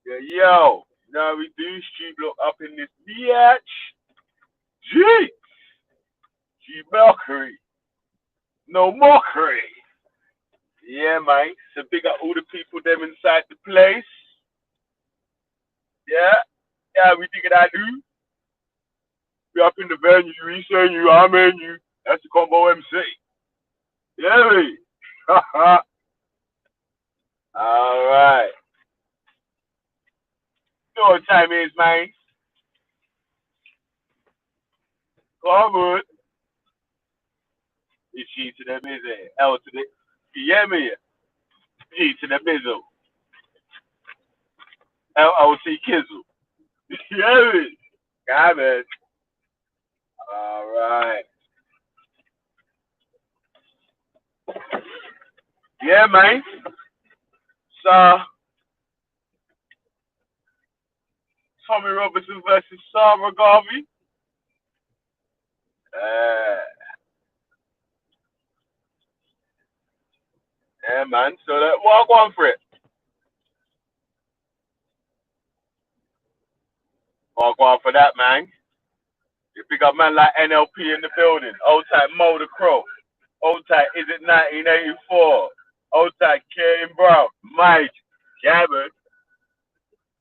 Yeah, yo, now we do street look up in this bitch. G, G Mercury, no mockery. Yeah, man. So big up all the people them inside the place. Yeah, yeah, we think I do. We up in the venue, we saying you, I'm in you. That's the combo MC. Yeah, me. All right. You know what time is, man? Come on. It's G to the busy. L to the. Yeah, me. G to the bizzle. LLC Kizzle. Yeah, me. Got it. All right. Yeah, man. So, Tommy Robinson versus Sarah Garvey. Uh, yeah, man. So, well, go on for it. Well, go on for that, man. You pick up man like NLP in the building. Old type Mo the Crow. Old type Is It 1984. Old type Kane Brown. Mike. Gavin.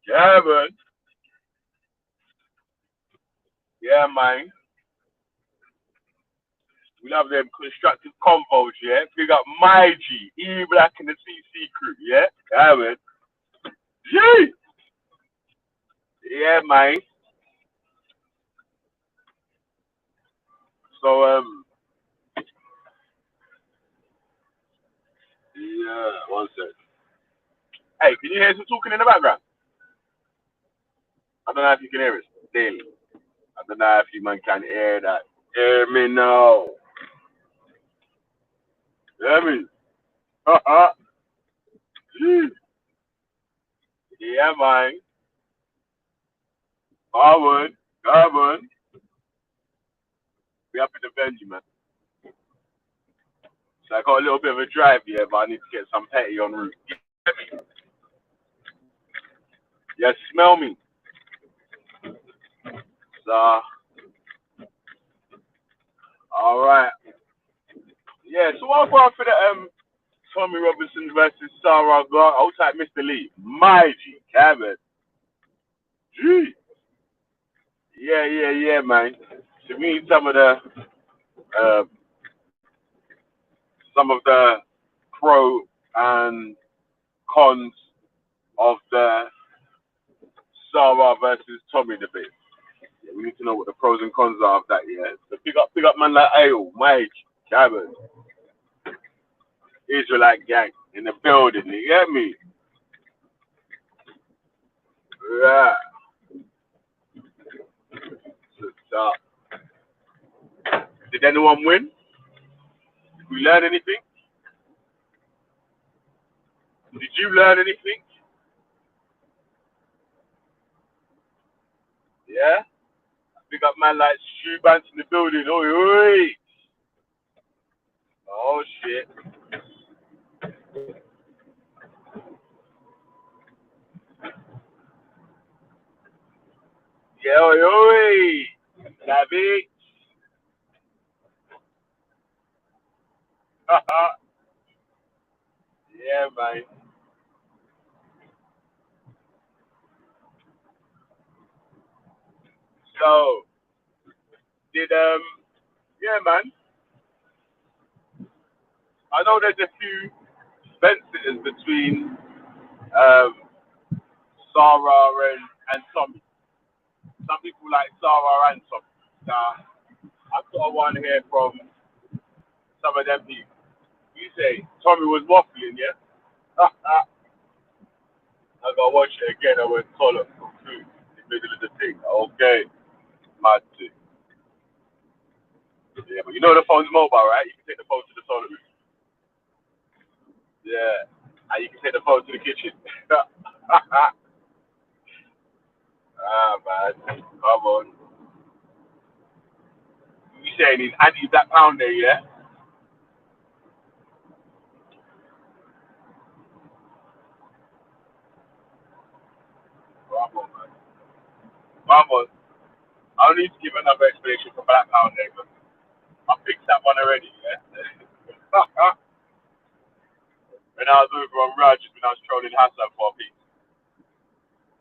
Gavin. Yeah, man. We love them constructive convos, yeah? Big up my G. E Black and the CC crew, yeah? Gavin. G! Yeah, man. So, yeah, one sec. Hey, can you hear some talking in the background? I don't know if you can hear it daily. I don't know if you man can hear that. Hear me now. Hear me? Haha. Yeah, man. Forward. Carbon. We up in the venue, man. So I got a little bit of a drive here, but I need to get some petty on route. You hear me? Yeah, smell me. So, all right. Yeah, so I'll go for the Tommy Robinson versus Sarah God. I'll type Mr. Lee. My G. Cabot. G. Yeah, man. To me, uh, some of the pro and cons of the Sarah versus Tommy debate. Yeah, we need to know what the pros and cons are of that. Yeah, so big up, man like Ayo, Mike, Cabot, Israelite gang in the building. You get me? Yeah. So, did anyone win? Did we learn anything? Did you learn anything? Yeah. Big up, man like Shoe Banks in the building. Oi, oi. Oh shit. Yeah, oi, oi. David. Yeah, man. So, did yeah, man. I know there's a few fences between um Sarah and Tommy. Some people like Sarah and Tommy. I sort of want to hear from some of them people. You say Tommy was waffling, yeah? I gotta watch it again. I went color from food in the middle of the thing. Okay, mad thing. Yeah, but you know the phone's mobile, right? You can take the phone to the toilet room. Yeah, and you can take the phone to the kitchen. Man, come on. You saying he's anti-black pounder, yeah? Come on. I don't need to give another explanation for Black Pound there, because I fixed that one already, yeah? When I was over on Rogers, when I was trolling Hassan for a beat,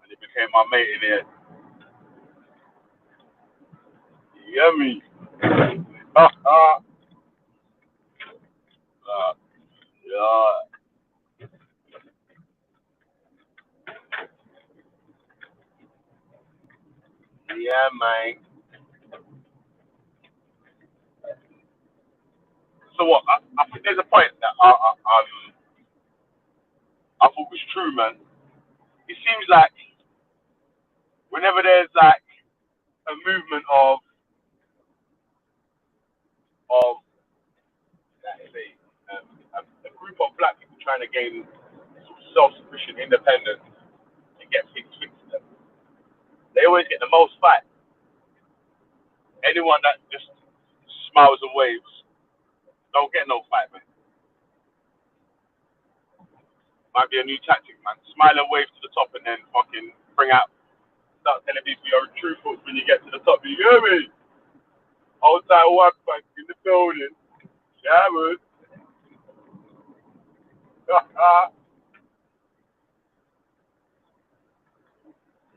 and he became my mate in the end. You hear me? Yeah. Yeah, man. So what? I think there's a point that I thought was true, man. It seems like whenever there's like a movement of let's say a group of black people trying to gain self-sufficient independence and get things fixed for them, they always get the most fight. Anyone that just smiles and waves don't get no fight, man. Might be a new tactic, man. Smile and wave to the top and then fucking bring out, start telling people your true thoughts when you get to the top. You hear me? Outside work back in the building. Yeah, man.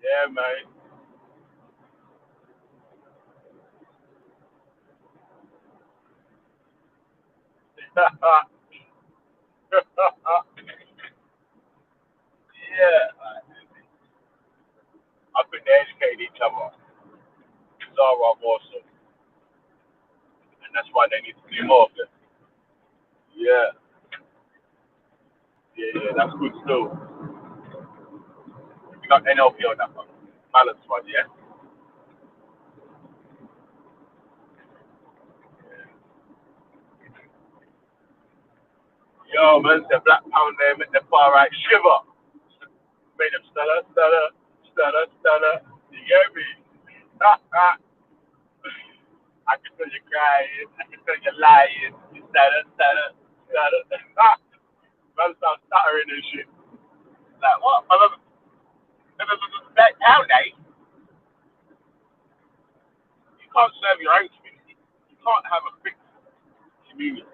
Yeah, man. Yeah. I think they educate each other. Zara more so. And that's why they need to do more of it. Yeah. Yeah, yeah, that's good still. We got NLP on that one. Balance one, yeah? Yo, man, the black pound there make the far right shiver. Made them stutter, stutter, stutter, stutter. You get me? I can tell you crying. I can tell you lying. You stutter, stutter, stutter. Man start stuttering and shit. Like, what? Black pound, eh? You can't serve your own community. You can't have a fixed community.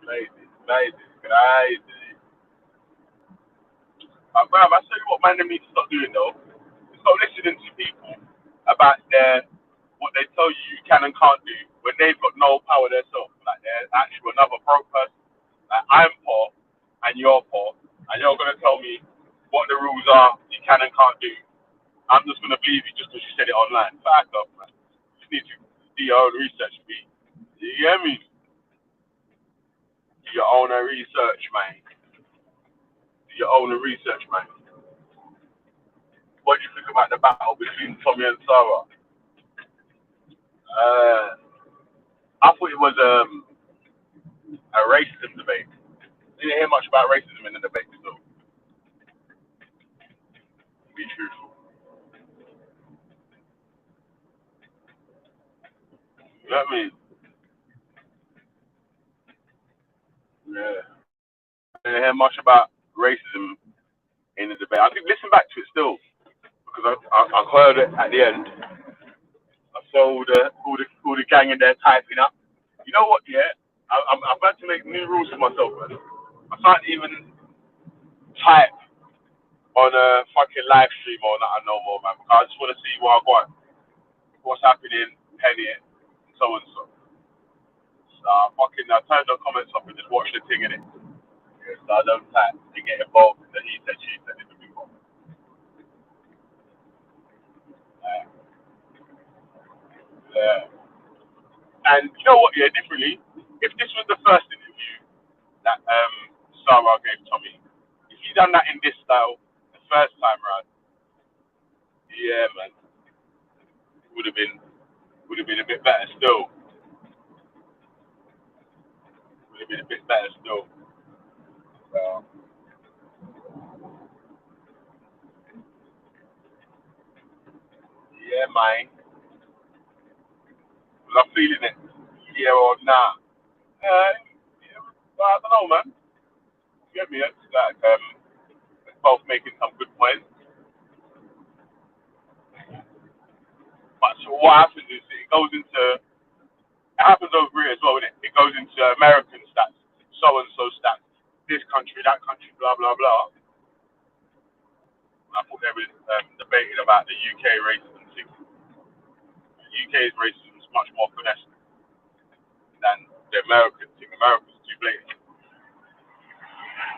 Crazy, crazy, crazy. Man, I tell you what, man, they need to stop doing though. Stop listening to people about what they tell you you can and can't do when they've got no power themselves. Like they're actually another broke person. Like I'm poor and you're poor, and you're gonna tell me what the rules are you can and can't do. I'm just gonna believe you just because you said it online. Back up, man. You need to do your own research, B. You hear me? Do your own research, man. Do your own research, man. What do you think about the battle between Tommy and Sarah? I thought it was a racism debate. Didn't hear much about racism in the debate, so to be truthful. You know what I mean? Yeah. Didn't hear much about racism in the debate. I could listen back to it still because I heard it at the end. I saw all the gang in there typing up. You know what? Yeah, I've had to make new rules for myself, man. I can't even type on a fucking live stream or nothing no more, man. Because I just want to see what I got, what's happening, penny it, so and so. So I turned the comments off and just watch the thing in it. Yeah, so I don't type to get involved in the he said, she said in the before. Uh, yeah. And you know what? Yeah, differently. If this was the first interview that Sarah gave Tommy, if he done that in this style the first time round, yeah, man, would have been a bit better still. Would have been a bit better still. So, yeah, man. Was I feeling it? Yeah or nah? Yeah, but I don't know, man. You get me? It's like both making some good points. But so what happens is it happens over here as well, innit? It goes into American stats, so and so stats, this country, that country, blah blah blah. I thought they were debating about the UK racism thing. The UK's racism is much more finesse than the American thing. America's too blatant.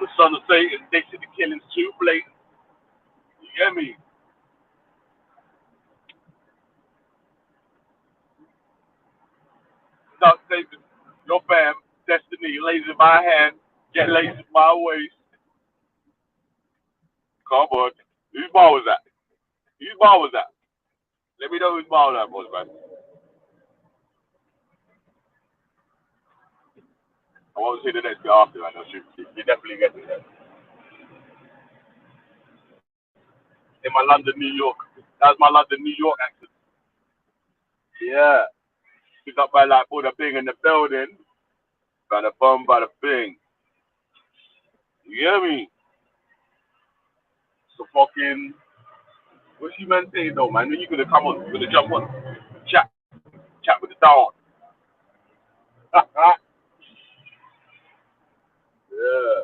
The son of Satan, they see the killings too blatant. You get me? Son of Satan, your fam, destiny lays in my hand, get lays in my waist. Come on. Whose ball was that? Whose ball was that? Let me know whose ball that was, man. I want to see the next bit after, man. You definitely get it. In my London, New York. That was my London, New York accent. Yeah. Picked up by like all the bing in the building. By the bum, by the bing. You hear me? So fucking. What's you man saying though, man? When you gonna come on? You gonna jump on? Chat. Chat with the down. Yeah.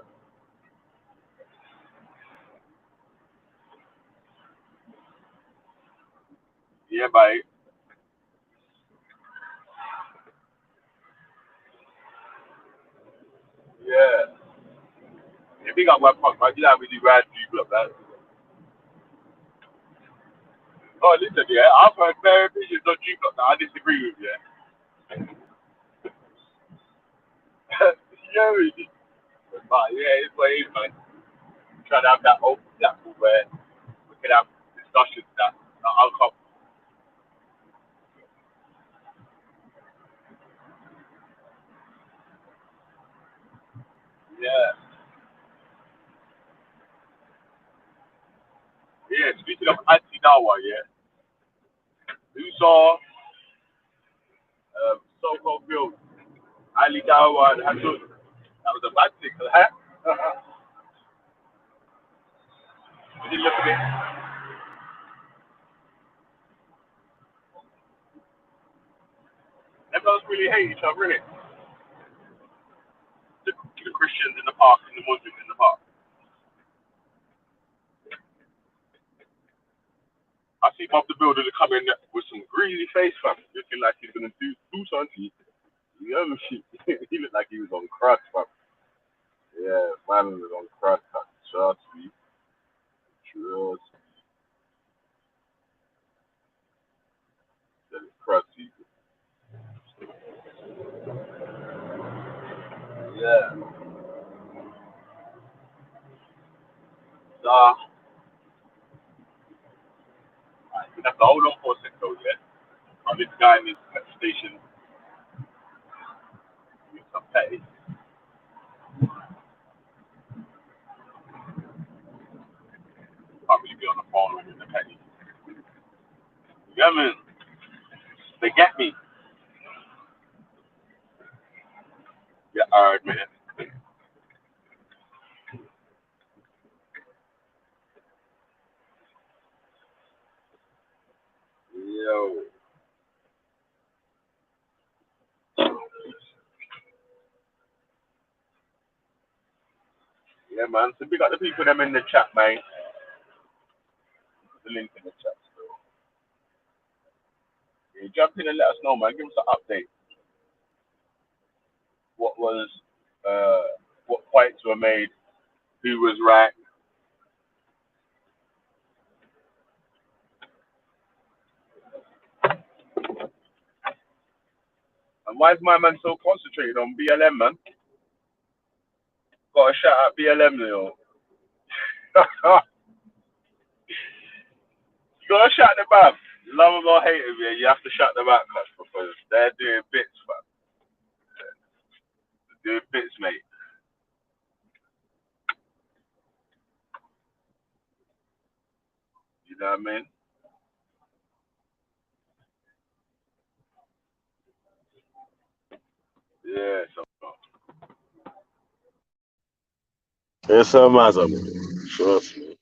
Yeah, mate. Yeah. Yeah, big up my punk, man. You know how we do rad people up, man. Oh, listen, yeah. I've heard very opinions on you, but I disagree with you. Yeah. But yeah, it's what it is, man. Trying to have that open platform where we can have discussions that are uncomfortable. Yeah. Yeah, speaking of anti-Dawa, yeah, who saw so-called film Ali Dawa and Hatun? That was a bad thing, huh? Did you look at it? Everyone's really hate each other, innit? The Christians in the park and the Muslims in the park. I see Bob the Builder coming with some greasy face, fam, looking like he's gonna do something. You know, he looked like he was on crack, fam. Yeah, man was on crack. Trust me, trust me, crusty. Yeah. Nah, we have to hold on for a second, though, yeah. This guy in this station with some petty. Can't really be on the phone with the petty. Yeah, man. They get me. Yeah, alright, man. Yo. Yeah, man. So we got the people them in the chat, man. The link in the chat. So, yeah, jump in and let us know, man. Give us an update. What was, what points were made? Who was right? And why is my man so concentrated on BLM, man? Got a shout out BLM, you know. You gotta shut them out. Love them or hate them, yeah, you have to shut them out, cuz, because they're doing bits, man. They're doing bits, mate. You know what I mean? Yeah, so. It's a matter, trust me.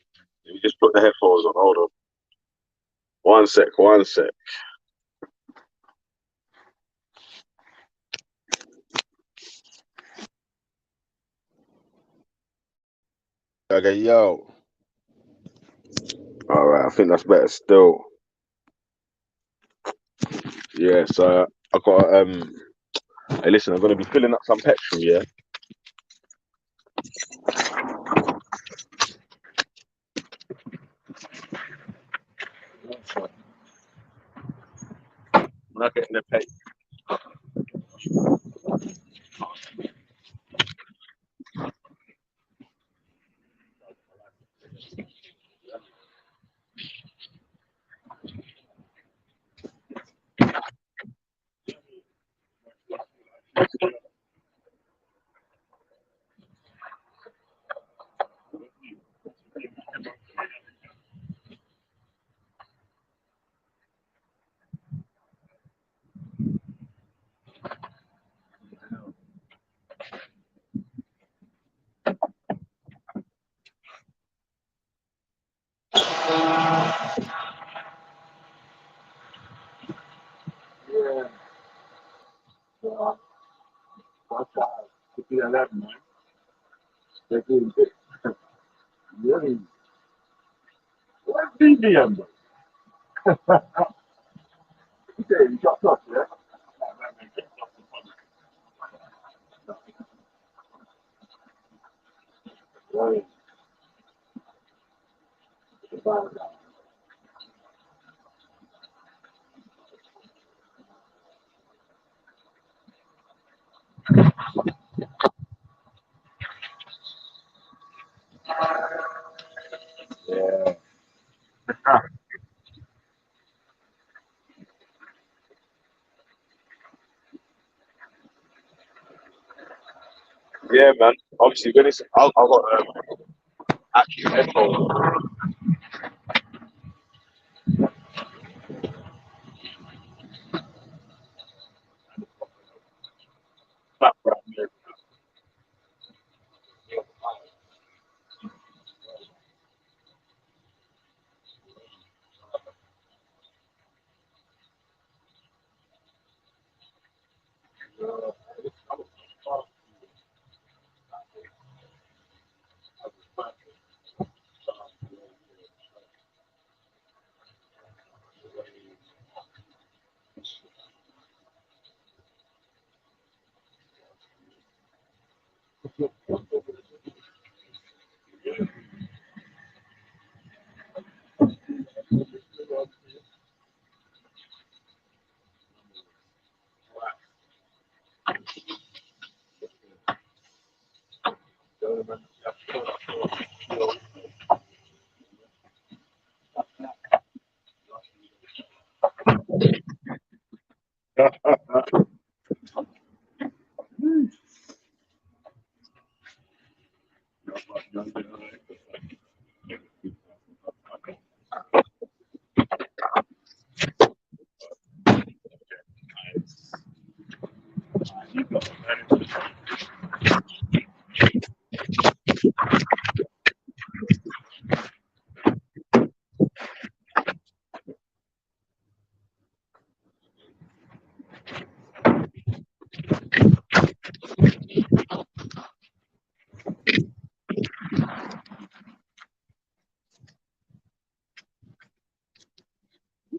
the headphones on. Hold on. One sec. One sec. Okay, yo. All right, I think that's better still. Yeah, so I got Hey, listen, I'm gonna be filling up some petrol. Yeah. I'm not getting the pay. Yeah. What's that? Could be 11, man. They're doing it. Really? What's BBM? Okay, you got us, yeah? Right. Yeah. Yeah, man. Obviously, when it's I've got actual headphones. Background music.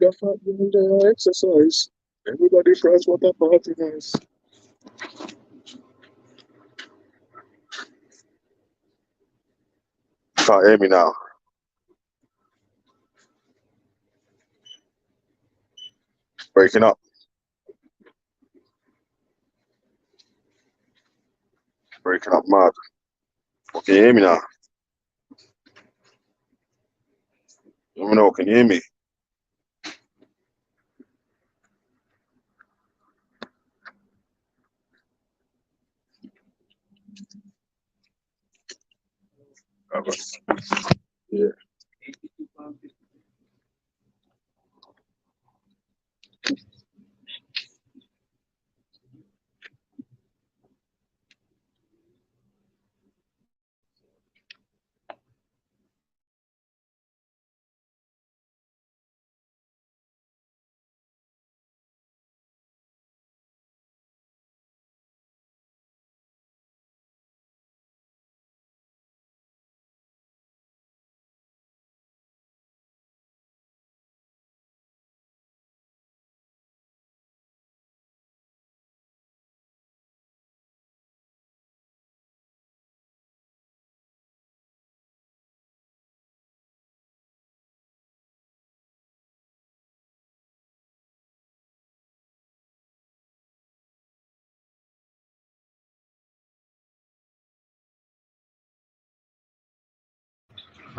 Got the exercise. Everybody tries what that party is. Can't hear me now. Breaking up. Breaking up mad. Can you hear me now? Let me know. Can you hear me? Yeah.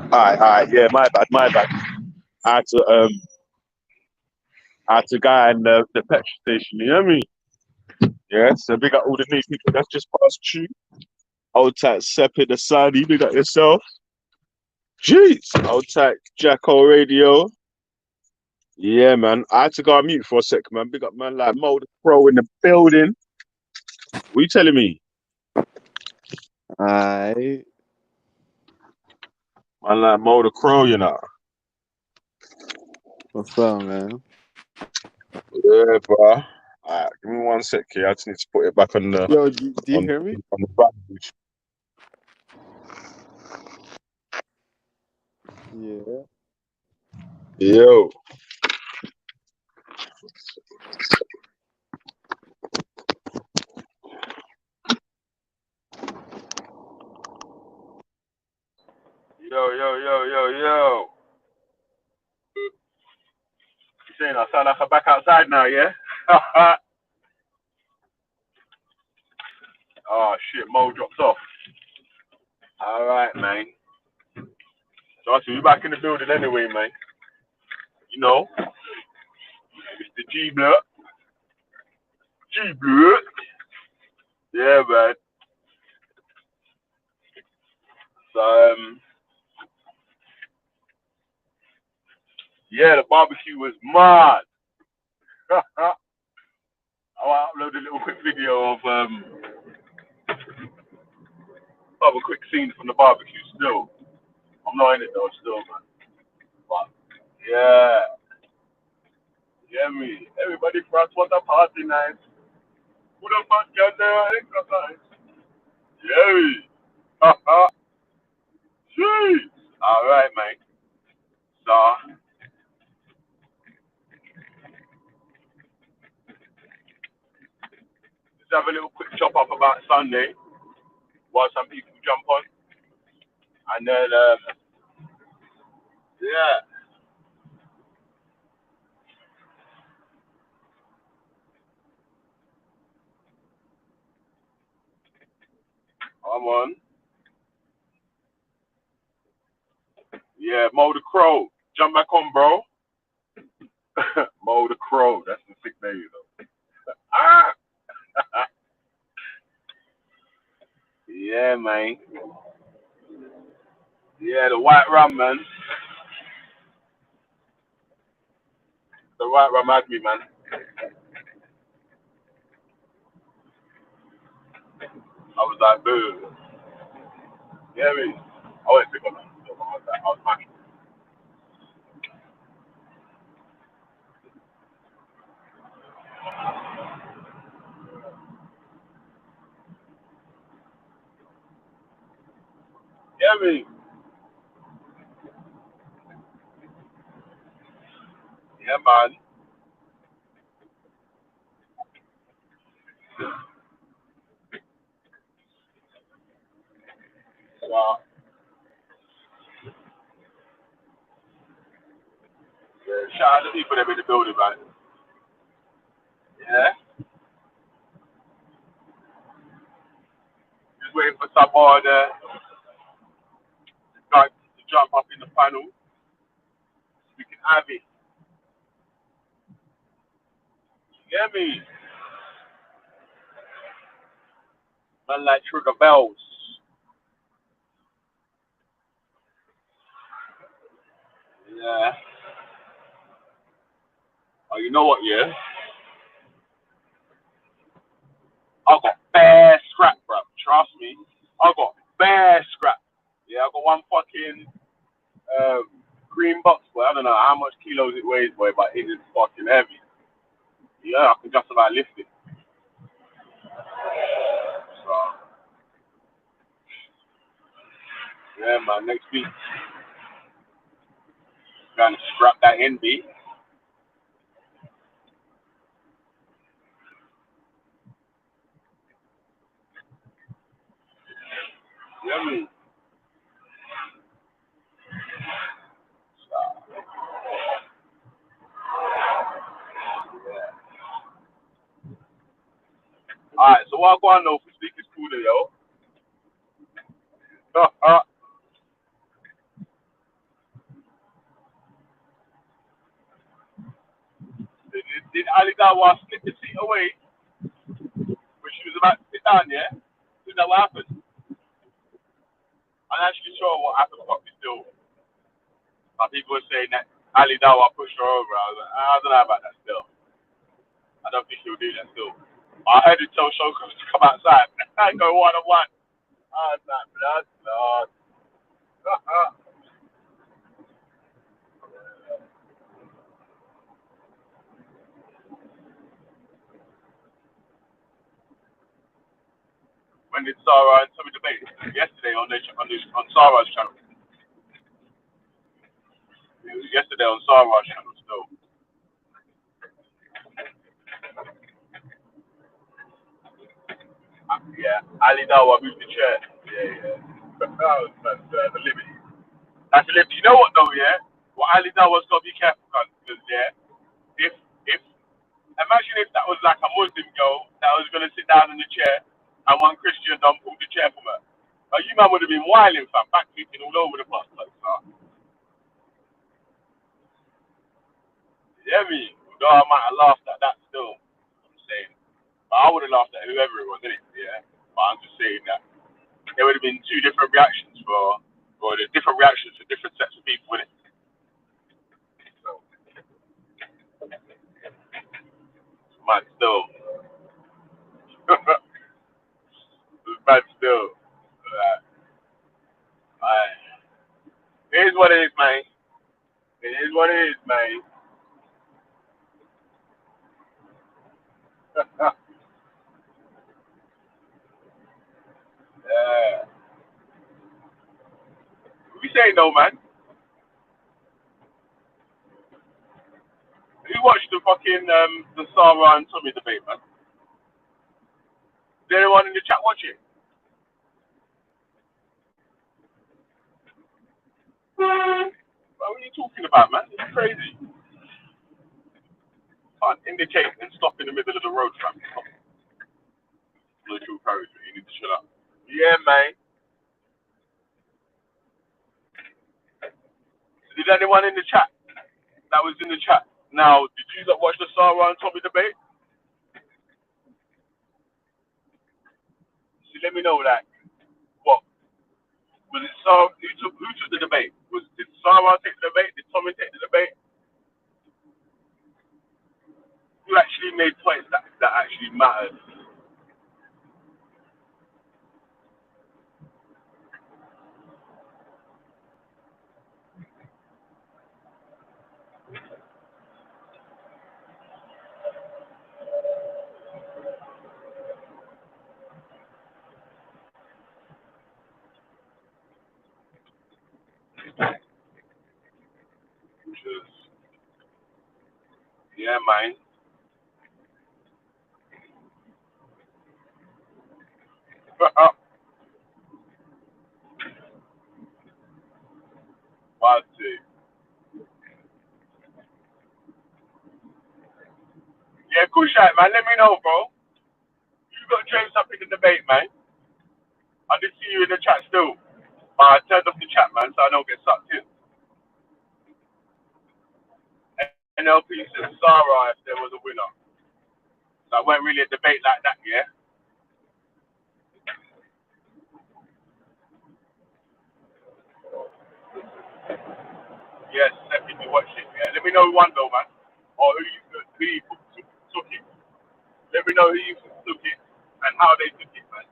Alright, yeah, my bad. I had to guy in the petrol station, you know what I mean? Yeah, so big up all the new people that's just passed through. Old tight Sepp in the Sunny, big up yourself. Jeez, old tight Jacko Radio. Yeah, man. I had to go on mute for a sec, man. Big up man like Mo the Pro in the building. What you telling me? Alright. Man like Mo the Crow, you know. What's up, man? Yeah, bro. Alright, give me 1 sec here. I just need to put it back on the Yo, do you hear me? on the bandage. Yeah. Yo. Yo. You saying I sound like I'm back outside now, yeah? Oh shit, Mo dropped off. Alright, man. So I see you back in the building anyway, man. You know, Mr. G Blood. G Blood. Yeah, man. So yeah, the barbecue was mad. I'll upload a little quick video of a quick scene from the barbecue still. I'm not in it though still, man. But yeah. Yeah, me. Everybody first want a party night. Put up on get there exercise. Yeah, me. Jeez. Alright, man. So let's have a little quick chop up about Sunday while some people jump on. And then yeah. I'm on. Yeah, Mo the Crow. Jump back on, bro. Mo the Crow. That's the sick name, though. Ah! Yeah, man. Yeah, the white rum, man. The white rum had me, man. I was like, boo. Yeah, me. I went sick on that. I was mad. Yeah, me. Yeah, man. So, yeah, shout out to people that in the building, man. Yeah. Just waiting for some more guys to jump up in the panel. We can have it. Yeah, me. Man, like Trigger Bells. Yeah. Oh, you know what, yeah? I got bare scrap, bro. Trust me. I got bare scrap. Yeah, I got one fucking green box, boy. I don't know how much kilos it weighs, boy, but it is fucking heavy. Yeah, I can just about lift it. So, yeah, man. Next week, gonna scrap that NB. Yeah, me. So, yeah. All right. So what I want to know for speakers cool, yo. Dawa slipped the seat away when she was about to sit down, yeah? Is that what happened? I'm actually sure what happened properly still. But people were saying that Ali Dawa pushed her over. I was like, I don't know about that still. I don't think he'll do that still. I heard him tell Shoko to come outside and go one on one. I was like, blood, blood. When did Sarah and Tommy debate? Yesterday on Sarah's channel. It was yesterday on Sarah's channel still. Yeah, Ali Dawa moved the chair. Yeah. That's the limit. That's the limit. You know what though, yeah? What Ali Dawa's got to be careful, because yeah, if imagine if that was like a Muslim girl that was gonna sit down in the chair and one Christian done pulled the chair from her. You man would have been wilding, fam, back kicking all over the place. Yeah, me. Though I might have laughed at that still. I'm saying. But I would have laughed at whoever it was, innit? Yeah. But I'm just saying that there would have been two different reactions for the different reactions for different sets of people, innit? So, man, still. Man, still. It is what it is, man. It is what it is, man. We say no, man. Who watched the fucking the Sarah and Tommy debate, man? Did anyone in the chat watch it? What are you talking about, man? It's crazy. Can't indicate and stop in the middle of the road, fam. Political courage, man. You need to shut up. Yeah, man. Did anyone in the chat that was in the chat? Now, did you lot watch the Sarah and Tommy debate? So let me know that. What was it? Sarah? Who took the debate? Did Sarah take the debate? Did Tommy take the debate? Who actually made points that actually mattered? Which was, yeah, man. One, two. Yeah, cool shot, man. Let me know, bro. You got James up in the debate, man. I did see you in the chat still. But I turned off the chat, man, so I don't get sucked in. NLP said Sarah if there was a winner. So it wasn't really a debate like that, yeah? Yes, definitely watch it, yeah. Let me know who won though, man. Or who you took it. Let me know who you took it and how they took it, man.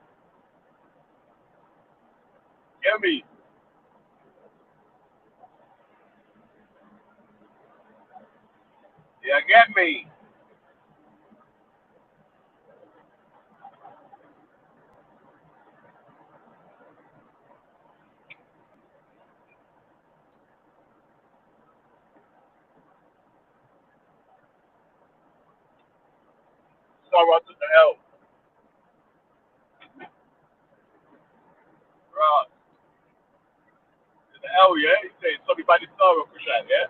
Get me? Yeah, get me. Sarah took the L. Right. The L, yeah? He said somebody by the Sarah push out, yeah?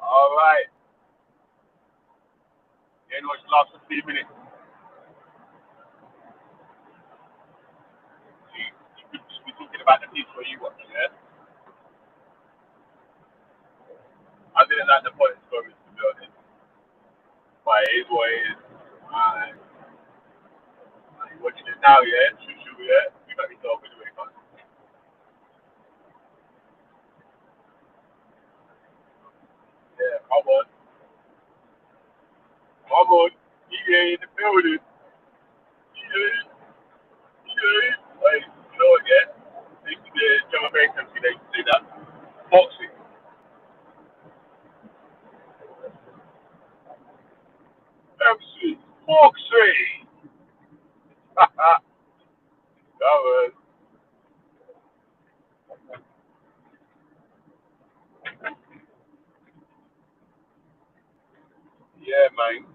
Alright. Yeah, you know, it's the last 15 minutes. You could just be talking about the people you watch, yeah? I didn't like the points for it, to be honest. now, yeah. True, yeah. You got yourself anyway, man. Yeah, come on. Yeah, in the building. Yeah, yeah. Like, you know what, yeah? They used to be John American, they used to say that. Boxing. MC. Boxing. That was, yeah, man.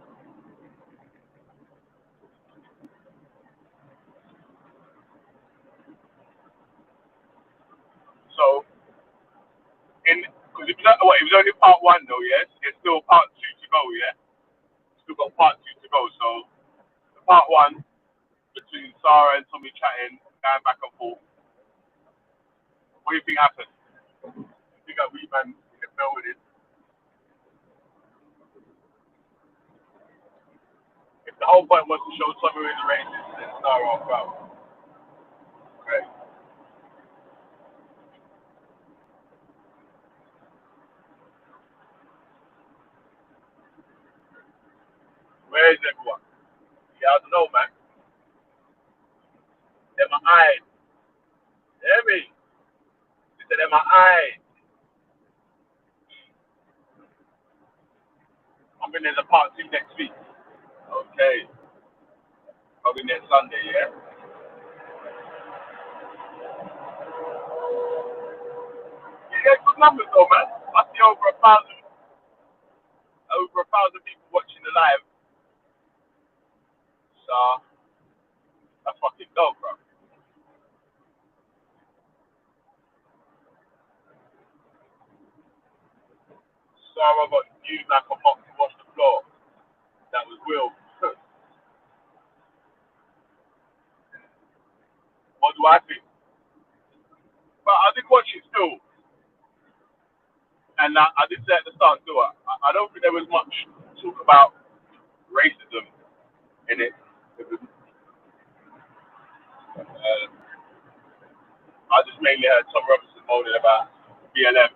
So, because if you know, what, it was only part one though, yes? There's still part two to go, yeah? Still got part two to go. So, the part one between Sarah and Tommy chatting, going back and forth. What do you think happened? You think that we man in the building? If the whole point was to show Tommy was racist, then Sarah off out. Okay. Where is everyone? Yeah, I don't know, man. They're my eyes. You hear me? They said they're my eyes. I'm in the part two next week. Okay. I'll be next Sunday, yeah? You get good numbers though, man. I see over a thousand people watching the live. So that's fucking dope, bro. So I got used like a mop to wash the floor. That was Will. What do I think? But I did watch it still, and I did say at the start too. I don't think there was much talk about racism in it. I just mainly heard Tom Robinson moaning about BLM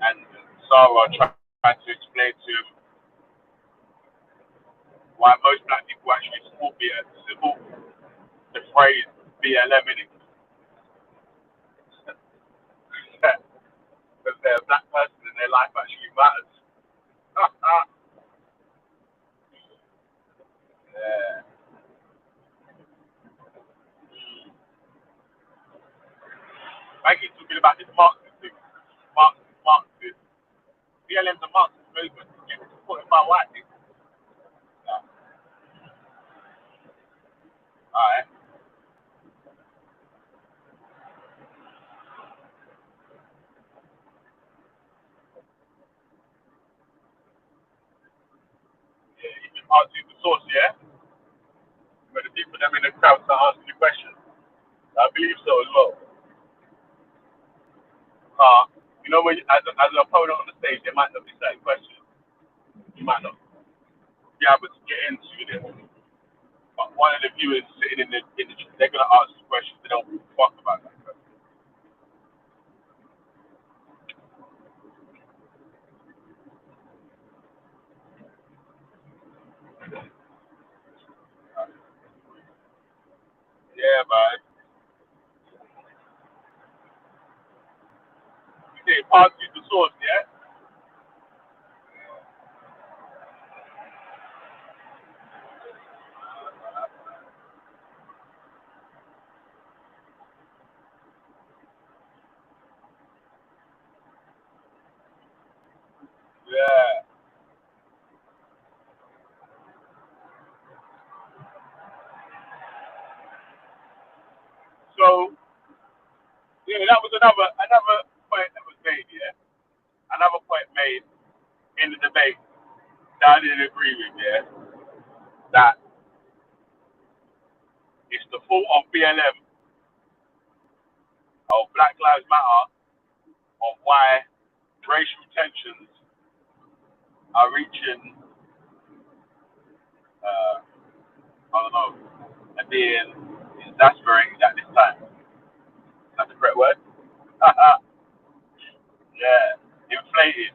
and Sarah trying to explain to him why most black people actually support the phrase BLM in it. Because they're a black person and their life actually matters. Yeah. Thank you talking about this Marxist thing. Marxist. BLM's a Marxist movement. It's supported by white people. Yeah. Alright. Yeah, you can argue the source, yeah? But the people them in the crowd start asking the questions. I believe so as well. You know, when as an opponent on the stage, there might not be certain questions. You might not be able to get into this. But one of the viewers sitting in the they're gonna ask you questions they don't give a fuck about that. Yeah, man. You say pass you the source, yeah? Yeah. So yeah, that was another point that was made, yeah. Another point made in the debate that I didn't agree with, yeah. That it's the fault of BLM or Black Lives Matter of why racial tensions are reaching being exasperated at this time. Is that the correct word? Yeah, inflated.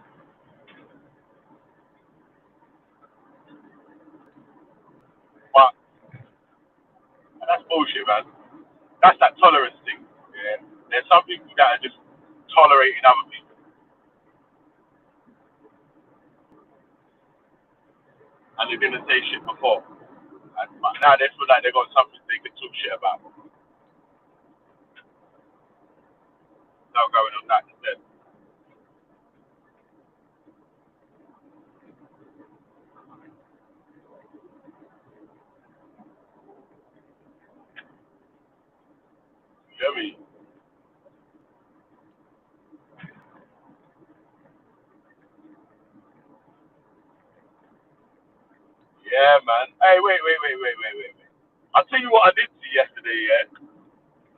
But that's bullshit, man. That's that tolerance thing. Yeah. There's some people that are just tolerating other people, and they didn't say shit before. And now they feel like they got something they can talk shit about. Now going on that instead. You know what I mean? Yeah, man. Hey, wait. I'll tell you what I did see yesterday, yeah.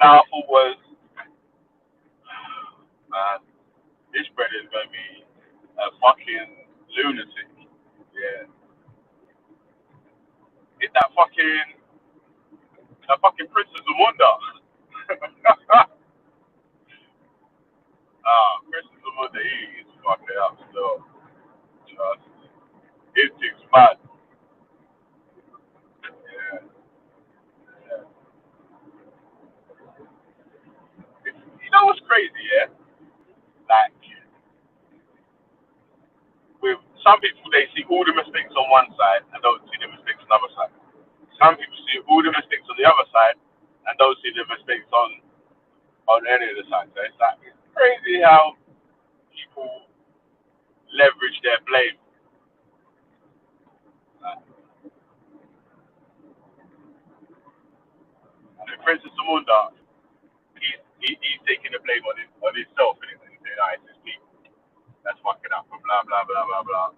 Now I thought was, man, this brother is gonna be a fucking lunatic. Yeah. It's that fucking Princess of Wonder. Princess of Wonder, he is fucking up still. Trust. His thing's mad. Yeah. Yeah. You know what's crazy, yeah? Like, with some people, they see all the mistakes on one side and don't see the mistakes on the other side. Some people see all the mistakes on the other side and don't see the mistakes on any of the sides. So it's like, it's crazy how people leverage their blame. Like, the Princess Amunda, he's taking the blame on himself and he's saying, "Ah, it's just people that's fucking up and blah blah blah blah blah."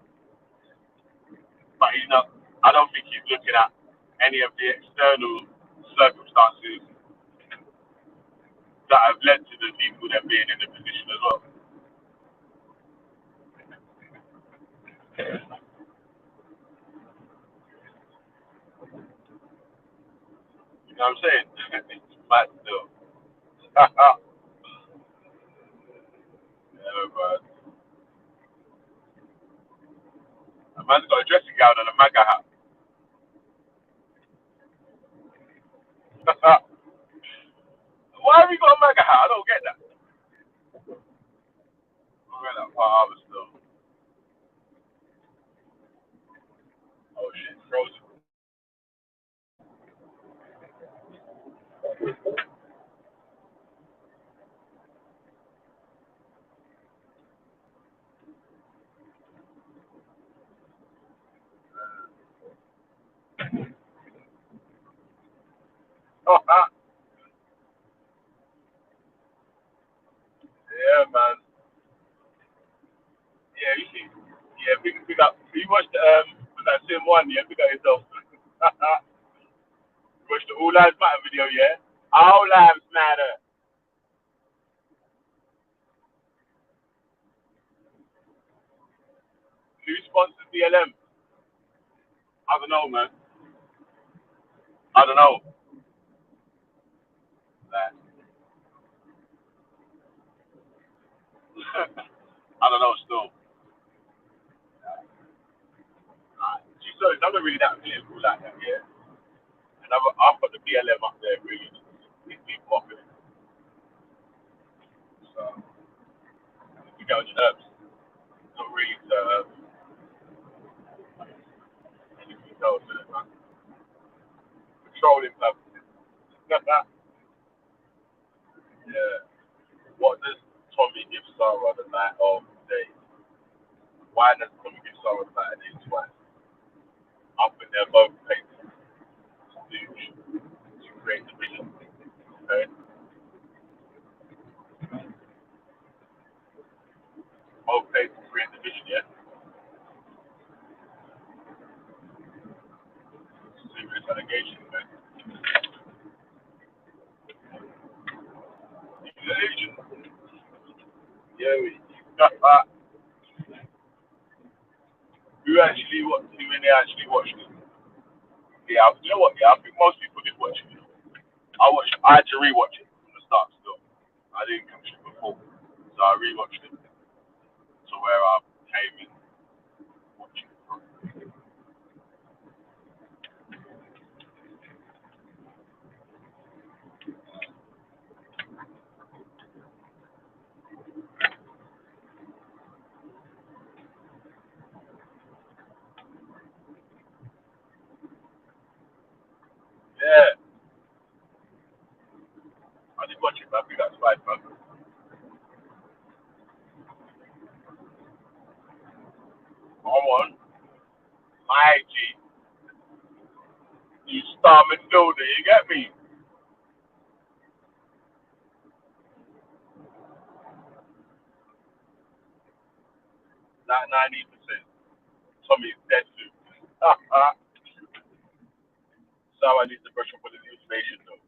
But he's not. I don't think he's looking at any of the external circumstances that have led to the people that being in the position as well. You know what I'm saying? It's mad still. Yeah, but a man's got a dressing gown and a MAGA hat. Why have you got a MAGA hat? I don't get that. I don't get that part of it still. Oh shit, frozen. Yeah, man. Yeah, you see. Yeah, big up. You watched that same one, yeah? Big up yourself. You watched the All Lives Matter video, yeah? All Lives Matter. Who sponsors BLM? I don't know, man. I don't know. Like, I don't know still. So it's not really that political like that, yeah. And I've got the BLM up there really with people up in it. So we go to nerves. Not really anything else in it, man. Controlling purposes. Yeah. What does Tommy give Sarah the night of day? Why does Tommy give Sarah the night of day twice? I think they're both paid to create division. Okay? Both paid to create division, yeah? Serious allegation, man. He's an agent. Yeah, who really actually watched it? Yeah, you know what? Yeah, I think most people did watch it. I had to rewatch it from the start still. I didn't catch it before, so I rewatched it to where I came in watching it from. Yeah, I did watch it, but I think that's right, man. Come on, my G, you star midfielder, you get me? Not 90%. Tommy's dead too. So I need to brush up on his information though.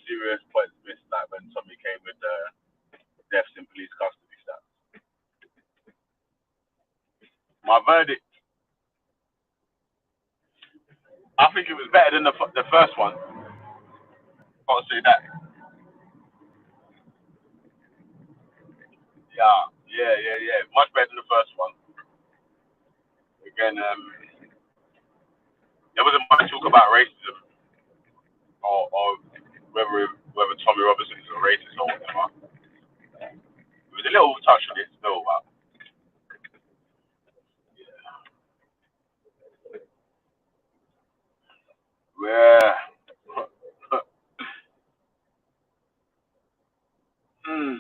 Serious points missed like when Tommy came with the deaths in police custody stats. My verdict, I think it was better than the first one. Can't say that. Yeah. Much better than the first one. Again, there wasn't much talk about racism or whether Tommy Robinson is a racist or whatever. There was a little touch on it still, but yeah. Hmm.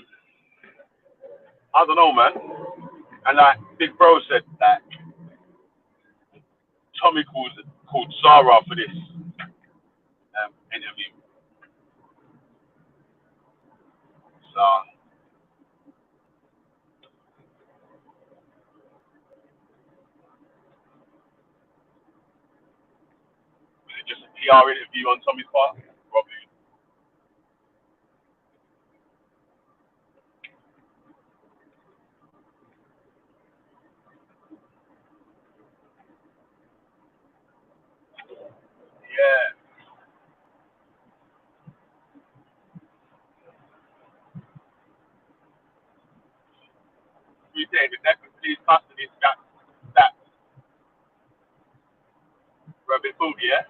I don't know, man. And like Big Bro said that Tommy called Sarah for this interview. So was it just a PR interview on Tommy's part? Probably. Yeah. We say the next police custody that Robin Food, yeah?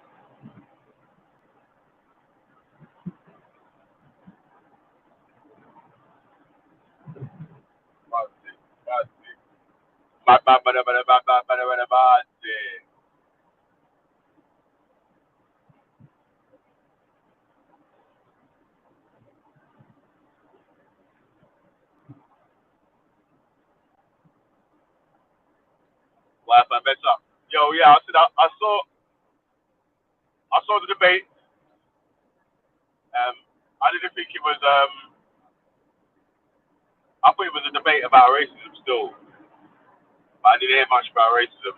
Why my best up? Yo, yeah, I saw the debate. Um, I didn't think it was I thought it was a debate about racism still, but I didn't hear much about racism.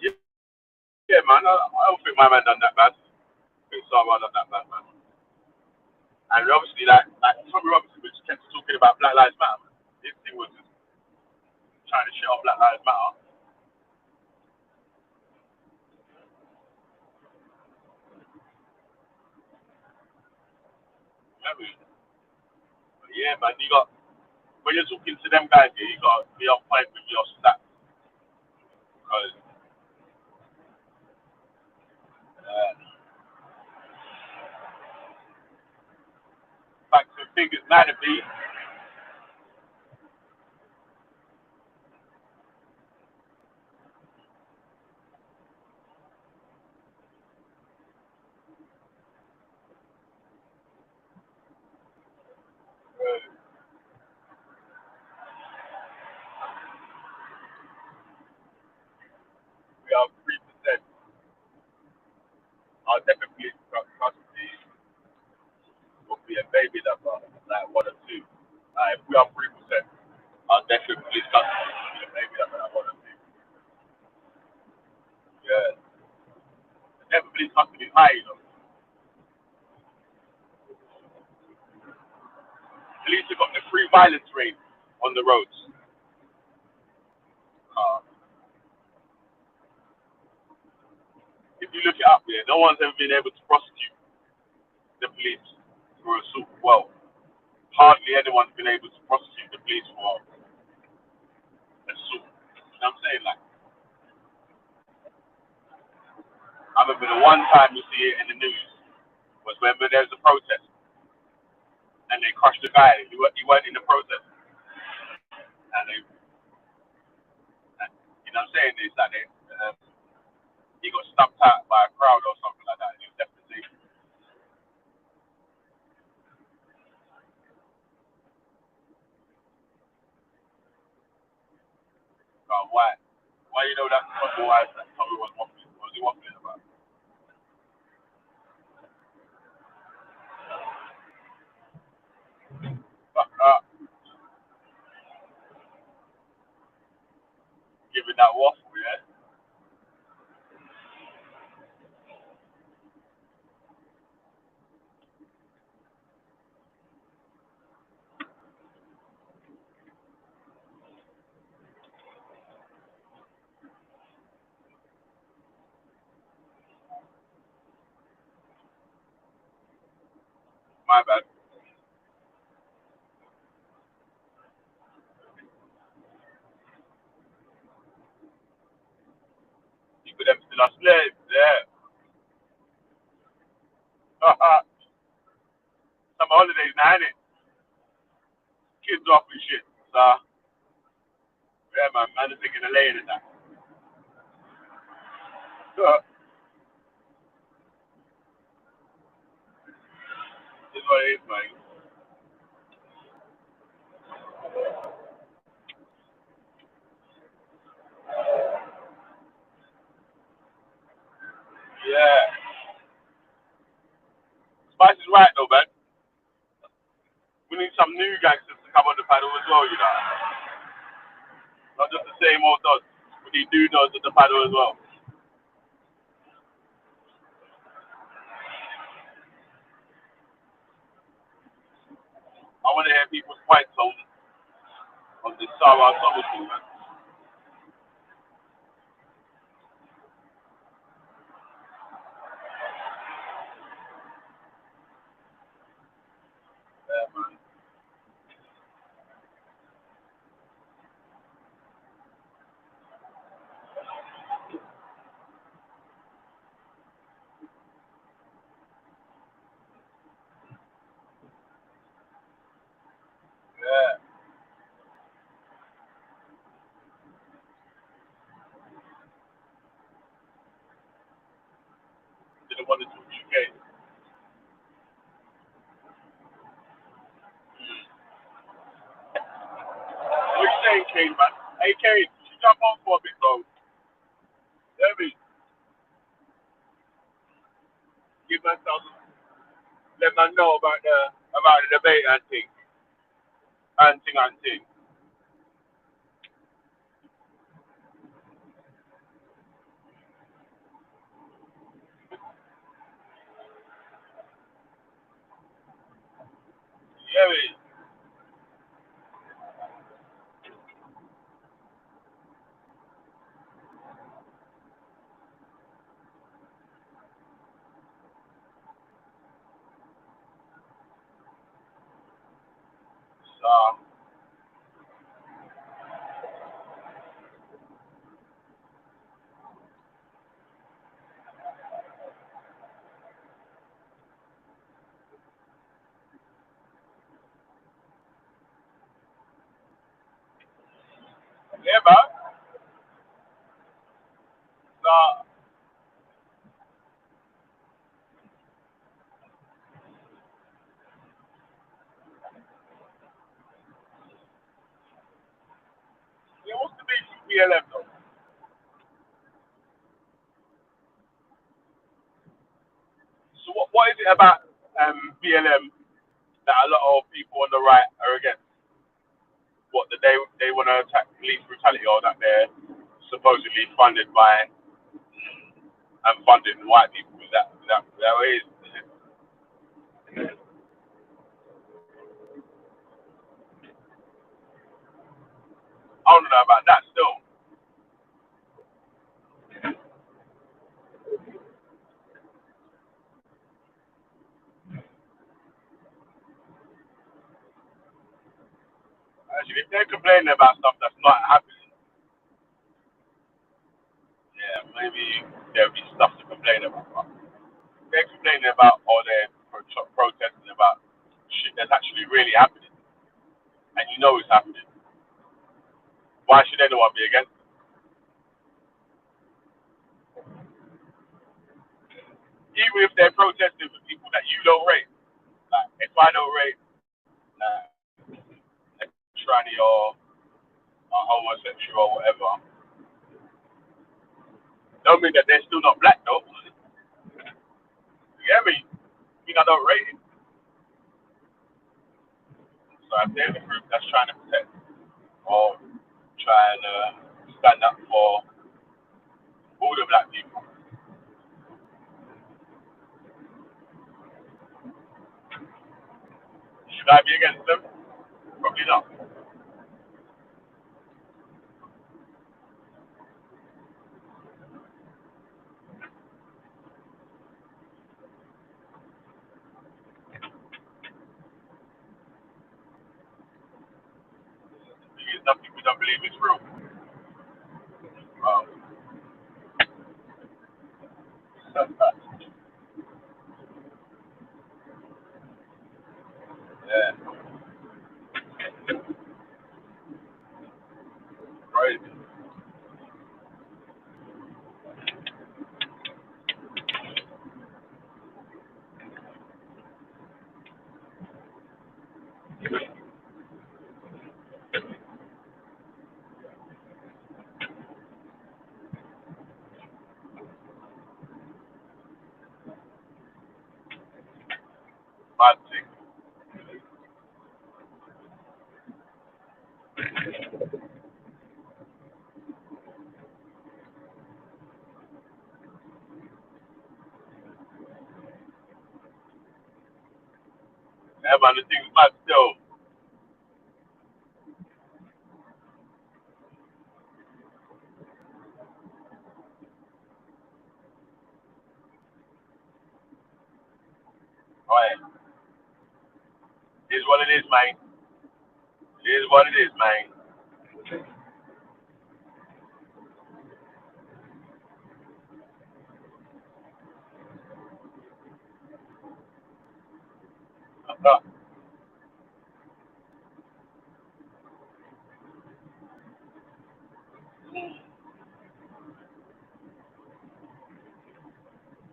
Yeah, yeah, man, I don't think my man done that bad. I think Sarah done that bad, man. And obviously, like Tommy Robinson was kept talking about Black Lives Matter. His thing was just trying to shit off Black Lives Matter. You know what I mean? But yeah, man, you got when you're talking to them guys, yeah, you got to be on point with your stats because uh, facts and figures matter, be. We are 3%. Our definitely custody will be a baby number, like one or two. If we are 3%, our definitely custody will be a baby number, like one or two. Yeah, the definitely custody is high, you know. At least we got the free violence rate on the roads. Uh, if you look it up, yeah, no one's ever been able to prosecute. the police for assault. Well, hardly anyone's been able to prosecute the police for assault. You know what I'm saying? Like, I remember the one time you see it in the news was when there was a protest and they crushed the guy. He weren't in the protest, and they, and, you know what I'm saying? It's like he got stumped out by a crowd or something like that. And he was definitely why? Why you know that? Why that Tommy was waffling? What was he waffling about? Giving that waffle, yeah. My bad. People them still are slaves, yeah. Summer holidays now, innit? Kids off and shit. So, yeah, man is taking a lane and that. It's what it is, man. Yeah. Spice is right though, man. We need some new gangsters to come on the paddle as well, you know. Not just the same old dogs. We need new dogs at the paddle as well. I want to hear people's points on this Sarah Thomas thing, man. Yeah, man. Yeah. Didn't want to talk UK. What you saying, Kane, man? Hey, Kane, you jump on for me, bro. Let me give myself, let man know about the debate and thing. And thing. Yeah, man. So, yeah, man. So, yeah, what's the beef with BLM, though? So, what is it about BLM that a lot of people on the right are against? What, that they want to attack police brutality, or that they're supposedly funded by and funding white people? Is that what it is? I don't know about that still. they're complaining about stuff that's not happening, yeah, maybe there'll be stuff to complain about. But they're complaining about or they're protesting about shit that's actually really happening, and you know it's happening. Why should anyone be against it? Even if they're protesting for people that you don't rate. Like, if I don't rate a tranny or a homosexual or whatever, don't mean that they're still not black though. You get me? I mean I don't rate it. So if there's a group that's trying to protect or trying to stand up for all the black people, should I be against them? Probably not. Because some people don't believe it's real. Um, yeah, crazy. Bad thing. Yeah, man, the thing's mad still. Alright, it is what it is, man. It is what it is, man.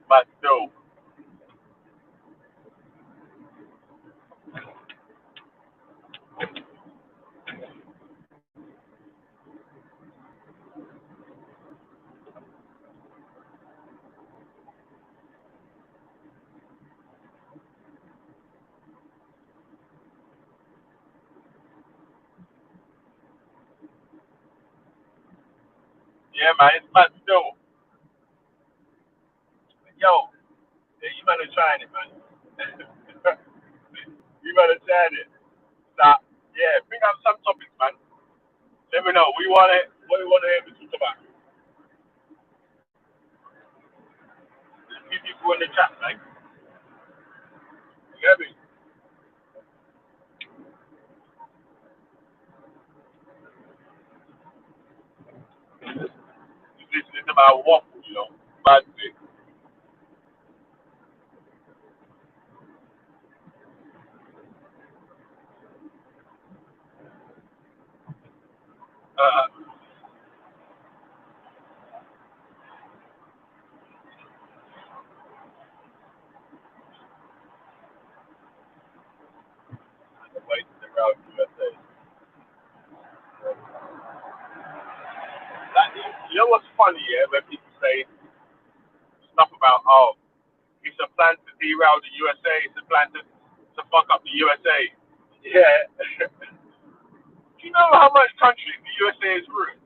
But still, yeah, man, it's mad still. Yo, yeah, you better try it, man. You better try it. Stop. Yeah, bring up some topics, man. Let me know. We want it. What do you want to hear me talk about? There's a few people in the chat, man. You get me? You listening to my waffle, you know? Bad thing. Uh, wait, around USA. Like, you know what's funny, yeah? When people say stuff about, oh, it's a plan to derail the USA, it's a plan to fuck up the USA. Yeah. Do you know how much countries the USA is ruined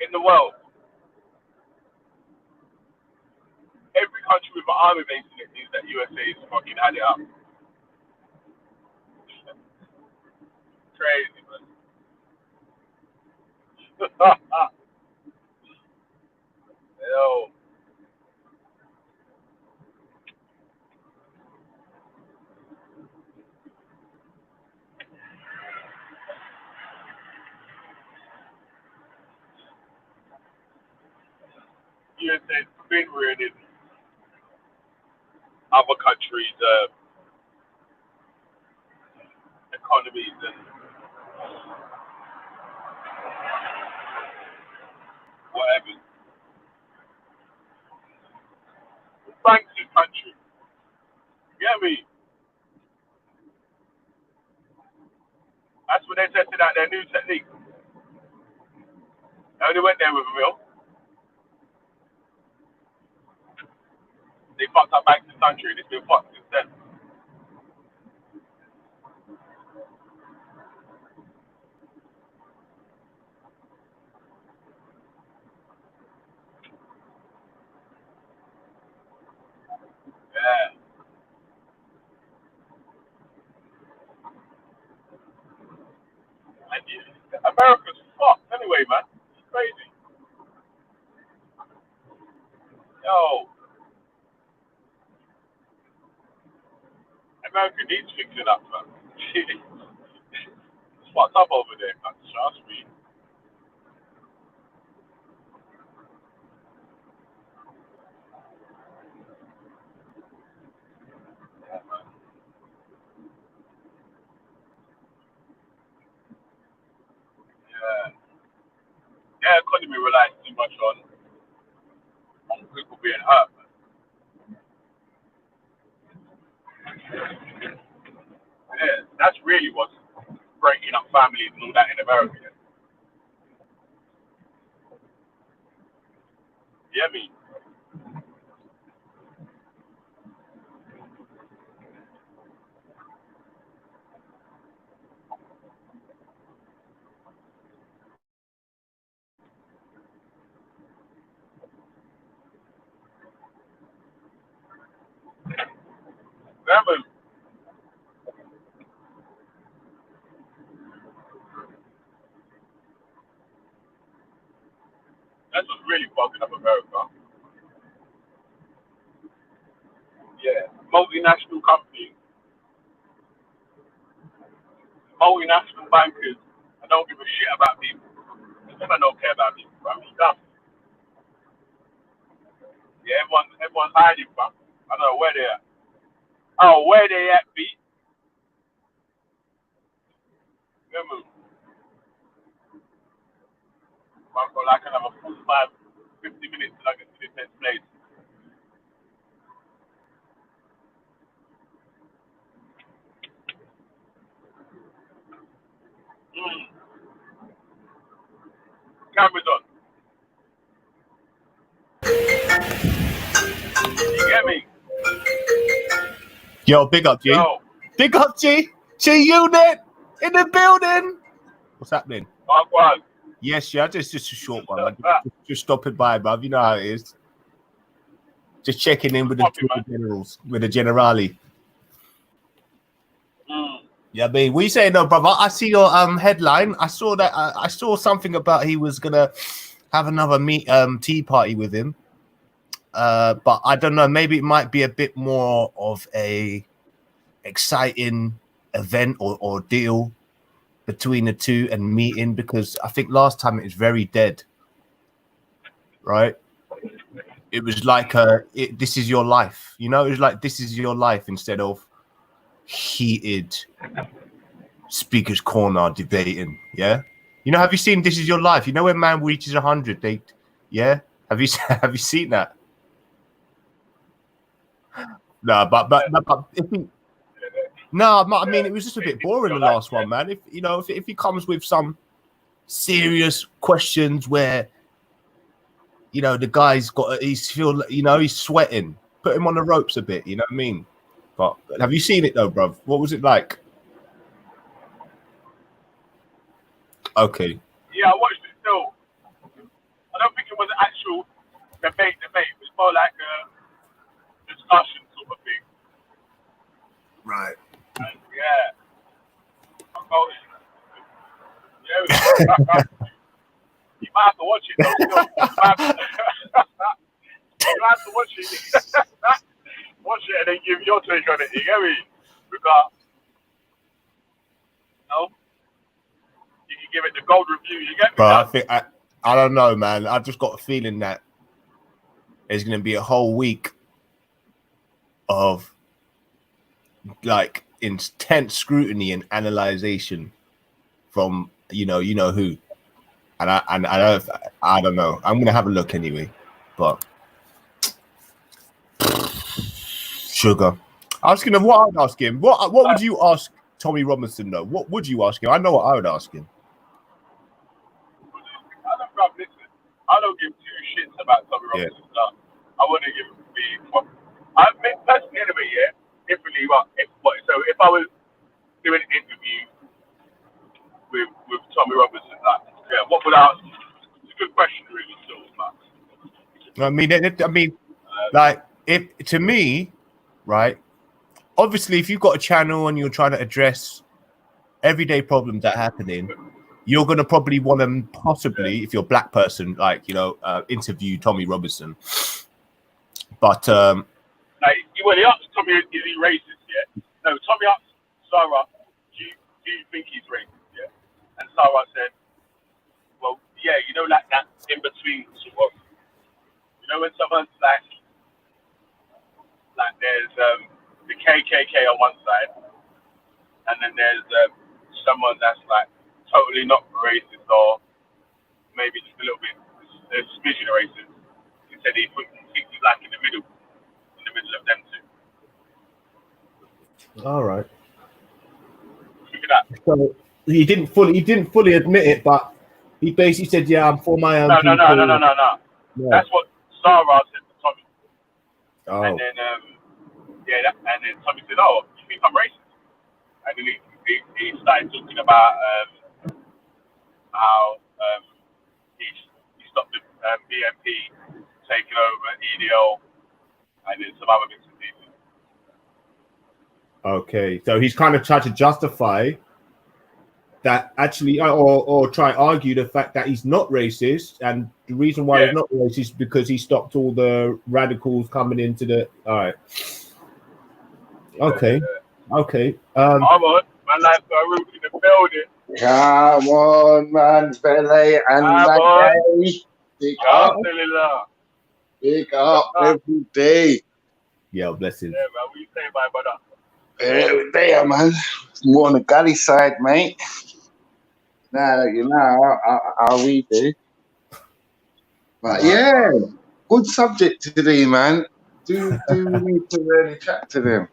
in the world? Every country with an army base in it means that USA is fucking had it up. Crazy, man. Yo, USA been ruining other countries' economies and whatever. Thanks to country. You get me? That's when they tested out their new technique. They only went there with a mill. They fucked up banks in country and it's been fucked since then. Yeah. And America's fucked anyway, man. It's crazy. Yo, America needs fixing up, man. It's fucked up over there, man. Trust me. Yeah, man. Yeah. Their economy relies too much on people being hurt, man. Yeah, that's really what's breaking up families and all that in America. You get me? Remember, that's what's really fucking up America. Yeah, multinational companies, multinational bankers, I don't give a shit about people. I don't care about people, bro. Stuff. Yeah, everyone's hiding, bro. I don't know where they at. Oh, where they at, B? Remember, I've got like another 45, 50 minutes till I get to this next place. Mm. Cameras on. You get me? Yo, big up, G. Yo, Big up, G. G Unit in the building. What's happening? my God. Yes, yeah, just a short one. Man. Just stopping by, bruv. You know how it is. Just checking in with the generals, with the generali. Mm. Yeah, I mean, what you saying, though, brother? I see your headline. I saw that. I saw something about he was gonna have another tea party with him. But I don't know. Maybe it might be a bit more of a exciting event or deal between the two and meeting, because I think last time it was very dead, right? It was like this is your life, you know. It was like this is your life instead of heated speakers corner debating. Yeah, you know. Have you seen This Is Your Life? You know when man reaches 100, they yeah. Have you have you seen that? No, but if he, no, I mean, it was just a bit boring the last one, man. If you know, if he comes with some serious questions where, you know, the guy's he's sweating, put him on the ropes a bit, you know what I mean? But have you seen it though, bruv? What was it like? Okay. Yeah, I watched it still. I don't think it was an actual debate. It was more like a discussion sort of thing. Right. And yeah, I voted. Yeah, you might have to watch it though. Still. You might have to watch it. Watch it and then give your take on it. You get me? Because you can give it the gold review. You get me? Bro, I don't know, man. I just got a feeling that there's going to be a whole week of like intense scrutiny and analyzation from you know who, and I don't know. I'm going to have a look anyway, but sugar. I was gonna what I'd ask him. What would you ask Tommy Robinson though? What would you ask him? I know what I would ask him. I don't give two shits about Tommy Robinson stuff. I wouldn't give me. I mean, personally, anyway, yeah. Differently, if I was doing an interview with Tommy Robinson, like, yeah, what would I ask? It's a good question, really. But, I mean, like, if to me, right? Obviously, if you've got a channel and you're trying to address everyday problems that are happening, you're going to probably want to possibly, if you're a black person, like, interview Tommy Robinson. But like, when he asked Tommy, is he racist? Yeah. No, Tommy asked Sarah, do you think he's racist? Yeah. And Sarah said, well, yeah, like that in between sort of, when someone's like there's the KKK on one side, and then there's someone that's like totally not racist or maybe just a little bit suspicion of racist. He said he thinks he's like in the middle of them two. All right. Look at that. So he didn't fully admit it, but he basically said, "Yeah, I'm for my own." No. Yeah. That's what Sarah said to Tommy. Oh. And then and then Tommy said, "Oh, you think I'm racist?" And then he started talking about how he stopped the BNP taking over EDL and then some other bits and pieces. Okay, so he's kind of tried to justify that actually, or try to argue the fact that he's not racist, and the reason why he's not racist is because he stopped all the radicals coming into the. All right. Okay. Okay. Come on, my life got root in the building. Come on, man, Pele and Magay. Pick up every day. Yeah, bless him. Yeah, man, what you say, my brother? Every day, man. More on the gully side, mate. Now you know how we do. But yeah, good subject today, man. Do we need to really chat to them?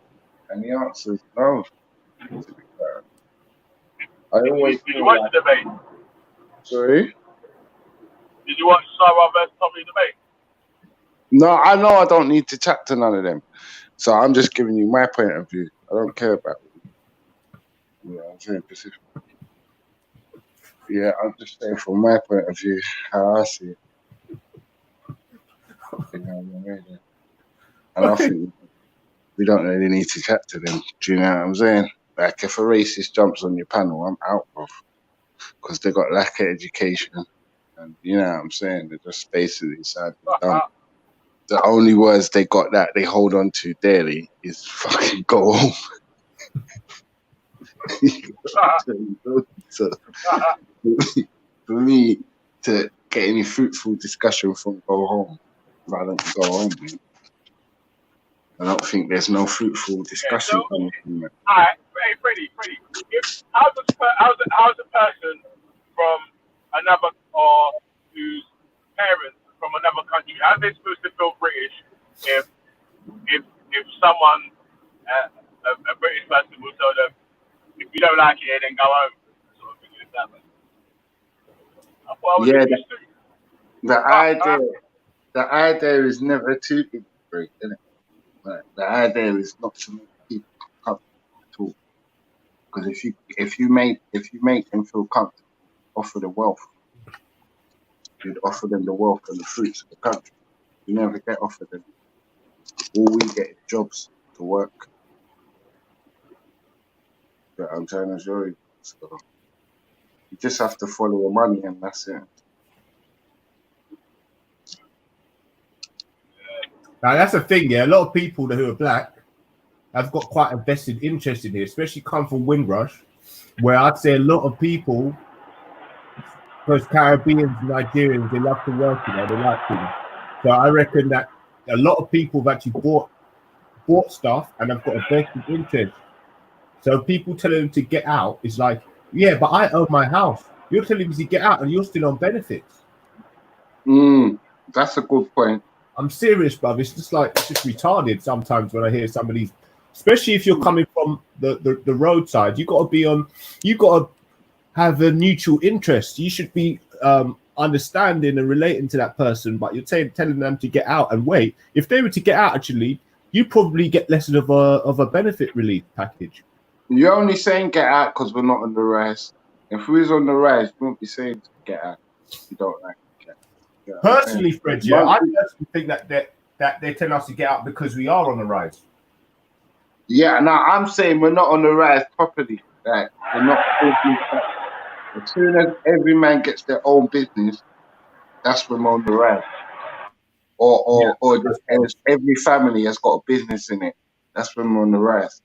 And the answer is no. I always Did you watch the debate? Sorry? Did you watch Sarah versus Tommy debate? No, I know I don't need to chat to none of them. So I'm just giving you my point of view. I don't care about I'm saying Pacific. Yeah, I'm just saying from my point of view how I see it. You know what I mean? And I think we don't really need to chat to them. Do you know what I'm saying? Like, if a racist jumps on your panel, I'm out of, because they got lack of education, and you know what I'm saying? They're just basically sad and dumb. The only words they got that they hold on to daily is fucking go home. So, for me to get any fruitful discussion from go home, I don't go home, man. I don't think there's no fruitful discussion coming from it. All right, Freddie. How's a person from another or whose parents from another country, how are they supposed to feel British if someone, a British person will tell them, if you don't like it, then go home. Sort of thing like that. I thought I was used to. The idea is never too big to break, isn't it? But the idea is not to make people comfortable at all. Because if you make them feel comfortable, offer the wealth. You'd offer them the wealth and the fruits of the country. You never get offered them. All we get is jobs to work. But I'm trying to show you. So you just have to follow the money, and that's it. Now that's the thing, yeah. A lot of people who are black have got quite a vested interest in here, especially come from Windrush, where I'd say a lot of people, because Caribbeans, Nigerians, they love to work, they like things. So I reckon that a lot of people have actually bought stuff and have got a vested interest. So people telling them to get out is like, yeah, but I own my house. You're telling me to get out and you're still on benefits. That's a good point. I'm serious, bruv. It's just retarded sometimes when I hear somebody's, especially if you're coming from the roadside. You got to have a mutual interest. You should be understanding and relating to that person, but you're telling them to get out and wait. If they were to get out, actually, you probably get less of a benefit relief package. You're only saying get out because we're not on the rise. If we was on the rise, we wouldn't be saying get out. You don't like it. Personally, Fred, yeah, I personally think that they tell us to get out because we are on the rise. Yeah, now I'm saying we're not on the rise properly. Like we're not. As soon as every man gets their own business, that's when we're on the rise. Or just as every family has got a business in it, that's when we're on the rise.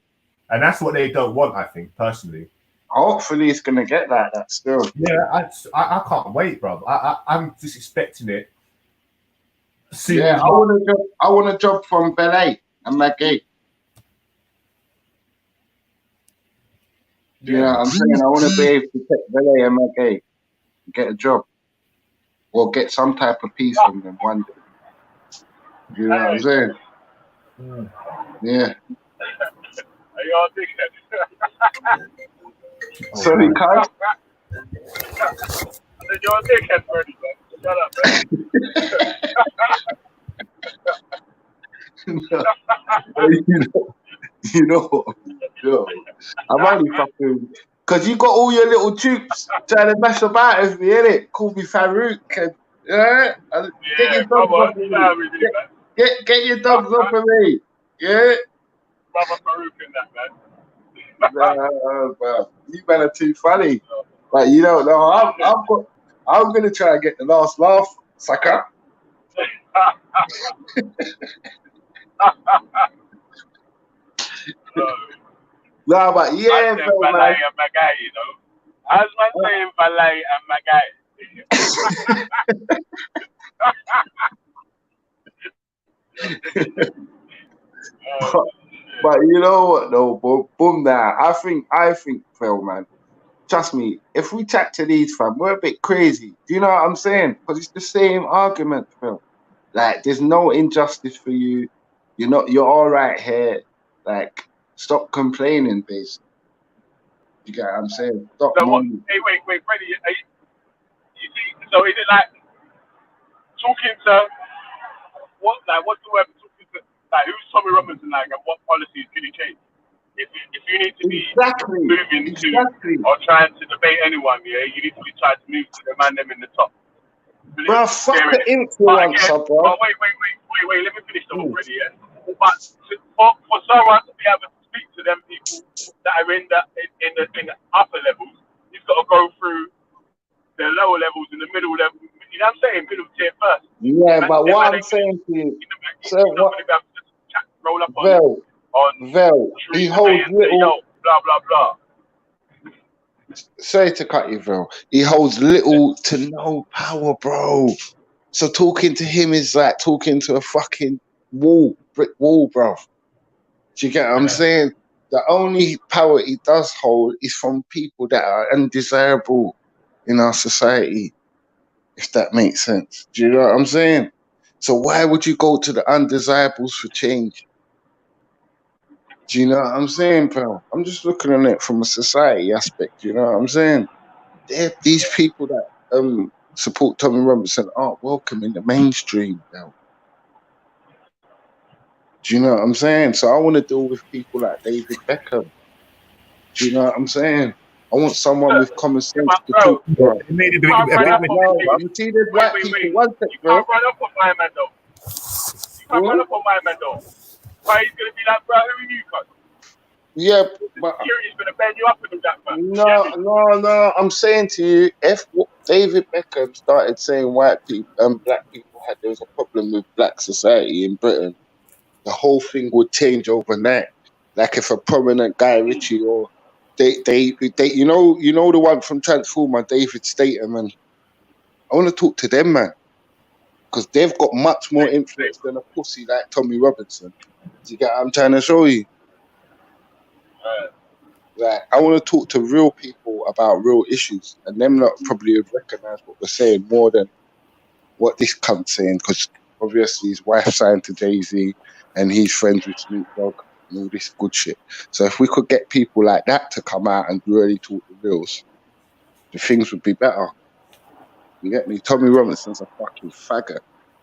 And that's what they don't want, I think, personally. Hopefully, it's gonna get like that still. Yeah, I can't wait, bro. I'm just expecting it. Yeah, I want a job from Belay and McGee. You know what I'm saying? I want to be able to take Belay and McGee, get a job, or get some type of piece from them one day. You know what I'm saying? Yeah. Are you all thinking that? Sorry, Kai. I said, you're a dickhead, Bernie, man. Shut up, man. you know, I'm only fucking, because you got all your little troops trying to mess about with me, innit? Call me Farouk. And, get your dogs off of me. Get your dogs off of me. Yeah? Brother Farouk in that, man. Bro, you men are too funny. Like, you don't know. I'm going to try and get the last laugh, sucker. No, but yeah, bro, man. Balay and Magai, you know. As man saying Balay and Magai. But you know what though, boom there. I think, Phil, man. Trust me, if we chat to these fam, we're a bit crazy. Do you know what I'm saying? Because it's the same argument, Phil. Like, there's no injustice for you. You're all right here. Like, stop complaining, basically. You get what I'm saying? Stop moaning. Hey, wait, Freddie. You see, so is it like talking to what's the word? Talking to like who's Tommy Robinson like, and what policies can he change? If you need to be moving to or trying to debate anyone, yeah, you need to be trying to move to the man them in the top. Bro, fuck the influencer, bro. But wait, let me finish the already, yeah. But for someone to be able to speak to them people that are in the upper levels, he's got to go through the lower levels and the middle level. You know what I'm saying? Middle tier first. Yeah, but what I'm saying to you, so what? Roll up Vel, he holds little. Blah blah blah. Sorry to cut you, Vel. He holds little to no power, bro. So talking to him is like talking to a fucking brick wall, bro. Do you get what I'm saying? The only power he does hold is from people that are undesirable in our society, if that makes sense. Do you know what I'm saying? So why would you go to the undesirables for change? Do you know what I'm saying, pal? I'm just looking at it from a society aspect. You know what I'm saying? These people that support Tommy Robinson aren't welcome in the mainstream now. Do you know what I'm saying? So I want to deal with people like David Beckham. Do you know what I'm saying? I want someone with common sense to talk to. You see the black people. One sec, bro. You can't run up on my man, though. Why he's gonna be like, bro, who are you, cuz? Yeah, but He's gonna bend you up and do that, man. No. I'm saying to you, if David Beckham started saying white people and black people there was a problem with black society in Britain, the whole thing would change overnight. Like if a prominent Guy Ritchie or they you know the one from Transformer, David Statham, and I want to talk to them, man. because they've got much more influence than a pussy like Tommy Robinson. Do you get what I'm trying to show you? Like, I want to talk to real people about real issues, and them not probably would recognize what we're saying more than what this cunt's saying, because obviously his wife signed to Jay-Z and he's friends with Snoop Dogg and all this good shit. So if we could get people like that to come out and really talk the reals, the things would be better. You get me? Tommy Robinson's a fucking faggot.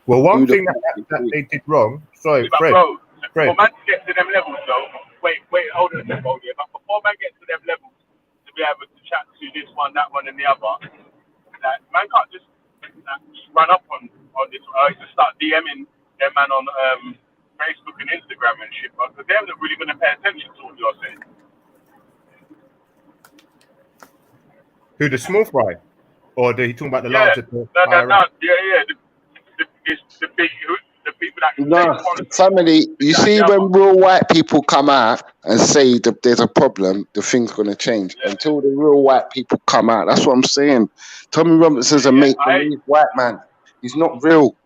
Well, one Who the thing fuck that is he? they did wrong. Sorry, But Fred. bro, Fred. for man to get to them levels though, wait, hold on a second, yeah. But before man gets to them levels, to be able to chat to this one, that one, and the other, like, man can't just run up on this, just start DMing them man on Facebook and Instagram and shit, because they're not really going to pay attention to what you're saying. Who, the small fry? Or are you talking about the Yeah, larger? no, yeah. The people that No, family, you see, when real white people come out and say that there's a problem, the thing's going to change. Until the real white people come out, that's what I'm saying. Tommy Robinson's a make-believe white man. He's not real.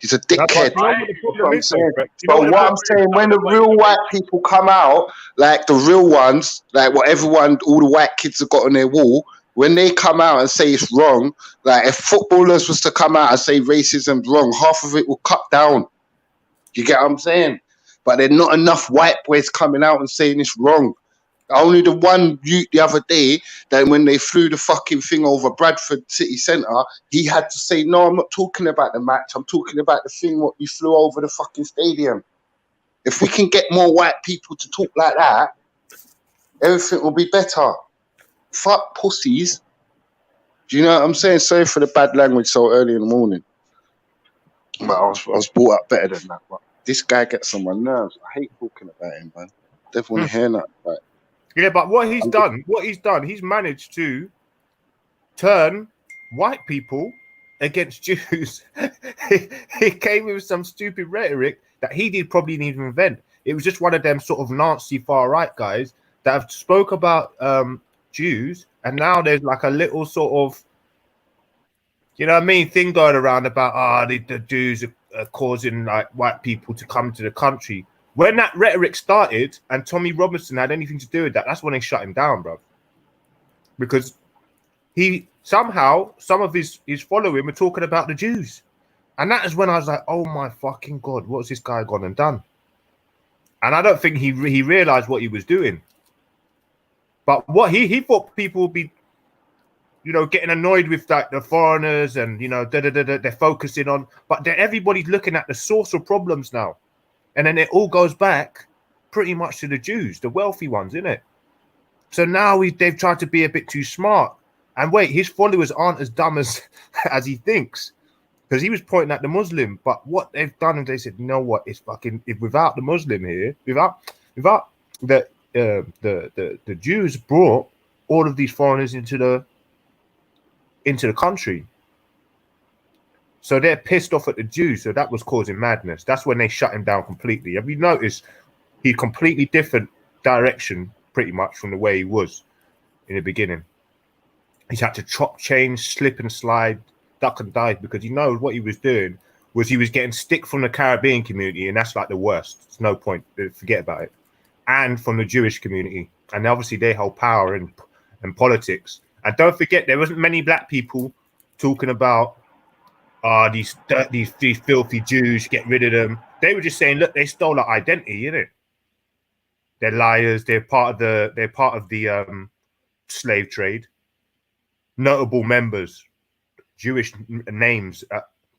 He's a dickhead. That's what I'm saying. But what I'm saying, when the real white people come out, like the real ones, like what everyone, all the white kids have got on their wall, when they come out and say it's wrong, like if footballers was to come out and say racism's wrong, half of it will cut down. You get what I'm saying? But there's not enough white boys coming out and saying it's wrong. Only the one youth the other day that when they flew the fucking thing over Bradford City Centre, he had to say, no, I'm not talking about the match. I'm talking about the thing what you flew over the fucking stadium. If we can get more white people to talk like that, everything will be better. Fuck pussies. Do you know what I'm saying? Sorry for the bad language so early in the morning. But I was brought up better than that. But this guy gets on my nerves. I hate talking about him, man. I don't want to hear that. Like, yeah, but what he's done, he's managed to turn white people against Jews. he came with some stupid rhetoric that he did probably didn't even invent. It was just one of them sort of Nazi far right guys that have spoke about Jews, and now there's like a little sort of, you know what I mean, thing going around about the Jews are causing like white people to come to the country. When that rhetoric started and Tommy Robinson had anything to do with that, that's when they shut him down, bro. Because he somehow, some of his following were talking about the Jews. And that is when I was like, oh my fucking God, what's this guy gone and done? And I don't think he realized what he was doing. But what he thought people would be, you know, getting annoyed with like the foreigners and, you know, they're focusing on, but everybody's looking at the source of problems now. And then it all goes back pretty much to the Jews, the wealthy ones, isn't it? So now they've tried to be a bit too smart. And wait, his followers aren't as dumb as he thinks, because he was pointing at the Muslim. But what they've done is they said, you know what? It's fucking, if without the Muslim here, without the Jews brought all of these foreigners into the country. So they're pissed off at the Jews. So that was causing madness. That's when they shut him down completely. Have you noticed he completely different direction pretty much from the way he was in the beginning? He's had to chop, change, slip and slide, duck and dive, because he knows what he was doing was he was getting stick from the Caribbean community, and that's like the worst. There's no point. Forget about it. And from the Jewish community. And obviously they hold power and politics. And don't forget, there wasn't many black people talking about these filthy Jews, get rid of them. They were just saying, look, they stole our identity, innit? They're liars. They're part of the slave trade. Notable members, Jewish names,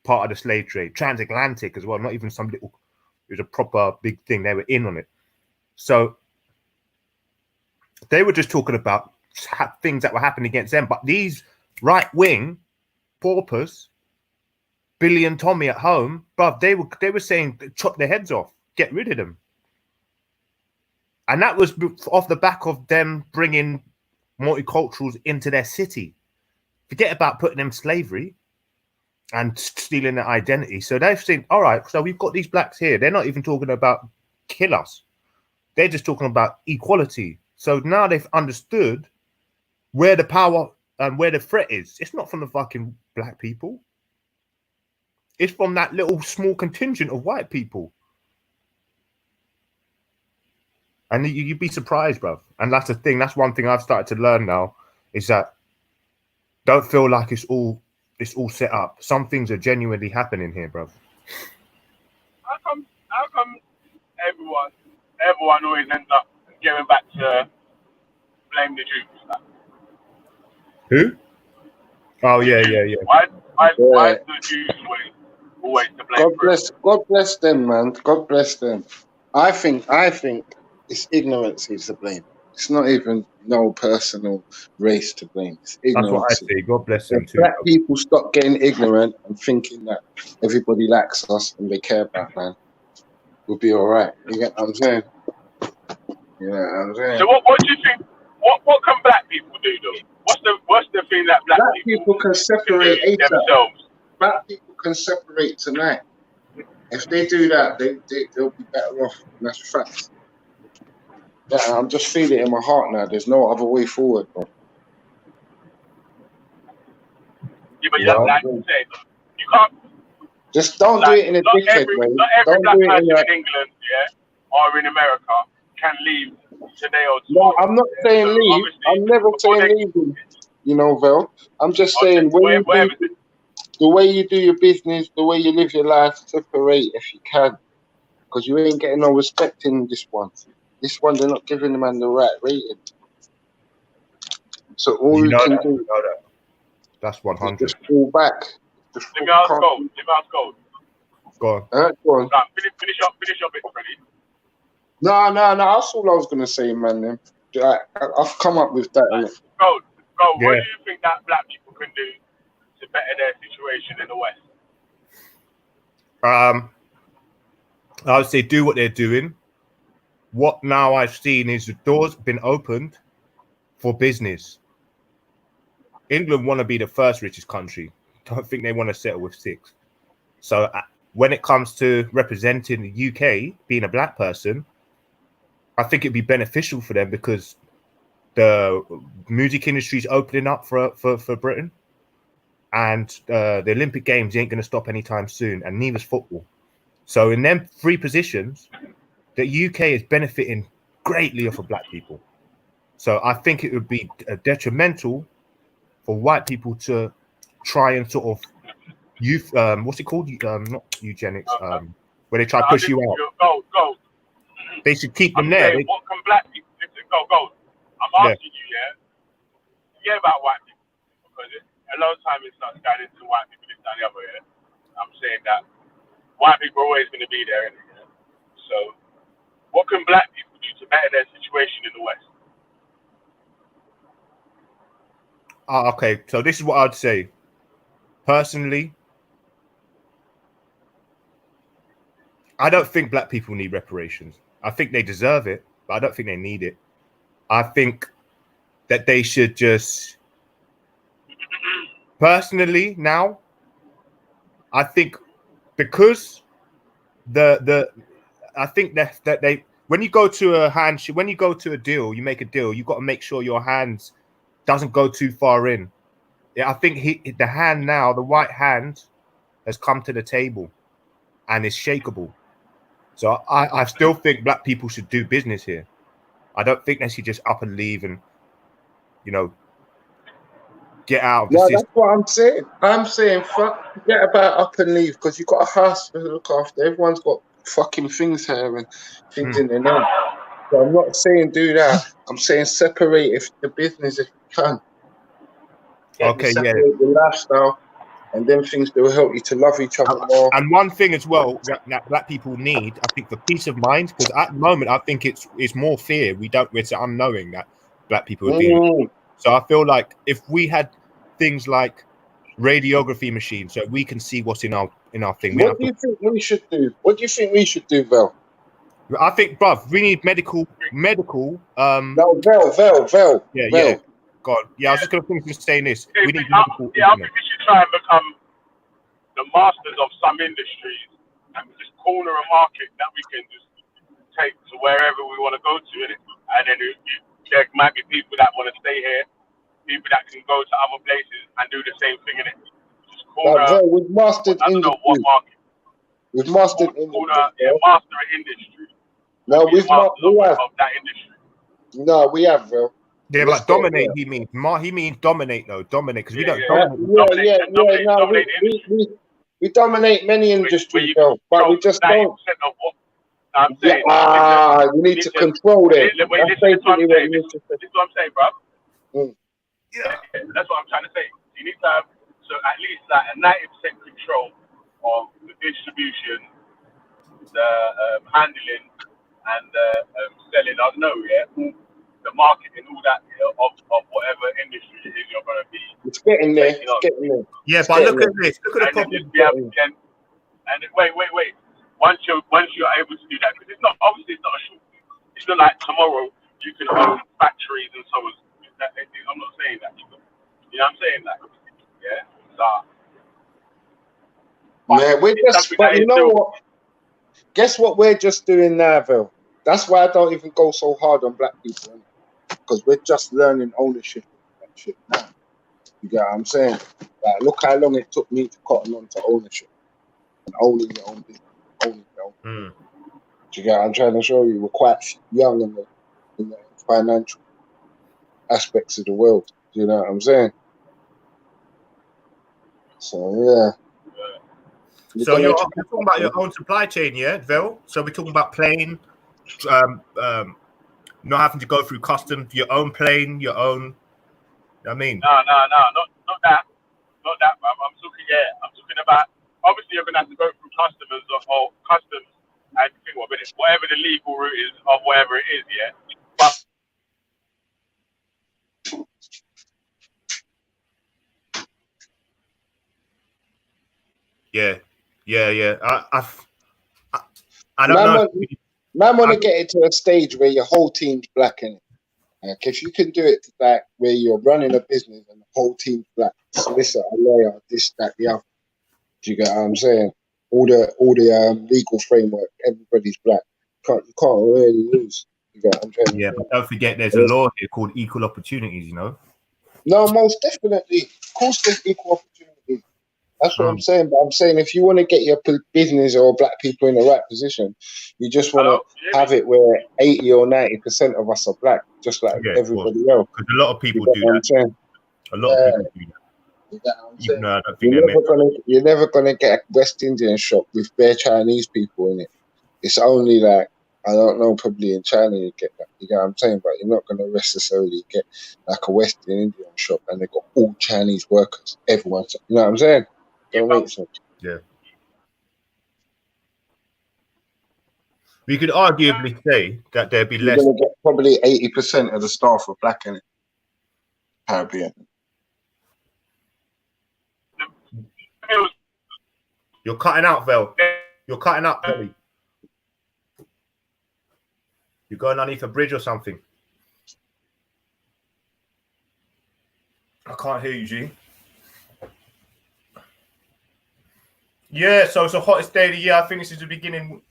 part of the slave trade, transatlantic as well. Not even some little. It was a proper big thing. They were in on it. So they were just talking about things that were happening against them. But these right-wing paupers, Billy and Tommy at home, bruv, they were saying chop their heads off, get rid of them. And that was off the back of them bringing multiculturals into their city. Forget about putting them in slavery and stealing their identity. So they've seen, all right, so we've got these blacks here. They're not even talking about kill us. They're just talking about equality. So now they've understood where the power and where the threat is. It's not from the fucking black people. it's from that little small contingent of white people. And you'd be surprised, bro. And that's the thing. That's one thing I've started to learn now is that don't feel like it's all set up. Some things are genuinely happening here, bro. How come everyone always ends up going back to blame the Jews? Like, Who? Oh the yeah, Jews. yeah, yeah. Why Yeah. is the Jews always to blame for it? God bless them, man. God bless them. I think it's ignorance is to blame. It's not even no personal race to blame. It's That's what I ignorance. say. God bless them If too, black bro. people stop getting ignorant and thinking that everybody likes us and they care about, man, we'll be all right. You get what I'm saying? You know what I'm saying? So what do you think? What can black people do though? What's the thing that black Black people people can can do separate ASAP. themselves? Black people can separate tonight. If they do that, they'll be better off. And that's facts. Yeah, I'm just feeling it in my heart now. There's no other way forward, bro. Yeah, but You know what like I'm you saying? said, you can't Just don't do like it in a dickhead way. not every Don't black do it person in a. in England, or in America can leave today or No, tomorrow. I'm not Yeah? saying So leave. obviously I'm never before saying they leave. You know, Vel. I'm just or saying when you do whatever it is, the way you do your business, the way you live your life, separate if you can, because you ain't getting no respect in this one. This one, they're not giving the man the right rating. So all You we know can that. do You know that. That's is 100. just fall back. Just let fall, me ask can't. gold. Let me ask gold. Go on. Go on. Like, finish your bit, Freddie. No. That's all I was gonna say, man. Then I've come up with that. Like, Innit? gold. What Yeah. do you think that black people can do to better their situation in the West? I would say do what they're doing. What now I've seen is the doors been opened for business. England want to be the first richest country. Don't think they want to settle with 6. So when it comes to representing the UK, being a black person, I think it'd be beneficial for them because the music industry is opening up for Britain, and the Olympic Games ain't going to stop anytime soon, and neither's football. So in them 3 positions, the UK is benefiting greatly off of black people. So I think it would be detrimental for white people to try and sort of what's it called? Not eugenics. Where they try to I'm push just you out. gold. They should keep them I'm there. saying, what can black people listen? Gold. I'm Yeah. asking you, yeah, about white people because a lot of time it starts going into white people this and the other. Yeah, I'm saying that white people are always going to be there. Yeah? So, what can black people do to better their situation in the West? Okay, so this is what I'd say. Personally, I don't think black people need reparations. I think they deserve it, but I don't think they need it. I think that they should just personally now, I think because I think that they when you go to when you go to a deal, you make a deal, you got to make sure your hands doesn't go too far in. Yeah, I think the hand now, the white hand has come to the table and is shakeable. So I still think black people should do business here. I don't think they should just up and leave and, get out of the No, system. that's what I'm saying. I'm saying, forget about up and leave because you've got a house to look after. Everyone's got fucking things here and things in their name. So I'm not saying do that. I'm saying separate if the business if you can. Okay, yeah. Separate the lifestyle and then things that will help you to love each other more. And one thing as well that black people need, I think, for peace of mind, because at the moment I think it's more fear. It's unknowing that black people are dealing with. So I feel like if we had things like radiography machines, so we can see what's in our thing. What do you think we should do? What do you think we should do, Vel? I think, bruv, we need medical. No, Vel. Yeah. God, yeah. I was just gonna finish just saying this. I We need think medical. we should try and become the masters of some industries and just corner a market that we can just take to wherever we want to go to, innit? And then there might be people that want to stay here, people that can go to other places and do the same thing, innit? Just corner. Bro, we've mastered I don't know what industry. market. We've mastered Corner, industry. yeah, Bro. master an industry. No, Be masters we have. of that industry. No, we have, bro. Yeah, Let's but get it, dominate. yeah. He means dominate though. Dominate because we don't Yeah. dominate. Dominate No, the industry. we dominate many Where industries, you bro, but we control just 90% don't. of what I'm Yeah, saying. Listen, you need to control them. That's listen to what basically I'm what saying. you need to say. This is what I'm saying, bro. Mm. Yeah, that's what I'm trying to say. You need to have at least like a 90% control of the distribution, the handling, and the selling. I don't know, yeah, the marketing, all that, of whatever industry it is you're gonna be It's getting there. taking It's on. getting there. Yeah, It's but getting look there. at this. Look at the And then problem. just be able to, and wait. Once you're able to do that, because it's not obviously it's not a short. It's not like tomorrow you can own factories and so on. I'm not saying that. You know what I'm saying? That. Yeah. So, Man, we're it's just, something but that you is know still. what? Guess what we're just doing now, Phil? That's why I don't even go so hard on black people, because we're just learning ownership of that shit now. You get what I'm saying? Like, look how long it took me to cotton on to ownership and owning your own business, owning your own. Mm. Do you get what I'm trying to show you? We're quite young in the financial aspects of the world. Do you know what I'm saying? So yeah. So you're talking about your own supply chain, yeah, Vel? So we're talking about plane, not having to go through customs, your own plane, your own. I mean, No, not that, bruv. I'm talking about. Obviously, you're gonna have to go through customs or customs and whatever the legal route is of whatever it is, yeah. But yeah. I don't know. Man, want to get it to a stage where your whole team's black in it. Like, if you can do it like where you're running a business and the whole team's black, solicitor, lawyer, this, that, the other. Do you get what I'm saying? All the legal framework, everybody's black. You can't really lose. You get what I'm saying? Yeah, but don't forget, there's a law here called equal opportunities. You know. No, most definitely. Of course, there's equal opportunity. That's what I'm saying. But I'm saying if you want to get your business or black people in the right position, you just want to have it where 80 or 90% of us are black, just like everybody else. Because a lot of people do what I'm that. saying? A lot of people do that. You get what I'm Even saying? though I don't think You're never gonna get a West Indian shop with bare Chinese people in it. It's only like, I don't know, probably in China you get that. You get what I'm saying? But you're not gonna necessarily get like a West Indian shop and they've got all Chinese workers. Everyone's, you know what I'm saying? Don't make sense. Yeah. We could arguably say that there'd be You're less. gonna get probably 80% of the staff are black in it. Caribbean. You're cutting out, Vel. You're cutting out, Velly. You're going underneath a bridge or something. I can't hear you, G. Yeah, so it's the hottest day of the year. I think this is the beginning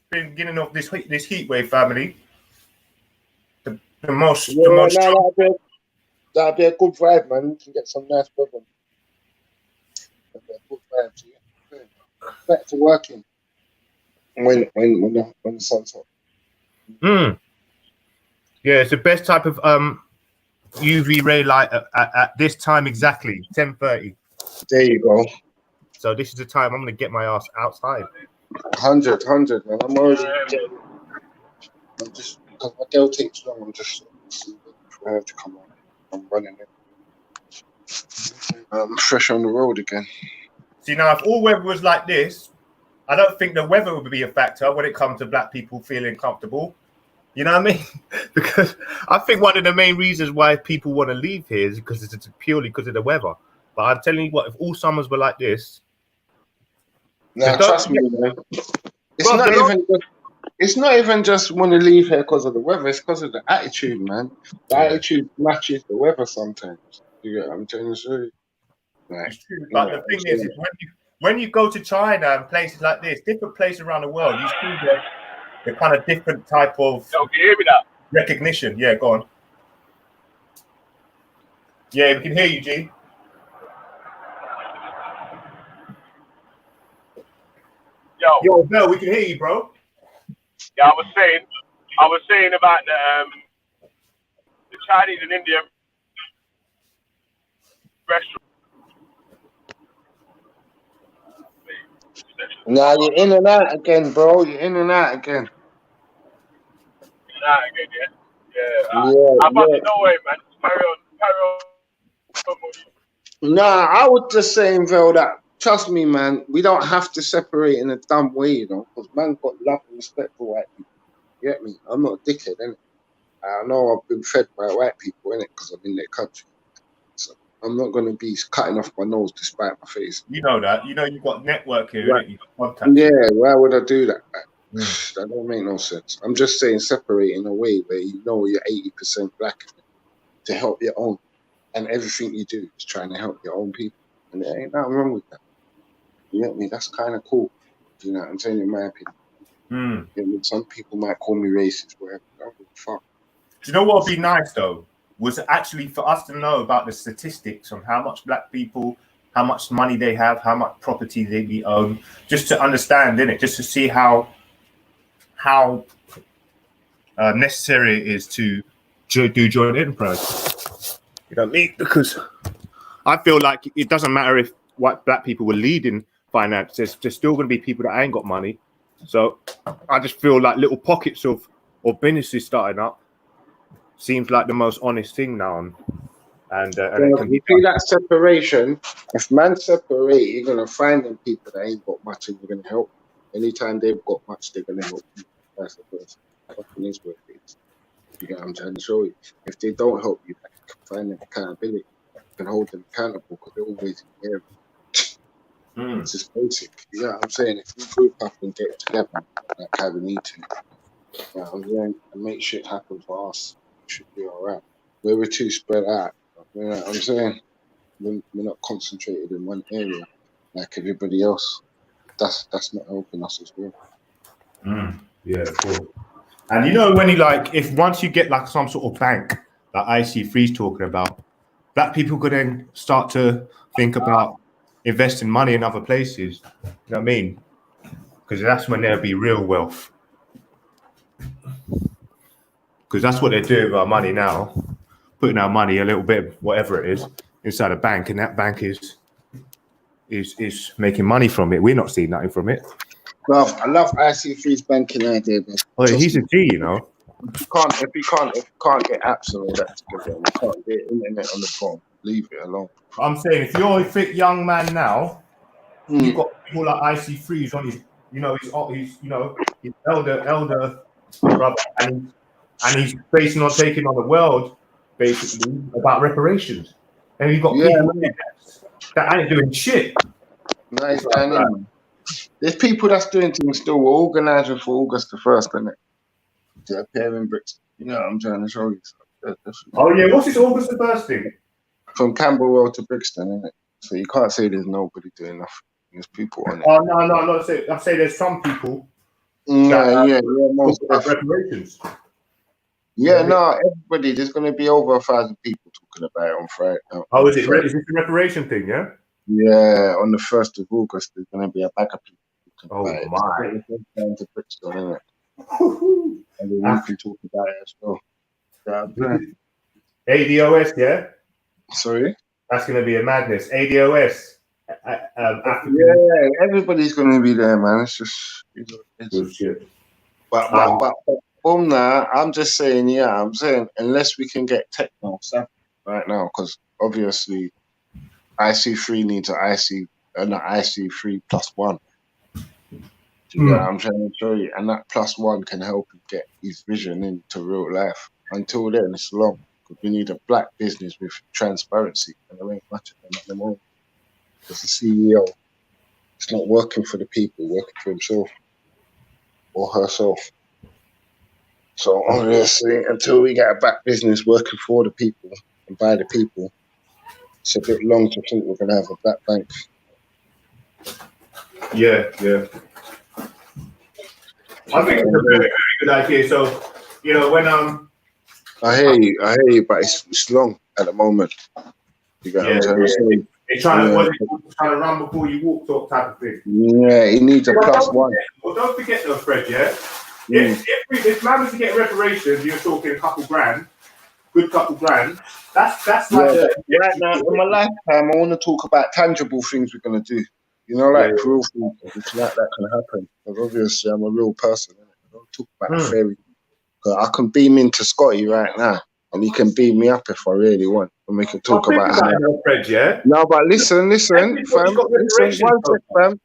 of this heat wave, family. The most. That'd be a good vibe, man. You can get some nice weather. That'd be a good vibe. So yeah. Back to working when the sun's hot. Yeah, it's the best type of UV ray light at this time exactly, 10:30. There you go. So this is the time I'm gonna get my ass outside. 100, man. I'm already. I'm just because my girl takes long. I'm just waiting for her to come on. I'm running it. I'm fresh on the road again. See, now if all weather was like this, I don't think the weather would be a factor when it comes to black people feeling comfortable. You know what I mean? Because I think one of the main reasons why people want to leave here is because it's purely because of the weather. But I'm telling you what, if all summers were like this, now trust me, man. It's not even just want to leave here because of the weather. It's because of the attitude, man. The attitude matches the weather sometimes. You get what I'm trying to say? Like, it's true. But the thing is when you go to China and places like this, different places around the world, you see the kind of different type of recognition. Yeah, go on. Yeah, we can hear you, G. Yo, Yo, Bell, we can hear you, bro. yeah, I was saying about the Chinese and Indian restaurant. Nah, you're in and out again, bro. You're in and out again. Nah, again, yeah. Yeah, Yeah, I yeah. fucking know it, man. Carry on. Nah, I was just saying, Vel, that trust me, man, we don't have to separate in a dumb way, you know, because man got love and respect for white people. You get me? I'm not a dickhead, innit? I know I've been fed by white people, innit, because I'm in their country. So I'm not going to be cutting off my nose to spite my face. You know that. You know you've got network here, Right. innit? You've got contacts. Yeah, why would I do that? That don't make no sense. I'm just saying separate in a way where you know you're 80% black to help your own. And everything you do is trying to help your own people. And there ain't nothing wrong with that. You get me? That's kind of cool. You know what I'm saying? In my opinion. You know, some people might call me racist, whatever. I don't give a fuck. Do you know what would be nice though? Was actually for us to know about the statistics on how much black people, how much money they have, how much property they own, just to understand, innit? Just to see how necessary it is to do joint enterprise. You know what I mean? Because I feel like it doesn't matter if white black people were leading finance. There's still going to be people that ain't got money. So I just feel like little pockets of businesses starting up seems like the most honest thing now. And it can You be see that separation? If man separate, you're gonna find them people that ain't got much and you're gonna help. Anytime they've got much, they're gonna help you. That's the first. Fucking is what it is. You get what I'm trying to show you. If they don't help you, you can find them accountability. You can hold them accountable because they're always in there. It's just basic. You know what I'm saying? If we group up and get together like how we need to, you know what I'm saying, and make shit happen for us, it should be alright. Where we're too spread out, you know what I'm saying? We're not concentrated in one area like everybody else. That's not helping us as well. Yeah, cool. And you know when if once you get like some sort of bank that IC3's talking about, black people could then start to think about investing money in other places. You know what I mean? Because that's when there'll be real wealth. Because that's what they're doing with our money now, putting our money, a little bit, whatever it is, inside a bank, and that bank is making money from it. We're not seeing nothing from it. I love IC3's banking idea, man. Oh, he's a G, you know. If you can't get apps and all that together, you can't get internet on the phone. Leave it alone. I'm saying if you're a fit young man now, you've got people like IC3's on his, his elder brother, and he's basing on taking on the world basically about reparations, and you've got people that ain't doing shit. Nice, there's people that's doing things still. We're organising for August the 1st, isn't it? To appear in Brixton. You know what I'm trying to show you. Oh yeah, what's this August the 1st thing? From Camberwell to Brixton, isn't it? So you can't say there's nobody doing nothing. There's people on it. Oh no, I'm not saying. I'm saying there's some people. Most reparations. No, everybody. There's going to be over 1,000 people talking about it on Friday. Oh, is it? Is this the reparation thing? Yeah. Yeah, on the 1st of August, there's going to be a bag of people. Oh my! To Brixton, isn't it? And then you can talk about it as well. ADOS, yeah. Sorry. That's going to be a madness. ADOS. Yeah, everybody's going to be there, man. It's just good shit. But from that, I'm just saying, I'm saying unless we can get techno stuff right now, because obviously IC3 needs an IC3 plus one. You know what I'm trying to show you, and that plus one can help him get his vision into real life. Until then, it's long because we need a black business with transparency, and there ain't much of them at the moment. Because the CEO, it's not working for the people, working for himself or herself. So obviously, until we get a black business working for the people and by the people, it's a bit long to think we're gonna have a black bank. Yeah. I think it's a very, very good idea. So, when I hear you, but it's long at the moment. You get what I'm saying? He's trying to, Yeah. trying to run before you walk, sort of type of thing. Yeah, he needs a But plus one. don't forget though, Fred, yeah? If man was to get reparations, you're talking a couple grand, good couple grand, that's like Right now, in my lifetime, I want to talk about tangible things we're going to do. You know, like real things like that can happen. Because obviously, I'm a real person. Innit? I don't talk about the fairy. Because I can beam into Scotty right now, and he can beam me up if I really want. And we can talk about how. Fred, yeah? No, but listen, fam. Listen, one sec, fam.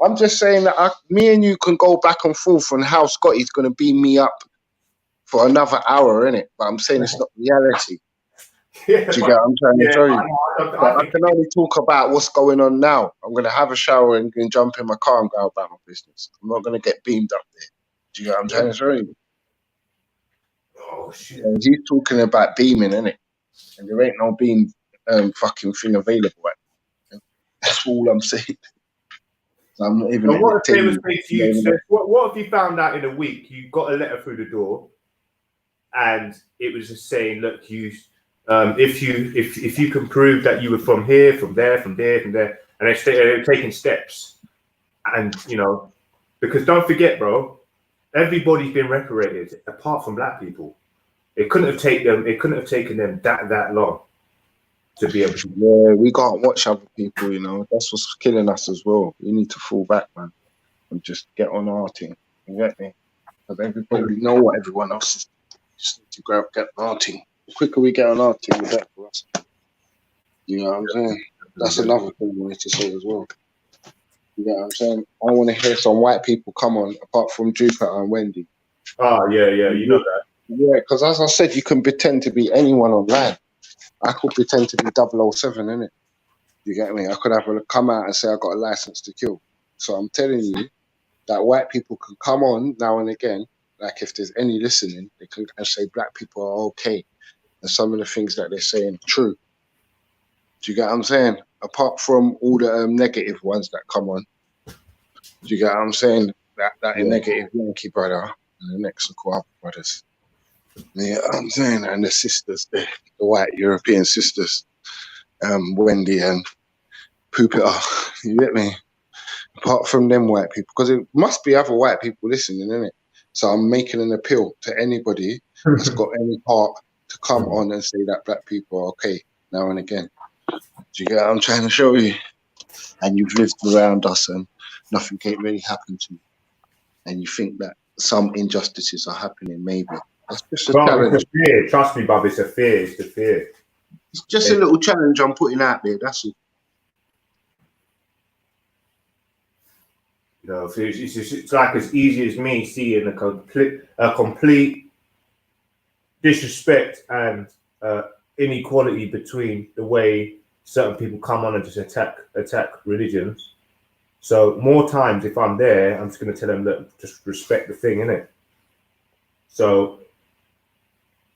I'm just saying that me and you can go back and forth on how Scotty's going to beam me up for another hour, innit? But I'm saying it's not reality. Yeah, Do you get what I'm trying to tell you? I I can only talk about what's going on now. I'm going to have a shower and jump in my car and go about my business. I'm not going to get beamed up there. Do you get what I'm trying to tell you? Oh, shit. And he's talking about beaming, innit? And there ain't no beam fucking thing available. That's all I'm saying. So I'm not even. And what if they would say to you, so what if you found out in a week you got a letter through the door and it was just saying, look, you if you can prove that you were from here, from there, and they're taking steps, and you know, because don't forget, bro, everybody's been reparated apart from black people. It couldn't have taken them that long to be able to. Yeah, we can't watch other people, you know. That's what's killing us as well. We need to fall back, man, and just get on our thing. You get me? Because everybody, we know what everyone else is. Just need to get on our thing. The quicker we get on our team, the better for us. You know what I'm saying? That's another thing we need to say as well. You know what I'm saying? I want to hear some white people come on, apart from Jupiter and Wendy. Oh, yeah, you know that. Yeah, because as I said, you can pretend to be anyone online. I could pretend to be 007, innit? You get me? I could have come out and say I got a license to kill. So I'm telling you that white people can come on now and again, like if there's any listening, they can say black people are okay. And some of the things that they're saying are true. Do you get what I'm saying? Apart from all the negative ones that come on. Do you get what I'm saying? That negative Yankee brother and the next other brothers. You get what I'm saying? And the sisters, the white European sisters, Wendy and Pupita. You get me? Apart from them white people, because it must be other white people listening, innit? So I'm making an appeal to anybody that's got any heart to come on and say that black people are okay now and again. Do you get what I'm trying to show you? And you've lived around us and nothing ain't really happened to you. And you think that some injustices are happening, maybe. That's just a challenge. It's a fear. Trust me, Bob, it's a fear. It's the fear. It's just a little challenge I'm putting out there, that's all. You know, so it's like as easy as me seeing a complete disrespect and inequality between the way certain people come on and just attack religions. So more times, if I'm there, I'm just going to tell them, look, just respect the thing, innit? So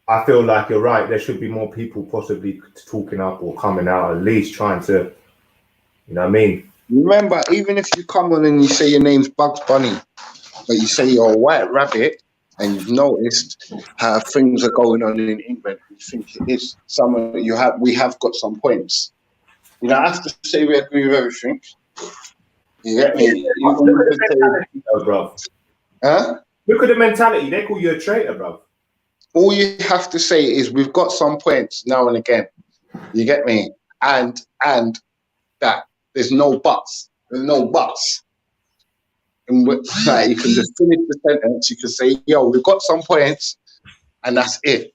I feel like you're right. There should be more people possibly talking up or coming out, at least trying to, you know what I mean? Remember, even if you come on and you say your name's Bugs Bunny, but you say you're a white rabbit, and you've noticed how things are going on in England, you think it is we have got some points. You don't have to say we agree with everything. You get me? Look at the mentality, though, bro. Huh? Look at the mentality. They call you a traitor, bro. All you have to say is we've got some points now and again. You get me? And that there's no buts. There's no buts. And like, you can just finish the sentence. You can say, yo, we've got some points, and that's it.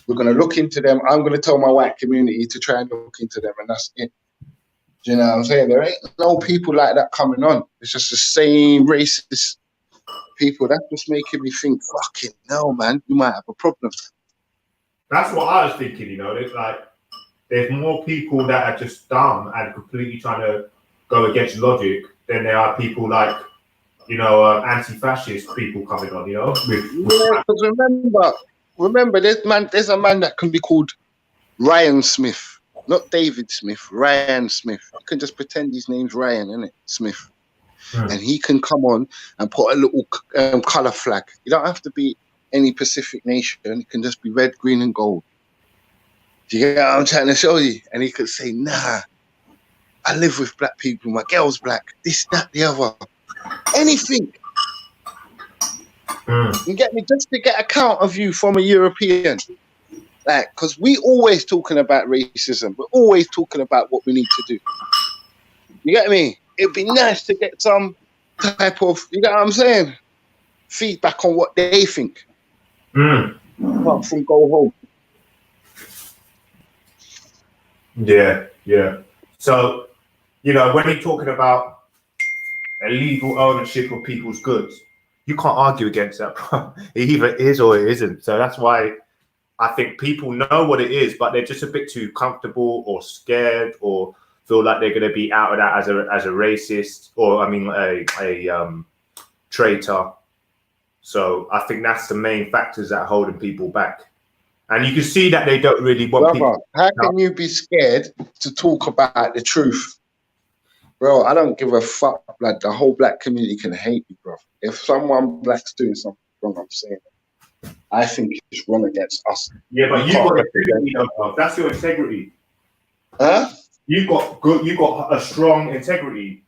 We're going to look into them. I'm going to tell my white community to try and look into them, and that's it. Do you know what I'm saying? There ain't no people like that coming on. It's just the same racist people. That's just making me think, fucking hell, man, you might have a problem. That's what I was thinking, you know. There's more people that are just dumb and completely trying to go against logic than there are people like, you know, anti-fascist people coming on, you know. Yeah, because remember, there's a man that can be called Ryan Smith. Not David Smith, Ryan Smith. You can just pretend his name's Ryan, innit? Smith. And he can come on and put a little colour flag. You don't have to be any Pacific nation. It can just be red, green and gold. Do you get what I'm trying to show you? And he could say, nah, I live with black people. My girl's black. This, that, the other. Anything. You get me? Just to get account of you from a European. Like, because we always talking about racism. We're always talking about what we need to do. You get me? It'd be nice to get some type of, you get what I'm saying? Feedback on what they think. Apart from go home. Yeah, yeah. So, you know, when you're talking about illegal ownership of people's goods, you can't argue against that. It either is or it isn't. So that's why I think people know what it is, but they're just a bit too comfortable or scared or feel like they're going to be out of that as a racist or, I mean, a traitor. So I think that's the main factors that are holding people back. And you can see that they don't really want people. How can you be scared to talk about the truth? Bro, I don't give a fuck. Like, the whole black community can hate me, bro. If someone black's doing something wrong, I'm saying it. I think it's wrong against us. Yeah, but you got integrity, though. That's your integrity. Huh? You got a strong integrity.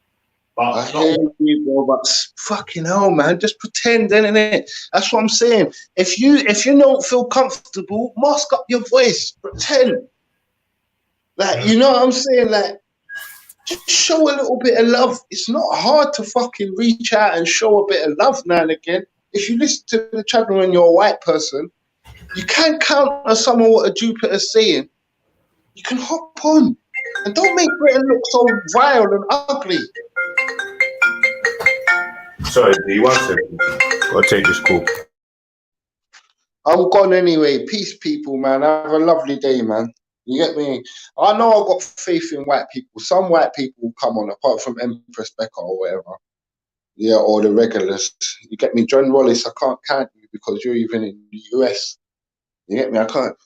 But I hear you, bro, but fucking hell, man, just pretend, innit? That's what I'm saying. If you don't feel comfortable, mask up your voice, pretend. Like, you know what I'm saying? Like, just show a little bit of love. It's not hard to fucking reach out and show a bit of love now and again. If you listen to the channel and you're a white person, you can't count on someone what a Jupiter's saying. You can hop on. And don't make Britain look so vile and ugly. Sorry, D, 1 second. I'll take this call. I'm gone anyway. Peace, people, man. Have a lovely day, man. You get me? I know I've got faith in white people. Some white people will come on, apart from Empress Becca or whatever. Yeah, or the regulars. You get me? John Wallace, I can't count you because you're even in the US. You get me? I can't.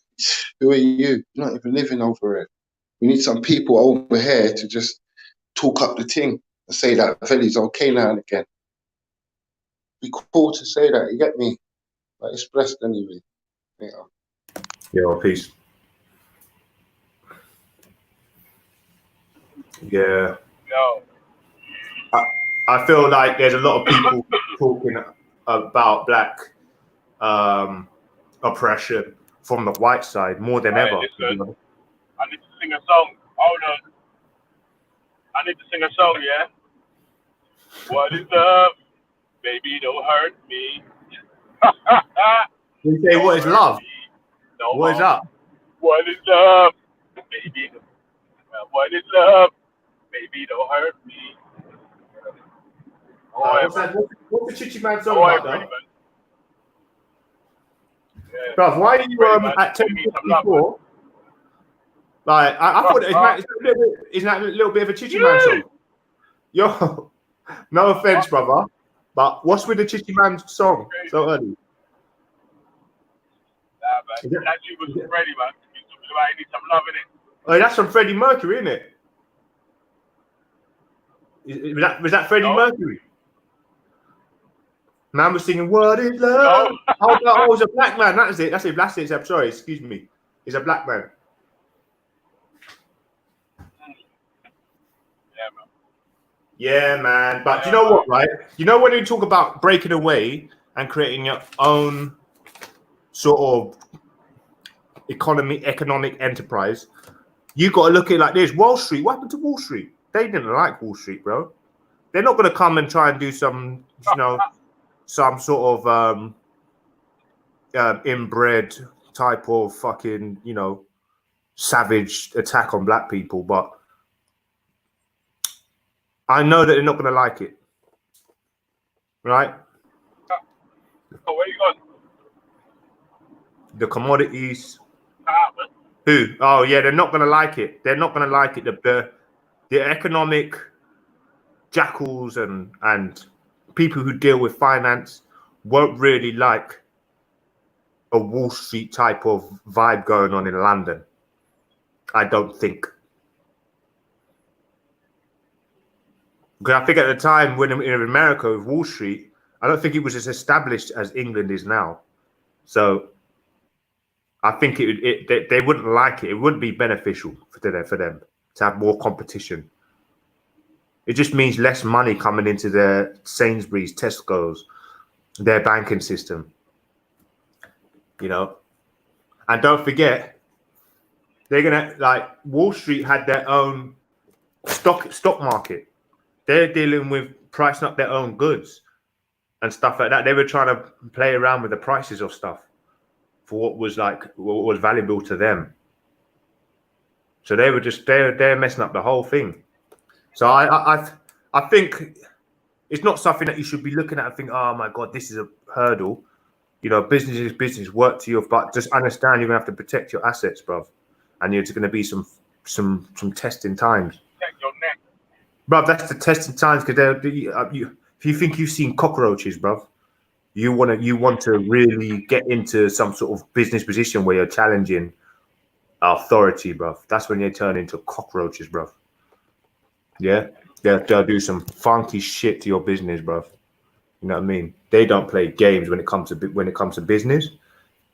Who are you? You're not even living over here. We need some people over here to just talk up the thing and say that Veli's okay now and again. Be cool to say that, you get me? But it's blessed anyway. Yeah, well, peace. Yeah. Yo. I feel like there's a lot of people talking about black oppression from the white side more than ever. Listen, I need to sing a song. Hold on. I need to sing a song, yeah? What is love? Baby, don't hurt me. You say, what is love? No, what is that? What is love? Baby, what is love? Baby, don't hurt me. What's the Chichi Man song about, though? Yeah. Bruv, why are you at 10:54? Like, I thought it's a little bit of a Chichi Man song. Yo, no offense, brother, but what's with the Chichi Man song so early? Nah, man. That you was Freddie, man. You talking about need some love in it. Oh, that's from Freddie Mercury, isn't it? Was that Freddie Mercury? Man was singing "What Is Love." No. Oh, it was a black man. That's it. I'm sorry. Excuse me. He's a black man. Yeah, man. But you know what, right? You know when you talk about breaking away and creating your own sort of economic enterprise, you got to look at it like this. Wall Street. What happened to Wall Street? They didn't like Wall Street, bro. They're not going to come and try and do some, some sort of inbred type of fucking, savage attack on black people. But I know that they're not going to like it. Right? Oh, where you going? The commodities. Who? Oh, yeah, they're not going to like it. They're not going to like it. The economic jackals and people who deal with finance won't really like a Wall Street type of vibe going on in London. I don't think. Because I think at the time when in America with Wall Street, I don't think it was as established as England is now. So I think they wouldn't like it. It wouldn't be beneficial for them to have more competition It just means less money coming into their Sainsbury's, Tesco's, their banking system. You know, and don't forget, they're gonna like Wall Street had their own stock market. They're dealing with pricing up their own goods and stuff like that. They were trying to play around with the prices of stuff for what was valuable to them. So they were just they're messing up the whole thing. So I think it's not something that you should be looking at and think, oh my God, this is a hurdle. You know, business is business, work to your, but just understand you're gonna have to protect your assets, bruv. And there's gonna be some testing times. Protect your neck. Bruv, that's the testing times because if you think you've seen cockroaches, bruv, you want to really get into some sort of business position where you're challenging authority, bruv. That's when they turn into cockroaches, bruv. Yeah, they'll do some funky shit to your business, bruv. You know what I mean? They don't play games when it comes to business.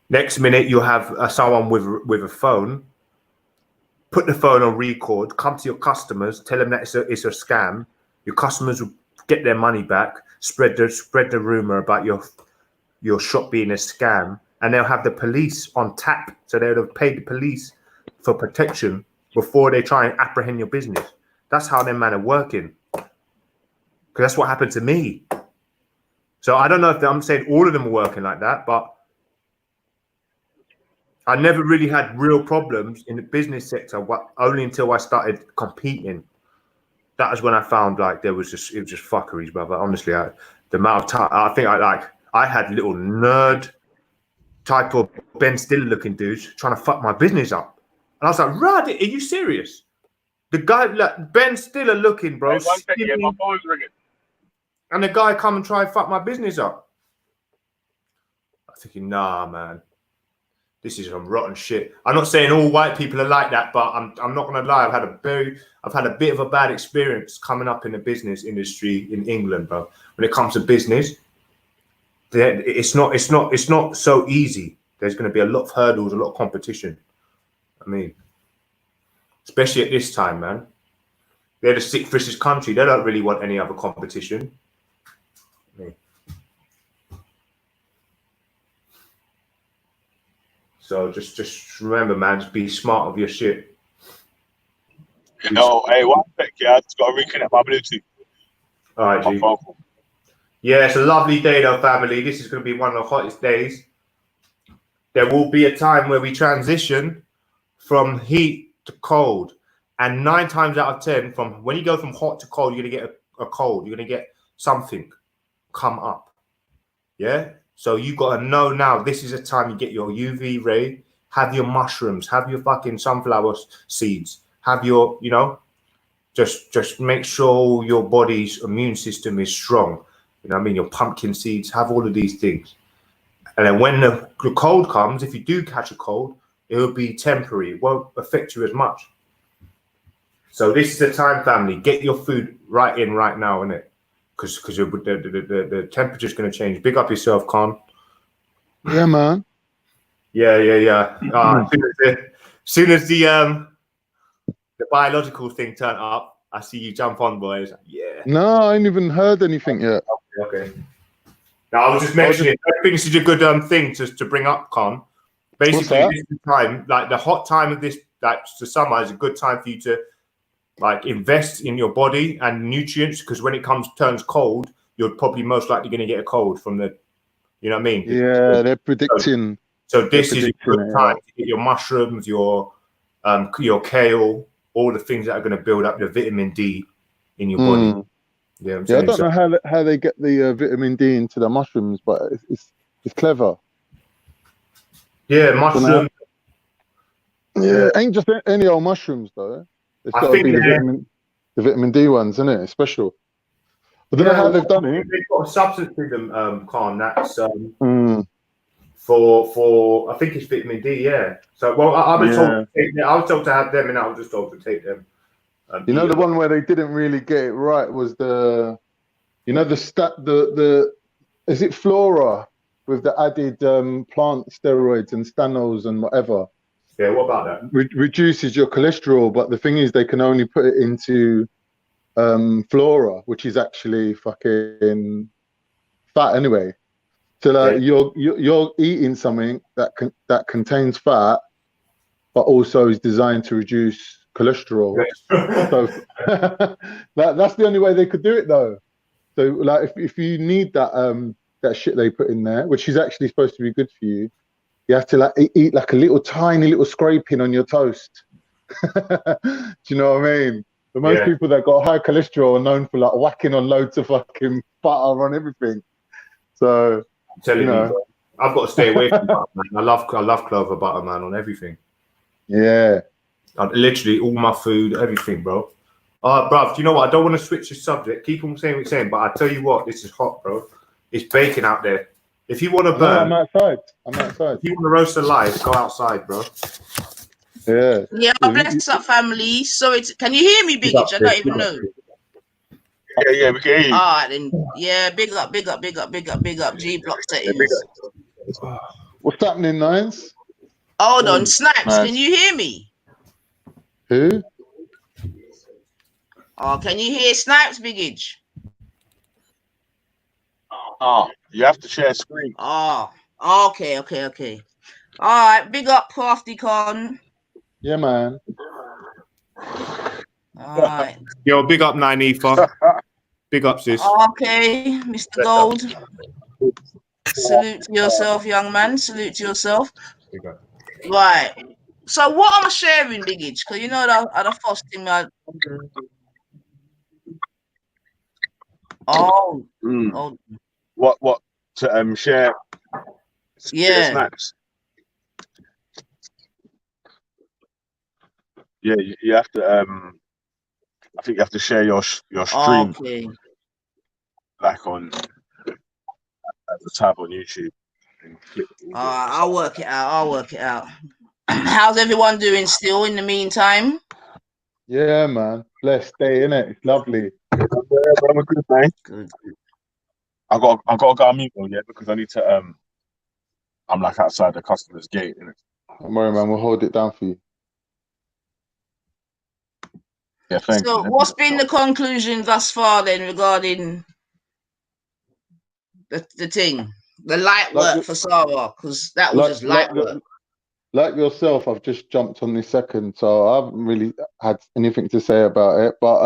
Next minute, you'll have someone with a phone. Put the phone on record. Come to your customers. Tell them that it's a scam. Your customers will get their money back. Spread the rumor about your shop being a scam, and they'll have the police on tap. So they'll have paid the police for protection before they try and apprehend your business. That's how them men are working. Because that's what happened to me. So I don't know if I'm saying all of them are working like that, but I never really had real problems in the business sector. Only until I started competing. That was when I found like it was just fuckeries, brother. Honestly, the amount of time I think I had little nerd type of Ben Stiller looking dudes trying to fuck my business up, and I was like, "Rad, are you serious?" The guy, like Ben Stiller looking, bro. Hey, one second, yeah, my phone's ringing. And the guy come and try and fuck my business up. I'm thinking, nah, man, this is some rotten shit. I'm not saying all white people are like that, but I'm not gonna lie. I've had a bit of a bad experience coming up in the business industry in England, bro. When it comes to business, it's not so easy. There's going to be a lot of hurdles, a lot of competition. I mean, especially at this time, man. They're the sixth richest country. They don't really want any other competition. I mean, so just remember, man, just be smart of your shit. No, hey, one sec, yeah, I just got to reconnect my Bluetooth. All right, G. Yeah, it's a lovely day though, family. This is going to be one of the hottest days. There will be a time where we transition from heat to cold. And 9 times out of 10, from when you go from hot to cold, you're going to get a cold. You're going to get something come up. Yeah? So you got to know now, this is a time you get your UV ray, have your mushrooms, have your fucking sunflower seeds, have your, you know, just make sure your body's immune system is strong. You know what I mean? Your pumpkin seeds, have all of these things. And then when the cold comes, if you do catch a cold, it will be temporary. It won't affect you as much. So this is the time, family. Get your food right in right now, innit? Because the temperature's going to change. Big up yourself, Khan. Yeah, man. Yeah. Soon as the biological thing turn up, I see you jump on, boys. Yeah. No, I ain't even heard anything yet. Okay. Now I was just mentioning. I think this is a good thing to bring up, Con. Basically, this is the time, like the hot time of this, like the summer, is a good time for you to like invest in your body and nutrients, because when it turns cold, you're probably most likely going to get a cold from the, you know what I mean? Yeah, they're predicting. So this is a good time to get your mushrooms, your kale, all the things that are going to build up the vitamin D in your body. Yeah, I don't know how they get the vitamin D into the mushrooms, but it's clever. Yeah, mushrooms. Yeah, ain't just any old mushrooms though. It's got to be the vitamin D ones, isn't it? It's special. I don't know how they've done it. They've got a substance with them, Khan. That's for I think it's vitamin D. Yeah. So I was told to take them. I was told to have them, and I was just told to take them. You know, the one where they didn't really get it right was the is it Flora with the added plant steroids and stanols and whatever. Yeah, what about that? Reduces your cholesterol, but the thing is, they can only put it into flora, which is actually fucking fat anyway. So like you're eating something that contains fat, but also is designed to reduce cholesterol. So that's the only way they could do it though. So like if you need that shit they put in there, which is actually supposed to be good for you, you have to like eat like a little tiny little scraping on your toast. Do you know what I mean? But most people that got high cholesterol are known for like whacking on loads of fucking butter on everything. So I'm telling you, bro, I've got to stay away from butter, man. I love clover butter, man, on everything. Yeah. Literally all my food, everything, bro. Bruv, you know what? I don't want to switch the subject. Keep on saying what you're saying, but I tell you what, this is hot, bro. It's baking out there. If you want to burn, I'm outside. If you want to roast alive, go outside, bro. Yeah. Yeah, bless up, family. Sorry, can you hear me, Biggage? I don't even know. Yeah, we can hear you. All right, then. Yeah, big up. G block settings. What's happening, Nines? Hold on, Snipes. Nice. Can you hear me? Who? Oh, can you hear Snipes, Biggage? Oh, you have to share screen. Oh, okay. All right, big up, Crafty Con. Yeah, man. All right. Yo, big up 9EFA. Big up, sis. Okay, Mr. Gold. Salute to yourself, young man. Salute to yourself. Right. So what am I sharing, Biggage? Because you know that the first thing I... Oh. What to share? Yeah. Snaps. Yeah, you have to. I think you have to share your stream, Okay. like on the tab on YouTube. And click I'll work it out. How's everyone doing still in the meantime? Yeah, man. Blessed day, innit? It's lovely. I'm a good man. Good. I got to go on mute though, yeah, because I need to. I'm like outside the customer's gate, innit? Don't worry, man. We'll hold it down for you. Yeah, thank you. So what's been the conclusion thus far then regarding the thing? The light work for Sarah, because that was just light work. Like yourself, I've just jumped on this second, so I haven't really had anything to say about it. But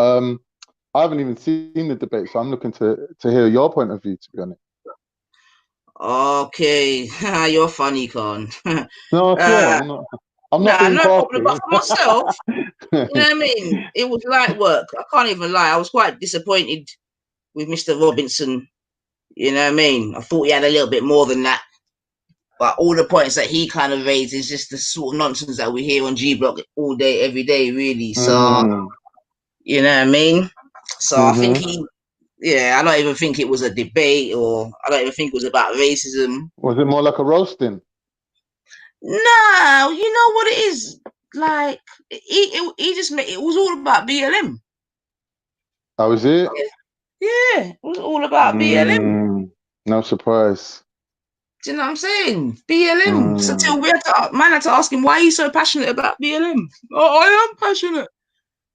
I haven't even seen the debate, so I'm looking to hear your point of view, to be honest. Okay, you're funny, Con. No, I swear, I'm not being no problem. But for myself, you know what I mean? It was light work. I can't even lie. I was quite disappointed with Mr. Robinson. You know what I mean? I thought he had a little bit more than that. But all the points that he kind of raised is just the sort of nonsense that we hear on G Block all day, every day, really. So, you know what I mean? So I think I don't even think it was a debate, or I don't even think it was about racism. Was it more like a roasting? No, you know what it is? Like, he just made it was all about BLM. Oh, is it? Yeah, it was all about BLM. No surprise. Do you know what I'm saying? BLM. So till we had to ask him why he's so passionate about BLM. Oh, I am passionate.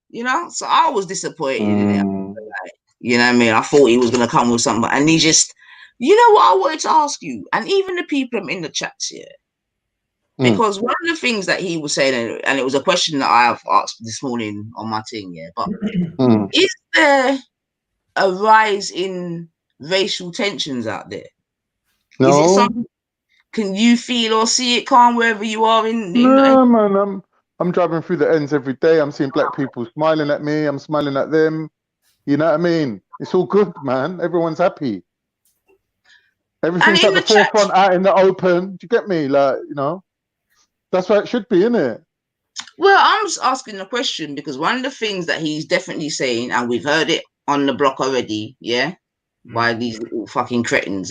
You know, so I was disappointed in it. Like, you know what I mean? I thought he was gonna come with something, and he just, you know what I wanted to ask you, and even the people in the chats here, because one of the things that he was saying, and it was a question that I have asked this morning on my thing, but is there a rise in racial tensions out there? No. Is it something? Can you feel or see it, calm wherever you are in? No, man. I'm driving through the ends every day. I'm seeing black people smiling at me. I'm smiling at them. You know what I mean? It's all good, man. Everyone's happy. Everything's at the forefront, out in the open. Do you get me? Like, you know, that's what it should be, isn't it? Well, I'm just asking the question because one of the things that he's definitely saying, and we've heard it on the block already, by these little fucking cretins,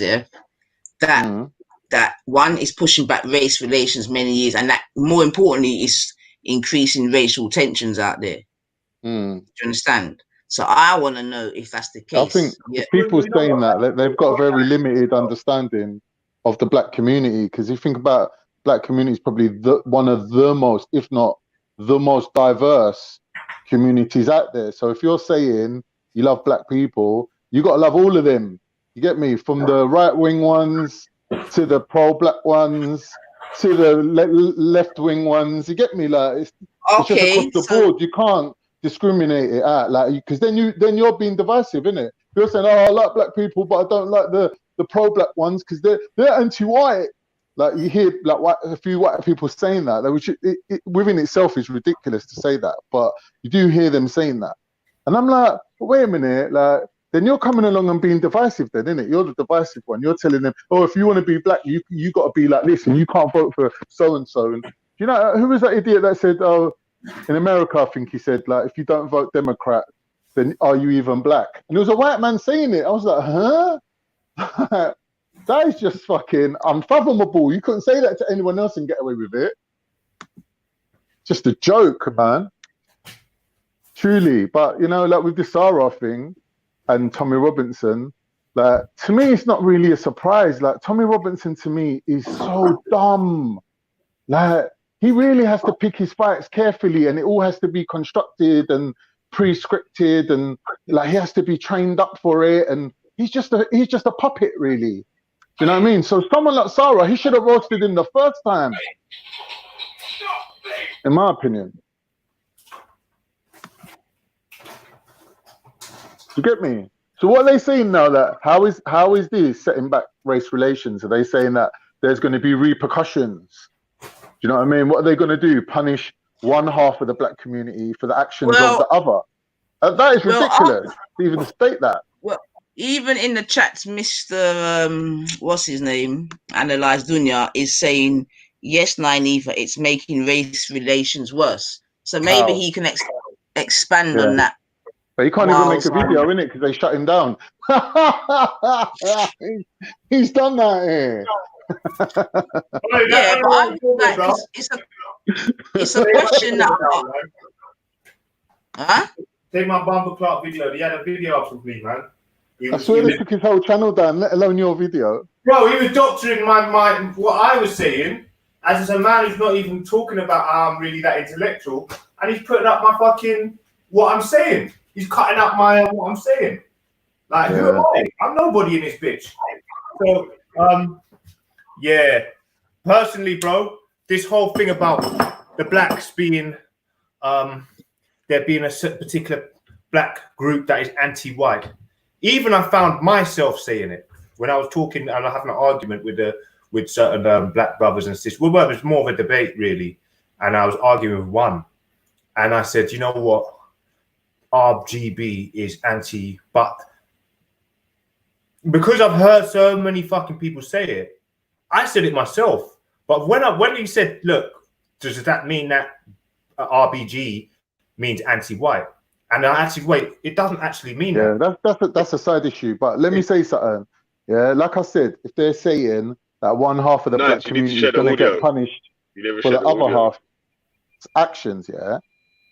that one is pushing back race relations many years, and that more importantly is increasing racial tensions out there. Do you understand? So I want to know if that's the case. I think people saying that they've got a very limited understanding of the black community, because you think about black community is probably one of the most, if not the most diverse communities out there. So if you're saying you love black people, you got to love all of them. You get me? From the right-wing ones to the pro-black ones to the left-wing ones. You get me? Like it's just across the board. You can't discriminate it out, like, because then you're being divisive, innit? You're saying, oh, I like black people, but I don't like the pro-black ones because they're anti-white. Like you hear like a few white people saying that, which within itself is ridiculous to say that, but you do hear them saying that, and I'm like, wait a minute, like then you're coming along and being divisive, then, innit? You're the divisive one. You're telling them, oh, if you want to be black, you got to be like this, and you can't vote for so and so. And you know who was that idiot that said, oh, in America, I think he said, like, if you don't vote Democrat, then are you even black? And it was a white man saying it. I was like, huh? That is just fucking unfathomable. You couldn't say that to anyone else and get away with it. Just a joke, man. Truly. But, you know, like with the Sarah thing and Tommy Robinson, like, to me, it's not really a surprise. Like, Tommy Robinson, to me, is so dumb. Like, he really has to pick his fights carefully, and it all has to be constructed and pre-scripted, and, like, he has to be trained up for it, and he's just a puppet, really. Do you know what I mean? So someone like Sarah, he should have roasted him the first time, in my opinion. You get me? So what are they saying now? That how is this setting back race relations? Are they saying that there's going to be repercussions? Do you know what I mean? What are they going to do? Punish one half of the black community for the actions of the other? That is ridiculous to even state that. Well, even in the chats, Mr. What's his name? Analyze Dunya is saying, yes, Nynaeva, it's making race relations worse. So maybe he can expand on that. But he can't even make a video, innit? Because they shut him down. He's done that here. Yeah, but I feel like it's a question that. Huh? Take my Bumble Clark video. He had a video up with me, man. I swear they took his whole channel down, let alone your video. Bro, he was doctoring my what I was saying, as a man who's not even talking about how I'm really that intellectual, and he's putting up my fucking what I'm saying. He's cutting out what I'm saying. Like, who am I? I'm nobody in this bitch. So, yeah. Personally, bro, this whole thing about the blacks being, there being a particular black group that is anti-white. Even I found myself saying it when I was talking and having an argument with certain black brothers and sisters. Well, it was more of a debate, really. And I was arguing with one. And I said, you know what? RGB is anti, but because I've heard so many fucking people say it, I said it myself. But when he said, look, does that mean that RBG means anti-white? And I actually, wait, it doesn't actually mean that. Yeah, that's a side issue. But let me say something. Yeah, like I said, if they're saying that one half of the black community is going to get punished for the other half's actions, yeah,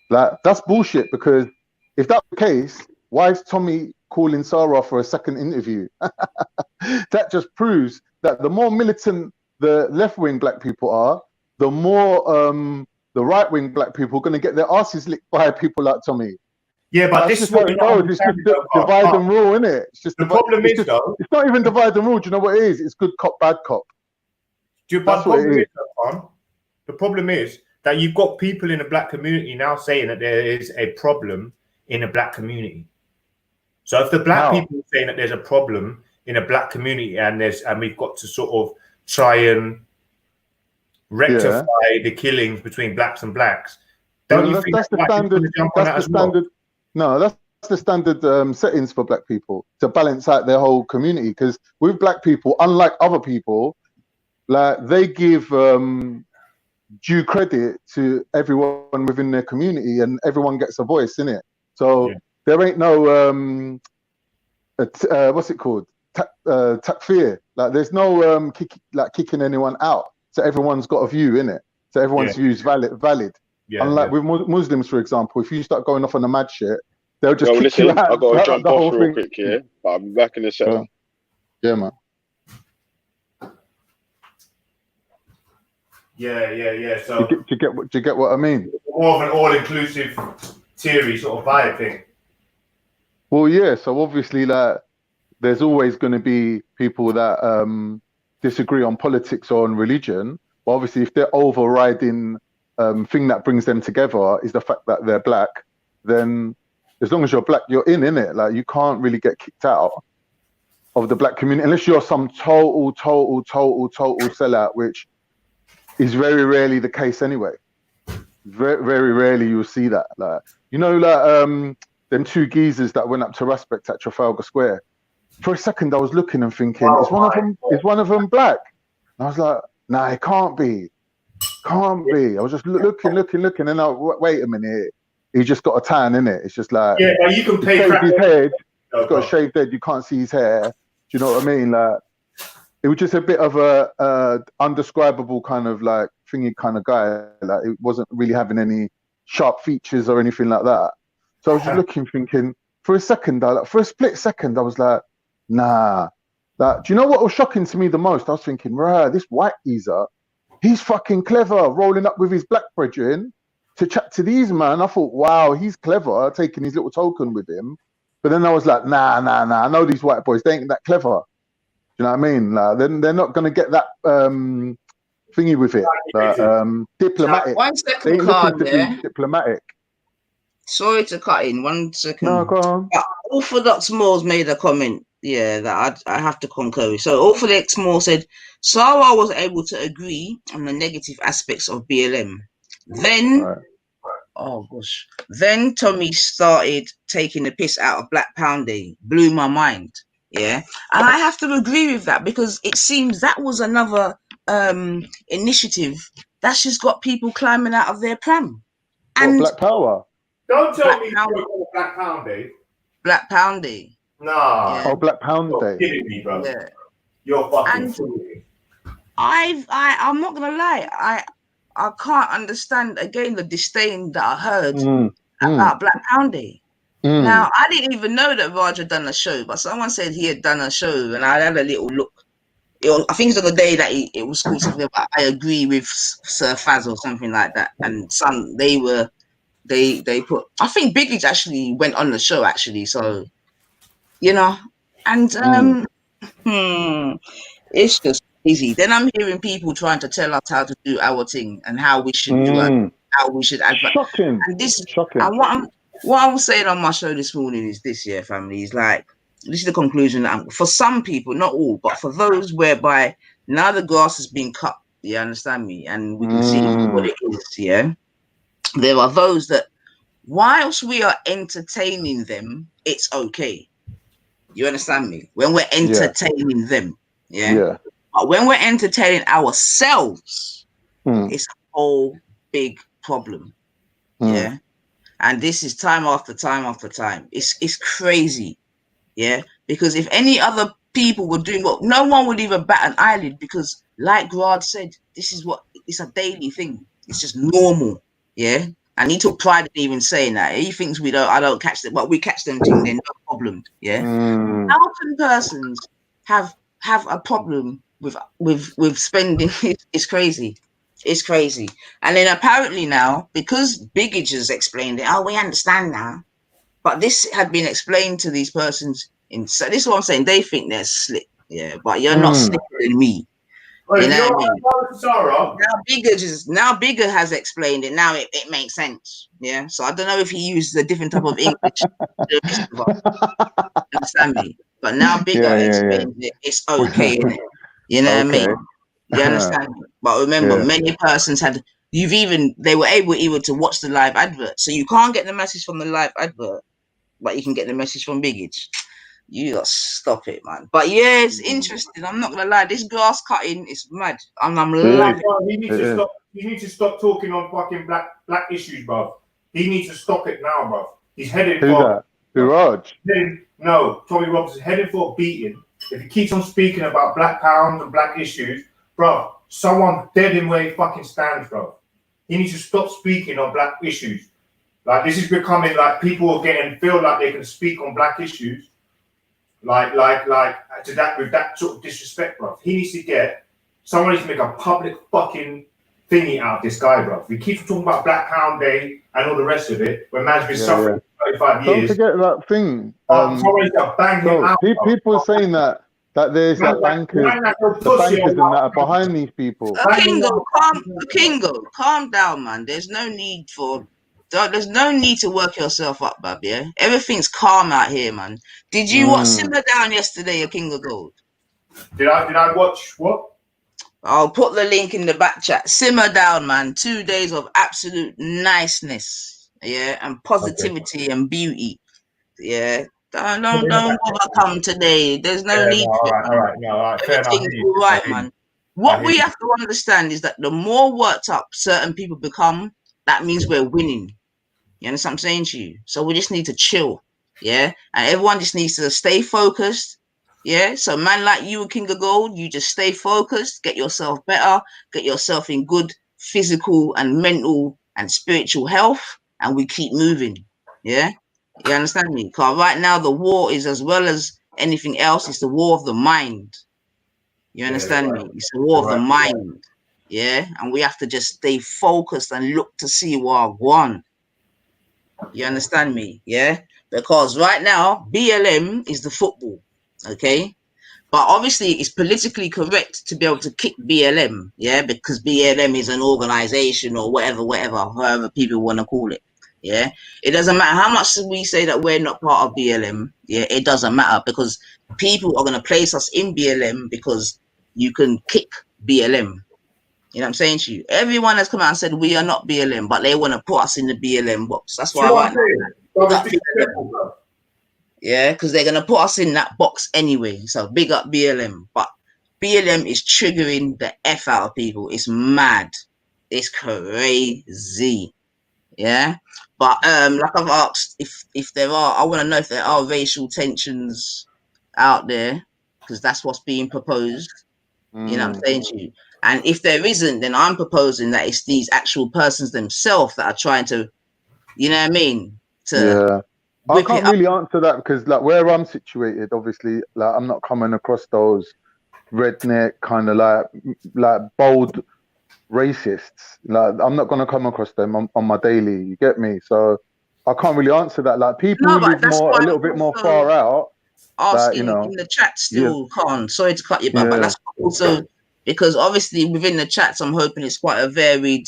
like that's bullshit. Because if that's the case, why is Tommy calling Sarah for a second interview? That just proves that the more militant the left-wing black people are, the more the right-wing black people are going to get their asses licked by people like Tommy. Yeah, but this is what it goes. It's just divide and rule, isn't it? It's just the problem is, though, it's not even divide and rule. Do you know what it is? It's good cop, bad cop. That's what it is. The problem is that you've got people in the black community now saying that there is a problem in the black community. So if the black people are saying that there's a problem in a black community and we've got to sort of try and rectify the killings between blacks and blacks, don't you think that's the standard? That's the standard. No, that's the standard settings for black people to balance out their whole community. Because with black people, unlike other people, like they give due credit to everyone within their community, and everyone gets a voice in it. So there ain't no what's it called? Takfir. Like there's no kicking anyone out. So everyone's got a view in it. So everyone's view is valid. Yeah, unlike with Muslims, for example, if you start going off on the mad shit, they'll just kick you out. I've got to jump off real quick here, but I'll be back in a second. Yeah, man. Yeah. So do you get what I mean? More of an all-inclusive theory sort of vibe thing. Well, yeah. So obviously, like, there's always going to be people that disagree on politics or on religion. But obviously, if their overriding thing that brings them together is the fact that they're black, then as long as you're black, you're in it. Like, you can't really get kicked out of the black community unless you're some total sellout, which is very rarely the case anyway. Very, very rarely you'll see that. Like, you know, like them two geezers that went up to Respect at Trafalgar Square. For a second, I was looking and thinking, is one of them black? And I was like, nah, it can't be. Can't be. I was just looking, and I wait a minute. He's just got a tan in it. It's just like, yeah, but you can pay shaved his head. No, He's got a shaved head. You can't see his hair. Do you know what I mean? Like, it was just a bit of a undescribable kind of like thingy kind of guy. Like, it wasn't really having any sharp features or anything like that. So I was just looking, thinking, for a split second, I was like, nah. Like, do you know what was shocking to me the most? I was thinking, rah, this white geezer, he's fucking clever, rolling up with his black brethren to chat to these man. I thought, wow, he's clever, taking his little token with him. But then I was like, nah. I know these white boys, they ain't that clever. Do you know what I mean? Like, they're not going to get that thingy with it. Diplomatic. 1 They second, ain't Carl, looking to yeah? be diplomatic. Sorry to cut in. 1 second. No, go on. Orthodox Moors made a comment, yeah, that I have to concur with. So Orthodox Moor said, Sarwar was able to agree on the negative aspects of BLM. Then, oh gosh, then Tommy started taking the piss out of Black Pound Day. Blew my mind, yeah. And I have to agree with that because it seems that was another initiative that's just got people climbing out of their pram. And Black Power? Don't tell me you Black Pound Day. Black Pound Day. Nah. Yeah. Oh, Black Pound Day. You're kidding me, bro. Yeah. You're fucking fooling. I'm not gonna lie. I can't understand again the disdain that I heard about Black Pound Day. Now I didn't even know that Raj had done a show, but someone said he had done a show, and I had a little look. I think it's on the day that it was called something about I agree with Sir Faz or something like that, and they put. I think Biggie actually went on the show actually, so you know, and it's just easy. Then I'm hearing people trying to tell us how to do our thing and how we should do it, how we should advert. Shocking. And this, Shocking. and what I'm saying on my show this morning is this, yeah, family, is like, this is the conclusion that for some people, not all, but for those whereby now the grass has been cut, you understand me, and we can see what it is, yeah. There are those that, whilst we are entertaining them, it's okay. You understand me? When we're entertaining them, yeah. But when we're entertaining ourselves, it's a whole big problem. Yeah. And this is time after time after time. It's crazy. Yeah. Because if any other people were doing what, no one would even bat an eyelid, because like Rod said, it's a daily thing. It's just normal. Yeah. And he took pride in even saying that. He thinks I don't catch them, but we catch them thing, then no problem. Yeah. How can persons have a problem with spending? It's crazy. It's crazy. And then apparently now, because Biggage has explained it, we understand now. But this had been explained to these persons so this is what I'm saying. They think they're slick. Yeah, but you're not slicker than me. You know what I mean? Now Bigger has explained it. Now it makes sense. Yeah. So I don't know if he used a different type of English. Understand me? But now Bigger explained it. It's okay. You know what I mean? You understand me? But remember, many persons they were able even to watch the live advert. So you can't get the message from the live advert, but you can get the message from Biggage. You gotta stop it, man. But yeah, it's interesting. I'm not gonna lie. This grass cutting is mad. I'm loving it. He needs to stop talking on fucking black issues, bro. He needs to stop it now, bro. He's heading for. Who, Raj? No, Tommy Robinson's heading for a beating. If he keeps on speaking about black pounds and black issues, bro, someone dead in where he fucking stands, bro. He needs to stop speaking on black issues. Like, this is becoming like people are feel like they can speak on black issues. Like to that with that sort of disrespect, bro. He needs to someone needs to make a public fucking thingy out of this guy, bro. We keep talking about Black Pound Day and all the rest of it, when man's been suffering 35 don't years. forget that thing. Sorry to bang him So out. people are saying that there's like bankers, the bankers and that are behind these people. Calm down, man. There's no need to work yourself up, Bab. Yeah, everything's calm out here, man. Did you watch Simmer Down yesterday, a King of Gold? Did I watch what? I'll put the link in the back chat. Simmer Down, man. 2 days of absolute niceness, yeah, and positivity and beauty, yeah. Don't overcome today. There's no need for it. All right. Fair enough. Everything's all right, man. What we have to understand is that the more worked up certain people become, that means we're winning. You understand what I'm saying to you? So we just need to chill, yeah? And everyone just needs to stay focused, yeah? So man like you, King of Gold, you just stay focused, get yourself better, get yourself in good physical and mental and spiritual health, and we keep moving, yeah? You understand me? Because right now the war is, as well as anything else, it's the war of the mind. You understand me? It's the war of the mind, yeah? And we have to just stay focused and look to see what I want. You understand me? Yeah, because right now BLM is the football, okay? But obviously it's politically correct to be able to kick BLM, yeah, because BLM is an organization or whatever, however people want to call it. Yeah, it doesn't matter how much we say that we're not part of BLM. Yeah, it doesn't matter, because people are going to place us in BLM because you can kick BLM. You know what I'm saying to you? Everyone has come out and said we are not BLM, but they want to put us in the BLM box. That's why right now, yeah, because they're gonna put us in that box anyway. So big up BLM. But BLM is triggering the F out of people. It's mad. It's crazy. Yeah. But like I've asked, if there are, I want to know if there are racial tensions out there, because that's what's being proposed. You know what I'm saying to you? And if there isn't, then I'm proposing that it's these actual persons themselves that are trying to, you know what I mean? I can't really answer that, because like where I'm situated, obviously, like I'm not coming across those redneck kind of like bold racists. Like I'm not gonna come across them on my daily. You get me? So I can't really answer that. Like people who live a little bit more far out. Asking in the chat still, Khan. Sorry to cut you, but that's also because obviously within the chats, I'm hoping it's quite a varied,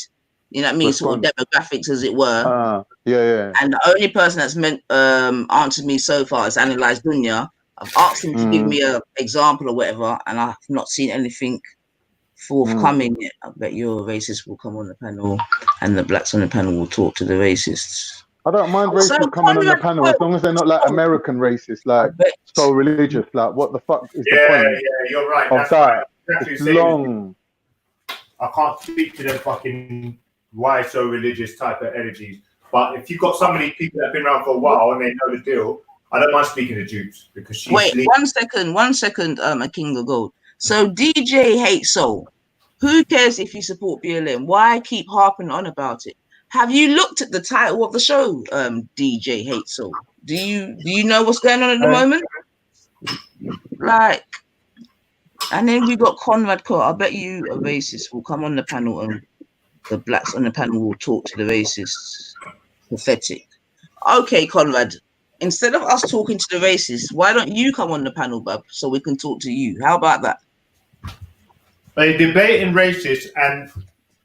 you know what I mean, sort of demographics, as it were. And the only person that's answered me so far is Analyze Dunya. I've asked him to give me an example or whatever, and I've not seen anything forthcoming yet. I bet your racist will come on the panel, and the blacks on the panel will talk to the racists. I don't mind racists coming on the panel, as long as they're not like American racists, like so religious. Like, what the fuck is the point? Yeah, you're right. Of that? It's long. I can't speak to them fucking why so religious type of energies. But if you've got so many people that have been around for a while and they know the deal, I don't mind speaking to Jukes, because she's... Wait, one second, a King of Gold. So DJ Hate Soul, who cares if you support BLM? Why keep harping on about it? Have you looked at the title of the show, DJ Hate Soul? Do you know what's going on at the moment? Like, and then we got Conrad Court. I bet you a racist will come on the panel and the blacks on the panel will talk to the racists. Pathetic. Okay, Conrad, instead of us talking to the racists, why don't you come on the panel, bub, so we can talk to you? How about that? But debating racists and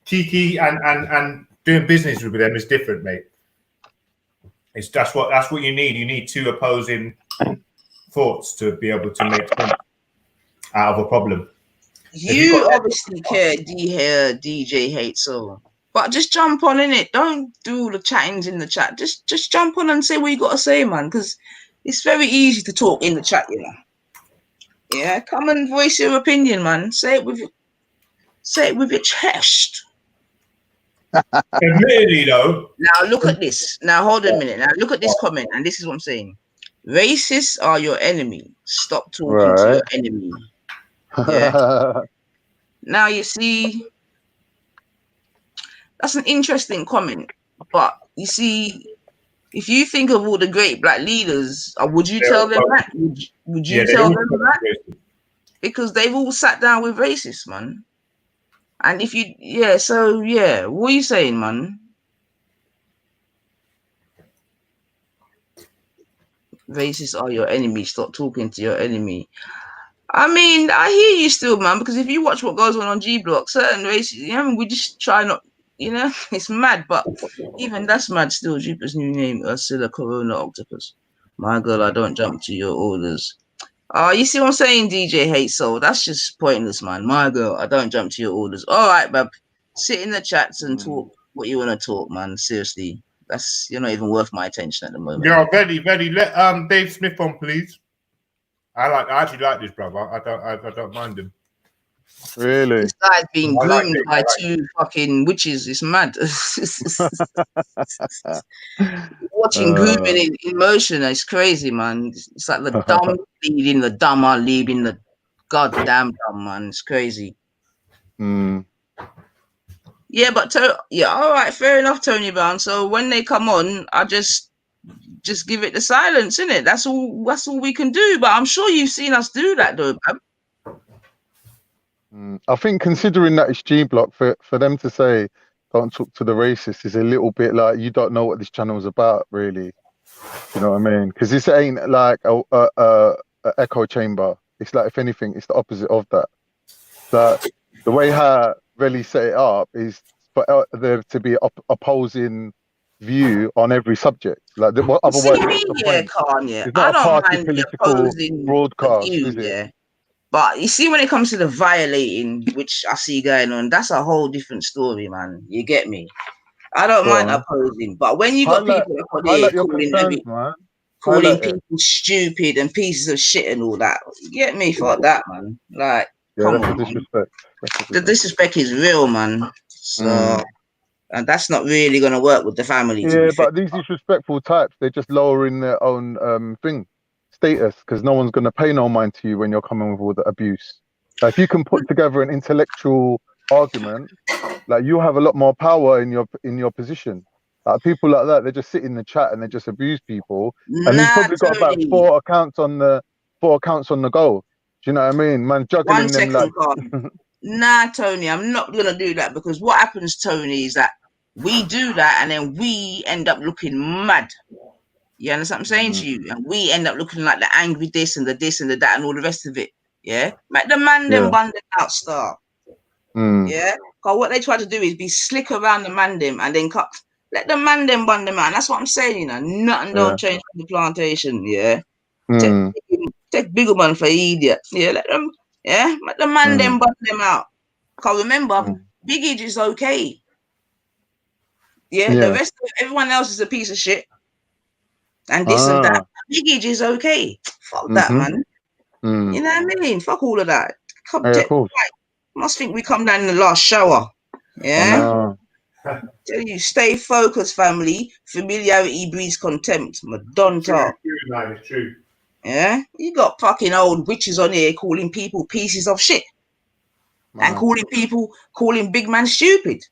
Kiki and doing business with them is different, mate. That's what you need. You need two opposing thoughts to be able to make sense out of a problem. You obviously care, DJ Hate Soul. But just jump on in it. Don't do all the chattings in the chat. Just jump on and say what you got to say, man. Because it's very easy to talk in the chat, you know. Yeah, come and voice your opinion, man. Say it with your chest. Admittedly, though. Now look at this. Now hold a minute. Now look at this comment, and this is what I'm saying. Racists are your enemy. Stop talking to your enemy. Yeah. Now you see. That's an interesting comment, but you see, if you think of all the great black leaders, would you tell them that? Would you tell them that? Because they've all sat down with racists, man. And if you, what are you saying, man? Racists are your enemy. Stop talking to your enemy. I mean, I hear you still, man, because if you watch what goes on G Block, certain races, you know, we just try not, you know, it's mad, but even that's mad still. Jupiter's new name, Ursula Corona Octopus. My girl, I don't jump to your orders. You see what I'm saying, DJ Hate Soul? That's just pointless, man. My girl, I don't jump to your orders. All right, bub. Sit in the chats and talk what you want to talk, man. Seriously. You're not even worth my attention at the moment. Yeah, ready. Let Dave Smith on, please. I actually like this brother. I don't mind him. Really? This guy's being groomed by two fucking witches. It's mad. Watching grooming in motion, it's crazy, man. It's like the dumb leading the dumber, leading the goddamn dumb, man. It's crazy. Yeah, but all right, fair enough, Tony Brown. So when they come on, I just give it the silence, innit? That's all we can do. But I'm sure you've seen us do that, though, man. I think considering that it's G Block, for them to say don't talk to the racist is a little bit like you don't know what this channel is about, really. You know what I mean? Because this ain't like a echo chamber. It's like, if anything, it's the opposite of that. That the way how really set it up is for there to be opposing view on every subject. Like otherwise, it's not a party political broadcast, is it? Yeah. But you see, when it comes to the violating, which I see going on, that's a whole different story, man. You get me? I don't mind opposing, but when you got people calling people stupid and pieces of shit and all that, you get me? Fuck that, man. Like, come on, disrespect. The disrespect is real, man. So, and that's not really gonna work with the family. Yeah, but these disrespectful types, they're just lowering their own status, because no one's going to pay no mind to you when you're coming with all the abuse. Like, if you can put together an intellectual argument, like, you have a lot more power in your position. Like, people like that, they just sit in the chat and they just abuse people. And he's probably got about 4 accounts on the go. Do you know what I mean? Man, juggling them like. Nah, Tony, I'm not gonna do that, because what happens, Tony, is that we do that and then we end up looking mad. You understand what I'm saying to you? And we end up looking like the angry this and the that and all the rest of it. Yeah? Make the man them bund them out, star. Yeah? Because what they try to do is be slick around the man them and then let the man them bund them out. And that's what I'm saying, you know. Nothing don't change from the plantation, yeah? Take bigger man for idiot. Yeah, let the man them bund them out. Because remember, Big Age is okay. Yeah, the rest of everyone else is a piece of shit. And this and that. Big Age is okay. Fuck that, man. You know what I mean? Fuck all of that. Must think we come down in the last shower. Yeah? Tell you, stay focused, family. Familiarity breeds contempt. Madonna. It's true. Yeah? You got fucking old witches on here calling people pieces of shit. And calling big man stupid.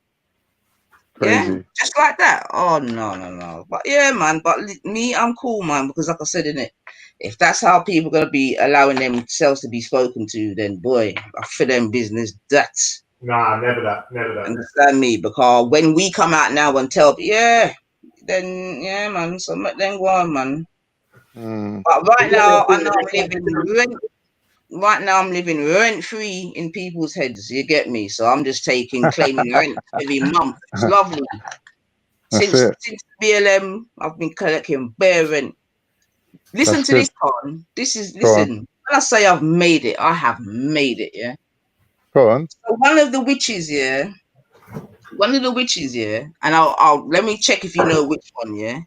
Crazy. Yeah, just like that. Oh no. But yeah, man. But me, I'm cool, man. Because like I said, if that's how people are gonna be allowing themselves to be spoken to, then boy, for them business, that's never that. Understand me? Because when we come out now and tell, then man. So then go on, man. But right now, I know I'm living rent free in people's heads. You get me? So I'm just claiming rent every month. It's lovely. Since BLM, I've been collecting bare rent. Listen to this, Con. Listen. When I say I've made it, I have made it. Yeah. Go on. So one of the witches, and I'll let me check if you know which one. Yeah.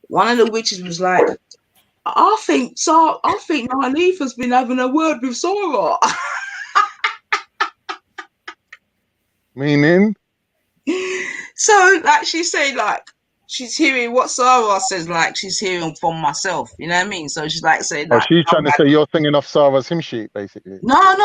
One of the witches was like, I think Nalifa's been having a word with Sora. Meaning? So, like, she's saying, like, she's hearing what Sarah says, like, she's hearing from myself. You know what I mean? So she's like saying, like, she's trying to say you're singing off Sarah's hymn sheet, basically. No,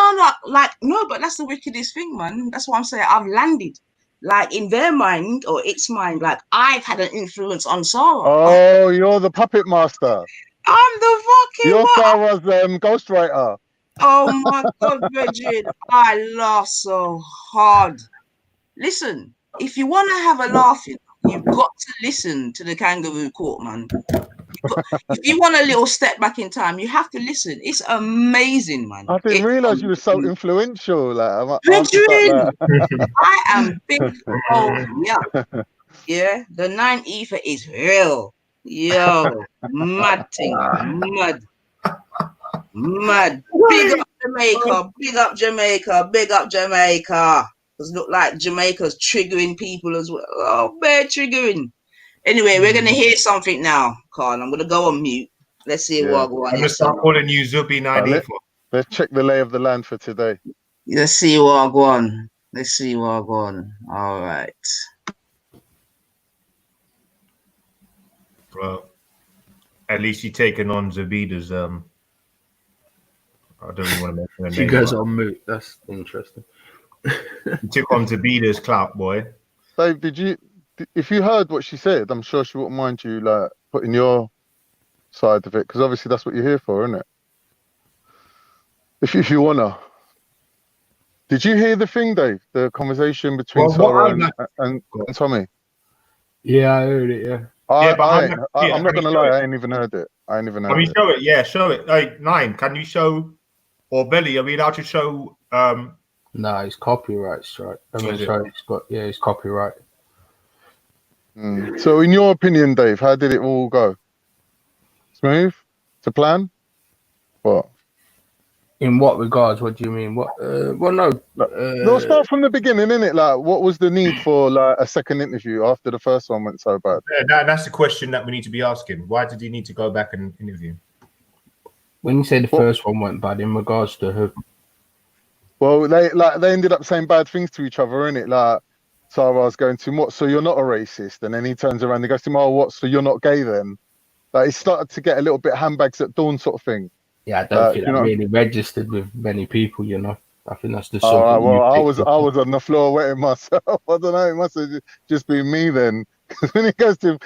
but that's the wickedest thing, man. That's what I'm saying. I've landed. Like, in their mind, or its mind, like, I've had an influence on Sarah. Oh, you're the puppet master. I'm the fucking... You're Sarah's ghostwriter. Oh, my God, Bridget. I laugh so hard. Listen, if you want to have a laugh, you've got to listen to the Kangaroo Court, man. if you want a little step back in time, you have to listen. It's amazing, man. I didn't It's realize you were so influential. Like, after Bridging. that, I am big. Oh yeah, yeah. The 9 ether is real. Yo, mad thing, mad. Big up Jamaica, big up Jamaica, big up Jamaica. Because look like Jamaica's triggering people as well. Oh, bad triggering. Anyway, we're gonna hear something now, Carl. I'm gonna go on mute. Let's see what I go on. I'm gonna start calling you Zubi 94. let's check the lay of the land for today. Let's see what I go on. Let's see what I go on. All right. Bro, at least you're taking on Zabida's. I don't even want to mention her name. She goes on mute. That's interesting. You took on Zabida's clout, boy. Dave, if you heard what she said, I'm sure she wouldn't mind you like putting your side of it, because obviously that's what you're here for, isn't it? If you wanna. Did you hear the thing, Dave? The conversation between Sarah and Tommy? Yeah, I heard it. Yeah. I'm not gonna lie, I ain't even heard it. Can you show it? Yeah, show it. Hey, Nine, can you show, or Belly? Are we allowed to show? No, it's copyright strike. It's copyright. So, in your opinion, Dave, how did it all go? Smooth? To plan? What? In what regards? What do you mean? What? Well, no. No, start from the beginning, innit? Like, what was the need for like a second interview after the first one went so bad? Yeah, that's the question that we need to be asking. Why did you need to go back and interview? When you say the first one went bad, in regards to who? Well, they ended up saying bad things to each other, innit? Like, Sarah's going to him, what? So you're not a racist? And then he turns around and goes to him, oh, what? So you're not gay then? Like, it started to get a little bit handbags at dawn sort of thing. Yeah, I don't think that really registered with many people, you know. I think that's the sort of well, I was on the floor wetting myself. I don't know, it must have just been me then. Because when he goes to him,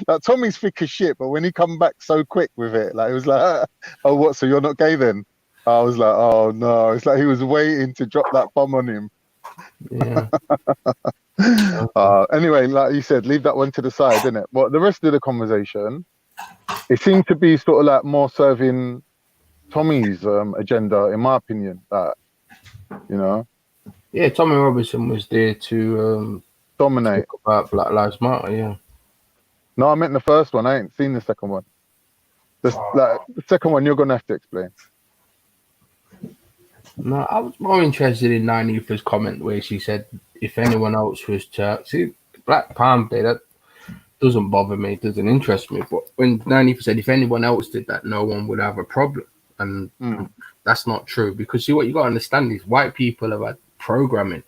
like, Tommy's thick as shit, but when he come back so quick with it, like, it was like, oh, what? So you're not gay then? I was like, oh no. It's like he was waiting to drop that bomb on him. Yeah. Anyway, like you said, leave that one to the side, innit? Well, the rest of the conversation, it seemed to be sort of like more serving Tommy's agenda, in my opinion. You know. Yeah, Tommy Robinson was there to dominate talk about Black Lives Matter. Yeah. No, I meant the first one. I ain't seen the second one. The second one, you're gonna have to explain. No, I was more interested in Nanifa's comment where she said, if anyone else was to see Black Palm Day, that doesn't bother me, doesn't interest me. But when Nanifa said, if anyone else did that, no one would have a problem. And that's not true, because see, what you got to understand is white people have had programming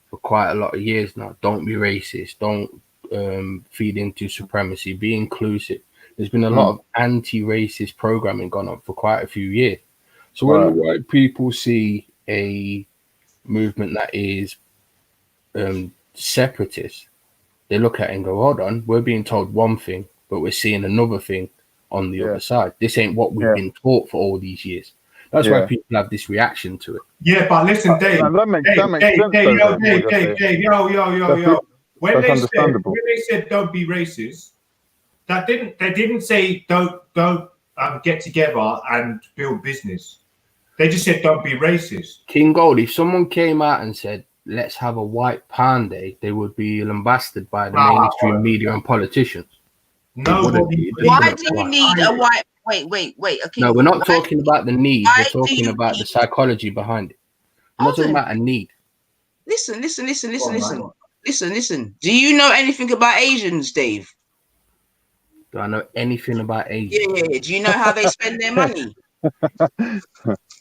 for quite a lot of years now. Don't be racist. Don't feed into supremacy. Be inclusive. There's been a lot of anti-racist programming gone on for quite a few years. So when white people see a movement that is separatist, they look at it and go, hold on, we're being told one thing, but we're seeing another thing on the other side. This ain't what we've been taught for all these years. That's why people have this reaction to it. Yeah, but listen, Dave. That makes sense. Dave, yo. When they said don't be racist, they didn't say don't get together and build business. They just said don't be racist. King Gold, if someone came out and said, let's have a white Palm Day, they would be lambasted by the mainstream media and politicians. Nobody. Why do you need a white? Wait. Okay. No, we're not talking about the need. We're talking about the psychology behind it. I'm not talking about a need. Listen. Do you know anything about Asians, Dave? Do I know anything about Asians? Yeah. Do you know how they spend their money?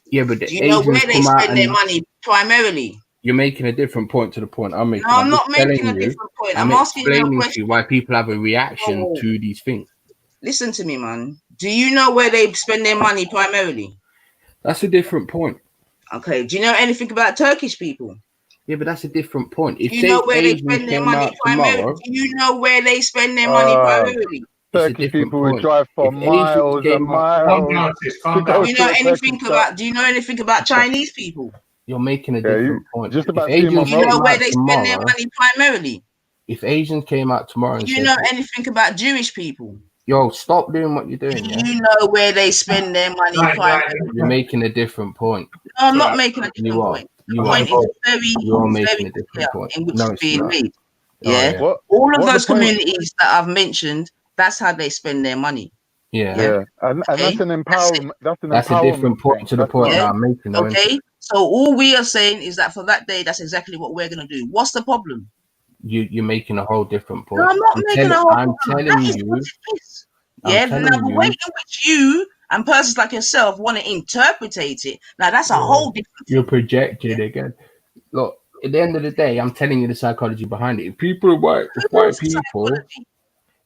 Yeah, but do you know where they spend their money primarily? You're making a different point to the point I'm making. No, I'm not making a different point. I'm asking you a question. Why people have a reaction to these things. Listen to me, man. Do you know where they spend their money primarily? That's a different point. Okay. Do you know anything about Turkish people? Yeah, but that's a different point. If you know where they spend their money primarily, do you know where they spend their money primarily? Turkish people would drive for miles and miles. Do you know anything about Chinese people? You're making a different point. Just about do you know where they spend their money primarily? If Asians came out tomorrow, do you know anything about Jewish people? Yo, stop doing what you're doing. Do Yeah, you know where they spend their money privately? you're making a different point. No, I'm not making a You different are. point. The You are. point is very, You are very making a clear different point. in which No, is it's being not. made. Oh, Yeah. yeah. All of what those the point- communities that I've mentioned, that's how they spend their money. Yeah. Yeah, and that's an empowerment. That's a different point to the point that I'm making. though, isn't it? Okay. So all we are saying is that for that day, that's exactly what we're gonna do. What's the problem? You're making a whole different point. No, I'm not making a whole I'm problem. telling That is you. what it is. I'm Yeah. telling Now the you. way in which you and persons like yourself want to interpretate it, now that's a whole different You're thing. projecting again. Look, at the end of the day, I'm telling you the psychology behind it. If people are white, if white people,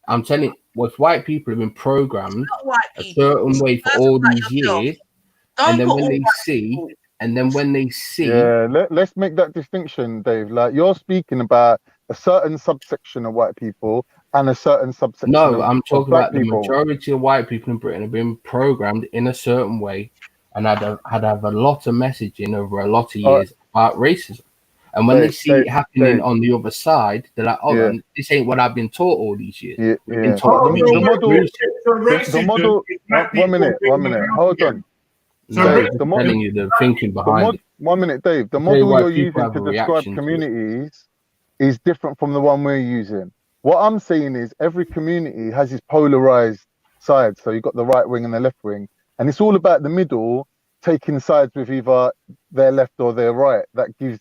I'm telling you, if white people have been programmed Not white a people. certain It's way for persons all like these yourself. years, Don't and then put when all they white see, people. and then when they see, Yeah, let's make that distinction, Dave. Like you're speaking about a certain subsection of white people and a certain subsection no, of, I'm of talking black about the people. majority of white people in Britain have been programmed in a certain way, and had have a lot of messaging over a lot of years about racism. And when they see it happening on the other side, they're like, "Oh, Yeah. this ain't what I've been taught all these years. Yeah, We've been yeah. taught But to be the model, So the model. One minute. Hold on. No, Dave, I'm the just telling you the thinking the behind it. 1 minute, Dave. The I'll tell you model why you're people using have to a describe reaction to it. communities is different from the one we're using. What I'm saying is every community has its polarized sides. So you've got the right wing and the left wing, and it's all about the middle taking sides with either their left or their right. That gives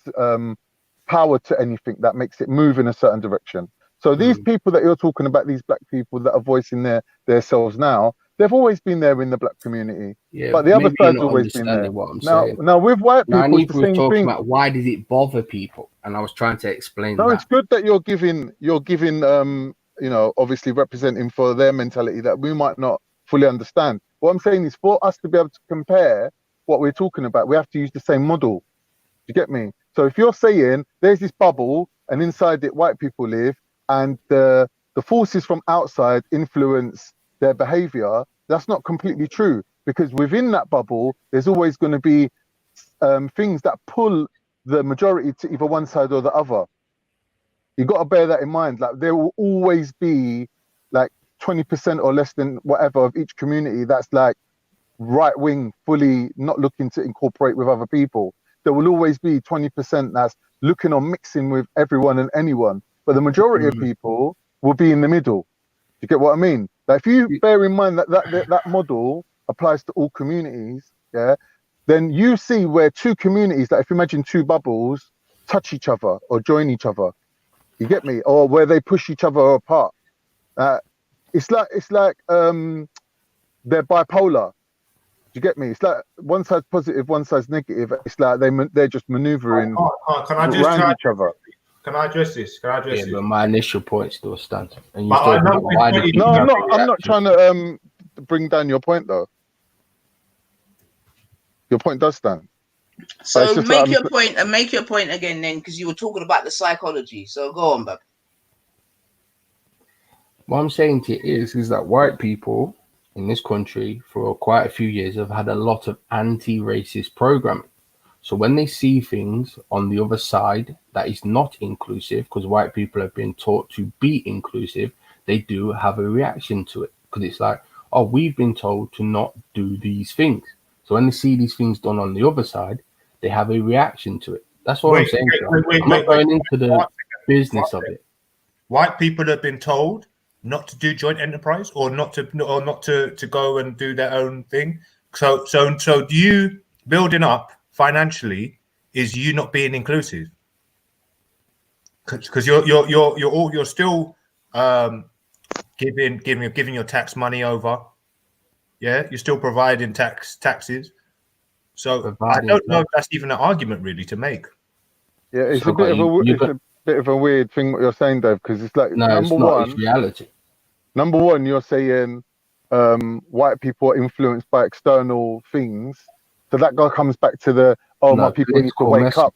power to anything, that makes it move in a certain direction. So these people that you're talking about, these black people that are voicing their selves now, they've always been there in the black community. Yeah, but the other maybe you're side's not always been there. understanding what I'm Now, saying. now with white Now, people, it's the Anifa was same talking thing. about why does it bother people, and I was trying to explain No, that. it's good that you're giving obviously representing for their mentality that we might not fully understand. What I'm saying is for us to be able to compare what we're talking about, we have to use the same model. You get me? So if you're saying there's this bubble and inside it white people live and the forces from outside influence their behavior, that's not completely true, because within that bubble there's always going to be things that pull the majority to either one side or the other. You got to bear that in mind. Like there will always be like 20% or less than whatever of each community that's like right wing, fully not looking to incorporate with other people. There will always be 20% that's looking or mixing with everyone and anyone, but the majority of people will be in the middle. You get what I mean? Like if you bear in mind that model applies to all communities, yeah, then you see where two communities, like if you imagine two bubbles, touch each other or join each other. You get me? Or where they push each other apart. It's like they're bipolar. Do you get me? It's like one side's positive, one side's negative. It's like they're just maneuvering around each other. Can I address this? Yeah, but my initial point still stands. And you But still I know why do people No, have I'm not trying to bring down your point though. Your point does stand. So make your point and make your point again then, because you were talking about the psychology. So go on, Bob. What I'm saying to you is that white people in this country for quite a few years have had a lot of anti-racist programming. So when they see things on the other side that is not inclusive, because white people have been taught to be inclusive, they do have a reaction to it. Because it's like, oh, we've been told to not do these things. So when they see these things done on the other side, they have a reaction to it. That's what I'm saying. I'm not going into the business of it. White people have been told not to do joint enterprise or not to go and do their own thing. So you building up financially is you not being inclusive, because you're still giving your tax money over. Yeah, you're still providing taxes. So I don't know if that's even an argument really to make. Yeah, it's a bit of a weird thing what you're saying, Dave, because it's like it's reality. Number one, you're saying white people are influenced by external things. So that guy comes back to my people need to wake up.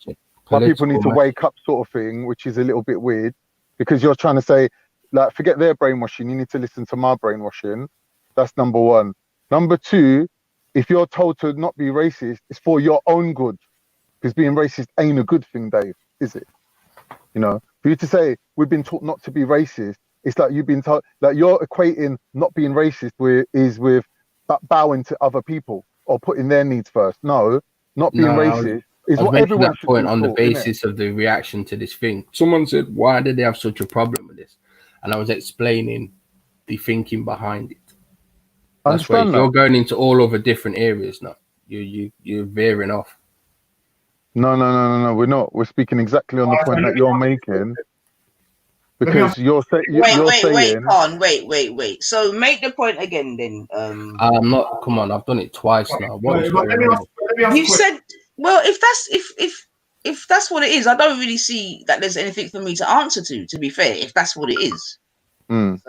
My people need to wake up sort of thing, which is a little bit weird, because you're trying to say, like, forget their brainwashing. You need to listen to my brainwashing. That's number one. Number two, if you're told to not be racist, it's for your own good, because being racist ain't a good thing, Dave, is it? You know, for you to say we've been taught not to be racist, It's like you've been told, like you're equating not being racist with bowing to other people or putting their needs first. No, not being No, racist is I was what making everyone that should point be on the taught, innit? basis of the reaction to this thing. Someone said, "Why did they have such a problem with this?" And I was explaining the thinking behind it. I That's why understand you're that. going into all over different areas now. You're veering off. No, we're not. We're speaking exactly on the So point let that me you're ask you a making, question. Let me because ask you're saying, Khan. Wait. So make the point again, then. I'm not. Come on, I've done it twice now. What is but going on? let me ask You a question. said, well, if that's what it is, I don't really see that there's anything for me to answer to. To be fair, if that's what it is, mm,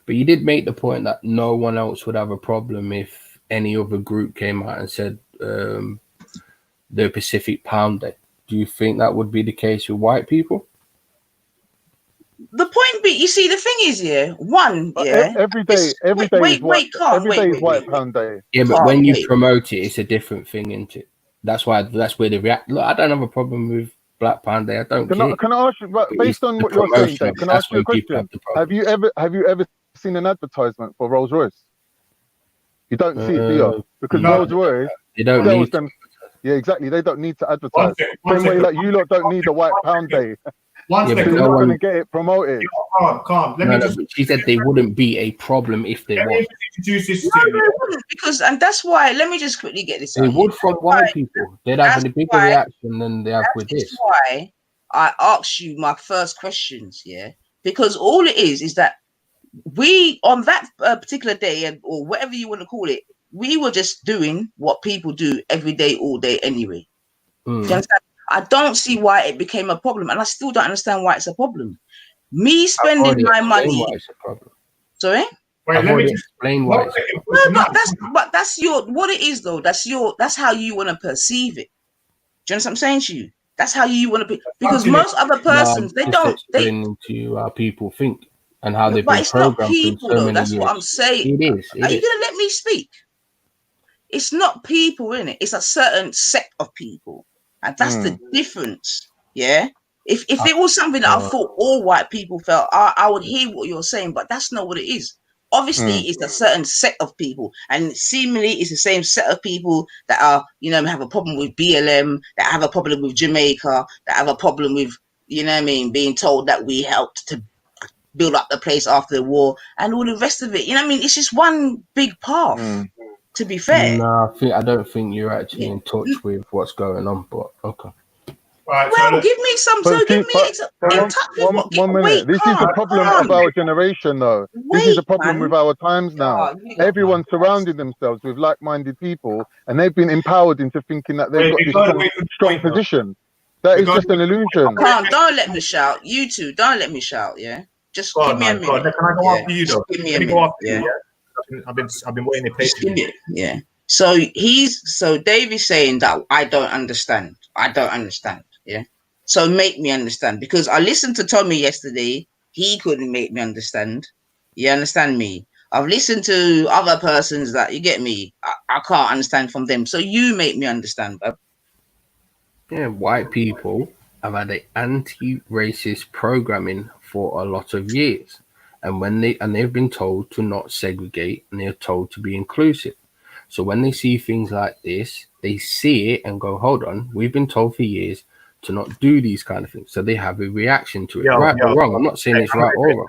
But you did make the point that no one else would have a problem if any other group came out and said the Pacific Pound Day. Do you think that would be the case with white people? the point be, you see, the thing is, every day is wait, Khan, White Pound Day. Yeah, but Khan, when you wait. promote it, it's a different thing, isn't it? That's where they react. Look, I don't have a problem with Black Pound Day. I don't care. Can I ask you, But it's based on the what you're saying, promotion of Dave? it. Can I That's ask you a when people have question? the problem. Have you ever seen an advertisement for Rolls Royce? You don't see it, do you? Because No, Rolls Royce they don't sells need to. them. Yeah, exactly. They don't need to One advertise. second. Same way, like you lot don't need a White Pound Day, One Yeah, so but you're second. no not one. going to get it promoted. Calm. Let No, me no. just But she said they wouldn't be a problem if they let me was. just introduce this No, to they you. wouldn't, because, and that's why. Let me just quickly get this They out here. would from white people. They'd have That's a bigger why. reaction than they have with That is this. why I asked you my first questions, because all it is that we on that particular day, or whatever you want to call it, we were just doing what people do every day, all day, anyway. Do you understand? I don't see why it became a problem, and I still don't understand why it's a problem. Me spending my money. Why it's a problem. Sorry. Wait, I've let me already just explained why. one second. No, but that's your what it is though. That's how you want to perceive it. Do you understand what I'm saying to you? That's how you want to be, because most other persons I'm just explaining to you how people think and how they've but been it's not programmed through people so though. many That's years. what I'm saying. It is. Are you gonna let me speak? It's not people in it. It's a certain set of people, and that's the difference. Yeah. If it was something that I thought all white people felt, I would hear what you're saying, but that's not what it is. Obviously, it's a certain set of people, and seemingly it's the same set of people that are, have a problem with BLM, that have a problem with Jamaica, that have a problem with, being told that we helped to build up the place after the war, and all the rest of it. It's just one big path. To be fair. No, I don't think you're actually in touch with what's going on. But okay. Right, well, give me some. One minute. This is the problem of our generation, though. This is the problem with our times now. Everyone's surrounding themselves with like-minded people, and they've been empowered into thinking that they've got this strong position. That is just an illusion. Don't let me shout. You two, don't let me shout. Yeah, just give me a minute. Can I go after you though? Give me a minute. Yeah. I've been waiting patiently. Yeah. So Dave is saying that I don't understand. Yeah. So make me understand, because I listened to Tommy yesterday. He couldn't make me understand. You understand me? I've listened to other persons that, you get me. I can't understand from them. So you make me understand, bro. Yeah, white people have had an anti-racist programming for a lot of years, and they've been told to not segregate, and they're told to be inclusive. So when they see things like this, they see it and go, "Hold on, we've been told for years to not do these kind of things." So they have a reaction to it, right or wrong. I'm not saying it's right or wrong,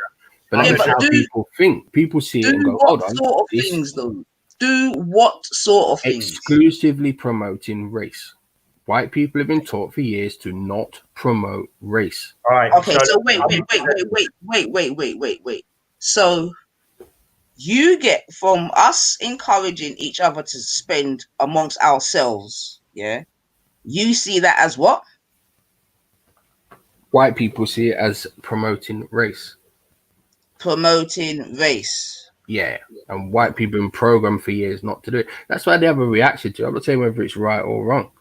but that's how people think. People see it and go, "Hold on, sort of things though? Do what sort of things? Exclusively promoting race. White people have been taught for years to not promote race. All right. Okay, so wait. So you get from us encouraging each other to spend amongst ourselves, yeah? You see that as what? White people see it as promoting race. Promoting race. Yeah. And white people have been programmed for years not to do it. That's why they have a reaction to it. I'm not saying whether it's right or wrong.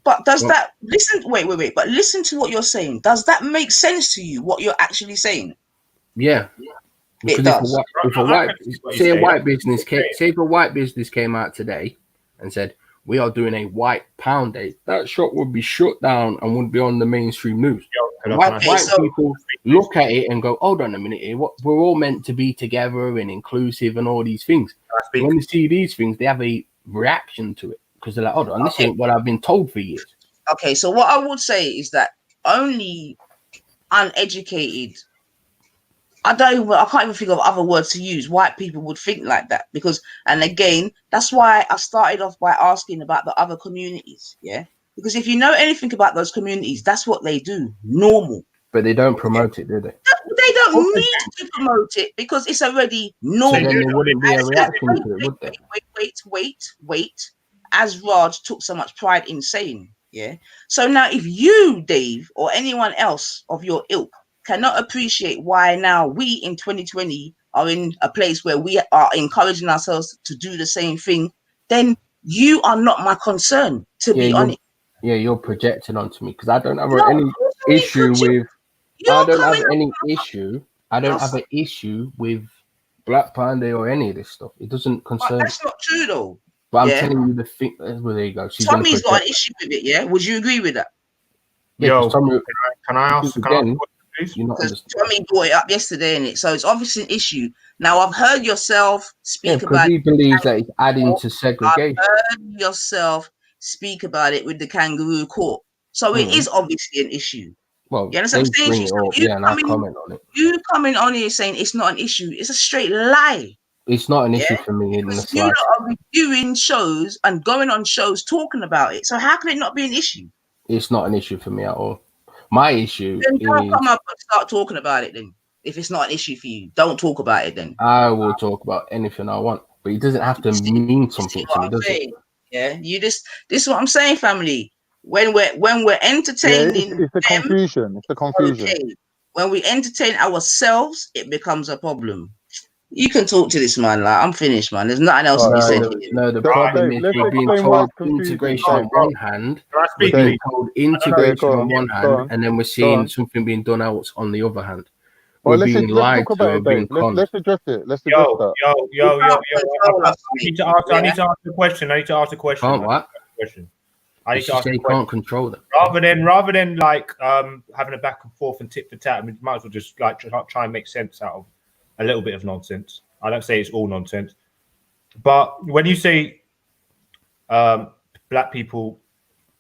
But does that wait, but listen to what you're saying. Does that make sense to you, what you're actually saying? Yeah. Because if a white business came out today and said, we are doing a white pound day, that shop would be shut down and would be on the mainstream news. White people look at it and go, hold on a minute here, we're all meant to be together and inclusive and all these things. When they see these things, they have a reaction to it because they're like, hold on, this ain't what I've been told for years. Okay, so what I would say is that only uneducated, I can't even think of other words to use, white people would think like that. Because, and again, that's why I started off by asking about the other communities, yeah? Because if you know anything about those communities, that's what they do, normal. But they don't promote it, do they? They don't need to promote it because it's already normal. So then there wouldn't be a reaction to it, would there? Wait. As Raj took so much pride in saying, yeah? So now if you, Dave, or anyone else of your ilk cannot appreciate why now we in 2020 are in a place where we are encouraging ourselves to do the same thing, then you are not my concern, to be honest. Yeah, you're projecting onto me because I don't have any issue with. I don't have any issue. I don't have an issue with Black Panda or any of this stuff. It doesn't concern. That's not true though. But I'm telling you the thing. Well, there you go. Tommy's got an issue with it. Yeah, would you agree with that? Yo, Tommy, can I ask? Because Tommy brought it up yesterday, innit? So it's obviously an issue. Now I've heard yourself speak about. He believes that it's adding to segregation. I've heard yourself speak about it with the kangaroo court. So it is obviously an issue. Well, you understand what I'm saying? And I comment on it. You coming on here saying it's not an issue. It's a straight lie. It's not an issue for me in the slightest. You are reviewing shows and going on shows talking about it. So how can it not be an issue? It's not an issue for me at all. My issue then don't is... come up and start talking about it then. If it's not an issue for you, don't talk about it then. I will talk about anything I want, but it doesn't have to mean something to me, does it? Yeah, this is what I'm saying, family. When we're entertaining, it's the confusion. It's the confusion. Okay. When we entertain ourselves, it becomes a problem. You can talk to this man. Like, I'm finished, man. There's nothing else to be said. No, the problem is we're being told integration on one hand. We're being told integration on one hand, and then we're seeing something being done else on the other hand. We're being lied to. We're being conned. Let's address it. Let's address that. Yo. I need to ask the question. Can't what? I need to ask. You can't control them. Rather than like having a back and forth and tit for tat. I mean, might as well just like try and make sense out of a little bit of nonsense. I don't say it's all nonsense, but when you say black people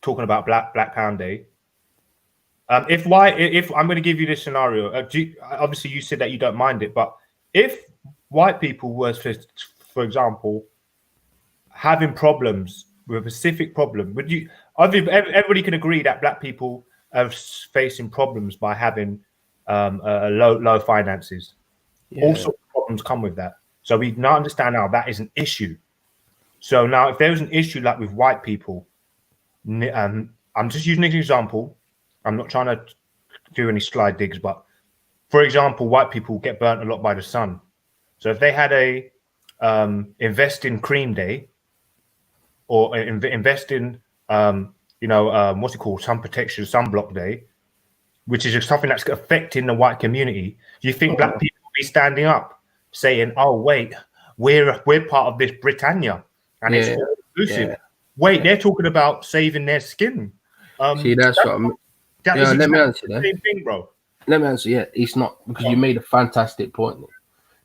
talking about Black Pound Day, if I'm going to give you this scenario, obviously you said that you don't mind it, but if white people were, for example, having problems with a specific problem, would you? Everybody can agree that black people are facing problems by having low finances. Yeah. All sorts of problems come with that. So we now understand now that is an issue. So now if there was an issue like with white people, I'm just using an example. I'm not trying to do any slide digs, but for example, white people get burnt a lot by the sun. So if they had a invest in cream day or invest in what's it called, sun protection, sunblock day, which is just something that's affecting the white community, do you think black people be standing up saying, oh wait, we're part of this Britannia and it's all inclusive? Yeah. Wait, they're talking about saving their skin. See, that's what I'm... let me answer that. Same thing, bro. Let me answer. Yeah, it's not, because you made a fantastic point there,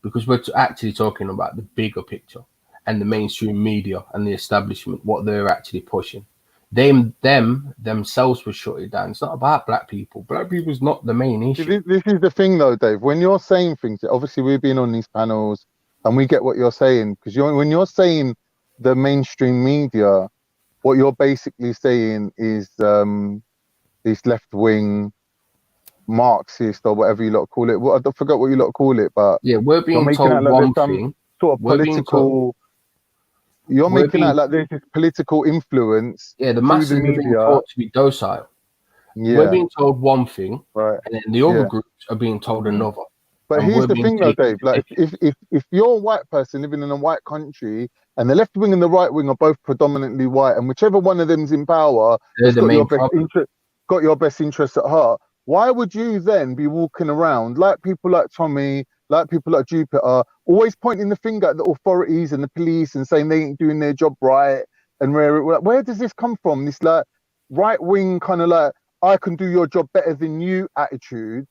because we're actually talking about the bigger picture and the mainstream media and the establishment, what they're actually pushing. Themselves will shut it down. It's not about black people. Black people is not the main issue. This is the thing, though, Dave. When you're saying things, obviously we've been on these panels and we get what you're saying, because when you're saying the mainstream media, what you're basically saying is these left-wing Marxist or whatever you lot call it. Well, I forgot what you lot call it, but yeah, we're being told one thing. Sort of political. You're making out like there's this political influence. Yeah, the masses are being taught to be docile. Yeah. We're being told one thing, right, and then the other groups are being told another. But here's the thing, though, Dave. Like, if you're a white person living in a white country, and the left wing and the right wing are both predominantly white, and whichever one of them's in power has got your best interest at heart, why would you then be walking around like people like Tommy, like people like Jupiter, always pointing the finger at the authorities and the police and saying they ain't doing their job right, and where does this come from? This like right wing kind of like I can do your job better than you attitude.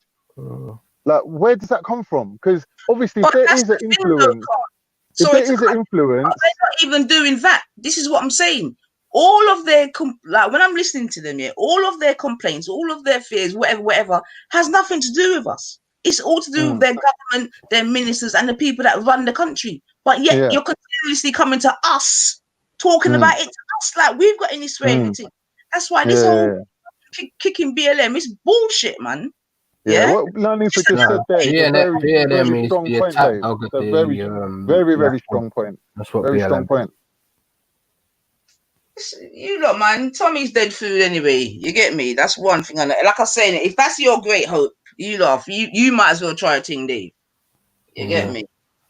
Like where does that come from? Because obviously, if But there that's is an the thing, though, influence, Carl. if Sorry there to is an cut. influence, They're not even doing that. This is what I'm saying. All of their like when I'm listening to them, yeah, all of their complaints, all of their fears, whatever, has nothing to do with us. It's all to do with their government, their ministers, and the people that run the country. But yet yeah, you're continuously coming to us, talking about it to us like we've got any sway in it. That's why this whole kicking BLM is bullshit, man. Yeah, Yeah. what Lanifa just No, said there is a very, BLM very is strong the point, attack Dave. dog of It's a the very, very left wing. strong point. That's what Very BLM strong is. point. You lot, man. Tommy's dead food anyway. You get me? That's one thing. Like I say, if that's your great hope, you lot, you might as well try a thing, Dave. You get me?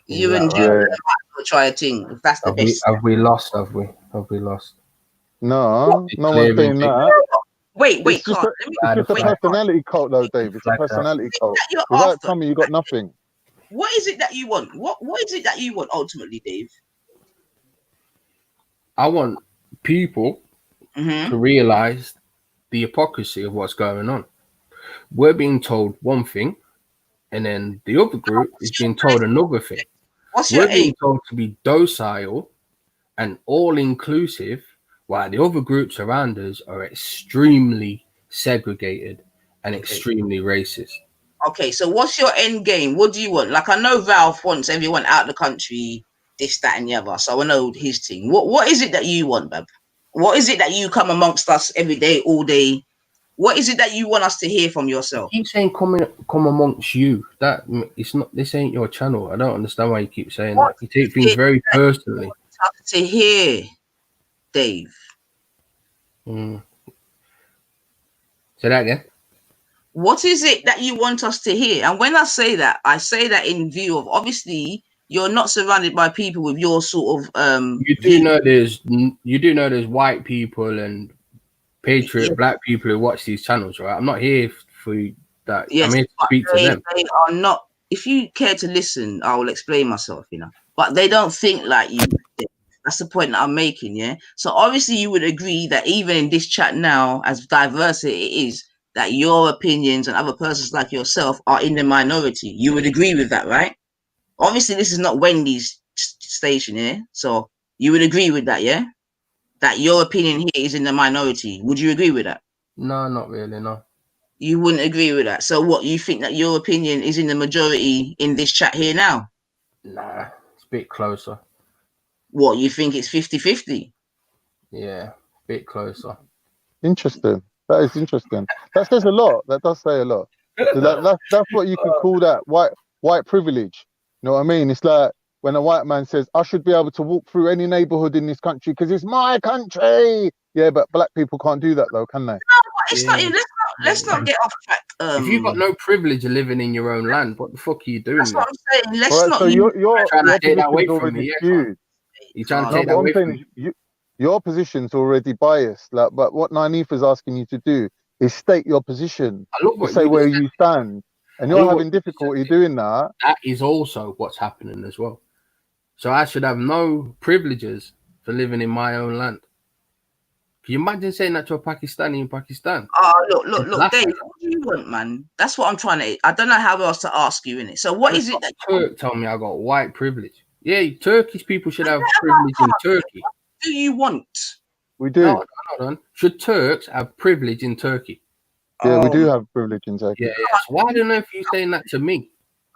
You and Exactly. Jude Yeah. might as well try a thing if that's the best. Have we lost? Have we lost? No, no one's Clearing saying that. Wait, It's just Carl. it's just a Wait, Carl. personality cult, though, Dave. It's a Flag personality cult. That you're Without after. Tommy, you got nothing. What is it that you want? What is it that you want ultimately, Dave? I want people to realize the hypocrisy of what's going on. We're being told one thing, and then the other group is being told another thing. What's your We're being aim? told to be docile and all-inclusive, while the other groups around us are extremely segregated and extremely racist. Okay, so what's your end game? What do you want? Like I know Ralph wants everyone out of the country, this, that, and the other. So I know his thing. What is it that you want, Bab? What is it that you come amongst us every day, all day? What is it that you want us to hear from yourself? You keep saying come amongst you. That it's not. This ain't your channel. I don't understand why you keep saying that. You take things very personally. To hear, Dave. Say that again. What is it that you want us to hear? And when I say that in view of obviously you're not surrounded by people with your sort of You do know there's white people and patriot black people who watch these channels, right? I'm not here for that. Yes, I'm here to speak to them. They are not. If you care to listen, I will explain myself, but they don't think like you. That's the point that I'm making, yeah? So obviously you would agree that even in this chat now, as diverse as it is, that your opinions and other persons like yourself are in the minority. You would agree with that, right? Obviously this is not Wendy's station, yeah? So you would agree with that, yeah? That your opinion here is in the minority. Would you agree with that? No, not really, no. You wouldn't agree with that. So what, you think that your opinion is in the majority in this chat here now? Nah, it's a bit closer. What, you think it's 50-50? Yeah, a bit closer. Interesting. That is interesting. That says a lot. That does say a lot. So that's what you could call that white privilege. You know what I mean? It's like when a white man says, I should be able to walk through any neighborhood in this country because it's my country. Yeah, but black people can't do that though, can they? No, it's not. Let's not get off track. If you've got no privilege of living in your own land, what the fuck are you doing? That's what I'm saying. Let's All right, not. so your trying to take that position's away from already me. skewed. You're trying to No, take that but I'm away from saying me. your position's already biased. Like, but what Nanifa's asking you to do is state your position, I love to what say you where just you stand, and I you're love what having difficulty doing that. That is also what's happening as well. So I should have no privileges for living in my own land. Can you imagine saying that to a Pakistani in Pakistan? Oh, look, Dave. What do you want, man? That's what I'm trying to. I don't know how else to ask you in it. So what is it that Turk told me I got white privilege? Yeah, Turkish people should have privilege in Turkey. What do you want? We do. No, hold on. Should Turks have privilege in Turkey? Yeah, we do have privilege in Turkey. Yeah. So why don't know if you're saying that to me?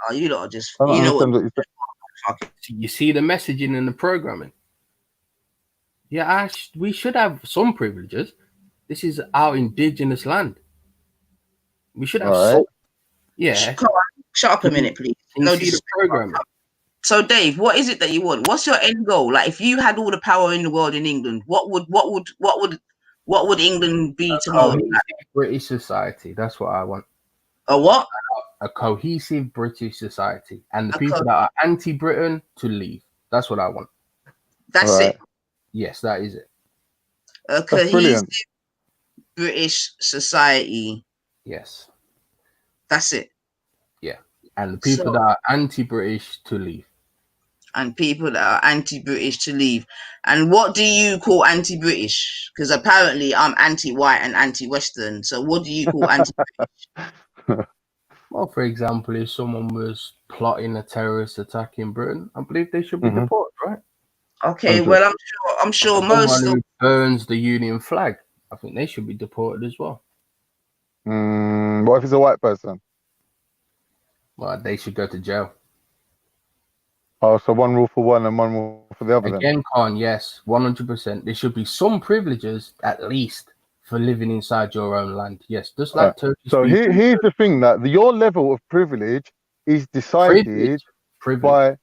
Oh, you lot are just. I don't You know what? understand what you're saying. You see the messaging in the programming. Yeah, we should have some privileges. This is our indigenous land. We should have some. Yeah. Shut up a minute, please. No, see the programming. So, Dave, what is it that you want? What's your end goal? Like, if you had all the power in the world in England, what would England be tomorrow? British society. That's what I want. A what? A cohesive British society, and the people that are anti-Britain to leave. That's what I want. That's it. Yes, that is it. A cohesive British society. Yes. That's it. Yeah. And the people that are anti-British to leave. and people that are anti-British to leave. And what do you call anti-British? Because apparently I'm anti-white and anti-Western. So what do you call anti-British? Well, for example, if someone was plotting a terrorist attack in Britain, I believe they should be deported, right? Okay, well, I'm sure most someone who burns the Union flag, I think they should be deported as well. What if it's a white person? Well, they should go to jail. Oh, so one rule for one and one rule for the other. Again, Khan, yes, 100%. There should be some privileges, at least, for living inside your own land. Yes, just like Turkish. So here's the thing: that your level of privilege is decided by.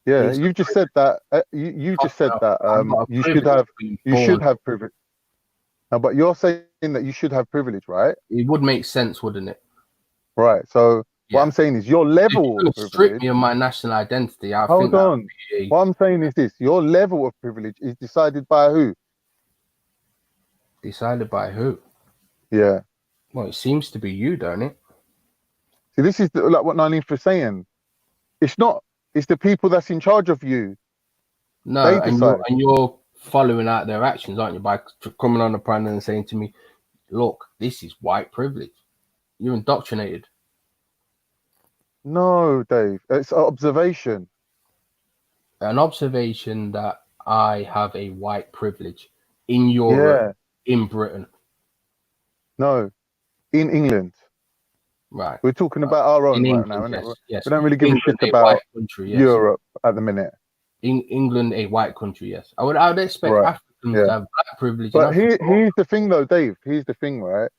Yeah, you've just said that. You just said that you should have privilege. No, but you're saying that you should have privilege, right? It would make sense, wouldn't it? Right. So what I'm saying is your level of privilege. Strip me of my national identity. Hold on. What I'm saying is this: your level of privilege is decided by who? Decided by who? Yeah. Well, it seems to be you, don't it? See, this is like what 19th was saying. It's not. It's the people that's in charge of you. No, and you're following out their actions, aren't you? By coming on the panel and saying to me, "Look, this is white privilege." You're indoctrinated. No, Dave. It's an observation. An observation that I have a white privilege in Europe, in Britain. No, in England. Right. We're talking about our own right now, yes, innit? Yes. We don't really give England, a shit about country, Europe at the minute. In England, a white country, yes. I would expect Africans to have black privilege. But here's the thing, though, Dave. Here's the thing, right?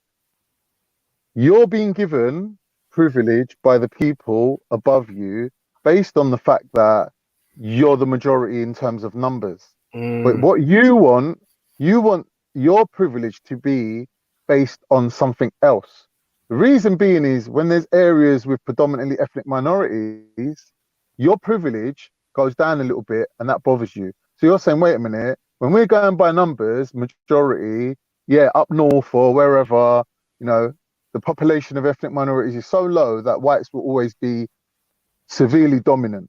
You're being given privilege by the people above you based on the fact that you're the majority in terms of numbers. But what you want your privilege to be based on something else. The reason being is when there's areas with predominantly ethnic minorities, your privilege goes down a little bit and that bothers you. So you're saying, wait a minute, when we're going by numbers, majority, up north or wherever, the population of ethnic minorities is so low that whites will always be severely dominant.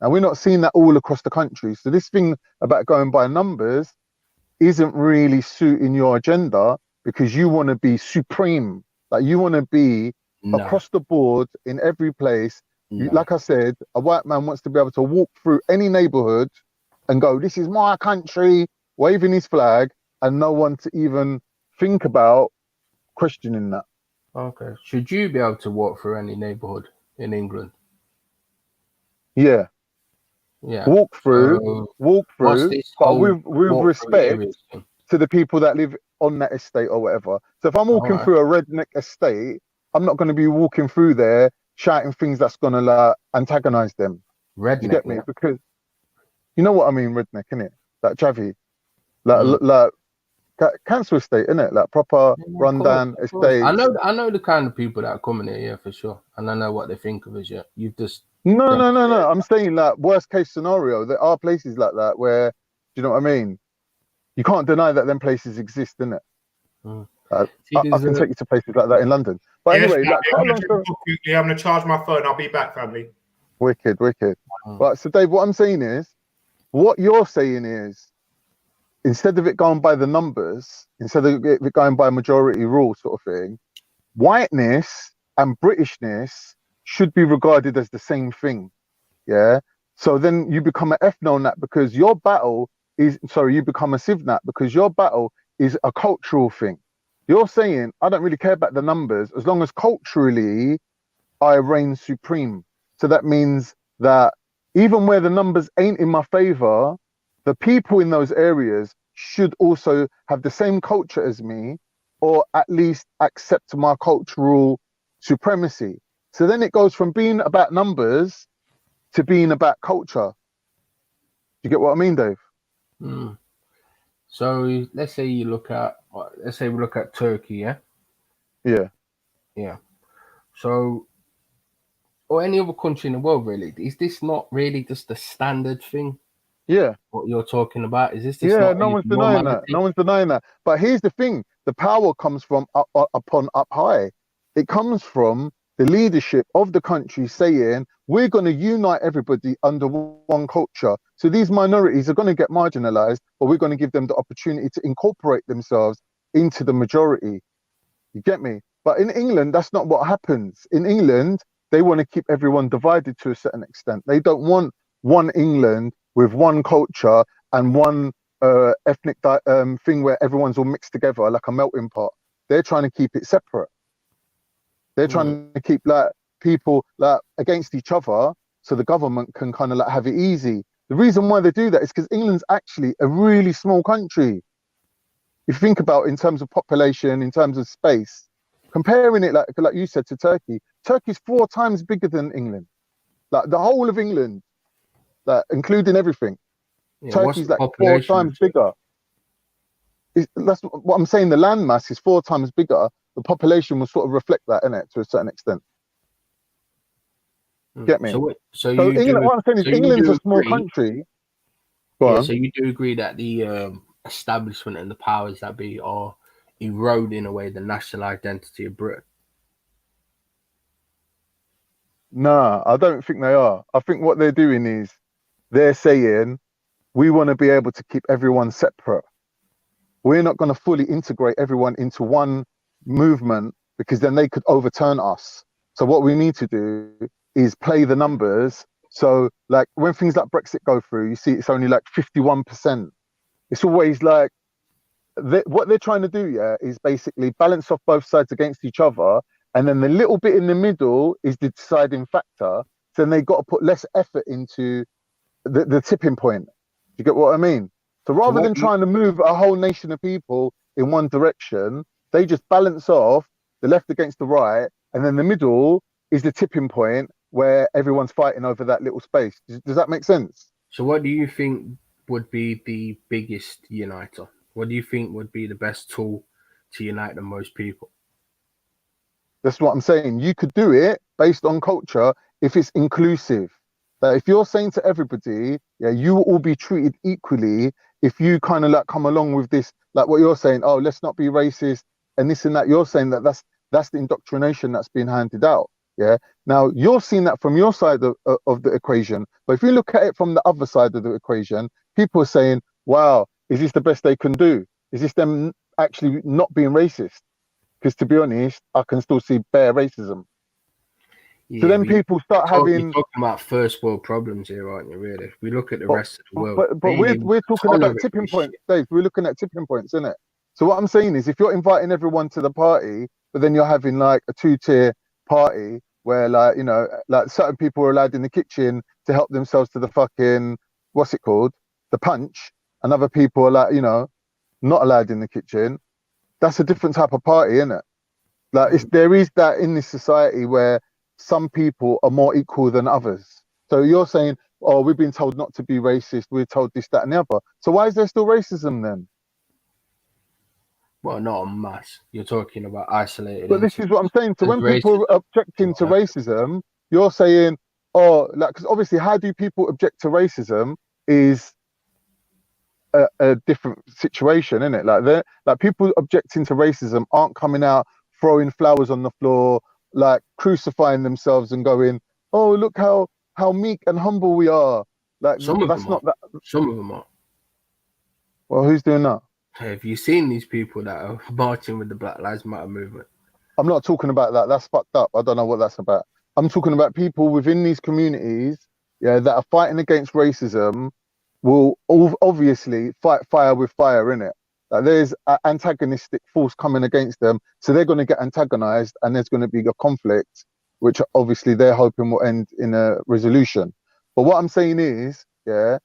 And we're not seeing that all across the country. So this thing about going by numbers isn't really suiting your agenda because you want to be supreme. Like you want to be across the board in every place. Like I said, a white man wants to be able to walk through any neighborhood and go, this is my country, waving his flag, and no one to even think about questioning that. Okay. Should you be able to walk through any neighborhood in England? Yeah. Walk through, but with respect to the people that live on that estate or whatever. So if I'm walking through a redneck estate, I'm not going to be walking through there shouting things that's going to antagonize them. Redneck, you get me? Because you know what I mean, redneck, innit? Like Javi, like council estate, innit? Like proper rundown estate. I know the kind of people that are coming here, for sure, and I know what they think of us. Yeah, you've just no. I'm saying like worst case scenario. There are places like that where, do you know what I mean? You can't deny that them places exist, innit? I can take you to places like that in London. But anyway, I'm going to charge my phone. I'll be back, family. Wicked. Right, so Dave, what I'm saying is, what you're saying is, instead of it going by the numbers, instead of it going by majority rule sort of thing, whiteness and Britishness should be regarded as the same thing. Yeah. So then you become an ethno-nat because your battle is, you become a civ-nat because your battle is a cultural thing. You're saying, I don't really care about the numbers as long as culturally I reign supreme. So that means that even where the numbers ain't in my favor, the people in those areas should also have the same culture as me, or at least accept my cultural supremacy. So then it goes from being about numbers to being about culture. Do you get what I mean, Dave? So let's say we look at Turkey, yeah? Yeah. So, or any other country in the world, really. Is this not really just the standard thing? Yeah. What you're talking about? Is this no one's denying that. No one's denying that. But here's the thing. The power comes from up high. It comes from the leadership of the country saying, we're going to unite everybody under one culture. So these minorities are going to get marginalized, but we're going to give them the opportunity to incorporate themselves into the majority. You get me? But in England, that's not what happens. In England, they want to keep everyone divided to a certain extent. They don't want one England with one culture and one ethnic thing where everyone's all mixed together like a melting pot. They're trying to keep it separate. They're trying to keep like people like against each other so the government can kind of like have it easy. The reason why they do that is because England's actually a really small country. If you think about it in terms of population, in terms of space, comparing it like you said to Turkey, Turkey's 4 times bigger than England. Like the whole of England, like including everything. Yeah, Turkey's like 4 times bigger. That's what I'm saying. The land mass is 4 times bigger. The population will sort of reflect that, innit, to a certain extent. Get me? So England, what I'm saying is England's a small country. Go on. So you do agree that the establishment and the powers that be are eroding away the national identity of Britain? Nah, I don't think they are. I think what they're doing is they're saying we want to be able to keep everyone separate. We're not going to fully integrate everyone into one movement because then they could overturn us. So what we need to do is play the numbers. So like when things like Brexit go through, you see it's only like 51%. It's always like what they're trying to do, yeah, is basically balance off both sides against each other. And then the little bit in the middle is the deciding factor. So then they got to put less effort into the tipping point. You get what I mean? So rather than trying to move a whole nation of people in one direction, they just balance off the left against the right. And then the middle is the tipping point where everyone's fighting over that little space. Does that make sense? So what do you think would be the biggest uniter? What do you think would be the best tool to unite the most people? That's what I'm saying. You could do it based on culture if it's inclusive. That if you're saying to everybody, yeah, you will all be treated equally. If you kind of like come along with this, like what you're saying, oh, let's not be racist and this and that. You're saying that that's the indoctrination that's being handed out. Yeah. Now you're seeing that from your side of the equation, but if you look at it from the other side of the equation, people are saying, "Wow, is this the best they can do? Is this them actually not being racist?" Because to be honest, I can still see bare racism. Yeah, so then people start having. You're talking about first world problems here, aren't you? Really, if we look at the rest of the world. But we're talking about tipping points, Dave. We're looking at tipping points, isn't it? So what I'm saying is, if you're inviting everyone to the party, but then you're having like a 2-tier party where, like, you know, like certain people are allowed in the kitchen to help themselves to the fucking what's it called, the punch, and other people are like, you know, not allowed in the kitchen. That's a different type of party, isn't it? Like, there is that in this society where some people are more equal than others. So you're saying, oh, we've been told not to be racist. We're told this, that, and the other. So why is there still racism then? Well, not en masse. You're talking about isolated. But this is what I'm saying. So when people are objecting to racism, you're saying, oh, like, because obviously, how do people object to racism is a different situation, isn't it? Like people objecting to racism aren't coming out throwing flowers on the floor, like crucifying themselves and going, oh, look how meek and humble we are. Like that's not that. Some of them are. Well, who's doing that? Have you seen these people that are marching with the Black Lives Matter movement? I'm not talking about that. That's fucked up. I don't know what that's about. I'm talking about people within these communities, yeah, that are fighting against racism will obviously fight fire with fire, innit? Like there's an antagonistic force coming against them, so they're going to get antagonized and there's going to be a conflict, which obviously they're hoping will end in a resolution. But what I'm saying is, yeah,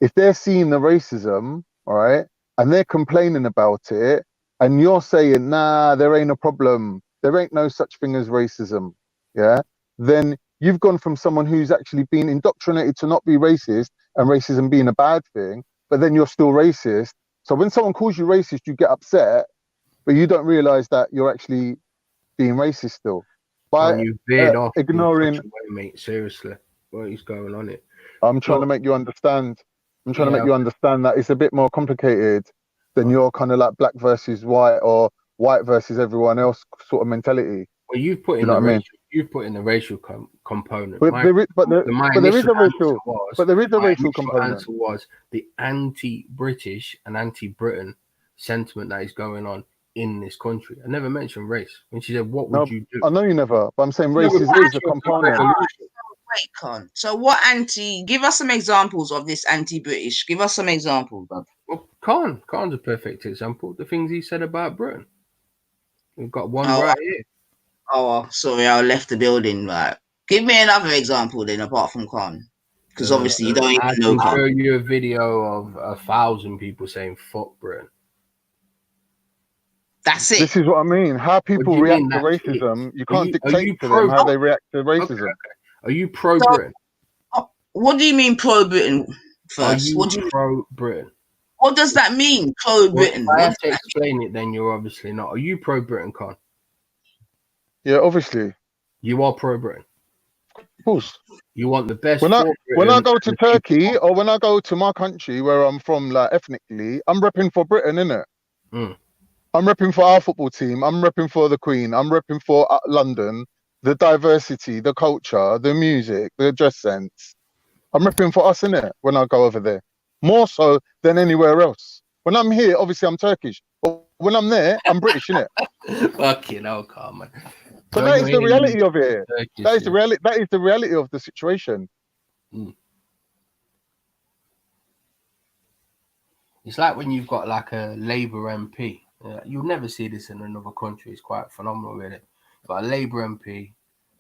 if they're seeing the racism, all right, and they're complaining about it, and you're saying, nah, there ain't a problem, there ain't no such thing as racism, yeah, then you've gone from someone who's actually been indoctrinated to not be racist and racism being a bad thing, but then you're still racist. So when someone calls you racist, you get upset, but you don't realize that you're actually being racist still. By you veered off ignoring, way, mate. Seriously, what is going on here? I'm trying to make you understand. I'm trying to make you understand that it's a bit more complicated than your kind of like black versus white or white versus everyone else sort of mentality. Well, you've put in you've put in a racial component. But there is, but there is a racial, component. Answer was the anti-British and anti-Britain sentiment that is going on in this country. I never mentioned race. When she said, "What would you do?" I know you never, but I'm saying race is a component. Wait, Con. So what give us some examples of this anti-British. Give us some examples, bro. Well, Khan's a perfect example. The things he said about Britain. We've got one right here. Oh, sorry, I left the building. Right. Give me another example then, apart from Khan. Because obviously you don't even know I can Khan. show you a video of 1,000 people saying "fuck Britain." That's it. This is what I mean. How people react to racism, you can't dictate to them how they react to racism. Okay. Are you pro-Britain? What do you mean pro-Britain first? Are you pro-Britain? What does that mean, pro-Britain? Well, I have to explain it, then you're obviously not. Are you pro-Britain, Khan? Yeah, obviously. You are pro-Britain? Of course. You want the best when I go to Turkey or when I go to my country where I'm from, like ethnically, I'm repping for Britain, innit? I'm repping for our football team. I'm repping for the Queen. I'm repping for London, the diversity, the culture, the music, the dress sense. I'm repping for us, innit, when I go over there. More so than anywhere else. When I'm here, obviously I'm Turkish. But when I'm there, I'm British, innit? Fucking hell, Carmen. But that is the reality of it. That is the reality. That is the reality of the situation. It's like when you've got like a Labour MP. You'll never see this in another country. It's quite phenomenal, really. But a Labour MP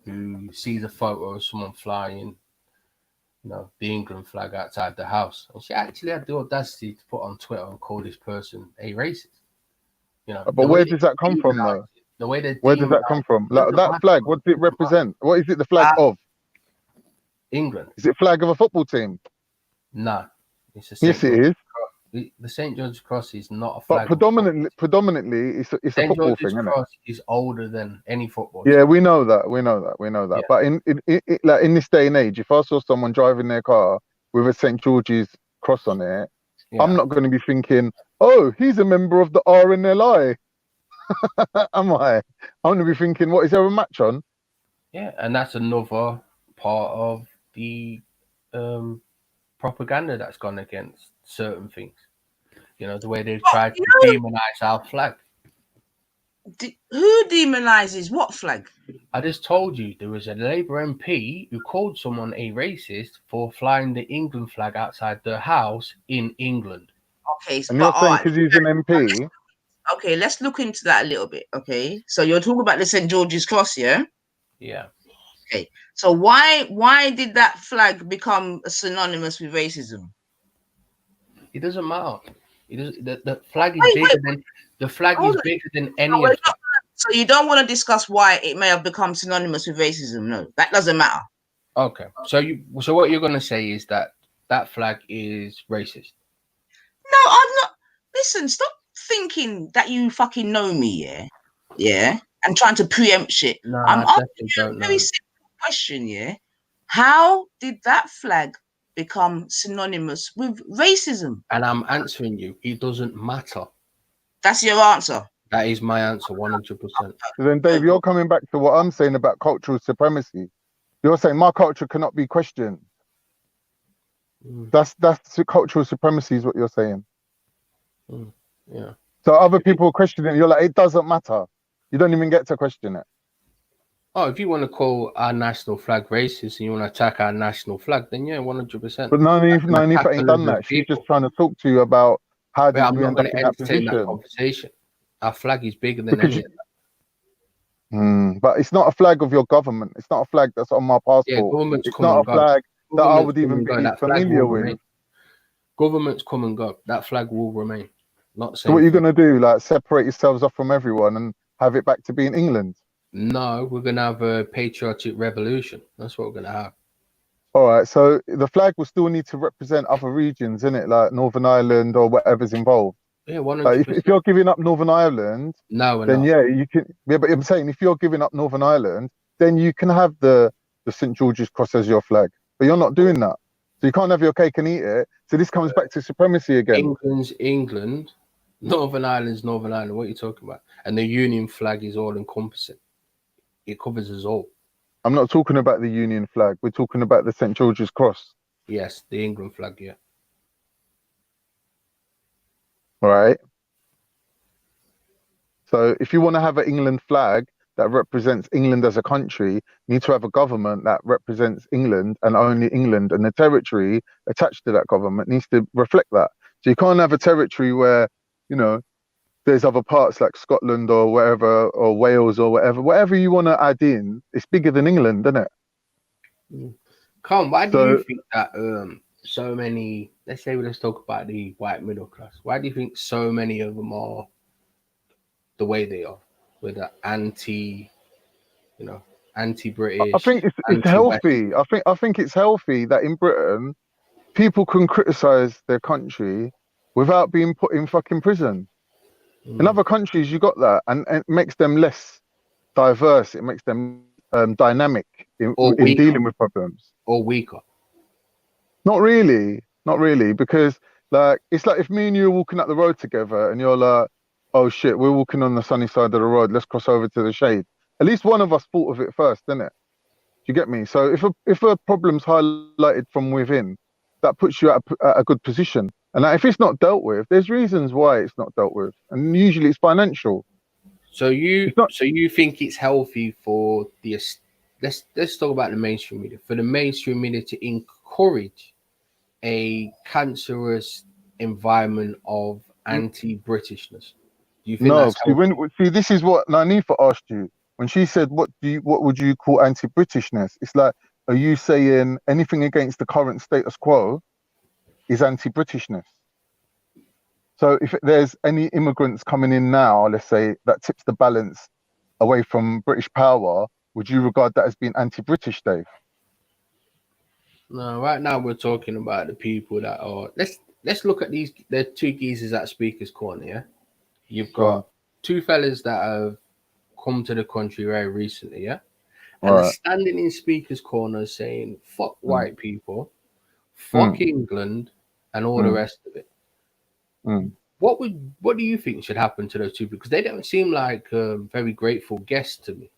who sees a photo of someone flying, the England flag outside the house, and she actually had the audacity to put on Twitter and call this person a racist. But where does that come from, though? The way they where does that come from? Like that flag, what does it represent? What is it the flag of? England. Is it flag of a football team? No. It's a yes, it is. The St. George's Cross is not a flag. But predominantly, it's a football thing, isn't it? Cross is older than any football. Yeah, we know that. Yeah. But in this day and age, if I saw someone driving their car with a St. George's Cross on it, I'm not going to be thinking, "Oh, he's a member of the RNLI." Am I? I'm going to be thinking, "What, is there a match on?" Yeah, and that's another part of the propaganda that's gone against certain things. The way they've tried to demonize our flag. Who demonizes what flag? I just told you there was a Labour MP who called someone a racist for flying the England flag outside their house in England. Okay, and you're saying because he's an MP? Okay, let's look into that a little bit. Okay, so you're talking about the St. George's Cross, yeah? Yeah. Okay, so why did that flag become synonymous with racism? It doesn't matter. The flag is bigger than the flag is bigger than any of them. So you don't want to discuss why it may have become synonymous with racism? No, that doesn't matter. Okay, so what you're gonna say is that flag is racist? No, I'm not. Listen, stop thinking that you fucking know me, yeah, and trying to preempt shit. No, I'm I asking you a very simple question, yeah. How did that flag become synonymous with racism? And I'm answering you. It doesn't matter. That's your answer. That is my answer, 100%. Then, Dave, you're coming back to what I'm saying about cultural supremacy. You're saying my culture cannot be questioned. That's cultural supremacy is what you're saying. Yeah. So other people question it. You're like, it doesn't matter. You don't even get to question it. Oh, if you want to call our national flag racist and you want to attack our national flag, then yeah, 100%. But Nanifa ain't done that. She's just trying to talk to you about how did we end up in that position. That conversation. Our flag is bigger than any of that. But it's not a flag of your government. It's not a flag that's on my passport. Yeah, governments it's not a flag that I would even be familiar with. Governments come and go. That flag will remain. Not so what are you going to do? Like separate yourselves off from everyone and have it back to being England? No, we're going to have a patriotic revolution. That's what we're going to have. All right. So the flag will still need to represent other regions, innit? Like Northern Ireland or whatever's involved. Yeah, 100%. Like if you're giving up Northern Ireland, then yeah, you can. Yeah, but I'm saying if you're giving up Northern Ireland, then you can have the St. George's Cross as your flag. But you're not doing that. So you can't have your cake and eat it. So this comes back to supremacy again. England's England, Northern Ireland's Northern Ireland. What are you talking about? And the Union flag is all encompassing. It covers us all. I'm not talking about the Union flag. We're talking about the St. George's Cross. Yes, the England flag, yeah. Right. So if you want to have an England flag that represents England as a country, you need to have a government that represents England and only England, and the territory attached to that government needs to reflect that. So you can't have a territory where, you know, there's other parts like Scotland or wherever, or Wales or whatever you want to add in. It's bigger than England, isn't it? Con, why do you think that so many, let's talk about the white middle class. Why do you think so many of them are the way they are, with the anti-British? I think it's healthy. I think it's healthy that in Britain people can criticize their country without being put in fucking prison. In other countries, you got that, and it makes them less diverse. It makes them dynamic in dealing with problems. Or weaker. Not really, because like it's like if me and you are walking up the road together, and you're like, "Oh shit, we're walking on the sunny side of the road. Let's cross over to the shade." At least one of us thought of it first, didn't it? Do you get me? So if a problem's highlighted from within, that puts you at a good position. And if it's not dealt with, there's reasons why it's not dealt with, and usually it's financial. So you think it's healthy for the let's talk about the mainstream media, for the mainstream media to encourage a cancerous environment of anti-Britishness? Do you think no? That's see, this is what Nanifa asked you when she said, "What would you call anti-Britishness?" It's like, are you saying anything against the current status quo is anti-Britishness? So if there's any immigrants coming in now, let's say, that tips the balance away from British power, would you regard that as being anti-British, Dave? No, right now we're talking about the people that are. Let's look at these. There are two geezers at Speaker's Corner. Yeah, you've got two fellas that have come to the country very recently. Yeah, and they're standing in Speaker's Corner saying "fuck white people," "fuck England," and all the rest of it. What do you think should happen to those two people? Because they don't seem like very grateful guests to me.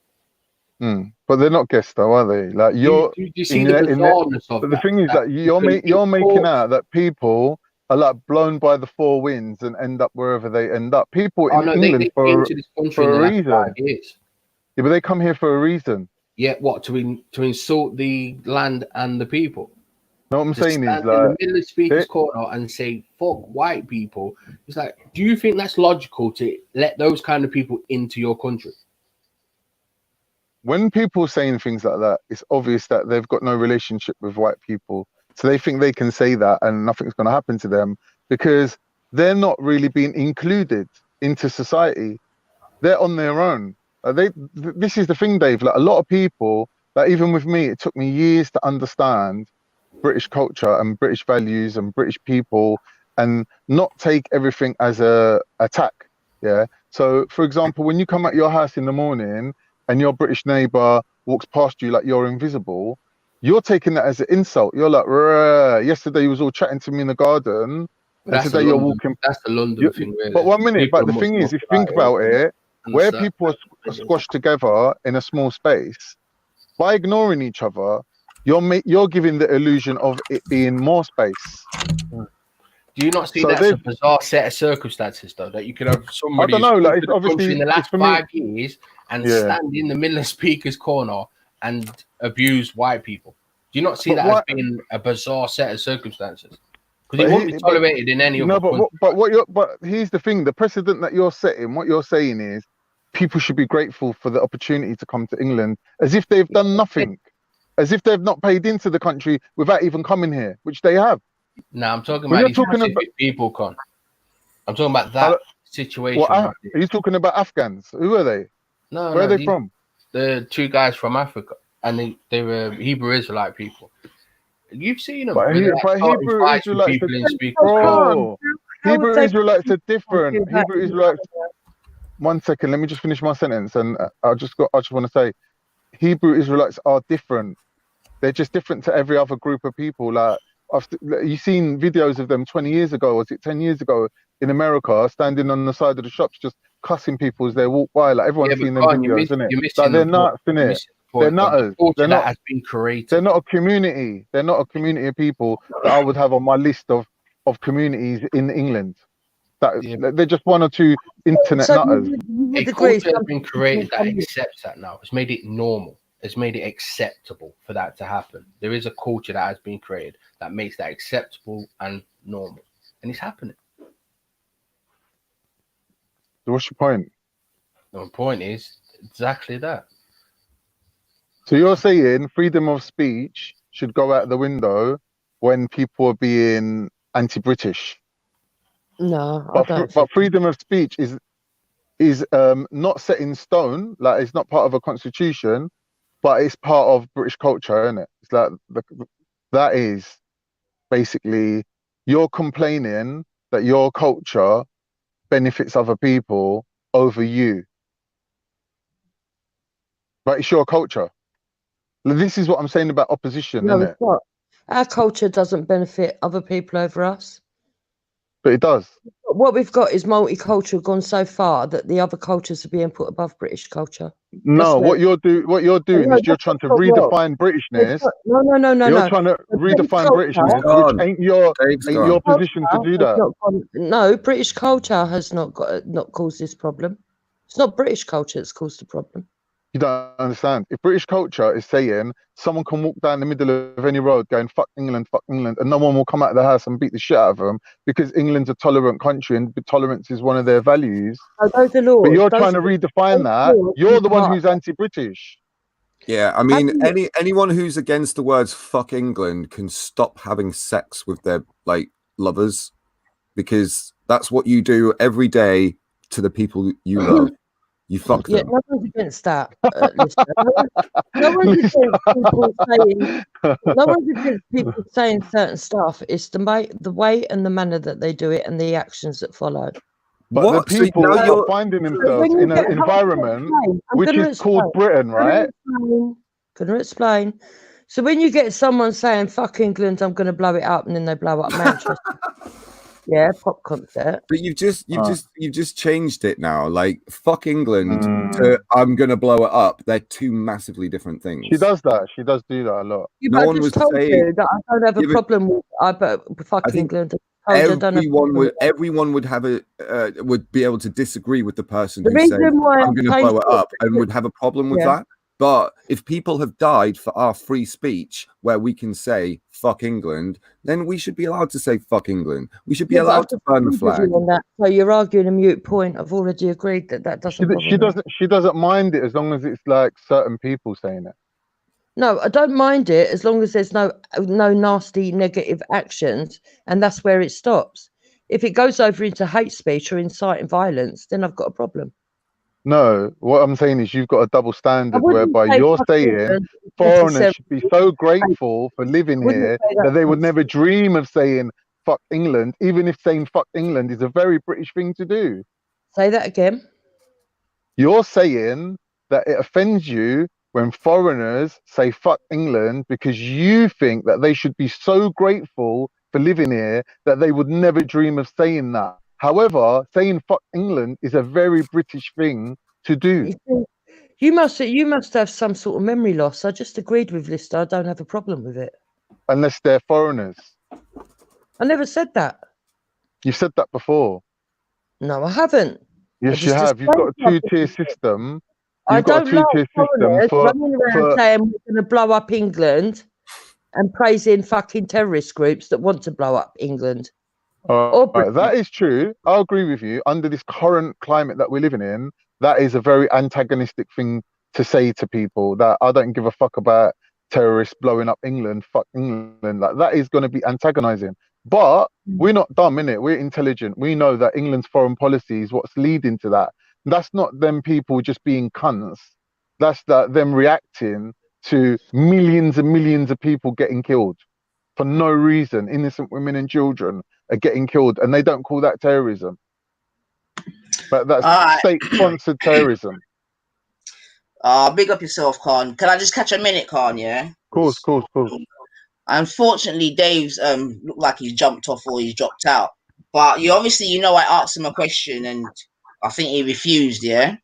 But they're not guests, though, are they? Like do you see the bizarreness of but the thing is that you're making out that people are like blown by the four winds and end up wherever they end up. People in England they came to this country for a reason. 5 years. Yeah, but they come here for a reason. Yeah, what to insult the land and the people? No, what I'm saying is, like, in the middle of Speaker's Corner and say "fuck white people." It's like, do you think that's logical to let those kind of people into your country? When people are saying things like that, it's obvious that they've got no relationship with white people. So they think they can say that and nothing's going to happen to them because they're not really being included into society. They're on their own. This is the thing, Dave. Like a lot of people, like even with me, it took me years to understand British culture and British values and British people and not take everything as a attack. Yeah. So for example, when you come out your house in the morning and your British neighbor walks past you like you're invisible, you're taking that as an insult. You're like, yesterday you was all chatting to me in the garden, and today you're walking. That's the London thing, really. But 1 minute, but the thing is, if you think about it, where people are squashed together in a small space, by ignoring each other, you're giving the illusion of it being more space. Do you not see that's a bizarre set of circumstances, though, that you could have somebody I don't know, like it's obviously in the last 5 years and stand in the middle of Speaker's Corner and abuse white people? Do you not see that as being a bizarre set of circumstances? Because it won't be tolerated in any other country. But here's the thing: the precedent that you're setting, what you're saying is, people should be grateful for the opportunity to come to England, as if they've done nothing, as if they've not paid into the country without even coming here, which they have. No, I'm talking about these specific people, Con. I'm talking about that situation. Are you talking about Afghans? Who are they? No, where are they from? The two guys from Africa, and they were Hebrew Israelite people. You've seen them. But Hebrew Israelites are different. Hebrew Israelites. 1 second, let me just finish my sentence, and I just want to say, Hebrew Israelites are different. They're just different to every other group of people. Like you've seen videos of them 20 years ago, or was it 10 years ago, in America, standing on the side of the shops, just cussing people as they walk by. Like everyone's seen them videos, isn't it? Like they're nuts, isn't it? point. They're nutters. The culture They're that not. has been created. They're not a community. They're not a community of people that I would have on my list of communities in England. That Yeah. they're just one or two internet So nutters. you would A agree. culture has been created that accepts that now. It's made it normal. It's made it acceptable for that to happen. There is a culture that has been created that makes that acceptable and normal, and it's happening. So what's your point? The point is exactly that. So you're saying freedom of speech should go out the window when people are being anti-British, No, I don't. but freedom of speech is not set in stone. Like it's not part of a constitution, but it's part of British culture, isn't it? It's like that is basically you're complaining that your culture benefits other people over you, but it's your culture. This is what I'm saying about opposition, No, isn't it's it? not. Our culture doesn't benefit other people over us. But it does. What we've got is multicultural gone so far that the other cultures are being put above British culture. No, where- what you're doing No, is you're that's trying to not what- redefine Britishness. No. You're trying to The British redefine culture- Britishness, Gone. which ain't your Dave's position to do that. No, British culture has not caused this problem. It's not British culture that's caused the problem. You don't understand. If British culture is saying someone can walk down the middle of any road going fuck England, and no one will come out of the house and beat the shit out of them because England's a tolerant country and tolerance is one of their values. So those are laws. But you're Those trying to are- redefine those that. laws You're the one are- who's anti-British. Yeah, I mean, anyone who's against the words "fuck England" can stop having sex with their lovers, because that's what you do every day to the people you love. You fuck Yeah, them. no one's against that. No one's against people saying. No one's against people saying certain stuff. It's the way and the manner that they do it and the actions that follow. But What? the So people now are you're- finding So themselves when you in an get- environment I'm which gonna is called explain. Britain, right? Gonna explain. So when you get someone saying "fuck England," I'm gonna blow it up, and then they blow up Manchester. Yeah, pop concert. But you've just changed it now. Like fuck England Mm. to I'm gonna blow it up. They're two massively different things. She does that. She does do that a lot. Yeah, No but I one just was told saying- you that I don't have a Yeah, but- problem with fuck I think England. I told you I don't have a problem with that. Everyone would have would be able to disagree with the person The who says reason why I'm I going to changed blow it it- up and would have a problem with Yeah. that. But if people have died for our free speech, where we can say "fuck England," then we should be allowed to say "fuck England." We should be Yeah, but allowed I've to burn the agreed with flag. you on that. So you're arguing a mute point. I've already agreed that doesn't. bother me. She doesn't mind it as long as it's like certain people saying it. No, I don't mind it as long as there's no nasty negative actions, and that's where it stops. If it goes over into hate speech or inciting violence, then I've got a problem. No, what I'm saying is you've got a double standard wouldn't whereby say you're fuck saying England foreigners necessarily. should be so grateful for living Wouldn't here say that that they would once. never dream of saying fuck England, even if saying fuck England is a very British thing to do. Say that again. You're saying that it offends you when foreigners say fuck England because you think that they should be so grateful for living here that they would never dream of saying that. However, saying fuck England is a very British thing to do. You must have some sort of memory loss. I just agreed with Lister. I don't have a problem with it. Unless they're foreigners. I never said that. You've said that before. No, I haven't. Yes, you just have. You've got a explained two-tier something. system. I You've got a don't like two-tier system foreigners for running around saying we're going to blow up England and praising fucking terrorist groups that want to blow up England. Or Britain. that is true. I'll agree with you. Under this current climate that we're living in, that is a very antagonistic thing to say to people, that I don't give a fuck about terrorists blowing up England, fuck England. Like that is going to be antagonizing. But we're not dumb, innit? We're intelligent. We know that England's foreign policy is what's leading to that. That's not them people just being cunts. That's them reacting to millions and millions of people getting killed for no reason. Innocent women and children are getting killed, and they don't call that terrorism. But that's state-sponsored terrorism. Big up yourself, Khan. Can I just catch a minute, Khan? Yeah. Of course. Unfortunately, Dave's looked like he's jumped off or he's dropped out. But I asked him a question and I think he refused. Yeah.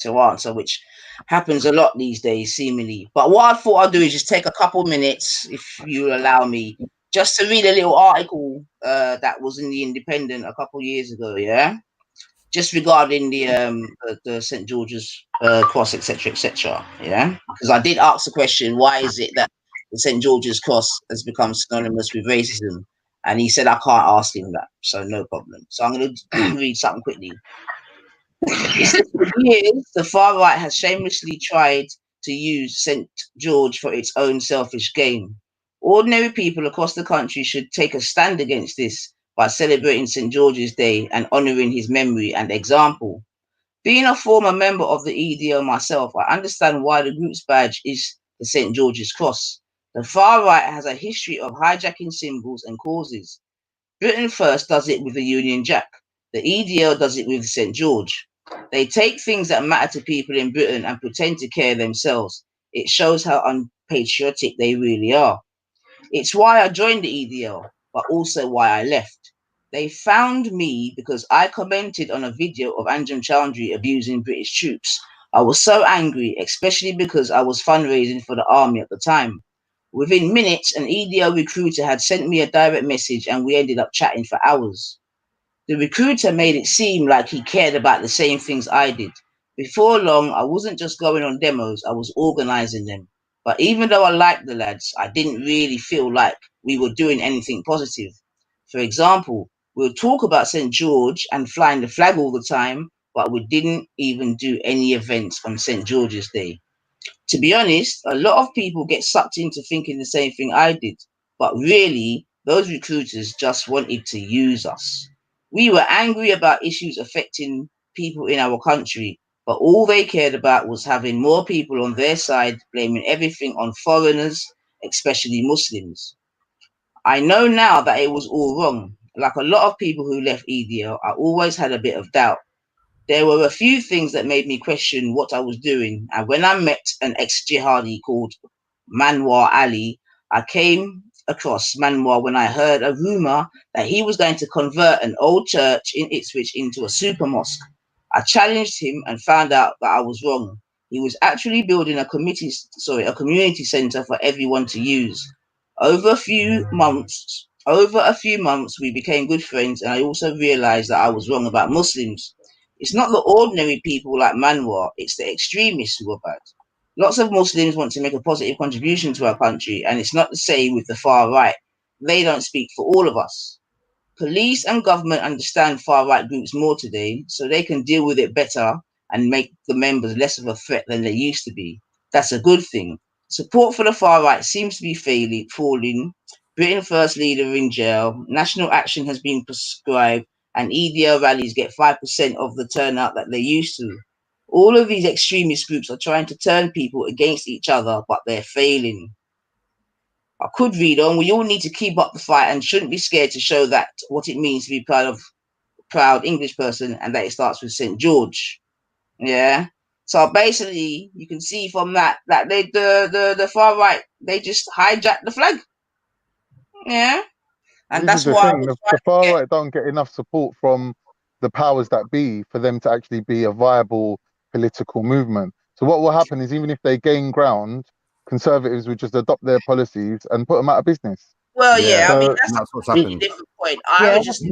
to answer, which happens a lot these days, seemingly. But what I thought I'd do is just take a couple minutes, if you allow me, just to read a little article that was in the Independent a couple years ago, yeah, just regarding the St. George's Cross, etc., yeah, because I did ask the question, why is it that the St. George's Cross has become synonymous with racism? And he said I can't ask him that, so no problem. So I'm going to read something quickly. It says, for years, the far right has shamelessly tried to use St. George for its own selfish gain. Ordinary people across the country should take a stand against this by celebrating St. George's Day and honouring his memory and example. Being a former member of the EDO myself, I understand why the group's badge is the St. George's Cross. The far right has a history of hijacking symbols and causes. Britain First does it with the Union Jack. The EDL does it with St. George. They take things that matter to people in Britain and pretend to care themselves. It shows how unpatriotic they really are. It's why I joined the EDL, but also why I left. They found me because I commented on a video of Anjem Choudhury abusing British troops. I was so angry, especially because I was fundraising for the army at the time. Within minutes, an EDL recruiter had sent me a direct message and we ended up chatting for hours. The recruiter made it seem like he cared about the same things I did. Before long, I wasn't just going on demos, I was organising them. But even though I liked the lads, I didn't really feel like we were doing anything positive. For example, we'll talk about St. George and flying the flag all the time, but we didn't even do any events on St. George's Day. To be honest, a lot of people get sucked into thinking the same thing I did, but really, those recruiters just wanted to use us. We were angry about issues affecting people in our country, but all they cared about was having more people on their side, blaming everything on foreigners, especially Muslims. I know now that it was all wrong. Like a lot of people who left EDL, I always had a bit of doubt. There were a few things that made me question what I was doing, and when I met an ex-jihadi called Manwar Ali, I came across Manwar when I heard a rumor that he was going to convert an old church in Ipswich into a super mosque. I challenged him and found out that I was wrong. He was actually building a community center for everyone to use. Over a few months, we became good friends, and I also realized that I was wrong about Muslims. It's not the ordinary people like Manwar, it's the extremists who are bad. Lots of Muslims want to make a positive contribution to our country, and it's not the same with the far right. They don't speak for all of us. Police and government understand far right groups more today, so they can deal with it better and make the members less of a threat than they used to be. That's a good thing. Support for the far right seems to be falling. Britain First leader in jail. National action has been prescribed, and EDL rallies get 5% of the turnout that they used to. All of these extremist groups are trying to turn people against each other, but they're failing. I could read on. We all need to keep up the fight and shouldn't be scared to show that what it means to be proud English person, and that it starts with St. George. Yeah. So basically, you can see from that they the far right, they just hijack the flag. Yeah. And This that's is the why I thing. was The trying to far get. right don't get enough support from the powers that be for them to actually be a viable political movement. So what will happen is, even if they gain ground, conservatives will just adopt their policies and put them out of business. Well, Yeah, yeah, I mean So that's and a that's what's completely happened. different point. Yeah, I just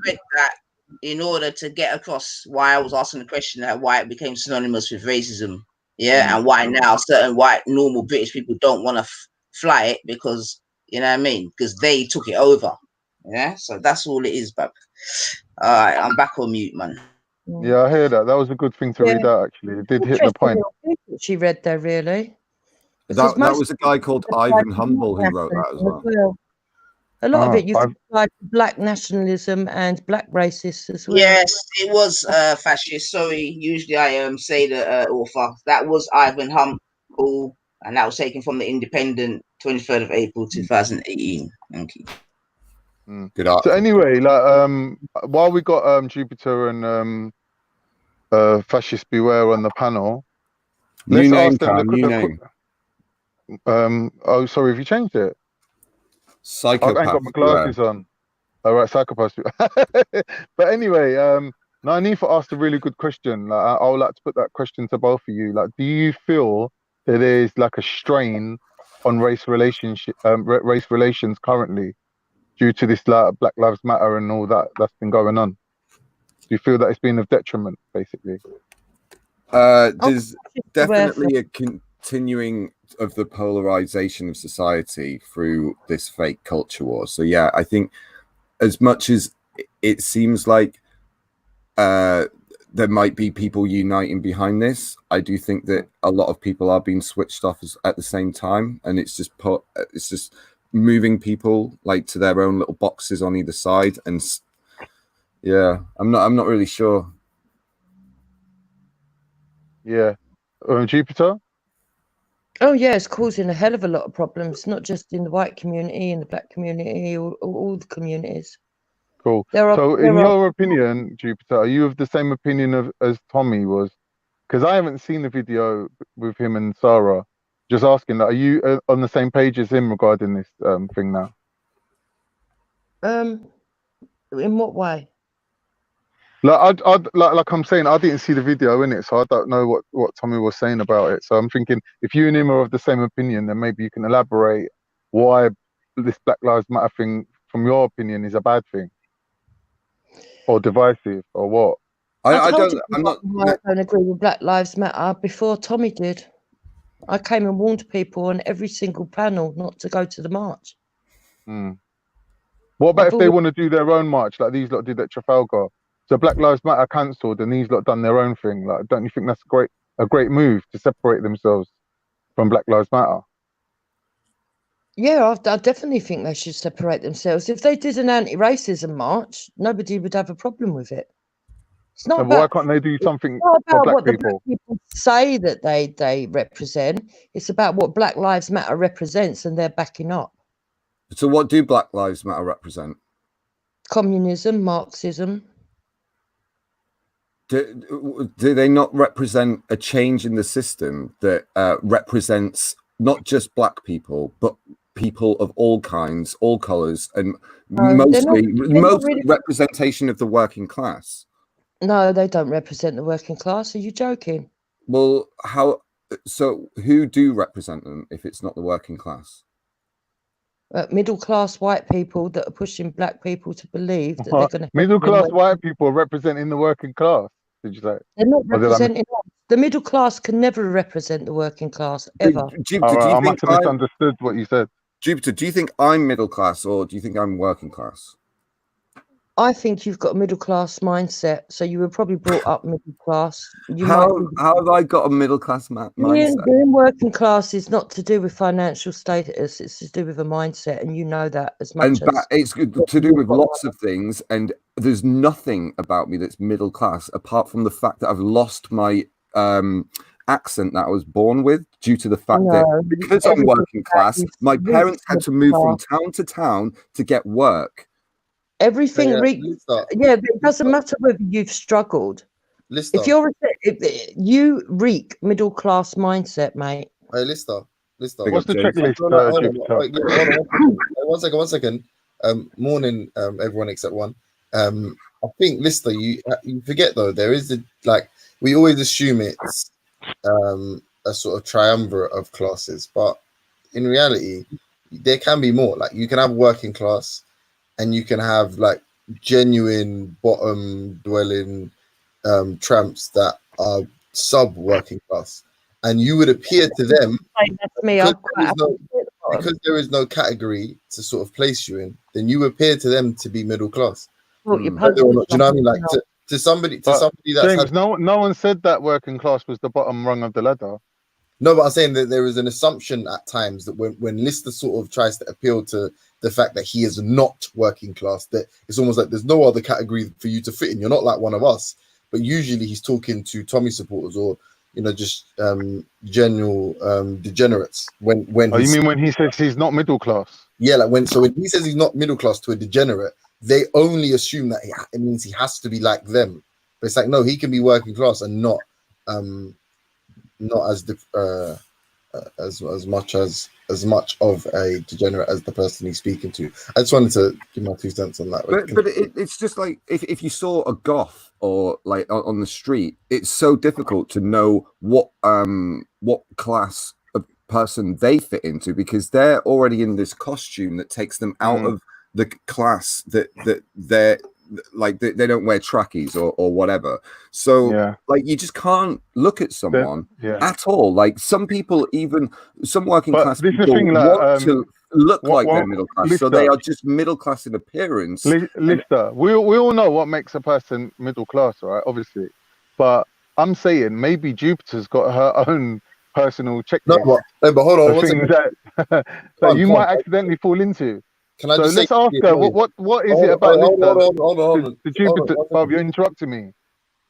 read that in order to get across why I was asking the question that why it became synonymous with racism. Yeah, and why now certain white normal British people don't want to fly it because you know what I mean, because they took it over. Yeah, so that's all it is, bub. All right, I'm back on mute, man. yeah, I hear that. That was a good thing to read out. Actually, it did hit the point. She read there really. That was a guy called Ivan Humble who wrote that as well. A lot of Oh, it used to apply to black nationalism and black racists as well. Yes, it was fascist. Sorry, usually I say the author. That was Ivan Humble, and that was taken from the Independent, 23rd of April 2018. Thank you. Good So article. anyway, like while we got Jupiter and Fascist Beware on the panel, New let's name, ask them Cam, new name. oh, sorry, have you changed it? I ain't Psychopath. got my glasses on. All right, psychopath. But anyway, No, Nifa asked a really good question. Like, I would like to put that question to both of you. Like, do you feel that there's like a strain on race relations currently due to this like Black Lives Matter and all that that's been going on? Do you feel that it's been of detriment, basically? There's aware definitely a continuing of the polarization of society through this fake culture war. So yeah, I think as much as it seems like there might be people uniting behind this, I do think that a lot of people are being switched off at the same time, and it's just moving people like to their own little boxes on either side. And yeah, I'm not really sure. Yeah. Jupiter? Oh yeah, it's causing a hell of a lot of problems, not just in the white community, in the black community, all the communities. Cool. There So, are in your opinion, Jupiter, are you of the same opinion as Tommy was? Because I haven't seen the video with him and Sarah. Just asking, are you on the same page as him regarding this thing now? In what way? Like I'm saying, I didn't see the video in it, so I don't know what Tommy was saying about it. So I'm thinking, if you and him are of the same opinion, then maybe you can elaborate why this Black Lives Matter thing, from your opinion, is a bad thing, or divisive, or what. I don't agree with Black Lives Matter before Tommy did. I came and warned people on every single panel not to go to the march. What about if they want to do their own march, like these lot did at Trafalgar? So Black Lives Matter cancelled, and these lot done their own thing. Like, don't you think that's a great move to separate themselves from Black Lives Matter? Yeah, I definitely think they should separate themselves. If they did an anti-racism march, nobody would have a problem with it. It's not Why can't they do something for black people? The black people say that they represent. It's about what Black Lives Matter represents, and they're backing up. So what do Black Lives Matter represent? Communism, Marxism. Do they not represent a change in the system that represents not just black people, but people of all kinds, all colours, and most representation of the working class? No, they don't represent the working class. Are you joking? Well, so who do represent them if it's not the working class? Middle class white people that are pushing black people to believe that they're going to middle class white people representing the working class. Did you say? They're not representing us. The middle class can never represent the working class ever. Jupiter, I must have misunderstood what you said. Jupiter, do you think I'm middle class or do you think I'm working class? I think you've got a middle class mindset, so you were probably brought up middle class. How have I got a middle class mindset? Being working class is not to do with financial status; it's to do with a mindset, and you know that as much. It's to do with lots of things, and there's nothing about me that's middle class apart from the fact that I've lost my accent that I was born with due to the fact that because I'm working class, my parents had to move from town to town to get work. Everything it doesn't matter whether you've struggled. If you reek middle class mindset, mate. Hey, Lister. What's the checklist? One second. Morning, everyone except one. I think, Lister, you forget though, there is we always assume it's a sort of triumvirate of classes, but in reality, there can be more. Like, you can have working class, and you can have like genuine bottom dwelling tramps that are sub working class, and you would appear to them because there is no category to sort of place you in, then you appear to them to be middle class. Do you know what I mean? Like to somebody that's James, no one said that working class was the bottom rung of the ladder. No, but I'm saying that there is an assumption at times that when Lister sort of tries to appeal to the fact that he is not working class, that it's almost like there's no other category for you to fit in. You're not like one of us. But usually he's talking to Tommy supporters or, just general degenerates. When you mean when he says he's not middle class? Yeah, like when he says he's not middle class to a degenerate, they only assume that it means he has to be like them. But it's like, no, he can be working class and not as much of a degenerate as the person he's speaking to. I just wanted to give my 2 cents on that. But it's just like if you saw a goth or like on the street, it's so difficult to know what class of person they fit into, because they're already in this costume that takes them out of the class that they're like, they don't wear trackies or whatever. So like, you just can't look at someone at all. Like, some people, even some working class people, want to look like they're middle class, so they are just middle class in appearance. Lister, we all know what makes a person middle class, right? Obviously, but I'm saying maybe Jupiter's got her own personal checklist. But hold on, of things that you might accidentally fall into. Can I so just let's say, ask her what is it about Lister? Hold on. The Jupiter, Bob, you're interrupting me.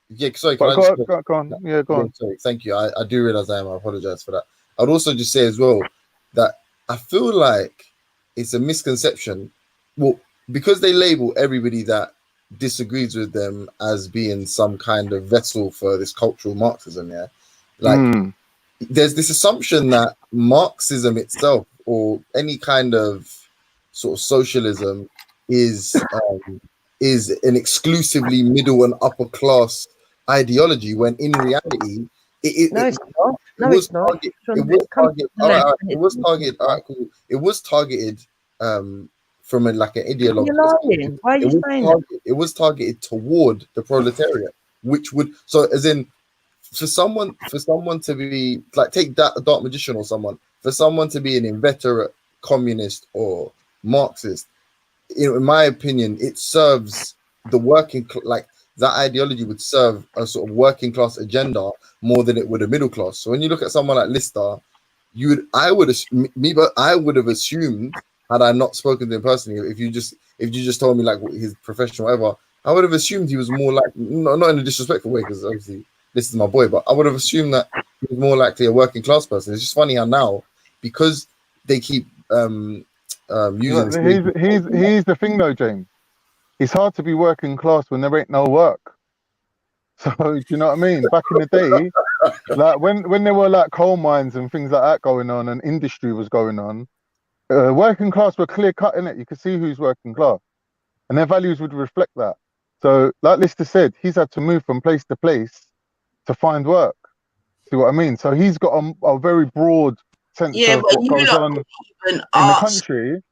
Yeah, sorry. Go on. Yeah, go on. Sorry, thank you. I do realize I am. I apologize for that. I'd also just say as well that I feel like it's a misconception. Well, because they label everybody that disagrees with them as being some kind of vessel for this cultural Marxism. Yeah, like there's this assumption that Marxism itself, or any kind of sort of socialism, is an exclusively middle and upper class ideology, when in reality it was targeted from like an ideology. Why are you saying that? It was targeted toward the proletariat, which would, so as in, for someone to be like, take that Dark Magician or someone, for someone to be an inveterate communist or Marxist, in my opinion, it serves the working, like that ideology would serve a sort of working class agenda more than it would a middle class. So when you look at someone like Lister, I would have assumed, had I not spoken to him personally, if you just told me like his profession or whatever, I would have assumed he was more like, not in a disrespectful way, because obviously this is my boy, but I would have assumed that he was more likely a working class person. It's just funny how now, because they keep using he's the thing though, James. It's hard to be working class when there ain't no work. So do you know what I mean? Back in the day, like when there were like coal mines and things like that going on, and industry was going on, working class were clear cut in it. You could see who's working class, and their values would reflect that. So, like Lister said, he's had to move from place to place to find work. See what I mean? So he's got a very broad sense of what goes on in the country.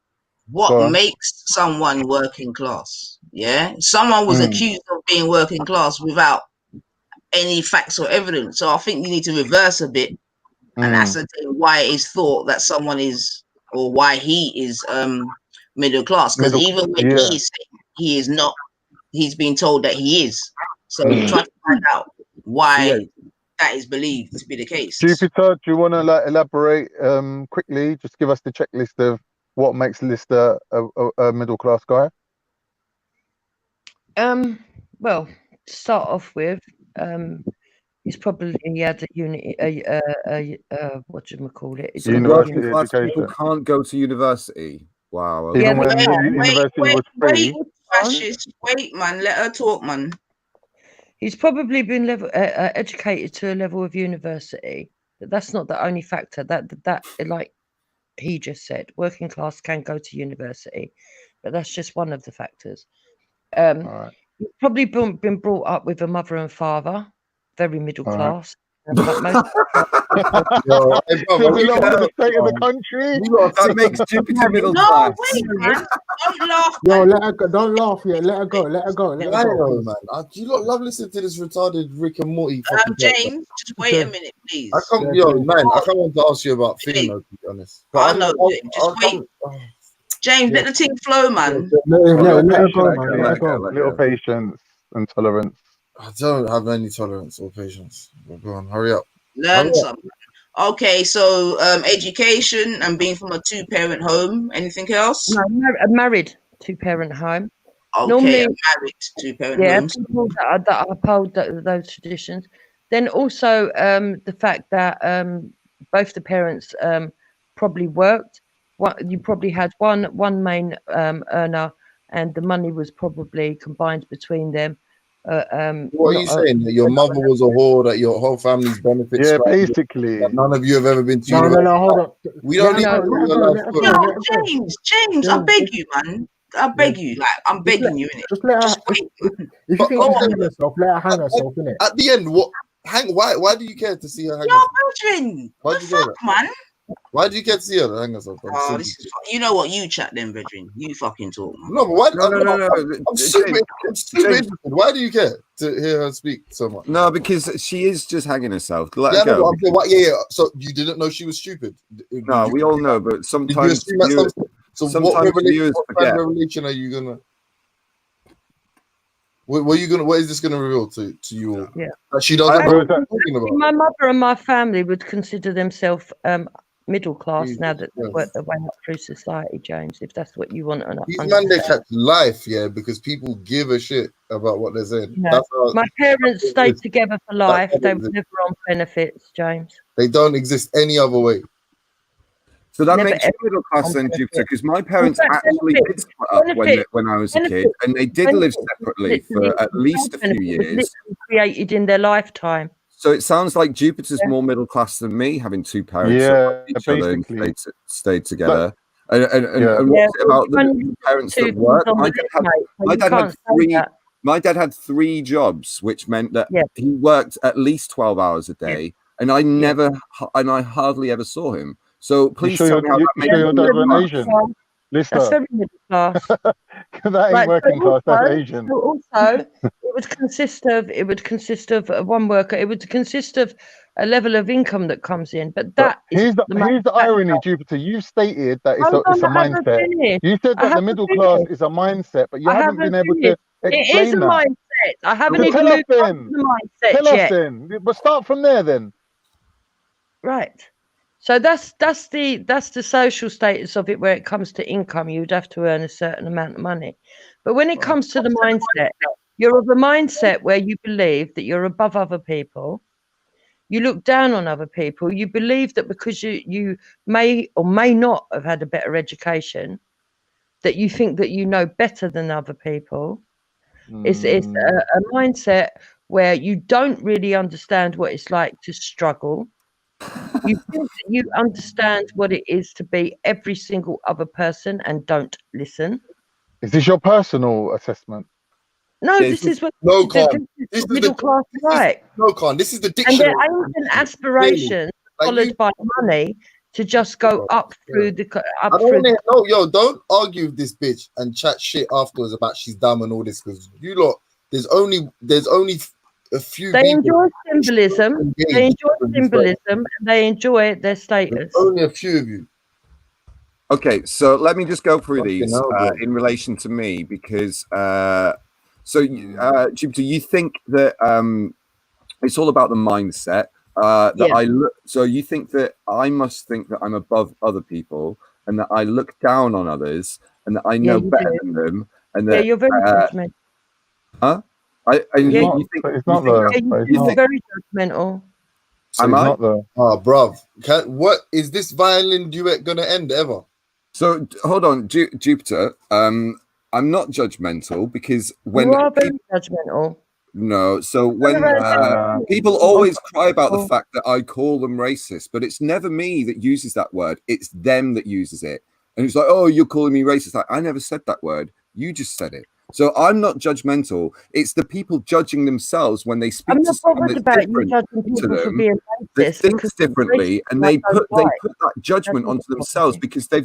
What makes someone working class? Yeah, someone was accused of being working class without any facts or evidence. So I think you need to reverse a bit and ascertain why it is thought that someone is, or why he is middle class. Because even when he is not, he's been told that he is. So try to find out why that is believed to be the case. Jupiter, do you want to like elaborate quickly? Just give us the checklist of what makes Lister a middle class guy. Well, to start off with, he's probably had what do you call it? It's university education. People can't go to university. Wow. Okay. Even when university was free. Wait, man, let her talk, man. He's probably been educated to a level of university, but that's not the only factor. That like he just said, working class can go to university, but that's just one of the factors. He's probably been brought up with a mother and father, very middle class. But most the state of the country. That makes Jupiter middle class. Wait, man. Don't laugh. Yo, let her go. Don't laugh yet. Let her go. Let her go. Let her go, man. Do you lot love listening to this retarded Rick and Morty? James, just wait a minute, please. I can't want to ask you about Fino, to be honest. I know. Just wait. James, let the thing flow, man. Let her go, man. Let her go. Little patience and tolerance. I don't have any tolerance or patience. Go on, hurry up. Learn something. Okay, so education and being from a two-parent home. Anything else? No, a married two-parent home. Okay, normally, married two-parent homes. People that uphold those traditions. Then also the fact that both the parents probably worked. You probably had one main earner, and the money was probably combined between them. What are you saying? That your mother was a whore, that your whole family's benefits? Yeah, basically. None of you have ever been to No, hold on. We don't need James, I beg you, man. I beg you, like I'm begging you, innit? Just let her. Just wait. If you think she's hanging herself, let her hang herself, innit? At the end, what? Why do you care to see her hang Yo, herself? brethren, Why the do you care? fuck, man? Why do you care to see her hang herself? I'm Oh, so this is you know what? You chat then, brethren. You fucking talk, man. No, but why? No. I'm super interested. Why do you care to hear her speak so much? No, because she is just hanging herself. Let Yeah, her no, go. but I'm saying, what? Yeah. So you didn't know she was stupid? No, we all know, but Did you sometimes assume that viewers, so what sometimes revelation? viewers What kind forget. of revelation are you gonna? What are you gonna? What is this gonna reveal to you all? Yeah. That she doesn't know what Actually, she's talking about. my mother and my family would consider themselves middle class now that they've Jesus worked their way up through society, James, if that's what you want to These understand. man, they catch life, yeah, because people give a shit about what they're saying. No. That's how, My parents that's stayed together for life. how They it were is. never on benefits, James. They don't exist any other way. So that Never makes you ever middle class on then, benefit. Jupiter, because my In parents fact, actually did benefits, split up benefits, when I was a kid, benefits, and they did live benefits separately literally, for at least a few benefit was years. literally created in their lifetime. So it sounds like Jupiter's Yeah. more middle class than me, having two parents Yeah, that loved each other and basically. stayed together. And Yeah. what's Yeah, it well, about you've the only got parents two that things work? on My the dad list, had mate, so my you dad had can't say three. that. My dad had 3 jobs, which meant that Yeah. he worked at least 12 hours a day, and I Yeah. I hardly ever saw him. So You please sure tell your me how you, that you makes sure your me dad middle weren't class. Asian? That's Lister, very middle class. that ain't Right, working class. That's also, Asian. it would consist of one worker. It would consist of a level of income that comes in, but But that is here's not the the main irony, factor. Jupiter. You've stated that it's Hold a on, I haven't mindset. finished. You said I that the haven't middle class finished. is a mindset, but you I haven't haven't been able to finished. It is a explain that. mindset. I haven't But even tell us moved on to then. the mindset Tell us yet. then. But start from there then. Right. So that's the social status of it. Where it comes to income, you'd have to earn a certain amount of money. But when it comes to the mindset, you're of a mindset where you believe that you're above other people. You look down on other people. You believe that because you may or may not have had a better education, that you think that you know better than other people. It's a mindset where you don't really understand what it's like to struggle. You think that you understand what it is to be every single other person and don't listen. Is this your personal assessment? No, Yeah, this is what No, Khan. this is middle class like. No, Khan. This is the And their dictionary. aims and aspirations Like followed you- by money to just go up through the I don't want to. No, yo, don't argue with this bitch and chat shit afterwards about she's dumb and all this because you lot. There's only a few. They people enjoy symbolism. They engaged enjoy with this symbolism, and they enjoy their status. There's only a few of you. Okay, so let me just go through Fucking these hell, bro. in relation to me because Jupiter, you think that it's all about the mindset that Yeah. I look. So you think that I must think that I'm above other people and that I look down on others and that I know you better do. than them and Yeah, that you're very judgmental. huh? Yeah, You think But it's not Yeah, the. you're very judgmental. So Am it's I? not the. Oh, bruv. What is this violin duet gonna end ever? So hold on, Jupiter. I'm not judgmental because when You are very judgmental. no, so when No. people always cry about the fact that I call them racist, but it's never me that uses that word. It's them that uses it, and it's like, oh, you're calling me racist. Like, I never said that word. You just said it. So I'm not judgmental. It's the people judging themselves when they speak I'm to not someone bothered that's about you different judging to people for them, being that racist thinks because differently, and they put that judgment onto themselves because they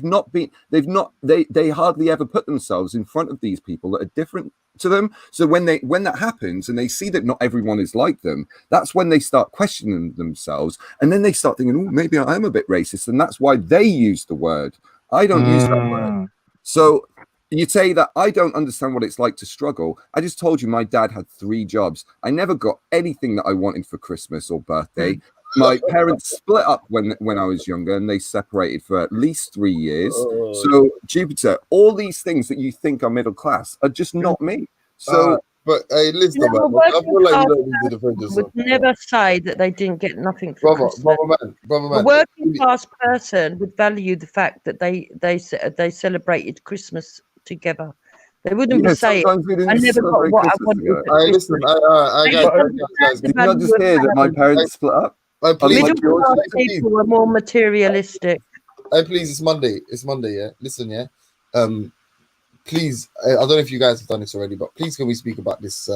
hardly ever put themselves in front of these people that are different to them. So when that happens and they see that not everyone is like them, that's when they start questioning themselves, and then they start thinking, oh, maybe I am a bit racist, and that's why they use the word. I don't use that word. So you say that I don't understand what it's like to struggle. I just told you my dad had 3 jobs. I never got anything that I wanted for Christmas or birthday. My parents split up when I was younger, and they separated for at least 3 years. So Jupiter, all these things that you think are middle class are just not me. So but hey, listen, You know, man. I feel like you don't need to defend would yourself. never say that they didn't get nothing for Christmas. Brother A man. working class person would value the fact that they celebrated Christmas together. They wouldn't Yeah, be saying, sometimes we didn't "I never got celebrate what I Christmas wanted together. for Hey, listen, Christmas." Did you not just hear that my parents split up? please, Middle class people were more materialistic. Hey, please, it's Monday. It's Monday, yeah. Listen, yeah. please, I don't know if you guys have done this already, but please can we speak about this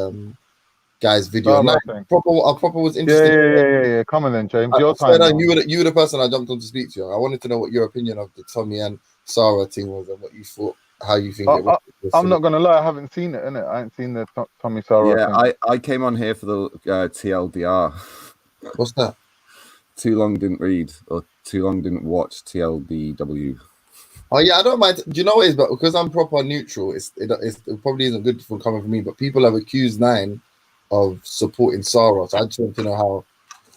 guy's video? Now, proper was interesting. Yeah. Come on then, James. Your Swear time. down, you were the person I jumped on to speak to. I wanted to know what your opinion of the Tommy and Sarah thing was and what you thought, how you think it was. I'm not gonna lie, I haven't seen it, innit? I ain't seen the Tommy Sarah thing. I came on here for the TLDR. What's that? Too long didn't read or too long didn't watch TLDW. Oh yeah, I don't mind. Do you know what it is? But because I'm proper neutral, it probably isn't good for coming from me. But people have accused Nine of supporting Sarah, so I just want to know how.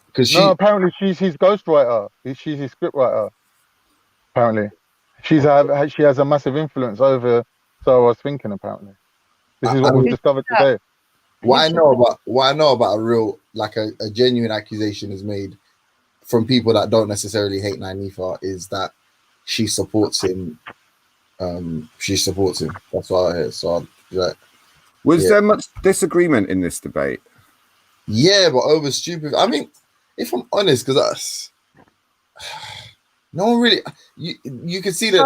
Because apparently she's his ghostwriter. She's his scriptwriter. Apparently, she has a massive influence over Sarah's thinking. Apparently, this is what we've discovered today. What I know about a real, like a genuine accusation is made from people that don't necessarily hate Nyanifa is that she supports him. That's what I heard. So was there much disagreement in this debate? Yeah, but over stupid. I mean, if I'm honest, because no one really. You can see that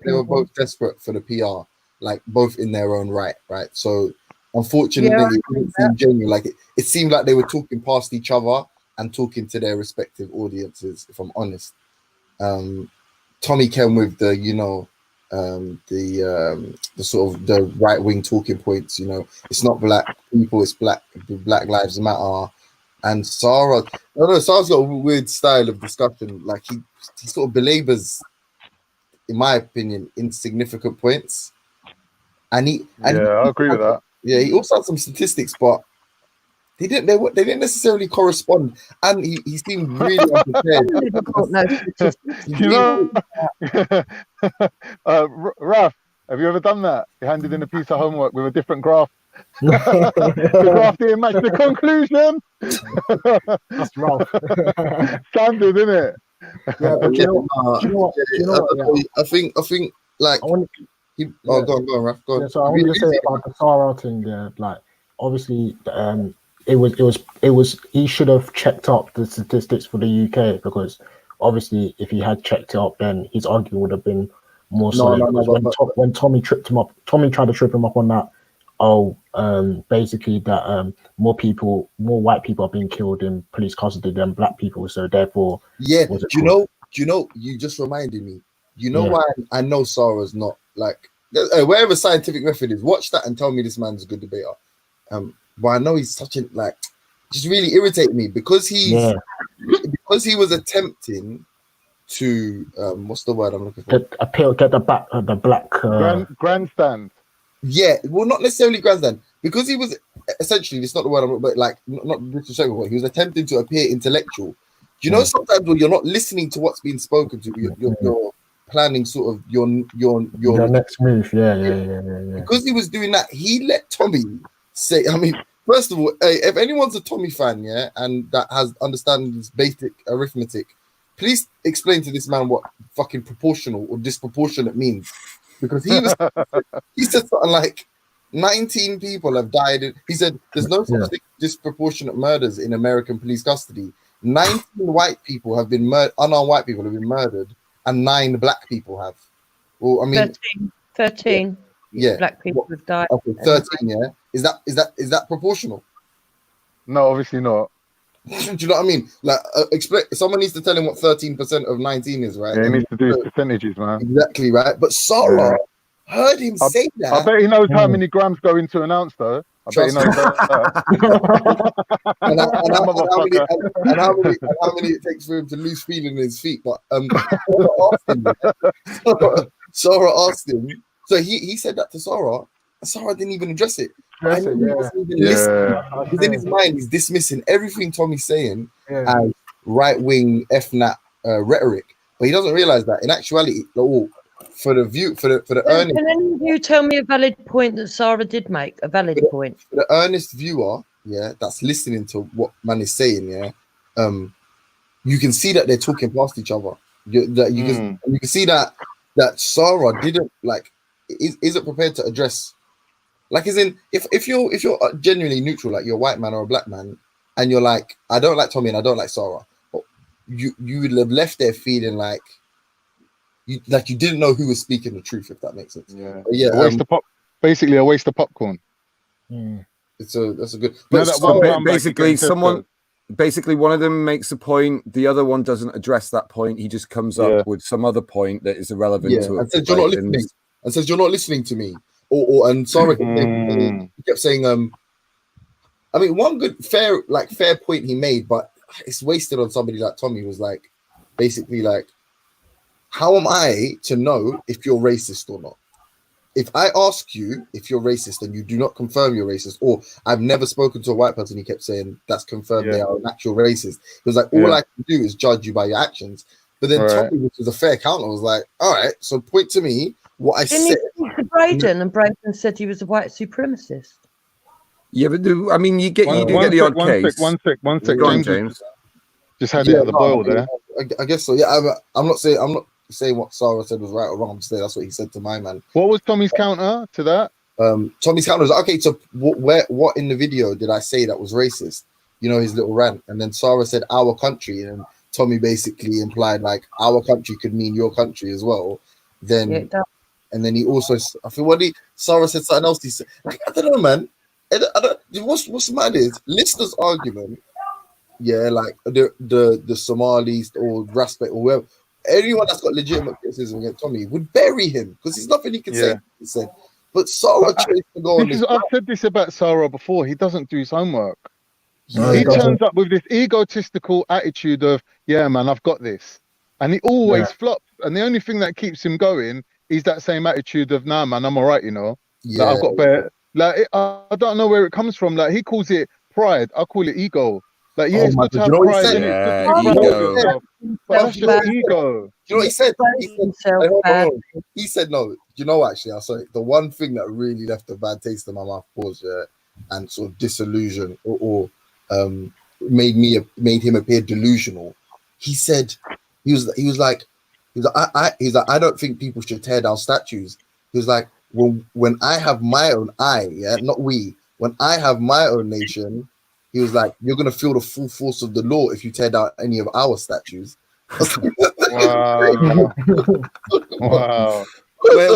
they were both desperate for the PR, like both in their own right. So unfortunately, it didn't seem genuine. Like it seemed like they were talking past each other and talking to their respective audiences. If I'm honest, Tommy came with the the sort of the right wing talking points. It's not black people, it's Black Lives Matter. And Sarah's got a weird style of discussion. Like he sort of belabors, in my opinion, insignificant points. I agree with that. Yeah, he also had some statistics, but they didn't necessarily correspond, and he seemed really unprepared. Raf, have you ever done that? You handed in a piece of homework with a different graph. The graph didn't match the conclusion. That's wrong. Standard, isn't it? Yeah, but you know what? I think like. Go on, Raf. Go on. Yeah, so I want to say about the Sarah thing there. Like, obviously, it was. He should have checked up the statistics for the UK, because obviously, if he had checked it up, then his argument would have been more solid. When Tommy tripped him up, Tommy tried to trip him up on that. Basically that more white people are being killed in police custody than black people. So therefore, do you know? You just reminded me. Why I know Sarah's not like wherever scientific method is. Watch that and tell me this man's a good debater. But I know he's such a just really irritating me because he was attempting to what's the word I'm looking for? Get the black grandstand. Yeah, well, not necessarily grandstand, because he was essentially, it's not the word I'm, but like not disrespectful. He was attempting to appear intellectual. Sometimes when you're not listening to what's being spoken to, you're planning sort of your next move. Yeah. Because he was doing that, he let Tommy say. I mean, first of all, if anyone's a Tommy fan, and that has understanding this basic arithmetic, please explain to this man what fucking proportional or disproportionate means. Because he said something like 19 people have died. He said there's no such thing as disproportionate murders in American police custody. 19 white people have been murdered, unarmed white people have been murdered, and 9 black people have. Well, I mean 13. Yeah. Black people have died. Okay, 13, yeah. Is that proportional? No, obviously not. Do you know what I mean? Like, someone needs to tell him what 13% of 19 is, right? Yeah, he needs to do his percentages, man. Exactly, right? But Sarah heard him say that. I bet he knows how many grams go into an ounce, though. I bet he knows that. and how many it takes for him to lose feeling in his feet. But Sarah asked him. So he said that to Sarah. Sarah didn't even address it. He wasn't even listening. Because in his mind, he's dismissing everything Tommy's saying as right-wing FNAT rhetoric. But he doesn't realize that in actuality, for the earnest. Can any of you tell me a valid point that Sarah did make? A valid point. For the earnest viewer, that's listening to what man is saying, you can see that they're talking past each other. You can see that Sarah didn't isn't prepared to address. Like, as in, if you're genuinely neutral, like you're a white man or a black man, and you're like, I don't like Tommy and I don't like Sarah, but you would have left there feeling like you didn't know who was speaking the truth, if that makes sense. Yeah, But yeah, a waste of basically a waste of popcorn. that's a good. Now But that one round back basically, against someone, Tesco. basically, one of them makes a point, the other one doesn't address that point. He just comes up with some other point that is irrelevant to it. and says you're not listening. And says you're not listening to me. And Sarah kept saying, I mean, one good fair point he made, but it's wasted on somebody like Tommy. Was like, basically like, how am I to know if you're racist or not? If I ask you if you're racist and you do not confirm you're racist, or I've never spoken to a white person, he kept saying that's confirmed they are an actual racist. It was like, all I can do is judge you by your actions. But then Tommy, which was a fair counter, was like, all right, so point to me what I Didn't said. he speak to Braden, and Braden said he was a white supremacist? Yeah, but I mean, you do get the odd case. One sec. Go on, James. Just had it at the boil there. I guess so. Yeah, I'm not saying what Sarah said was right or wrong. I'm just saying that's what he said to my man. What was Tommy's counter to that? Tommy's counter was okay. So what in the video did I say that was racist? You know, his little rant, and then Sarah said our country, and Tommy basically implied like our country could mean your country as well. Then and then he also, I feel Sarah said something else. He said, like, I don't know, man. What's mad is listeners' argument. Yeah, like the Somalis or Raspet or whoever, anyone that's got legitimate criticism against Tommy would bury him because there's nothing he can say. He said, but Sarah chose to go on. I've said this about Sarah before. He doesn't do his homework. He turns up with this egotistical attitude of, yeah, man, I've got this, and he always flops. And the only thing that keeps him going is that same attitude of, nah, man, I'm all right, you know. Yeah, like, I've got better. Like I don't know where it comes from. Like he calls it pride. I call it ego. Like it's good to have pride in it. Ego. But that's just ego. You know what he said? He said no. You know, actually, I saw the one thing that really left a bad taste in my mouth was and sort of disillusion or made him appear delusional. He said he was like I don't think people should tear down statues. He was like, when I have my own not we, when I have my own nation, he was like, you're gonna feel the full force of the law if you tear down any of our statues. Wow. Wow.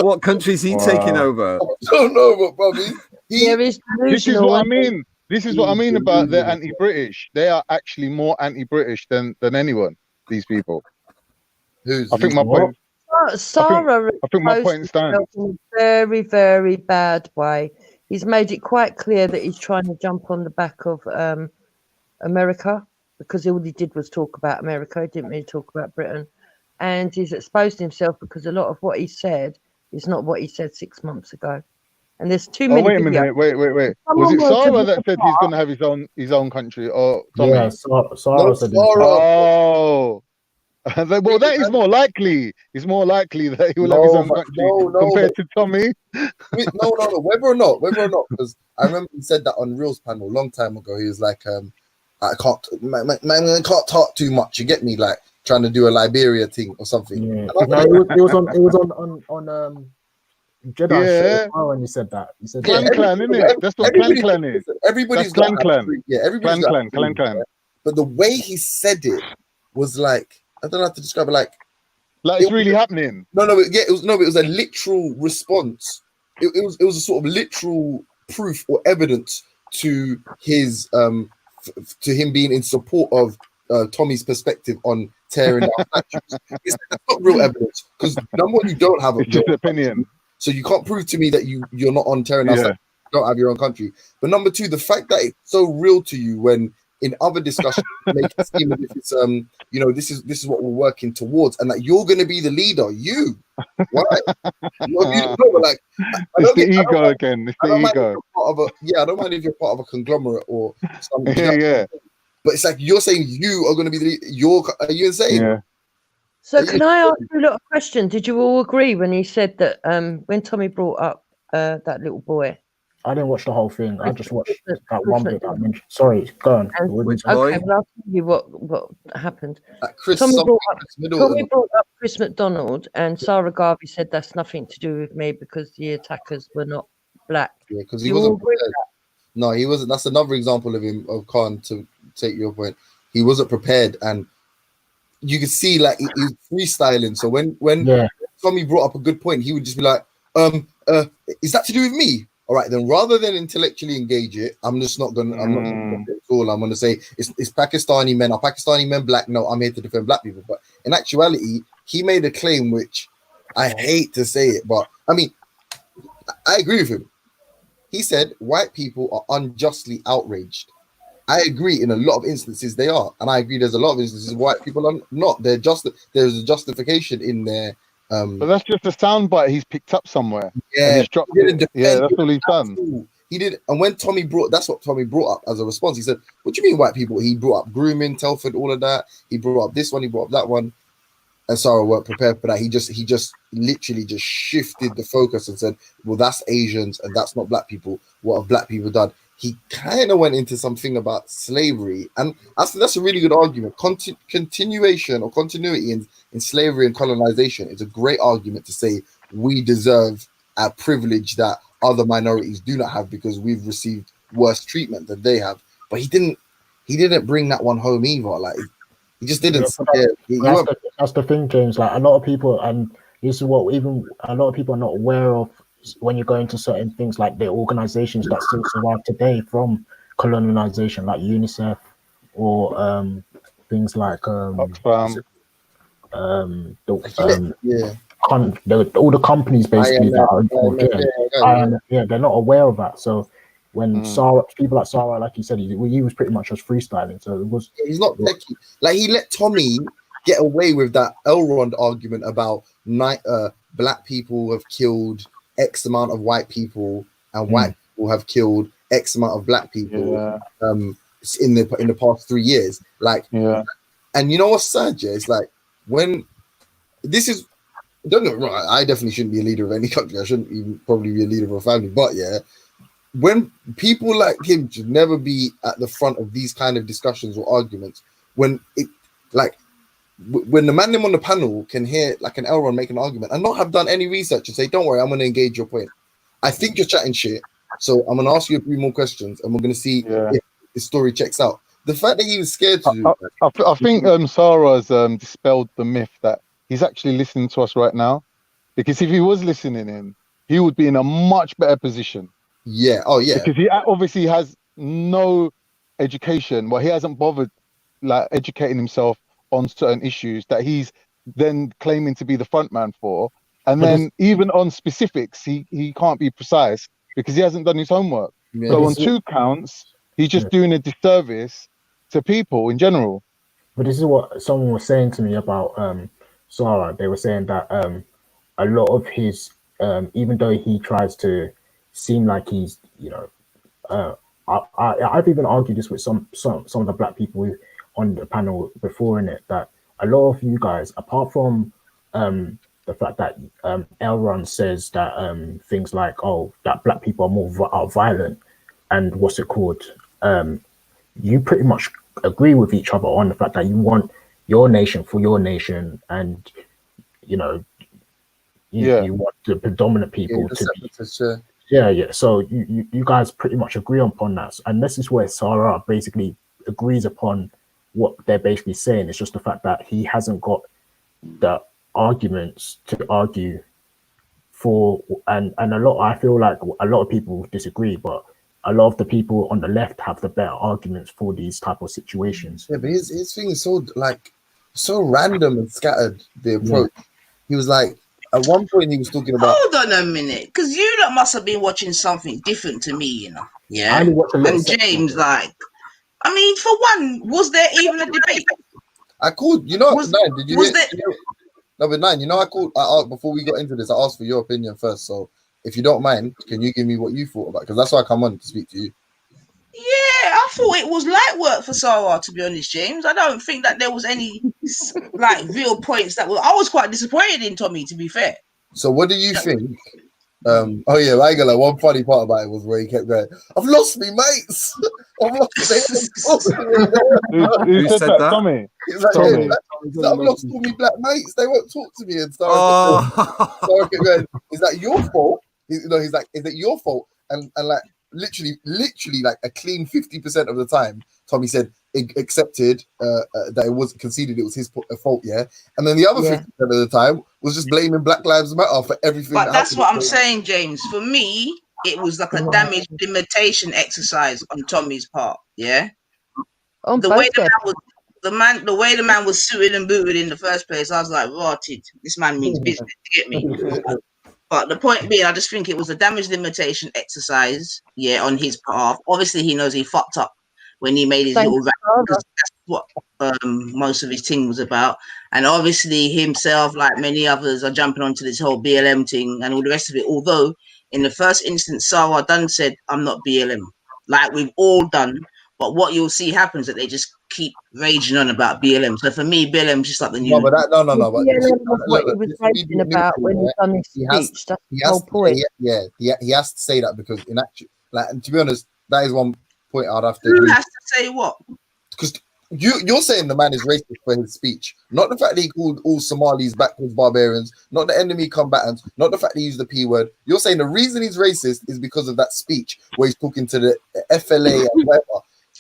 What country is he taking over? I don't know, but probably this is what I mean. This is what I mean about they're anti-British. They are actually more anti-British than anyone. These people. I think my point. Sarah, I think my point stands. In a very, very bad way. He's made it quite clear that he's trying to jump on the back of America because all he did was talk about America. He didn't really talk about Britain, and he's exposed himself because a lot of what he said is not what he said 6 months ago. And there's too many. Wait a minute. Wait. Was it Sarah that said he's going to have his own country, or Tommy? Yeah, Sarah said. Oh. Well, that is more likely. It's more likely that he will have his own country compared to Tommy. No. Whether or not, because I remember he said that on Reels panel a long time ago. He was like, I can't talk too much. You get me? Like trying to do a Liberia thing or something. Yeah. No, it was on Jedi show when you said that. You said Clan, isn't it? That's what Clan is. Everybody's Clan. Yeah, everybody's Clan. But the way he said it was like, I don't know how to describe it. Like it's really happening. No. It was a literal response. It was a sort of literal proof or evidence to his to him being in support of Tommy's perspective on tearing down statues. It's not real evidence because number one, you don't have it's just opinion. So you can't prove to me that you're not on tearing down statues. You don't have your own country. But number two, the fact that it's so real to you when in other discussions make it seem as if it's this is what we're working towards, and that you're going to be the leader. You, why? Like, it's the ego again. It's the ego. I don't mind if you're part of a conglomerate or something. Yeah. But it's like you're saying you are going to be the leader. Are you insane? Yeah. So can I ask you a little question? Did you all agree when he said that when Tommy brought up that little boy? I didn't watch the whole thing. I just watched that one bit. Sorry, go on. Which okay, boy? well, I'll tell you what happened. Tommy brought up Chris McDonald, and Sarah Garvey said that's nothing to do with me because the attackers were not black. Yeah, because he wasn't prepared. No, he wasn't. That's another example of Khan, to take your point. He wasn't prepared, and you could see like he's freestyling. So when Yeah. Tommy brought up a good point, he would just be like, is that to do with me? All right, then rather than intellectually engage it, I'm not gonna at all. I'm gonna say it's Pakistani men. Are Pakistani men black? No, I'm here to defend black people. But in actuality, he made a claim which I hate to say it, but I mean, I agree with him. He said white people are unjustly outraged. I agree in a lot of instances they are, and I agree there's a lot of instances white people are not. There's a justification in there. But that's just a soundbite he's picked up somewhere. Yeah, and he's dropped it. Yeah, that's all he's done. He did, and when that's what Tommy brought up as a response. He said, "What do you mean white people?" He brought up grooming, Telford, all of that. He brought up this one, he brought up that one, and Sarah weren't prepared for that. He just literally just shifted the focus and said, "Well, that's Asians and that's not black people. What have black people done?" He kind of went into something about slavery, and I think that's a really good argument. Continuation or continuity in slavery and colonization is a great argument to say we deserve a privilege that other minorities do not have because we've received worse treatment than they have. But he didn't bring that one home either. Like he just didn't. That's the thing, James. Like a lot of people, and this is what even a lot of people are not aware of when you go into certain things like the organizations that still survive today from colonization, like UNICEF or things like all the companies basically that are involved. They're not aware of that. So when people like Sarah, like you said, he was pretty much just freestyling. So it was. He's not techie. Like he let Tommy get away with that Elrond argument about black people have killed X amount of white people and white people have killed X amount of black people in the past 3 years. Like, and you know what's sad? Yeah, it's like when this is. Don't get me wrong, I definitely shouldn't be a leader of any country. I shouldn't even probably be a leader of a family. But yeah, when people like him should never be at the front of these kind of discussions or arguments, when the man on the panel can hear like an Elron make an argument and not have done any research and say, "Don't worry, I'm going to engage your point. I think you're chatting shit, so I'm going to ask you a few more questions and we're going to see if the story checks out." The fact that he was scared to do I think Sarah's dispelled the myth that he's actually listening to us right now, because if he was listening in, he would be in a much better position. Yeah. Oh, yeah. Because he obviously has no education. Well, he hasn't bothered like educating himself on certain issues that he's then claiming to be the front man for. And then even on specifics, he can't be precise because he hasn't done his homework. Yeah. So on 2 counts, he's just doing a disservice to people in general. But this is what someone was saying to me about Sarah. They were saying that a lot of his, even though he tries to seem like he's, I've even argued this with some of the black people on the panel before in it, that a lot of you guys, apart from the fact that Elron says that things like, that black people are more violent, and what's it called? You pretty much agree with each other on the fact that you want your nation for your nation, and you want the predominant people to be. So you guys pretty much agree upon that, and this is where Sarah basically agrees upon what they're basically saying. It's just the fact that he hasn't got the arguments to argue for, and I feel like a lot of people disagree, but a lot of the people on the left have the better arguments for these type of situations. Yeah, but his thing is so random and scattered, the approach. He was like, at one point he was talking about... Hold on a minute, because you lot must have been watching something different to me, Yeah. I watch a little and James, for one, was there even a debate? I called, Nine, did you hear? Number 9, I called, before we got into this, I asked for your opinion first, so if you don't mind, can you give me what you thought about it? Because that's why I come on to speak to you. Yeah, I thought it was light work for Sarah, to be honest, James. I don't think that there was any real points I was quite disappointed in Tommy, to be fair. So what do you think? I ain't gonna lie, one funny part about it was where he kept going, "I've lost me mates. I've lost me." Who said that? Tommy. He's like, Tommy. I've lost all my black mates. They won't talk to me. And Sarah kept going, "Is that your fault?" He's like, "Is it your fault?" And like literally like a clean 50% of the time, Tommy said, accepted that it was conceded it was his fault, yeah, and then the other 50% of the time was just blaming Black Lives Matter for everything. But that that's happened. what I'm saying, James. For me, it was like a damage limitation exercise on Tommy's part. Yeah, On the way both their the way the man was suited and booted in the first place, I was like, rotted. This man means business. You get me? But the point being, I just think it was a damage limitation exercise, yeah, on his behalf. Obviously, he knows he fucked up when he made his Thank little rap, because that's what most of his thing was about. And obviously, himself, like many others, are jumping onto this whole BLM thing and all the rest of it. Although, in the first instance, Sarah Dunn said, "I'm not BLM," like we've all done. But what you'll see happens that they just keep raging on about BLM. So for me, BLM is just like the new. No, but that, no. But BLM was what he was raging about when he done his speech. That's the whole point. He has to say that because in actual, like, and to be honest, that is one point I'd have to. Who has to say what? Because you're saying the man is racist for his speech, not the fact that he called all Somalis backwards barbarians, not the enemy combatants, not the fact that he used the P word. You're saying the reason he's racist is because of that speech where he's talking to the FLA and whatever.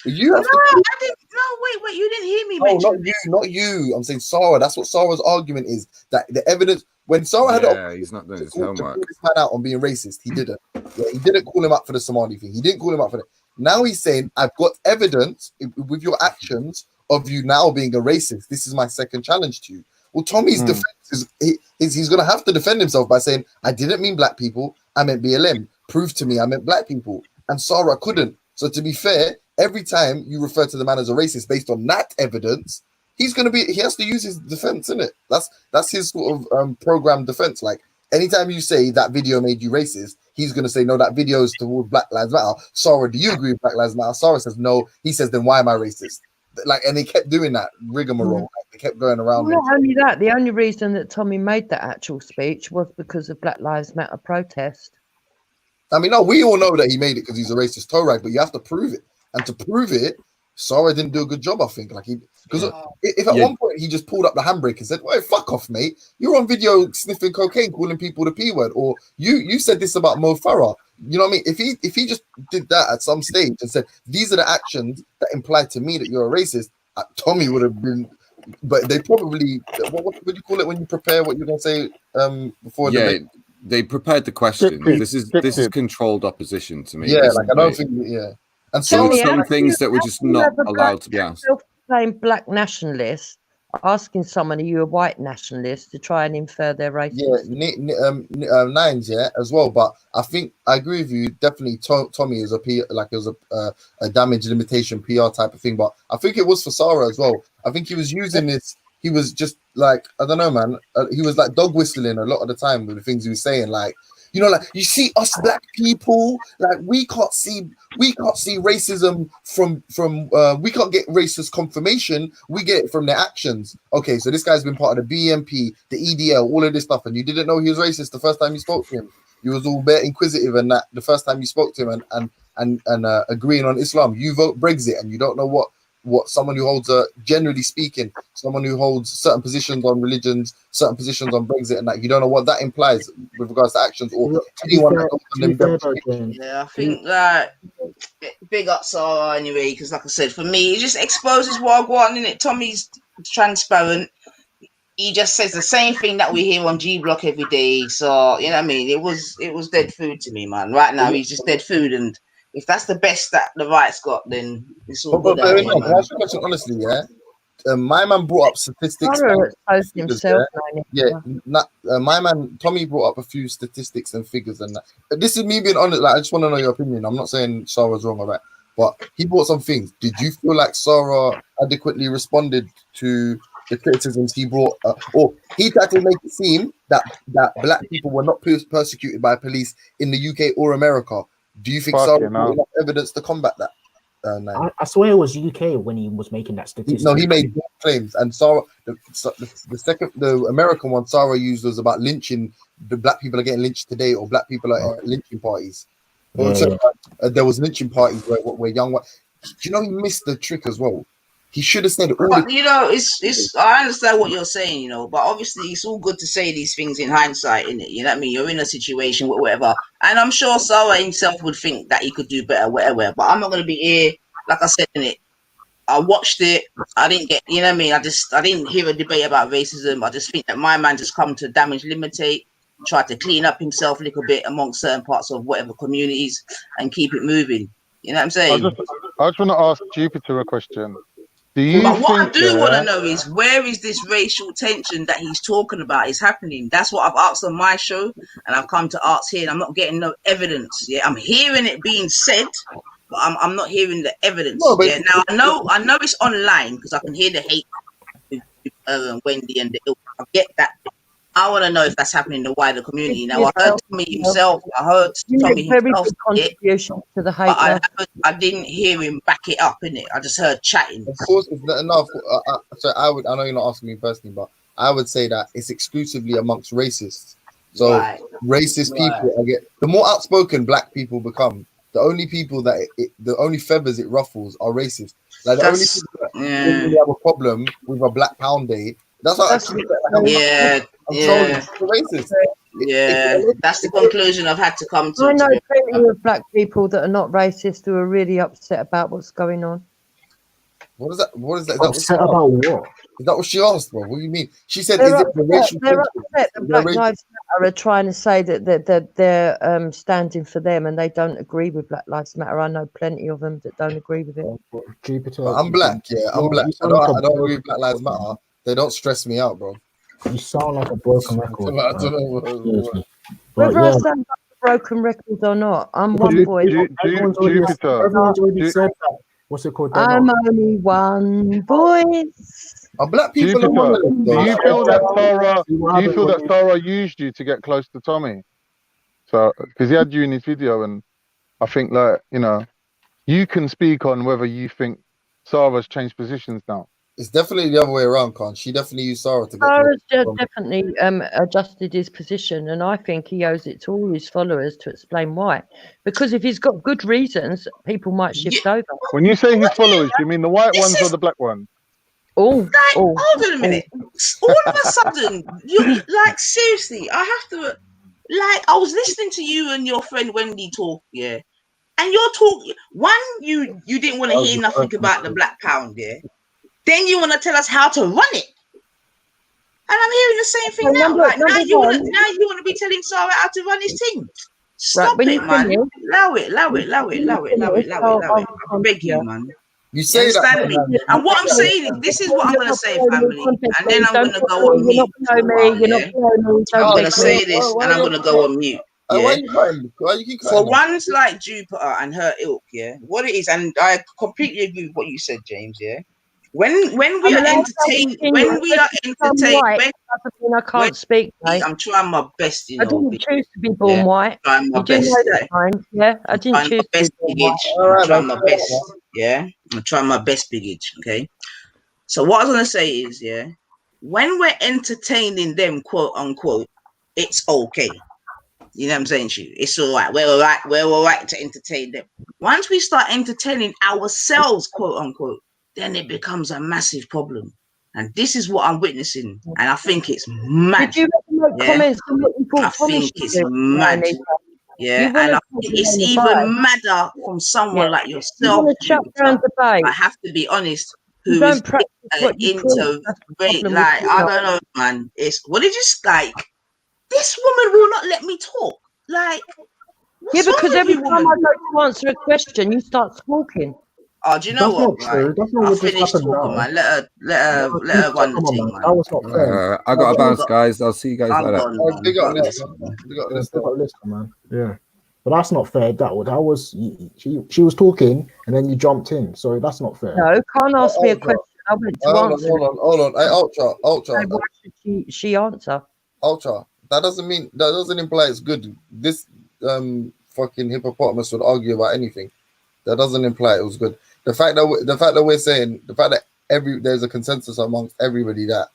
You have to. I didn't. No, wait. You didn't hear me. No, not you. I'm saying Sarah. That's what Sarah's argument is. That the evidence when Sarah had he's not doing his homework. To call this man out on being racist, he didn't. Yeah, he didn't call him up for the Somali thing. He didn't call him up for that. Now he's saying, "I've got evidence with your actions of you now being a racist. This is my second challenge to you." Well, Tommy's defense is he's going to have to defend himself by saying, "I didn't mean black people. I meant BLM. Prove to me I meant black people." And Sarah couldn't. So to be fair, every time you refer to the man as a racist based on that evidence, he has to use his defense, isn't it? That's his sort of program defense. Like anytime you say that video made you racist, he's gonna say no, that video is towards Black Lives Matter. Sarah, do you agree with Black Lives Matter? Sarah says no. He says then why am I racist? Like, and they kept doing that rigmarole. Like, they kept going around. Not only that, the only reason that Tommy made that actual speech was because of Black Lives Matter protest. I mean, no, we all know that he made it because he's a racist toe rag, but you have to prove it. And to prove it, Sarah didn't do a good job, I think. Like because if at one point he just pulled up the handbrake and said, "Well, fuck off, mate. You're on video sniffing cocaine, calling people the P word," or you said this about Mo Farah. You know what I mean? If he just did that at some stage and said, "These are the actions that imply to me that you're a racist," Tommy would have been. But they probably what would you call it when you prepare what you're gonna say before? They prepared the question. This is controlled opposition to me. Yeah, like I don't think. And some things that were just not allowed to be asked. Self-proclaimed black nationalist asking someone, "Are you a white nationalist?" to try and infer their race. Yeah, Nines, as well. But I think I agree with you. Definitely, Tommy is a damage limitation PR type of thing. But I think it was for Sarah as well. I think he was using this. He was just like, I don't know, man. He was like dog whistling a lot of the time with the things he was saying. Like, you know, like, you see us black people, like we can't see racism from we can't get racist confirmation. We get it from their actions. Okay, so this guy's been part of the BMP, the EDL, all of this stuff, and you didn't know he was racist the first time you spoke to him. You was all bare inquisitive and that the first time you spoke to him and agreeing on Islam. You vote Brexit and you don't know what someone who holds generally speaking, someone who holds certain positions on religions, certain positions on Brexit, and that you don't know what that implies with regards to actions or anyone that Yeah, I think that big up Sarah anyway, because like I said, for me, it just exposes what I want in it. Tommy's transparent. He just says the same thing that we hear on G Block every day. So you know what I mean? It was dead food to me, man. Right now he's just dead food, and if that's the best that the right's got, then it's all good. Can I ask you a question honestly? Yeah, my man brought up statistics. My man Tommy brought up a few statistics and figures and that. This is me being honest. Like, I just want to know your opinion. I'm not saying Sarah's wrong or right, but he brought some things. Did you feel like Sarah adequately responded to the criticisms he brought, or he tried to make it seem that black people were not persecuted by police in the UK or America? Do you think Sarah brought enough evidence to combat that? I swear it was UK when he was making that statistic. No, he made claims, and Sarah, the American one Sarah used was about lynching. The black people are getting lynched today, or black people are at lynching parties. There was lynching parties where young. You know, he missed the trick as well. He should have said all. But you know, it's. I understand what you're saying, you know, but obviously it's all good to say these things in hindsight, innit? You know what I mean? You're in a situation, whatever, and I'm sure Sarah himself would think that he could do better, whatever. But I'm not going to be here, like I said, innit, I watched it. I didn't get, you know what I mean? I didn't hear a debate about racism. I just think that my man just come to damage limitate, try to clean up himself a little bit amongst certain parts of whatever communities and keep it moving. You know what I'm I saying? just want to ask Jupiter a question. Do you But what I think do want to know is where is this racial tension that he's talking about is happening? That's what I've asked on my show, and I've come to ask here, and I'm not getting no evidence. Yeah, I'm hearing it being said, but I'm not hearing the evidence. No, but Yeah, now I know it's online because I can hear the hate with Wendy and the ilk. I get that. I want to know if that's happening in the wider community. Now I heard Tommy himself. I heard You Tommy make very himself big say it, contribution to the hate. but I didn't hear him back it up in it. I just heard chatting. Of course, it's not enough. So I know you're not asking me personally, but I would say that it's exclusively amongst racists. So Right. racist people, the more outspoken black people become, the only people that the only feathers it ruffles are racist. Like the only people that really have a problem with a Black Pound Day. That's how I'm trolling. It's racist. Yeah, that's the conclusion I've had to come to. I know plenty of black people that are not racist who are really upset about what's going on. What is that? What is that? Upset about what? Is that what she asked, bro? What do you mean? She said, They're "Is it the racial they're tension? upset that Black Lives Matter are trying to say that they're standing for them and they don't agree with Black Lives Matter. I know plenty of them that don't agree with it. Jupiter, But I'm black, yeah. I'm black. I don't agree with Black Lives Matter. They don't stress me out, bro. You sound like a broken record. I don't know. Whether I sound like a broken record or not, I'm one voice. Everyone's already said that. What's it called? I'm only one voice. Are black people Jupiter, do you feel that Sarah used you to get close to Tommy? So, because he had you in his video, and I think, like, you know, you can speak on whether you think Sarah's changed positions now. It's definitely the other way around, Con. She definitely used Sarah to get Sarah's definitely adjusted his position, and I think he owes it to all his followers to explain why. Because if he's got good reasons, people might shift over. When you say his followers, do you mean the white ones or the black ones? Hold on a minute. All of a sudden, you like seriously, I have to like I was listening to you and your friend Wendy talk, yeah. And you're talking you didn't want to hear nothing about the Black Pound, yeah. Then you want to tell us how to run it. And I'm hearing the same thing now. Like now you want to be telling Sarah how to run his thing. Stop it, man. Allow it. I beg you, man. You say that. Me? And what I'm saying is, this is what I'm going to say, family. And then I'm going to go on mute. I'm going to say this and I'm going to go on mute. Yeah? Why you keep For ones like Jupiter and her ilk, yeah, what it is, and I completely agree with what you said, James, yeah. When we are entertained, I can't speak. Mate. I'm trying my best, you know. I didn't choose to be born white. Trying my You do best. know that, man. Yeah, I didn't choose to be born white. I'm trying my best. Yeah, I'm trying my best, biggage. Okay. So what I was gonna say is, yeah, when we're entertaining them, quote unquote, it's okay. You know what I'm saying, Shu? It's all right. We're all right to entertain them. Once we start entertaining ourselves, quote unquote, then it becomes a massive problem. And this is what I'm witnessing. And I think it's mad. Did you make comments on what you thought I think it's mad. Yeah, and I think it's even madder from someone like yourself. I have to be honest, who is integrate. Like, I don't know, man. It's what did you like? This woman will not let me talk. Like, yeah, because every time I go to answer a question, you start squawking. Oh, do you know what? Right? I'll finish talking, man. Let her run the thing, man. That was not fair. I got to bounce, guys. I'll see you guys later. Big up Lister, man. Yeah. But that's not fair. That was she was talking and then you jumped in. So that's not fair. No, can't ask me a question. I went to answer. Hold on. Hey, Ultra. Why should she answer? Ultra. That doesn't imply it's good. This fucking hippopotamus would argue about anything. That doesn't imply it was good. The fact that we're saying there's a consensus amongst everybody that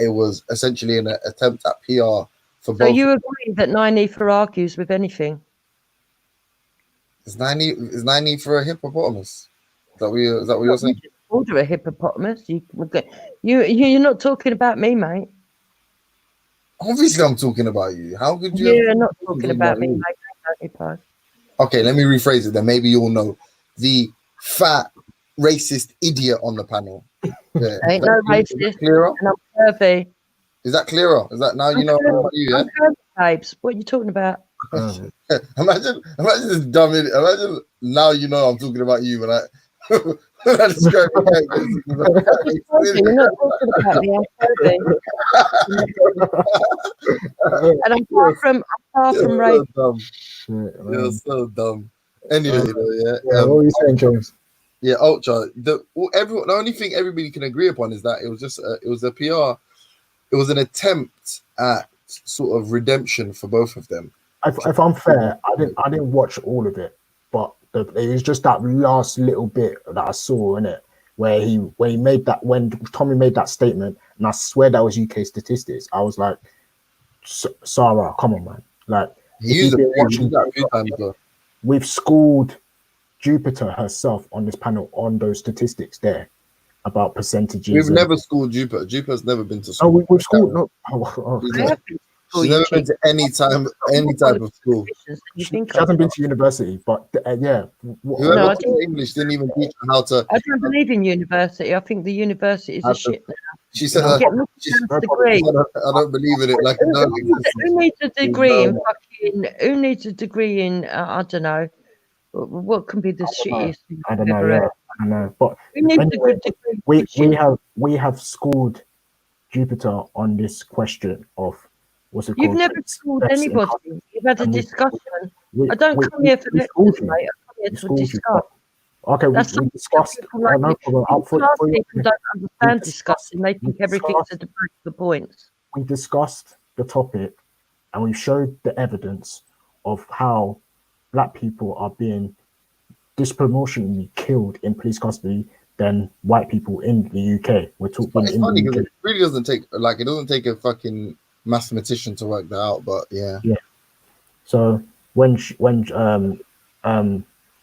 it was essentially an attempt at PR for both. So you agree that Nynefer argues with anything? Is 90 for a hippopotamus? Is that what you're saying? You called her a hippopotamus. You're not talking about me, mate. Obviously, I'm talking about you. How could you? You're not talking about me, mate. Okay, let me rephrase it. Then maybe you'll know the fat racist idiot on the panel. Yeah. Ain't no racist. Clearer? And I'm curvy. Is that clearer? Is that now you know about you? Yeah. I'm curvy, babes. What are you talking about? imagine this dumb idiot. Imagine now you know I'm talking about you when I when I describe you. You're not talking about me. I'm curvy. And I'm far from race. So You're so dumb. Anyway, though, what were you saying, James? Yeah, Ultra. The only thing everybody can agree upon is that it was just it was a PR. It was an attempt at sort of redemption for both of them. If I'm fair, I didn't watch all of it, but it was just that last little bit that I saw in it where when Tommy made that statement, and I swear that was UK statistics. I was like, Sarah, come on, man! Like we've schooled Jupiter herself on this panel on those statistics there about percentages. We've never schooled Jupiter. Jupiter's never been to school. Oh, we've schooled. No, she's never been to any type of school. She hasn't been to university, but yeah. Whoever taught English didn't even teach her how to. I don't believe in university. I think the university is a shit now. She said, I don't believe in it. Like, who needs a degree in fucking? Who needs a degree in? I don't know. What can be the shittiest thing? I don't know. Yeah, I know. But who needs a good degree? We have schooled Jupiter on this question of what's it called? You've never schooled anybody. You've had a discussion. I don't come here for lectures, mate. I come here to discuss. Okay, we discussed. No problem. People don't understand discussing. They think everything's a debate for points. We discussed the topic, and we showed the evidence of how Black people are being disproportionately killed in police custody than white people in the UK. We're talking. It's funny because it really doesn't take a fucking mathematician to work that out, but yeah. So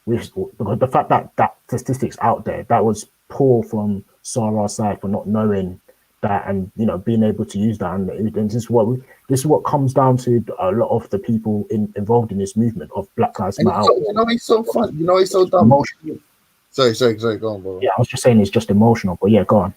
because the fact that statistics out there, that was poor from Sarah's side for not knowing that, and being able to use that, and this is what comes down to a lot of the people involved in this movement of Black Lives Matter. He's so fun. He's so dumb. Sorry, go on, bro. Yeah, I was just saying it's just emotional, but yeah, go on.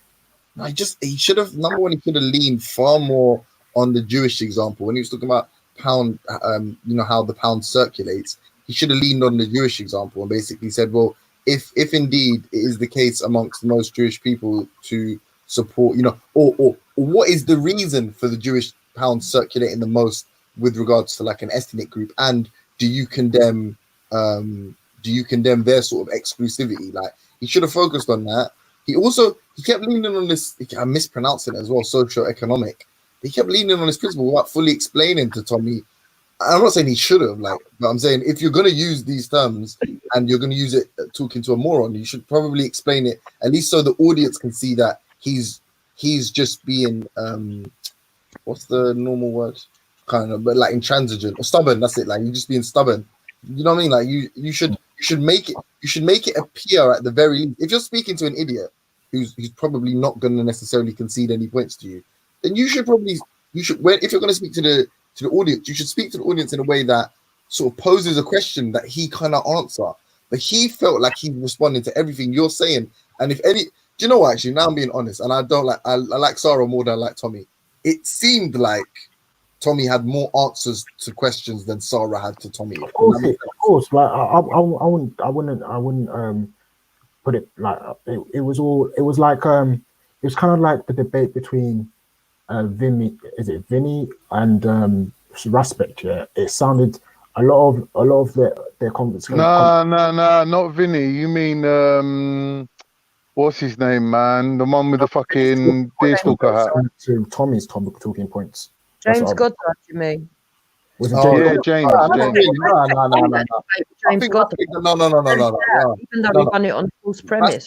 No, he should have he could have leaned far more on the Jewish example when he was talking about pound. How the pound circulates. He should have leaned on the Jewish example and basically said, well, if indeed it is the case amongst most Jewish people to support, or what is the reason for the Jewish pound circulating the most with regards to like an ethnic group, and do you condemn their sort of exclusivity? Like, he should have focused on that. He kept leaning on this. I'm mispronouncing it as well. Socio-economic. He kept leaning on this principle without fully explaining to Tommy. I'm not saying he should have, but I'm saying if you're going to use these terms and you're going to use it talking to a moron, you should probably explain it at least so the audience can see that he's just being what's the normal word? Kind of, but like intransigent or stubborn. That's it. Like, you're just being stubborn. You know what I mean? Like, you should make it appear at the very least. If you're speaking to an idiot who's probably not going to necessarily concede any points to you, then if you're going to speak to the audience, you should speak to the audience in a way that sort of poses a question that he cannot answer. But he felt like he was responding to everything you're saying. And do you know what? Actually, now I'm being honest, and I like Sarah more than I like Tommy. It seemed like Tommy had more answers to questions than Sarah had to Tommy. Of course. Like I wouldn't put it like it was kind of like the debate between Vinny and Raspect. Yeah, it sounded a lot of their conversation. No, not Vinny. You mean what's his name, man? The one with the fucking deerstalker hat. To Tommy's talking points. James Goddard, you mean? Was it James? No. James Goddard. No. Even though he won it on false premise.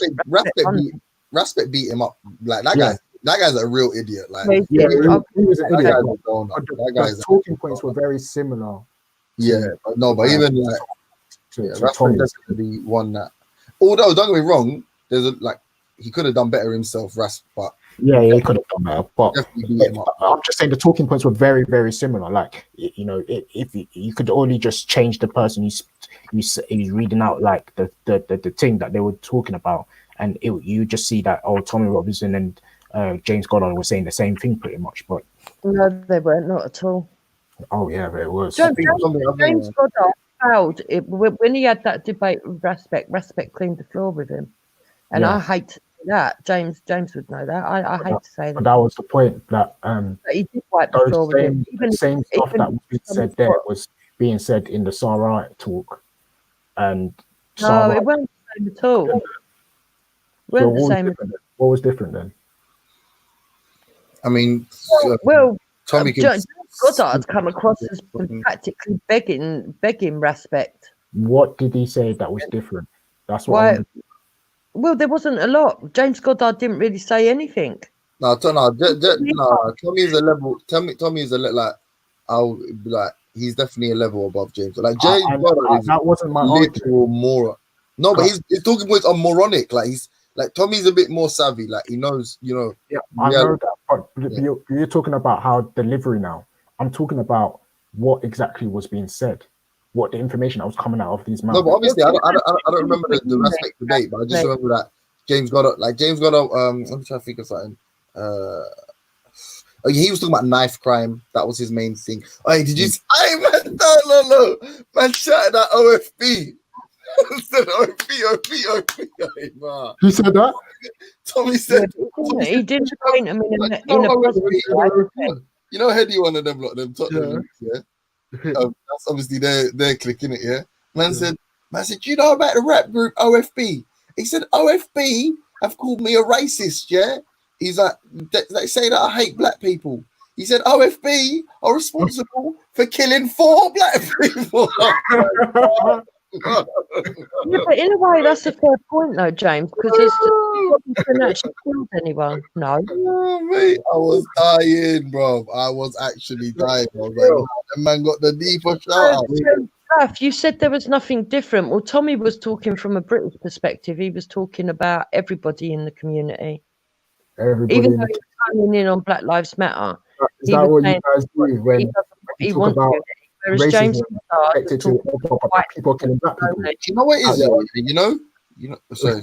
Raspect beat him up. Like that guy. That guy's a real idiot. Like, he was an idiot. That guy's talking points were very similar. Yeah, but even like Raspect definitely won that. Although, don't get me wrong, he could have done better himself, but yeah, he could have done better. But I'm just saying the talking points were very, very similar. Like, if you could only just change the person he's reading out, like the thing that they were talking about, and you just see that Tommy Robinson and James Goddard were saying the same thing pretty much. But No, they weren't, not at all. oh yeah, it was. James Goddard failed when he had that debate with Respect cleaned the floor with him. And Yeah. I hate to say that. James would know that. I hate to say that. But that was the point that But he did wipe the floor with him. Same stuff that was being said there was being said in the Sarah talk. And no, it wasn't the same at all. It wasn't the same. What was different then? I mean, well, Tommy James Goddard come across as practically begging Respect. What did he say that was different? That's what. Why? Well, there wasn't a lot. James Goddard didn't really say anything. No, Tommy is a level. Tommy is a like. I'll be like. He's definitely a level above James. Like James Goddard is that wasn't my literal moron. No, but he's talking points on moronic. Like he's like Tommy's a bit more savvy. Like he knows, Yeah, I know that. But you're talking about how delivery now. I'm talking about what exactly was being said. What the information that was coming out of these mouths. No, but obviously I don't remember the Respect debate, but I just remember that James Goddard. Let me try to think of something. He was talking about knife crime. That was his main thing. Hey, did you? Hey, man, no. Man, shouted at OFB. Said OFB. Hey, man. Who said that? Tommy said. He didn't paint him in a positive way. You know, Heady one of them, lot them Tottenham, yeah. That's obviously they're clicking it, yeah. Man said, you know about the rap group OFB? He said, OFB have called me a racist, yeah. He's like, they say that I hate black people. He said, OFB are responsible for killing 4 black people. Yeah, but in a way, that's a fair point, though, James, because he couldn't actually killed anyone. No. Oh, mate, I was dying, bro. I was actually dying. I was like, wow, that man got the deeper shout out. Raf, you said there was nothing different. Well, Tommy was talking from a British perspective. He was talking about everybody in the community. Even though he was coming in on Black Lives Matter. Is that what you guys do when he wants to? Whereas James connected to black people killing black people? You know what it is? You know. Sorry.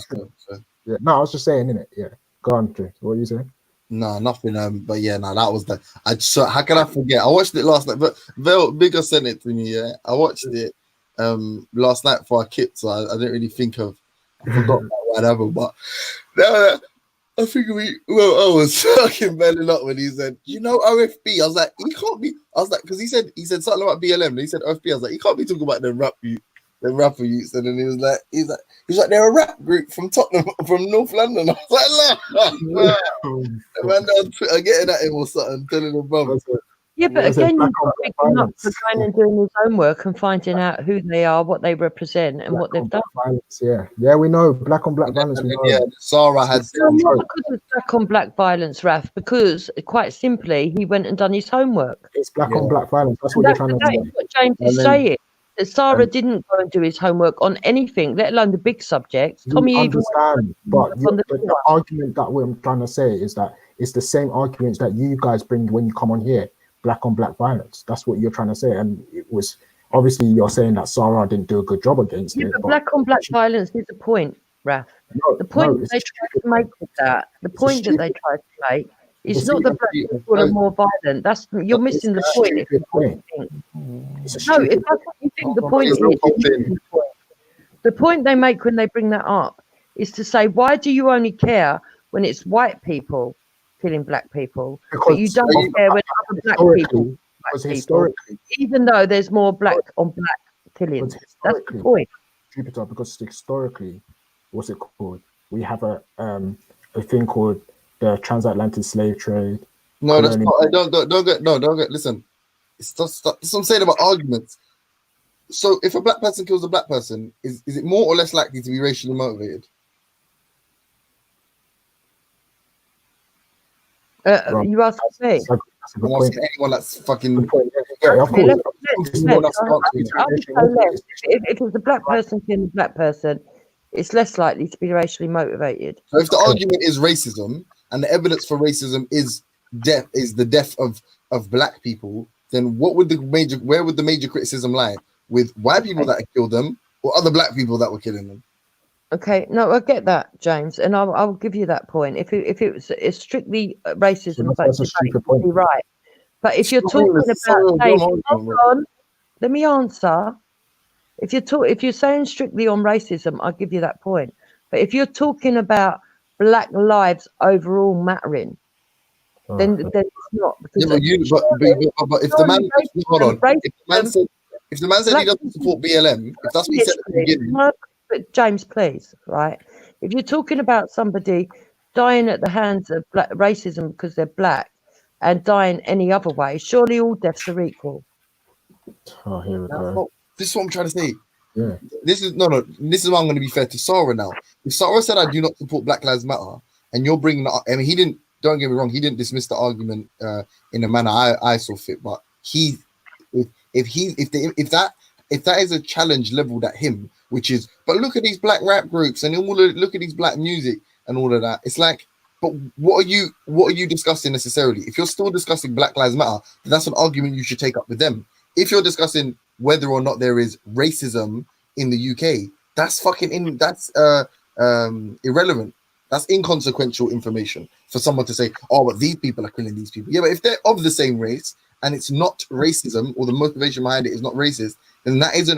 Yeah, no, I was just saying, innit? Yeah, go on, Jay. What are you saying? No, nothing. But yeah, no, that was how can I forget? I watched it last night, but Bigger sent it to me. Yeah, I watched it last night for our kids, so I didn't really think of. I forgot about whatever, but I think I was fucking belling up when he said, OFB. I was like, he can't be. I was like, because he said something about BLM, and he said OFB. I was like, he can't be talking about them rapper youths. And then he was like, they're a rap group from Tottenham, from North London. I was like, nah. The man down Twitter getting at him or something, telling him, bro. Yeah, but again, you've got to pick him up for going and doing his homework and finding out who they are, what they represent, and what they've done. Violence, yeah, we know black on black violence. Yeah, Sarah had. Not because it's black on black violence, Raf, because quite simply he went and done his homework. It's black on black violence. That's what you're trying to say. That's what James is saying. That Sarah didn't go and do his homework on anything, let alone the big subjects. Tommy understand, but the argument that I'm trying to say is that it's the same arguments that you guys bring when you come on here. Black on black violence. That's what you're trying to say. And it was obviously you're saying that Sarah didn't do a good job against it. But black on black violence is the point, Raf. The point they tried to make with that, the point that they tried to make is not that black people are more violent. You're missing the point. No, if that's what you think the point is, the point they make when they bring that up is to say, why do you only care when it's white people killing black people, but you don't care when other black people, even though there's more black on black killings. That's the point. Jupiter, because historically, what's it called? We have a thing called the transatlantic slave trade. No, that's not. Don't get. Listen, that's what I'm saying about arguments. So, if a black person kills a black person, is it more or less likely to be racially motivated? You ask me. I'm asking anyone that's fucking. If it's a black person killing a black person, it's less likely to be racially motivated. So if the argument is racism and the evidence for racism is the death of black people, then where would the major criticism lie? With white people that killed them or other black people that were killing them? Okay, no, I get that, James, and I'll give you that point. If it was it's strictly racism, That's a stupid point. you're right. But if you're talking about, hold on, let me answer. If you're saying strictly on racism, I'll give you that point. But if you're talking about black lives overall mattering, then it's not. Because but if the man, hold on, if the man said he doesn't support BLM, if that's what he said at the beginning. But James, please, right? If you're talking about somebody dying at the hands of black racism because they're black and dying any other way, surely all deaths are equal. Oh, here we go. This is what I'm trying to say. Yeah. This is This is why I'm going to be fair to Sarah now. If Sarah said I do not support Black Lives Matter, and you're bringing that, I mean, he didn't. Don't get me wrong. He didn't dismiss the argument in a manner I saw fit. But if that is a challenge leveled at him, which is, but look at these black rap groups and look at these black music and all of that. It's like, but what are you discussing necessarily? If you're still discussing Black Lives Matter, then that's an argument you should take up with them. If you're discussing whether or not there is racism in the UK, that's irrelevant. That's inconsequential information for someone to say, oh, but these people are killing these people. Yeah, but if they're of the same race and it's not racism, or the motivation behind it is not racist, then that isn't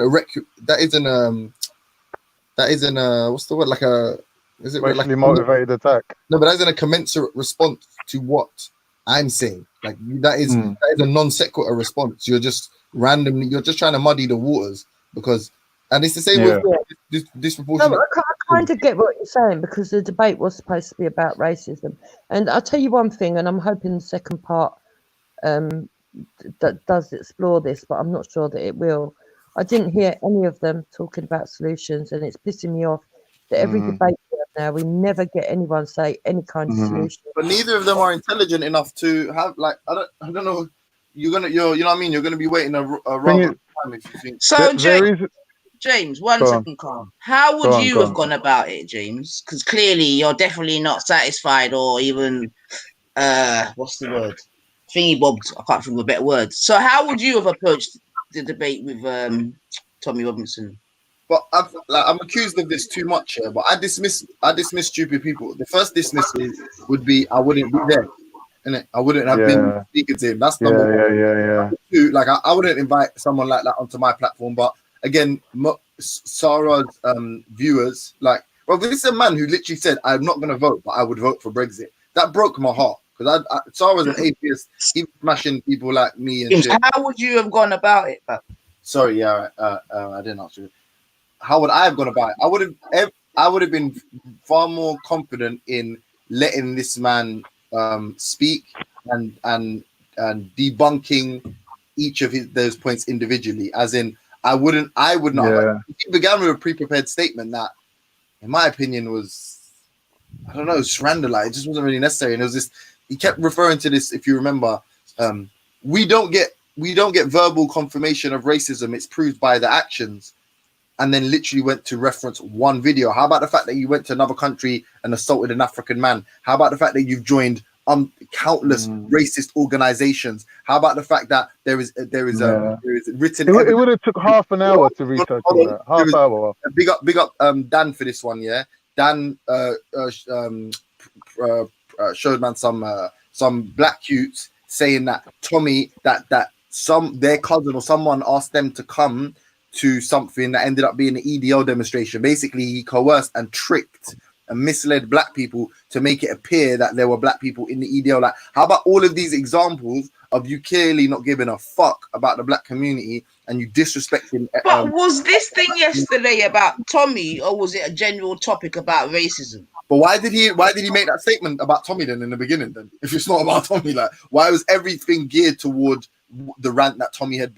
what's the word? Like a, is it racially like motivated attack? No, but that isn't a commensurate response to what I'm saying. Like that is a non sequitur response. You're just randomly, you're just trying to muddy the waters because, and it's the same with disproportionate. No, I kind of get what you're saying because the debate was supposed to be about racism. And I'll tell you one thing, and I'm hoping the second part that does explore this, but I'm not sure that it will. I didn't hear any of them talking about solutions, and it's pissing me off that every debate we have now, we never get anyone say any kind of solution. But neither of them are intelligent enough to have, like, I don't know. You know what I mean? You're gonna be waiting a rather time if you think. So James, one second, Carl. How would you have gone about it, James? Because clearly you're definitely not satisfied, or even what's the word? Thingy bobs. I can't think of a better word. So how would you have approached the debate with Tommy Robinson? But I'm accused of this too much here. But I dismiss stupid people. The first dismissal would be I wouldn't be there, innit? I wouldn't have been speaking to him. That's number one. Two, like I wouldn't invite someone like that onto my platform. But again, Sarah's viewers, like, well, this is a man who literally said, "I'm not going to vote, but I would vote for Brexit." That broke my heart because Sarah's an atheist. He's smashing people like me and shit. How would you have gone about it? Sorry, I didn't answer it. How would I have gone about it? I would have been far more confident in letting this man speak and debunking each of those points individually. As in, I would not. Yeah. He began with a pre-prepared statement that, in my opinion, was, I don't know, Srandalite. It just wasn't really necessary. And it was this. He kept referring to this. If you remember, we don't get verbal confirmation of racism. It's proved by the actions. And then literally went to reference one video. How about the fact that you went to another country and assaulted an African man? How about the fact that you've joined countless racist organizations? How about the fact that there is written? It would have took half an hour to research all that. Half hour. Big up Dan for this one. Yeah, Dan showed man some black cutes saying that Tommy that their cousin or someone asked them to come to something that ended up being an EDL demonstration. Basically, he coerced and tricked and misled black people to make it appear that there were black people in the EDL. Like, how about all of these examples of you clearly not giving a fuck about the black community and you disrespecting? But was this thing yesterday about Tommy, or was it a general topic about racism? But why did he make that statement about Tommy then in the beginning? Then, if it's not about Tommy, like, why was everything geared toward the rant that Tommy had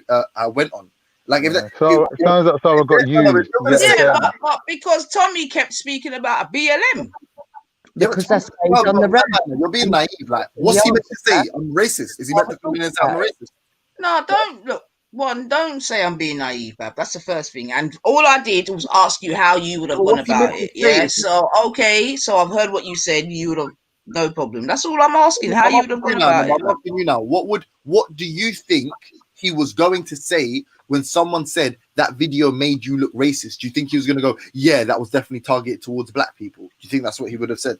went on? Like, if that, it sounds like Sarah got used. But because Tommy kept speaking about BLM. Because that's based on the rant. You're being naive. Like, what's he meant to say? I'm racist. Is he meant to come in and say I'm racist? No, don't say I'm being naive, Bab. That's the first thing. And all I did was ask you how you would have gone about it. Yeah. So so I've heard what you said. You would have no problem. That's all I'm asking. How you would have gone about it. I'm asking you now. What do you think he was going to say when someone said that video made you look racist? Do you think he was going to go, yeah, that was definitely targeted towards black people? Do you think that's what he would have said?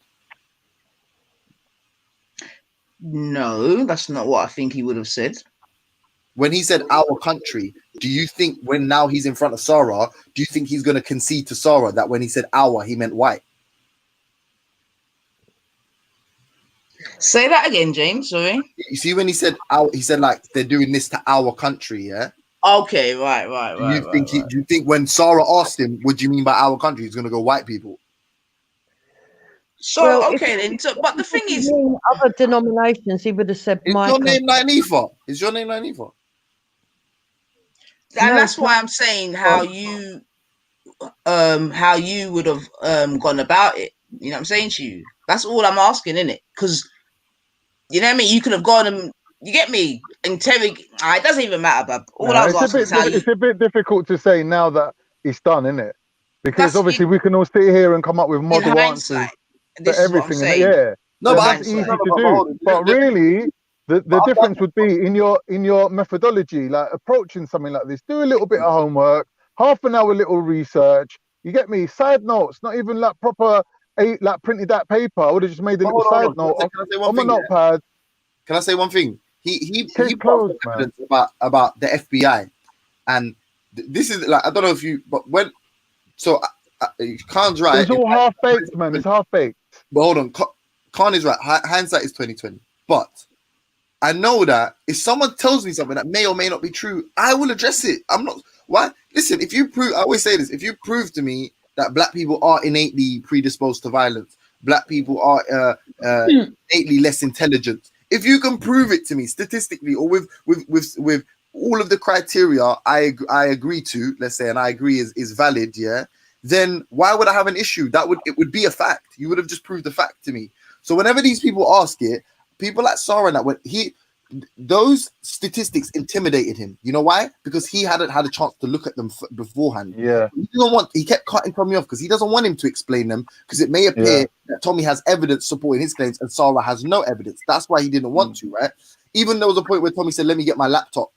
No, that's not what I think he would have said. When he said our country, do you think when now he's in front of Sarah, do you think he's going to concede to Sarah that when he said our, he meant white? Say that again, James. Sorry. You see, when he said our, he said like they're doing this to our country, yeah. Okay, right. Do you think when Sarah asked him, "What do you mean by our country?" he's going to go white people? So Well, okay then. So, but the thing is, other denominations, he would have said, Is "My your country." name Nanifa? Is your name Nanifa? and No, that's it's why I'm saying how you would have gone about it. You know what I'm saying to you? That's all I'm asking, innit? Because you know what I mean. You could have gone and you get me interrogate. It doesn't even matter, but all I was asking is how you. It's a bit difficult to say now that it's done, isn't it? Because That's obviously we can all sit here and come up with in model answers hindsight. for This is what I'm everything, and saying. yeah, No, and but that's easy to do. But really, the difference would be in your methodology, like approaching something like this. Do a little bit of homework, half an hour little research. You get me? Side notes, not even like proper like printed that paper. I would have just made a little side note on my notepad. Can I say one thing? He Case brought closed, man. evidence about the FBI, and this is like I don't know if you, but when Khan's right. It's all half baked, man. It's half baked. But hold on, Khan is right. Hindsight is 2020. But I know that if someone tells me something that may or may not be true, I will address it. I'm not. Why? Listen, if you prove, I always say this: if you prove to me that black people are innately predisposed to violence, black people are innately less intelligent. If you can prove it to me statistically or with all of the criteria I agree to, let's say, and I agree is valid, yeah, then why would I have an issue? It would be a fact. You would have just proved the fact to me. So whenever these people ask it, people like Sarah and that those statistics intimidated him. You know why? Because he hadn't had a chance to look at them beforehand. Yeah. He kept cutting Tommy off because he doesn't want him to explain them because it may appear that Tommy has evidence supporting his claims and Sarah has no evidence. That's why he didn't want to, right? Even there was a point where Tommy said, "Let me get my laptop,"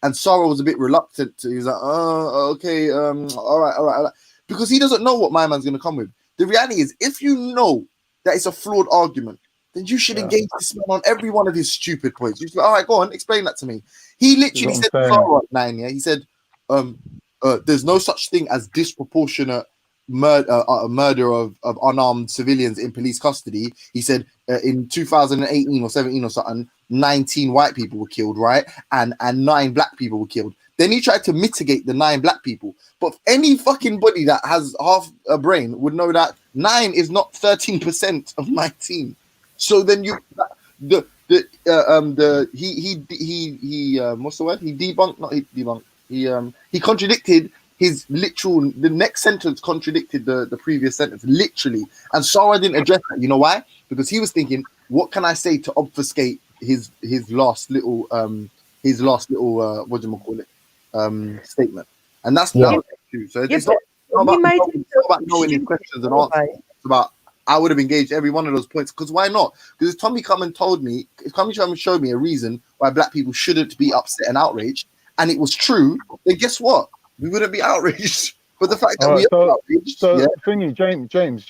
and Sarah was a bit reluctant to. He was like, "Oh, okay, all right," because he doesn't know what my man's going to come with. The reality is, if you know that it's a flawed argument, then you should engage this man on every one of his stupid points. You should be, all right, go on, explain that to me. He literally said to Sarah at 9, yeah, he said, there's no such thing as disproportionate murder of unarmed civilians in police custody. He said in 2018 or 17 or something, 19 white people were killed, right? And 9 black people were killed. Then he tried to mitigate the 9 black people. But any fucking body that has half a brain would know that 9 is not 13% of 19. So then he what's the word? He contradicted his literal. The next sentence contradicted the previous sentence literally, and Sarah didn't address that. You know why? Because he was thinking, what can I say to obfuscate his last little what do you call it statement? And that's that was true. So it's not about knowing his questions and answers. It's about I would have engaged every one of those points. Because why not? Because if Tommy come and showed me a reason why black people shouldn't be upset and outraged, and it was true, then guess what? We wouldn't be outraged. But the fact that are outraged. So, thingy, James.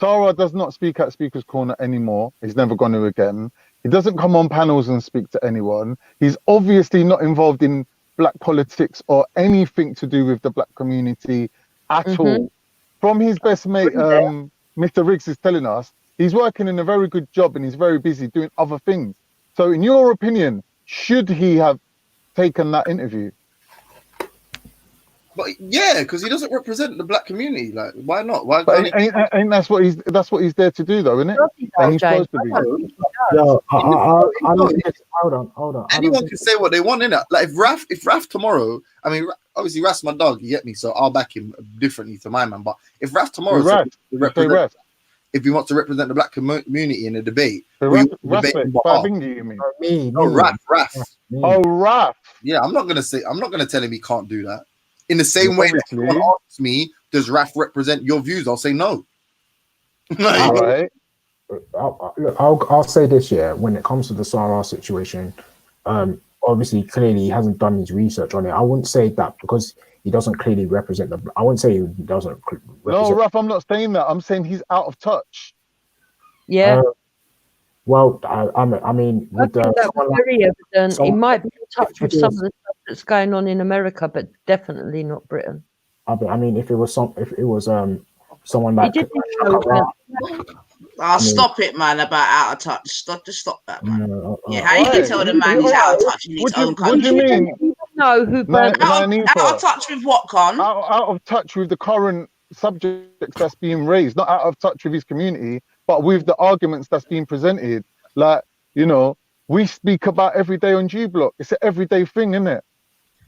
Tara does not speak at Speaker's Corner anymore. He's never going to again. He doesn't come on panels and speak to anyone. He's obviously not involved in black politics or anything to do with the black community at all. From his best mate, Mr. Riggs is telling us he's working in a very good job and he's very busy doing other things. So in your opinion, should he have taken that interview? But yeah, because he doesn't represent the black community. Like, why not? Why? And that's what he's there to do, though, isn't it? And he's supposed to be. Hold on. Anyone can say what they want, innit? Like if Raf tomorrow, I mean, obviously Raf's my dog, you get me, so I'll back him differently to my man. But if Raf tomorrow, if he wants to represent the black community in a debate, Raf. Oh, Raf. Yeah, I'm not gonna tell him he can't do that. In the same way that someone asks me, does Raf represent your views? I'll say no. All right. Look, I'll say this, yeah. When it comes to the Sarah situation, obviously clearly he hasn't done his research on it. I wouldn't say that because he doesn't clearly represent the. I wouldn't say he doesn't No, represent. Ruff, I'm not saying that. I'm saying he's out of touch. Yeah. Well, I mean, I with think that was very evident. He someone- might be in touch with if it some was- of the stuff that's going on in America, but definitely not Britain. I mean, if it was someone He like did Stop it, man, about out of touch. Stop that, man. How you Why? can tell the man he's out of touch in his own What country? do you mean? know who out of touch with what, Con? Out of touch with the current subjects that's being raised, not out of touch with his community, but with the arguments that's being presented. Like, you know, we speak about every day on G Block. It's an everyday thing, isn't it?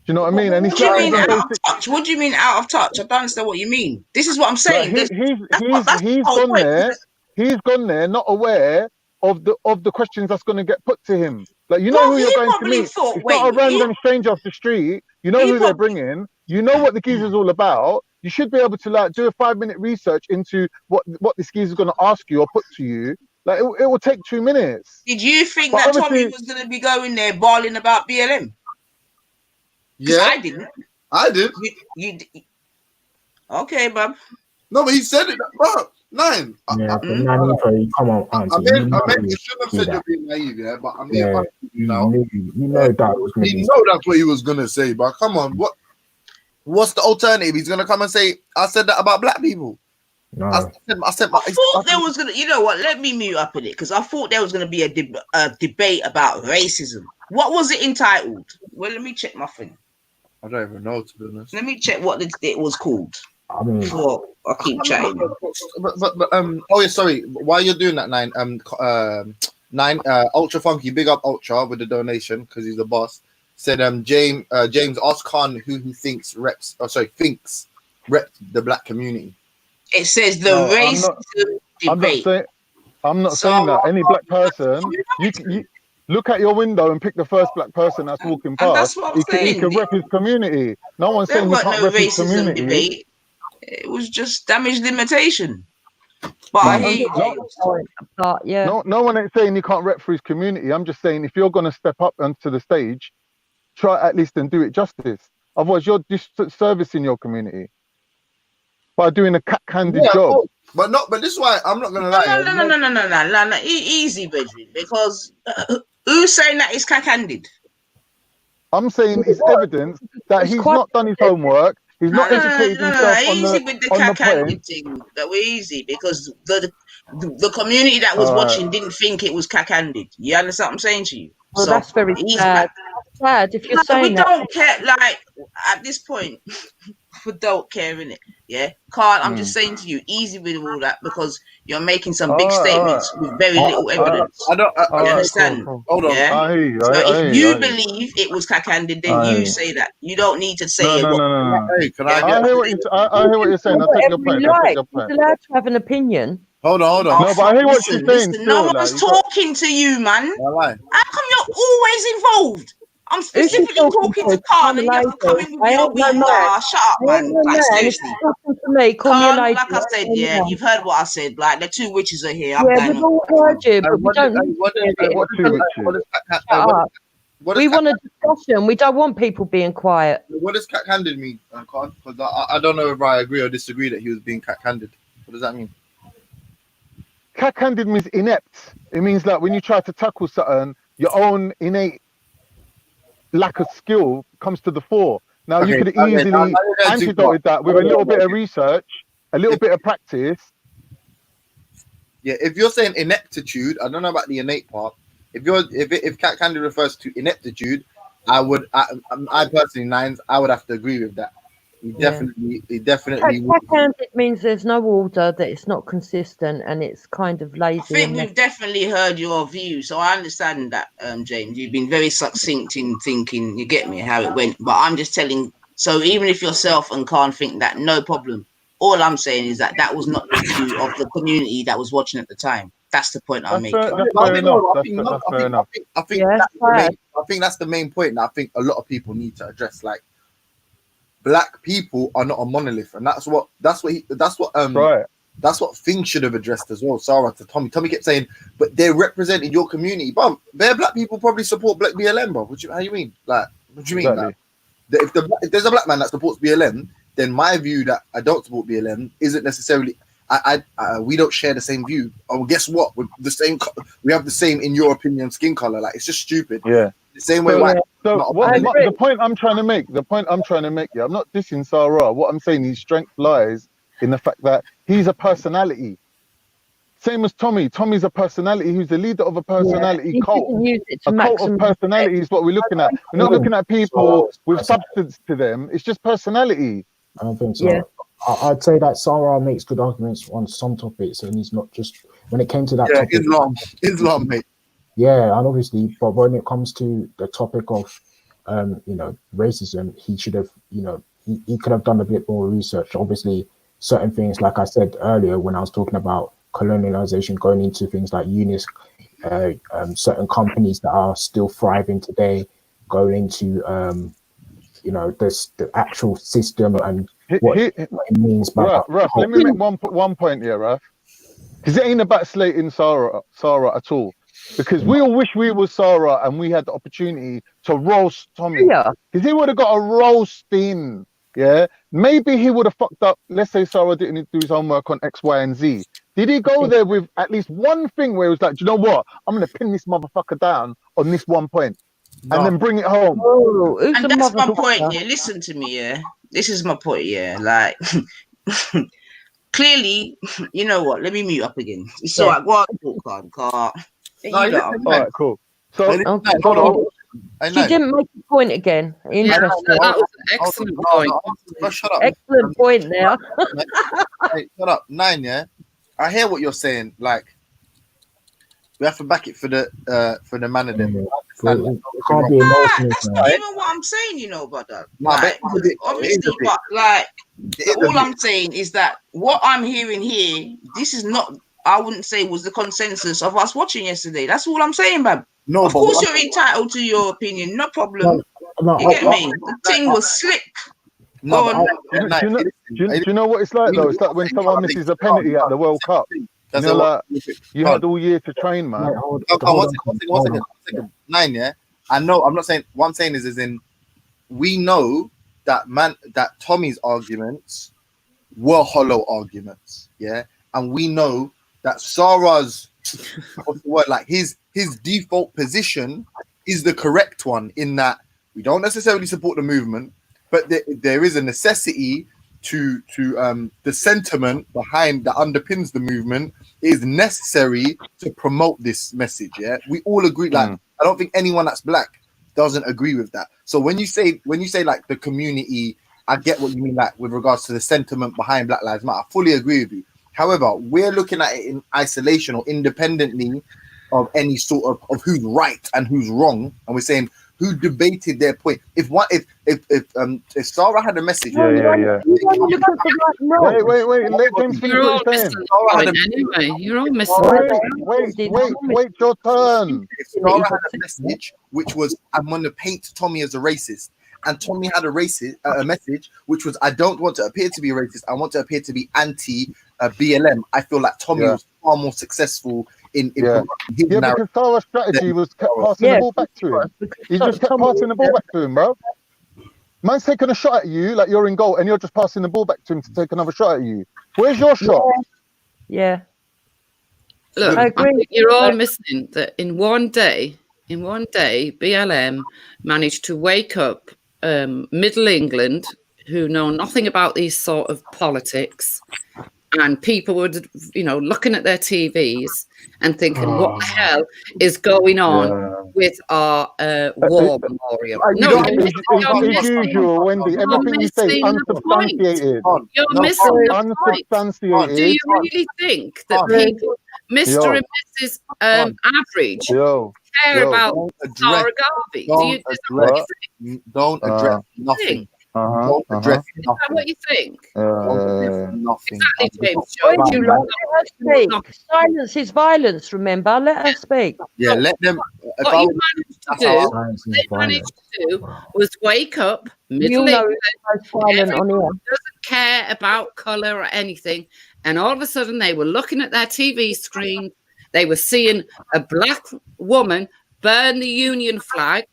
Do you know what I mean? And What do you mean out of touch? What do you mean out of touch? I don't understand what you mean. This is what I'm saying. Like That's he's the whole gone point. there. He's gone there, not aware of the questions that's going to get put to him. Like, you know Well, who you're he going to probably meet. thought, It's wait, not a random stranger off the street. You know he who they're probably- bringing. You know what the geezer's all about. You should be able to like do a 5-minute research into what this geezer's going to ask you or put to you. Like, it will take 2 minutes. Did you think But that Tommy obviously- was going to be going there bawling about BLM? Yeah, I didn't. I did. You okay, bub? No, but he said it, bro. Nine. Yeah, but Nanifa, come on, I Auntie. meant you you shouldn't have said you're being naive, yeah, but I'm being Yeah, honest with you now. you know that was gonna You be. know that's what he was gonna say, but come on, what's the alternative? He's gonna come and say, I said that about black people. No. I said I thought there was gonna. You know what? Let me mute up in it because I thought there was gonna be a debate about racism. What was it entitled? Well, let me check my thing. I don't even know, to be honest. Let me check what it was called. I mean, before I keep chatting. But oh yeah, sorry. While you're doing that, Nine, Ultra Funky, big up Ultra with the donation because he's the boss. Said James asked Khan who he thinks thinks rep the black community. It says the No, racism debate. I'm not saying that. Any black person, you look at your window and pick the first black person that's walking past. that's what I'm he can saying. rep his community. No one's There saying he was can't no rep his racism community. debate. It was just damage limitation. But I hear you, James. Yeah. No one ain't saying he can't rep for his community. I'm just saying if you're going to step up onto the stage, try at least and do it justice. Otherwise, you're disservicing your community by doing a cat-handed job. But this is why I'm not going to lie. No. Easy, Benjamin. Because who's saying that it's cack-handed? I'm saying it's evidence that he's not done his homework. He's not educated himself on easy with the cack-handed thing. That we're easy because the community that was watching didn't think it was cack-handed. You understand what I'm saying to you? Well, so that's very sad. Sad if you're saying we don't care. Like at this point, we don't care, innit? Yeah, Carl. I'm just saying to you, easy with all that because you're making some big statements with very little evidence. I don't understand. Cool. Hold on. Yeah? I hear you. So if you believe it was cack-handed, then you say that. You don't need to say No. Hey, can I hear what you're saying. I take your point. He's allowed to have an opinion. Hold on. No, but I hear what she's saying. No one's talking to you, man. How come you're always involved? I'm specifically talking to Carl and you have to come in with your shut up, man. Like, seriously. Carl, like I said, you've heard what I said. Like, the two witches are here. We've all heard you, but we don't need We want a discussion. We don't want people being quiet. What does cack-handed mean, Carl? Because I don't know if I agree or disagree that he was being cack-handed. What does that mean? Cack-handed means inept. It means like when you try to tackle something, your own innate lack of skill comes to the fore. Now you could have easily antidoted that with a little bit of research, a little bit of practice. Yeah, if you're saying ineptitude, I don't know about the innate part. If cack-handed refers to ineptitude, I personally, Nines, I would have to agree with that. He definitely. Cack-handed means there's no order, that it's not consistent, and it's kind of lazy. I think we've definitely heard your view, so I understand that, James. You've been very succinct in thinking. You get me how it went, but I'm just telling. So even if yourself and Khan think that, no problem. All I'm saying is that was not the view of the community that was watching at the time. That's the point I'm making. That's fair enough. I think that's the main point that I think a lot of people need to address. Like, black people are not a monolith, and that's what That's what Thing should have addressed as well. Sarah to Tommy. Tommy kept saying, but they're representing your community. Bum, bare black people probably support black BLM, bro. How you mean? Like, what do you mean? Exactly. Like, if there's a black man that supports BLM, then my view that I don't support BLM isn't necessarily. We don't share the same view. Oh, guess what? We're the same. We have the same, in your opinion, skin color. Like, it's just stupid. Yeah. The same way. So the point I'm trying to make. Yeah, I'm not dissing Sarah. What I'm saying, his strength lies in the fact that he's a personality. Same as Tommy. Tommy's a personality. Who's the leader of a personality cult. A cult of personality is what we're looking at. We're not looking at people with substance to them. It's just personality. I don't think so. Yeah. I'd say that Sarah makes good arguments on some topics, and he's not just when it came to that. Yeah, topic, Islam, mate. Yeah, and obviously, but when it comes to the topic of, racism, he should have, he could have done a bit more research. Obviously, certain things, like I said earlier, when I was talking about colonialization, going into things like UNIS, certain companies that are still thriving today, going into, the actual system and what it means. Raf, let me make one point here, Raf. Because it ain't about slating Sarah at all. Because we all wish we was Sarah and we had the opportunity to roast Tommy. Yeah. Because he would have got a roasting. Yeah. Maybe he would have fucked up. Let's say Sarah didn't do his homework on X, Y, and Z. Did he go there with at least one thing where he was like, do you know what? I'm going to pin this motherfucker down on this one point and then bring it home. Oh, and that's my point. Yeah. Listen to me. Yeah. This is my point. Yeah. Like, clearly, you know what? Let me mute up again. So I go on, car. All right, cool. So, hold on. She didn't make a point again. Interesting. That was an excellent point. Shut up. Excellent point there. Hey, shut up. 9, yeah? I hear what you're saying. Like, we have to back it for the man of them. Can't be emotional. You know what I'm saying, about that. Like, obviously, but like, all I'm saying is that what I'm hearing here, this is not. I wouldn't say was the consensus of us watching yesterday. That's all I'm saying, man. No, of course you're entitled to your opinion, no problem. You get me? The thing was slick. Do you know what it's like though? It's like when someone misses a penalty at the World Cup. You had all year to train, man. One second. 9, yeah. I know. I'm not saying. What I'm saying is in. We know that Tommy's arguments were hollow arguments, yeah, and we know that Sarah's his default position is the correct one in that we don't necessarily support the movement, but there is a necessity to the sentiment behind that underpins the movement is necessary to promote this message. Yeah, we all agree. Like, I don't think anyone that's black doesn't agree with that. So when you say like the community, I get what you mean, like with regards to the sentiment behind Black Lives Matter. I fully agree with you. However, we're looking at it in isolation or independently of any sort of who's right and who's wrong, and we're saying who debated their point. If Sarah had a message, wait, let James finish what he's saying. Anyway, you're all missing. Wait your turn. If Sarah had a message which was, I'm going to paint Tommy as a racist, and Tommy had a message which was, I don't want to appear to be a racist, I want to appear to be anti BLM. I feel like Tommy was far more successful in his because Sarah's strategy was kept passing the ball back to him. He just kept passing the ball back to him, bro. Man's taking a shot at you like you're in goal, and you're just passing the ball back to him to take another shot at you. Where's your shot? Yeah. Look, I think you're all missing that in one day, BLM managed to wake up Middle England, who know nothing about these sort of politics, and people were, looking at their TVs and thinking, what the hell is going on with our war memorial? No, as usual, Wendy, everything you say is unsubstantiated. You're missing the point. Do you really think that people, Mr. and Mrs. Average, care about Sarah Garvey? Don't address nothing. Don't address nothing. Is that what you think? Nothing. Exactly, James. Would you let her speak? Silence is violence, remember? Let her speak. Yeah, let them. What you managed to do was wake up Middle England, doesn't care about colour or anything, and all of a sudden they were looking at their TV screen. They were seeing a black woman burn the Union flag.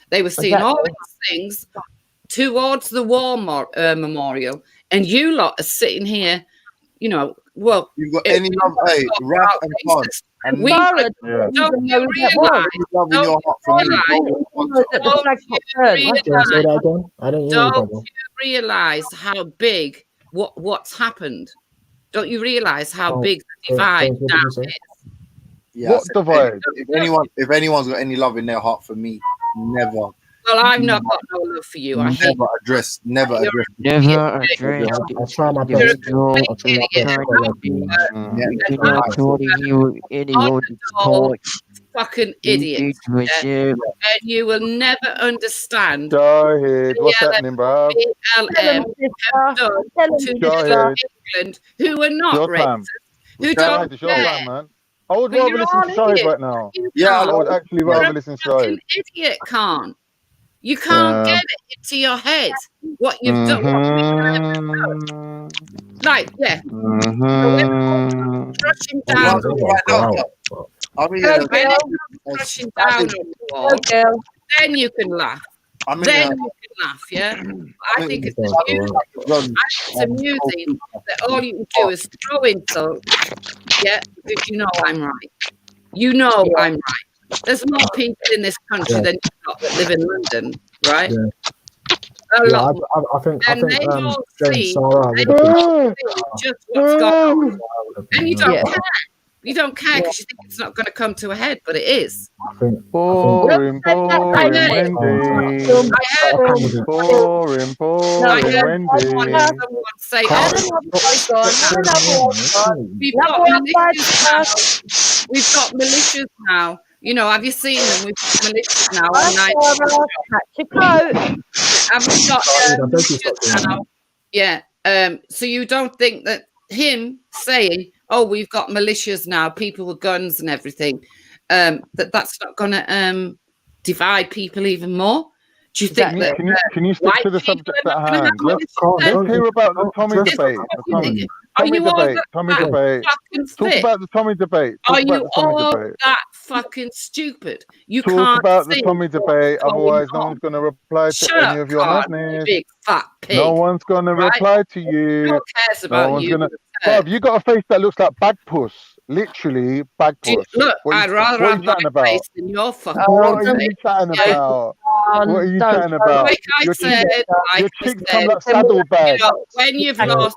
They were seeing all these things towards the war memorial, and you lot are sitting here, you know. Well, you've got any love, hey, Raf and Pond, and we don't you realise? Don't you realise how big what's happened? Don't you realise how big the divide now is? Yeah, what divide? If anyone's got any love in their heart for me, never. Well, I've not got no love for you. Never address. Never address. I try my best. Fucking idiot. And you will never understand. Shahid, what's happening, bro? BLM have done to England, who are not racist, who don't care. Man. I would rather listen to Shahid right now. Yeah, I would actually rather listen to Shahid. Idiot can't. You can't get it into your head what you've done. Like, yeah. Crushing down. Crushing down on the wall. Then you can laugh. Then you can laugh, yeah? I think it's amusing that all you can do is throw insults, yeah, because you know I'm right. You know I'm right. There's more people in this country than you've got that live in London, right? Yeah, I think James Sarah just what's going on. And you don't care. You don't care because you think it's not going to come to a head, but it is. Boring Wendy. Say, we've got militias now. You know, have you seen them? We've got militias now. Have we got militias now? Yeah. So you don't think that him saying, "Oh, we've got militias now, people with guns and everything," that's not going to divide people even more? Do you think that? Can you stick to the subject at hand? Let's hear about the Tommy debate. Tommy debate. Talk about the Tommy debate. Are you all that fucking stupid? You can't talk about the Tommy debate, otherwise no one's going to reply to any of your madness. Big fat pig. No one's going to reply to you. No one cares about you. Bob, you got a face that looks like bag puss. Literally bag puss. Look, I'd rather have my face than your fucking What are you chatting about? What are you chatting about? Like I said, your cheeks come like saddlebags. When you've lost,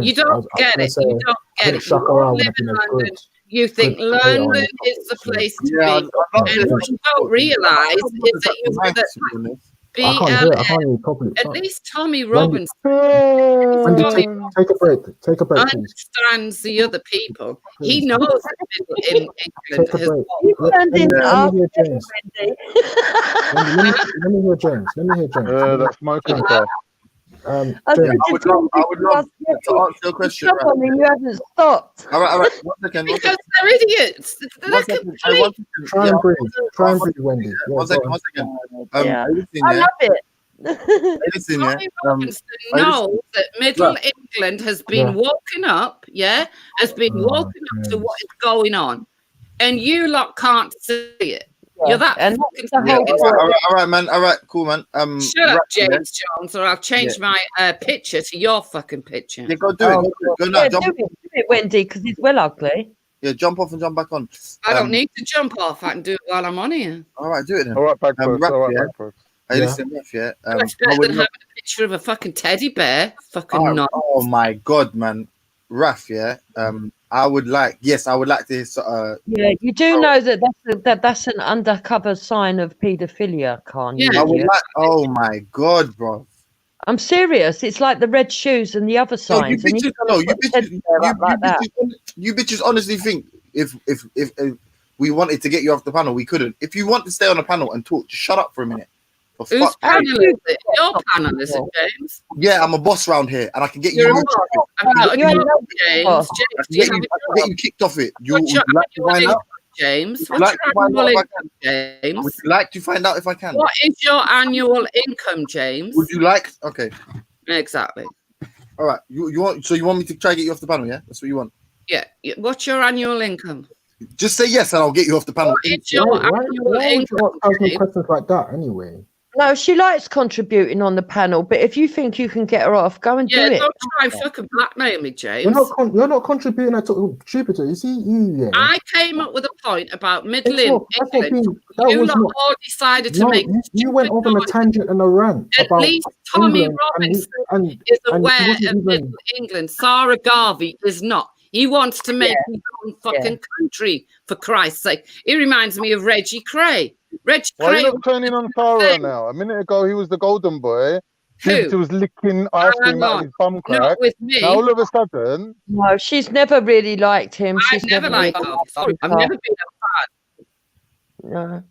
you don't get it. You don't get it. You live in London. You think London is the place to be, and what you don't realise is that you've at least Tommy Robinson take a break. Understands the other people. He knows that in England has Let me hear James. That's smoking stuff. I would love to answer your question. You haven't stopped. All right. 1 second. Because they're idiots. Try and breathe, Wendy. 1 second. I love it. Listen, Tommy Robinson knows that Middle England has been woken up, has been woken up to what is going on, and you lot can't see it. You're that all right, man. All right, cool, man. Shut up, James Jones, or I'll change my picture to your fucking picture. Yeah, go do it. Go now. Do it, Wendy, because it's well ugly. Yeah, jump off and jump back on. I don't need to jump off. I can do it while I'm on here. All right, do it then. All right, back first. Hey, listen, Raf, yeah. It's better than having a picture of a fucking teddy bear. Fucking nonsense. Oh my god, man. Raf, yeah. I would like to hear. You do know that that's an undercover sign of paedophilia, can't you? I would like. Oh my god, bro. I'm serious. It's like the red shoes and the other signs. You bitches honestly think if we wanted to get you off the panel, we couldn't. If you want to stay on the panel and talk, just shut up for a minute. Whose panel is it? Your panel, is it, James? Yeah, I'm a boss around here, and I can get you. James. I can get you kicked off it. Would you like to find out? James, would you like to find out if I can? What is your annual income, James? Would you like? Okay. Exactly. All right. You want? So you want me to try to get you off the panel? Yeah, that's what you want. Yeah. What's your annual income? Just say yes, and I'll get you off the panel. What is your Why annual would you income? ask me James? questions like that anyway? No, she likes contributing on the panel, but if you think you can get her off, go and Yeah, do it. don't try and fucking blackmail me, You're James. not contributing at all, Jupiter. You see, yeah. I came up with a point about Middle That's not England. being. That You was lot not. all decided to No, make you went off on a tangent and a rant At about least Tommy England, Robinson and is he aware wasn't of even. Middle England. Sarah Garvey is not. He wants to make his own fucking country, for Christ's sake. He reminds me of Reggie Cray. Reggie Why are Cray. you not turning on Farah now? A minute ago, he was the golden boy. Jupiter was licking ice cream out of his bum crack. Not with me. Now all of a sudden, No, she's never really liked him. She's I've never liked really Garvey. Sorry, I've never been a fan. No.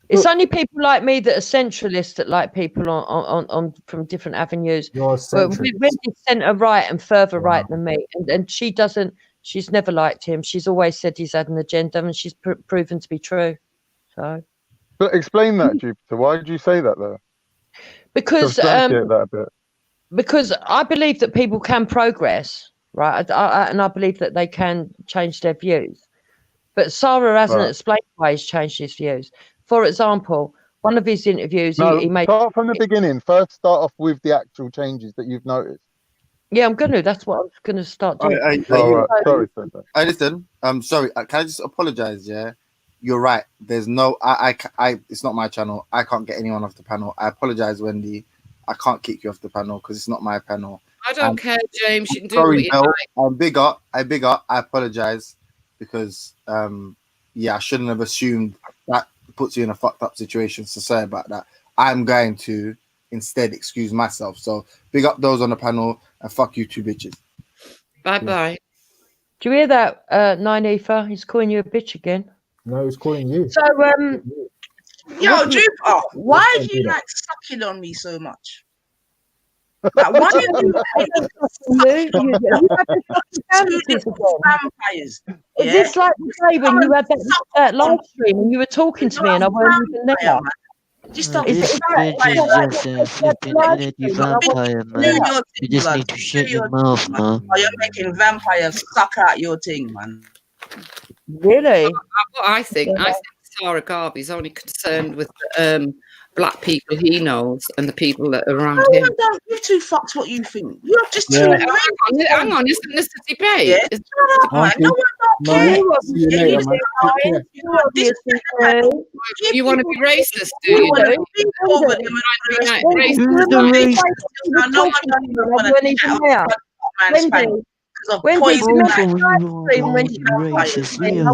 It's only people like me that are centralists that like people on from different avenues. You're a But centralist. we're centre right and further right than me, and she doesn't. She's never liked him. She's always said he's had an agenda, and she's proven to be true. So, but explain that, Jupiter. Why did you say that though? because Substantiate that a bit. because I believe that people can progress, right? And I believe that they can change their views. But Sarah hasn't Right. explained why he's changed his views. For example, one of his interviews, No, he made. start from the beginning. First, start off with the actual changes that you've noticed. Yeah, I'm gonna. That's what I'm gonna start doing. Sorry. I listen. Sorry. Can I just apologize? Yeah, you're right. There's no. I. It's not my channel. I can't get anyone off the panel. I apologize, Wendy. I can't kick you off the panel because it's not my panel. I don't care, James. You can do Sorry, what you Belle. like. I'm bigger. I apologize because yeah, I shouldn't have assumed that puts you in a fucked up situation. So sorry about that. I'm going to instead excuse myself. So big up those on the panel and fuck you two bitches. Bye bye. Do you hear that, Nine Ether? He's calling you a bitch again. No, he's calling you. So, Yo, Jupiter, why are Don't do you that. like sucking on me so much? Like, why are you vampires? Is this like the day when you had that live stream and you were talking to me and I wasn't even there? Just stop. This bitch is just a flipping energy vampire, man. You just need to shut your mouth, man. Oh, you're making vampires suck out your thing, man. Really? What I think Sarah Garvey's only concerned with black people he knows and the people that are around him. I don't give two fucks what you think. You're just too. Hang on, isn't this a debate? Yeah. Is- Shut up, man. No one don't care. See you later, man. Take care. You want to be racist, do you? want to be over them and Who's the racist? no one don't even want to chat about man's family because of Wendy, poison. Both of you are going to be racist, really, mate.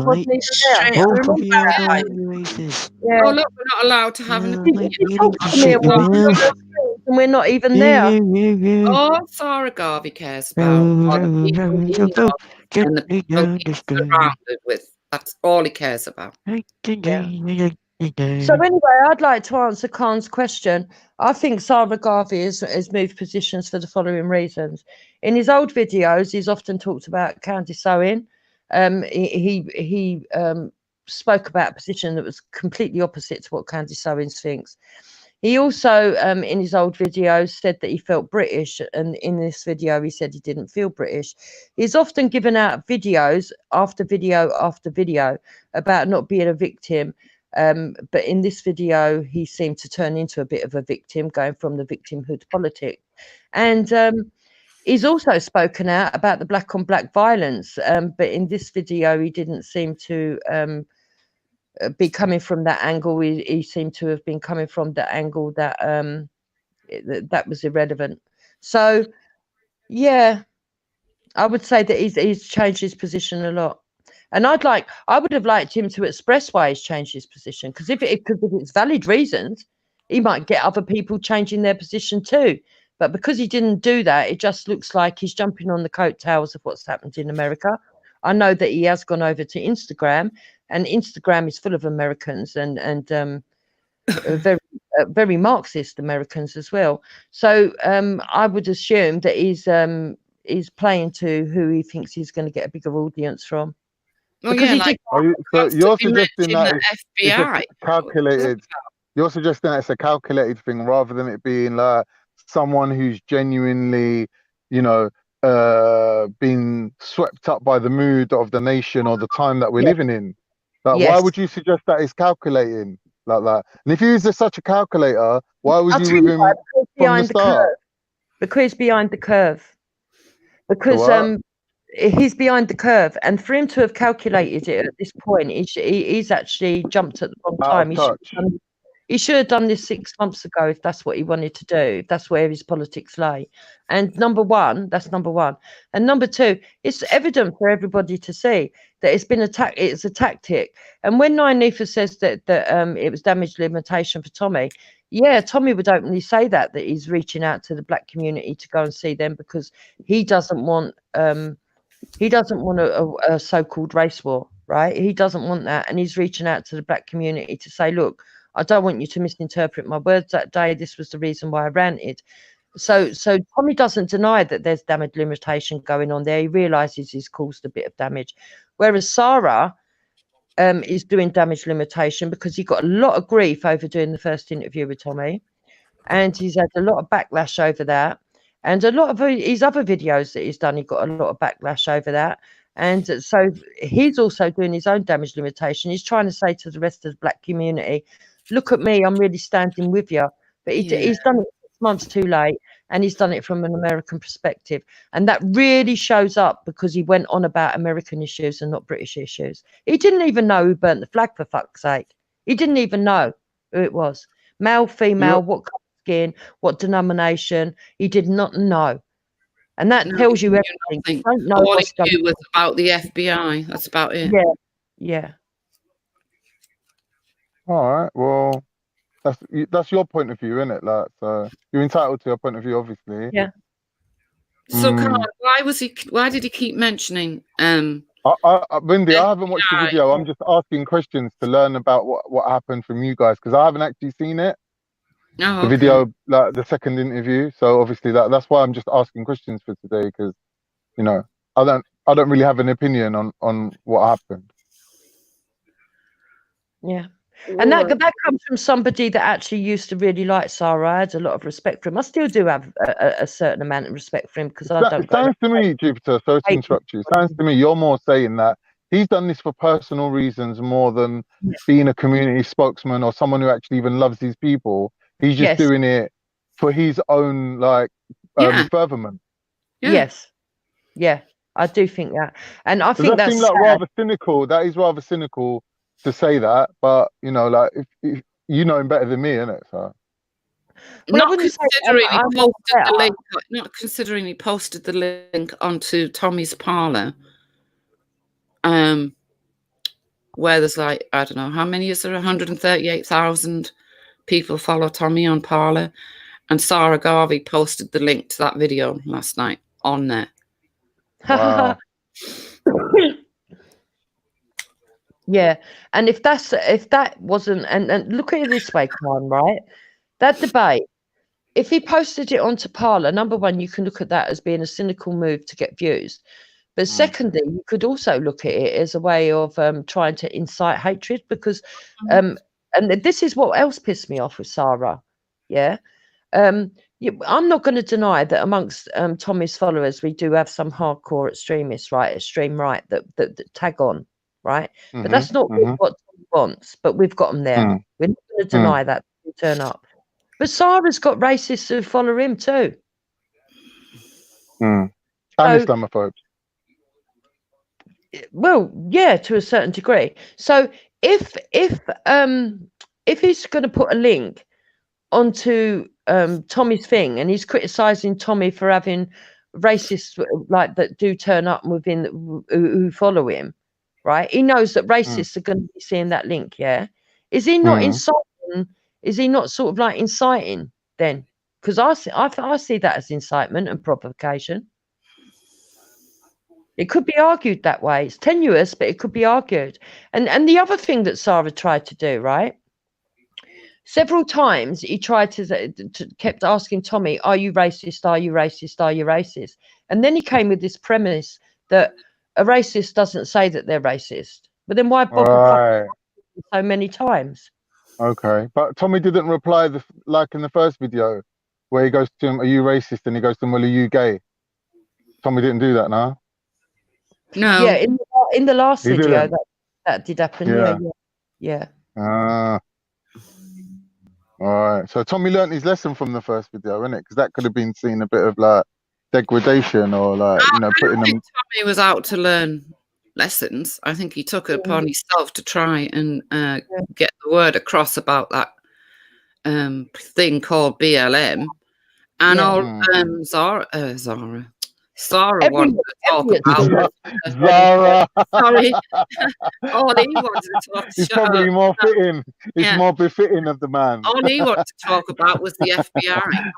Both of you are going to be racist. Oh, look, we're not allowed to have an Mate, opinion. you need to shut your mouth. And we're not even there. All Sarah Garvey cares about are the people he knows and the people he's surrounded with. That's all he cares about. So anyway, I'd like to answer Khan's question. I think Sarah Garvey has moved positions for the following reasons. In his old videos, he's often talked about Candice Owen. He spoke about a position that was completely opposite to what Candice Owens thinks. He also, in his old videos, said that he felt British, and in this video, he said he didn't feel British. He's often given out videos after video after video about not being a victim, but in this video, he seemed to turn into a bit of a victim, going from the victimhood politic. And he's also spoken out about the black on black violence, but in this video, he didn't seem to be coming from that angle. He seemed to have been coming from the angle that that was irrelevant. So, yeah, I would say that he's changed his position a lot. And I would have liked him to express why he's changed his position, because if it's valid reasons, he might get other people changing their position too. But because he didn't do that, it just looks like he's jumping on the coattails of what's happened in America. I know that he has gone over to Instagram, and Instagram is full of Americans and very very Marxist Americans as well. So I would assume that he's playing to who he thinks he's going to get a bigger audience from. Well, Because yeah, he like So you're suggesting mentioning that the it's FBI. a calculated. You're suggesting that it's a calculated thing rather than it being like someone who's genuinely, been swept up by the mood of the nation or the time that we're Yes. living in. Like, why Yes. would you suggest that it's calculating like that? And if you use such a calculator, why was I'll you tell with you why, him because from the behind the start? curve. Because he's behind the curve. So Because what? he's behind the curve, and for him to have calculated it at this point, he's actually jumped at the wrong Out time. of touch. He should have done this 6 months ago if that's what he wanted to do, if that's where his politics lay. And that's number one. And number two, it's evident for everybody to see that it's a tactic. And when Nynefa says that it was damage limitation for Tommy, yeah, Tommy would openly say that he's reaching out to the black community to go and see them because he doesn't want a so-called race war, right? He doesn't want that, and he's reaching out to the black community to say, look, I don't want you to misinterpret my words that day. This was the reason why I ranted. So Tommy doesn't deny that there's damage limitation going on there. He realizes he's caused a bit of damage, whereas Sarah is doing damage limitation because he got a lot of grief over doing the first interview with Tommy, and he's had a lot of backlash over that. And a lot of his other videos that he's done, he got a lot of backlash over that. And so he's also doing his own damage limitation. He's trying to say to the rest of the black community, look at me, I'm really standing with you. But he's done it 6 months too late, and he's done it from an American perspective. And that really shows up because he went on about American issues and not British issues. He didn't even know who burnt the flag, for fuck's sake. He didn't even know who it was. Male, female, what colour skin, what denomination. He did not know. And that tells you everything. You don't know All what's he going knew was on. about the FBI. That's about it. Yeah. All right. Well, that's your point of view, isn't it? Like, so you're entitled to your point of view, obviously. Yeah. So, Carl, why did he keep mentioning? Windy, I haven't watched the video. I'm just asking questions to learn about what happened from you guys because I haven't actually seen it. Oh, the video, like the second interview. So obviously that's why I'm just asking questions for today because I don't really have an opinion on what happened. Yeah. And that comes from somebody that actually used to really like Sarah. I had a lot of respect for him. I still do have a certain amount of respect for him because I don't. It sounds to me, Jupiter, sorry to interrupt you. It sounds to me you're more saying that he's done this for personal reasons more than being a community spokesman or someone who actually even loves his people. He's just doing it for his own furtherment. Yes. Yeah, I do think that, and I think that that's seems like rather cynical. That is rather cynical to say that, but if you know him better than me, innit? So. Not considering he posted the link onto Tommy's Parler, where there's I don't know how many is there, 138,000 people follow Tommy on Parler, and Sarah Garvey posted the link to that video last night on there. Wow. Yeah, and if that wasn't, and look at it this way, Khan, right? That debate, if he posted it onto Parler, number one, you can look at that as being a cynical move to get views. But secondly, you could also look at it as a way of trying to incite hatred because, and this is what else pissed me off with Sarah. Yeah. I'm not going to deny that amongst Tommy's followers, we do have some hardcore extremists, right? Extreme right that tag on, right? But that's not really what Tommy wants, but we've got them there. We're not going to deny that they turn up. But Sarah's got racists who follow him too. And Islamophobes. Well, yeah, to a certain degree. So if he's going to put a link onto Tommy's thing and he's criticizing Tommy for having racists like that do turn up within who follow him, right? He knows that racists are going to be seeing that link. Yeah, is he not inciting? Is he not sort of like inciting then? Because I see that as incitement and provocation. It could be argued that way. It's tenuous, but it could be argued. And the other thing that Sarah tried to do, right? Several times he tried to kept asking Tommy, "Are you racist? Are you racist? Are you racist?" And then he came with this premise that a racist doesn't say that they're racist. But then why bother so many times? Okay, but Tommy didn't reply like in the first video where he goes to him, "Are you racist?" and he goes to him, "Well, are you gay?" Tommy didn't do that now. No. Yeah, in the last He video didn't. that did happen. Yeah. Yeah. Ah. All right. So Tommy learnt his lesson from the first video, innit? Because that could have been seen a bit of like degradation or like, you know, I putting don't them. think Tommy was out to learn lessons. I think he took it upon himself to try and get the word across about that thing called BLM. And all Sarah wanted to talk about Zara. Sorry. All he wanted to talk It's shut probably up. more fitting. It's Yeah. more befitting of the man. All he wanted to talk about was the FBI.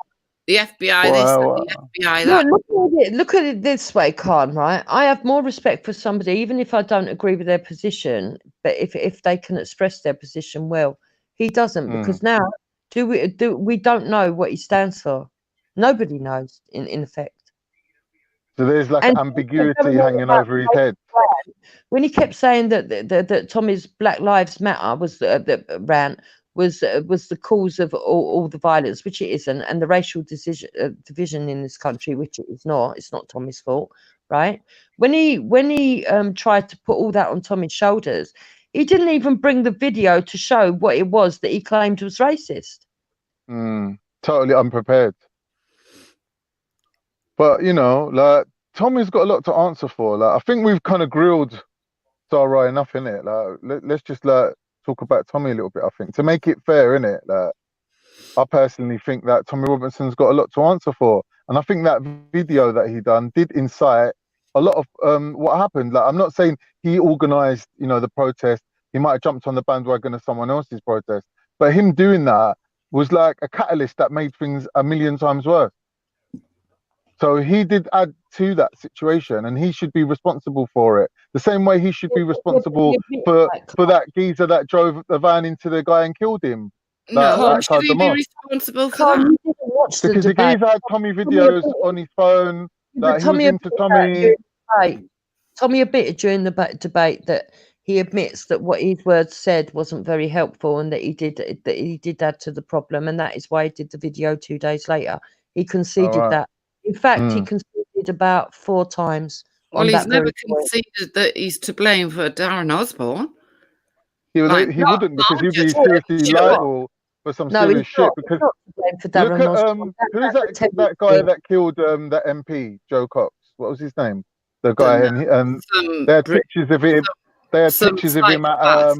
The FBI Well, this, the FBI that. Look at it this way, Khan, right? I have more respect for somebody, even if I don't agree with their position, but if they can express their position well. He doesn't, because now we don't know what he stands for. Nobody knows, in effect. So there's like an ambiguity hanging over his head. When he kept saying that Tommy's Black Lives Matter was the rant was the cause of all the violence, which it isn't, and the racial division in this country, which it is not. It's not Tommy's fault, right? When he tried to put all that on Tommy's shoulders, he didn't even bring the video to show what it was that he claimed was racist. Totally unprepared. But you know, like Tommy's got a lot to answer for. Like I think we've kind of grilled Sarah enough in it. Like let's just like talk about Tommy a little bit. I think to make it fair, innit? Like I personally think that Tommy Robinson's got a lot to answer for, and I think that video that he done did incite a lot of what happened. Like I'm not saying he organised, you know, the protest. He might have jumped on the bandwagon of someone else's protest, but him doing that was like a catalyst that made things a million times worse. So he did add to that situation, and he should be responsible for it. The same way he should be responsible for that geezer that drove the van into the guy and killed him. No, should he be responsible for that? Because the geezer had Tommy videos on his phone. Like he was into Tommy. Tommy admitted during the debate that he admits that what his words said wasn't very helpful, and that he did add to the problem, and that is why he did the video 2 days later. He conceded that. In fact, he conceded about 4 times. Well, he's never conceded that he's to blame for Darren Osborne. He wouldn't, because he'd be seriously liable for some serious shit. Because look at who's that guy that killed that MP, Joe Cox? What was his name? The guy, and they had pictures of him. They had pictures of him at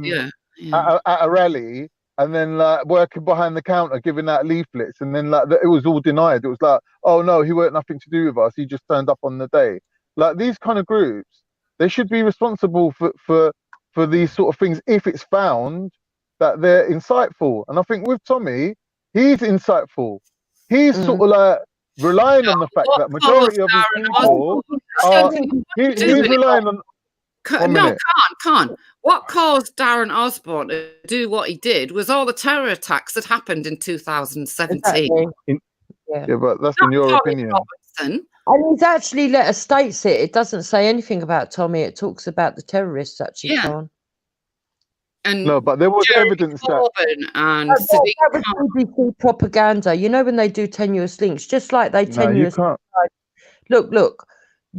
a rally. And then like working behind the counter, giving out leaflets, and then like it was all denied. It was like, oh no, he weren't nothing to do with us. He just turned up on the day. Like these kind of groups, they should be responsible for these sort of things if it's found that they're insightful. And I think with Tommy, he's insightful. He's sort of like relying on the fact that majority of his people are. He's relying on. Can't. What caused Darren Osborne to do what he did was all the terror attacks that happened in 2017. Yeah, but that's in your opinion. And he's actually let us state it. It doesn't say anything about Tommy. It talks about the terrorists actually. And no, but there was evidence that that was BBC propaganda. You know when they do tenuous links, just like they tenuous. Look.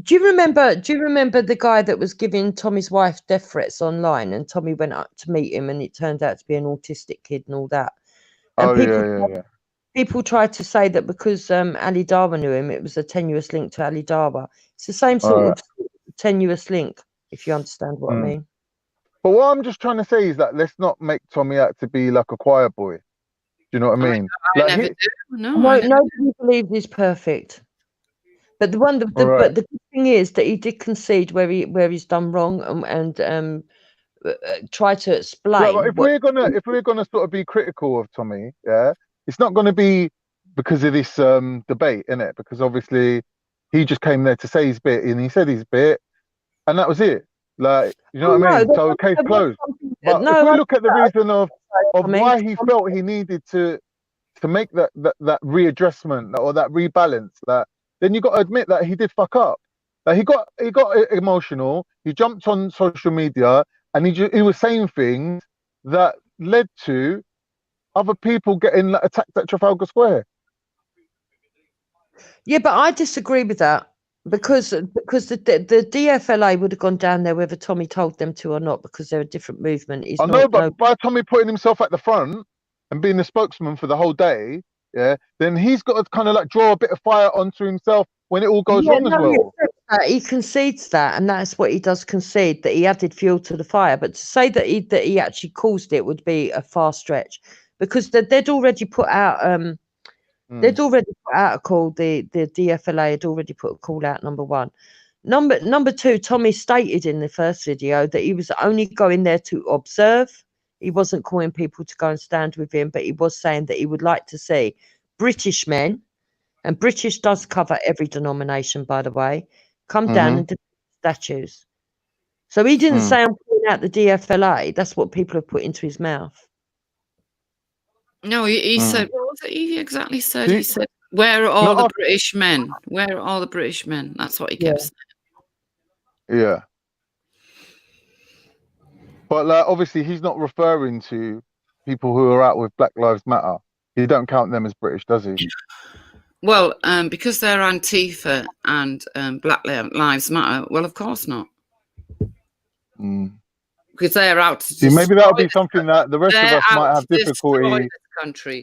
Do you remember the guy that was giving Tommy's wife death threats online, and Tommy went up to meet him, and it turned out to be an autistic kid and all that? And people tried to say that because Ali Darwa knew him, it was a tenuous link to Ali Darwa. It's the same sort of tenuous link, if you understand what I mean. But what I'm just trying to say is that let's not make Tommy out to be like a choir boy. Do you know what I mean? I never do. No, nobody believes he's perfect. But the good thing is that he did concede where he's done wrong and try to explain. If we're gonna sort of be critical of Tommy, it's not gonna be because of this debate, innit? Because obviously he just came there to say his bit, and he said his bit, and that was it. Like, you know what I mean? So case closed. But if we look at the reason of why he felt he needed to make that readdressment or that rebalance, then you got to admit that he did fuck up. Like he got emotional. He jumped on social media and he was saying things that led to other people getting attacked at Trafalgar Square. Yeah, but I disagree with that because the DFLA would have gone down there whether Tommy told them to or not, because they're a different movement. He's I not. know, but by Tommy putting himself at the front and being the spokesman for the whole day, yeah, then he's got to kind of like draw a bit of fire onto himself when it all goes wrong as well. He concedes that, and that's what he does concede, that he added fuel to the fire. But to say that he actually caused it would be a far stretch, because they'd already put out they'd already put out a call. The DFLA had already put a call out. Number one. Number two, Tommy stated in the first video that he was only going there to observe. He wasn't calling people to go and stand with him, but he was saying that he would like to see British men, and British does cover every denomination, by the way, come down and defend statues. So he didn't say I'm pulling out the DFLA. That's what people have put into his mouth. No, he said, what was it he exactly said? He said, where are all the British men? Where are all the British men? That's what he kept saying. Yeah. But like, obviously, he's not referring to people who are out with Black Lives Matter. He don't count them as British, does he? Well, because they're Antifa and Black Lives Matter, well, of course not. Because they're out to see, maybe that'll be something that the rest of us might have difficulty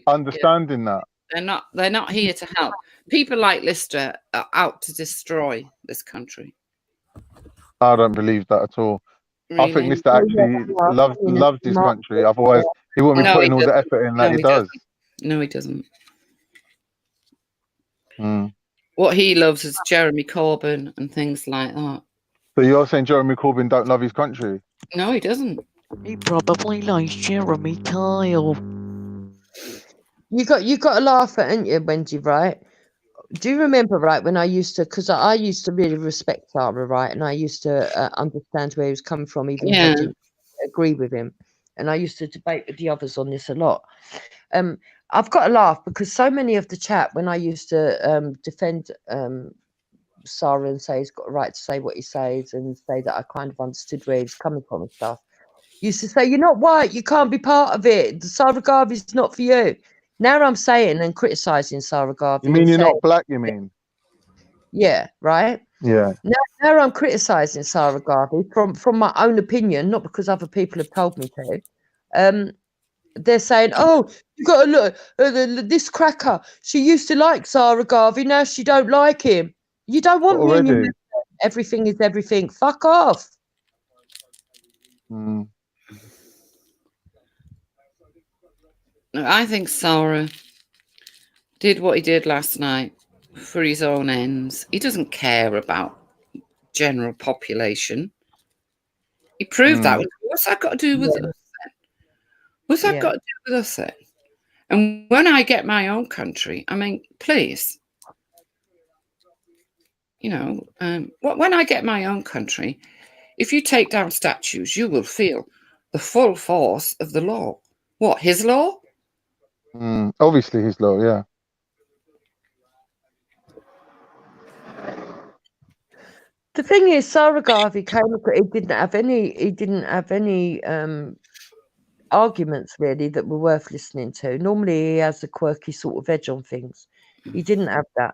understanding that. They're not here to help. People like Lister are out to destroy this country. I don't believe that at all. Really? I think Lister actually loves his country. Otherwise, he wouldn't be putting all the effort in that he does. No, he doesn't. What he loves is Jeremy Corbyn and things like that. So you're saying Jeremy Corbyn don't love his country? No, he doesn't. He probably likes Jeremy Kyle. You got to laugh at, ain't you, Wendy, right? Do you remember, right, when I used to, because I used to really respect Sarah, right, and I used to understand where he was coming from, even if I didn't agree with him, and I used to debate with the others on this a lot. I've got to laugh because so many of the chat, when I used to defend Sarah and say he's got a right to say what he says and say that I kind of understood where he's coming from and stuff, used to say, you're not white, you can't be part of it, Sarah Garvey's not for you. Now I'm saying and criticising Sarah Garvey. You mean you're not black, you mean? Yeah, right? Yeah. Now I'm criticising Sarah Garvey from my own opinion, not because other people have told me to. They're saying, oh, you got to look, this cracker, she used to like Sarah Garvey, now she don't like him. You don't want me in your movement. Everything is everything. Fuck off. I think Sarah did what he did last night for his own ends. He doesn't care about general population. He proved that. What's that got to do with us then? What's that got to do with us then? And when I get my own country, I mean, please, you know, when I get my own country, if you take down statues, you will feel the full force of the law. What, his law? Obviously his law, yeah. The thing is, Sarah Garvey he didn't have any arguments really that were worth listening to. Normally he has a quirky sort of edge on things. He didn't have that.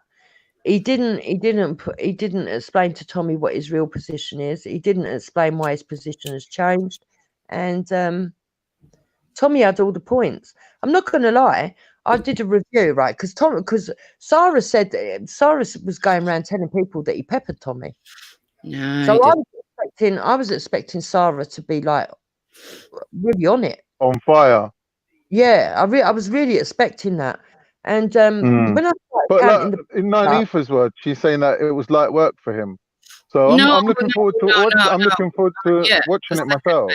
He didn't explain to Tommy what his real position is. He didn't explain why his position has changed. And Tommy had all the points. I'm not going to lie. I did a review, right? Because Sarah said Sarah was going around telling people that he peppered Tommy. No, so I was expecting Sarah to be like really on it, on fire. Yeah, I was really expecting that. And when I but counting in Nanifa's words, she's saying that it was light work for him. So I'm looking forward to looking forward to watching it myself.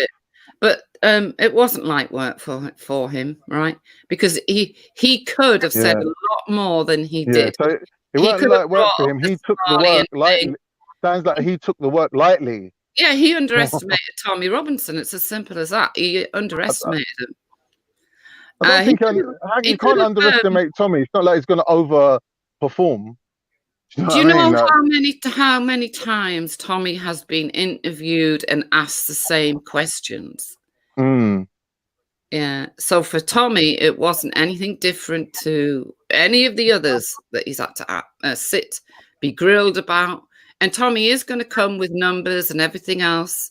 But it wasn't light work for him, right? Because he could have said a lot more than he did. So it wasn't light work for him. He took the work lightly. Sounds like he took the work lightly. Yeah, he underestimated Tommy Robinson. It's as simple as that. He underestimated him. I don't think you can't underestimate Tommy. It's not like he's going to overperform. Do you know how many times Tommy has been interviewed and asked the same questions? Yeah. So for Tommy, it wasn't anything different to any of the others that he's had to sit, be grilled about. And Tommy is going to come with numbers and everything else.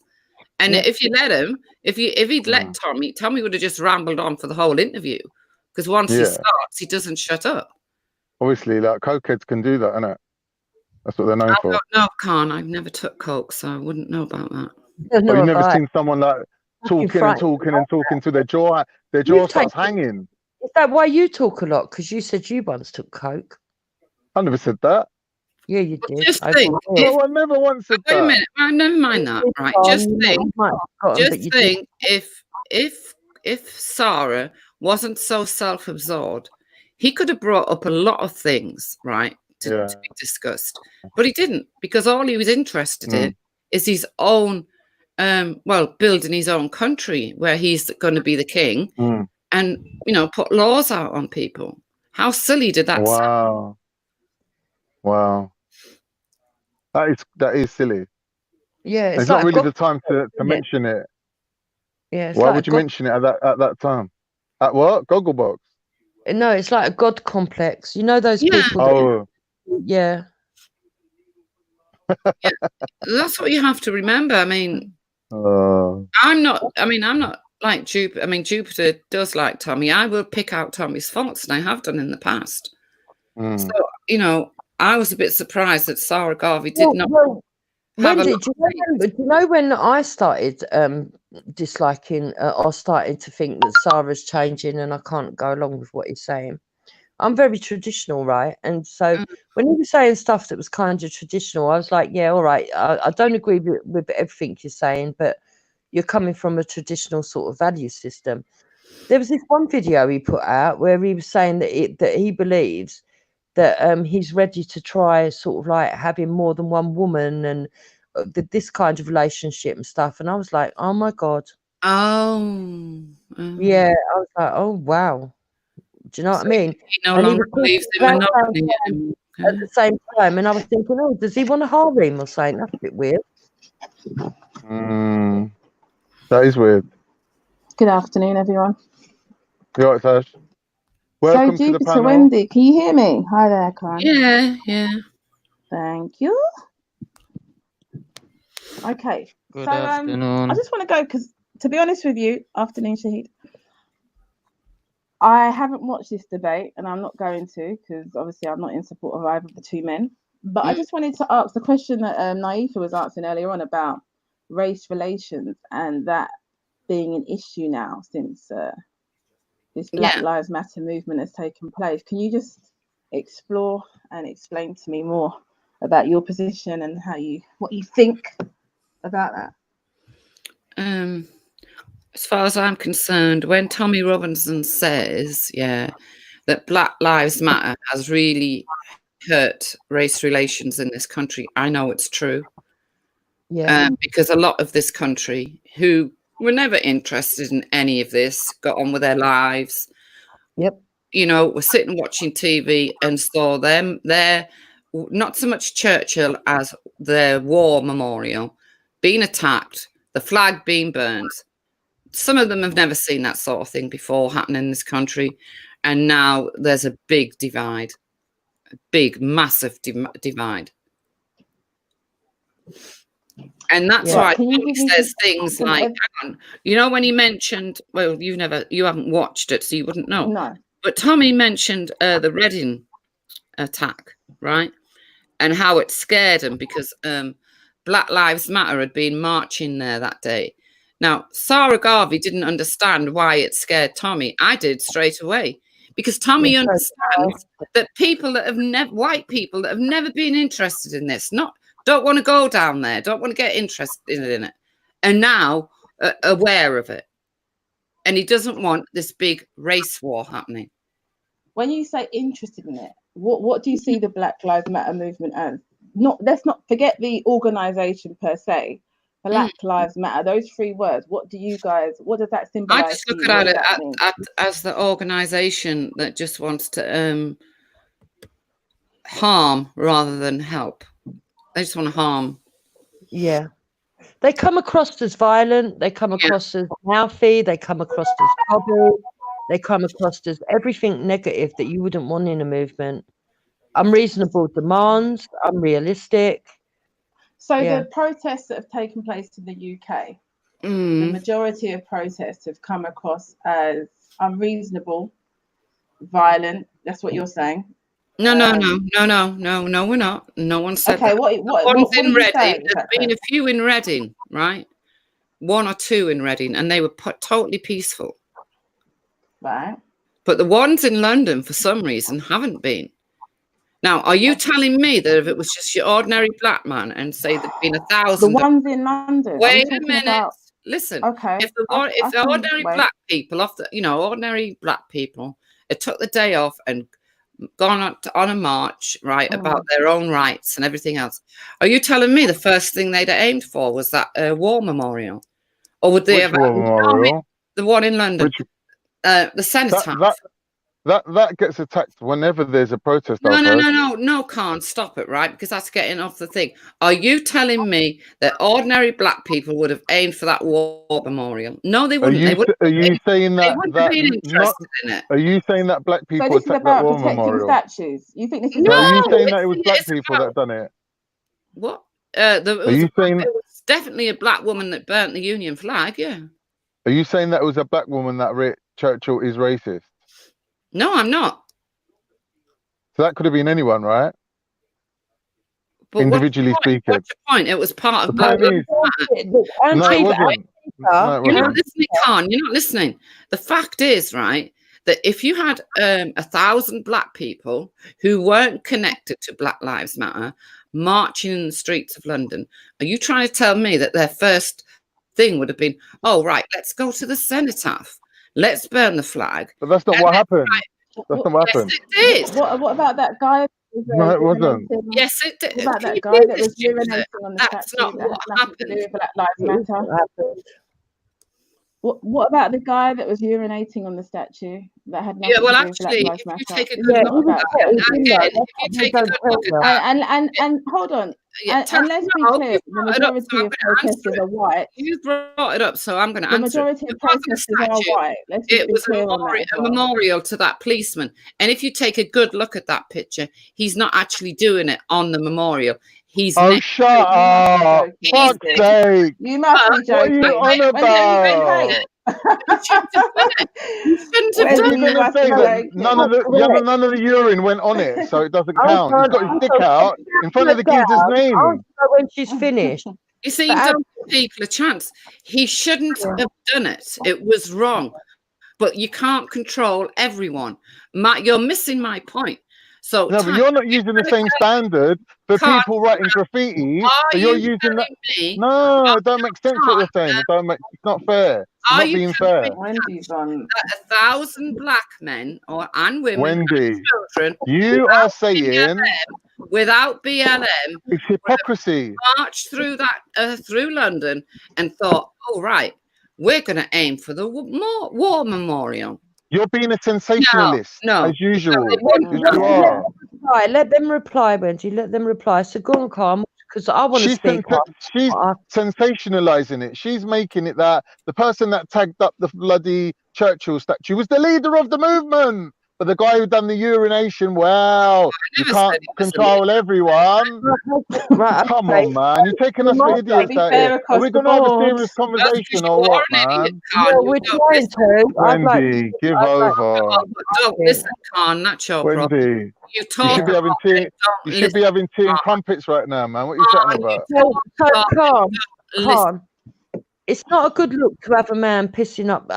And Yep. if you let him, if he'd let Tommy would have just rambled on for the whole interview. Because once he Yeah. starts, he doesn't shut up. Obviously, like cokeheads can do that, innit? That's what they're known I for. don't know, Khan. I've never took coke, so I wouldn't know about that. Don't But know you've never about seen someone like fucking talking and talking and talking to their jaw You starts take- hanging. Is that why you talk a lot? Because you said you once took coke. I never said that. Yeah, you did. Just I think, can hear No, I never once said wait a that. minute. Never mind that. Right. Just think. You might have forgotten, but Just you did. think if Sarah wasn't so self-absorbed, he could have brought up a lot of things, right, to be discussed. But he didn't, because all he was interested in is his own building his own country where he's going to be the king and put laws out on people. How silly did that sound? Wow. That is silly. Yeah, It's not really the time to mention it. Yeah, it's Why like would you mention it at that time? At what? Gogglebox? No, it's like a god complex. You know those people Oh. Yeah. Yeah, that's what you have to remember. I mean, I'm not like Jupiter. I mean, Jupiter does like Tommy. I will pick out Tommy's faults, and I have done in the past. So, I was a bit surprised that Sarah Garvey did not have Wendy, do you know when I started disliking or started to think that Sarah's changing and I can't go along with what he's saying? I'm very traditional, right? And so when he was saying stuff that was kind of traditional, I was like, yeah, all right. I don't agree with everything you're saying, but you're coming from a traditional sort of value system. There was this one video he put out where he was saying that he believes that he's ready to try sort of like having more than one woman and this kind of relationship and stuff. And I was like, oh my God. Yeah, I was like, oh wow. Do you know what I mean? He no longer believes in monogamy anymore. At the same time, and I was thinking, oh, does he want a harem or something? That's a bit weird. That is weird. Good afternoon, everyone. You all right, Tash? Welcome to the Jupiter, panel. Wendy, can you hear me? Hi there, Karen. Yeah. Thank you. Okay. Good So afternoon. I just want to go because, to be honest with you, afternoon, Shahid. I haven't watched this debate, and I'm not going to because obviously I'm not in support of either of the two men. But I just wanted to ask the question that Naifa was asking earlier on about race relations and that being an issue now since this Black Lives Matter movement has taken place. Can you just explore and explain to me more about your position and what you think about that? As far as I'm concerned, when Tommy Robinson says, that Black Lives Matter has really hurt race relations in this country, I know it's true. Yeah. Because a lot of this country who were never interested in any of this, got on with their lives. Yep. Were sitting watching TV and saw them there, not so much Churchill as their war memorial being attacked, the flag being burned. Some of them have never seen that sort of thing before happen in this country. And now there's a big divide, a big, massive divide. And that's why he says things like, when he mentioned, well, you haven't watched it, so you wouldn't know. No. But Tommy mentioned the Reading attack, right? And how it scared him because Black Lives Matter had been marching there that day. Now, Sarah Garvey didn't understand why it scared Tommy. I did straight away because Tommy understands that white people that have never been interested in this, don't want to go down there, don't want to get interested in it, and now aware of it. And he doesn't want this big race war happening. When you say interested in it, what do you see the Black Lives Matter movement as? Let's not forget the organization per se. Black Lives Matter, those three words, what does that symbolize? I just look at it as the organization that just wants to harm rather than help. They just want to harm. Yeah. They come across as violent, they come across as mouthy, they come across as cobble, they come across as everything negative that you wouldn't want in a movement. Unreasonable demands, unrealistic, So Yeah. the protests that have taken place in the UK, the Mm. majority of protests have come across as unreasonable, violent. That's what you're saying. No, we're not. No one said Okay, that. what The ones are in you Reading, saying there's been a few in Reading, right? 1 or 2 in Reading, and they were totally peaceful. Right. But the ones in London, for some reason, haven't been. Now, are you telling me that if it was just your ordinary black man and say there'd been 1,000... The ones in London. Wait a minute. Listen. Okay. If the ordinary black people, ordinary black people, it took the day off and gone on a march, right, about their own rights and everything else. Are you telling me the first thing they'd aimed for was that war memorial? Or would they Which have... war memorial? The one in London. The cenotaph. That gets attacked whenever there's a protest. No, can't stop it, right? Because that's getting off the thing. Are you telling me that ordinary black people would have aimed for that war memorial? No, they wouldn't. Are you saying that Are you saying that black people So this is attacked that about war protecting memorial? statues. You think this is No, about... are you saying that it was black people that done it? What? Are you saying it was definitely a black woman that burnt the Union flag, yeah. Are you saying that it was a black woman that wrote Churchill is racist? No, I'm not. So that could have been anyone, right? But individually speaking. What's your point? It was part of The point is- No, it wasn't. No, it You're not wasn't. listening, Khan. You're not listening. The fact is, right, that if you had 1,000 black people who weren't connected to Black Lives Matter marching in the streets of London, are you trying to tell me that their first thing would have been, oh, right, let's go to the cenotaph, let's burn the flag? But that's not what happened. That's not what Yes, happened. it did. What about that guy? No, it wasn't. Yes, it did. What about Can that you guy believe that this was shit? urinating on the That's statue not that what had nothing to do happened. with Black Lives Matter? What about the guy that was urinating on the statue that had nothing Yeah, well, to do with Black actually, Lives if Matter? you take a good look at that, again, if you take a good look at that, And hold on, yeah, and let's be no, clear, you the brought it up, majority so I'm of going to answer protesters it. are white. You brought it up, so I'm going to The answer it. majority of The part of the protesters are statue, white. Let's just it be was clear on that as a well. memorial to that policeman. And if you take a good look at that picture, he's not actually doing it on the memorial. He's Oh, next shut to up! He's Fuck's next- sake! You must be What are joking. you on Wendy, about? You shouldn't have Are done you going to must say be that joking. none of the urine went on it, so it doesn't Hold count? He's on, got his dick hold on. out in front of the kids' I'll name. know when she's finished. You see, you don't give people a chance. He shouldn't have done it. It was wrong. But you can't control everyone. You're missing my point. So No, but you're not using the same standard for people writing graffiti. But you're using that. No, it don't make sense what you're saying. It's not fair. It's Are not you being fair. Wendy's on that 1,000 black men and women Wendy, and children you are saying without BLM it's hypocrisy. marched through through London and thought, oh right, we're going to aim for the war memorial. You're being a sensationalist, No, as usual. No, Yes, you are. Let them reply, Wendy. Let them reply. So go on, Carl, because I want to speak. She's sensationalizing it. She's making it that the person that tagged up the bloody Churchill statue was the leader of the movement. But the guy who done the urination, well, you can't control everyone. Right, come on, man. You're taking us for idiots out here. Are we going to have a serious conversation or what, man? Well, we're trying to. Wendy, give over. Don't listen, Khan. That's your problem. Wendy, You you should be having tea. You should be having tea and crumpets right now, man. What are you chatting about? So, Khan, it's not a good look to have a man taking a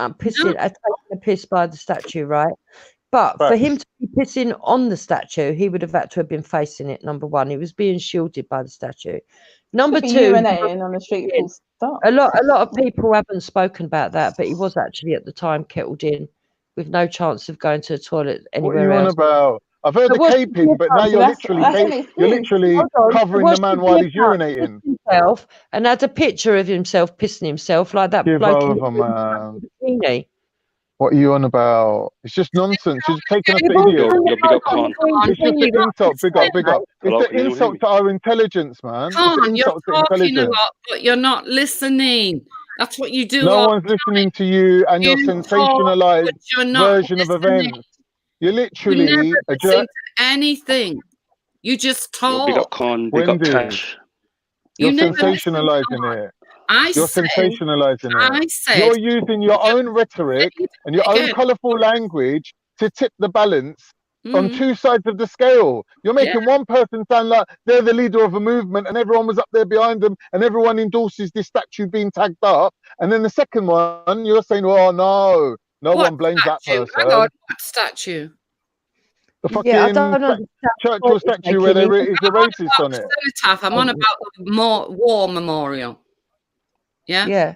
piss by the statue, right? But for him to be pissing on the statue, he would have had to have been facing it. Number one, he was being shielded by the statue. Number two, urinating on the street. A lot of people haven't spoken about that, but he was actually at the time kettled in, with no chance of going to the toilet anywhere What are you else. on about? I've heard the caping, but now you're literally covering the man while he's urinating. Himself and had a picture of himself pissing himself like that Give bloke over, in man. the bikini. What are you on about? It's just nonsense. You're just taking us for idiots. It's just an insult. Big up. It's an insult to our intelligence, man. It's an Khan, you're insult to talking a intelligence. lot, but you're not listening. That's what you do. No all one's listening to you and your sensationalized version of events. You're literally You never a listen jerk. to anything. You just talk. Big up Khan, big up Wendy. Tash. You You're never listened. sensationalizing it. I You're said, sensationalizing I it. said, You're using your own rhetoric and your own again. colourful language to tip the balance on Mm, two sides of the scale. You're yeah. making one person sound like they're the leader of a movement and everyone was up there behind them and everyone endorses this statue being tagged up. And then the second one, you're saying, oh, no What one blames that statue? person. Hang on, what statue? The Yeah, I fucking don't understand the Churchill point he's statue where making. there is a racist on it. Cenotaph. I'm on about the war memorial. Yeah. Yeah.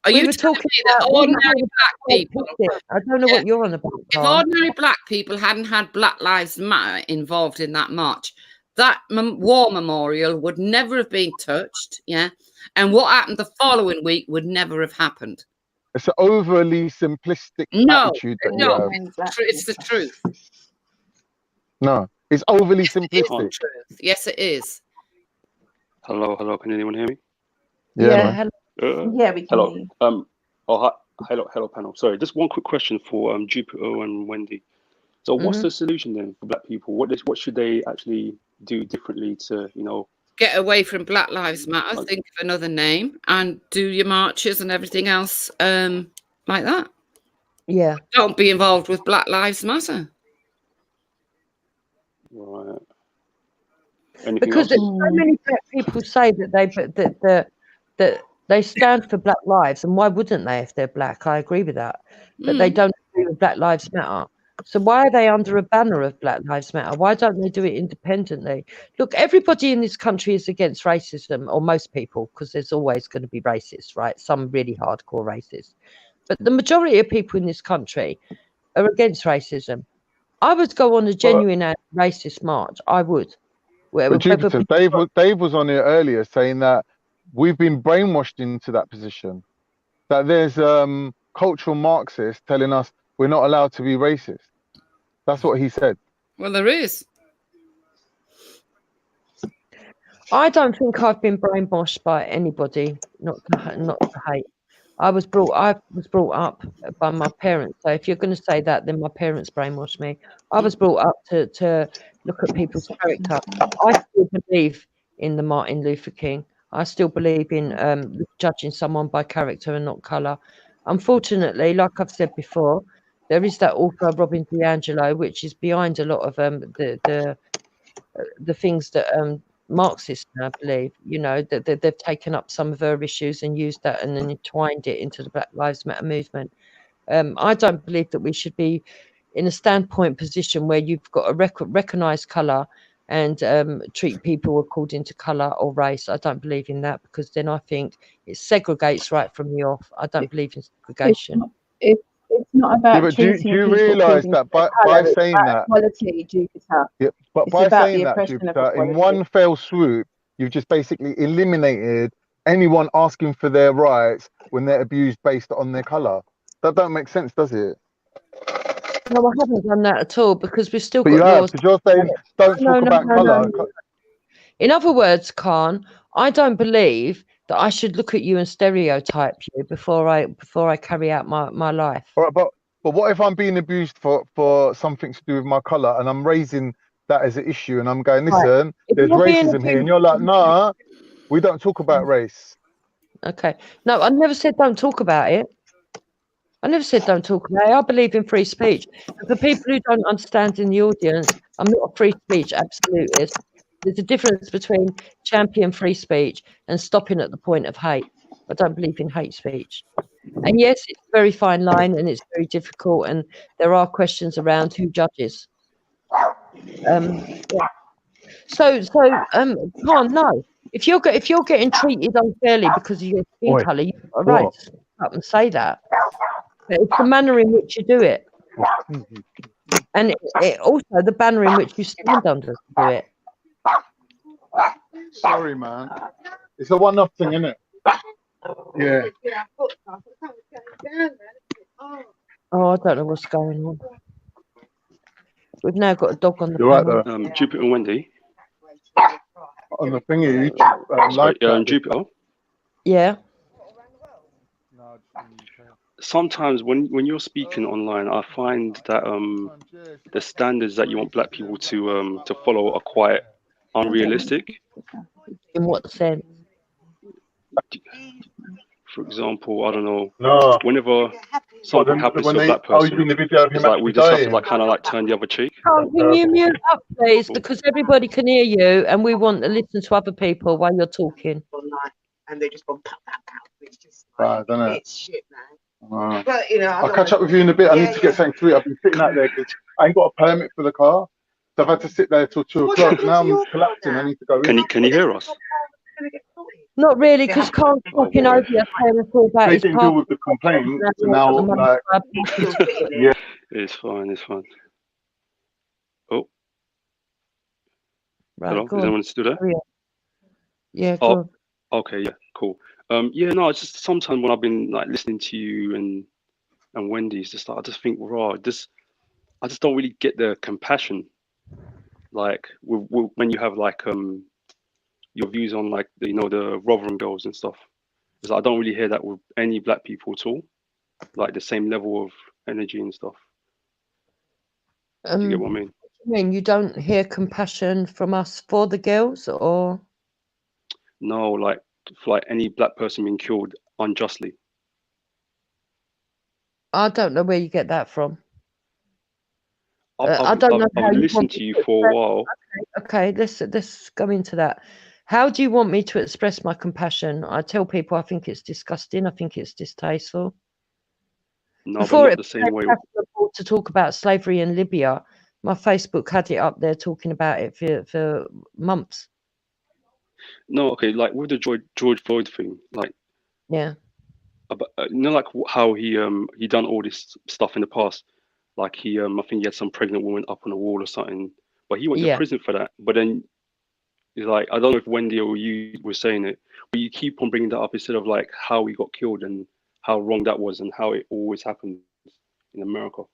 Are We you were telling talking me that about we were ordinary talking black about people? I don't know Yeah. what you're on about, If Carl. ordinary black people hadn't had Black Lives Matter involved in that march, that war memorial would never have been touched. Yeah. And what happened the following week would never have happened. It's an overly simplistic attitude that you have. It's the truth. No, it's overly It's the simplistic. truth. Yes, it is. Hello, can anyone hear me? Yeah, hello. Yeah, we can Hello. hear you. Hi, hello, panel. Sorry, just one quick question for Jupiter and Wendy. So, what's the solution then for black people? What should they actually do differently to, Get away from Black Lives Matter, think of another name, and do your marches and everything else like that. Yeah. Don't be involved with Black Lives Matter. Right. Anything Because else? so many black people say that they stand for Black lives, and why wouldn't they if they're black? I agree with that, but they don't agree with Black Lives Matter. So why are they under a banner of Black Lives Matter? Why don't they do it independently? Look, everybody in this country is against racism, or most people, because there's always going to be racists, right? Some really hardcore racists. But the majority of people in this country are against racism. I would go on a genuine racist march. I would. But Jupiter, Dave was on here earlier saying that we've been brainwashed into that position. That there's cultural Marxists telling us we're not allowed to be racist. That's what he said. Well, there is. I don't think I've been brainwashed by anybody not to hate. I was brought up by my parents. So if you're going to say that, then my parents brainwashed me. I was brought up to look at people's character. I still believe in the Martin Luther King. I still believe in judging someone by character and not colour. Unfortunately, like I've said before, there is that author Robin DiAngelo, which is behind a lot of the things that Marxists now believe. You know that they've taken up some of her issues and used that and then entwined it into the Black Lives Matter movement. I don't believe that we should be in a standpoint position where you've got to recognise colour and treat people according to colour or race. I don't believe in that, because then I think it segregates right from the off. I don't believe in segregation. It's not about but do treating you people realise according that to their by colour, it's saying about that, equality, Jupiter. yeah, but It's by about saying the that, oppression of Jupiter, in equality. one fell swoop, you've just basically eliminated anyone asking for their rights when they're abused based on their colour. That don't make sense, does it? No, I haven't done that at all, because we've still But got you have, laws. because you're saying don't talk about colour. No. In other words, Khan, I don't believe that I should look at you and stereotype you before I carry out my life. All right, but what if I'm being abused for something to do with my colour and I'm raising that as an issue and I'm going, listen, Right. If there's you're being racism here, and abused- you're like, nah, we don't talk about race. Okay. No, I never said don't talk about it. I never said don't talk about it. I believe in free speech. And for people who don't understand in the audience, I'm not a free speech absolutist. There's a difference between champion free speech and stopping at the point of hate. I don't believe in hate speech. And yes, it's a very fine line and it's very difficult, and there are questions around who judges. Yeah. So, Khan, no. If you're getting treated unfairly because of your skin Oi. colour, you've got a right to speak up and say that. But it's the manner in which you do it, and it also the banner in which you stand under to do it. Sorry, man. It's a one-off thing, isn't it? Yeah. Oh, I don't know what's going on. We've now got a dog on the You're right, panel. though. Jupiter and Wendy. On the thingy, live chat. Jupiter. Yeah. Sometimes when you're speaking online, I find that the standards that you want black people to follow are quite unrealistic. In what sense? For example, I don't know. No. Whenever something happens When to a they, black oh, you person, mean the video of it's him like actually we just have to dying? like kind of like turn the other cheek. Can you mute up, please? Because everybody can hear you, and we want to listen to other people while you're talking. And they just go pow, pow, pow. It's just Right, don't know. it's shit, man. But you know, I'll catch up with you in a bit. I need to get something to eat. I've been sitting out there because I ain't got a permit for the car. So I've had to sit there till 2 o'clock. Now I'm collapsing. I need to go in. Can you hear us? Not really, because Carl's talking over you, saying all about They his didn't deal with the complaint. So now, like, yeah. It's fine. It's fine. Oh, Right, hello. go Is on. anyone still there? Yeah, go on. Okay. Yeah. Cool. Yeah. No. It's just sometimes when I've been like listening to you and Wendy, it's just like I just think, raw. I just don't really get the compassion. Like when you have like your views on like the Rotherham girls and stuff. It's like I don't really hear that with any black people at all. Like the same level of energy and stuff. Do you get what I mean? What do you mean you don't hear compassion from us for the girls, or? No, like for like any black person being killed unjustly. I don't know where you get that from. I I've don't know how been you listening want to me you to for a express. while. Okay, let's go into that. How do you want me to express my compassion? I tell people I think it's disgusting. I think it's distasteful. No, Before but not it the same became way. fashionable to talk about slavery in Libya, my Facebook had it up there talking about it for months. No, okay, like with the George Floyd thing, like Yeah. like how he done all this stuff in the past. Like I think he had some pregnant woman up on a wall or something, but he went to Yeah. prison for that. But then it's like I don't know if Wendy or you were saying it, but you keep on bringing that up instead of like how he got killed and how wrong that was and how it always happens in America.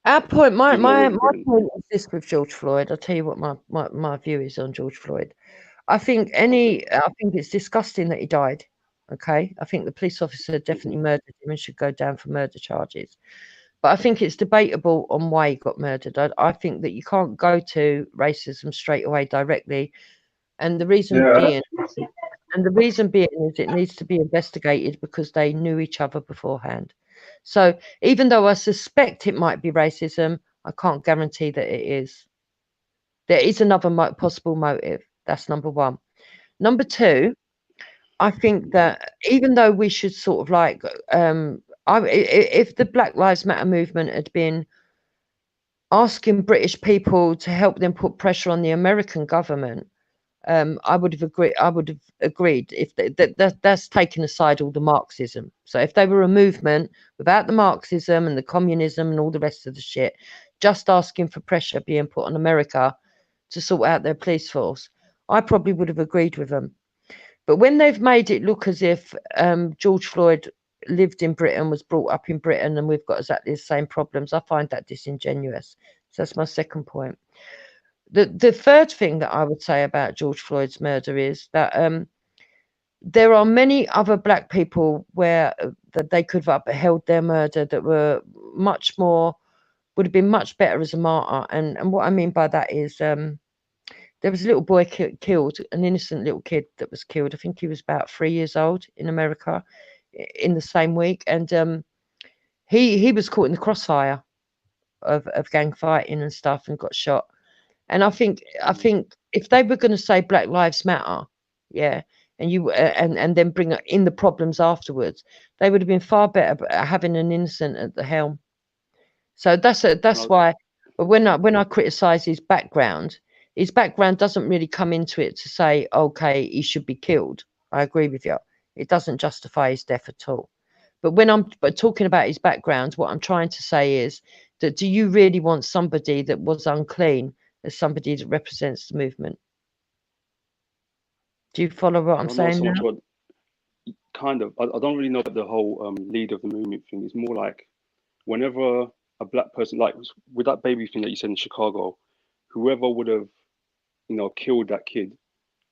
Our point, my Even though we're in point Britain. is this with George Floyd. I'll tell you what my view is on George Floyd. I think it's disgusting that he died. Okay. I think the police officer definitely murdered him and should go down for murder charges. But I think it's debatable on why he got murdered. I think that you can't go to racism straight away directly. And the reason being is it needs to be investigated because they knew each other beforehand. So even though I suspect it might be racism, I can't guarantee that it is. There is another possible motive. That's number one. Number two, I think that even though we should sort of like, if the Black Lives Matter movement had been asking British people to help them put pressure on the American government, I would have agreed if that's taken aside all the Marxism. So if they were a movement without the Marxism and the communism and all the rest of the shit, just asking for pressure being put on America to sort out their police force, I probably would have agreed with them. But when they've made it look as if George Floyd lived in Britain, was brought up in Britain, and we've got exactly the same problems, I find that disingenuous. So that's my second point. The third thing that I would say about George Floyd's murder is that there are many other black people where that they could have upheld their murder that were would have been much better as a martyr. And what I mean by that is there was a little boy killed, an innocent little kid that was killed. I think he was about 3 years old in America in the same week. And he was caught in the crossfire of gang fighting and stuff and got shot. And I think if they were going to say Black Lives Matter, yeah, and you and then bring in the problems afterwards, they would have been far better having an innocent at the helm. So that's why. But when I criticise his background doesn't really come into it to say, okay, he should be killed. I agree with you. It doesn't justify his death at all. But when I'm talking about his background, what I'm trying to say is that do you really want somebody that was unclean as somebody that represents the movement? Do you follow what I'm saying now? Kind of. I don't really know the whole lead of the movement thing. It's more like whenever a black person, like with that baby thing that you said in Chicago, whoever would have, killed that kid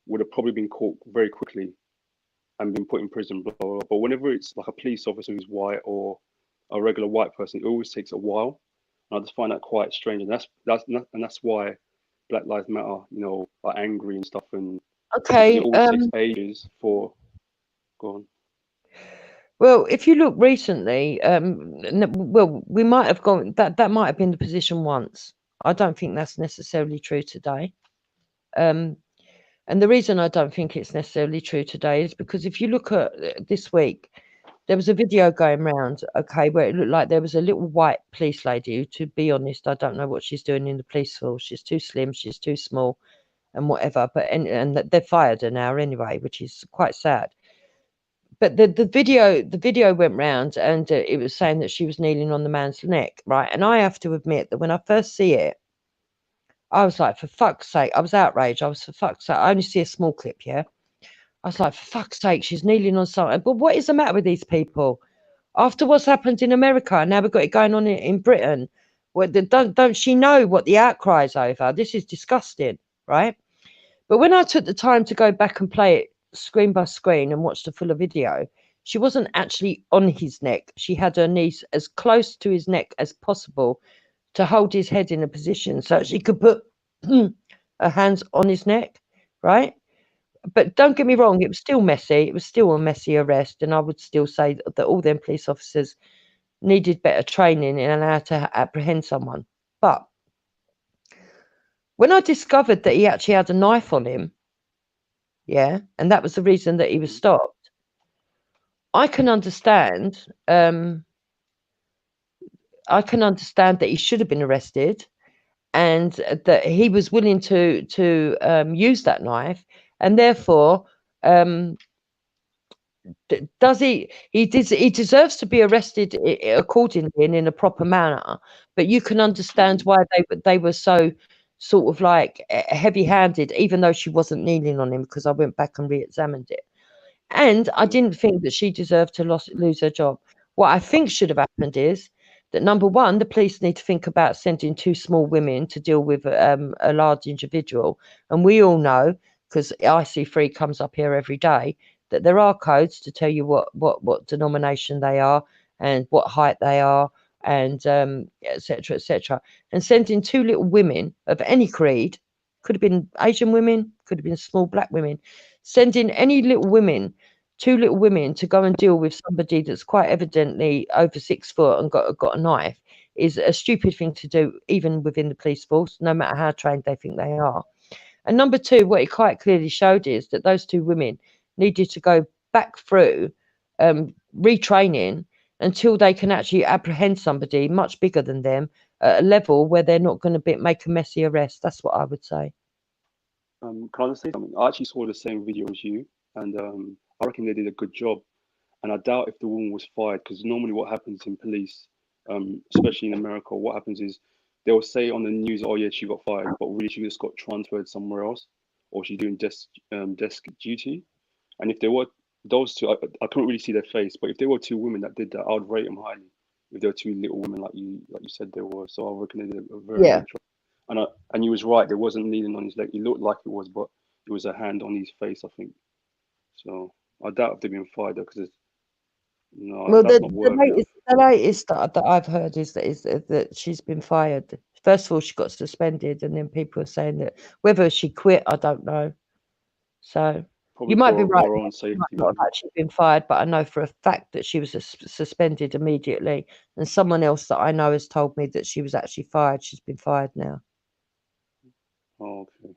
would have probably been caught very quickly and been put in prison. Blah, blah, blah. But whenever it's like a police officer who's white or a regular white person, it always takes a while. And I just find that quite strange, and that's why Black Lives Matter, are angry and stuff, and okay, it always takes ages for. Go on. Well, if you look recently, well, we might have gone that might have been the position once. I don't think that's necessarily true today. And the reason I don't think it's necessarily true today is because if you look at this week, there was a video going around, okay, where it looked like there was a little white police lady who, to be honest, I don't know what she's doing in the police force. She's too slim, she's too small, and whatever. But and they've fired her now anyway, which is quite sad. But the video went round, and it was saying that she was kneeling on the man's neck, right? And I have to admit that when I first see it, I was like, for fuck's sake, I was outraged. I was, for fuck's sake, I only see a small clip, yeah. I was like, for fuck's sake, she's kneeling on something. But what is the matter with these people? After what's happened in America, and now we've got it going on in Britain, don't she know what the outcry is over? This is disgusting, right? But when I took the time to go back and play it screen by screen and watch the fuller video, she wasn't actually on his neck. She had her knees as close to his neck as possible to hold his head in a position so she could put her hands on his neck, right? But don't get me wrong, it was still messy. It was still a messy arrest, and I would still say that all them police officers needed better training in how to apprehend someone. But when I discovered that he actually had a knife on him, yeah, and that was the reason that he was stopped, I can understand. I can understand that he should have been arrested, and that he was willing to use that knife, and therefore, does he deserves to be arrested accordingly and in a proper manner. But you can understand why they were so sort of like heavy-handed, even though she wasn't kneeling on him, because I went back and re-examined it. And I didn't think that she deserved to lose her job. What I think should have happened is that, number one, the police need to think about sending 2 small women to deal with a large individual. And we all know, because IC3 comes up here every day, that there are codes to tell you what denomination they are and what height they are, and etc. etc. And sending 2 little women of any creed, could have been Asian women, could have been small black women, sending any little women, 2 little women, to go and deal with somebody that's quite evidently over 6 foot and got a knife is a stupid thing to do, even within the police force, no matter how trained they think they are. And number 2, what it quite clearly showed is that those 2 women needed to go back through retraining until they can actually apprehend somebody much bigger than them at a level where they're not going to make a messy arrest. That's what I would say. Can I just say something? I actually saw the same video as you, and I reckon they did a good job. And I doubt if the woman was fired, because normally what happens in police, especially in America, what happens is they'll say on the news, "Oh yeah, she got fired," but really she just got transferred somewhere else, or she's doing desk duty. And if there were those 2, I couldn't really see their face, but if there were 2 women that did that, I would rate them highly. If there were 2 little women like you said there were, so I reckon they did a very good job. And you was right, there wasn't kneeling on his leg. It looked like it was, but it was a hand on his face, I think. So I doubt if they've been fired though, because Well, that's not worthy. the latest that I've heard is that she's been fired. First of all, she got suspended, and then people are saying that whether she quit, I don't know. So Probably you might be right. Her own safety. She might not have actually been fired, but I know for a fact that she was suspended immediately. And someone else that I know has told me that she was actually fired. She's been fired now. Oh, okay.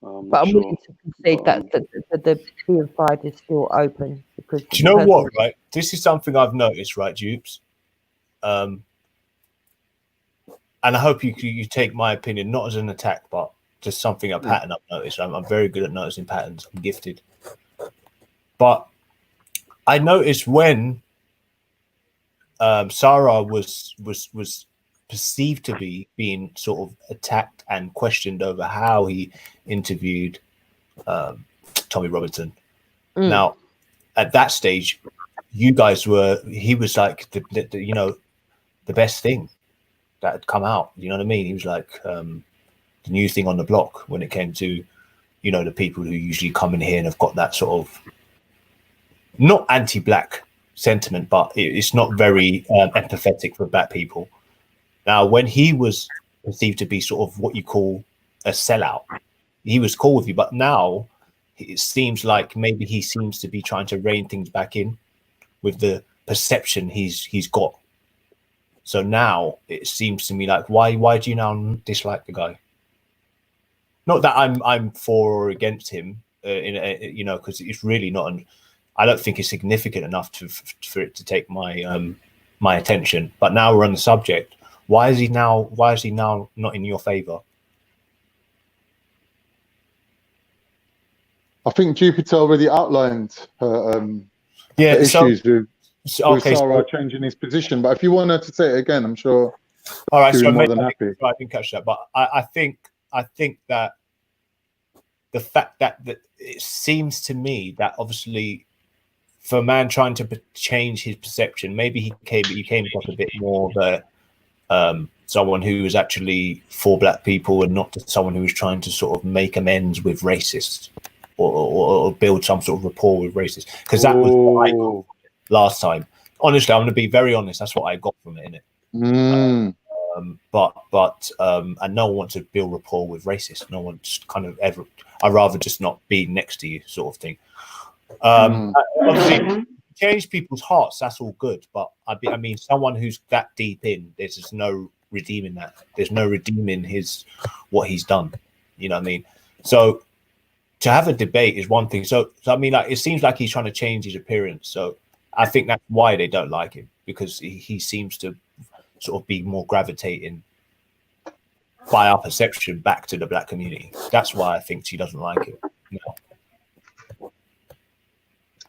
But I'm willing to concede that the being fired is still open, because. Do you know what? Right, this is something I've noticed, right, Dupes. And I hope you take my opinion not as an attack, but just something, a pattern I've noticed. I'm very good at noticing patterns. I'm gifted. But I noticed when Sarah was perceived to be being sort of attacked and questioned over how he interviewed Tommy Robinson. Now, at that stage, he was like the best thing that had come out. You know what I mean? He was like the new thing on the block when it came to, the people who usually come in here and have got that sort of not anti-black sentiment, but it's not very empathetic for black people. Now, when he was perceived to be sort of what you call a sellout, he was cool with you. But now it seems like maybe he seems to be trying to rein things back in with the perception he's got. So now it seems to me like why do you now dislike the guy? Not that I'm for or against him, because it's really not. I don't think it's significant enough for it to take my my attention. But now we're on the subject. Why is he now not in your favor? I think Jupiter already outlined her the issues with Sarah changing his position. But if you want her to say it again, I'm sure all right, she'll so be more than happy. I didn't catch that, but I think that the fact that it seems to me that obviously for a man trying to change his perception, maybe he came across a bit more of someone who was actually for black people and not someone who was trying to sort of make amends with racists or build some sort of rapport with racists. Because that was what I got last time. Honestly, I'm going to be very honest. That's what I got from it, innit? But and no one wants to build rapport with racists. No one's kind of ever. I'd rather just not be next to you, sort of thing. Obviously, change people's hearts. That's all good, but I mean, someone who's that deep in, there's just no redeeming that. There's no redeeming what he's done. You know what I mean? So to have a debate is one thing. So I mean, like, it seems like he's trying to change his appearance. So I think that's why they don't like him, because he seems to sort of be more gravitating by our perception back to the black community. That's why I think she doesn't like him.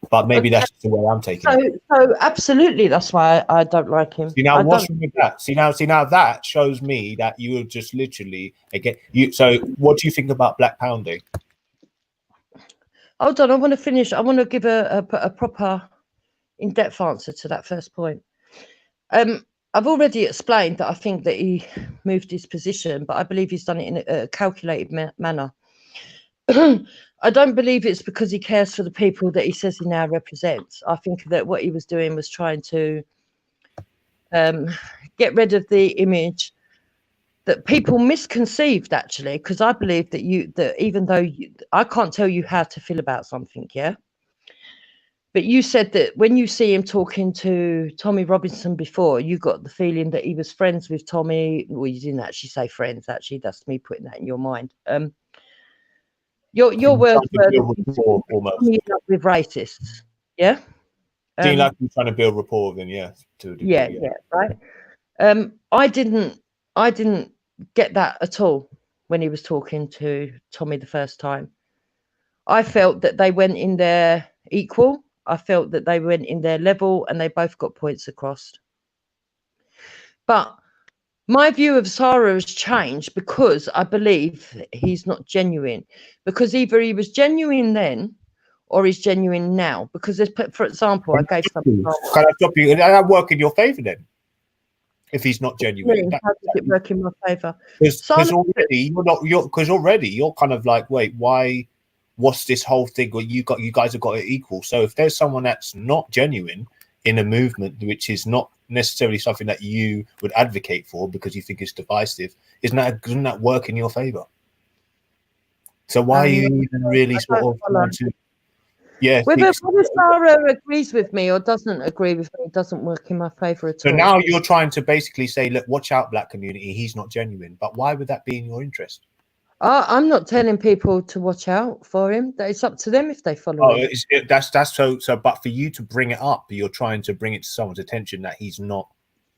But maybe that's the way I'm taking it. So absolutely, that's why I don't like him. See now, what's wrong with that? See now, that shows me that you are just literally again. So, what do you think about black pounding? Hold on, I want to finish. I want to give a proper, in-depth answer to that first point. I've already explained that I think that he moved his position, but I believe he's done it in a calculated manner. I don't believe it's because he cares for the people that he says he now represents. I think that what he was doing was trying to get rid of the image that people misconceived, actually, because I believe that even though I can't tell you how to feel about something, yeah? But you said that when you see him talking to Tommy Robinson before, you got the feeling that he was friends with Tommy. Well, you didn't actually say friends, actually. That's me putting that in your mind. Your words were with racists, yeah? Seems like you're trying to build rapport with him, yeah. To a degree, yeah, right. I didn't get that at all when he was talking to Tommy the first time. I felt that they went in there equal. I felt that they went in their level and they both got points across. But my view of Sarah has changed because I believe he's not genuine. Because either he was genuine then or he's genuine now. Because, for example, I gave some examples. Can I stop you? Did that work in your favour then? If he's not genuine, how does it work in my favour? Because already you're kind of like, wait, why? What's this whole thing where you guys have got it equal? So if there's someone that's not genuine in a movement which is not necessarily something that you would advocate for because you think it's divisive, doesn't that work in your favor? So why are you even really sort of trying to? Yeah, whether Sarah agrees with me or doesn't agree with me doesn't work in my favor at all. So now you're trying to basically say, look, watch out, black community, he's not genuine. But why would that be in your interest? I'm not telling people to watch out for him. It's up to them if they follow him. That's so. But for you to bring it up, you're trying to bring it to someone's attention that he's not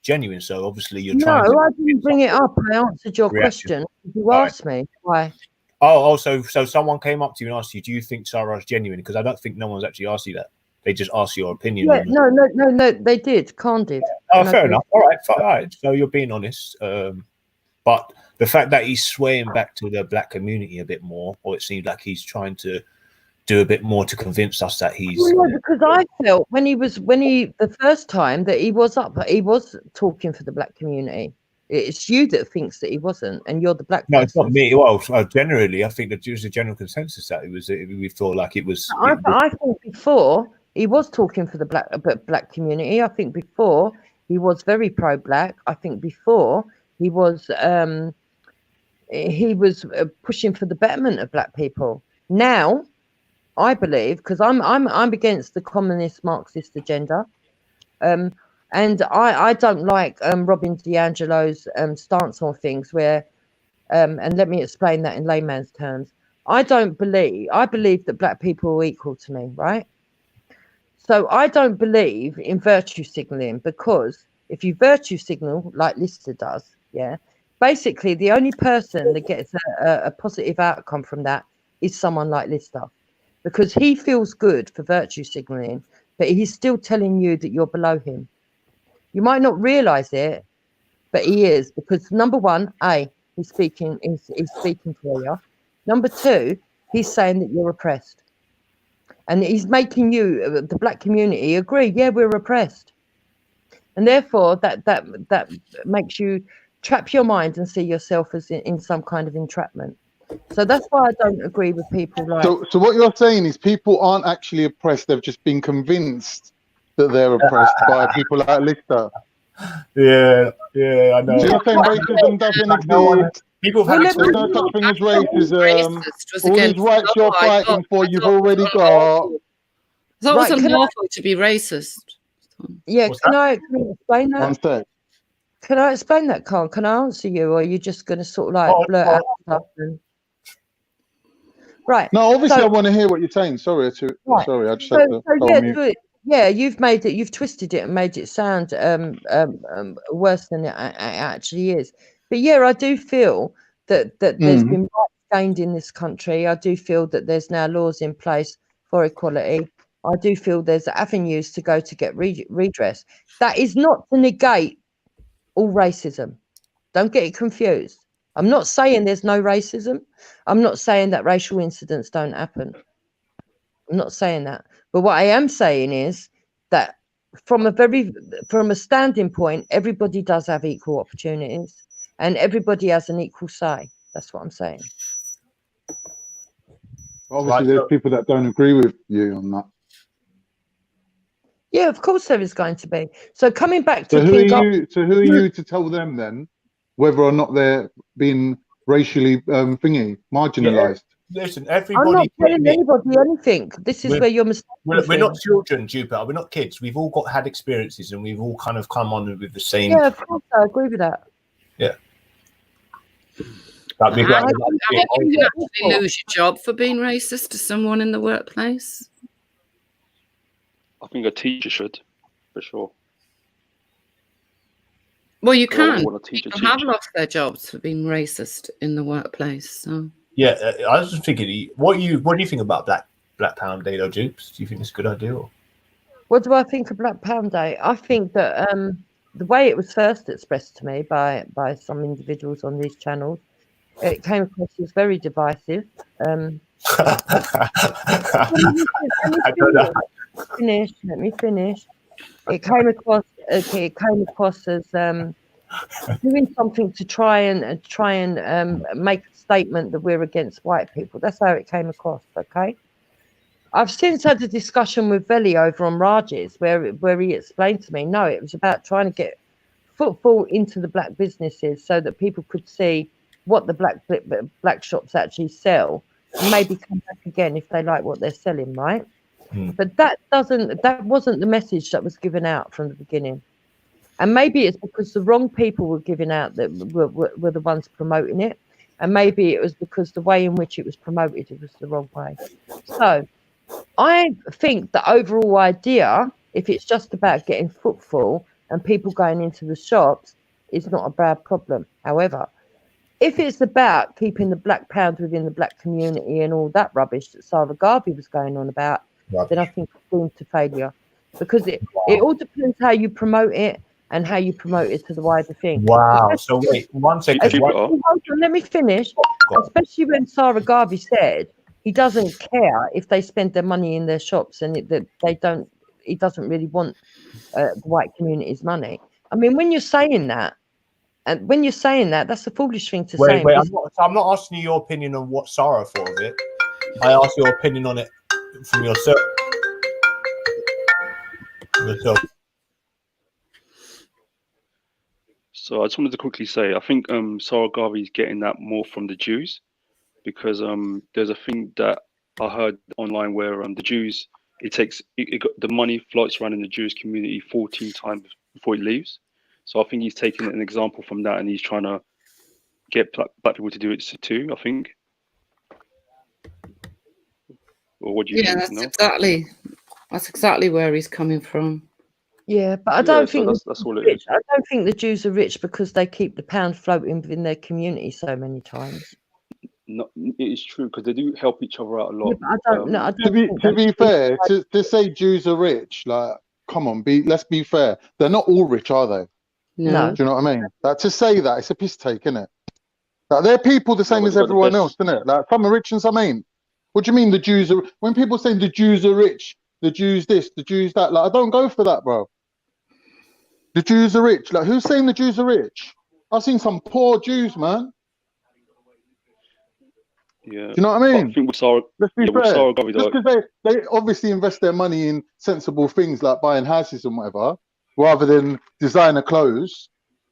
genuine. So obviously you're trying. No, I didn't bring it up. I answered your question. You asked me why. So someone came up to you and asked you, do you think Sarah's genuine? Because I don't think no one's actually asked you that. They just asked your opinion. Yeah, no, they did. Khan did. Fair enough. All right. So you're being honest. But the fact that he's swaying back to the black community a bit more, or it seems like he's trying to do a bit more to convince us that he's. Well, no, because I felt when he the first time that he was talking for the black community. It's you that thinks that he wasn't, and you're the black person. No, it's not me. Well, generally, I think that there was a general consensus that we felt like it was. I think before he was talking for the black community. I think before he was very pro-black. I think before he was pushing for the betterment of black people. Now I believe, because I'm against the communist Marxist agenda, and I don't like Robin DiAngelo's stance on things where, and let me explain that in layman's terms. I believe that black people are equal to me, right? So I don't believe in virtue signaling, because if you virtue signal like Lister does, yeah, basically the only person that gets a positive outcome from that is someone like Lister, because he feels good for virtue signaling, but he's still telling you that you're below him. You might not realize it, but he is, because number one, he's speaking for you. Number two, he's saying that you're oppressed. And he's making you, the black community, agree, yeah, we're oppressed. And therefore, that makes you trap your mind and see yourself as in some kind of entrapment. So that's why I don't agree with people like... So what you're saying is people aren't actually oppressed, they've just been convinced that they're oppressed by people like Lister. Yeah, I know. So you're saying racism doesn't exist? People There's no such thing as racism. All these rights you're fighting for, you've already got. That was Right, can unlawful to be racist. Yeah, can I explain that? One sec. Can I explain that, Carl? Can I answer you, or are you just going to sort of like blurt out stuff? Right. No, obviously so- I want to hear what you're saying. Sorry, Right. sorry, I just had to go on mute. Yeah, you've twisted it and made it sound worse than it actually is. But yeah, I do feel that there's been rights gained in this country. I do feel that there's now laws in place for equality. I do feel there's avenues to go to get redress. That is not to negate all racism. Don't get it confused. I'm not saying there's no racism. I'm not saying that racial incidents don't happen. I'm not saying that. But what I am saying is that from a standing point, everybody does have equal opportunities and everybody has an equal say. That's what I'm saying. Obviously, there's people that don't agree with you on that. Yeah, of course there is going to be. So coming back to So who King are you? So who are you to tell them then whether or not they're being racially marginalised? Listen, I'm everybody. not telling anybody anything. This is where you're mistaken. We're not children, Jupiter. We're not kids. We've all had experiences, and we've all kind of come on with the same. Yeah, of course, I agree with that. Yeah. I think you can actually lose your job for being racist to someone in the workplace. I think a teacher should, for sure. Well, you can. Well, People have lost their jobs for being racist in the workplace. So. Yeah, I was just thinking, what do you think about Black Pound Day, though, Jupes? Do you think it's a good idea? Or? What do I think of Black Pound Day? I think that the way it was first expressed to me by some individuals on these channels, it came across as very divisive. Let me finish. It came across as doing something to try and make a statement that we're against white people. That's how it came across. Okay. I've since had a discussion with Veli over on Raj's where he explained to me, no, it was about trying to get footfall into the black businesses so that people could see what the black shops actually sell and maybe come back again if they like what they're selling, right? But that wasn't the message that was given out from the beginning. And maybe it's because the wrong people were giving out that were the ones promoting it. And maybe it was because the way in which it was promoted, it was the wrong way. So I think the overall idea, if it's just about getting footfall and people going into the shops, is not a bad problem. However, if it's about keeping the black pound within the black community and all that rubbish that Sarah Garvey was going on about, then I think it's doomed to failure. Because it all depends how you promote it and how you promote it to the wider thing. Wow. So wait, 1 second. Hold on, let me finish. Especially when Sarah Garvey said he doesn't care if they spend their money in their shops and he doesn't really want the white community's money. I mean, when you're saying that, that's a foolish thing to say. Wait, I'm not asking you your opinion on what Sarah thought of it. I asked your opinion on it from yourself. So I just wanted to quickly say, I think Sarah Garvey is getting that more from the Jews, because there's a thing that I heard online where the Jews, the money floats around in the Jewish community 14 times before he leaves. So I think he's taking an example from that, and he's trying to get black people to do it too, I think. Or what do you think? That's exactly where he's coming from. Yeah, but I don't think that's all it rich. is. I don't think the Jews are rich because they keep the pound floating within their community so many times. No, it is true because they do help each other out a lot. Yeah, but I don't know. I To don't be think to that's be fair, to say Jews are rich, like, come on, let's be fair. They're not all rich, are they? No. Do you know what I mean? Like, to say that, it's a piss take, isn't it? Like, they're people the same but as they got the everyone best. else, isn't it? Like, some are rich and some ain't. What do you mean the Jews are? When people say the Jews are rich, the Jews this, the Jews that, like, I don't go for that, bro. The Jews are rich. Like, who's saying the Jews are rich? I've seen some poor Jews, man. Yeah. Do you know what I mean? I think with Sarah, Let's be with fair. Sarah Garvey, Just because they obviously invest their money in sensible things like buying houses and whatever, rather than designer clothes.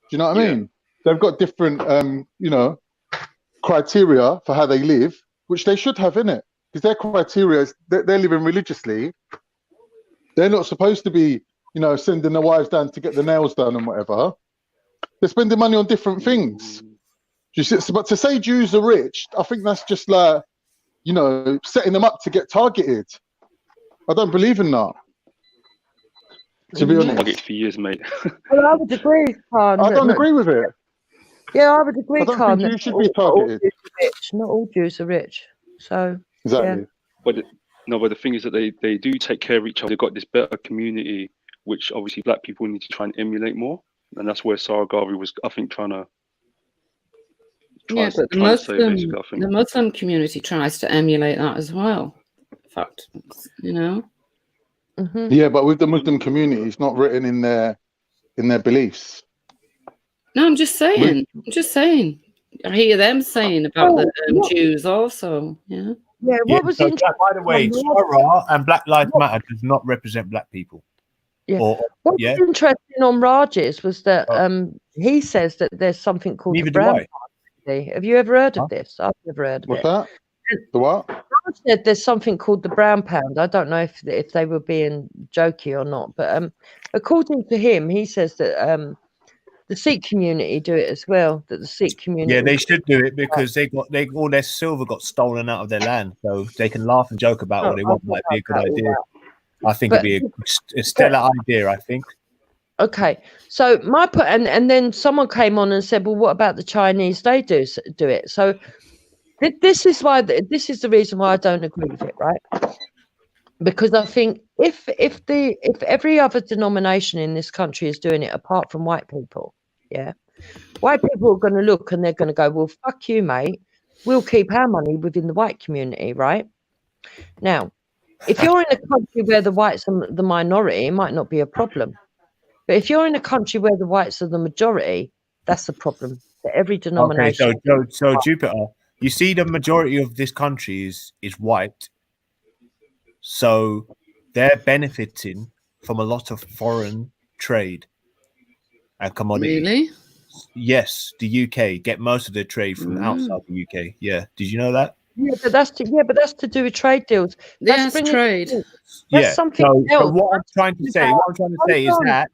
Do you know what I mean? They've got different, criteria for how they live, which they should have in it, because their criteria is they're living religiously. They're not supposed to be, sending their wives down to get the nails done and whatever. They're spending money on different things. But to say Jews are rich, I think that's just like, setting them up to get targeted. I don't believe in that. To be honest, targeted for years, mate. Well, I would agree, Khan. I don't agree with it. Yeah, I would agree, I don't Khan. think you that should not be all targeted. Jews are rich. Not all Jews are rich. So Exactly. But the thing is that they do take care of each other. They've got this better community, which obviously black people need to try and emulate more, and that's where Sarah Garvey was, I think, trying to But say, basically, I think. the Muslim community tries to emulate that as well. In fact, Yeah, but with the Muslim community, it's not written in their beliefs. No, I'm just saying. I hear them saying about the Jews also. Yeah. Yeah, what was interesting? By the way, Sarah and Black Lives Matter does not represent black people. Yeah. What was interesting on Raj's was that he says that there's something called the brown party. Have you ever heard of this? I've never heard of What's it. that? The what? Raj said there's something called the brown pound. I don't know if they were being jokey or not, but according to him, he says that the Sikh community do it as well. That the Sikh community. Yeah, they should do it because all their silver got stolen out of their land, so they can laugh and joke about what they want. Might be a good idea. I think it'd be a stellar idea. I think. Okay, so my put and then someone came on and said, "Well, what about the Chinese? They do it." So this is why this is the reason why I don't agree with it, right? Because I think if every other denomination in this country is doing it apart from white people, white people are going to look and they're going to go, well, fuck you, mate. We'll keep our money within the white community, right? Now, if you're in a country where the whites are the minority, it might not be a problem. But if you're in a country where the whites are the majority, that's a problem for every denomination. Okay, so Jupiter, you see, the majority of this country is white. So they're benefiting from a lot of foreign trade and commodities. Really? Yes, the UK get most of their trade from outside the UK. Yeah, did you know that? Yeah, but that's to do with trade deals. That's trade. That's something else. So what I'm trying to say is that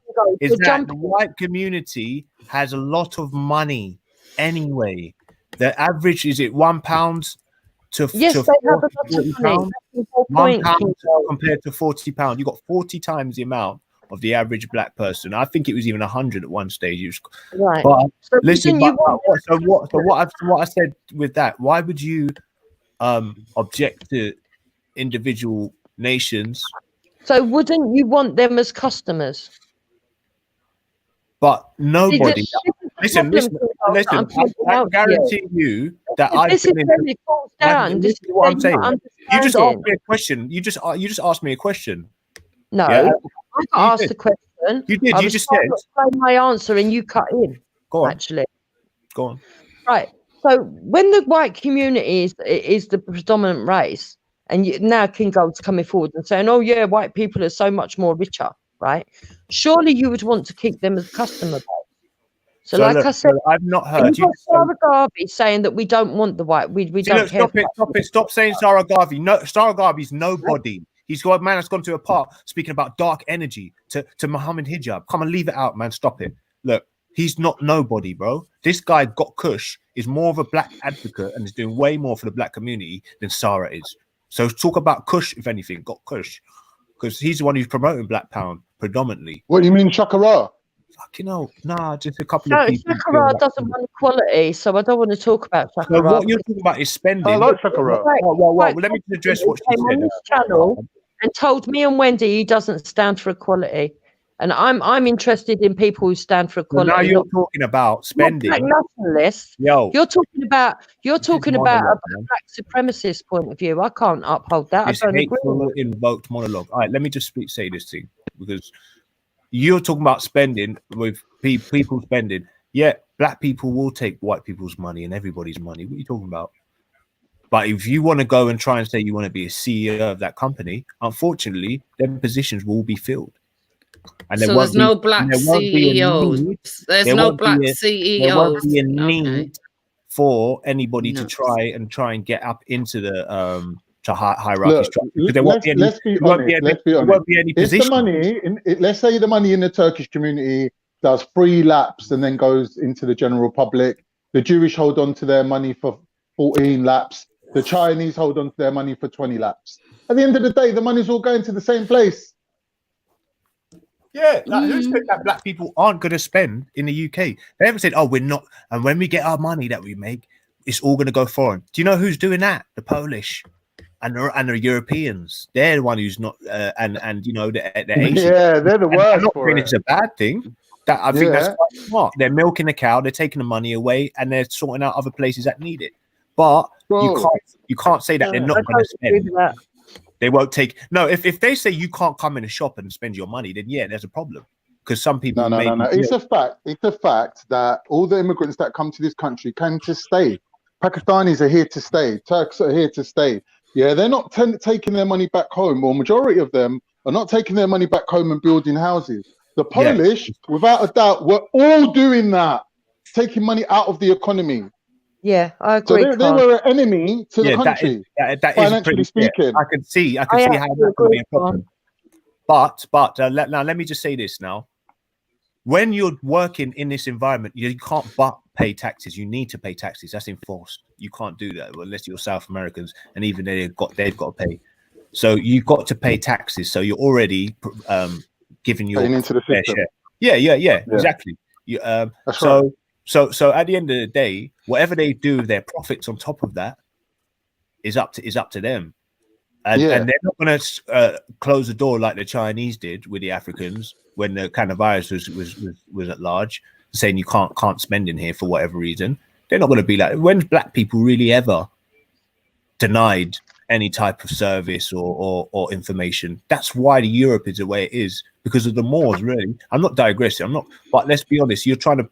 the white community has a lot of money anyway. The average is it £1 to yes, to they have a lot £40. of money. £1 compared to £40. You got 40 times the amount of the average black person. I think it was even 100 at one stage. It was, right. But So listen, what I said with that, why would you object to individual nations? So wouldn't you want them as customers? But nobody. Listen. I guarantee you that this is where it falls down. This is what I'm saying. You just asked understanding. me a question. You just asked me a question. No, Yeah? I got asked the question. You did. I You was just trying said. to explain my answer, and you cut in. Go on. Actually, Go on. right. So when the white community is the predominant race, and now King Gold's coming forward and saying, "Oh yeah, white people are so much more richer," right? Surely you would want to keep them as customer base. So like look, I said, I've not and heard you've you. got Sarah Garvey saying that we don't want the white, we See, don't look, care. stop saying Sarah Garvey. No, Sarah Garvey's nobody. He's got a man that's gone to a park speaking about dark energy to Muhammad Hijab. Come on, leave it out, man. Stop it. Look, he's not nobody, bro. This guy got Kush is more of a black advocate and is doing way more for the black community than Sarah is. So talk about Kush, if anything, got Kush. Because he's the one who's promoting Black Pound predominantly. What do you mean, Shakara? Fucking hell, nah, just a couple of people. Shakara doesn't want equality, so I don't want to talk about Shakara. So what you're talking about is spending. I like Shakara. Well, let me address what she came said. on this channel and told me and Wendy he doesn't stand for equality, and I'm interested in people who stand for equality. Now you're talking about spending. Black nationalists. Yo, you're talking about monologue, a black supremacist point of view. I can't uphold that. This I don't agree. hateful invoked monologue. All right, let me just say this thing, because you're talking about spending with people spending. Yeah, black people will take white people's money and everybody's money. What are you talking about? But if you want to go and try and say you want to be a CEO of that company, unfortunately, them positions will be filled. And so there's no black CEOs. There's no black CEOs. There won't be a need for anybody to try and get up into the hierarchy structure. There won't be any. Let's be honest. There won't be any If the position. money, let's say the money in the Turkish community does 3 laps and then goes into the general public. The Jewish hold on to their money for 14 laps. The Chinese hold on to their money for 20 laps. At the end of the day, the money's all going to the same place. Yeah, like who said that black people aren't going to spend in the UK? They haven't said, "Oh, we're not." And when we get our money that we make, it's all going to go foreign. Do you know who's doing that? The Polish and the Europeans. They're the one who's not, and you know the Asian. Yeah, they're the worst. I'm not saying it's a bad thing. That I think that's Yeah. quite smart. They're milking the cow. They're taking the money away, and they're sorting out other places that need it. But you can't say that they're not going to spend. They won't take if they say you can't come in a shop and spend your money, then yeah, there's a problem. Because some people No. It's a fact. It's a fact that all the immigrants that come to this country came to stay. Pakistanis are here to stay. Turks are here to stay. Yeah, they're not taking their money back home, or majority of them are not taking their money back home and building houses. The Polish, without a doubt, were all doing that, taking money out of the economy. Yeah, I agree. So they were an enemy to the country, that financially speaking. I can see how that could be a problem. But now let me just say this now. When you're working in this environment, you can't but pay taxes. You need to pay taxes. That's enforced. You can't do that unless you're South Americans, and even they've got to pay. So you've got to pay taxes. So you're already giving your into the fair system. share. Yeah, exactly. That's right. So at the end of the day, whatever they do with their profits on top of that is up to them. And they're not going to close the door like the Chinese did with the Africans when the kind of virus was at large, saying you can't spend in here for whatever reason. They're not going to be like, when's black people really ever denied any type of service or information? That's why the Europe is the way it is, because of the Moors, really. I'm not digressing. But let's be honest, you're trying to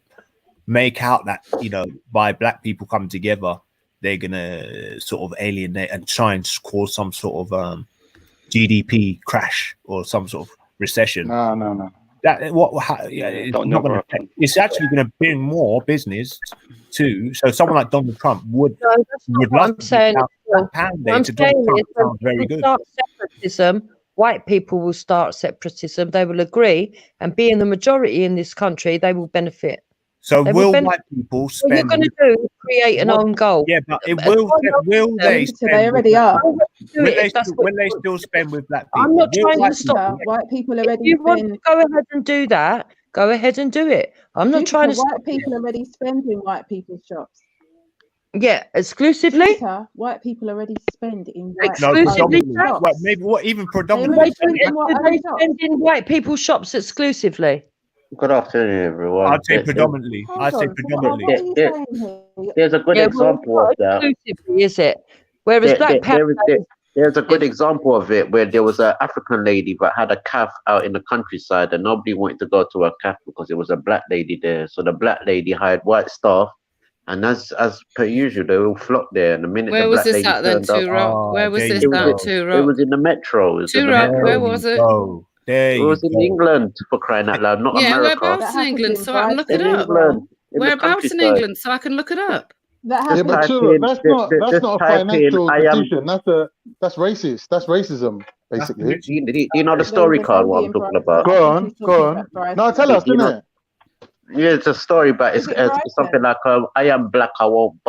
make out that, by black people coming together, they're gonna sort of alienate and try and cause some sort of GDP crash or some sort of recession. No. It's not going to. It's actually going to bring more business too. So someone like Donald Trump would love to saying. I'm saying sounds very good. Start separatism. White people will start separatism. They will agree, and being the majority in this country, they will benefit. So will white people spend? What you're going to do is create an own goal. Yeah, but will they spend? They already are. Will they still spend with black people? I'm not trying to stop. White people already. If you want to go ahead and do that, go ahead and do it. I'm not trying to stop. White people already spend in white people's shops. Yeah, exclusively. White people already spend in exclusively. Maybe even predominantly. They spend in white people's shops exclusively. Good afternoon, everyone. I'd say predominantly. There's a good example of that. Exclusively, is it? Whereas black power. There's a good example of it where there was an African lady that had a calf out in the countryside, and nobody wanted to go to her calf because there was a black lady there. So the black lady hired white staff, and as per usual, they all flocked there. And the minute where the was black this lady at then, turned up, Turo? Where was this at, Turo? It was in the metro. Where was it? It was in England, for crying out loud, not America. Whereabouts in England? So I can look it In up. England. in the Whereabouts in countryside. England, so I can look it up? That Yeah, happened. but Type Turek, in, that's not a type in, financial I am. decision. That's racist. That's racism, basically. Do you know the There was story a card? What Garvey I'm and talking Brighton. about? I Go think on, he's go talking on. about Brighton. No, tell us, Do you know? innit? Yeah, it's a story, but Was it in it's something Brighton? like I am black, I won't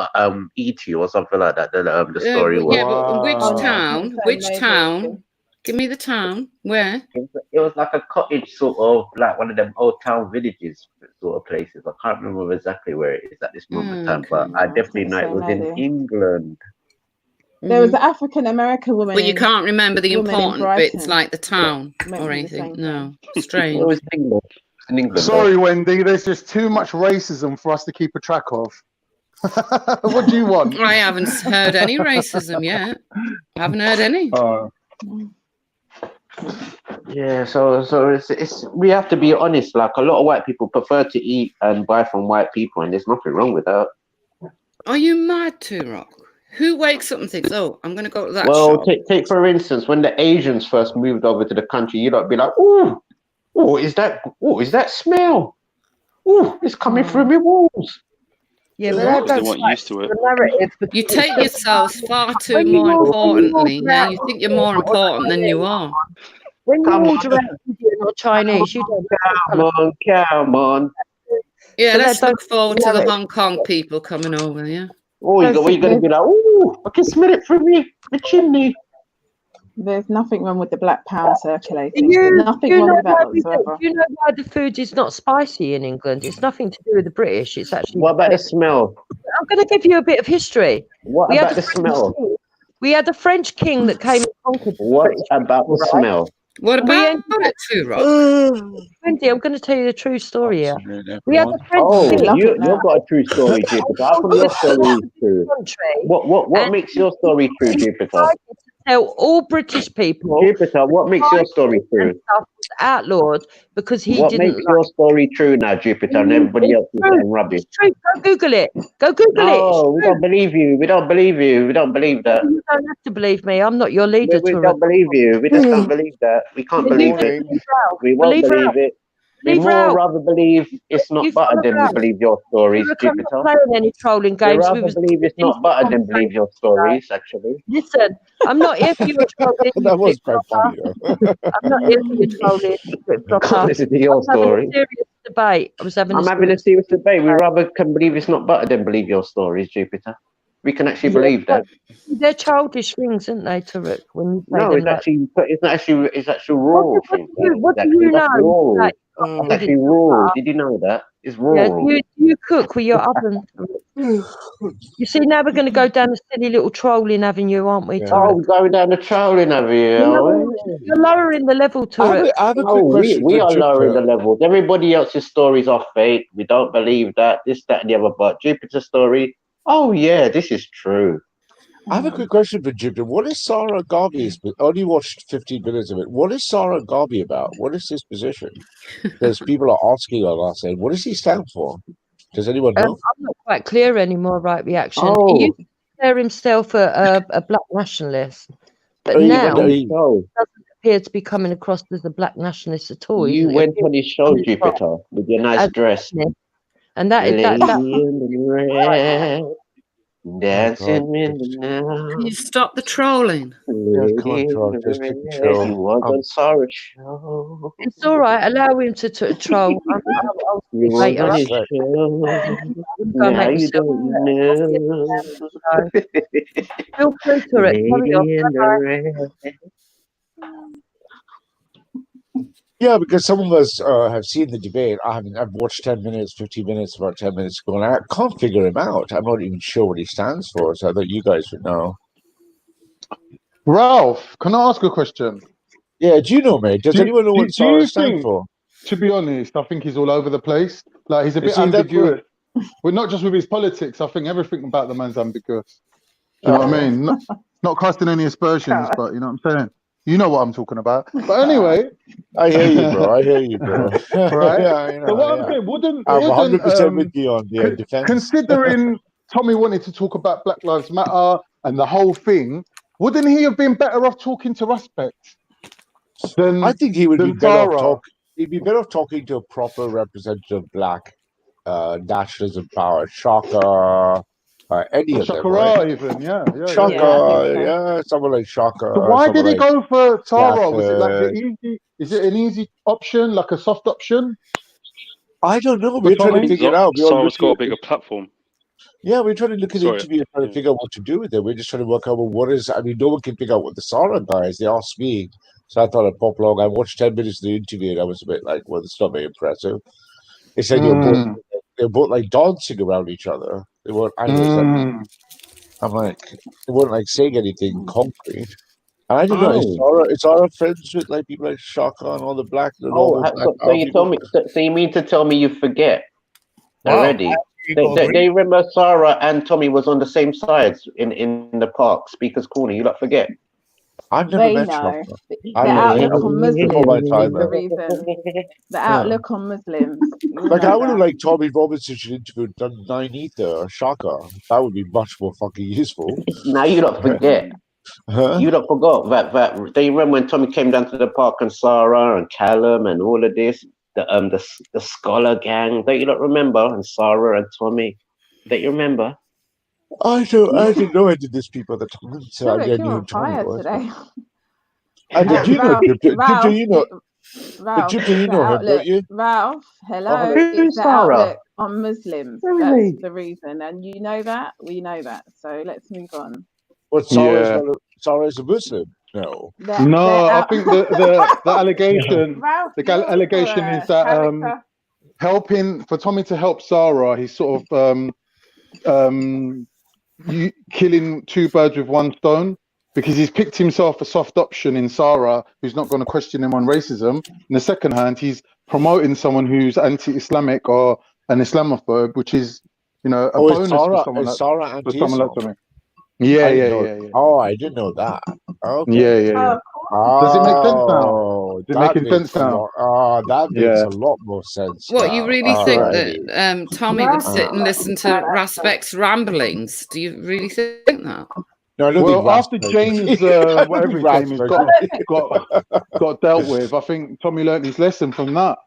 eat you or something like that. The story was. Yeah, but Oh which no, it's town? not the same. Which Maybe. town? Give me the town. Where? It was like a cottage, sort of like one of them old town villages sort of places. I can't remember exactly where it is at this moment in time, but I No, it's definitely not the know it same was in lady. England. There was an African American woman But you can't remember the in important bits Brighton. like the town Meant or to be the anything. same No, It strange. was England. In England, Sorry, Wendy. There's just too much racism for us to keep a track of. What do you want? I haven't heard any racism yet. I haven't heard any. Yeah, so it's we have to be honest. Like a lot of white people prefer to eat and buy from white people, and there's nothing wrong with that. Are you mad, Rock? Who wakes up and thinks, "Oh, I'm going to go to that Well, shop"? take for instance, when the Asians first moved over to the country, you'd be like, "Oh, is that smell? Oh, it's coming through my walls." Yeah, Because but that they goes weren't back used to to it. the narrative. You because take yourselves far too when you more walk importantly. Now around you think you're more important than you are. when you Come order on, out Indian or Chinese, you don't come on. Yeah, So let's that look forward to the narrative. Hong Kong people coming over. Yeah. Oh, you're going to be like, "Oh, I can smell it from the chimney." There's nothing wrong with the black pound circulating. You Nothing wrong know with that why we do, whatsoever. you know why the food is not spicy in England? It's nothing to do with the British. It's actually. What about the smell? I'm going to give you a bit of history. What We had about the a French smell? king. We had a French king that came and conquered the What British about people, the right? smell? What And we about ended it, Too Rock? Wendy, I'm going to tell you the true story here. We had a French Oh, king. you've got a true story, Jupiter. How come your story is true? What makes your story true, Jupiter? Tell all British people Jupiter, what makes your story true? and stuff was outlawed because he What didn't makes your story true now, Jupiter, and everybody else is getting rubbish? It's true. Go Google it. Go Google it. It's No, we true. don't believe you. We don't believe you. We don't believe that. You don't have to believe me. I'm not your leader. We to don't believe you. We just don't believe that. We can't believe it. We won't believe it. We more rather believe it's not butter than we believe your stories, I'm Jupiter. not playing any trolling We games. rather believe it's not butter than believe your stories, actually. Listen, I'm not here for your trolling. That was quite funny, though. I'm not here for your trolling. Can't listen to your story. Serious debate. I was having I'm having a serious debate. We rather can believe it's not butter than believe your stories, Jupiter. We can actually believe that. They're childish things, aren't they, Tarek? When you say No, them it's like actually it's actually rural thing. what do Exactly. you That's know? rural. Like, It's actually rural. Did you know that? It's yeah, rural. you cook with your oven. You see, now we're going to go down a silly little trolling avenue, aren't we, Oh, Tarek? we're going down the trolling avenue. You're lowering the level, Tarek. I have a No, quick question we for are lowering the Jupiter. levels. Everybody else's stories are fake. We don't believe that. This, that, and the other. But Jupiter's story, oh yeah, this is true. I have a quick question for Jupiter. What is Sarah Garvey's? I only watched 15 minutes of it. What is Sarah Garvey about? What is his position? Because people are asking us, saying, what does he stand for? Does anyone know? I'm not quite clear anymore, right reaction. Oh. He used to declare himself a black nationalist, but Oh, you now went on his he show. doesn't appear to be coming across as a black nationalist at all. You went on his show, Jupiter, with your nice dress. And that is Lady that. in the red, dancing in the night. Can you stop the trolling? Yeah, come on, Troll. Just keep it chill. He was on Sarah's show. It's all right. Allow him to troll. I'll You was later. on I'll his go show. and Now make you myself don't know. feel free to it. Carry Lady on. in the Bye-bye. red. Yeah, because some of us have seen the debate. I've watched 10 minutes, 15 minutes, about 10 minutes ago, and I can't figure him out. I'm not even sure what he stands for, so I thought you guys would know. Ralph, can I ask a question? Yeah, do you know, mate? Does anyone know what Sarah stands for? To be honest, I think he's all over the place. Like, he's a bit Is he that ambiguous. Well, not just with his politics. I think everything about the man's ambiguous. Do you know what I mean? Not casting any aspersions, but you know what I'm saying? You know what I'm talking about. But anyway. I hear you, bro. I hear you, bro. Right? Yeah, I know, So what yeah. I'm saying, wouldn't I'm 100% with you on the defense. considering Tommy wanted to talk about Black Lives Matter and the whole thing, wouldn't he have been better off talking to Respect than I think he would be than better off Tara? talking. He'd be better off talking to a proper representative black nationalism power, Shaka, any of them, Shaka right? even, yeah. Shaka, someone like Shaka. So why someone did he like go for Tara? Was it like the Stafford. easy? Is it an easy option, like a soft option? I don't know. For We're trying to Tommy? figure it out. We're all Sarah's got a looking. bigger platform. Yeah, we're trying to look at the Sorry. interview and trying to figure out what to do with it. We're just trying to work out, well, what is. I mean, no one can figure out what the Sarah guy is. They asked me, so I thought I'd pop along. I watched 10 minutes of the interview, and I was a bit like, well, it's not very impressive. They said they're both like dancing around each other. They weren't. I was like, I'm like, they weren't like saying anything concrete. And I don't know. Is Sarah friends with like people like Shaka and all the black and all Oh, those black so you people? told me. So you mean to tell me you forget already? You got a They remember Sarah and Tommy was on the same sides in the park, Speaker's Corner. You don't forget. I've never They met know. Shaka. The I outlook on before my Muslims time. is the reason. The outlook on Muslims. You Like know I would have that. liked Tommy Robinson should interview Nine Ether or Shaka. That would be much more fucking useful. Now you don't forget. Huh? You don't forgot that they remember when Tommy came down to the park and Sarah and Callum and all of this, the Scholar Gang. Don't you not remember? And Sarah and Tommy. Don't you remember? I didn't know any of these people at the time, so I Tarek, didn't you're know on who Tommy fire was. today. And did you know Ralph, Gypto, you know, Ralph, Gypto, you the know him, outlook. don't you? Ralph, hello. Who's It's the Sarah? outlook on Muslims. That's the reason. And you know that. We know that. So let's move on. What Sarah is a Muslim? No. No, I think the allegation, Ralph, allegation is that character. helping for Tommy to help Sarah, he's sort of killing two birds with one stone, because he's picked himself a soft option in Sarah who's not going to question him on racism. In the second hand, he's promoting someone who's anti-Islamic or an Islamophobe, which is, you know, a bonus for someone like Tommy. Yeah. Oh, I didn't know that. Okay. Yeah. Does it make sense now? Oh, Is it making sense now? That makes a lot more sense. What, you now. really All think righty. that Tommy would sit and listen to Raspec's ramblings? Do you really think that? No, I don't Well, think after Raspberry- James, I don't whatever think his name is, Raspberry- got dealt with, I think Tommy learned his lesson from that.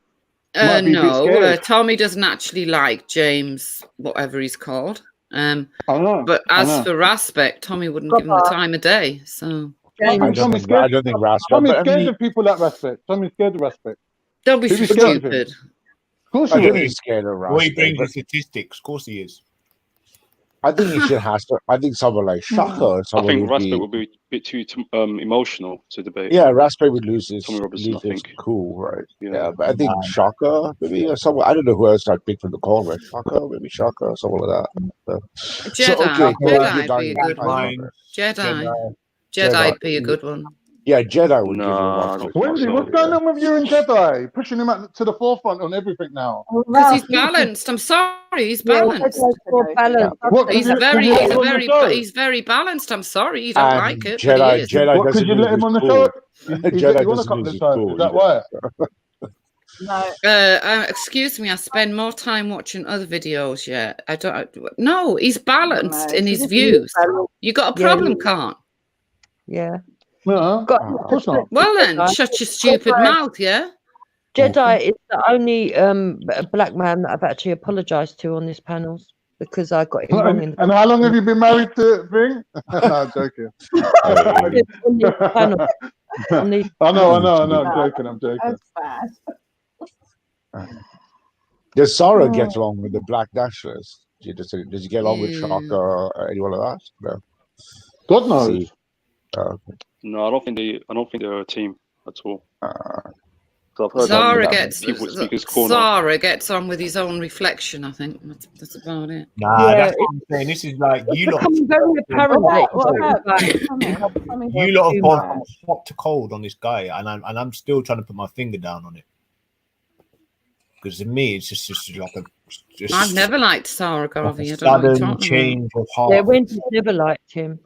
Might be a bit No, scared. Tommy doesn't actually like James, whatever he's called. I know. But I as know. for Raspec, Tommy wouldn't give him the time of day. So I don't think Raspberry. Tommy's but I scared mean, of people that respect. Tommy's scared of respect. don't be Who'd be scared of him? stupid. Of course I he don't is. think he's scared of Well, he Raspberry. brings But the statistics. Of course he is. I think he should have to. I think someone like Shaka or I someone think would Raspberry be. would be a bit too emotional to debate. Yeah, Raspberry would lose his Tommy Robinson, I think. cool, right? Yeah. Yeah, but I think Shaka maybe or someone. I don't know who else I'd pick from the call, right? Shaka, maybe Shaka, someone like that. Jedi. Jedi'd be a good I one. Jedi'd be a good one. Yeah, Jedi would give him a I lot. don't Wendy, what's going on with you and Jedi? Pushing him to the forefront on everything now. Because he's balanced. I'm sorry, he's balanced. What, He's very balanced. I'm sorry, you don't like it, but he is. What, could you let him on the show? He's let you on a couple of times. Is that why? No. Excuse me, I spend more time watching other videos. Yeah, I don't. No, he's balanced in his views. You got a problem, can't? Yeah. No, of course not. Well then, shut your stupid mouth, yeah. Jedi is the only black man that I've actually apologised to on this panels because I got him wrong in the And how long have you been married to Thing? No, I'm joking. on this panel. I know, I'm joking. That's bad. Does Sarah get along with the black nationalists? Does he get along with Shaka or anyone like that? No. God knows. No, I don't think they're a team at all. So I've heard Zara gets on with his own reflection. I think that's about it. Nah, that's what I'm saying. This is like you lot. Very apparent. You lot have gone from hot to cold on this guy, and I'm still trying to put my finger down on it. Because to me, it's just like a. I've never liked Sarah Garvey. Like a sudden change of heart. Yeah, Wendy never liked him.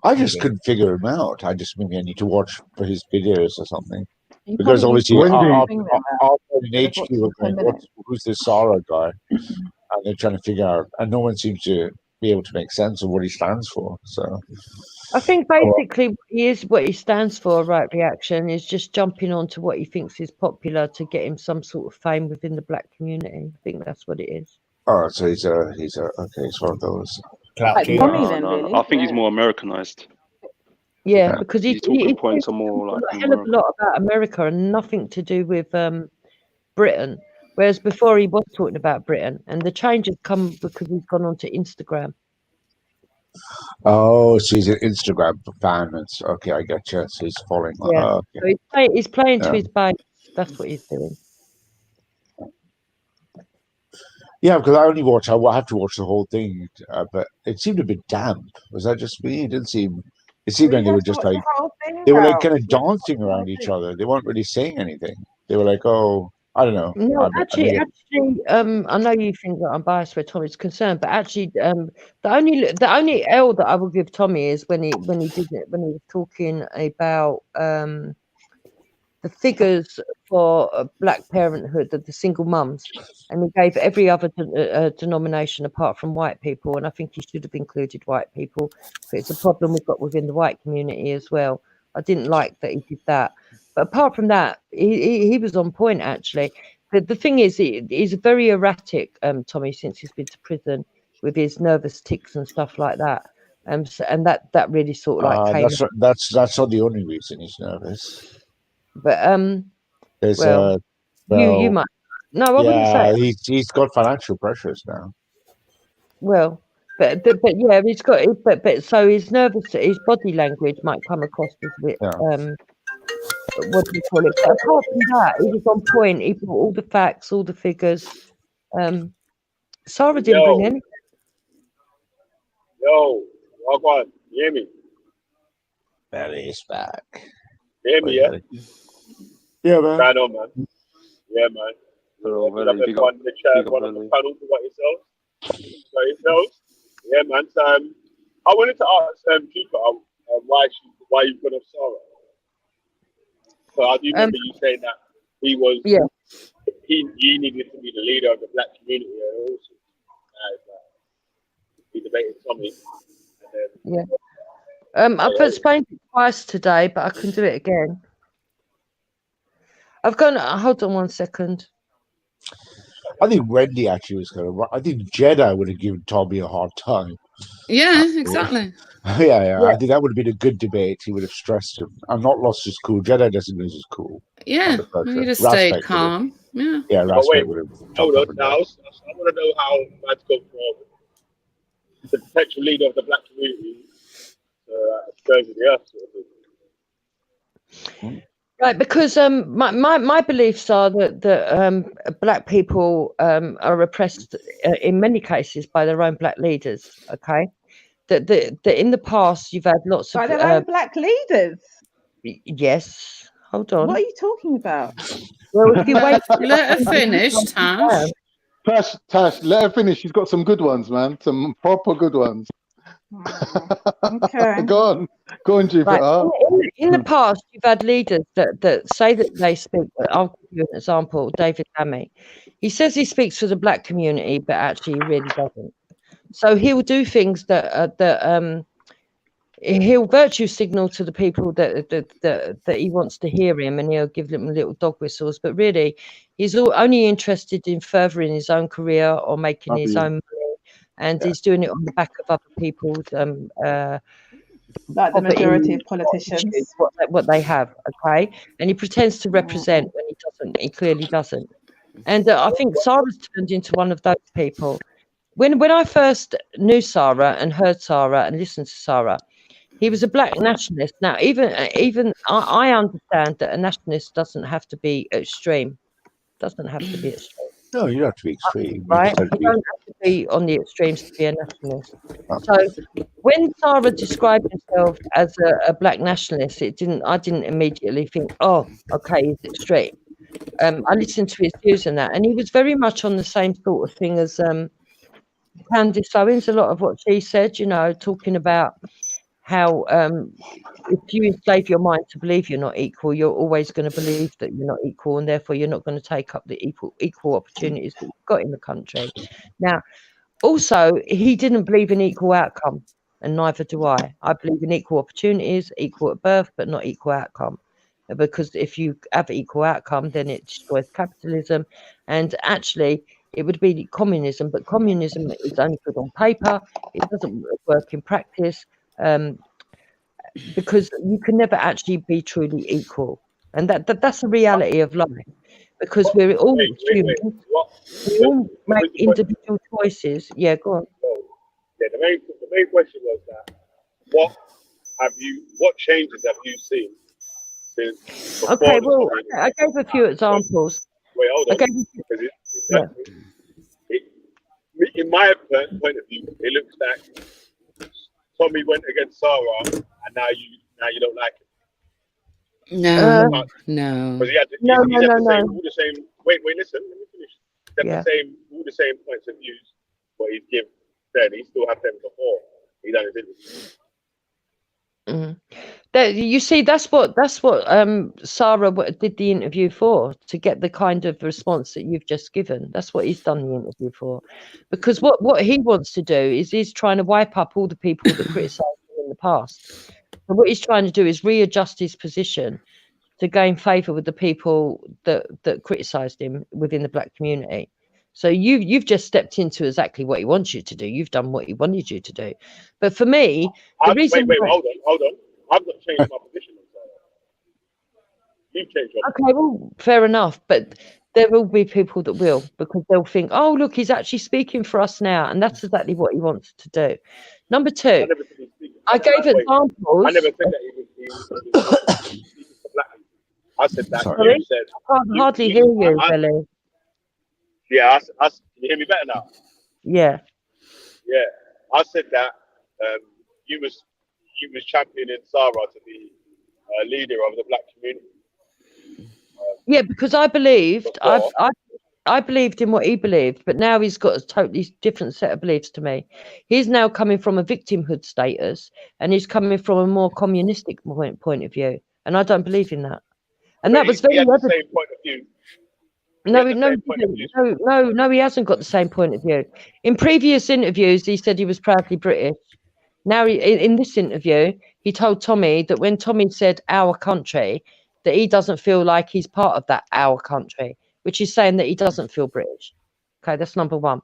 I just couldn't figure him out. Maybe I need to watch for his videos or something. Because obviously, our in HQ were going, who's this Sarah guy? And they're trying to figure out, and no one seems to be able to make sense of what he stands for. So I think basically what he stands for, right reaction, is just jumping onto what he thinks is popular to get him some sort of fame within the black community. I think that's what it is. oh, so he's okay, it's one of those. Like Tommy then, really. I think he's more Americanized. Yeah, because his talking points are more like a hell of a lot about America and nothing to do with Britain. Whereas before he was talking about Britain, and the change has come because he's gone onto Instagram. Oh, so he's an Instagram fan. It's okay, I get you. So he's following. Yeah, Okay. so he's playing to Yeah. his base. That's what he's doing. Yeah, because I have to watch the whole thing, but it seemed a bit damp. Was that just me? It didn't seem. It seemed like they were just like they were like kind of dancing around each other. They weren't really saying anything. They were like, "Oh, I don't know." No, actually, I know you think that I'm biased where Tommy's concerned, but actually, the only L that I will give Tommy is when he was talking about the figures for Black parenthood of the single mums, and he gave every other denomination apart from white people, and I think he should have included white people. But it's a problem we've got within the white community as well. I didn't like that he did that, but apart from that, he was on point actually. The thing is, he's very erratic, Tommy, since he's been to prison with his nervous tics and stuff like that. So, and that really sort of like came. That's not the only reason he's nervous. But There's well, you might. No, I wouldn't say. he's got financial pressures now. Well, but yeah, he's got. But so his his body language might come across as a bit. What do you call it? But apart from that, he was on point. He brought all the facts, all the figures. Sarah didn't bring any. Yo, walk on. You hear me? Barry's back. You hear me, yeah? Yeah, man. Right on, man. Yeah, man. Big One in the chat, one on the panel to what yourselves. Yeah, man. So, I wanted to ask Chica why you put up Sarah. So I do remember you saying that he was he needed to be the leader of the black community, and also he debated Tommy. And then, I've explained it twice today, but I can do it again. I've gone. Hold on 1 second. I think Wendy actually was going to. I think Jedi would have given Tommy a hard time. Yeah, exactly. Yeah. I think that would have been a good debate. He would have stressed him. I'm not lost his cool. Jedi doesn't lose his cool. Yeah, he'd have stayed calm. Yeah. Yeah, Raspberry would have. Hold on. Now, I want to know how man's gone from the potential leader of the black community to serving the earth. Sort of thing. Right, because my beliefs are that black people are oppressed in many cases by their own black leaders. Okay, that in the past you've had lots by of their own black leaders. Yes, hold on. What are you talking about? Well, if you wait, let her finish, Tash. Tash, let her finish. She's got some good ones, man. Some proper good ones. Okay. Go on, Jupiter. Right. In the past, you've had leaders that say that they speak. I'll give you an example. David Lammy. He says he speaks for the black community, but actually he really doesn't. So he'll do things that he'll virtue signal to the people that he wants to hear him, and he'll give them little dog whistles. But really, he's only interested in furthering his own career or making his own money. And he's doing it on the back of other people's like the majority of politicians, what they have, okay? And he pretends to represent when he doesn't. He clearly doesn't. And I think Sarah's turned into one of those people. When I first knew Sarah and heard Sarah and listened to Sarah, he was a black nationalist. Now, even I understand that a nationalist doesn't have to be extreme. Doesn't have to be extreme. No, you don't have to be extreme. Right? You don't have to be on the extremes to be a nationalist. So when Sarah described herself as a black nationalist, I didn't immediately think, oh, okay, he's extreme. I listened to his views on that, and he was very much on the same sort of thing as Candice Owens. A lot of what she said, talking about how if you enslave your mind to believe you're not equal, you're always going to believe that you're not equal, and therefore you're not going to take up the equal opportunities that you've got in the country. Now, Also, he didn't believe in equal outcome, and neither do I. I believe in equal opportunities, equal at birth, but not equal outcome. Because if you have equal outcome, then it destroys capitalism, and actually it would be communism. But communism is only good on paper; it doesn't work in practice, because you can never actually be truly equal, and that's the reality of life. Because we're all humans, What? we all make individual choices. Yeah, go on. Yeah, the main question was that what changes have you seen since before Okay, the well, community? I gave a few examples. Wait, hold I on. gave, Because yeah. in my point of view, it looks like Tommy went against Sarah, and now you don't like him. No. Because he had No, he's had no, the no, same no. all the same. Wait, listen, let me finish. He's had Yeah. all the same points of views, but he's give then he still had them before he done his interview. You see, that's what Sarah did the interview for, to get the kind of response that you've just given. That's what he's done the interview for, because what he wants to do is he's trying to wipe up all the people that criticised him in the past. So what he's trying to do is readjust his position to gain favour with the people that criticised him within the black community. So you've just stepped into exactly what he wants you to do. You've done what he wanted you to do. But for me, the reason Wait, hold on. I've not changed my position on Sarah. You've changed your okay, well, fair enough. But there will be people that will, because they'll think, oh, look, he's actually speaking for us now. And that's exactly what he wants to do. Number two, I gave examples. I never said that he was speaking for black people. I said that Sorry? you said. I can't hardly hear you, Billy. Yeah, can you hear me better now? Yeah. Yeah, I said that you was championing Sarah to be leader of the black community. Yeah, because I believed I believed in what he believed, but now he's got a totally different set of beliefs to me. He's now coming from a victimhood status, and he's coming from a more communistic point of view, and I don't believe in that. And But that was he very had the evident. same point of view. No, he hasn't got the same point of view. In previous interviews, he said he was proudly British. Now, in this interview, he told Tommy that when Tommy said "our country," that he doesn't feel like he's part of that "our country," which is saying that he doesn't feel British. Okay, that's number one.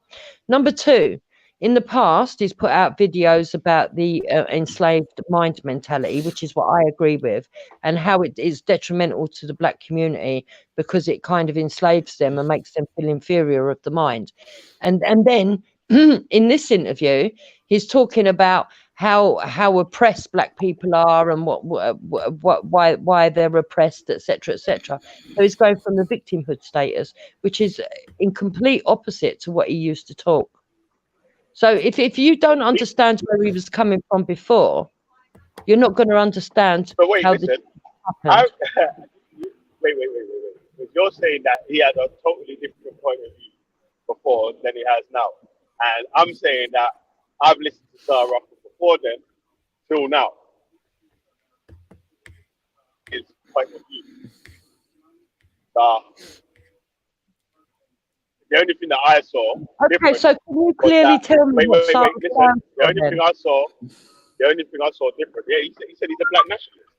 Number two, in the past, he's put out videos about the enslaved mind mentality, which is what I agree with, and how it is detrimental to the black community because it kind of enslaves them and makes them feel inferior of the mind. And then in this interview, he's talking about how oppressed black people are and why they're oppressed, etc., etc. So he's going from the victimhood status, which is in complete opposite to what he used to talk. So if you don't understand where he was coming from before, you're not going to understand how this happened. Wait. Because you're saying that he had a totally different point of view before than he has now, and I'm saying that I've listened to Sarah from before then till now. His point of view. The only thing that I saw. Okay, so can you clearly tell me what Sarah listen. The only thing I saw different. Yeah, he said he's a black nationalist.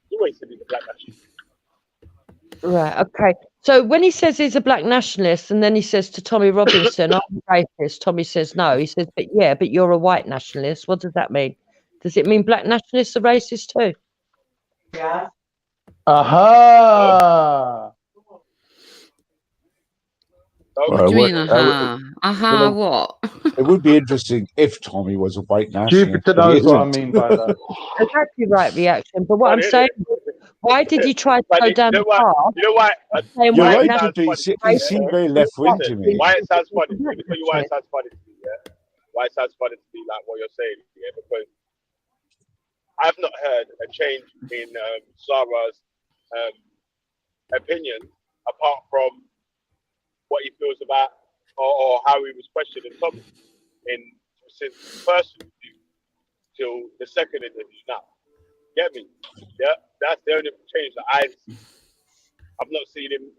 He always said he's a black nationalist. Right, okay. So when he says he's a black nationalist and then he says to Tommy Robinson, I'm a racist, Tommy says no. He says, but you're a white nationalist. What does that mean? Does it mean black nationalists are racist too? Yeah. Aha! What do you mean, aha? Aha, what? It would be interesting if Tommy was a white nationalist. Jupiter knows what I mean by that. Exactly right reaction. But what I'm saying is, why did you try to go down the path? You know why? You're right, Jupiter. He seemed very left wing to me. Why it sounds funny? Let me tell you why it sounds funny to me. Yeah, why it sounds funny to me, like what you're saying. Yeah, because I've not heard a change in Sarah's opinion apart from what he feels about or how he was questioning Tommy since the first interview till the second interview now. Get me? Yeah, that's the only change that I've not seen him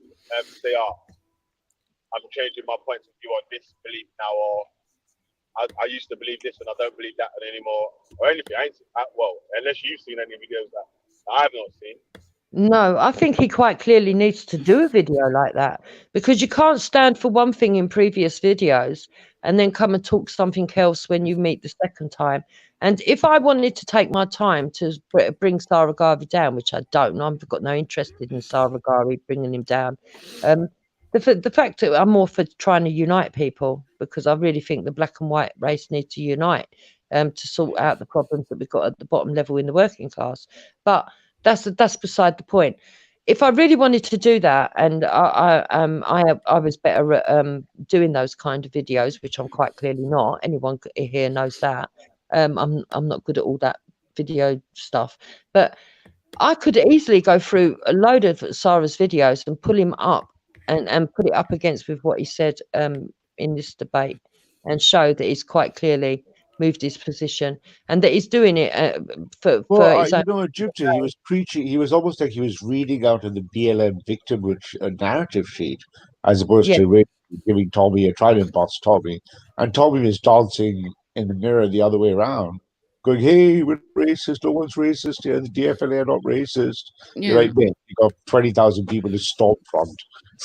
say, I'm changing my point of view on this belief now, or I used to believe this and I don't believe that anymore or anything. I ain't well, unless you've seen any videos that I've not seen. No, I think he quite clearly needs to do a video like that, because you can't stand for one thing in previous videos and then come and talk something else when you meet the second time. And if I wanted to take my time to bring Sarah Garvey down, which I don't, I've got no interest in Sarah Garvey bringing him down. The fact that I'm more for trying to unite people, because I really think the black and white race need to unite to sort out the problems that we've got at the bottom level in the working class. But that's beside the point. If I really wanted to do that, and I was better at doing those kind of videos, which I'm quite clearly not. Anyone here knows that. I'm not good at all that video stuff, but I could easily go through a load of Sarah's videos and pull him up and put it up against with what he said in this debate, and show that he's quite clearly moved his position and that he's doing it for his own. You know, Egyptian, he was preaching. He was almost like he was reading out of the BLM victim narrative sheet, as opposed to really giving Tommy a trying to boss Tommy, and Tommy was dancing in the mirror the other way around, going, "Hey, we're racist. No one's racist here. The DFLA are not racist." Yeah. You're like, man, you got 20,000 people to storm front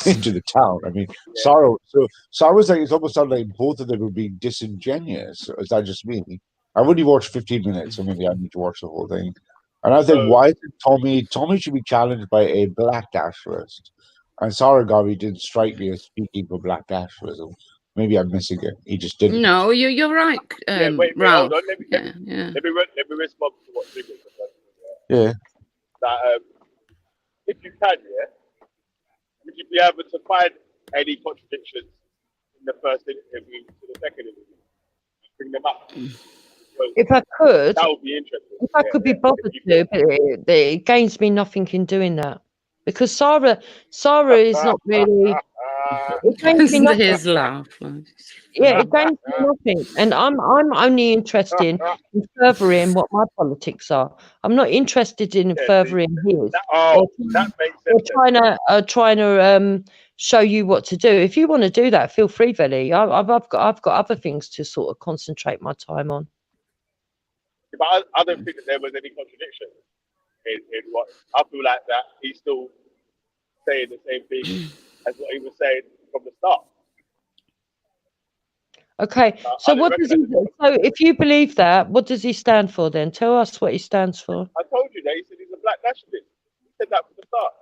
into the town. I mean, Sarah. So Sarah's like, it's almost sounded like both of them were being disingenuous. Is that just me? I've only watched 15 minutes, so maybe I need to watch the whole thing. And I think, why is it Tommy should be challenged by a black nationalist? And Sarah Garvey didn't strike me as speaking for black nationalism. Maybe I'm missing it. He just didn't. No, you're right, Wait, Ralph. hold on. Let me respond to what Trigger said. Yeah. That if you can, would you be able to find any contradictions in the first interview to the second interview? Bring them up. If I could, that would be interesting. If I could be bothered to, but it gains me nothing in doing that, because Sarah is not really. It gains me nothing. His laugh. Yeah, it gains me nothing, and I'm only interested in furthering what my politics are. I'm not interested in furthering his. That makes sense. Or trying to show you what to do. If you want to do that, feel free, Veli. I've got other things to sort of concentrate my time on. But I don't think that there was any contradiction in what I feel like that he's still saying the same thing as what he was saying from the start. Okay, so what does he? So if you believe that, what does he stand for then? Tell us what he stands for. I told you that he said he's a black nationalist. He said that from the start.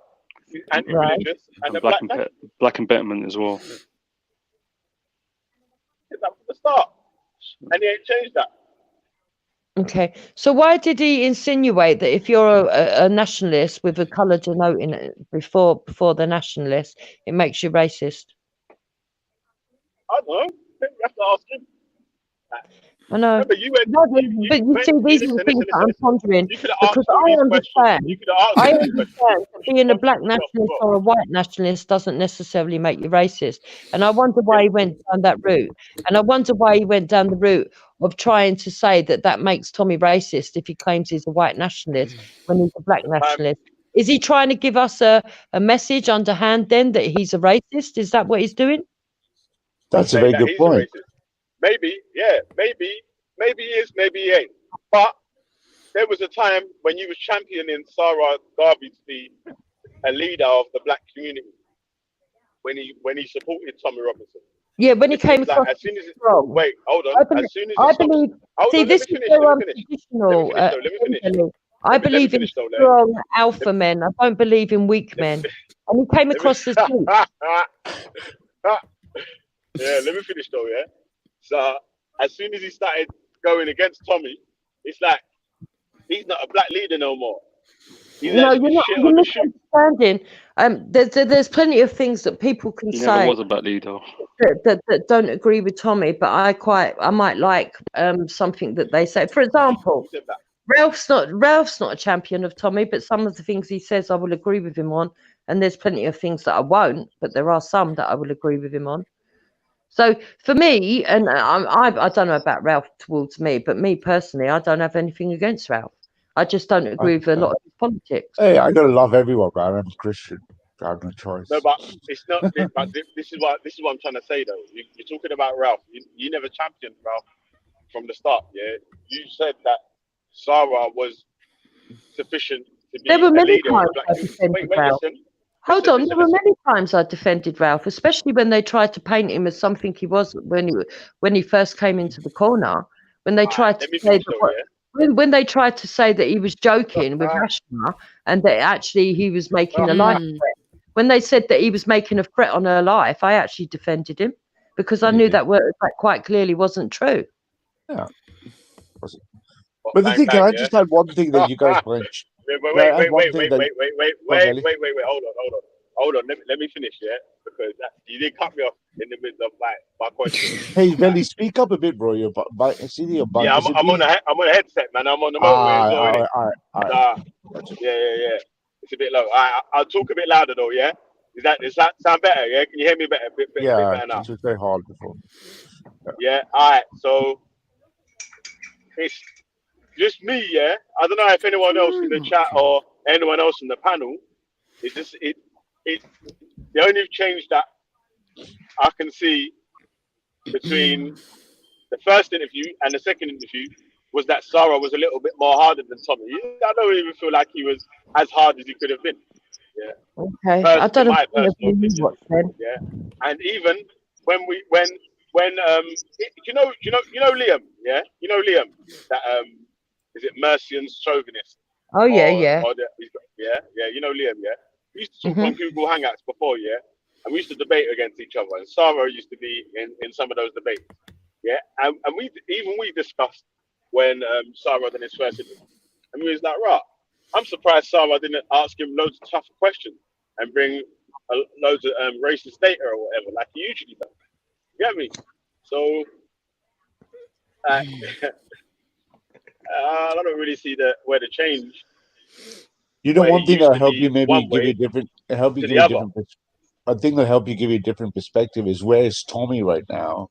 He's anti-religious and a black nationalist. Black and betterment as well. He said that from the start, and he ain't changed that. Okay, so why did he insinuate that if you're a nationalist with a colour denoting it before the nationalist, it makes you racist? I don't know. You have to ask him. I know. Remember, but you see, these are the things that I'm pondering, because I understand that being a black nationalist or a white nationalist doesn't necessarily make you racist. And I wonder why he went down that route. And I wonder why he went down the route of trying to say that makes Tommy racist if he claims he's a white nationalist when he's a black nationalist. Is he trying to give us a message underhand then that he's a racist? Is that what he's doing? That's a very good point. Maybe, maybe he is, maybe he ain't. But there was a time when you was championing Sarah Garvey to be a leader of the black community when he supported Tommy Robinson. Yeah, when he came across as soon as wait, hold on. As soon as I believe. See, this is where I'm traditional. I believe in strong alpha men. I don't believe in weak men. And he came across as weak. Yeah, let me finish though, yeah? So, as soon as he started going against Tommy, it's like, he's not a black leader no more. No, you're not understanding. There's plenty of things that people can say. Never was a black leader. That don't agree with Tommy, but I might like something that they say. For example, Ralph's not a champion of Tommy, but some of the things he says I will agree with him on, and there's plenty of things that I won't, but there are some that I will agree with him on. So for me, and I don't know about Ralph towards me, but me personally, I don't have anything against Ralph. I just don't agree with a lot of his politics. Hey, I gotta love everyone, man. I'm a Christian. I have no choice. No, but it's not. But this is what I'm trying to say though. You're talking about Ralph. You never championed Ralph from the start. Yeah, you said that Sarah was sufficient to be There were a many leader of times the black I youth. defended Wait, Ralph. listen. Hold Listen, on, listen, there were listen. many times I defended Ralph, especially when they tried to paint him as something he wasn't when he first came into the corner. When they tried to Let me say finish that though, yeah? when they tried to say that he was joking with Ashma and that actually he was making a life threat. When they said that he was making a threat on her life, I actually defended him because I knew that quite clearly wasn't true. Yeah. But the thing, can I just add one thing that you guys might? Wait. Hold on. Let me finish, yeah? Because you did cut me off in the middle of my question. Hey, Belly, speak up a bit, bro. Your see your Yeah, I'm on a headset, man. I'm on the motorway as well. All right. Yeah. It's a bit low. I'll talk a bit louder though, yeah? Does that sound better, yeah? Can you hear me better? A bit better now. It was very hard before. Yeah, alright, so it's just me, yeah. I don't know if anyone else in the chat or anyone else in the panel. It's just it the only change that I can see between the first interview and the second interview was that Sarah was a little bit more harder than Tommy. I don't even feel like he was as hard as he could have been. Yeah. Okay, I don't know. My personal opinion. Yeah. And even when you know Liam, yeah? You know Liam, that is it Mercian's chauvinist? Oh yeah. You know Liam, yeah? We used to talk on Google Hangouts before, yeah? And we used to debate against each other. And Sarah used to be in some of those debates. Yeah. And we discussed when Sarah did his first interview. And we was like, right, I'm surprised Sarah didn't ask him loads of tough questions and bring loads of racist data or whatever, like he usually does. You get me? So I don't really see where the change. You know, one thing that'll help you maybe give you a thing that'll help you give you a different perspective is where is Tommy right now?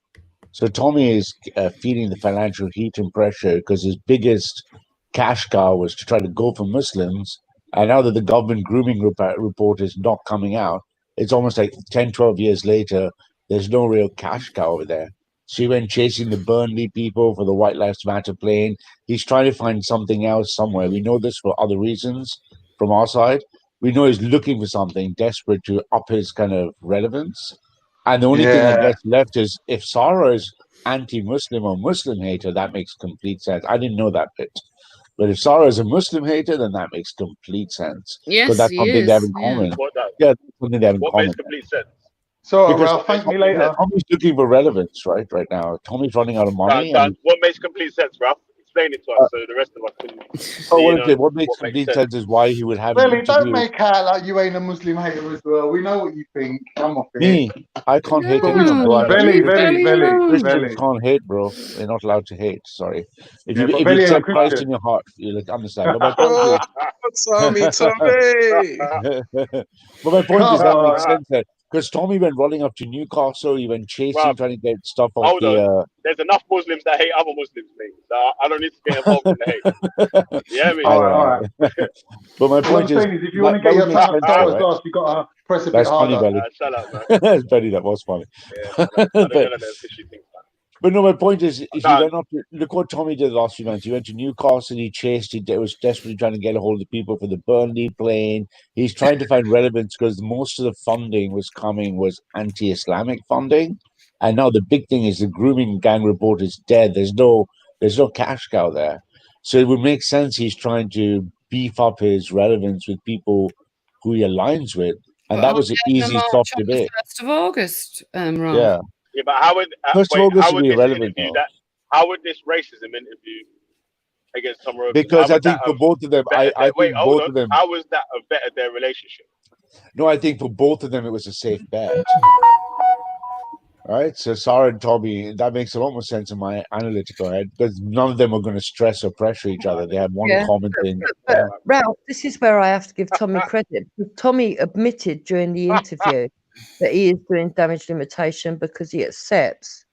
So Tommy is feeling the financial heat and pressure because his biggest cash cow was to try to go for Muslims. And now that the government grooming report is not coming out, it's almost like 10, 12 years later, there's no real cash cow over there. So he went chasing the Burnley people for the White Lives Matter plane. He's trying to find something else somewhere. We know this for other reasons from our side. We know he's looking for something, desperate to up his kind of relevance. And the only thing I guess left is if Sarah is anti-Muslim or Muslim hater, that makes complete sense. I didn't know that bit. But if Sarah is a Muslim hater, then that makes complete sense. Yes, because that's something they have in common. Yeah, that's something they have in common. Makes complete sense? So, Because Ralph, thank me later. Tommy's looking for relevance, right now. Tommy's running out of money. And What makes complete sense, Ralph? Explain it to us so the rest of us can. What makes complete sense is why he would have an Belly, don't interview. make out like you ain't a Muslim hater as well. We know what you think. Come off it. Me, I can't hate anyone, bro. Belly. Christians can't hate, bro. They're not allowed to hate. Sorry. If you Belly accept ain't Christ Christian. in your heart, you'll understand. But my point is, but my point is that makes sense. Because Tommy went running up to Newcastle, he went chasing, trying to get stuff off Hold on. There's enough Muslims that hate other Muslims, mate. So I don't need to get involved in the hate. Yeah, me. All right. But my What point I'm is, saying is, if you want to get your Sarah's glass, you got to press a bit That's harder. funny, Belly. Shut up, man. That's Belly. That was funny. Yeah, I don't know those fishy things, man. But no, my point is, if you went up to, look what Tommy did the last few months. He went to Newcastle, he chased, he was desperately trying to get a hold of the people for the Burnley plane. He's trying to find relevance because most of the funding was anti-Islamic funding. And now the big thing is the grooming gang report is dead. There's no cash cow there. So it would make sense he's trying to beef up his relevance with people who he aligns with. And that was an easy, soft debate. 1st of August, Rob. Yeah. Yeah, but how would how would this racism interview against Tom Rogan? Because I think for both of them, I think both of them. How was that have bettered their relationship? No, I think for both of them it was a safe bet. All right, so Sarah and Tommy, that makes a lot more sense in my analytical head because none of them are going to stress or pressure each other. They have one common thing. But Ralph, this is where I have to give Tommy credit. Tommy admitted during the interview that he is doing damage limitation because he accepts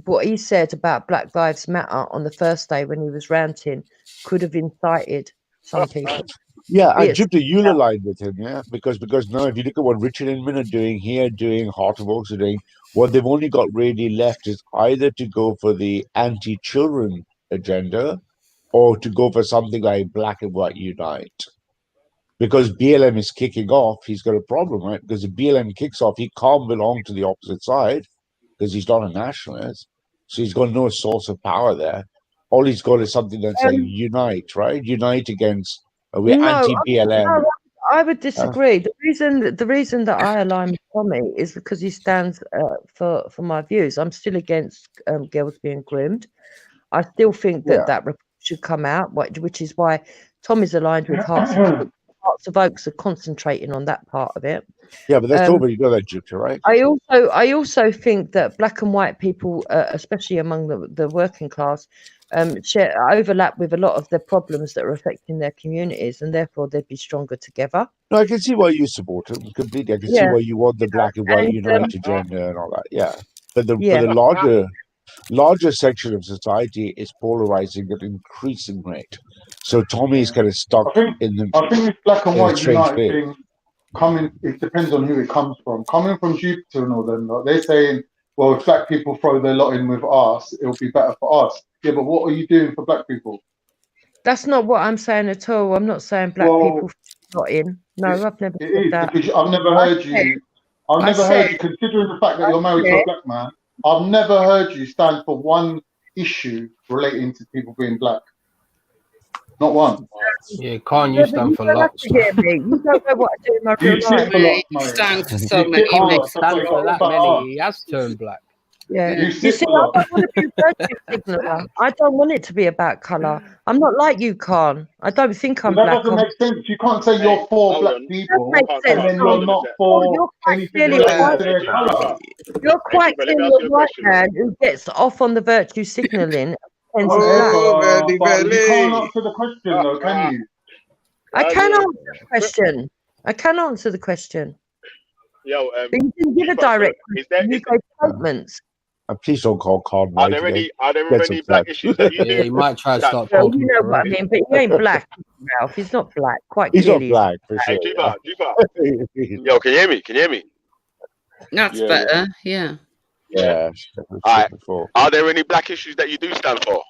what he said about Black Lives Matter on the first day when he was ranting could have incited some people. Yeah, Be and it Jupiter, you'll align with him, yeah, because now if you look at what Richard Inman are doing here, doing Heart of Oaks are doing, what they've only got really left is either to go for the anti-children agenda or to go for something like Black and White Unite. Because BLM is kicking off, he's got a problem, right? Because if BLM kicks off, he can't belong to the opposite side because he's not a nationalist. So he's got no source of power there. All he's got is something that's like unite, right? Unite against, we're no, anti-BLM. I would disagree. The reason that I align with Tommy is because he stands for my views. I'm still against girls being groomed. I still think that report should come out, which is why Tommy's aligned with Hearts of Oaks are concentrating on that part of it. Yeah, but that's over. You know that, Jupiter, right? I also think that black and white people, especially among the working class, overlap with a lot of the problems that are affecting their communities, and therefore they'd be stronger together. No, I can see why you support him completely. I can see why you want the Black and White Unite agenda and all that. Yeah, but the larger section of society is polarizing at an increasing rate. So Tommy's kind of stuck in the. I think this Black and White strange Unite bit. thing coming. It depends on who it comes from. Coming from Jupiter and all them, like, they're saying, well, if black people throw their lot in with us, it'll be better for us. Yeah, but what are you doing for black people? That's not what I'm saying at all. I'm not saying black people not in. No, I've never said that. Because I've never heard you. I've never heard you, considering the fact that you're married to a black man. I've never heard you stand for one issue relating to people being black. Not one. Yeah, Khan, you stand for lots. You don't know what I do in my real life. You stand for so many. You stand for that many. He has turned black. Yeah, you see, I don't want to be a virtue signaler. I don't want it to be about colour. I'm not like you, Khan. I don't think I'm black. That doesn't make sense. You can't say you're for black people and then you're not for anything related to their colour. You're quite clearly a white man who gets off on the virtue signalling. But you can't answer the question, though, can you? I can answer the question. I can answer the question. Yo, but you didn't give a direct question. You gave statements. Please don't call Khan. Are there any black issues that you do? Yeah, he might try to start Well, talking. you know what I mean, but he ain't black, Ralph. He's not black. Quite He's not clearly. black for sure. Hey, Yo, can you hear me? Can you hear me? That's better. Yeah. Yeah. All right. Are there any black issues that you do stand for?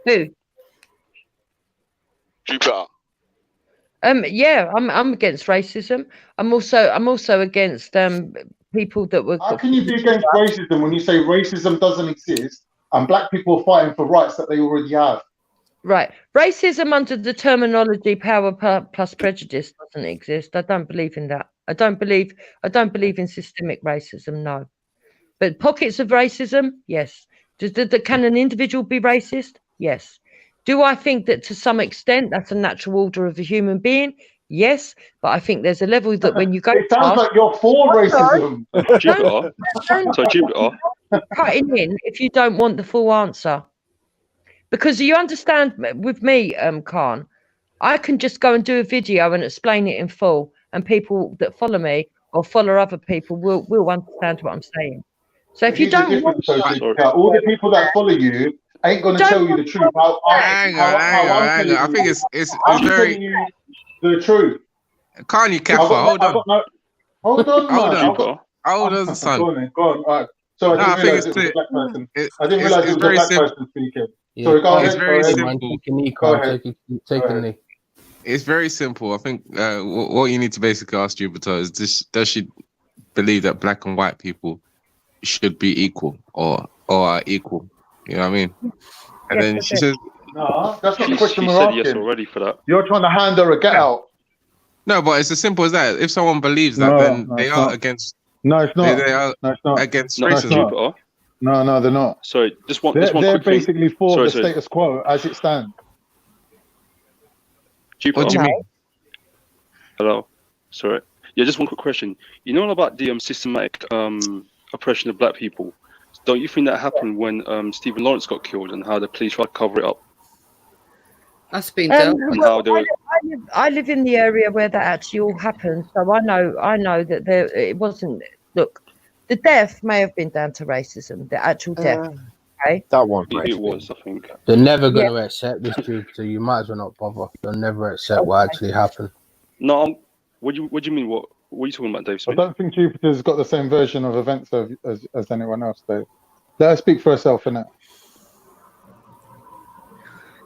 Who? Jupiter. Yeah, I'm against racism. I'm also against people that were. How can you be against racism when you say racism doesn't exist and black people are fighting for rights that they already have? Right, racism under the terminology power plus prejudice doesn't exist. I don't believe in that. I don't believe in systemic racism. No, but pockets of racism, yes. Can an individual be racist? Yes. Do I think that to some extent that's a natural order of a human being? Yes, but I think there's a level that when you go it sounds like you're for racism. Jupiter. Cutting in if you don't want the full answer. Because you understand with me, Khan, I can just go and do a video and explain it in full, and people that follow me or follow other people will understand what I'm saying. So if you don't want all the people that follow you ain't going to tell you the truth. Hang on. I think it's very. Telling you the truth. Can't you, Keffa? Hold on. Hold on, son. Go on. All right. Sorry, I didn't realize it was a black person. I didn't realize it was a black person speaking. Yeah, Sorry, go ahead. It's very simple. It's very simple. I think what you need to basically ask Jupiter is: does she believe that black and white people should be equal or are equal? You know what I mean? And then she says, "No, that's not the question she we're said asking." yes already for that. You're trying to hand her a get out. No, but it's as simple as that. If someone believes that, then they are against. No, it's not. They are against racism. No, they're not. Sorry, they're basically for the status quo as it stands. What do you mean? Hello. Sorry. Yeah, just one quick question. You know about the systematic oppression of black people? Don't you think that happened when Stephen Lawrence got killed and how the police tried to cover it up? That's been done. And how they were... I live in the area where that actually all happened, so I know that it wasn't. Look, the death may have been down to racism. The actual death Okay. That one, It was, I think. They're never going to accept this, dude. So you might as well not bother. They'll never accept what actually happened. No, what do you mean? What are you talking about, Dave I Smith? don't think Jupiter's got the same version of events as anyone else, though. Let her speak for herself, innit?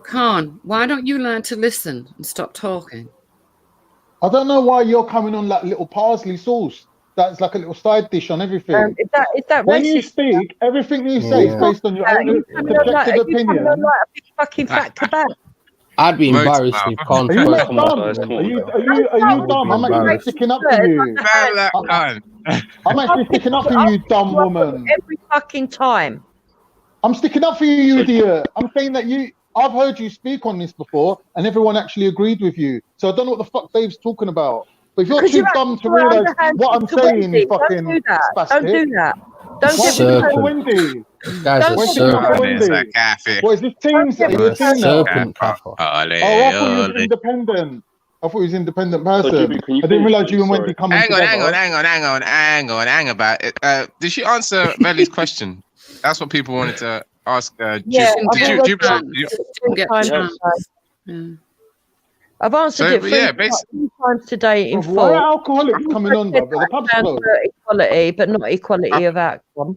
Khan, why don't you learn to listen and stop talking? I don't know why you're coming on like little parsley sauce. That's like a little side dish on everything. Is that when you racist? speak, everything you say is based on your own subjective opinion. Like a big fucking fat kebab. I'd be embarrassed if Khan Are you spoke not on dumb? that. Are you dumb? I'm actually sticking up for you. I'm actually sticking up for you, dumb woman. Every fucking time. I'm sticking up for you, you idiot. I'm saying that I've heard you speak on this before, and everyone actually agreed with you. So I don't know what the fuck Dave's talking about. But if you're Because too you dumb to actually realise underhand what I'm to saying, Wendy. you fucking Don't do that. spastic. Don't do that. Don't Why get sticking up Serpent. for Wendy? Guys Don't are Why get sticking up for serpent. Wendy? What is this team? get Is this a team now? Serpent Kappa. Oh, I thought you was independent. I thought he was an independent person. JB, can you I didn't finish, realise you please? and Wendy Sorry. coming Hang on, together. hang about it. Did she answer Belly's question? That's what people wanted to ask. Yeah, Jupiter. I've answered So, it but three yeah, basically, times today in Why are full. alcoholics coming on, bro? The pub's closed. Equality, but not equality of outcome.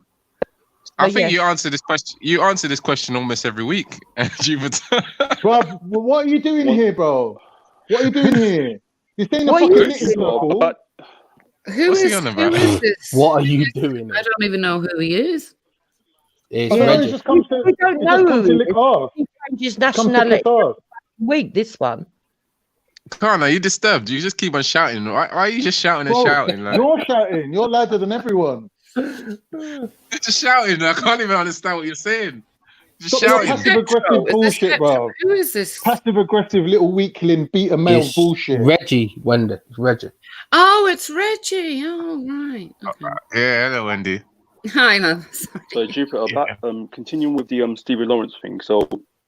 I So, think yes. you answer this question. You answer this question almost every week, Jupiter. Bro, what are you doing here, bro? What are you doing here? You're staying in a What are fucking you knitting doing? circle. What's he on about? Who is this? What are you doing? I don't even know who he is. It's I don't know, Reggie. he just comes to, We don't he know just who comes to he lick is. off. He changes Comes to nationality kick off. every week, this one. Khan, are you disturbed? You just keep on shouting. Why are you just shouting and Bro, shouting? Like, you're shouting. You're louder than everyone. you're just shouting. I can't even understand what you're saying. Just Stop your shouting. passive aggressive bullshit, bro. Who is this? Passive aggressive little weakling beta male It's bullshit. Reggie, Wendy. It's Reggie. Oh, it's Reggie. Oh, right. Okay. Yeah, hello, Wendy. I know. So Jupiter, continuing with the Stevie Lawrence thing. So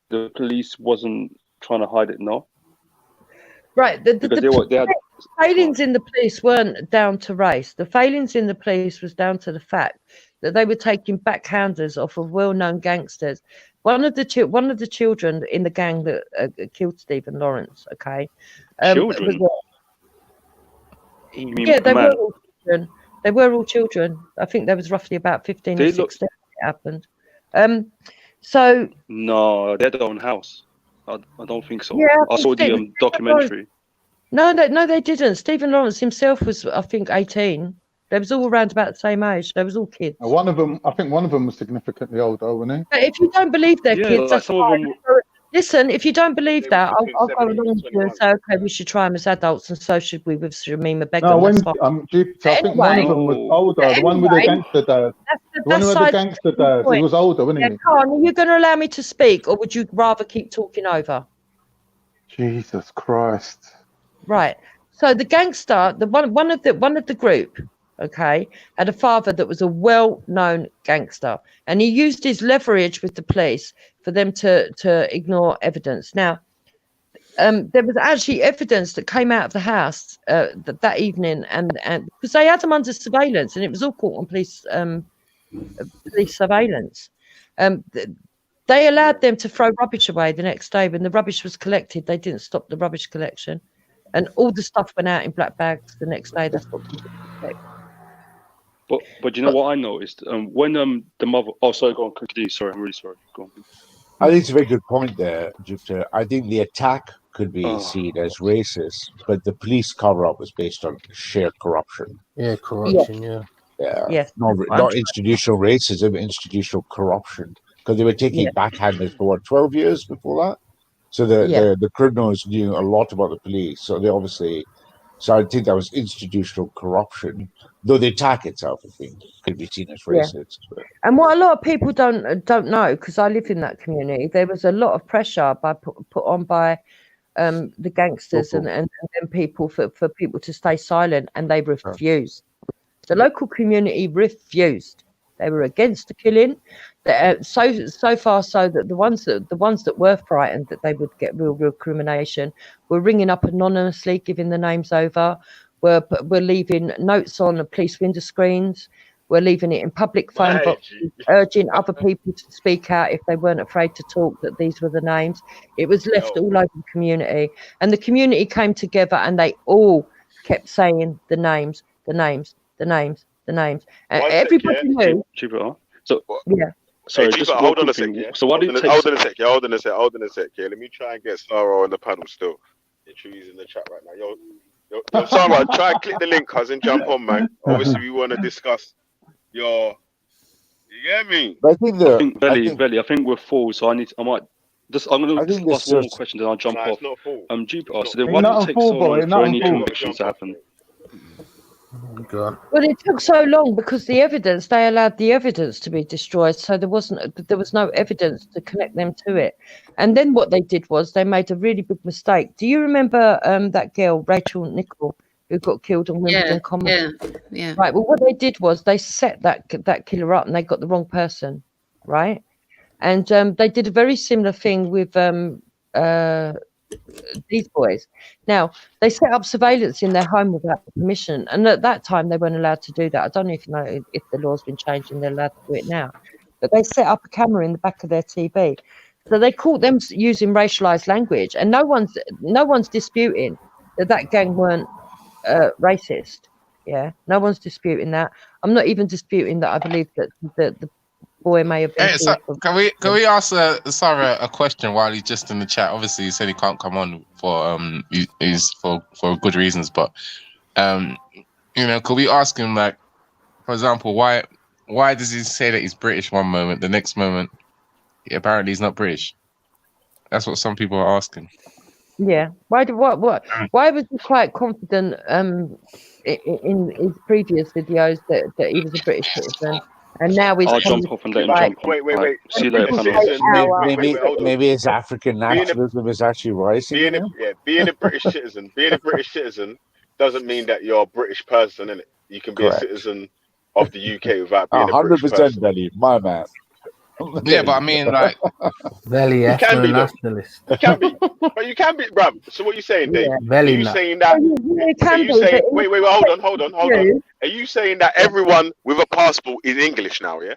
the police wasn't trying to hide it, no? Right. Because they had failings in the police weren't down to race. The failings in the police was down to the fact that they were taking backhanders off of well-known gangsters. One of the children in the gang that killed Stephen Lawrence. Okay. Children? You mean Yeah, they man? were all children. They were all children. I think there was roughly about 15 or They look- 16 when it happened. So No, they had their own house. I don't think so. Yeah, I saw the Stephen documentary. no, they didn't. Stephen Lawrence himself was, I think, 18. They was all around about the same age. They was all kids. One of them, I think one of them was significantly older, wasn't he? But if you don't believe they're Yeah, kids, like that's some of fine. them- Listen, if you don't believe that, I'll go 17 along with you and say, okay, we should try them as adults, and so should we with Shamima Begum. No, that's when fine. Jupiter, I think one of them was older. But The one with the anyway, gangster dad. The one who had the that's gangster side dad. He point. was older, wasn't Yeah, he? Khan, are you going to allow me to speak, or would you rather keep talking over? Jesus Christ. Right. So the gangster, one of the group, okay, had a father that was a well-known gangster, and he used his leverage with the police for them to ignore evidence. Now, there was actually evidence that came out of the house that evening, and because they had them under surveillance, and it was all caught on police surveillance. They allowed them to throw rubbish away the next day. When the rubbish was collected, they didn't stop the rubbish collection, and all the stuff went out in black bags the next day. That's what. But you know what I noticed? When the mother, oh sorry, go on, continue. Sorry, I'm really sorry. Go on. I think it's a very good point there, Jupiter. I think the attack could be seen as racist, but the police cover-up was based on sheer corruption. Yeah, corruption. Yeah. Yes. Not institutional racism, institutional corruption. Because they were taking backhanders for 12 years before that. So the criminals knew a lot about the police. So they obviously, so I think that was institutional corruption. Though the attack itself, I think, could be seen as racist. But. And what a lot of people don't know, because I live in that community, there was a lot of pressure put on by the gangsters and people for people to stay silent, and they refused. The local community refused. They were against the killing. So far so that the ones that were frightened that they would get real recrimination were ringing up anonymously, giving the names over. We're leaving notes on the police window screens. were leaving it in public phone Right, boxes, urging other people to speak out if they weren't afraid to talk, that these were the names. It was left all over the community. And the community came together and they all kept saying the names, the names, the names, the names. And One sec, everybody yeah. knew. Jupiter. So, Yeah. sorry, Hey, just Jupiter, real hold on a quick sec, thing. yeah. So why did it take? Hold on a sec, yeah. Hold on a sec, yeah. Let me try and get Sarah on the panel still. She's in the chat right now. Yo, Sarah, try and click the link, cousin. Jump on, man. Obviously, we want to discuss your. You get me? But I think I think Belly. I think we're full, so I'm gonna ask one more question, then I'll jump Nah, off. it's not full. Jupiter. So then, Ain't why did it nothing take full, so boy, long ain't for nothing any full. convictions to happen? Well, it took so long because the evidence, they allowed the evidence to be destroyed, so there was no evidence to connect them to it. And then what they did was they made a really big mistake. Do you remember that girl Rachel Nichol who got killed on Wimbledon Common? Yeah. Right. Well, what they did was they set that killer up and they got the wrong person, right? And they did a very similar thing with these boys. Now, they set up surveillance in their home without permission, and at that time they weren't allowed to do that. I don't know if you know if the law's been changed and they're allowed to do it now, but they set up a camera in the back of their TV. So they caught them using racialized language, and no one's disputing that gang weren't racist. Yeah, no one's disputing that. I'm not even disputing that. I believe that the boy may have been Hey, so killed. can we ask Sarah a question while he's just in the chat? Obviously, he said he can't come on for he's for good reasons, but could we ask him, like, for example, why does he say that he's British one moment, the next moment apparently he's not British? That's what some people are asking. Yeah. Why was he quite confident in his previous videos that he was a British citizen, and now he's I'll jump off and let him jump on. Wait. See you later, panel. Maybe his African nationalism is actually rising. Being a British citizen, doesn't mean that you're a British person, innit? You can be Correct. a citizen of the UK without being a British 100% person. Belly, my man. Yeah, but I mean, like, Belly You can be, though. nationalist. You can be, but you can be, bruv. So what are you saying, Dave? Belly Are you nut. saying that? Are you saying? Wait. Hold on. Are you saying that everyone with a passport is English now? Yeah.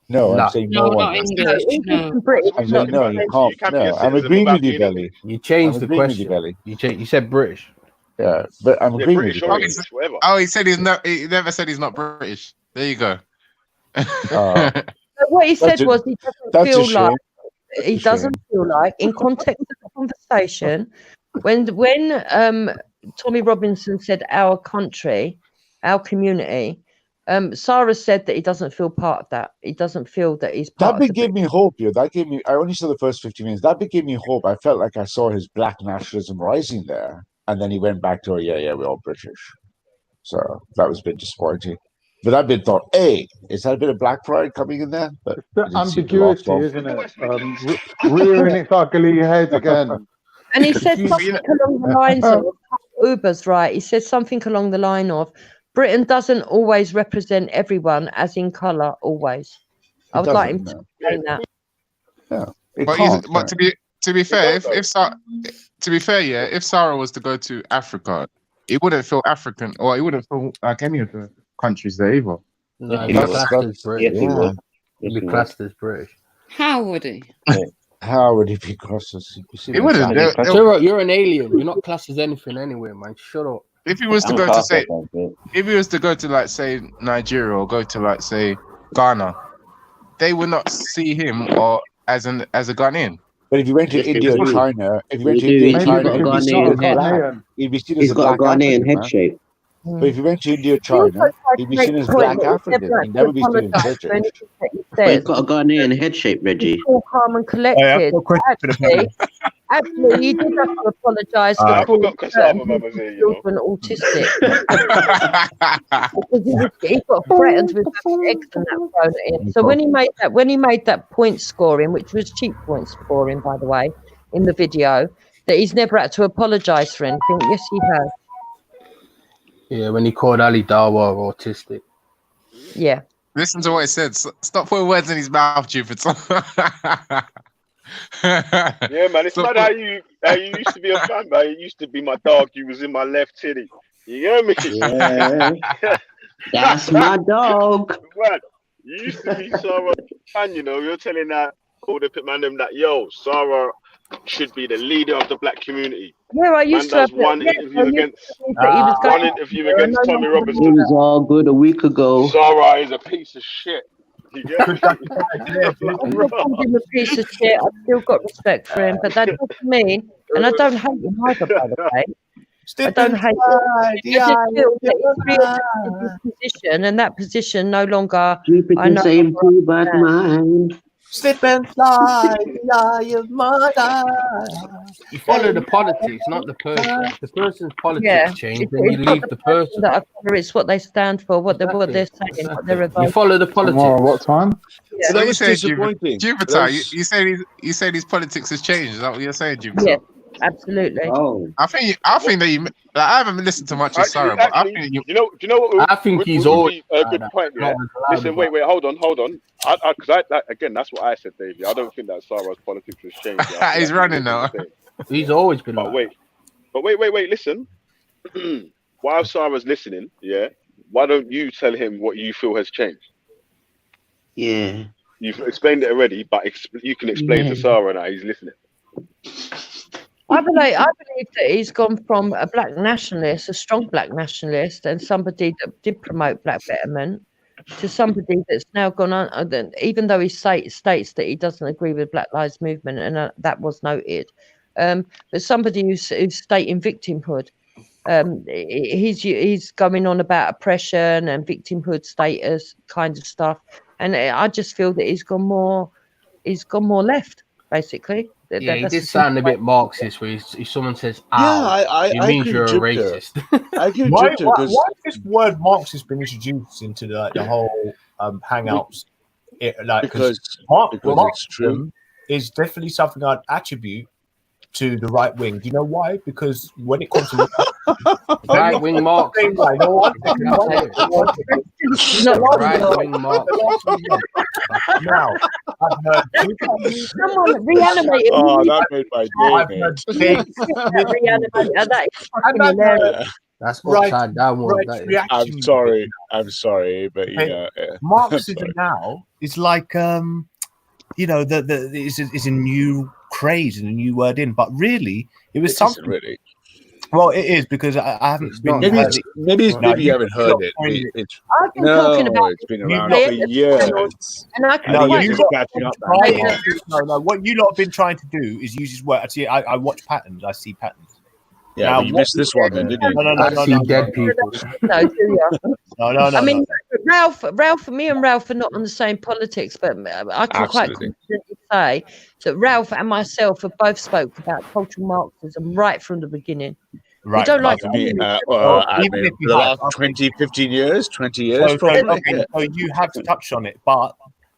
No, I'm saying no one. not English. No. I'm saying no, you can't. No, I'm agreeing with you, Belly. You changed the agreeing with you, question. Belly. You said British. Yeah, but I'm agreeing with you. British or English, whatever. Oh, he said he never said he's not British. There you go. What he said was he doesn't feel like in context of the conversation when Tommy Robinson said our country, our community, Sarah said that he doesn't feel part of that. He doesn't feel that he's part That of gave me hope, yo. That gave me. I only saw the first 50 minutes. That gave me hope. I felt like I saw his black nationalism rising there, and then he went back to, yeah, we're all British. So that was a bit disappointing. But that bit thought, hey, is that a bit of black pride coming in there? But The ambiguity, isn't it? Rearing its ugly head again. And he said something along the lines of Uber's right. He said something along the line of Britain doesn't always represent everyone, as in colour, always. I would like him to explain that. Yeah, but to be fair, if Sarah was to go to Africa, he wouldn't feel African, or he wouldn't feel like any of the countries there either. No, he'd be classed as British. He'd be classed as British. How would he? How would he be classed as? He wouldn't. You're an alien. You're not classed as anything anyway, man. Shut up. If he was to go to like say Nigeria or go to like say Ghana, they would not see him or as a Ghanaian. But if you went to India or China, he'd be seen as black. He'd be seen as a black Ghanaian head shape. But if you went to India or China, he'd be seen as black African. He'd never be seen as British. But he's got a Ghanaian head shape, Reggie. He's all calm and collected. Actually, he did have to apologise for calling certain children autistic. Because he got threatened with eggs and that thrown at him. So when he made that point scoring, which was cheap point scoring, by the way, in the video, that he's never had to apologise for anything. Yes, he has. Yeah, when he called Ali Dawa autistic. Yeah. Listen to what he said. Stop putting words in his mouth, Jupiter. Yeah, man, it's mad how you used to be a fan, man. You used to be my dog. You was in my left titty. You hear me? Yeah. That's my dog. Man, you used to be Sarah fan, you know. You're telling that all the pit man them that Sarah should be the leader of the black community. Yeah, I Man used to does have one I interview used to against believe that he was going one interview I against no Tommy longer It Robinson. was all good a week ago. Sarah is a piece of shit. You get me? I've still called him a piece of shit. I've still got respect for him, but that doesn't mean, and I don't hate him either, by the way. I don't hate him. I just feel that he's readjusted his position, and that position no longer. I Jupiter no saying longer too bad mind. Slip and slide, the eye of my eye. You follow the politics, not the person. If the person's politics Yeah, change, then you it's not leave the person person. that I follow, it's what they stand for, what they're saying, what they're about. You follow the Tomorrow, politics. what time? Yeah. So That you was say disappointing. Jupiter, you say these politics has changed. Is that what you're saying, Jupiter? Yes, absolutely. Oh, I think that you. Like, I haven't listened to much of Sarah, but I think you. Do you know what? I think he's would always be a good point. Yeah. Listen, wait, hold on. Because again, that's what I said, Davey. I don't think that Sarah's politics has changed. Yeah. He's running now. He's always been. But wait. Listen. While Sarah's listening, yeah, why don't you tell him what you feel has changed? yeah. You've explained it already, but you can explain to Sarah now. He's listening. I believe that he's gone from a black nationalist, a strong black nationalist, and somebody that did promote black betterment, to somebody that's now gone on. Even though he states that he doesn't agree with Black Lives Movement, and that was noted, but somebody who's stating victimhood. He's going on about oppression and victimhood status kind of stuff, and I just feel that he's gone more left, basically. Yeah, he did sound a bit Marxist. Where if someone says "ow," I it means agree you're with a Jupiter. racist. I agree with Why Jupiter because has this word Marxist been introduced into the whole Hangouts? because it's Marxism is definitely something I'd attribute to the right wing. Do you know why? Because when it comes to right wing Marx, right wing Marx. Now, I've heard someone reanimated. Oh, that made my day, mate. That is fucking hilarious. That's upside down one. I'm sorry, but you know, Marxism now is like is a new craze and a new word in, but really it was something. Really. Well, it is because I haven't been. Maybe you haven't heard it. I've been talking about it's been around for years. And I can catching up. No. What you lot have been trying to do is use his word. I watch patterns. I see patterns. Yeah, you missed this one then, didn't you? No, dead people. No, do you? No. I mean, Ralph, me and Ralph are not on the same politics, but I can quite confidently say that Ralph and myself have both spoke about cultural Marxism right from the beginning. Right. We don't like for the last 15 years, 20 years, probably. Okay, so you have touched on it, but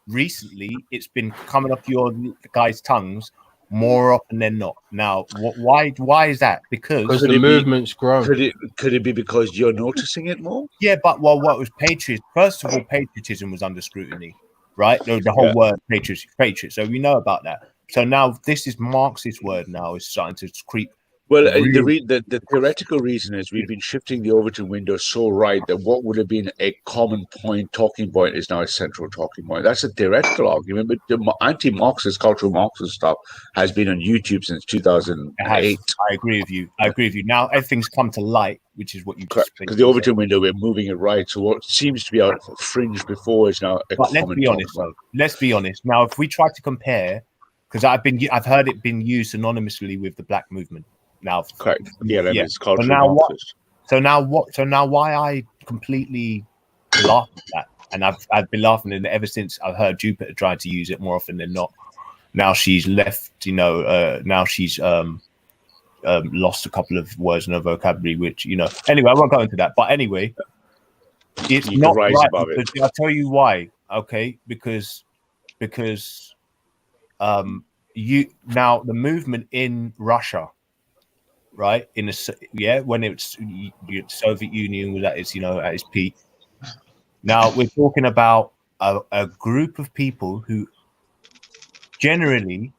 recently it's been coming off your guys' tongues more often than not. Now, why is that? Because the movement's grown. Could it be because you're noticing it more? Yeah, but what was patriotism? First of all, patriotism was under scrutiny, right? The whole word patriot. So we know about that. So now this is Marxist word now is starting to creep. Well, the theoretical reason is we've been shifting the Overton window so right that what would have been a common talking point is now a central talking point. That's a theoretical argument, but the anti-Marxist, cultural Marxist stuff has been on YouTube since 2008. I agree with you. Now everything's come to light, which is what you just because the Overton window, we're moving it right. So what seems to be out fringe before is now a common let's be honest, though. Let's be honest. Now, if we try to compare, because I've heard it been used synonymously with the Black movement. Now, correct. It's cultural Marxist. So now why I completely laugh at that, and I've been laughing at it ever since I've heard Jupiter trying to use it more often than not. Now she's left, now she's lost a couple of words in her vocabulary, which anyway, I won't go into that. But anyway, it's not right. I'll tell you why. Okay, because the movement in Russia. Right when it's Soviet Union was at its peak. Now we're talking about a group of people who generally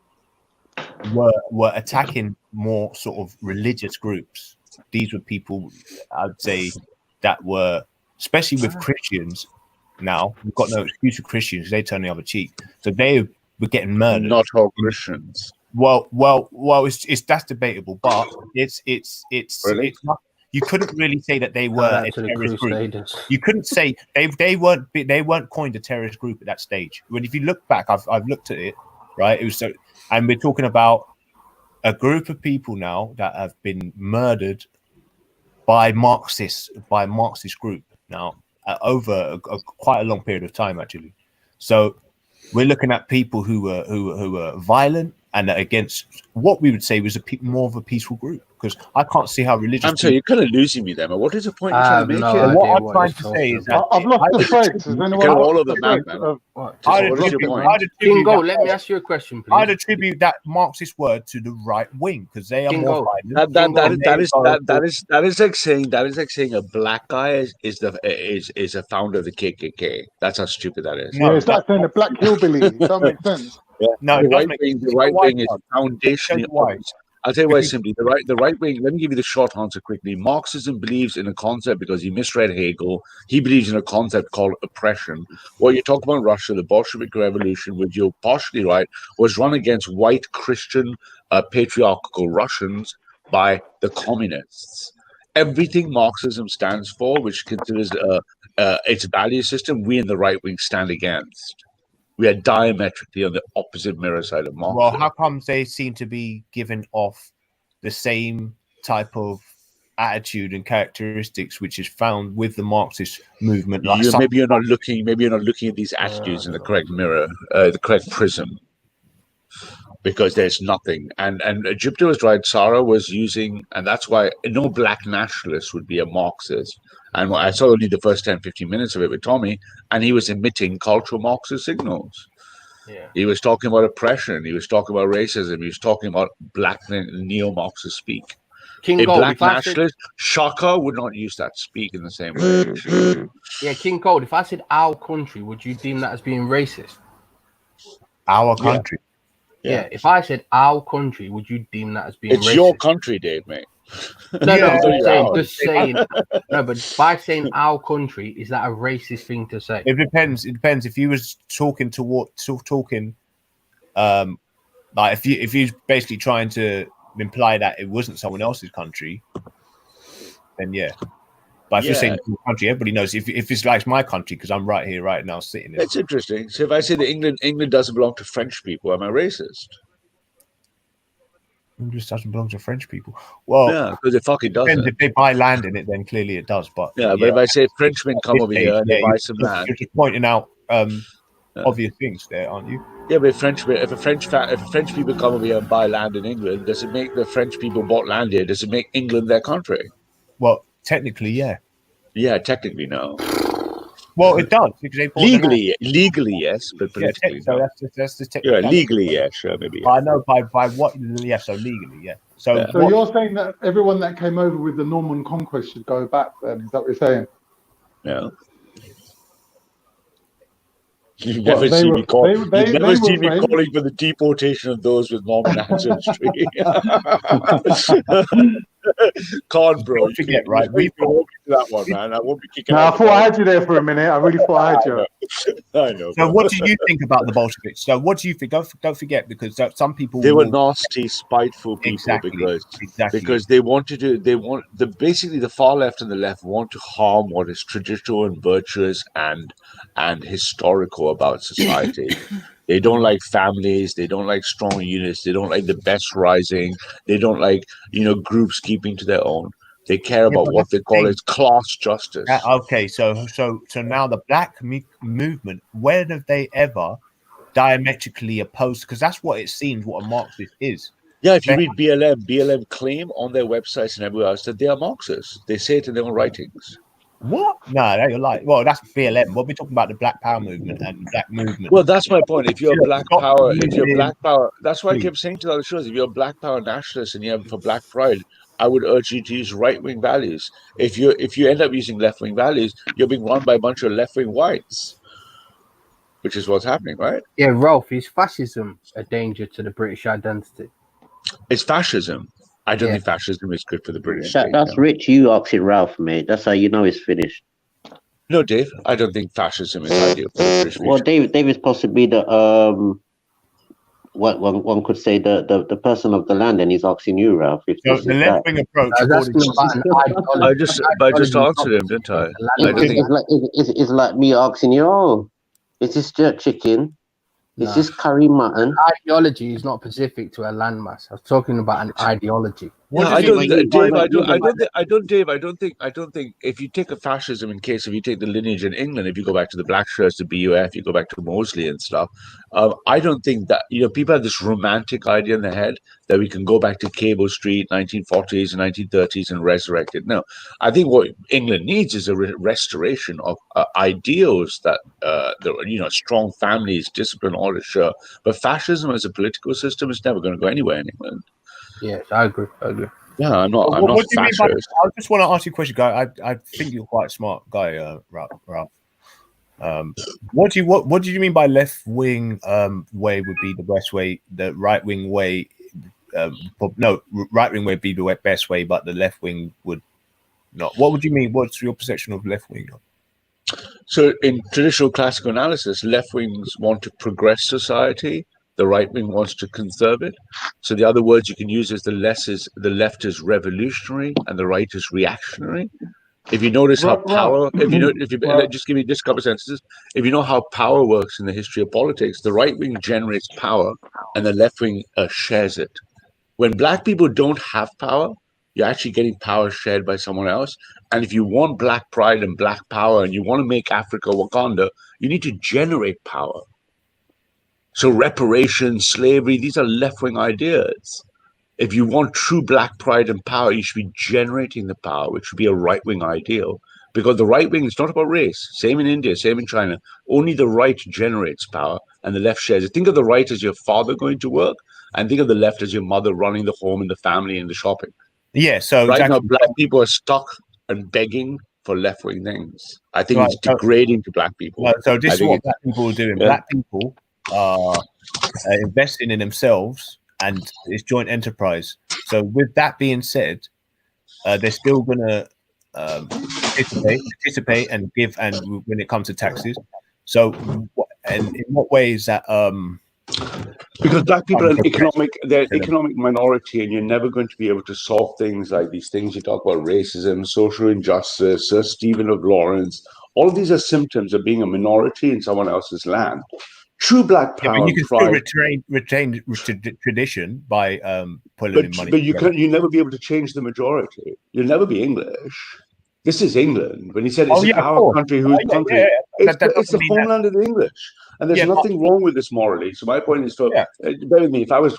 were attacking more sort of religious groups. These were people, I'd say, that were especially with Christians. Now we've got no excuse for Christians; they turn the other cheek. So they were getting murdered. Not all Christians. Well, it's that's debatable, but it's Really? it's not. You couldn't really say that they Shout were out a to the terrorist group. Crusaders. You couldn't say they weren't coined a terrorist group at that stage. When if you look back, I've looked at it, right? It was so, and we're talking about a group of people now that have been murdered by Marxist group now over quite a long period of time actually. So we're looking at people who were violent and against what we would say was more of a peaceful group, because I can't see how religious. I'm sorry, you're kind of losing me there, man. What is the point you're trying to make here? What I'm trying to say is that I've lost the threads. Has anyone all lost of the them, man. threads? What is your point? Kingo, let me ask you a question, please. I'd attribute that Marxist word to the right wing because they are more violent. That is like saying a black guy is a founder of the KKK. That's how stupid that is. Yeah, it's like saying a black hillbilly. It don't make sense. Yeah. No, the it does right make wing, sense. the right Why wing is not? foundationally Why? opposite. I'll tell you why simply. The right wing, let me give you the short answer quickly. Marxism believes in a concept because he misread Hegel. He believes in a concept called oppression. What you talk about in Russia, the Bolshevik Revolution, which you're partially right, was run against white Christian patriarchal Russians by the communists. Everything Marxism stands for, which considers its value system, we in the right wing stand against. We are diametrically on the opposite mirror side of Marxism. Well, how comes they seem to be giving off the same type of attitude and characteristics which is found with the Marxist movement? Maybe you're not looking at these attitudes in the correct mirror, the correct prism, because there's nothing. And Jupiter was right. Sarah was using, and that's why no black nationalist would be a Marxist. And I saw only the first 10, 15 minutes of it with Tommy, and he was emitting cultural Marxist signals. Yeah. He was talking about oppression. He was talking about racism. He was talking about black neo-Marxist speak. King a Gold, black if I nationalist, Shaka would not use that speak in the same way. Yeah, King Gold, if I said our country, would you deem that as being racist? Our country? Yeah. If I said our country, would you deem that as being It's racist? your country, Dave, mate. No, just saying. No, but by saying our country, is that a racist thing to say? It depends. It depends. If you was talking like if you basically trying to imply that it wasn't someone else's country, then yeah. But if you're saying country, everybody knows. If it's like my country, because I'm right here, right now, sitting there. It's interesting. So if I say that England doesn't belong to French people, am I racist? English doesn't belong to French people. Well, yeah, because it fucking doesn't. If they buy land in it, then clearly it does. But but if I say Frenchmen come over here and they buy some land, you're just pointing out obvious things there, aren't you? Yeah, but if French people come over here and buy land in England, does it make the French people bought land here? Does it make England their country? Well, technically, yeah. Yeah, technically, no. Well, it does because they legally, yes, but politically, so no. that's the technical. Yeah, legally, yeah, sure, maybe. Yeah. I know by what, yeah. So legally, yeah. So you're saying that everyone that came over with the Norman conquest should go back? Then is that what you're saying? Yeah. You never see me calling for the deportation of those with Norman ancestry. Can't, bro. Don't forget, right? We won't get to that one, man. I won't be kicking. No, I thought I had you there for a minute. I really thought I had you. I know. So, what do you think about the Bolsheviks? So, what do you think? Don't forget, because some people were nasty, spiteful people because they wanted to. Basically the far left and the left want to harm what is traditional and virtuous and historical about society. They don't like families. They don't like strong units. They don't like the best rising. They don't like groups keeping to their own. They care about what they call as class justice. Okay, so now the black movement. When have they ever diametrically opposed? Because that's what it seems what a Marxist is. Yeah, if you read BLM claim on their websites and everywhere else that they are Marxists. They say it in their own writings. What? No, you're like, well, that's BLM. What we're talking about the Black Power movement and Black movement. Well, that's my point. If you're Black Power, that's why I kept saying to the other shows. If you're a Black Power nationalist and you have for Black Pride, I would urge you to use right wing values. If you end up using left wing values, you're being run by a bunch of left wing whites, which is what's happening, right? Yeah, Rolf, is fascism a danger to the British identity? It's fascism. I don't think fascism is good for the British. That's Rich. You asking Ralph, mate. That's how you know it's finished. No, Dave, I don't think fascism is ideal for the British Well, future. Dave is possibly the what one could say the person of the land, and he's asking you, Ralph, if So this the is left that. wing approach, I was according asking about an ideology. I just answered him, didn't I? I don't think. It's like me asking you, oh, is this jerk chicken? Is No. this curry mutton? Ideology is not specific to a landmass. I was talking about an ideology. Yeah, I don't, Dave. I don't think. If you take a fascism in case, if you take the lineage in England, if you go back to the Black Shirts, the BUF, you go back to Mosley and stuff. I don't think that people have this romantic idea in their head that we can go back to Cable Street, 1940s and 1930s, and resurrect it. No, I think what England needs is a restoration of ideals that strong families, discipline, order, sure. But fascism as a political system is never going to go anywhere in England. Yes, I agree. Yeah, I'm not. I'm What not do you mean by? fascist. I just want to ask you a question, guy. I think you're quite a smart guy, Ralph. What do you mean by left wing way would be the best way? The right wing way, right wing would be the best way, but the left wing would not. What would you mean? What's your perception of left wing? So, in traditional classical analysis, left wings want to progress society. The right wing wants to conserve it. So the other words you can use is the left is revolutionary and the right is reactionary. If you notice how power, just give me just a couple of sentences. If you know how power works in the history of politics, the right wing generates power and the left wing shares it. When black people don't have power, you're actually getting power shared by someone else. And if you want black pride and black power and you want to make Africa Wakanda, you need to generate power. So reparations, slavery, these are left-wing ideas. If you want true black pride and power, you should be generating the power, which should be a right-wing ideal. Because the right wing is not about race. Same in India, same in China. Only the right generates power and the left shares it. Think of the right as your father going to work and think of the left as your mother running the home and the family and the shopping. Yeah, so right now black people are stuck and begging for left-wing things. I think it's degrading to black people. So this is what black people are doing. Yeah. Black people are investing in themselves and it's joint enterprise. So with that being said, they're still gonna participate and give, and when it comes to taxes. So, and in what way is that? Because black people are they're an economic minority, and you're never going to be able to solve things like these things you talk about: racism, social injustice, Sir Stephen of Lawrence. All of these are symptoms of being a minority in someone else's land. True black power. But you can pride, still retain tradition by pulling in money. But you'll never be able to change the majority. You'll never be English. This is England. When he said it's our country, whose country? It's the homeland of the English. And there's nothing wrong with this morally. So my point is, bear with me, if I was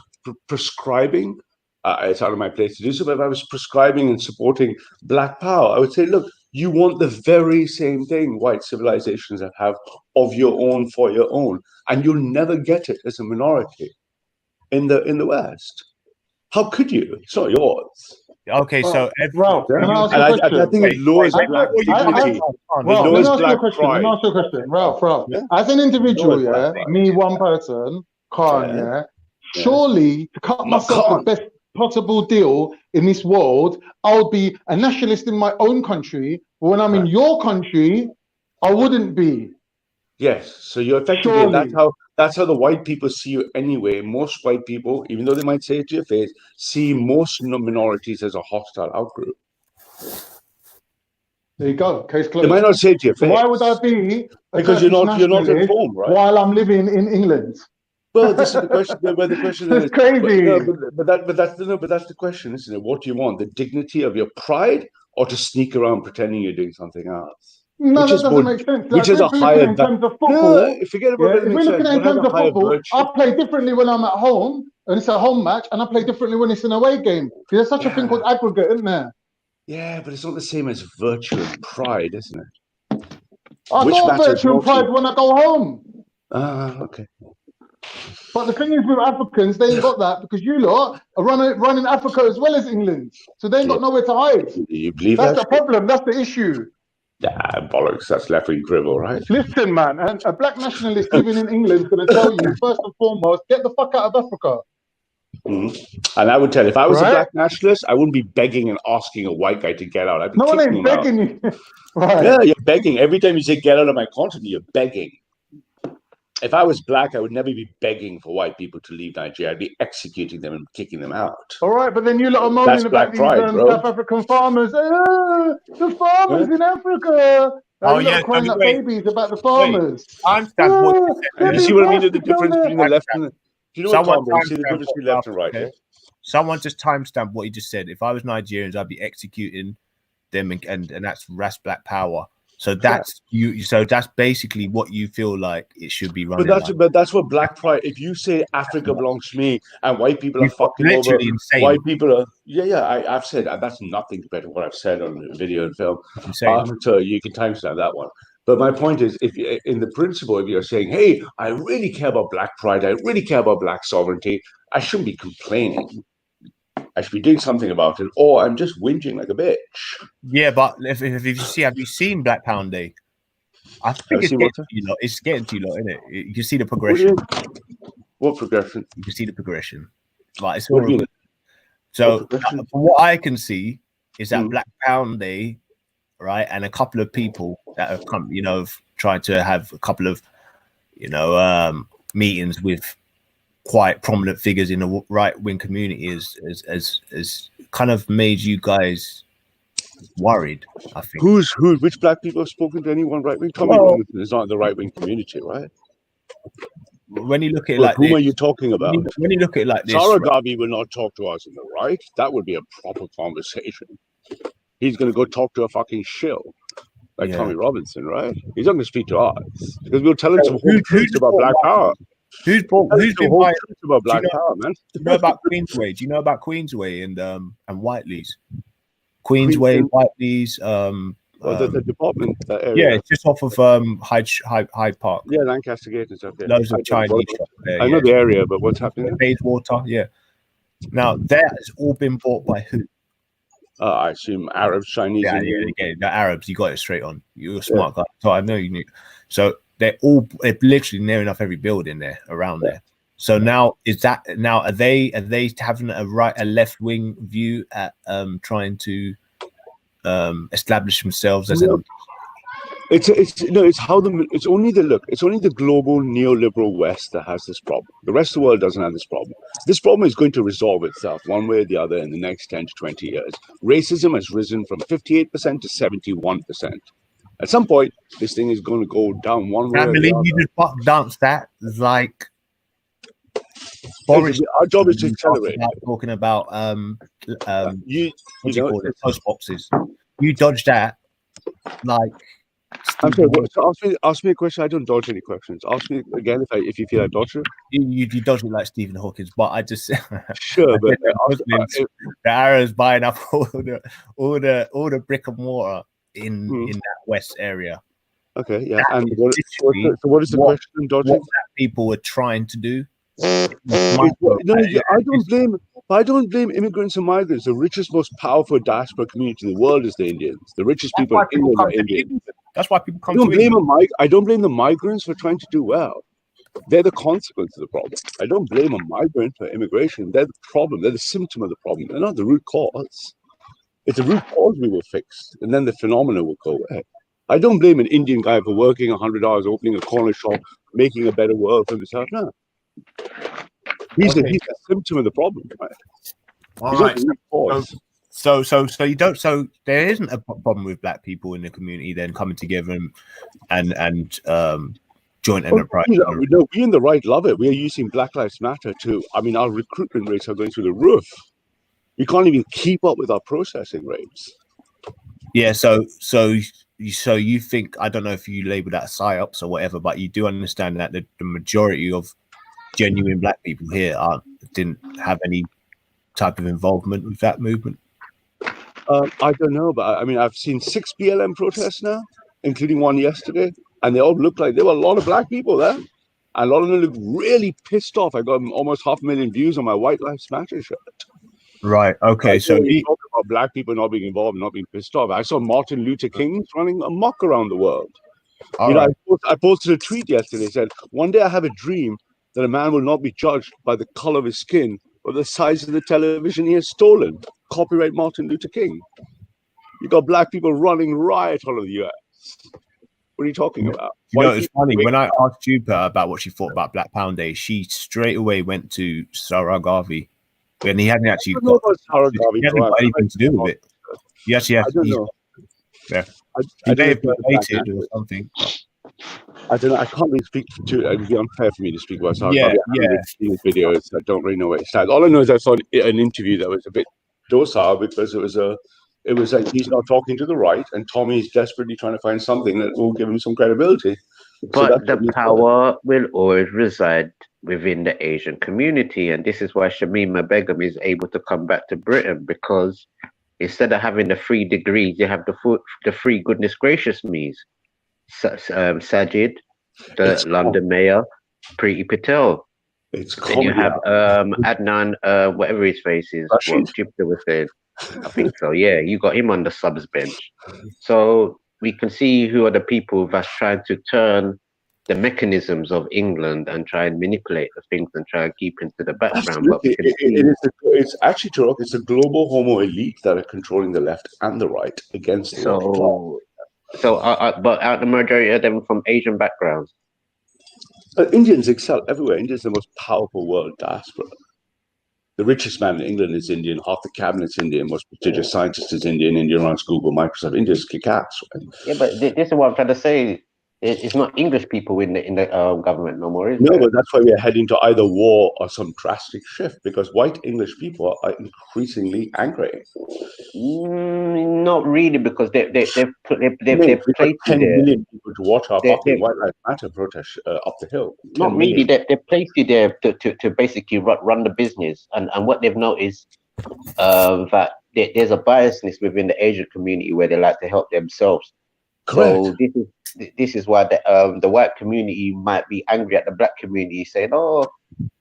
prescribing, it's out of my place to do so, but if I was prescribing and supporting black power, I would say, look, you want the very same thing white civilizations have of your own for your own. And you'll never get it as a minority in the West. How could you? It's not yours. Okay, so Ralph, can I ask you a question? I think it lowers black dignity. Ralph, let me ask you a question. Let me ask you a question. Ralph, as an individual, me, one person, Khan, surely to cut myself the best possible deal in this world, I would be a nationalist in my own country, but when I'm in your country, I wouldn't be. Yes, so you're effectively that's how the white people see you anyway. Most white people, even though they might say it to your face, see most minorities as a hostile outgroup. There you go. Case closed. They might not say it to your face. Why would I be because you're not informed, right? While I'm living in England. Well, this is the question. But the question is crazy. But that's the question, isn't it? What do you want? The dignity of your pride, or to sneak around pretending you're doing something else? No, that doesn't make sense. Which is a higher in terms of football. Forget about if we're looking in terms of football, I play differently when I'm at home and it's a home match, and I play differently when it's an away game. There's such a thing called aggregate, isn't there? Yeah, but it's not the same as virtue and pride, isn't it? I got virtue and pride when I go home. Okay. But the thing is with Africans, they ain't got that because you lot are running Africa as well as England. So they ain't got nowhere to hide. You believe that's the problem. That's the issue. Yeah, bollocks. That's left-wing drivel, right? Listen, man, and a black nationalist living in England is going to tell you, first and foremost, get the fuck out of Africa. And I would tell, if I was a Right? black nationalist, I wouldn't be begging and asking a white guy to get out. I'd be No one kicking ain't him out. begging you. Right. Yeah, you're begging. Every time you say get out of my continent, you're begging. If I was black, I would never be begging for white people to leave Nigeria. I'd be executing them and kicking them out. All right, but then you lot are That's moaning black about these pride, bro. South African farmers. The farmers in Africa. Oh, You lot yeah, are crying so like wait, babies about the farmers. Timestamp what you said They're You there. see being what I mean? forced The to kill difference them. between the left and the... Do you know what, Someone Combo? You see the timestamp difference what between left and right, okay? yeah? Someone just timestamp what you just said. If I was Nigerians, I'd be executing them, and that's black power. So that's you. So that's basically what you feel like it should be running. But that's what black pride. If you say Africa belongs to me and white people are fucking over, literally insane. white people are I've said that's nothing compared to what I've said on video and film. So you can timestamp that one. But my point is, if you, in the principle, if you're saying, "Hey, I really care about black pride, I really care about black sovereignty," I shouldn't be complaining. I should be doing something about it, or I'm just whinging like a bitch. Yeah, but if you see, have you seen Black Pound Day? I think it's getting to you lot. It's getting to you lot, isn't it? You can see the progression. What progression? You can see the progression. Like it's What all do you mean? so. From what I can see, is that Black Pound Day, right? And a couple of people that have come, have tried to have a couple of, meetings with quite prominent figures in the right-wing community is kind of made you guys worried. I think. Which black people have spoken to anyone right-wing? Tommy Robinson is not in the right-wing community, right? When you look at it like whom this, are you talking about? When you look at it like this, Sarah right? Garvey will not talk to us in the right. That would be a proper conversation. He's going to go talk to a fucking shill like Tommy Robinson, right? He's not going to speak to us because we'll tell him some whole truths about black power. Who's been whole buying truths about black power, man? Do you know about Queensway? Do you know about Queensway and Whiteley's? Queensway, Whiteley's, the department that area. Yeah, it's just off of Hyde Park. Yeah, Lancaster Gate and stuff. Yeah. Loads of Chinese shops there. I know the area, but what's happening? Bayswater, yeah. Now that has all been bought by who? I assume Arabs, Chinese. Yeah, the Arabs. You got it straight on. You're a smart guy, so I know you knew. So they're literally near enough every building there around there. So now are they having a left wing view at trying to establish themselves as It's only the global neoliberal West that has this problem. The rest of the world doesn't have this problem. This problem is going to resolve itself one way or the other in the next 10 to 20 years. Racism has risen from 58% to 71%. At some point, this thing is going to go down one way or the other. You just dance that like Boris. Our job is to accelerate. Talking about post boxes. You dodge that like. I'm sorry. So ask me a question. I don't dodge any questions. Ask me again if you feel I dodge it. You dodge it like Stephen Hawkins, but I just sure. But the Arrows buying up all the brick and mortar in that west area. Okay, yeah. And what is the question? Dodging? What people were trying to do. I don't blame immigrants and migrants. The richest, most powerful diaspora community in the world is the Indians. The richest people in India are Indians. That's why people come I don't to blame I don't blame the migrants for trying to do well. They're the consequence of the problem. I don't blame a migrant for immigration. They're the problem. They're the symptom of the problem. They're not the root cause. It's the root cause we will fix, and then the phenomena will go away. I don't blame an Indian guy for working 100 hours, opening a corner shop, making a better world for himself. No. He's a symptom of the problem, right? All right. So you don't. So there isn't a problem with black people in the community then coming together and joint enterprise. No, we in the right love it. We are using Black Lives Matter too. I mean, our recruitment rates are going through the roof. We can't even keep up with our processing rates. Yeah. So you think, I don't know if you label that psyops or whatever, but you do understand that the majority of genuine black people here didn't have any type of involvement with that movement. I don't know, but I mean, I've seen 6 BLM protests now, including one yesterday, and they all looked like there were a lot of black people there. And a lot of them looked really pissed off. I got almost 500,000 views on my White Lives Matter shirt. Right. Okay. So we talk about black people not being involved, not being pissed off. I saw Martin Luther King running amok around the world. I posted a tweet yesterday. Said, "One day I have a dream that a man will not be judged by the color of his skin, or the size of the television he has stolen. Copyright Martin Luther King. You got black people running riot all over the US. What are you talking about? You know, it's funny. When I asked Jupiter about what she thought about Black Pound Day, she straight away went to Sarah Garvey. When he hadn't actually got, he hadn't got anything to do with it. He actually has. I don't know. Yeah. I He don't may know have if been it's related or something. I don't know. I can't really speak to it. It would be unfair for me to speak about Sarah Yeah, Garvey. I haven't seen his videos. I don't really know where it stands. All I know is I saw an interview that was a bit docile because it was like he's not talking to the right, and Tommy's desperately trying to find something that will give him some credibility. But the power will always reside within the Asian community, and this is why Shamima Begum is able to come back to Britain, because instead of having the 3 degrees, you have the 3 goodness gracious me's. Sajid, the London mayor, Preeti Patel. Then you have Adnan, whatever his face is, what Jupiter was saying. I think so. Yeah, you got him on the subs bench. So we can see who are the people that's trying to turn the mechanisms of England and try and manipulate the things and try and keep into the background. But we can It's actually true. It's a global homo elite that are controlling the left and the right against the working class. But are the majority of them from Asian backgrounds? Indians excel everywhere. India is the most powerful world diaspora. The richest man in England is Indian. Half the cabinet's Indian. Most prestigious scientist is Indian. India runs Google, Microsoft. India's kick-ass. Right? Yeah, but this is what I'm trying to say. It's not English people in the government no more, is No, it? but that's why we're heading to either war or some drastic shift, because white English people are increasingly angry. Not really, because they've We've got placed 10 you there. million people to watch our fucking White Lives Matter protest up the hill. Not really. They placed you there to basically run the business, and what they've noticed that there's a biasness within the Asian community where they like to help themselves. Correct. So this is why the white community might be angry at the black community, saying, "Oh,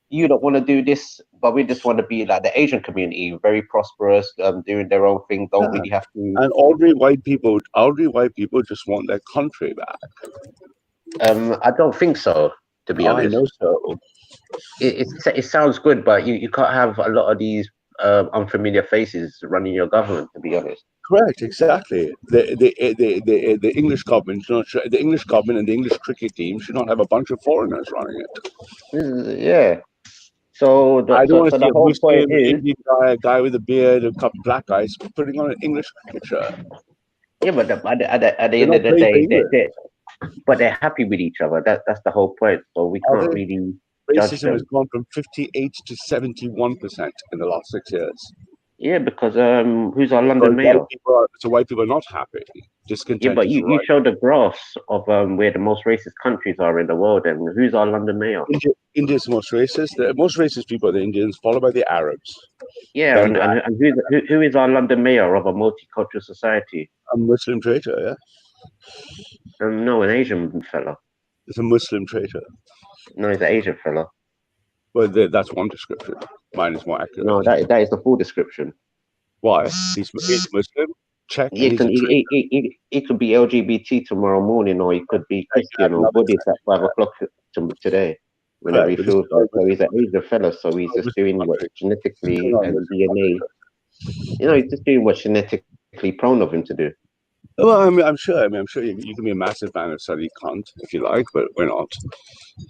you don't want to do this, but we just want to be like the Asian community, very prosperous, doing their own thing. Don't really have to." And ordinary white people just want their country back. I don't think so, to be honest. I know so. It sounds good, but you can't have a lot of these unfamiliar faces running your government, to be honest. Correct, exactly. The English government, the English government and the English cricket team should not have a bunch of foreigners running it. Yeah. So I don't want to see the a whole Muslim point is, Indian guy, a guy with a beard, a couple black guys putting on an English cricket shirt. yeah, but at the end of the day, they're happy with each other. That's the whole point. So we can't really judge Racism them. has gone from 58 to 71% in the last 6 years. Yeah, because who's our London mayor? White people are not happy. Discontent. Yeah, but you show the graphs of where the most racist countries are in the world, and who's our London mayor? India is the most racist. The most racist people are the Indians, followed by the Arabs. Yeah, and who is our London mayor of a multicultural society? A Muslim traitor, yeah. No, an Asian fella. It's a Muslim traitor. No, he's an Asian fella. Well, that's one description. Mine is more accurate. No, that is the full description. Why? He's Muslim. Check. He could be LGBT tomorrow morning, or he could be Christian or Buddhist at 5 o'clock today, whenever he feels like. So he's an Asian fella, so he's just doing what genetically and DNA. He's just doing what genetically prone of him to do. Well, I'm sure. I'm sure you can be a massive fan of Sadiq Khan if you like, but we're not.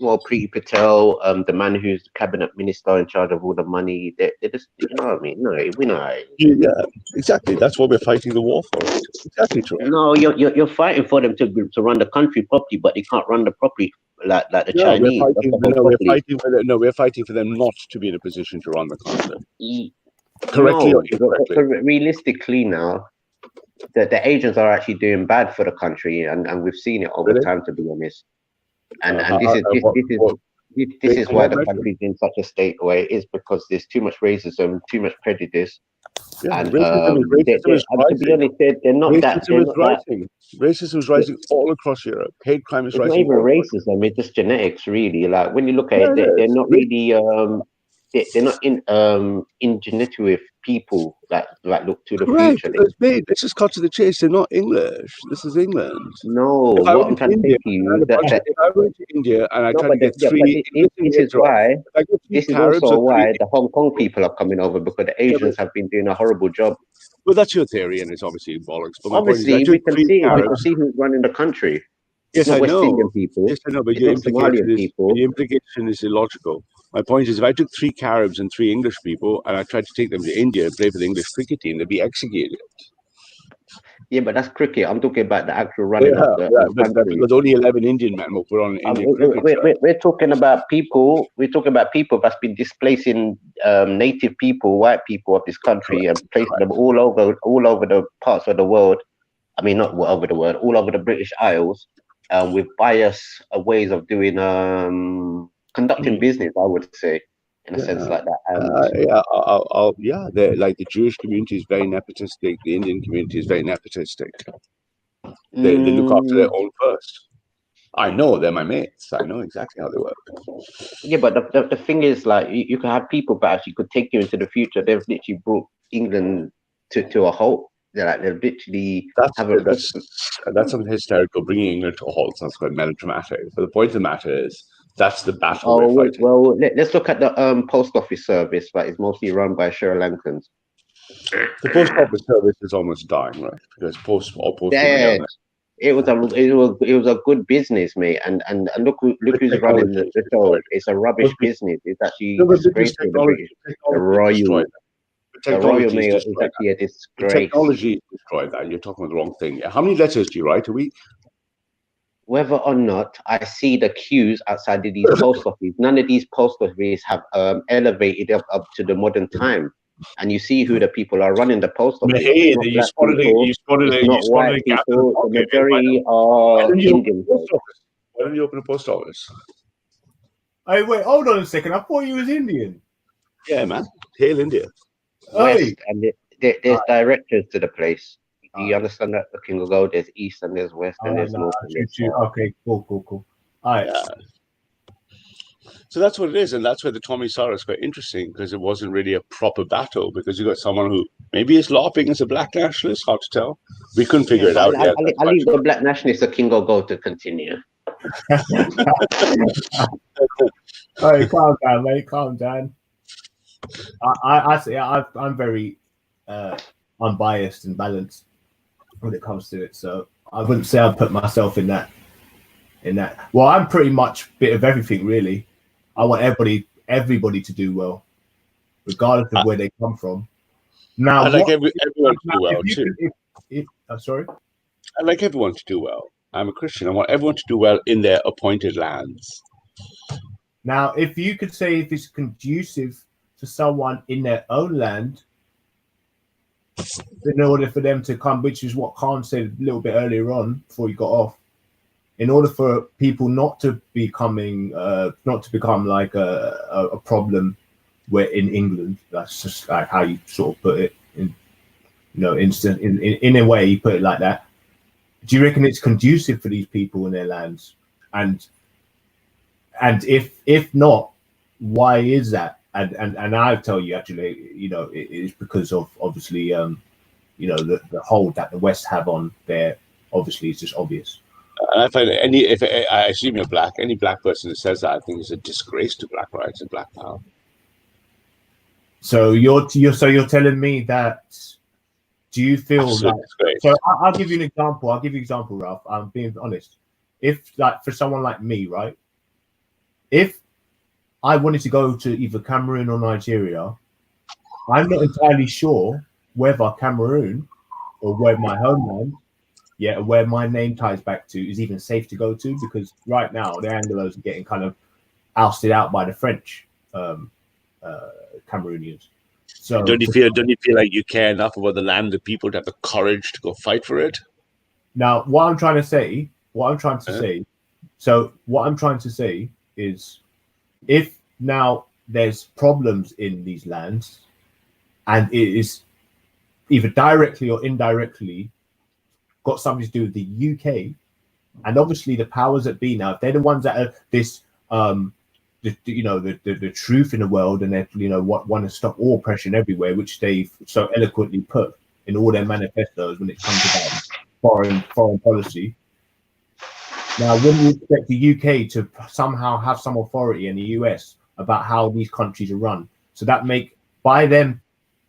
Well, Preeti Patel, the man who's the cabinet minister in charge of all the money, they just, you know what I mean? No, we know. Yeah, exactly. That's what we're fighting the war for. Exactly true. No, you're fighting for them to run the country properly, but they can't run the property like the Chinese. We're fighting for them not to be in a position to run the country. Correctly or incorrectly? Realistically now, the Asians are actually doing bad for the country, and we've seen it over time, to be honest. And this is why the country's in such a state where it is, because there's too much racism, too much prejudice. Yeah, and racism is to be honest, they're not rising. Racism is rising all across Europe. Hate crime is rising. It's not even racism; it's just genetics, really. Like when you look at it, they're not really. they're not ingenuity with people that look to the Correct, future. because mate, let's just cut to the chase. They're not English. This is England. No, If I what I'm went to trying to say India, to you is that if I went to India and I no, tried but to get yeah, but three, this is why if I get three this is Caribs also or three, why the Hong Kong people are coming over, because the yeah, Asians have been doing a horrible job. well, that's your theory, and it's obviously bollocks. But my point is, I Obviously, took we can three see Caribs. who's running the country. It's Yes, not I West know. Indian people. Yes, I know. But It's your not implication Somalian is people. the implication is illogical. My point is, if I took three Caribs and three English people, and I tried to take them to India and play for the English cricket team, they'd be executed. Yeah, but that's cricket. I'm talking about the actual Yeah, running of the but country. because only 11 Indian men will put on an Indian cricket shirt. We're talking about people. We're talking about people that's been displacing native people, white people of this country, and placing them all over the parts of the world. I mean, not all over the world, all over the British Isles, with bias ways of doing conducting business. I would say, in a sense like that. And Yeah, like the Jewish community is very nepotistic. The Indian community is very nepotistic. They look after their own first. I know they're my mates. I know exactly how they work. yeah, but the thing is, like, you can have people that actually could take you into the future. They've literally brought England to a halt. They're like, they've literally That's something hysterical. Bringing England to a halt sounds quite melodramatic. But the point of the matter is, that's the battle we're fighting. Well, let's look at the post office service that is mostly run by Sri Lankans. The post office service is almost dying, right? Because post Yeah, it was a good business, mate. And look who's running the show. It's a rubbish business. It's actually disgraceful. The Royal. The Royal Mail is actually a The disgrace. technology destroyed that. You're talking about the wrong thing. How many letters do you write a week? Whether or not I see the queues outside of these post offices, none of these post offices have elevated up to the modern time. And you see who the people are running the post office. Hey, It's not black people. It's not white people. The majority are Indian. Why don't you open a post office? Hey, wait, hold on a second. I thought you was Indian. Yeah, man. Hail India. West, and there's directors to the place. Do you understand that? Looking to go, there's east and there's west and there's north. And there's south. Okay, cool. All right. Yeah. So that's what it is, and that's where the Tommy Sarah is quite interesting, because it wasn't really a proper battle, because you got someone who maybe is LARPing as a black nationalist, hard to tell. We couldn't figure it out yet. I'll leave the black nationalists a King of Go to continue. All right, calm down, mate. Calm down. I'm very unbiased and balanced when it comes to it, so I wouldn't say I'd put myself in that. Well, I'm pretty much a bit of everything, really. I want everybody to do well, regardless of where they come from. Now, I like everyone to do well too. Sorry. I like everyone to do well. I'm a Christian. I want everyone to do well in their appointed lands. Now, if you could say if it's conducive to someone in their own land, in order for them to come, which is what Khan said a little bit earlier on before you got off, in order for people not to become like a problem where in England, that's just like how you sort of put it in a way you put it like that. Do you reckon it's conducive for these people in their lands? And if not, why is that? And I'll tell you, actually, it is because of obviously the hold that the West have on there. Obviously, it's just obvious. And I find if I assume you're black, any black person who says that, I think is a disgrace to black rights and black power. So you're telling me that? Do you feel like? So I'll give you an example. Ralph. I'm being honest. If like for someone like me, right? If I wanted to go to either Cameroon or Nigeria, I'm not entirely sure whether Cameroon or where my homeland, where my name ties back to, is even safe to go to, because right now the Anglos are getting kind of ousted out by the French Cameroonians. So don't you feel like you care enough about the land, the people, to have the courage to go fight for it? Now, what I'm trying to say is, if now there's problems in these lands, and it is either directly or indirectly got something to do with the UK, and obviously the powers that be now, if they're the ones that are this the truth in the world, and they want to stop all oppression everywhere, which they've so eloquently put in all their manifestos when it comes about foreign policy. Now, when you expect the UK to somehow have some authority in the US about how these countries are run, so that by them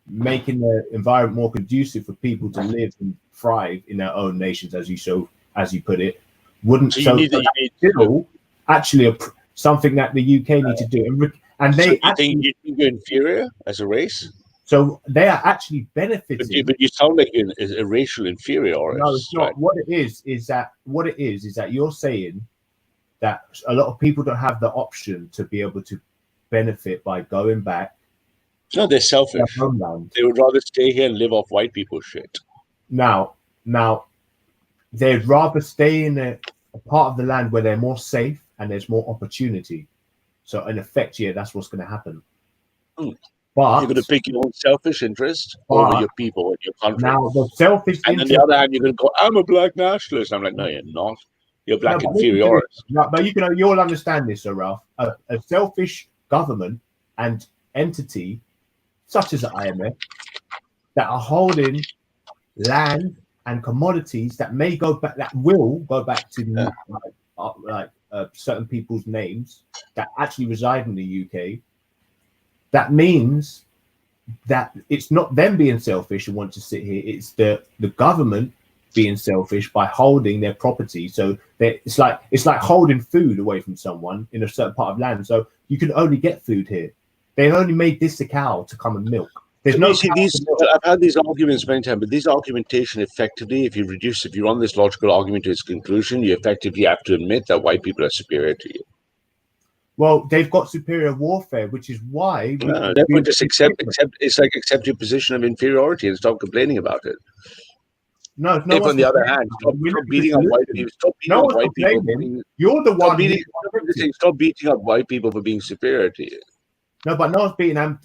making the environment more conducive for people to live and thrive in their own nations, as you put it, wouldn't still actually something that the UK need to do, and they you think you're inferior as a race? So they are actually benefiting. But you sound like you're a racial inferiorist. No, it's not. Right? What it is that you're saying that a lot of people don't have the option to be able to benefit by going back. No, they're selfish. They would rather stay here and live off white people's shit. Now, they'd rather stay in a part of the land where they're more safe and there's more opportunity. So in effect, that's what's going to happen. But you're going to pick your own selfish interest over your people and your country. Now, the selfish and on the other hand, you're going to go, I'm a black nationalist. I'm like, no, you're not. You're black inferiorist. But you'll understand this, Ralph. A selfish government and entity such as the IMF that are holding land and commodities that will go back to certain people's names that actually reside in the UK. That means that it's not them being selfish and want to sit here. It's the government being selfish by holding their property. So it's like holding food away from someone in a certain part of land. So you can only get food here. They only made this a cow to come and milk. There's no. I've had these arguments many times, but this argumentation effectively, if you run this logical argument to its conclusion, you effectively have to admit that white people are superior to you. Well, they've got superior warfare, which is why. Therefore, just accept. It's like accept your position of inferiority and stop complaining about it. No, if on the other hand, stop beating up white people. Stop beating up white people. You're the one. Stop beating up white people for being superior to you. No, but no one's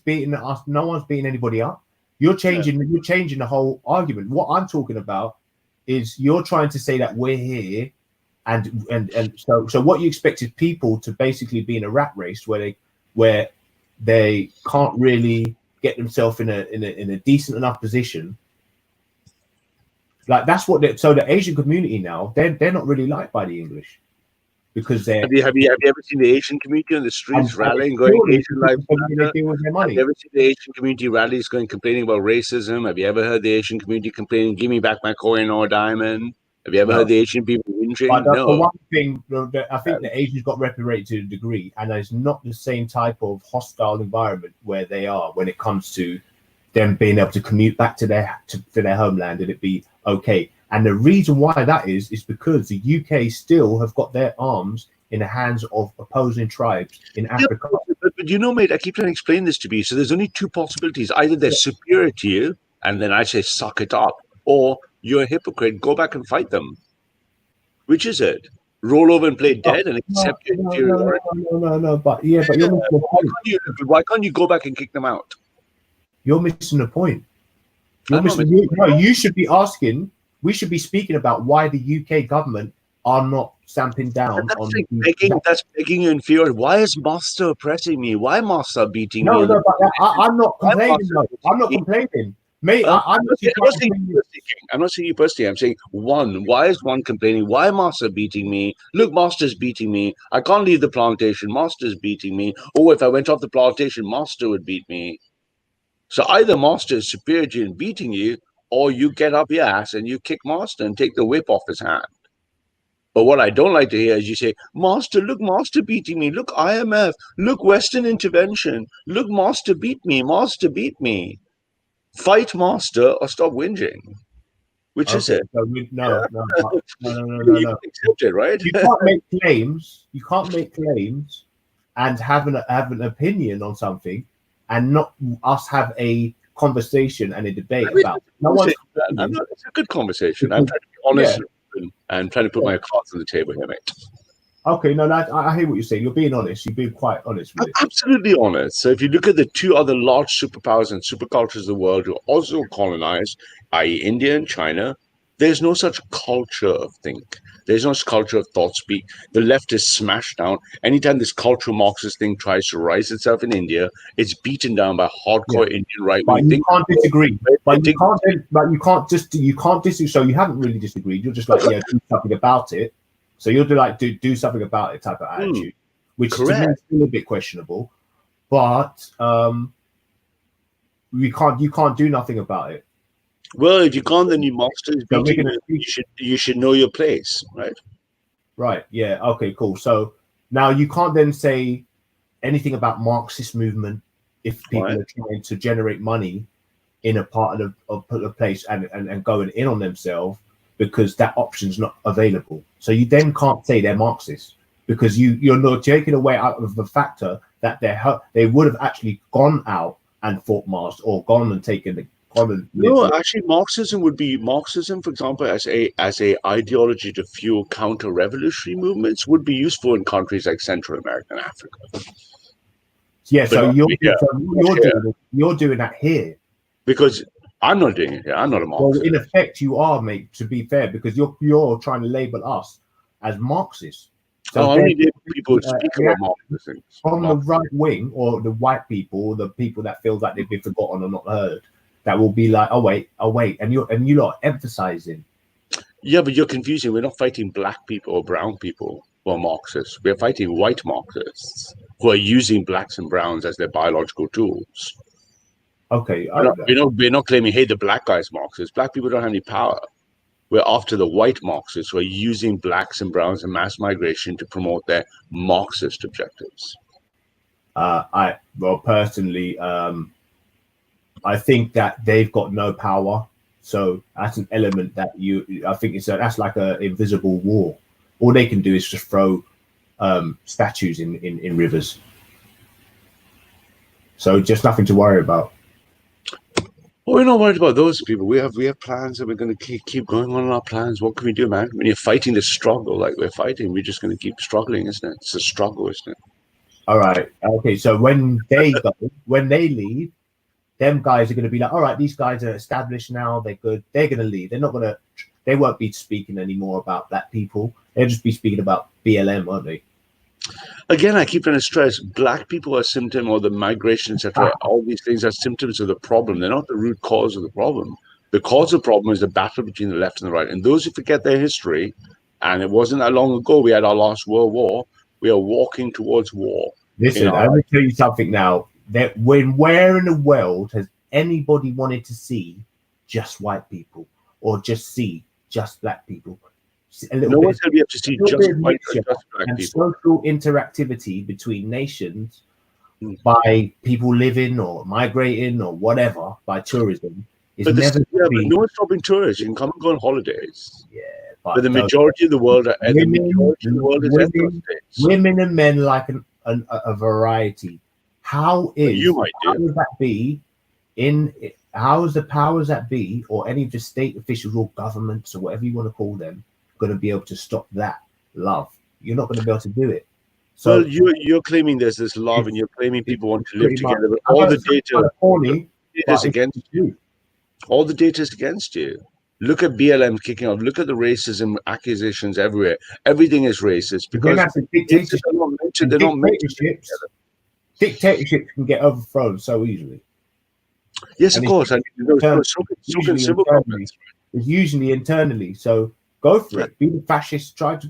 beating us. No one's beating anybody up. You're changing the whole argument. What I'm talking about is you're trying to say that we're here, and so what you expect is people to basically be in a rat race where they can't really get themselves in a decent enough position. Like that's what. So the Asian community now, they're not really liked by the English. Because have you ever seen the Asian community on the streets rallying, going Asian lives matter? Have you ever seen the Asian community rallies going complaining about racism? Have you ever heard the Asian community complaining, "Give me back my coin or diamond"? Have you ever heard the Asian people whinging? No. The one thing that I think the Asians got reparated to a degree, and it's not the same type of hostile environment where they are when it comes to them being able to commute back to their homeland and it be okay. And the reason why that is because the UK still have got their arms in the hands of opposing tribes in Africa. But you know, mate, I keep trying to explain this to you. So there's only two possibilities. Either they're superior to you, and then I say, suck it up. Or you're a hypocrite, go back and fight them. Which is it? Roll over and play dead and accept your inferiority? No. But you're missing the point. Why can't you go back and kick them out? You're missing the point. You should be asking... We should be speaking about why the UK government are not stamping down on. That's making you inferior. Why is Master oppressing me? Why Master beating me? No, but I'm not complaining. I'm not complaining. Mate, I'm not saying you personally. I'm saying why is one complaining? Why Master beating me? Look, Master's beating me. I can't leave the plantation. Master's beating me. Oh, if I went off the plantation, Master would beat me. So either Master is superior to you in beating you, or you get up your ass and you kick Master and take the whip off his hand. But what I don't like to hear is you say, Master, look, Master beating me. Look, IMF. Look, Western intervention. Look, Master beat me. Master beat me. Fight Master or stop whinging. Which is it? No. You accept it, right? You can't make claims. You can't make claims and have an opinion on something and not us have a conversation and a debate about. It's a good conversation. I'm trying to be honest and trying to put my cards on the table here, mate. Okay, I hear what you're saying. You're being honest. You're being quite honest with it. Absolutely honest. So if you look at the two other large superpowers and supercultures of the world who also colonized, i.e. India and China, There's no such culture of think. There's no such culture of thought speak. The left is smashed down. Anytime this cultural Marxist thing tries to rise itself in India, it's beaten down by hardcore Indian right But wing you think. can't disagree. But you can't disagree. So you haven't really disagreed. You're just like, yeah, do something about it. So you'll do something about it type of attitude, which to me is still a bit questionable. But you can't do nothing about it. Well, if you can't, then you Marxists beating you should know your place, right? Right. Yeah. Okay. Cool. So now you can't then say anything about Marxist movement if people are trying to generate money in a part of the place and going in on themselves, because that option's not available. So you then can't say they're Marxist, because you're not taking away out of the factor that they would have actually gone out and fought Mars or gone and taken the. No, actually, Marxism, for example, as a ideology to fuel counter-revolutionary movements, would be useful in countries like Central America and Africa. Yeah, so you're doing that here. Because I'm not doing it here. I'm not a Marxist. Well, in effect, you are, mate. To be fair, because you're trying to label us as Marxists. So only people speak about Marxism from the right wing or the white people, or the people that feel like they've been forgotten or not heard. That will be like, oh wait, and you lot emphasizing. Yeah, but you're confusing. We're not fighting black people or brown people who are Marxists. We're fighting white Marxists who are using blacks and browns as their biological tools. Okay, we're not claiming, hey, the black guy's Marxist. Black people don't have any power. We're after the white Marxists who are using blacks and browns and mass migration to promote their Marxist objectives. Personally, I think that they've got no power, so that's an element that I think that's like an invisible wall. All they can do is just throw statues in rivers. So just nothing to worry about. Well, we're not worried about those people. We have plans, and we're going to keep going on our plans. What can we do, man? When you're fighting the struggle like we're fighting, we're just going to keep struggling, isn't it? It's a struggle, isn't it? All right. Okay. So when they leave, them guys are going to be like, all right, these guys are established now. They're good. They're going to leave. They won't be speaking anymore about black people. They'll just be speaking about BLM, won't they? Again, I keep trying to stress, black people are a symptom, or the migration, etc. All these things are symptoms of the problem. They're not the root cause of the problem. The cause of the problem is the battle between the left and the right. And those who forget their history, and it wasn't that long ago, we had our last World War, we are walking towards war. Listen, I'm going to tell you something now. That where in the world has anybody wanted to see just white people or just see just black people? No one's going to be able to see just white or just black and people. Social interactivity between nations by people living or migrating or whatever by tourism is But never. but no one's stopping tourists. You can come and go on holidays. Yeah, but the majority of the world are women and men like a variety. How would that be how is the powers that be or any of the state officials or governments or whatever you want to call them going to be able to stop that love? You're not going to be able to do it. So well, you're claiming there's this love, and you're claiming people want to live together, but all the data is against you. All the data is against you. Look at BLM kicking off. Look at the racism accusations everywhere. Everything is racist because they're not meant to. Dictatorships can get overthrown so easily. Yes, of course. It's usually internally. So go for it. Be the fascist. Try to.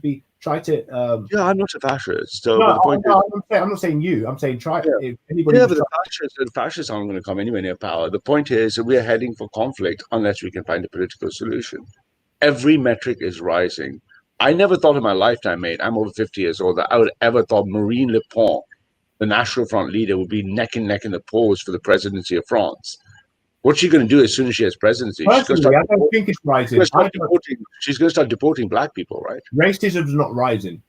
Yeah, I'm not a fascist. So I'm not saying you. I'm saying try. Yeah. If anybody. Yeah, but the fascists aren't going to come anywhere near power. The point is that we are heading for conflict unless we can find a political solution. Every metric is rising. I never thought in my lifetime, mate, I'm over 50 years old, that I would ever thought Marine Le Pen, the National Front leader, would be neck and neck in the polls for the presidency of France. What's she going to do as soon as she has presidency? Personally, I don't think it's rising. She's going to start deporting black people, right? Racism is not rising.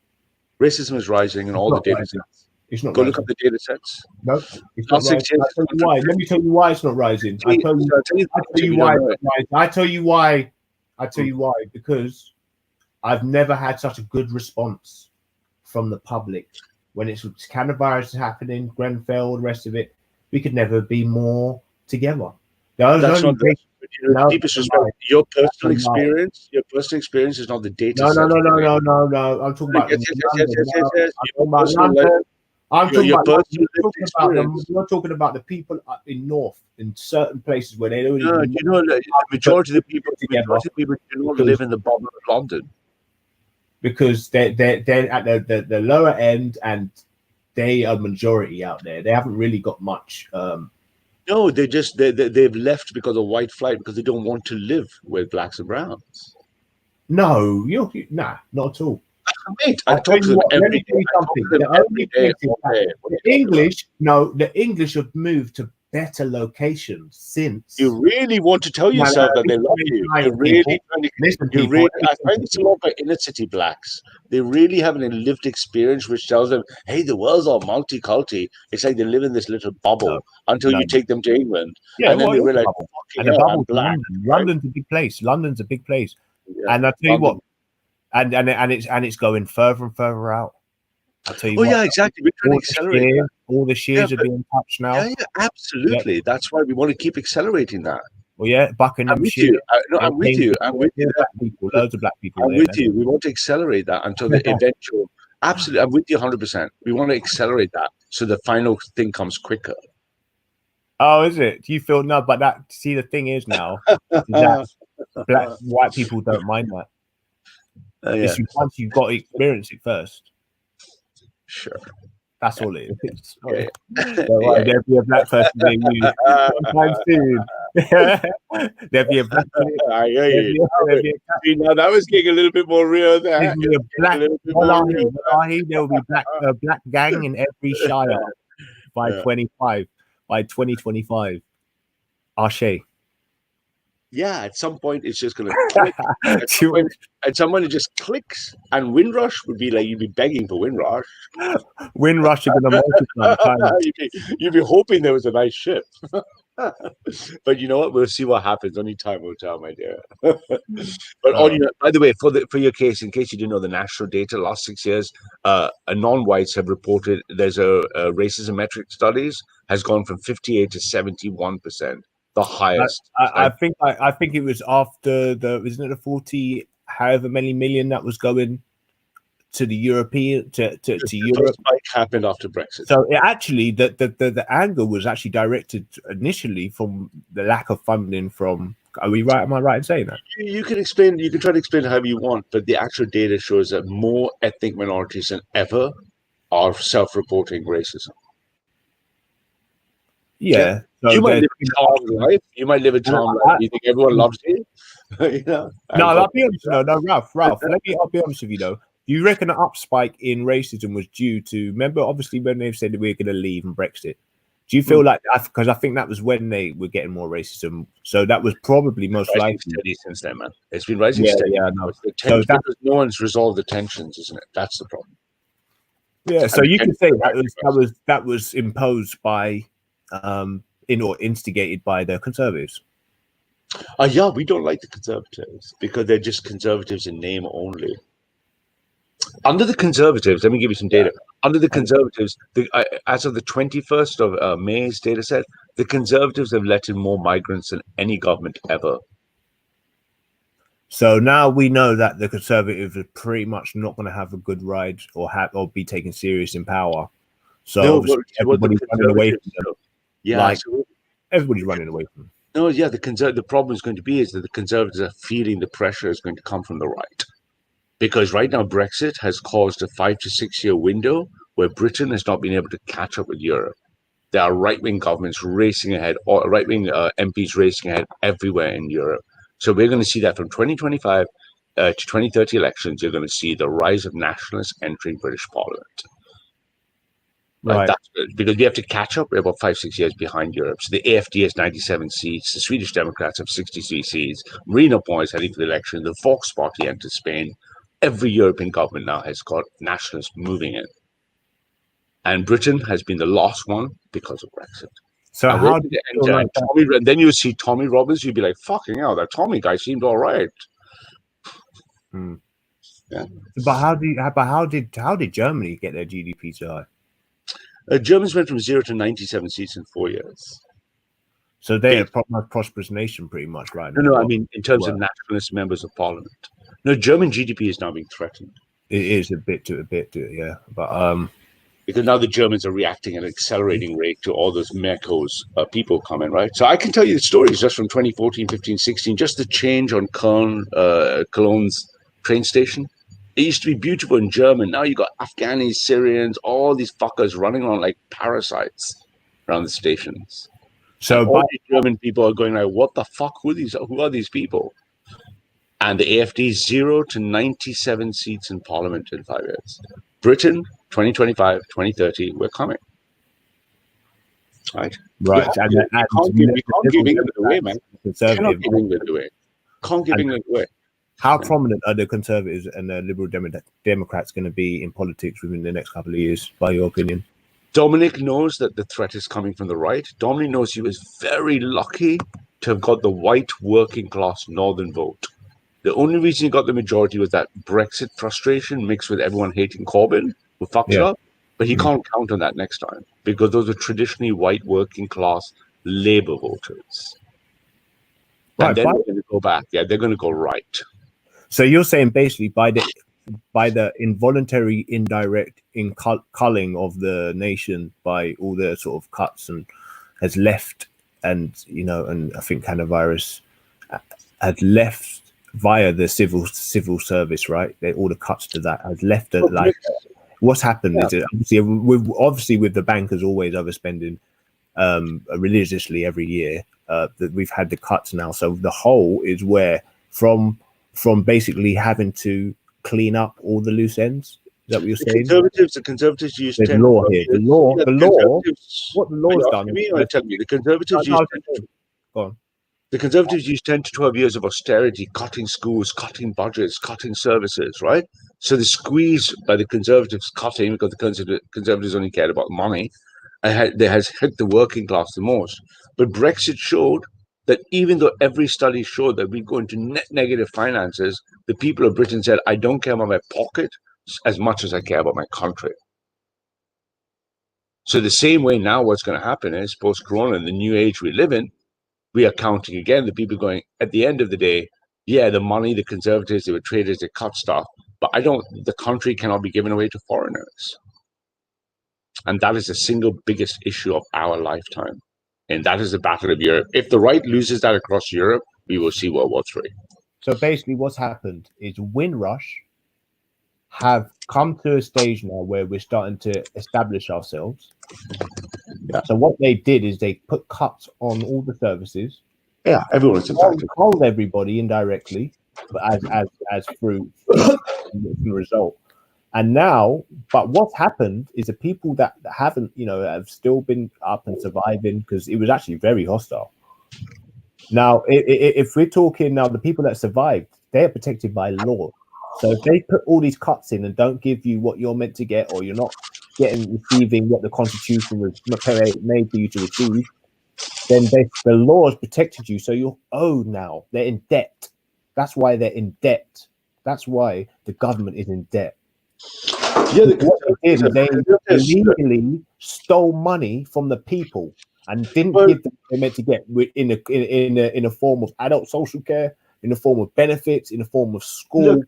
Racism is rising in all the data sets. It's not. Go look up the data sets. No, it's not rising. I'll tell you why. Let me tell you why it's not rising. I tell you why. I tell you why. I tell you why. Because I've never had such a good response from the public when it's coronavirus Grenfell, the rest of it. We could never be more together. That's You know, No, deepest that's a respect. lie. Your That's a personal lie. experience is not the data No, set. no. I'm talking about Yes. London. No, I'm Your talking about personal London. I'm talking your about London. personal You're lived talking about them. experience. You're talking about the people up in North, in certain places where they don't No, even you know, the majority of the people do not because- live in the bottom of London. because they're at the lower end and they are majority out there. They haven't really got much. No, they've left because of white flight because they don't want to live with blacks and browns. No, not at all. Mate, I I'll talk tell to you them what, let every me tell day. you I talk something. to them The every only day, places all that day. What are the you talking about? the English have moved to better locations since. You really want to tell yourself that they love you. You're really trying to. Listen, You people. really. I find this a lot by inner city blacks. They really have an lived experience which tells them, "Hey, the world's all multi-culti." It's like they live in this little bubble until no. you take them to England, Yeah, and then well, they it is a realize, bubble. "Fucking And the hell, I'm bubble's black." London. London's a big place. London's a big place. Yeah, And I tell you London. what, and it's going further and further out. I tell you Oh what, yeah, exactly. We're trying to accelerate that. all the shears Yeah, are being touched now. Yeah, absolutely. That's why we want to keep accelerating that. Well, yeah, Buckingham I'm with shears. you. I'm with you. I'm with you. Black people, loads of black people. I'm there, with man. you. We want to accelerate that until the eventual. Absolutely, I'm with you 100%. We want to accelerate that so the final thing comes quicker. Oh, is it? Do you feel no? But that see, the thing is now is that white people don't mind that. Yeah. Once you've got to experience it first. Sure. That's all it is. Yeah. There'll be a black person they use sometime soon. There'll be a black. I hear you. See, now that was getting a little bit more real there. There'll be a black. There will be black gang in every shire by 2025. Ashe. Yeah, at some point it's just gonna click. At some point it just clicks, and Windrush would be like you'd be begging for Windrush. Windrush are gonna multiply. You'd be hoping there was a nice ship. But you know what? We'll see what happens. Only time will tell, my dear. But by the way, for your case, in case you didn't know the national data, last 6 years, non-whites have reported there's a racism metric studies has gone from 58 to 71%. The highest. I think it was after isn't it the 40 however many million that was going to the European to Europe. Spike happened after Brexit. So it actually the anger was actually directed initially from the lack of funding from. Are we right? Am I right in saying that? You can explain. You can try to explain however you want, but the actual data shows that more ethnic minorities than ever are self-reporting racism. Yeah. So you might live a charmed life. You might live a charmed life. You think everyone loves you. You know? No, I'll be honest. No, Ralph. I'll be honest with you though. Do you reckon an up spike in racism was due to? Remember, obviously, when they said that we were going to leave and Brexit. Do you feel like because I think that was when they were getting more racism, so that was probably most likely steady since then, man. It's been rising steady. Yeah, no. So because no one's resolved the tensions, isn't it? That's the problem. Yeah, so you could say that was imposed by, or instigated by the Conservatives. Yeah, we don't like the Conservatives because they're just Conservatives in name only. Under the Conservatives, let me give you some data. Under the Conservatives, as of the 21st of May's data set, the Conservatives have let in more migrants than any government ever. So now we know that the Conservatives are pretty much not going to have a good ride or be taken serious in power. So everybody's running away from them. Yeah, everybody's running away from them. No, yeah, the problem is going to be is that the Conservatives are feeling the pressure is going to come from the right. Because right now, Brexit has caused a 5 to 6 year window where Britain has not been able to catch up with Europe. There are right-wing governments racing ahead, or right-wing MPs racing ahead everywhere in Europe. So we're going to see that from 2025 to 2030 elections, you're going to see the rise of nationalists entering British Parliament. Right. That's good, because we have to catch up. We're about 5-6 years behind Europe. So the AFD has 97 seats. The Swedish Democrats have 63 seats. Marine Le Pen is heading for the election. The Vox party enters Spain. Every European government now has got nationalists moving in. And Britain has been the last one because of Brexit. So and how do you feel like that? then you see Tommy Robbins, you'd be like, fucking hell, that Tommy guy seemed all right. Yeah. But how did Germany get their GDP so high? Germans went from 0 to 97 seats in 4 years. So they're a most prosperous nation, pretty much, right now. No, I mean in terms of nationalist members of parliament. No, German GDP is now being threatened. It is a bit, yeah. But because now the Germans are reacting at an accelerating rate to all those Merkel's people coming, right? So I can tell you the stories just from 2014, 15, 16, just the change on Cologne's train station. It used to be beautiful in German. Now you got Afghanis, Syrians, all these fuckers running around like parasites around the stations. So all these German people are going like, what the fuck? Who are these people? And the AFD 0 to 97 seats in parliament in 5 years. Britain, 2025, 2030, we're coming. Right? Right. We can't give England away, man. Cannot give England away. Can't give England away. How prominent are the Conservatives and the Liberal Democrats going to be in politics within the next couple of years, by your opinion? Dominic knows that the threat is coming from the right. Dominic knows he was very lucky to have got the white working class northern vote. The only reason he got the majority was that Brexit frustration mixed with everyone hating Corbyn, who fucks up. But he can't count on that next time because those are traditionally white working class Labour voters. Right, and then they're going to go back. Yeah, they're going to go right. So you're saying basically by the involuntary, indirect culling of the nation by all the sort of cuts and has left, and and I think coronavirus had left via the civil service, right? All the cuts to that has left it like. What's happened is obviously with the bankers always overspending religiously every year. That we've had the cuts now, so the whole is where from basically having to clean up all the loose ends. Is that what you're saying? The conservatives use the law here. The law. What the law's done? I tell you, the conservatives The Conservatives used 10 to 12 years of austerity, cutting schools, cutting budgets, cutting services, right? So the squeeze by the Conservatives cutting, because the Conservatives only cared about money, they has hit the working class the most. But Brexit showed that even though every study showed that we go into net negative finances, the people of Britain said, I don't care about my pocket as much as I care about my country. So the same way now what's going to happen is post-corona, in the new age we live in, we are counting again the people going, at the end of the day, yeah, the money, the Conservatives, they were traders, they cut stuff, but the country cannot be given away to foreigners. And that is the single biggest issue of our lifetime. And that is the battle of Europe. If the right loses that across Europe, we will see World War III. So basically what's happened is Windrush have come to a stage now where we're starting to establish ourselves. Yeah. So what they did is they put cuts on all the services. Yeah, everyone's impacted. Told everybody indirectly, but as through the result. And now, but what's happened is the people that haven't, have still been up and surviving, because it was actually very hostile. Now, if we're talking now, the people that survived, they're protected by law. So if they put all these cuts in and don't give you what you're meant to get, or you're not receiving what the Constitution was made for you to receive, then the law has protected you. So you're owed now. They're in debt. That's why they're in debt. That's why the government is in debt. Yeah, what they did, they illegally stole money from the people and didn't give them what they meant to get in a form of adult social care, in the form of benefits, in the form of school. Look,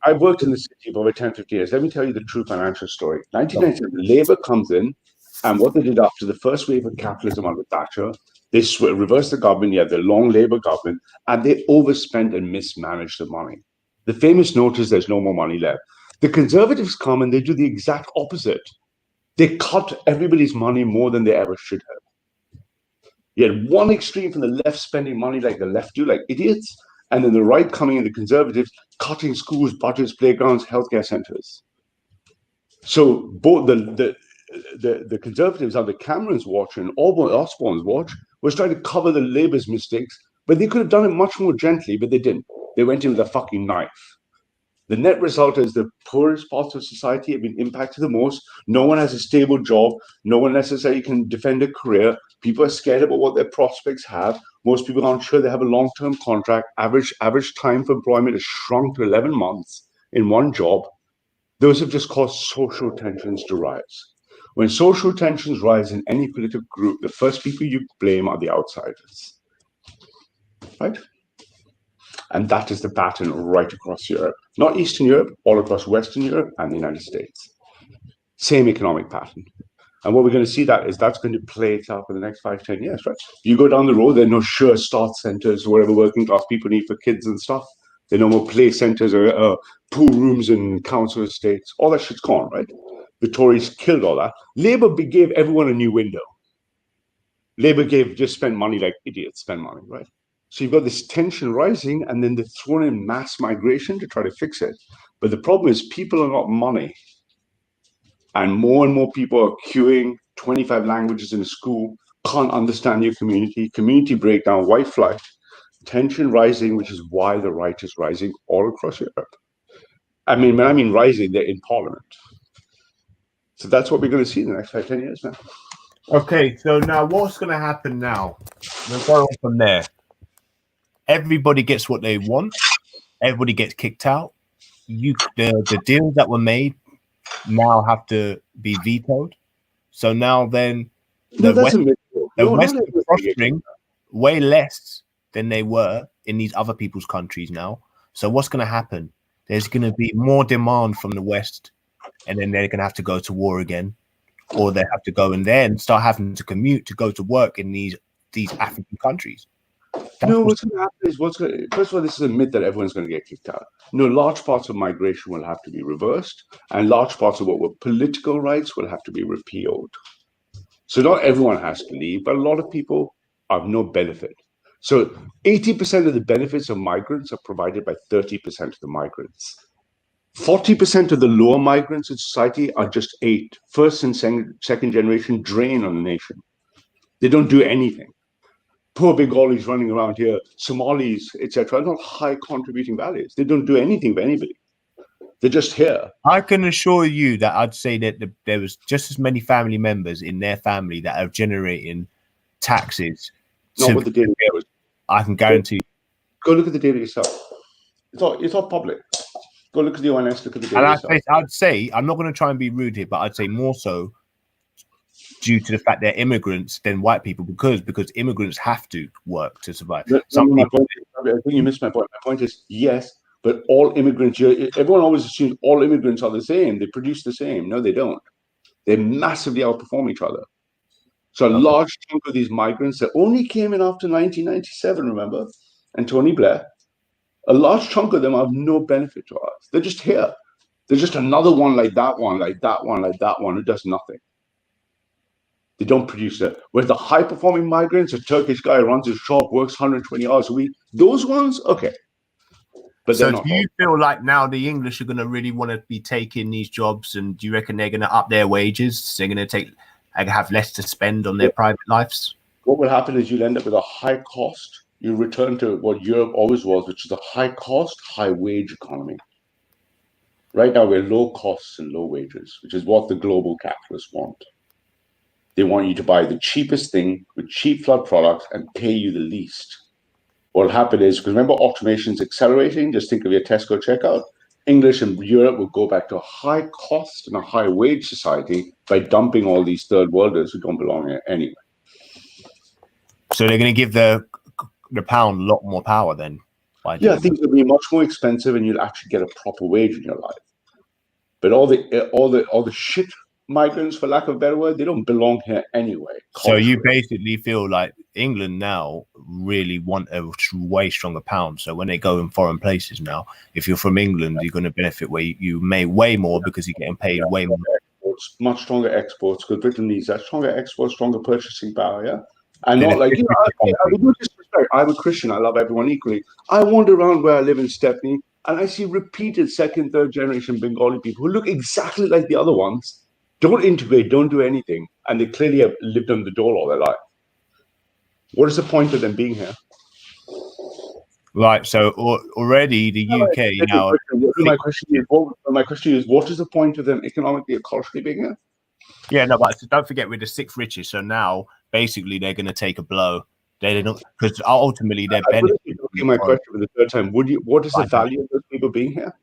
I've worked in the city for over 10, 15 years. Let me tell you the true financial story. 1997, Labour comes in, and what they did after the first wave of capitalism under Thatcher, they reversed the government, the long Labour government, and they overspent and mismanaged the money. The famous note is there's no more money left. The Conservatives come and they do the exact opposite. They cut everybody's money more than they ever should have. You had one extreme from the left spending money like the left do, like idiots, and then the right coming in, the Conservatives cutting schools, budgets, playgrounds, healthcare centres. So both the Conservatives under Cameron's watch and Osborne's watch was trying to cover the Labour's mistakes, but they could have done it much more gently, but they didn't. They went in with a fucking knife. The net result is the poorest parts of society have been impacted the most. No one has a stable job. No one necessarily can defend a career. People are scared about what their prospects have. Most people aren't sure they have a long-term contract. Average time for employment has shrunk to 11 months in one job. Those have just caused social tensions to rise. When social tensions rise in any political group, the first people you blame are the outsiders, right? And that is the pattern right across Europe. Not Eastern Europe, all across Western Europe and the United States. Same economic pattern. And what we're going to see that's going to play itself in the next 5-10 years, right? You go down the road, there are no sure start centers, whatever working class people need for kids and stuff. There are no more play centers or pool rooms and council estates. All that shit's gone, right? The Tories killed all that. Labour gave everyone a new window. Labour just spent money like idiots spend money, right? So you've got this tension rising, and then they're throwing in mass migration to try to fix it. But the problem is people are not money. And more people are queuing 25 languages in a school, can't understand your community breakdown, white flight, tension rising, which is why the right is rising all across Europe. I mean, when I mean rising, they're in parliament. So that's what we're going to see in the next 5-10 years, man. Okay, so now what's going to happen now? We'll go on from there. Everybody gets what they want. Everybody gets kicked out. The deals that were made now have to be vetoed. So now then the West is prospering way less than they were in these other people's countries now. So what's going to happen? There's going to be more demand from the West, and then they're going to have to go to war again, or they have to go and then start having to commute to go to work in these African countries. What's going to happen is first of all, this is a myth that everyone's going to get kicked out. No, large parts of migration will have to be reversed, and large parts of what were political rights will have to be repealed. So not everyone has to leave, but a lot of people have no benefit. So 80% of the benefits of migrants are provided by 30% of the migrants. 40% of the lower migrants in society are just first and second generation drain on the nation. They don't do anything. Poor Bengalis running around here, Somalis, etc., are not high contributing values. They don't do anything for anybody. They're just here. I can assure you that I'd say that there was just as many family members in their family that are generating taxes. Not what the data was. I can guarantee you. Go look at the data yourself. It's all public. Go look at the ONS, look at the data yourself. I'd say, I'm not going to try and be rude here, but I'd say more so due to the fact they're immigrants than white people, because immigrants have to work to survive. I think you missed my point. My point is, yes, but all immigrants, everyone always assumes all immigrants are the same. They produce the same. No, they don't. They massively outperform each other. So a large chunk of these migrants that only came in after 1997, remember, and Tony Blair, a large chunk of them have no benefit to us. They're just here. They're just another one like that one, like that one, like that one who does nothing. They don't produce it. Whereas the high-performing migrants, a Turkish guy runs his shop, works 120 hours a week, those ones, okay. But so they're not. Do you feel like now the English are going to really want to be taking these jobs, and do you reckon they're going to up their wages? They're going to have less to spend on their private lives? What will happen is you'll end up with a high cost. You return to what Europe always was, which is a high cost, high wage economy. Right now, we're low costs and low wages, which is what the global capitalists want. They want you to buy the cheapest thing with cheap flood products and pay you the least. What will happen is, because remember, automation is accelerating. Just think of your Tesco checkout. English and Europe will go back to a high cost and a high wage society by dumping all these third worlders who don't belong here anyway. So they're going to give the pound a lot more power then. Yeah, things will be much more expensive, and you'll actually get a proper wage in your life. But all the shit migrants, for lack of a better word, they don't belong here anyway. So you basically feel like England now really want a way stronger pound. So when they go in foreign places now, if you're from England, you're going to benefit where you may way more because you're getting paid way more. Exports, much stronger exports, because Britain needs that. Stronger exports, stronger purchasing power, yeah? And not like, with no disrespect, I'm a Christian, I love everyone equally. I wander around where I live in Stepney, and I see repeated second, third generation Bengali people who look exactly like the other ones, don't integrate, don't do anything, and they clearly have lived on the dole all their life. What is the point of them being here? Right, so already the UK now... My question is, what is the point of them economically or culturally being here? Yeah, no, but don't forget we're the sixth richest, so now basically they're going to take a blow. They don't, because ultimately they're benefiting. My question for the third time: what is the value of those people being here?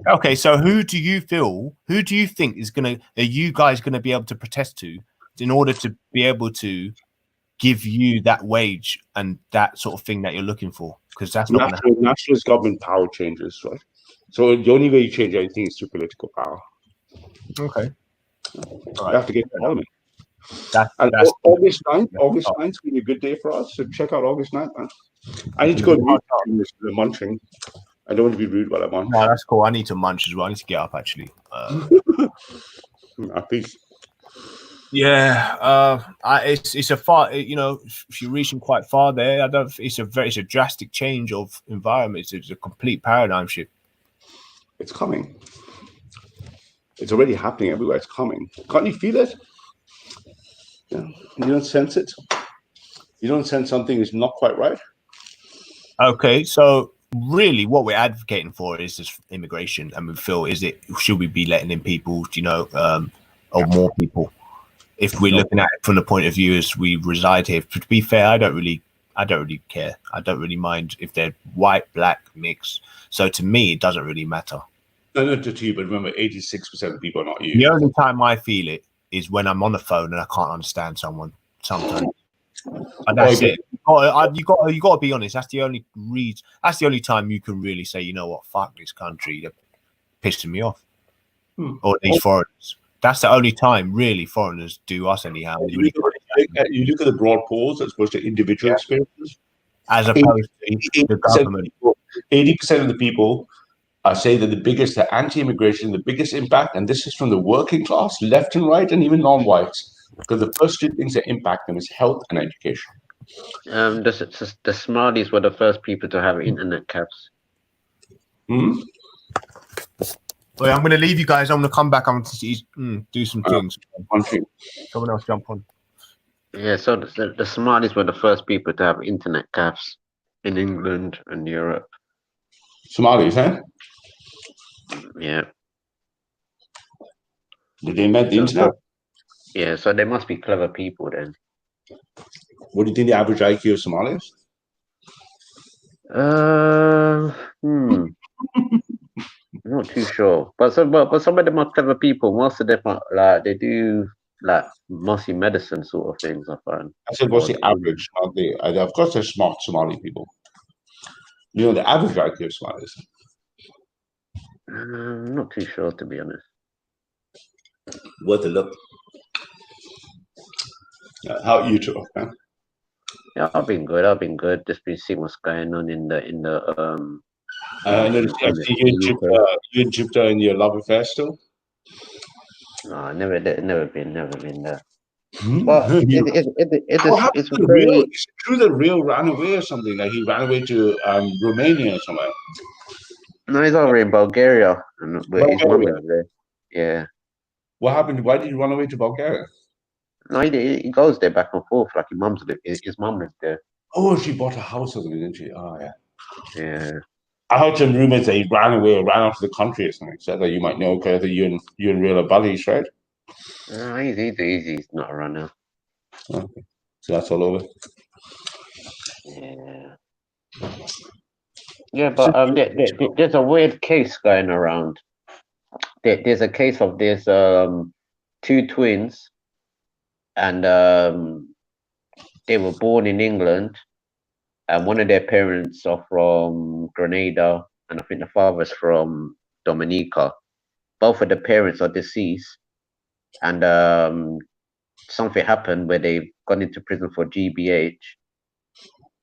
Okay, so who do you think are you guys gonna be able to protest to in order to be able to give you that wage and that sort of thing that you're looking for? Because that's not gonna happen. Nationalist government power changes, right? So the only way you change anything is through political power. Okay. You have to get parliament. That's August 9th is going to be a good day for us. So check out August 9th, man. I need to go to the munching. I don't want to be rude while I'm on. No, that's cool. I need to munch as well. I need to get up actually. Peace. Yeah, it's a far. If you're reaching quite far there, it's a drastic change of environment. It's a complete paradigm shift. It's coming. It's already happening everywhere. It's coming. Can't you feel it? Yeah. You don't sense it. You don't sense something is not quite right. Okay, so really, what we're advocating for is this immigration, and we feel should we be letting in people, or more people? If we're looking at it from the point of view as we reside here, to be fair, I don't really care. I don't really mind if they're white, black, mixed. So to me, it doesn't really matter. No, not to you, but remember, 86% of people are not you. The only time I feel it is when I'm on the phone and I can't understand someone sometimes. And that's it. You got to be honest. That's the only reason. That's the only time you can really say, you know what, fuck this country. They're pissing me off. Or these foreigners. That's the only time, really, foreigners do us anyhow. You look at the broad polls as opposed to individual experiences. As opposed to the government. 80% of the people say that the anti-immigration, the biggest impact, and this is from the working class, left and right, and even non-whites, because the first two things that impact them is health and education. The Smarties were the first people to have internet cafes. Well, I'm going to leave you guys. I'm going to come back. I'm going to do some things. Someone else jump on. Yeah, so the Smarties were the first people to have internet cafes in England and Europe. Somalis, eh? Yeah. Did they invent the internet? Yeah, so they must be clever people then. What do you think the average IQ of Somalis? I'm not too sure, but some of them are clever people. Most of them are they do mostly medicine sort of things. I find. I said, what's the average? Not the. Of course, they're smart Somali people. You know the average IQ of Somalis. I'm not too sure, to be honest. Worth a look. How are you two? Huh? Yeah, I've been good. Just been seeing what's going on in the. I see you and Jupiter in your love affair still? No, never been there. But it's true that Real ran away or something. Like he ran away to Romania or somewhere. No, he's over in Bulgaria, but his mum is there. Yeah. What happened? Why did he run away to Bulgaria? No, he goes there back and forth. Like his mum lives there. Oh, she bought a house or something, didn't she? Oh, yeah. Yeah. I heard some rumors that he ran away or ran out of the country or something. So that you might know, because you and Real are buddies, right? He's not a runner. Okay. So that's all over. Yeah. Yeah, but there's a weird case going around. There's a case of two twins, and they were born in England, and one of their parents are from Grenada, and I think the father's from Dominica. Both of the parents are deceased, and something happened where they've gone into prison for GBH,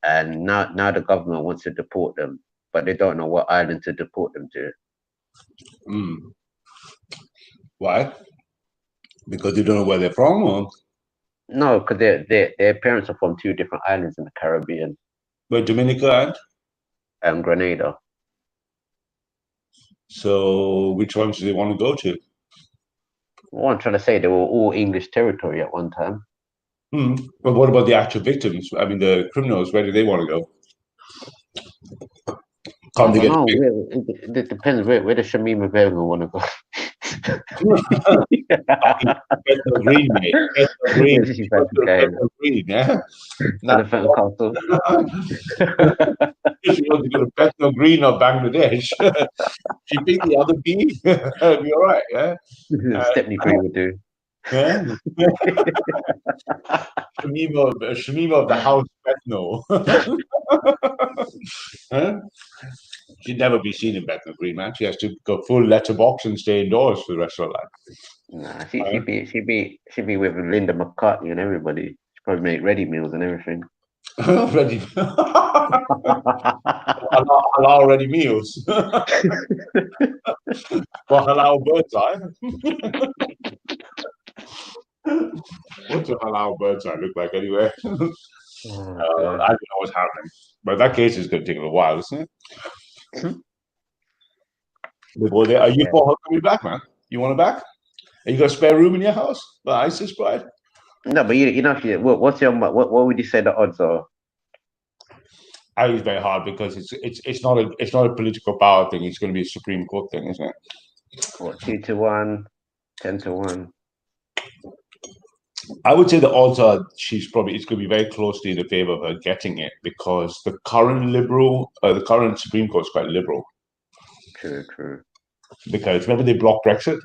and now the government wants to deport them, but they don't know what island to deport them to. Why? Because they don't know where they're from, or? No, because their parents are from two different islands in the Caribbean. But Dominica and Grenada. So which ones do they want to go to? Well, I'm trying to say they were all English territory at one time. But what about the actual victims? I mean, the criminals, where do they want to go? Can't they get it depends where the Shamima Belga want to go. Green, mate. Green, yeah. Elephant Castle. she wants to go to Bethnal Green or Bangladesh. She picked the other B. It'll be all right, yeah? Stepney Green would do. Yeah? Shamima of the house Bethnal. Huh? She'd never be seen in Bethnal Green, man. She has to go full letterbox and stay indoors for the rest of her life. Nah, she'd be with Linda McCartney and everybody. She'd probably make ready meals and everything. Ready. Halal ready meals. Well, halal bird's eye. What's a halal bird's eye look like anyway? I don't know what's happening. But that case is going to take a little while, isn't it? Are you coming back, man? You want to back? Are you got a spare room in your house? The ISIS bride? No, but you know, what would you say the odds are? I think it's very hard because it's not a political power thing. It's going to be a Supreme Court thing, isn't it? What, 2-1, 10-1? I would say the odds are it's going to be very closely in the favor of her getting it because the current Supreme Court is quite liberal. True. Because remember they blocked Brexit,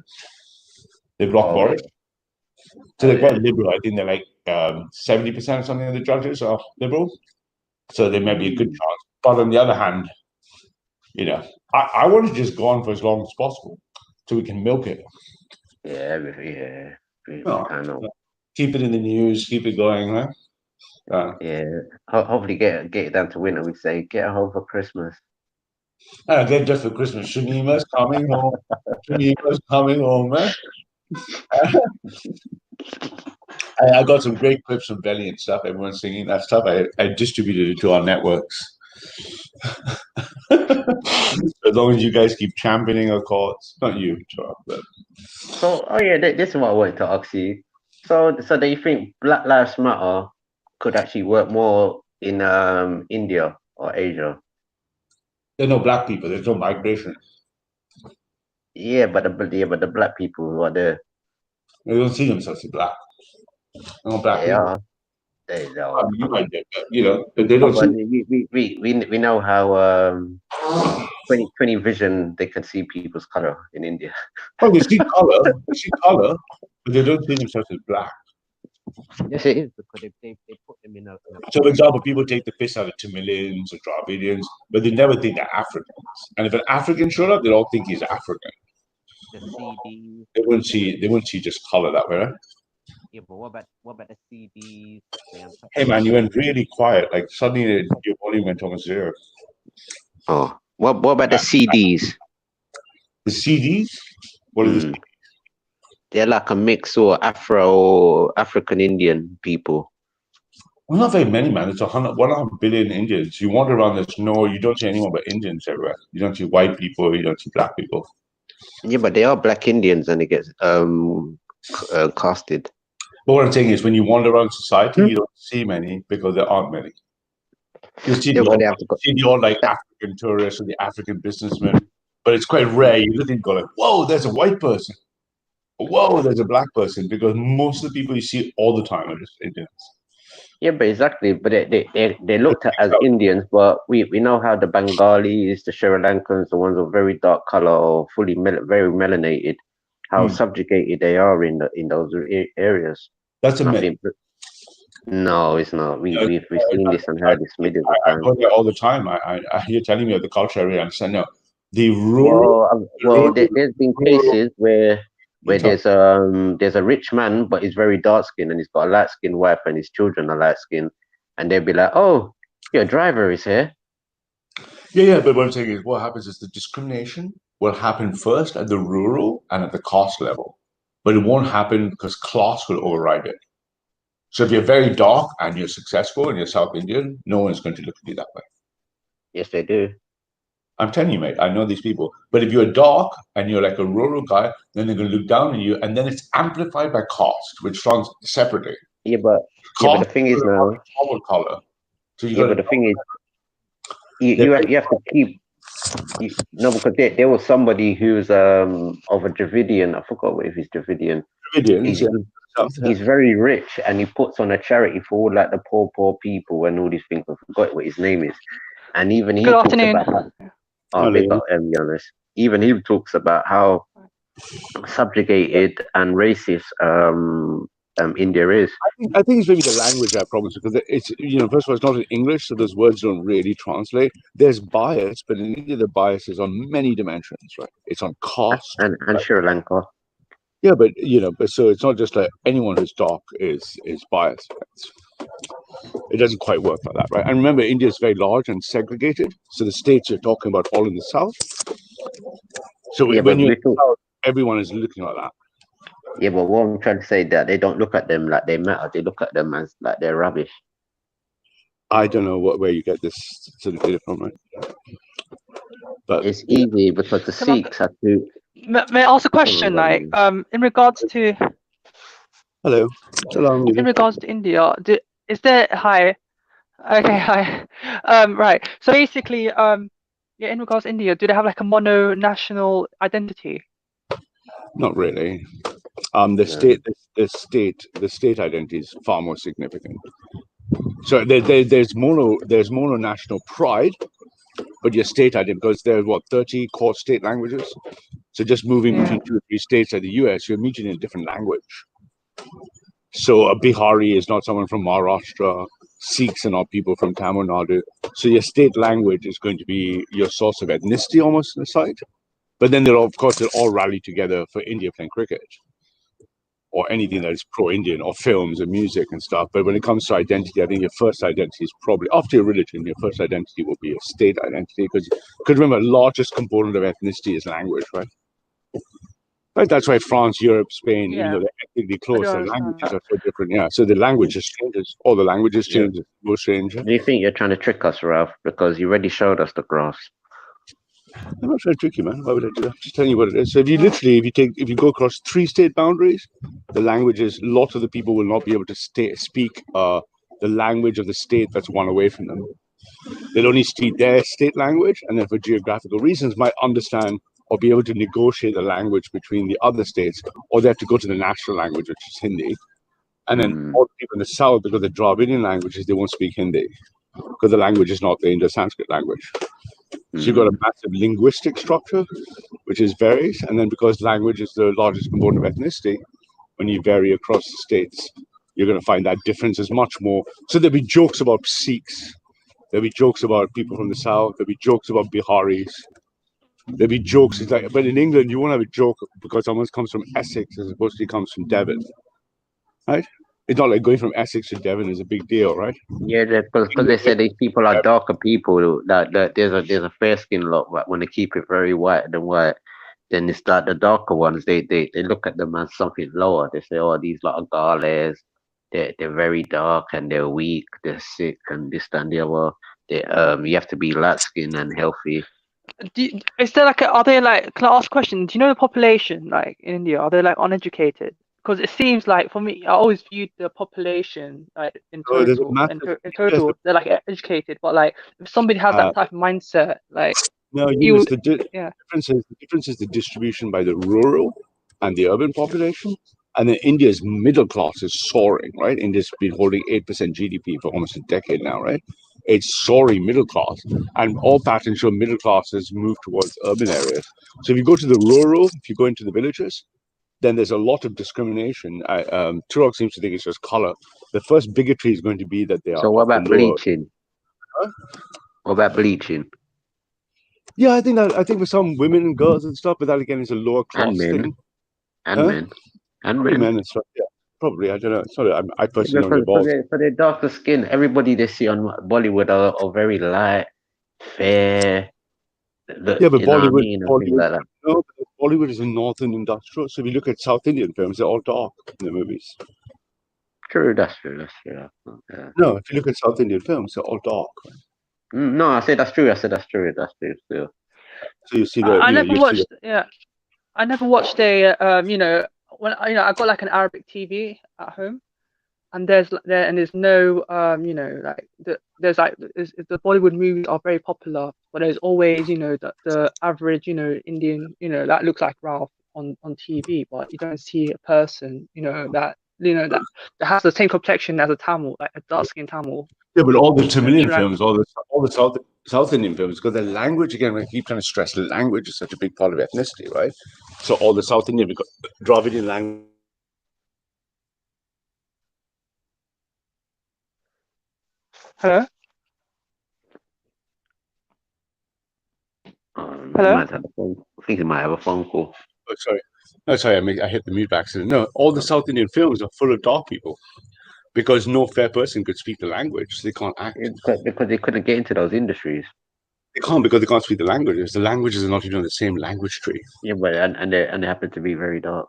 they blocked Boris, so they're quite liberal. I think they're like 70% or something of the judges are liberal, so there may be a good chance. But on the other hand, you know, I want to just go on for as long as possible so we can milk it. Kind of. Keep it in the news, keep it going, huh? Hopefully get it down to winter. We say get home for Christmas. Get just for Christmas. Shanima's coming home. Shanima's coming home, man. I got some great clips from Belly and stuff. Everyone's singing that stuff. I distributed it to our networks. As long as you guys keep championing our cause, not you, Charles. But... So, this is what I wanted to ask you. So do you think Black Lives Matter could actually work more in India or Asia? There are no black people. There's no migration. Yeah, but the black people who are there, they don't see themselves as black. No black people. They are. You might get that, you know, but they don't. We know how 20/20 vision they can see people's color in India. Oh, they see color. But they don't see themselves as black. Yes, it is because they put them in a. So, for example, people take the piss out of Tamilians or Dravidians, but they never think they're Africans. And if an African showed up, they'd all think he's African. The CDs. They wouldn't see just color that way, right? Yeah, but what about the CDs? Hey man, you went really quiet. Like suddenly your volume went almost zero. Oh, what about the CDs? The CDs? What are the CDs? They're like a mix or African Indian people. Well, not very many, man. It's 100 billion Indians. You wander around, you don't see anyone but Indians everywhere. You don't see white people, you don't see black people. Yeah, but they are black Indians and it gets casted. But what I'm saying is when you wander around society, you don't see many because there aren't many. You see the all like African tourists or the African businessmen, but it's quite rare. You just go like, whoa, there's a white person. Whoa, there's a black person, because most of the people you see all the time are just Indians. Yeah, but exactly. But they looked at as Indians, but we know how the Bengalis, the Sri Lankans, the ones of very dark color or fully very melanated, how subjugated they are in those areas. That's a myth. No, it's not. We've seen this and heard this millions of times. I go there all the time. You're telling me of the culture I really understand. No, the rural. There's been cases where there's a rich man, but he's very dark skinned and he's got a light skinned wife and his children are light skinned, and they'll be like, "Oh, your driver is here." Yeah. But what I'm saying is, what happens is the discrimination will happen first at the rural and at the caste level, but it won't happen because class will override it. So if you're very dark and you're successful and you're South Indian, no one's going to look at you that way. Yes, they do. I'm telling you, mate, I know these people. But if you're dark and you're like a rural guy, then they're going to look down on you, and then it's amplified by caste, which runs separately. Yeah, but the thing is now. Color. So but the thing is, you have to keep. Because there was somebody who's of a Dravidian. I forgot if he's Dravidian. He's very rich, and he puts on a charity for all like the poor people and all these things. I forgot what his name is. And even he Good talks afternoon. about how they got honest. Even he talks about how subjugated and racist India is. I think it's maybe the language that problems because it's first of all it's not in English, so those words don't really translate. There's bias, but in India the bias is on many dimensions, right? It's on caste and Sri Lanka. Yeah, but but so it's not just like anyone who's dark is biased. It doesn't quite work like that, right? And remember, India is very large and segregated. So the states you're talking about all in the south. So when you're in the south, everyone is looking like that. Yeah, but what I'm trying to say that they don't look at them like they matter. They look at them as like they're rubbish. I don't know where you get this sort of data from, right? But it's easy because the Sikhs have to. May I ask a question? Like, in regards to hello, in regards to India, is there hi? Okay, hi. Right. So basically, yeah, in regards to India, do they have like a mono-national identity? Not really. The state identity is far more significant. So there's mono national pride, but your state identity, because there's 30 core state languages. So just moving between 2 or 3 states like the US, you're meeting in a different language. So a Bihari is not someone from Maharashtra. Sikhs are not people from Tamil Nadu. So your state language is going to be your source of ethnicity almost in the site. But then they'll all rally together for India playing cricket or anything that is pro-Indian or films and music and stuff. But when it comes to identity, I think your first identity is probably, after your religion, your first identity will be a state identity. Because remember, the largest component of ethnicity is language, right? Right, that's why France, Europe, Spain, even though they're ethnically close, their languages are so different. Yeah, so the language just changes. All the languages change. It will change. Do you think you're trying to trick us, Ralph? Because you already showed us the graphs. I'm not trying to trick you, man. Why would I do that? I'm just telling you what it is. So if you go across 3 state boundaries, the languages, lots of the people will not be able to speak the language of the state that's one away from them. They'll only speak their state language, and then for geographical reasons might understand or be able to negotiate the language between the other states, or they have to go to the national language, which is Hindi. And then all the people in the south, because the Dravidian languages, they won't speak Hindi, because the language is not the Indo-Sanskrit language. So you've got a massive linguistic structure, which is varies, and then because language is the largest component of ethnicity, when you vary across the states, you're going to find that difference is much more. So there'll be jokes about Sikhs, there'll be jokes about people from the south, there'll be jokes about Biharis, there'll be jokes. It's like, but in England, you won't have a joke because someone comes from Essex as opposed to comes from Devon, right? It's not like going from Essex to Devon is a big deal, right? Yeah, because they say these people are darker people. That there's a fair skin lot, but when they keep it very white and white, then it's like the darker ones. They look at them as something lower. They say, oh, these lot of Gales, they're very dark and they're weak, they're sick and this and the other. You have to be light skinned and healthy. Is there like are they like? Can I ask a question? Do you know the population like in India? Are they like uneducated? Because it seems like for me, I always viewed the population like in total. In total, they're like educated, but like if somebody has that type of mindset, like the difference is the distribution by the rural and the urban population. And then India's middle class is soaring, right? India's been holding 8% GDP for almost a decade now, right? It's soaring middle class, and all patterns show middle class has moved towards urban areas. So if you go to the rural, if you go into the villages, then there's a lot of discrimination. Turok seems to think it's just color. The first bigotry is going to be that they are. So what about bleaching? Huh? What about bleaching? Yeah, I think for some women and girls and stuff, but that again is a lower class thing. Men and stuff. Yeah, probably. I don't know. Sorry, I personally don't involved. For their darker skin, everybody they see on Bollywood are very light, fair. Yeah, but Bollywood is a northern industrial. So if you look at South Indian films, they're all dark in the movies. True, that's true. No, if you look at South Indian films, they're all dark. No, I said that's true. That's true. Still. So you see I never watched. Yeah, I never watched a. When I got like an Arabic TV at home, and there's no there's like the Bollywood movies are very popular, but there's always the average Indian that looks like Ralph on TV, but you don't see a person that has the same complexion as a Tamil, like a dark skinned Tamil. Yeah, but all the Tamilian films, all all the South Indian films, because the language, again, I keep trying to stress, language is such a big part of ethnicity, right? So all the South Indian, because Dravidian language. Hello? He Hello? might have a phone. I think he might have a phone call. Oh, sorry. No, sorry, I hit the mute by accident. No, all the South Indian films are full of dark people because no fair person could speak the language. So they can't act. Because they couldn't get into those industries. They can't because they can't speak the languages. The languages are not even on the same language tree. Yeah, but and they happen to be very dark.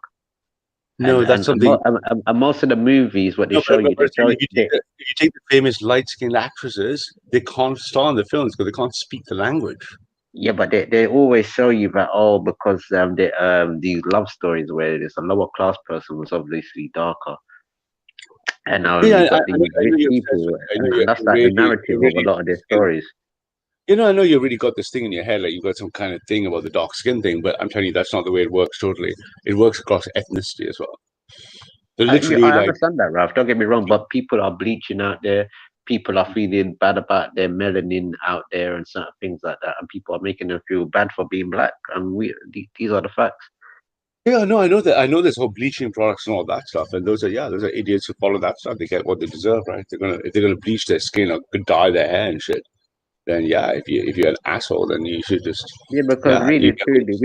No, that's something. And most of the movies, what they No, show you, they show if you take the famous light-skinned actresses, they can't star in the films because they can't speak the language. Yeah, but they always show you that because these love stories where there's a lower class person was obviously darker, and you've got these rich people, and that's like the narrative of a lot of their stories. You know, I know you really got this thing in your head, like you've got some kind of thing about the dark skin thing, but I'm telling you, that's not the way it works totally. It works across ethnicity as well. They're literally I understand that, Ralph. Don't get me wrong, but people are bleaching out there. People are feeling bad about their melanin out there and certain things like that, and people are making them feel bad for being black. And these are the facts. Yeah, no, I know that. I know there's whole bleaching products and all that stuff, and those are idiots who follow that stuff. They get what they deserve, right? If they're gonna bleach their skin or dye their hair and shit, then yeah, if you're an asshole, then you should just because really truly,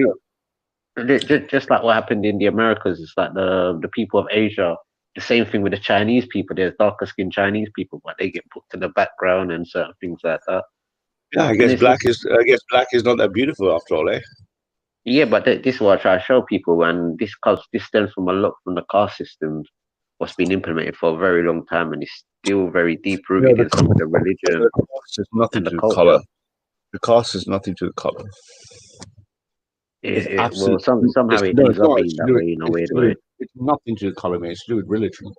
just like what happened in the Americas, it's like the people of Asia. The same thing with the Chinese people. There's darker skinned Chinese people, but they get put to the background and certain things like that. Yeah, I guess black is not that beautiful after all, eh? Yeah, but this is what I try to show people, and this stems from a lot from the caste systems, what's been implemented for a very long time, and it's still very deep rooted in some of the religion. The caste is nothing to the color. The caste is nothing to the color. Well, somehow it ends up being that way in a weird way. It's nothing to the color, man. It's to do with religion.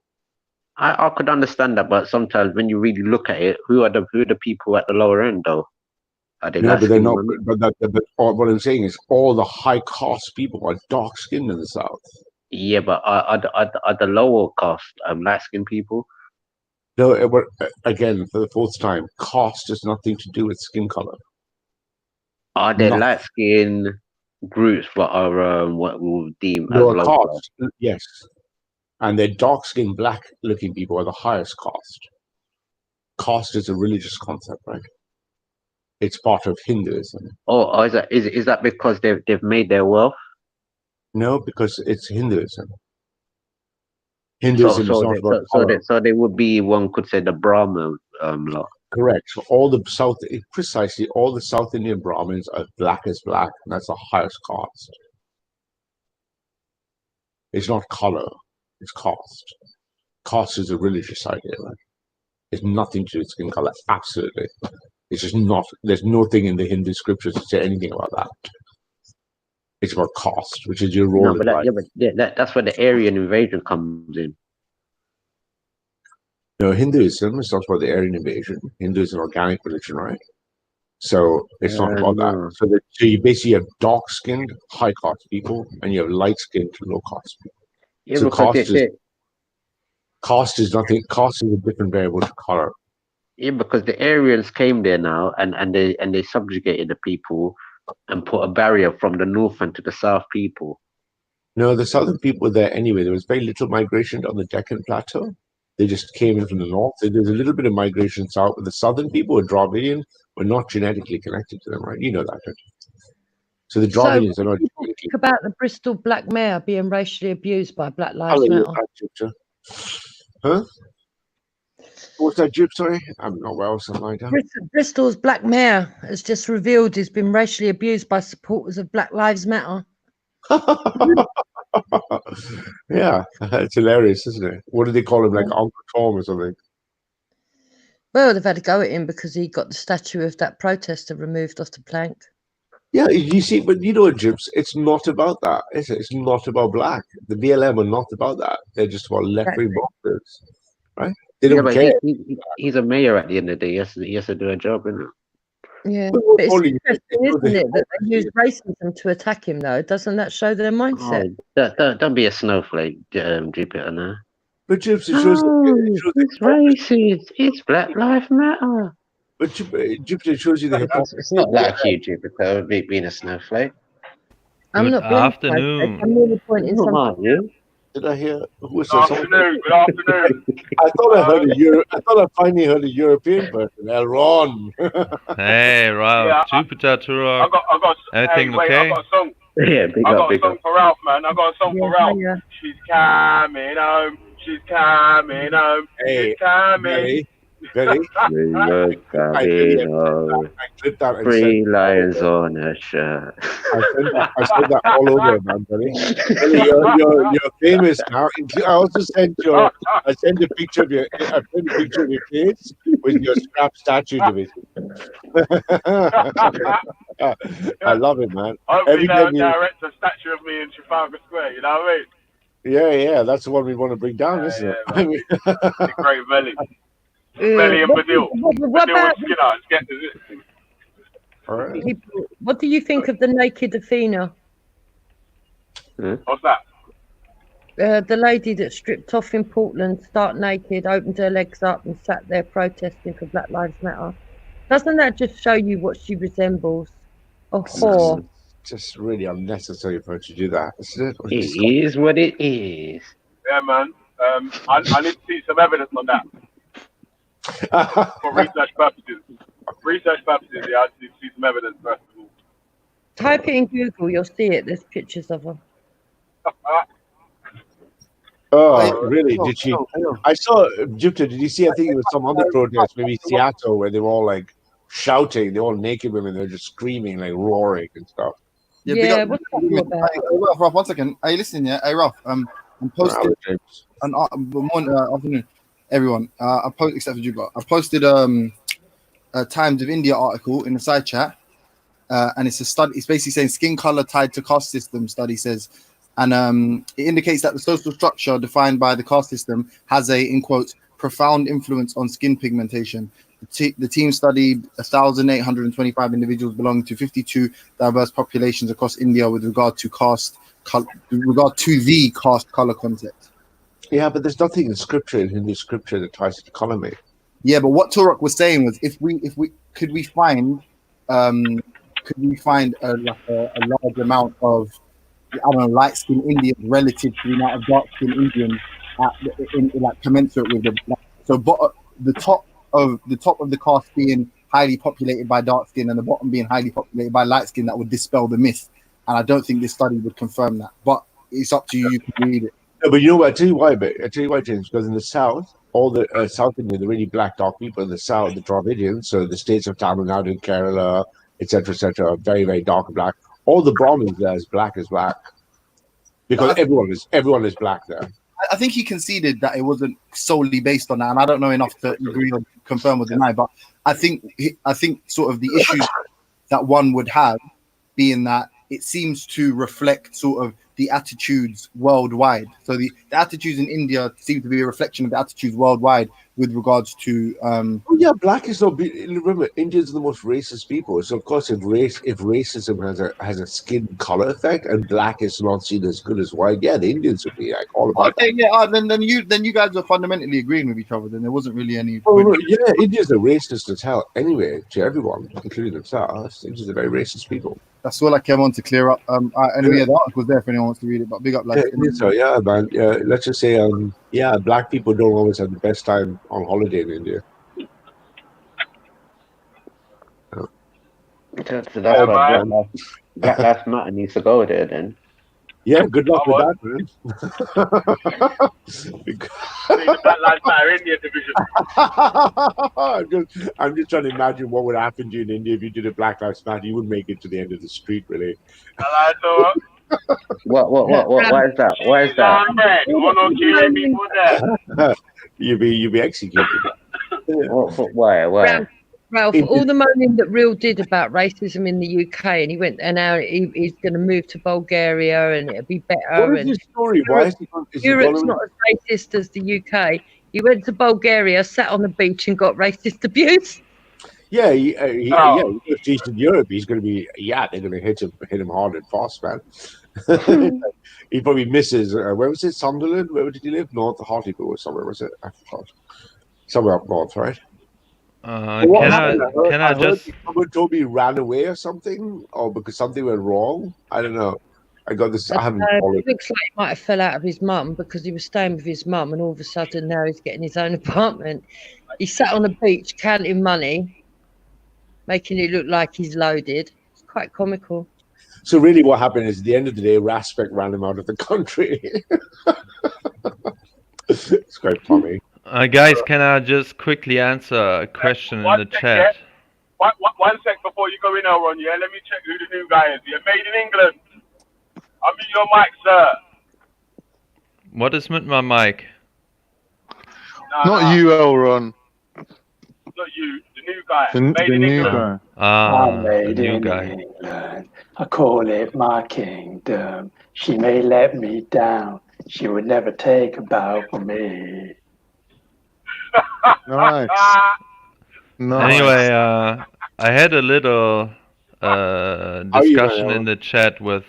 I could understand that, but sometimes when you really look at it, who are the people at the lower end though? Are they no, but they're not. But what I'm saying is, all the high caste people are dark skinned in the South. Yeah, but are the lower caste light skinned people? No, but again, for the fourth time, caste has nothing to do with skin color. Are there light skinned groups that are what we'll deem as low caste? Yes, and they're dark skinned black looking people are the highest caste. Caste is a religious concept, right? It's part of Hinduism. Oh, is that because they've made their wealth? No, because it's Hinduism. Hinduism is not about color. So they would be, one could say, the Brahmin lot. Correct. So all the South Indian Brahmins are black as black, and that's the highest caste. It's not color, it's caste. Caste is a religious idea, right? It's nothing to do with skin color, absolutely. It's just not, there's nothing in the Hindu scriptures to say anything about that. It's about caste, which is your role in life. That's where the Aryan invasion comes in. No, Hinduism is not about the Aryan invasion. Hindu is an organic religion, right? So it's not about that. So you basically have dark-skinned, high-caste people, and you have light-skinned, low-caste people. Yeah, so caste is nothing. Caste is a different variable to color. Yeah, because the Aryans came there now, and they subjugated the people and put a barrier from the north and to the south people. No, the southern people were there anyway. There was very little migration on the Deccan Plateau. They just came in from the north. There's a little bit of migration south, but the southern people were Dravidian, were not genetically connected to them, right? You know that, right? So the Dravidians are not. Think about the Bristol Black Mare being racially abused by Black Lives Matter. Huh? What's that, Jib? Sorry, I'm not well, something like that. Bristol's Black Mare has just revealed he's been racially abused by supporters of Black Lives Matter. Yeah, it's hilarious, isn't it? What do they call him, like Uncle Tom or something? Well, they've had to go at him because he got the statue of that protester removed off the plank. Yeah, you see, but you know what, Jibs? It's not about that, is it? It's not about black. The BLM are not about that. They're just about left-wing boxers, right? They don't care. He's a mayor at the end of the day. He has to do a job, isn't it? Yeah, but it's interesting, isn't it, that they use racism to attack him, though? Doesn't that show their mindset? Oh, don't be a snowflake, Jupiter, now. But Jibs, it shows it's racist. It's Black Lives Matter. But Jupiter shows you the It's not like you, Jupiter, being a snowflake. I'm Good not being afternoon. I'm really pointing Who something. are you? Did I hear? Who was Good that? afternoon. Good afternoon. I thought I heard I thought I finally heard a European person. Elron. Hey, Ralph. Yeah, Jupiter I Turok. got. Hey, Everything wait, I okay? got a song. Yeah, big I up, got a big song up. for Ralph, man. I got a song for Yeah, Ralph. yeah. She's coming home. She's coming home. Hey, She's coming. Very. Look, I clipped that and sent. 3 lions on a shirt. I sent that all over, man, buddy. You're famous now. I also sent I sent a picture of your face with your scrap statue division. I love it, man. Hopefully Every they'll time direct a statue of me in Trafalgar Square. You know what I mean? yeah, that's the one we want to bring down, isn't it? I mean, The great Melly. Melly and Badil. What Badil about and Skinner. Let's get to this. all right. people? What do you think of the naked Athena? What's that? The lady that stripped off in Portland, stark naked, opened her legs up and sat there protesting for Black Lives Matter. Doesn't that just show you what she resembles? A whore. Just really unnecessary for her to do that, isn't it? It is what it is. Yeah, man. I need to see some evidence on that. For research purposes. Yeah, I need to see some evidence first of all. Type it in Google, you'll see it. There's pictures of her. Oh, really? Did she? I saw Jupiter. Did you see? I think it was some other protest, maybe Seattle, where they were all like shouting. They're all naked women. They're just screaming, like roaring and stuff. Yeah, big up- what's that all about? Hey, Ralph, 1 second. Are you listening? Yeah. Hey, Ralph. I'm posted morning, afternoon, everyone. I post except for Jupiter. I posted a Times of India article in the side chat, and it's a study. It's basically saying skin color tied to caste system. Study says, and it indicates that the social structure defined by the caste system has a, in quotes, profound influence on skin pigmentation. The team studied 1,825 individuals belonging to 52 diverse populations across India with regard to the caste color concept. Yeah, but there's nothing in scripture, in Hindu scripture, that ties to color, mate. Yeah, but what Turok was saying was, if we could we find a large amount of, I don't know, light skinned Indians relative to the amount of dark skinned Indians in like commensurate with the top of the caste being highly populated by dark skin and the bottom being highly populated by light skin, that would dispel the myth. And I don't think this study would confirm that. But it's up to you. You can read it. No, but you know what? I tell you why, James. Because in the South, all the South Indian, the really black dark people in the South, the Dravidians, so the states of Tamil Nadu, Kerala, etc., are very, very dark and black. All the Brahmins there is black as black, because everyone is black there. I think he conceded that it wasn't solely based on that, and I don't know enough to agree or confirm or deny. But I think sort of the issues that one would have being that it seems to reflect sort of the attitudes worldwide. So the attitudes in India seem to be a reflection of the attitudes worldwide with regards to. Oh yeah, black is not. Remember, Indians are the most racist people. So of course, if racism has a skin color effect, and black is not seen as good as white, yeah, the Indians would be like all about. Okay, yeah. Then you guys are fundamentally agreeing with each other. Then there wasn't really any. Oh yeah, Indians are racist as hell. Anyway, to everyone, including themselves, Indians are very racist people. That's all I came on to clear up. Anyway, the article was there if anyone wants to read it. But big up, like. So yeah, man. Yeah, let's just say, black people don't always have the best time on holiday in India. So that's why Black Lives Matter needs to go there then. Yeah, good luck with that, man. The Black Lives Matter India division. I'm just trying to imagine what would happen to you in India if you did a Black Lives Matter. You wouldn't make it to the end of the street, really. What is that? What is that? You'd be executed. Why? Ralph, all the moaning that Real did about racism in the UK, and he went, and now he's going to move to Bulgaria, and it'll be better. What is his story? Why is Europe's not as racist as the UK. He went to Bulgaria, sat on the beach, and got racist abuse. Yeah, he goes to Eastern Europe. He's going to be, they're going to hit him hard and fast, man. He probably misses. Where was it? Sunderland? Where did he live? North Hartlepool or somewhere, was it? I forgot. Somewhere up north, right? So what Can happened? I heard just someone told me he ran away or something, or because something went wrong. I don't know. I got this. I haven't followed. It looks like he might have fell out of his mum because he was staying with his mum, and all of a sudden now he's getting his own apartment. He sat on a beach counting money, making it look like he's loaded. It's quite comical. So really, what happened is, at the end of the day, Raspek ran him out of the country. It's quite funny. guys, can I just quickly answer a question in One the sec, chat? yeah. One sec before you go in, Aaron, yeah? Let me check who the new guy is. Yeah, made in England. I'm in your mic, sir. What is with my mic? Not you, Elron. Not you, the new guy. The made in new England. guy. Ah, I'm the made new in guy. England. I call it my kingdom. She may let me down. She would never take a bow for me. Nice. Nice. Anyway, I had a little discussion in the chat with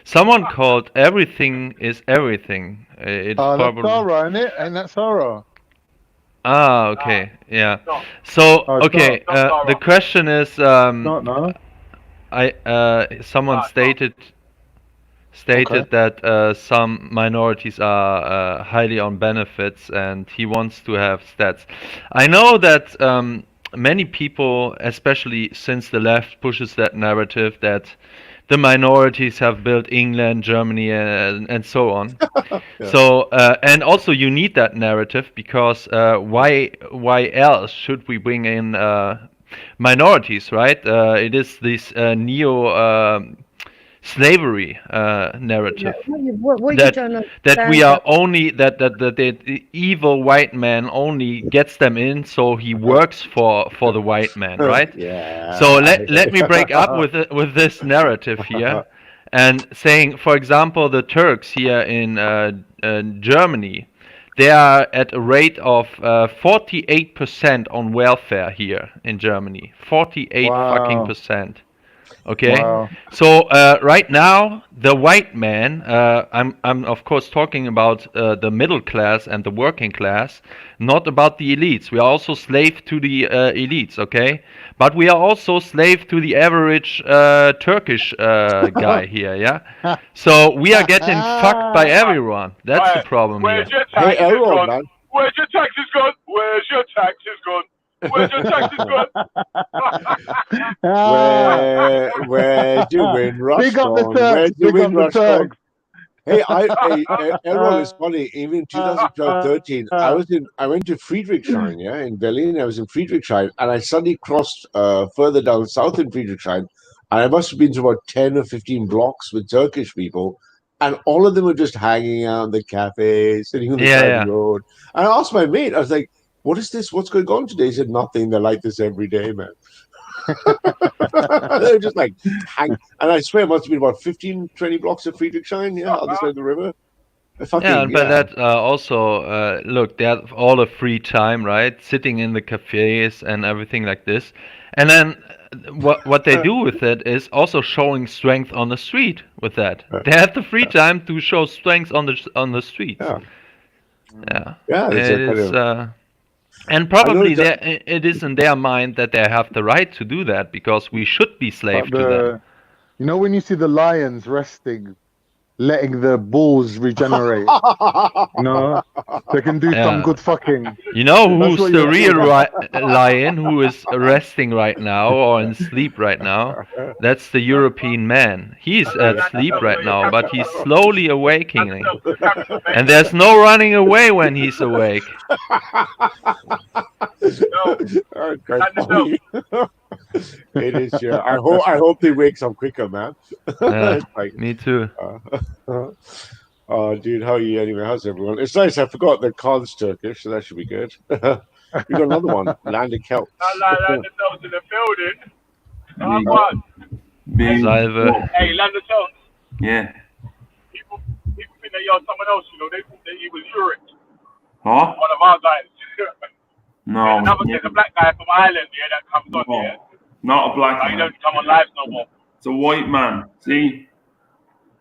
someone called "Everything is Everything." It's That's probably Sarah, isn't it? Ain't that Sarah? okay, yeah. So Oh, it's okay, not. the question is, No. someone stated Okay. that some minorities are highly on benefits, and he wants to have stats. I know that many people, especially since the left, pushes that narrative that the minorities have built England, Germany, and so on. Yeah. So and also you need that narrative because why else should we bring in minorities, right? It is this neo slavery narrative What you that don't that we understand are only that the evil white man only gets them in, so he works for the white man, right? Yeah. So let me break up with this narrative here, and saying, for example, the Turks here in Germany, they are at a rate of 48% on welfare here in Germany. 48 fucking percent. Okay, Wow. so right now the white man, I'm of course talking about the middle class and the working class, not about the elites. We are also slave to the elites, okay? But we are also slave to the average Turkish guy here, yeah? So we are getting fucked by everyone. That's the problem here. Where's your taxes gone? Where's your taxes gone? Where's your taxes gone? Where's your taxes gone? Where do you win, Rush? Big up the Where Turks. do you Big win, up the Rush? Turks. Hey, Errol is funny. Even 2012-13, I went to Friedrichshain, yeah, in Berlin. I was in Friedrichshain, and I suddenly crossed further down south in Friedrichshain, and I must have been to about 10 or 15 blocks with Turkish people, and all of them were just hanging out in the cafes, sitting on the side of the road. And I asked my mate, I was like, "What is this? What's going on today?" He said, "Nothing. They're like this every day, man." They're just like hang, and I swear it must have been about 15, 20 blocks of Friedrichshain, yeah, other side of the river. Yeah, and by that also, look, they have all the free time, right? Sitting in the cafes and everything like this. And then what they do with it is also showing strength on the street with that. They have the free time to show strength on the streets. Yeah. Yeah, that's It a kind is, of- and probably it is in their mind that they have the right to do that because we should be slave to them. You know when you see the lions resting, letting the bulls regenerate, you know, they can do some Yeah. good fucking. You know That's who's what the you're real saying. lion who is resting right now or in sleep right now? That's the European man. He's at sleep right now, but he's slowly awakening. And there's no running away when he's awake. Quite funny. It is, yeah. I hope they wake up quicker, man. Yeah, Like, me too. Oh, dude, how are you anyway? How's everyone? It's nice. I forgot that Khan's Turkish, so that should be good. We got another one, Land of Kelp. Land of Celts in the building. One. Salve. Hey, Land of Celts. Yeah. People think that you're someone else, you know. They think that he was Uric. Huh? One of our guys. No. There's a black guy from Ireland here that comes on No. here. Not a black He man. don't come on live no more. It's a white man. See?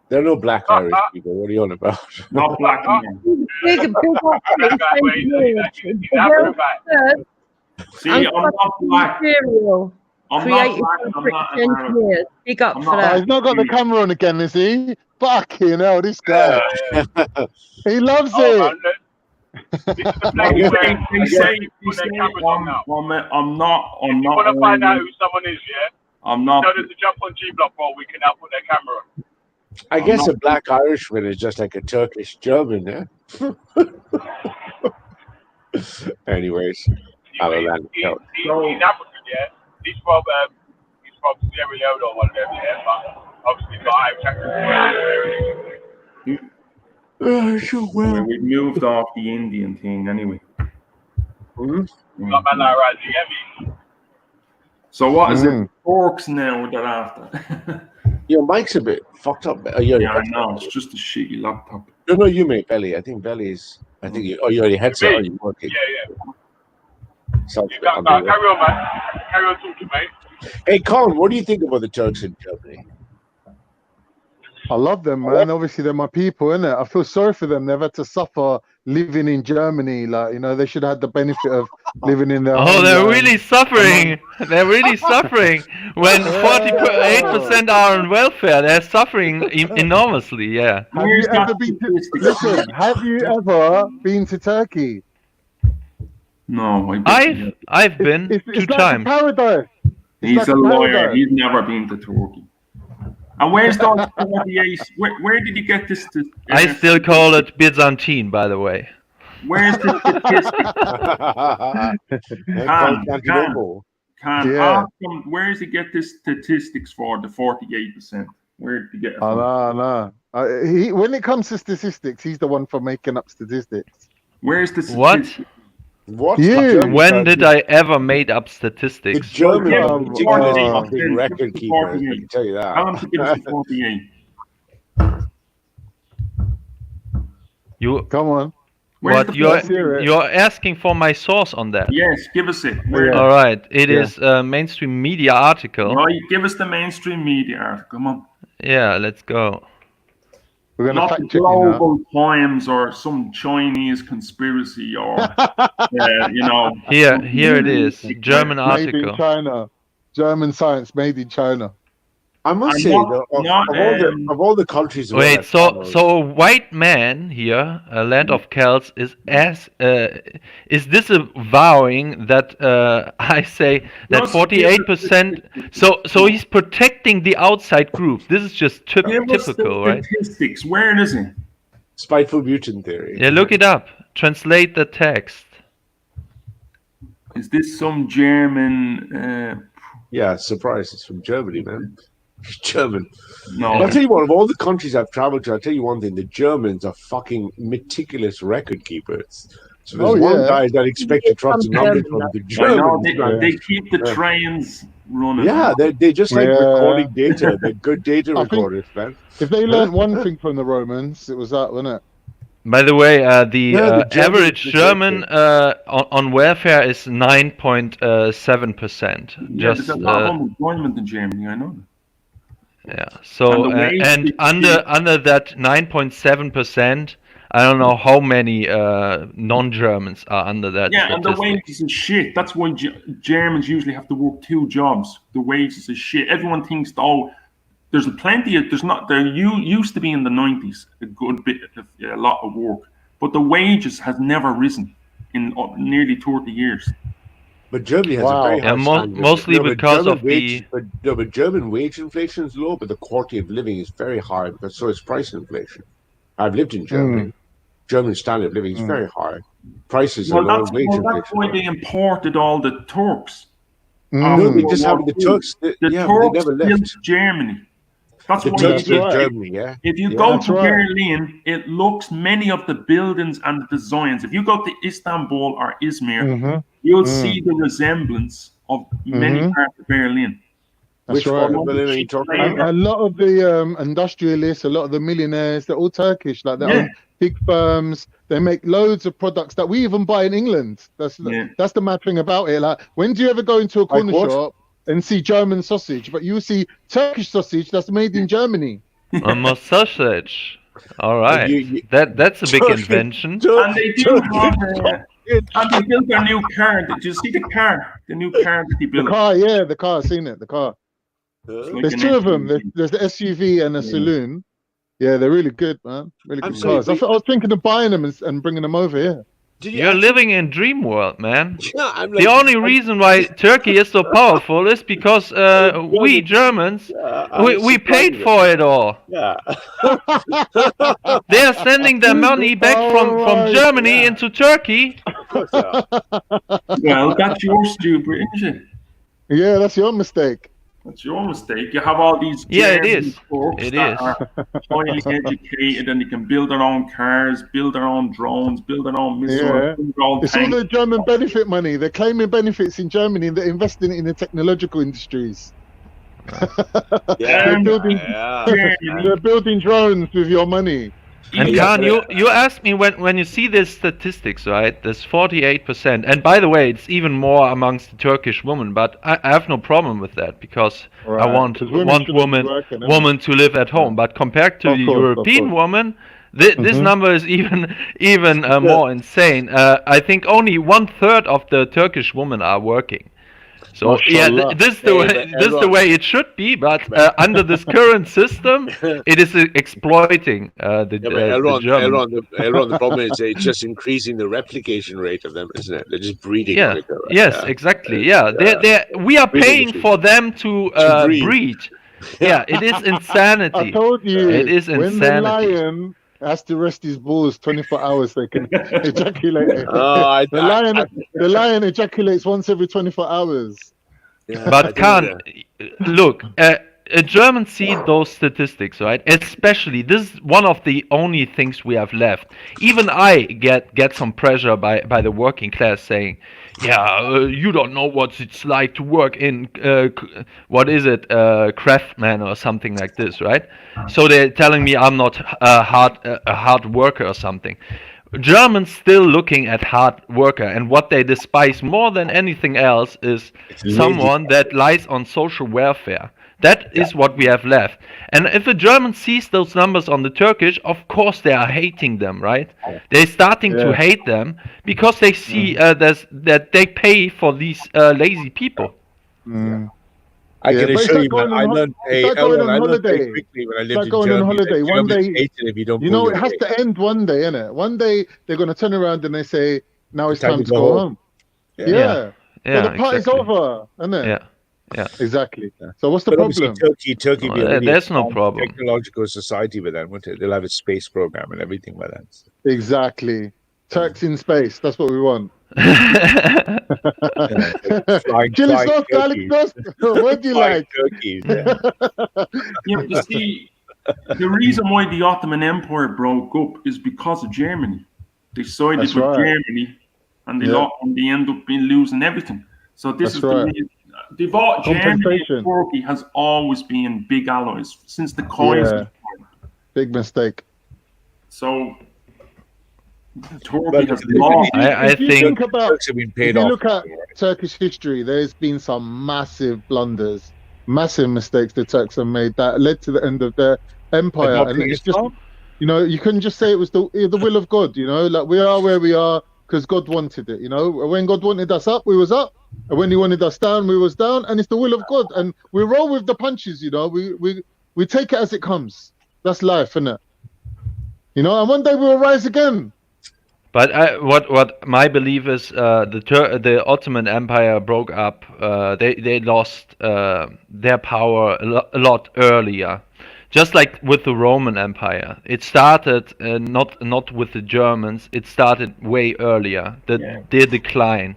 There are no black Irish people. What are you on about? Not black man. Big up, See, And I'm not black. material I'm not created black. by I'm British not an Arab. engineers. Big up I'm for not. that. He's not got the camera on again, is he? Fucking hell, this guy. He loves Oh it. man, this is the No, place they where say put their cameras on now. I'm not. If you want to find out who someone is, yeah, I'm not. tell them to jump on G Block Ball. We can now put their camera on. I guess a black Irishman is just like a Turkish German, yeah? Anyways, I'll land He's African, yeah. He's from Sierra Leone or one of them, yeah. But obviously got Irish accent. We moved off the Indian thing anyway. Got man like right, you get me? So what is it? Orcs now that after? Your mic's a bit fucked up. Yeah, I know. It's just a shitty laptop. No, you mate, Belly. I think Belly's. I think you. Oh, you already headset. Are you working? Yeah. Sounds You got, carry on, man. Carry on talking, mate. Hey, Colin, what do you think about the Turks in Germany? I love them, man. Obviously, they're my people, innit? I feel sorry for them. They've had to suffer living in Germany. Like, you know, they should have had the benefit of living in their Oh, own they're land. really suffering. They're really suffering. When 48% are on welfare, they're suffering enormously. Yeah. Have you ever been to, listen, have you ever been to Turkey? No, I've been It's two like times. a paradise. He's like a a lawyer. paradise. He's never been to Turkey. And where's those 48? Where did you get this? I still call it Byzantine, by the way. Where's the statistics? Where does he get the statistics for the 48%? Where did he get it from? No. When it comes to statistics, he's the one for making up statistics. Where's the What? What? You? When did I ever made up statistics? Germans are ridiculous fucking record keepers. I can tell you that. Tell him to give us the 48. You come on. What you're asking for my source on that? Yes, give us it. All right, it is a mainstream media article. No, you give us the mainstream media article. Come on. Yeah, let's go. We're gonna Not fact the check you now. Global Times or some Chinese conspiracy or you know. Here it is. German Made in article. China. German science made in China. I must say, though, of all the countries. Wait, so a white man here, a land of Celts, is this a vowing that I say that 48%? So he's protecting the outside group. This is just typical, right? Statistics. Where is it? Spiteful mutant theory. Yeah, look it up. Translate the text. Is this some German? Yeah, surprise! It's from Germany, man. German. No. I'll tell you what, of all the countries I've traveled to, I'll tell you one thing, the Germans are fucking meticulous record keepers. So there's one guy that expect to trust a number from the Germans. They keep the trains running. Yeah, they just like recording data. They're good data recorders, man. If they learned one thing from the Romans, it was that, wasn't it? By the way, the Germans, average German on welfare is 9.7%. Yeah, there's a lot of unemployment in Germany, I know. Yeah. So and under that 9.7%, I don't know how many non-Germans are under that. Yeah, and the statistic. wages is shit. That's why Germans usually have to work 2 jobs. The wages is shit. Everyone thinks, oh, there's plenty of there used to be in the 90s a good bit of a lot of work, but the wages has never risen in nearly 30 years. But Germany has a very high standard. Mostly because of but German wage inflation is low, but the quality of living is very high, but so is price inflation. I've lived in Germany. German standard of living is very high. Prices are low, wage inflation. That's why they imported all the Turks. No, they just have the Turks. The They Turks never left. built Germany. That's The why Turks they built did. Germany, yeah. If you Yeah, go that's to right. Berlin, it looks many of the buildings and the designs. If you go to Istanbul or Izmir, you'll see the resemblance of many parts of Berlin. That's Which right. part of Berlin are you talking about? A lot of the industrialists, a lot of the millionaires, they're all Turkish. Like they own big firms. They make loads of products that we even buy in England. That's the mad thing about it. Like, when do you ever go into a corner what? shop and see German sausage, but you see Turkish sausage that's made in Germany? Almost sausage. All right. That's a big invention. And they do have And they built their new car. Did you see the car? The new car that they The built. car, yeah, the car. I've seen it. The car. Like There's an two of them. SUV. There's the SUV and a Yeah. saloon. Yeah, they're really good, man. Really I'm good sorry, cars. I was thinking of buying them and bringing them over here. You're living in dream world, man. Yeah, I'm The only reason why Turkey is so powerful is because we Germans, we paid for it all. Yeah. They are sending their money back from Germany into Turkey. Well, that's your stupid, isn't it? Yeah, that's your mistake. That's your mistake. You have all these Yeah, it German is. folks It that is. are highly educated and they can build their own cars, build their own drones, build their own missiles, Yeah, build their own it's all tanks. the German benefit money. They're claiming benefits in Germany and they're investing it in the technological industries. Yeah, They're building drones with your money. And Khan, you asked me when you see these statistics, right? There's 48%, and by the way, it's even more amongst the Turkish women. But I have no problem with that because I Right, want 'cause women shouldn't be woman working, innit? woman to live at home. But compared to Of the course, of European course. woman, this Mhm. number is even more insane. I think only 1/3 of the Turkish women are working. So yeah, Mashallah. this is the Hey, way but this is the way it should be. But under this current system, it is exploiting the Yeah, but Elron, German. the problem is it's just increasing the replication rate of them, isn't it? They're just breeding Yeah. quicker. Right? Yes, Yeah. exactly. Yeah, we are Breeding paying machine. for them to breed. breed. Yeah, it is insanity. I told you. It is When the insanity. lion has to rest his balls 24 hours, they can ejaculate. Oh, The lion ejaculates once every 24 hours. Yeah, But Khan, look, Germans see those statistics, right? Especially, this is one of the only things we have left. Even I get some pressure by the working class saying, yeah, you don't know what it's like to work in, what is it, craftsman or something like this, right? So they're telling me I'm not a hard worker or something. Germans still looking at hard worker, and what they despise more than anything else is someone that lies on social welfare. That is what we have left. And if a German sees those numbers on the Turkish, of course they are hating them, right? They're starting to hate them because they see that they pay for these lazy people. I can but it's assure like you, going man, on I ho- learned, it's like going on I learned very holiday. quickly when I It's lived like in going on Germany. holiday. that One Germans day, hate it if you don't you pull know, your it has weight. to end one day, innit? One day they're going to turn around and they say, now it's time to go home. Yeah. Yeah. Yeah, So the party's exactly. over, isn't it? Yeah, yeah. Exactly. So what's the But obviously, problem? Turkey be a Well, really there's no advanced problem. technological society by then, wouldn't it? They'll have a space program and everything by then. Exactly. Turks in space. That's what we want. Flying Chili sauce, garlic turkeys. sauce. What do you Flying like? turkeys, yeah. Yeah, you see, the reason why the Ottoman Empire broke up is because of Germany. They sided That's with right. Germany, and they end up losing everything. So this That's is right. the reason. Germany and Compensation. Turkey has always been big allies since the Kaiser's Yeah. Big mistake. So Turkey Well, has if lost. If you think about, Turks have been if paid you off. look at Turkish history, there's been some massive blunders, massive mistakes the Turks have made that led to the end of their empire. And Adopting it's just, Islam? you know, you couldn't just say it was the will of God. You know, like we are where we are because God wanted it. You know, when God wanted us up, we was up, and when He wanted us down, we was down. And it's the will of God, and we roll with the punches. You know, we take it as it comes. That's life, isn't it? You know, and one day we will rise again. But what my belief is, the Ottoman Empire broke up. They lost their power a lot earlier, just like with the Roman Empire. It started not with the Germans. It started way earlier. The decline.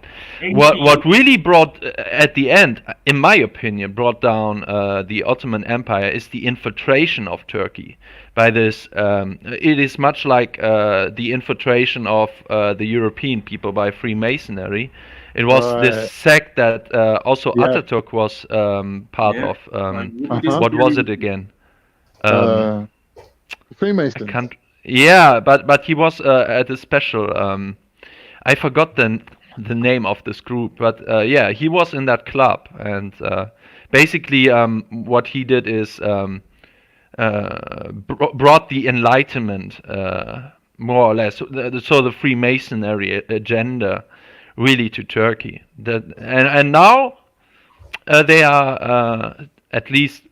What really brought at the end, in my opinion, brought down the Ottoman Empire is the infiltration of Turkey. By this, it is much like the infiltration of the European people by Freemasonry. It was this sect that also Ataturk was part of. What was it again? Freemasons. Yeah, but he was at a special. I forgot the name of this group, but yeah, he was in that club, and basically, what he did is brought the Enlightenment more or less. So the Freemasonry agenda really to Turkey. And now they are, at least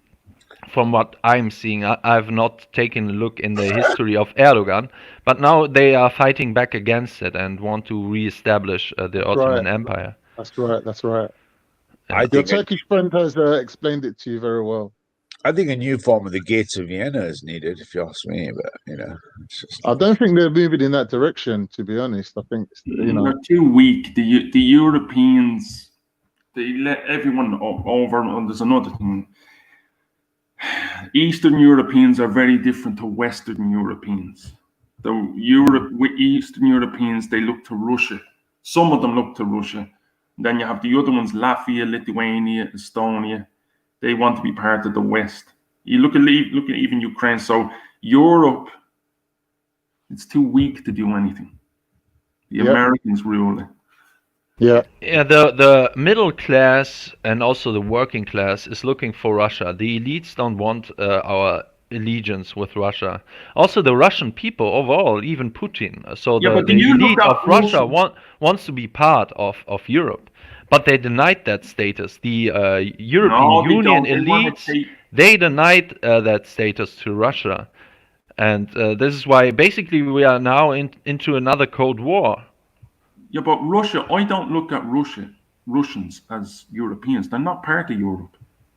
from what I'm seeing, I've not taken a look in the history of Erdogan, but now they are fighting back against it and want to re-establish the Ottoman Empire. That's right. That's right. I Your think Turkish friend has explained it to you very well. I think a new form of the Gates of Vienna is needed, if you ask me. But it's just... I don't think they're moving in that direction, to be honest. I think They're too weak. The Europeans, they let everyone over. And there's another thing. Eastern Europeans are very different to Western Europeans. Eastern Europeans, they look to Russia. Some of them look to Russia. Then you have the other ones, Latvia, Lithuania, Estonia. They want to be part of the West. You look at even Ukraine. So Europe, it's too weak to do anything. The Americans rule it. Yeah. Yeah, the middle class and also the working class is looking for Russia. The elites don't want our allegiance with Russia. Also, the Russian people overall, even Putin. So the elite of Russia wants to be part of Europe, but they denied that status. The European Union elites, they denied that status to Russia, and this is why basically we are now into another Cold War. Yeah, but Russia, I don't look at Russians as Europeans. They're not part of Europe.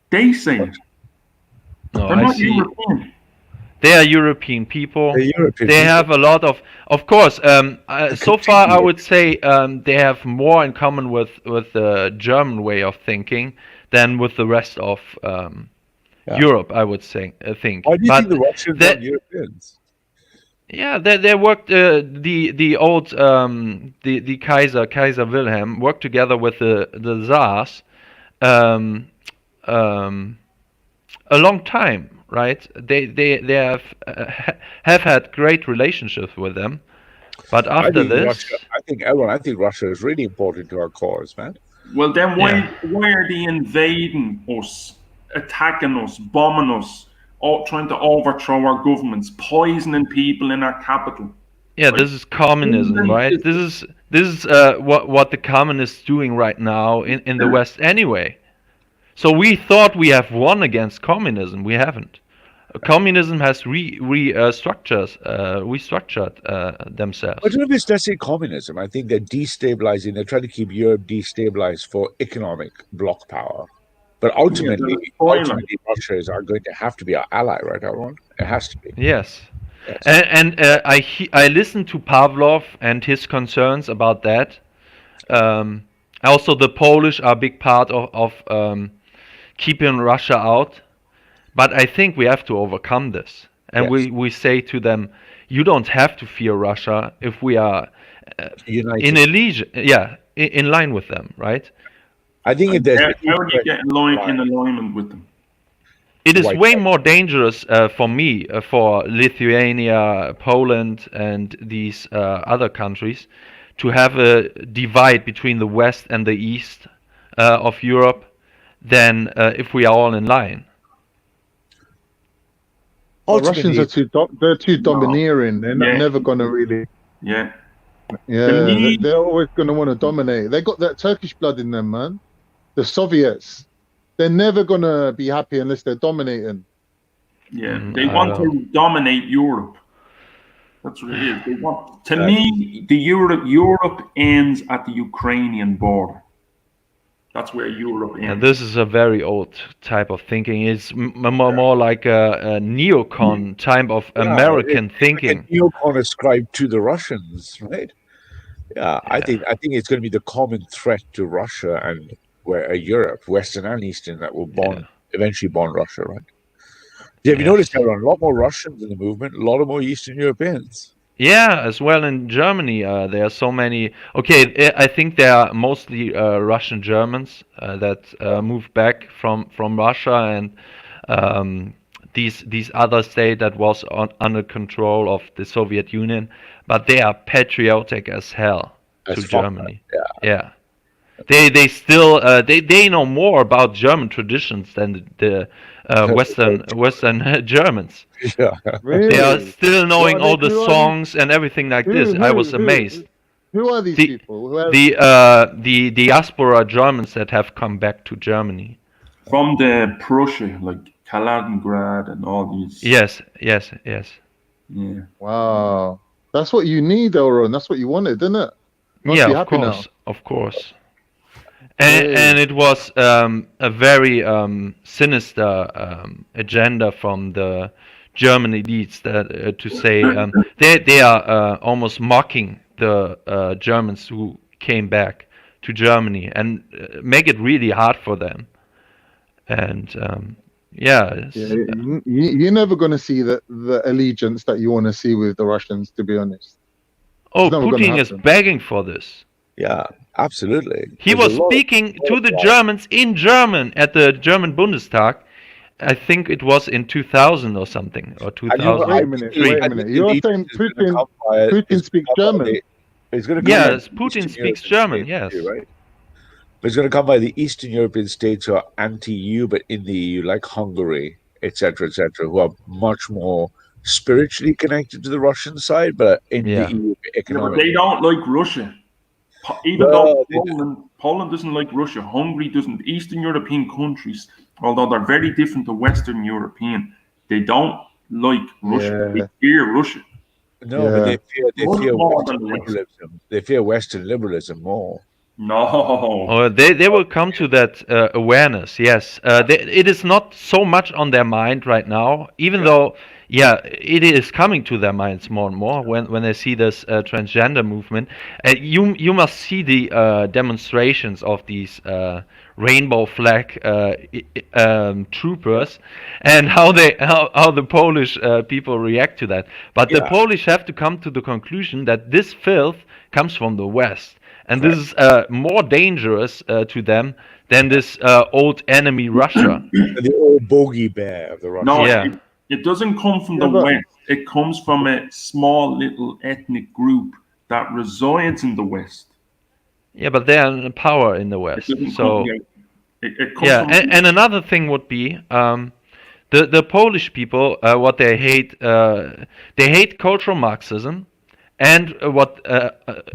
They say it. No, They're not European. They are European people. European they have a lot of course. So far, I would say they have more in common with the German way of thinking than with the rest of Europe. I would say. Think. Why do you think the Russians are Europeans? Yeah, they worked. The old the Kaiser Wilhelm worked together with the Tsars a long time, right? They have had great relationships with them, but after this, I think Russia is really important to our cause, man. Well, then why are they invading us, attacking us, bombing us? Trying to overthrow our governments, poisoning people in our capital. Yeah, right? This is communism, right? This is what the communists doing right now in the West anyway. So we thought we have won against communism. We haven't. Communism has restructured themselves. I don't know if it's necessarily communism. I think they're destabilizing. They're trying to keep Europe destabilized for economic bloc power. But ultimately, Russia is going to have to be our ally, right, Aaron? It has to be. Yes. And I listened to Pavlov and his concerns about that. Also, the Polish are a big part of keeping Russia out. But I think we have to overcome this. And we say to them, you don't have to fear Russia if we are in line with them, right? I think if there's how do you get in alignment with them? It is way more dangerous for me, for Lithuania, Poland, and these other countries, to have a divide between the West and the East of Europe than if we are all in line. Well, Russians are too domineering. They're never going to really. Yeah. Yeah, they're always going to want to dominate. They got that Turkish blood in them, man. The Soviets, they're never going to be happy unless they're dominating. Yeah, they want to dominate Europe. That's what it is. They want. To me, Europe ends at the Ukrainian border. That's where Europe ends. And this is a very old type of thinking. It's more like a neocon type of American thinking. Like a neocon ascribed to the Russians, right? Yeah, I think it's going to be the common threat to Russia and Europe, Western and Eastern, that will eventually bond Russia, right? Yeah, have you noticed there are a lot more Russians in the movement, a lot more Eastern Europeans? Yeah, as well in Germany, there are so many. Okay, I think there are mostly Russian Germans that moved back from Russia and these other states that was under control of the Soviet Union, but they are patriotic as hell to Germany. Yeah. They still they know more about German traditions than the Western Germans. Yeah. They are Really? still knowing What are all they? the Who are these? songs and everything like this. I was amazed. Who are these The people? Who have, the diaspora Germans that have come back to Germany. From the Prussia, like Kaliningrad and all these. Yes. Yeah. wow, that's what you need, Elron. That's what you wanted, didn't it? Must Yeah, be of happy course, now. of course. Hey. And it was a very sinister agenda from the German elites that to say they are almost mocking the Germans who came back to Germany and make it really hard for them. And You're never going to see the allegiance that you want to see with the Russians, to be honest. oh, It's never gonna Putin is happen. begging for this. Yeah, absolutely. He was speaking to the Germans in German at the German Bundestag. I think it was in 2000 or something, or Wait a minute. 2003. You're saying Putin speaks German? It's going to come Yes, by Putin Eastern speaks European German. Yes. states, right? But it's going to come by the Eastern European states who are anti-EU, but in the EU, like Hungary, etc., who are much more spiritually connected to the Russian side, but in Yeah. the EU Yeah, but economically. they don't like Russia. Even Well, though Poland doesn't like Russia, Hungary doesn't. Eastern European countries, although they're very different to Western European, they don't like Russia. They fear Russia. No, but they Much fear more Western than the West. liberalism. They fear Western liberalism more. No. Oh, they will come to that awareness. Yes, it is not so much on their mind right now, even though it is coming to their minds more and more when they see this transgender movement. You must see the demonstrations of these rainbow flag troopers and how the Polish people react to that. But the Polish have to come to the conclusion that this filth comes from the West. And this is more dangerous to them than this old enemy Russia. The old bogey bear of the Russians. No, it doesn't come from the West. It comes from a small little ethnic group that resides in the West. Yeah, but they are in power in the West. So it comes from and another thing would be the Polish people. What they hate cultural Marxism. And what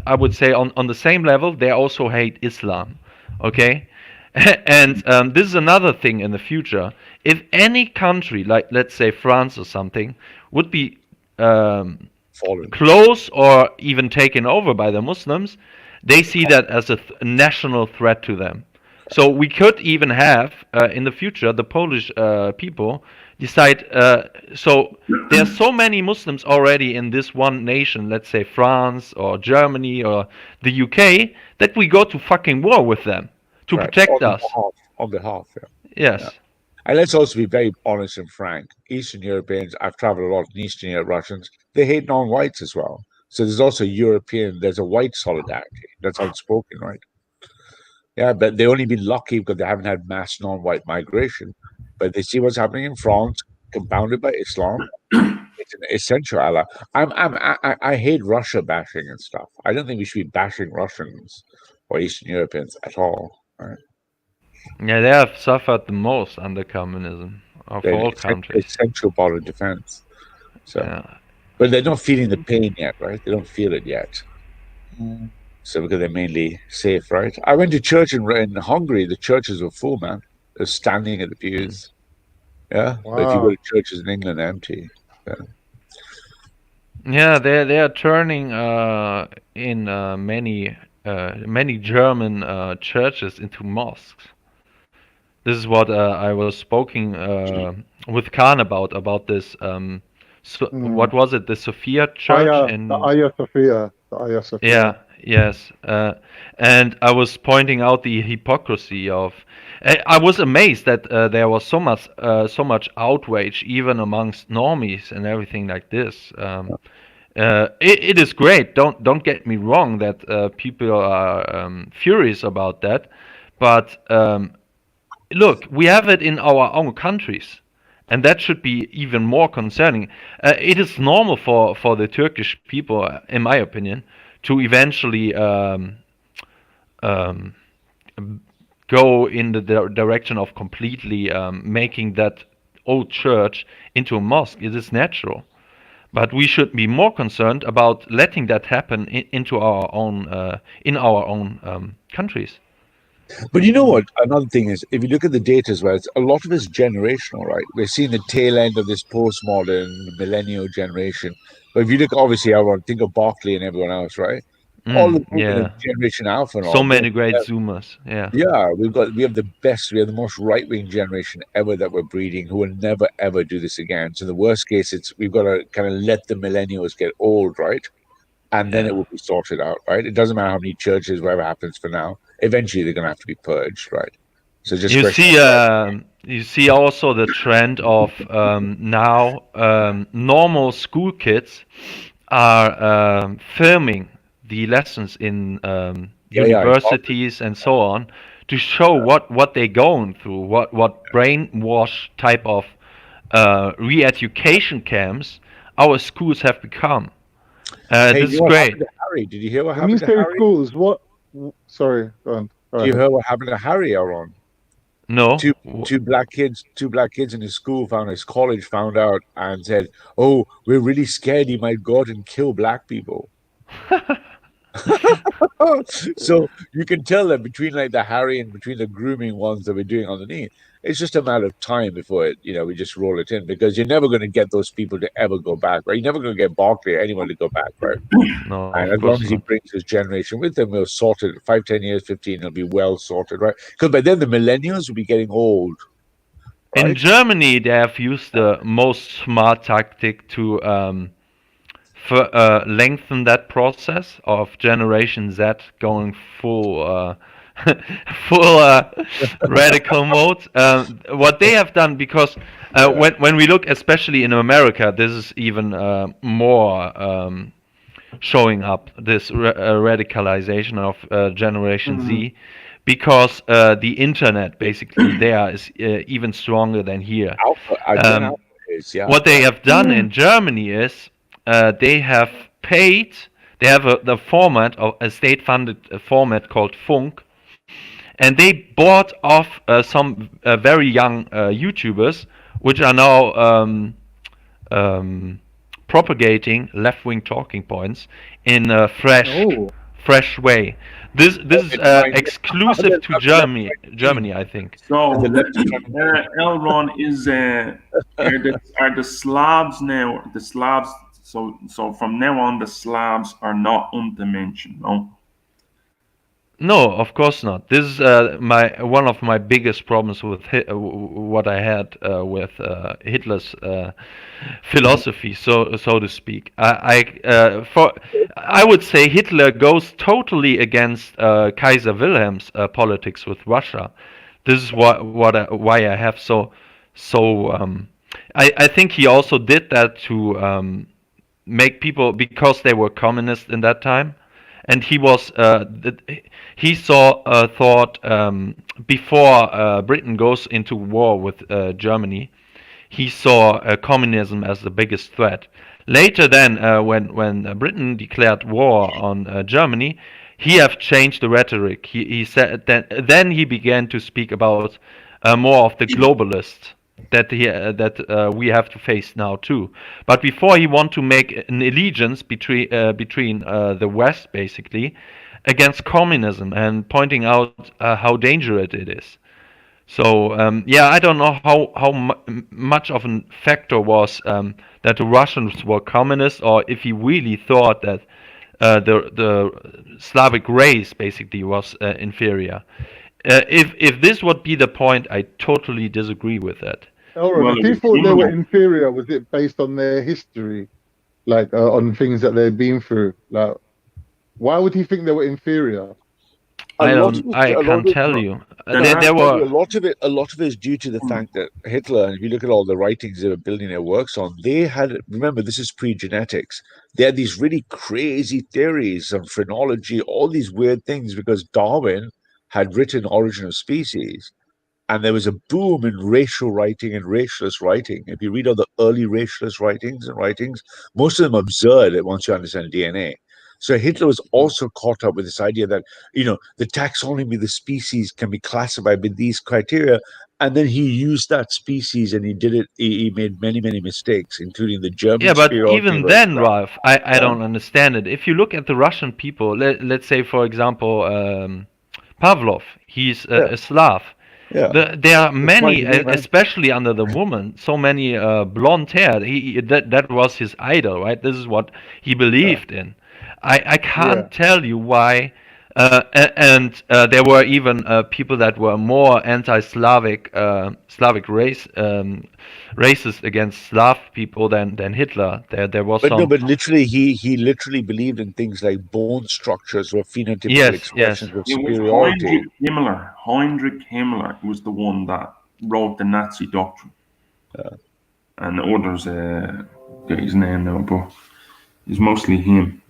I would say on the same level, they also hate Islam, okay? And this is another thing in the future. If any country, like let's say France or something, would be close or even taken over by the Muslims, they see that as a national threat to them. So we could even have, in the future, the Polish people decide, so there's so many Muslims already in this one nation, let's say France or Germany or the UK, that we go to fucking war with them to protect us. On behalf, yeah. Yes. Yeah. And let's also be very honest and frank. Eastern Europeans, I've traveled a lot in Eastern Europe, Russians, they hate non-whites as well. So there's also there's a white solidarity. That's unspoken, right? Yeah, but they've only been lucky because they haven't had mass non-white migration. But they see what's happening in France, compounded by Islam. It's an essential ally. I hate Russia bashing and stuff. I don't think we should be bashing Russians or Eastern Europeans at all. Right? Yeah, they have suffered the most under communism of all countries. Essential part of defense. So, but they're not feeling the pain yet, right? They don't feel it yet. So because they're mainly safe, right? I went to church in Hungary. The churches were full, man. They're standing at the pews. Yeah. Wow. But if you go to churches in England, they're empty. Yeah. Yeah, they are turning in many German churches into mosques. This is what I was speaking with Khan about this. What was it? The Sophia Church in the Hagia Sophia. The Hagia Sophia. Yeah. Yes. And I was pointing out the hypocrisy of. I was amazed that there was so much outrage even amongst normies and everything like this. It is great. Don't get me wrong that people are furious about that, but look, we have it in our own countries, and that should be even more concerning. It is normal for the Turkish people, in my opinion, to eventually go in the direction of completely making that old church into a mosque. It is natural. But we should be more concerned about letting that happen into our own in our own countries. But you know what? Another thing is, if you look at the data as well, it's, a lot of it's generational, right? We're seeing the tail end of this postmodern millennial generation. But if you look, obviously, everyone think of Barclay and everyone else, right? All the people in Yeah. Generation Alpha and So all, many great Zoomers. Yeah. yeah, we have the best, we have the most right wing generation ever that we're breeding, who will never ever do this again. So the worst case, it's we've got to kind of let the millennials get old, right? And then Yeah. it will be sorted out, right? It doesn't matter how many churches, whatever happens for now. Eventually, they're going to have to be purged, right? So just You see also the trend of now normal school kids are filming the lessons in universities and so on to show what they're going through, what brainwash type of re-education camps our schools have become. Hey, This is you know what great. happened to Harry? Did you hear what When you happened to say Harry? schools, what? Sorry, go on. Go You ahead. heard what happened to Harry, Aaron? No. Two black kids in his school his college found out and said, "Oh, we're really scared he might go out and kill black people." So you can tell that between like the Harry and between the grooming ones that we're doing underneath, it's just a matter of time before it, we just roll it in, because you're never going to get those people to ever go back, right? You're never going to get Barclay or anyone to go back, right? No, And of as long course as he not. brings his generation with him, we'll sort it. 5, 10 years, 15, it'll be well sorted, right? Because by then the millennials will be getting old. In Germany, they have used the most smart tactic to lengthen that process of Generation Z going full radical mode. What they have done, because when we look, especially in America, this is even more showing up, this radicalization of Generation Z, because the internet basically there is even stronger than here. Alpha is, yeah. What they have done in Germany is they have paid. They have the format of a state-funded format called Funk, and they bought off some very young YouTubers, which are now propagating left-wing talking points in a fresh way. This is exclusive to Germany, I think. So, Elron is are the Slavs now? The Slavs. So from now on, the Slavs are not untermenschen, no. No, of course not. This is one of my biggest problems with what I had with Hitler's philosophy, so to speak. I would say Hitler goes totally against Kaiser Wilhelm's politics with Russia. This is why I have I think he also did that to make people, because they were communist in that time. And he was he thought before Britain goes into war with Germany, he saw communism as the biggest threat. Later, then, when Britain declared war on Germany, he have changed the rhetoric. He said that then he began to speak about more of the globalists that we have to face now too. But before, he want to make an allegiance between the West, basically, against communism, and pointing out how dangerous it is. So I don't know how much of a factor was that the Russians were communists, or if he really thought that the Slavic race basically was inferior. If this would be the point, I totally disagree with that. Elron, if he thought they were inferior, was it based on their history, like on things that they've been through? Like, why would he think they were inferior? I can't tell you. There were a lot of it is due to the fact that Hitler, and if you look at all the writings they were building their works on, they had, remember, this is pre-genetics. They had these really crazy theories on phrenology, all these weird things, because Darwin had written Origin of Species, and there was a boom in racial writing and racialist writing. If you read all the early racialist writings, most of them absurd once you understand DNA. So Hitler was also caught up with this idea that, the taxonomy of the species can be classified with these criteria. And then he used that species and he did it. He made many, many mistakes, including the German Yeah, but superiority. even then, Ralph, I don't understand it. If you look at the Russian people, let's say, for example, Pavlov, he's a Slav. Yeah. There are many, Right, man. especially under the woman, so many blonde hair. That was his idol, right? This is what he believed in. I can't tell you why. And there were even people that were more anti-Slavic, Slavic race, racist against Slav people than Hitler. There was But some. no, but literally, he literally believed in things like bone structures or phenotypical Yes, expressions of It was superiority. Heinrich Himmler was the one that wrote the Nazi doctrine. And others, get his name now, but it's mostly him.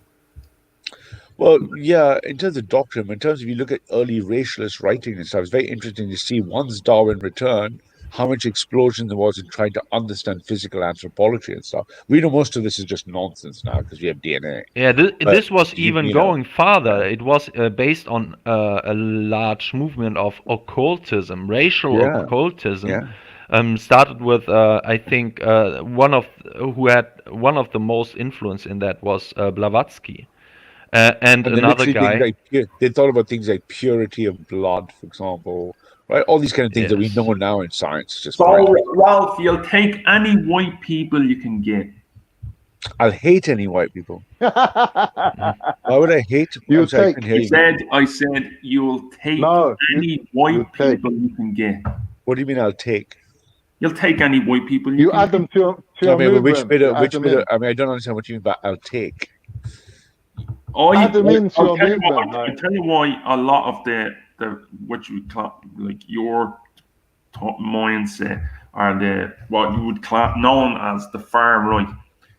Well, yeah, in terms of doctrine, in terms of you look at early racialist writing and stuff, it's very interesting to see once Darwin returned, how much explosion there was in trying to understand physical anthropology and stuff. We know most of this is just nonsense now because we have DNA. Yeah, this was even you know, going farther. It was based on a large movement of occultism, racial Yeah, occultism. yeah. Started with I think one of the most influence in that was Blavatsky, and they another literally guy. think like they thought about things like purity of blood, for example, right? All these kind of things that we Yes. know now in science. Just So, fine. Ralph, you'll take any white people you can get. I'll hate any white people. Why would I hate? I'm sorry, I couldn't hear you. I said you'll take any white people you can get. What do you mean I'll take? You'll take any white people You can add them to I your mean, which movement. bit You of, add which them bit in. of, I mean, I don't understand what you mean by I'll take. Add them into I'll your tell you movement. why, I'll tell you why a lot of the what you would call like your mindset or the what you would call known as the far right.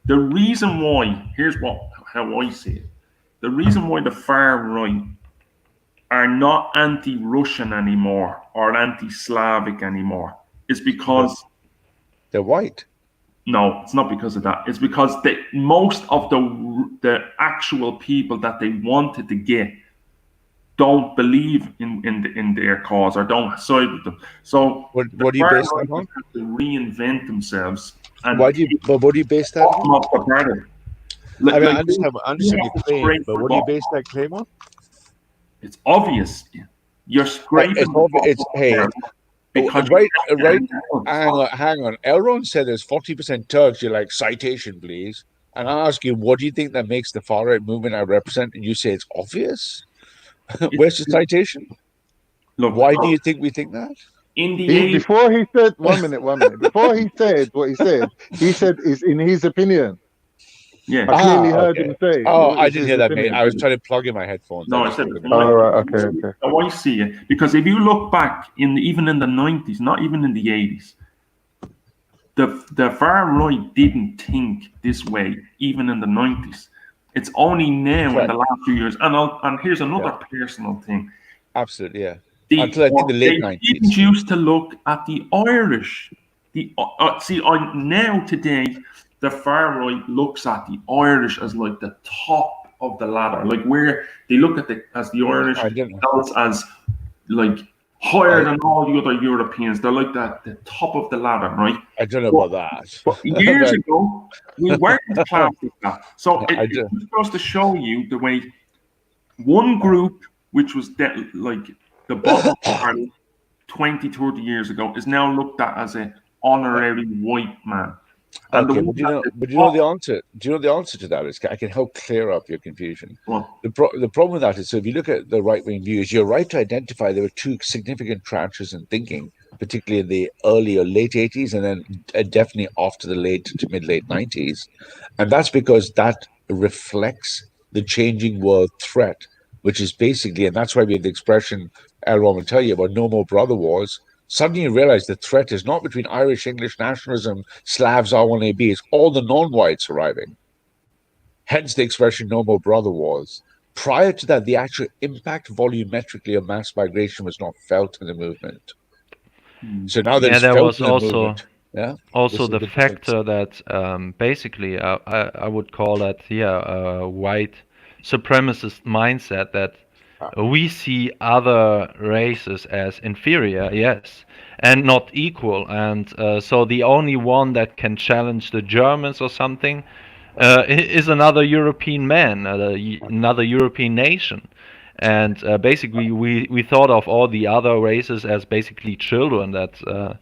The reason why, here's how I see it. The reason why the far right are not anti-Russian anymore or anti-Slavic anymore is because they're white. No, it's not because of that. It's because most of the actual people that they wanted to get don't believe in their cause or don't side with them. So what do you base that on? Have to reinvent themselves. And What do you base that on? Off the party. I mean, I understand your claim, but what do you base that claim on? It's obvious. You're scraping. Right. Hang on. Elrond said there's 40% Turks. You're like, citation, please. And I ask you, what do you think that makes the far right movement I represent? And you say it's obvious. Where's the citation? Look, why do you think we think that? Before he said 1 minute. Before he said what he said is in his opinion. Yeah, I clearly heard him say. Oh, I didn't hear that, mate. I was trying to plug in my headphones. No, I said all right, okay. Oh, I see it. Because if you look back even in the 90s, not even in the 80s, the far right didn't think this way, even in the 90s. It's only now in the last few years. And here's another personal thing. Absolutely, yeah. Until I think the late 90s. They didn't used to look at the Irish. Now today, the far right looks at the Irish as like the top of the ladder, like where they look at the Irish as like higher than all the other Europeans. They're like the top of the ladder, right? I don't know about that. But years ago, we weren't classed like that. So it goes to show you the way one group, which was like the bottom party 20, 30 years ago, is now looked at as an honorary white man. Okay, but do you know the answer? Do you know the answer to that? I can help clear up your confusion. The problem with that is, so if you look at the right-wing views, you're right to identify there were two significant tranches in thinking, particularly in the early or late 80s, and then definitely after the late to mid-late 90s. And that's because that reflects the changing world threat, which is basically, and that's why we have the expression Elron will tell you about no more brother wars. Suddenly you realize the threat is not between Irish, English nationalism, Slavs, R1AB, it's all the non-whites arriving. Hence the expression no more brother wars. Prior to that, the actual impact volumetrically of mass migration was not felt in the movement. So now that it's there felt was in the also movement, also the factor that basically I would call it white supremacist mindset that we see other races as inferior, yes, and not equal. And so the only one that can challenge the Germans or something is another European man, another European nation. And basically, we thought of all the other races as basically children. That,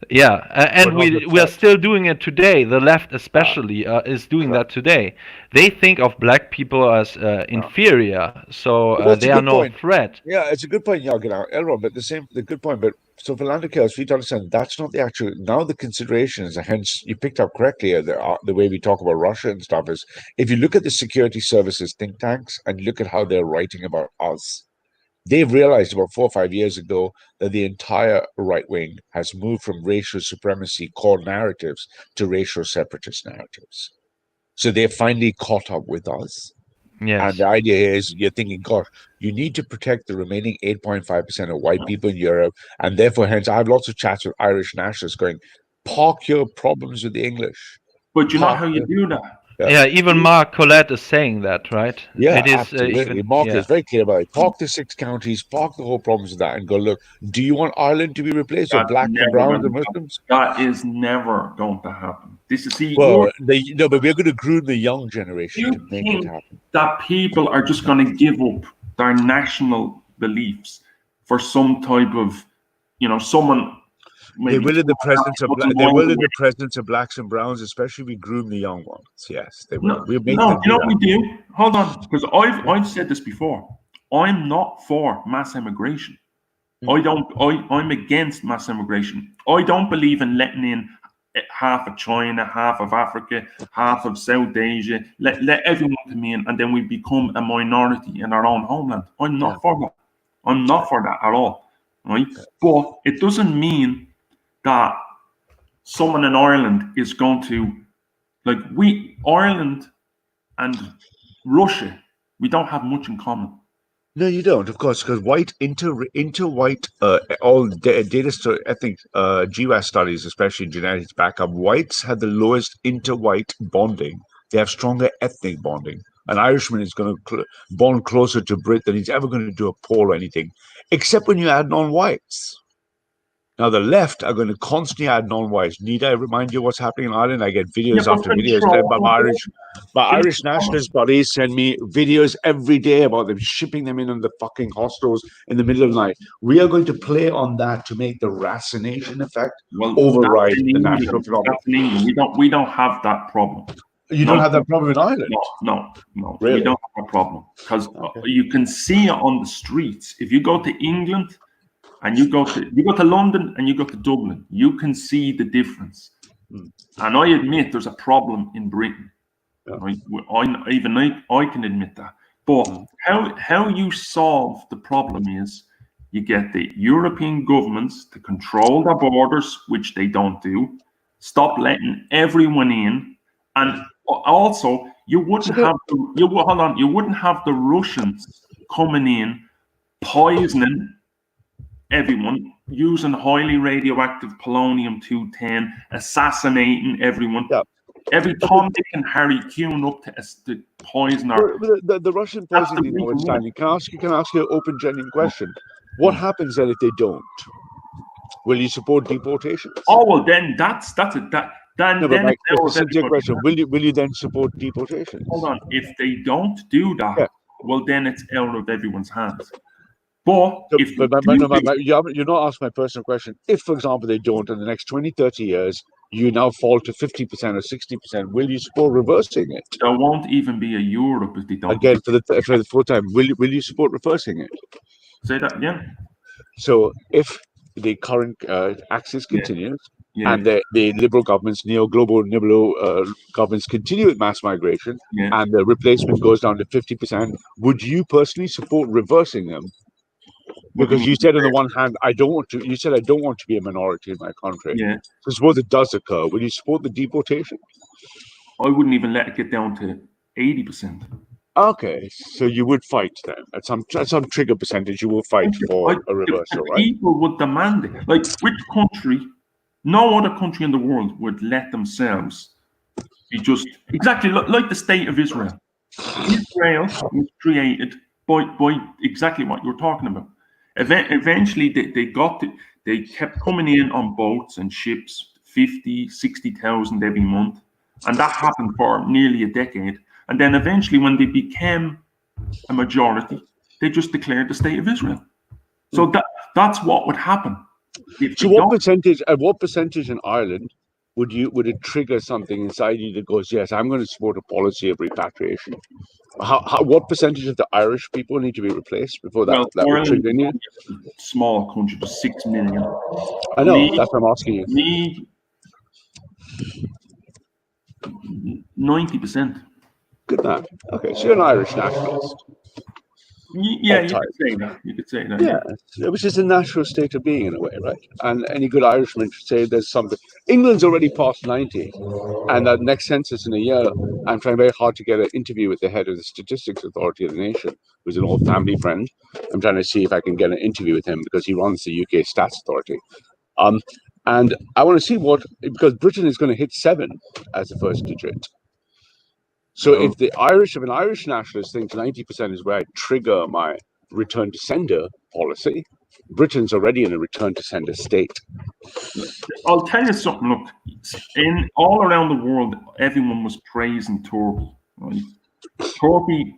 yeah, and we are still doing it today. The left, especially, is doing that today. They think of black people as inferior, so But that's they a are good no point. threat. Yeah, it's a good point, Jürgen, Elron, but the good point. But so for Lando Chaos, for you to understand, that's not the actual. Now the considerations, hence you picked up correctly the way we talk about Russia and stuff is if you look at the security services think tanks and look at how they're writing about us, they've realized about 4 or 5 years ago that the entire right wing has moved from racial supremacy core narratives to racial separatist narratives. So they're finally caught up with us. Yes. And the idea is you're thinking, gosh, you need to protect the remaining 8.5% of white people in Europe. And therefore, hence, I have lots of chats with Irish nationalists going, park your problems with the English. But you know how you do that? Yeah, even Mark Collette is saying that, right? Yeah, it is absolutely. even, Mark yeah. is very clear about it. Park the 6 counties, park the whole problems with that, and go, look, do you want Ireland to be replaced with That's blacks and never browns going and to happen. Muslims? That is never going to happen. This is Well, no, but we're going to groom the young generation you to make it think happen. that people are just going to give up their national beliefs for some type of, someone. They will in the presence of blacks and browns, especially we groom the young ones. Yes, they will. No, We'll make no, them you know do what that. we do? Hold on, because I've said this before. I'm not for mass immigration. I'm against mass immigration. I don't believe in letting in half of China, half of Africa, half of South Asia. Let everyone come in, and then we become a minority in our own homeland. I'm not for that. I'm not for that at all. Right? But it doesn't mean that someone in Ireland is going to, Ireland and Russia, we don't have much in common. No, you don't, of course, because white inter-white ethnic GWAS studies, especially genetics back up, whites had the lowest inter-white bonding. They have stronger ethnic bonding. An Irishman is going to bond closer to Brit than he's ever going to do a Pole or anything, except when you add non-whites. Now, the left are going to constantly add non-whites. Need I remind you what's happening in Ireland? I get videos after videos. My Irish nationalist buddies send me videos every day about them shipping them in the fucking hostels in the middle of the night. We are going to play on that to make the racination effect override the national phenomenon. That's in England. We don't have that problem. You don't have that problem in Ireland? No. Really? We don't have a problem because you can see it on the streets. If you go to England and you go to London and you go to Dublin, you can see the difference. And I admit there's a problem in Britain. Right? I can admit that. But how you solve the problem is you get the European governments to control their borders, which they don't do. Stop letting everyone in, and also you wouldn't have the Russians coming in, poisoning everyone, using highly radioactive polonium-210, assassinating everyone. Every Tom, Dick, and Harry queuing up to poison our. The Russian poisoning thing, notwithstanding, can I ask you an open, genuine question? What happens then if they don't? Will you support deportation? Oh well, then that's it. Sincere question. Will you then support deportation? Hold on. If they don't do that, well, then it's out of everyone's hands. But you're not asking my personal question. If, for example, they don't in the next 20, 30 years, you now fall to 50% or 60%, will you support reversing it? There won't even be a Europe if they don't. Again, for the full time, will you support reversing it? Say that again. So if the current axis continues and the liberal governments, global liberal governments continue with mass migration and the replacement goes down to 50%, would you personally support reversing them? Because you said on the one hand, I don't want to be a minority in my country. Yeah. So suppose it does occur, will you support the deportation? I wouldn't even let it get down to 80%. Okay, so you would fight then at some trigger percentage. You will fight for a reversal, right? People would demand it. Like which country? No other country in the world would let themselves be just exactly like the state of Israel. Israel was created by exactly what you're talking about. Eventually, they kept coming in on boats and ships, 50, 60,000 every month. And that happened for nearly a decade. And then eventually, when they became a majority, they just declared the state of Israel. So that's what would happen. So what percentage? At what percentage in Ireland would it trigger something inside you that goes, yes, I'm going to support a policy of repatriation? What percentage of the Irish people need to be replaced before that would Ireland trigger you? is a small country, just 6 million. I know, that's what I'm asking you. Need 90%. Good man. Okay, so you're an Irish nationalist. Yeah, you could say that. You could say that. Yeah, which is the natural state of being in a way, right? And any good Irishman should say there's something. England's already past 90, and that next census in a year, I'm trying very hard to get an interview with the head of the Statistics Authority of the nation, who's an old family friend. I'm trying to see if I can get an interview with him because he runs the UK Stats Authority. And I want to see because Britain is going to hit 7 as the first digit. So if an Irish nationalist thinks 90% is where I trigger my return to sender policy, Britain's already in a return to sender state. I'll tell you something. Look, in all around the world, everyone was praising Turkey. Right? Turkey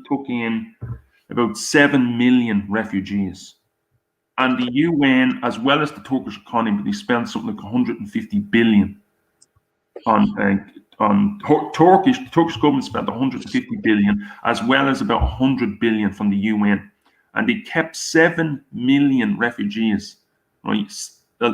took in about 7 million refugees, and the UN, as well as the Turkish economy, they spent something like 150 billion on Turkish. The Turkish government spent 150 billion, as well as about 100 billion from the UN, and they kept 7 million refugees. Right,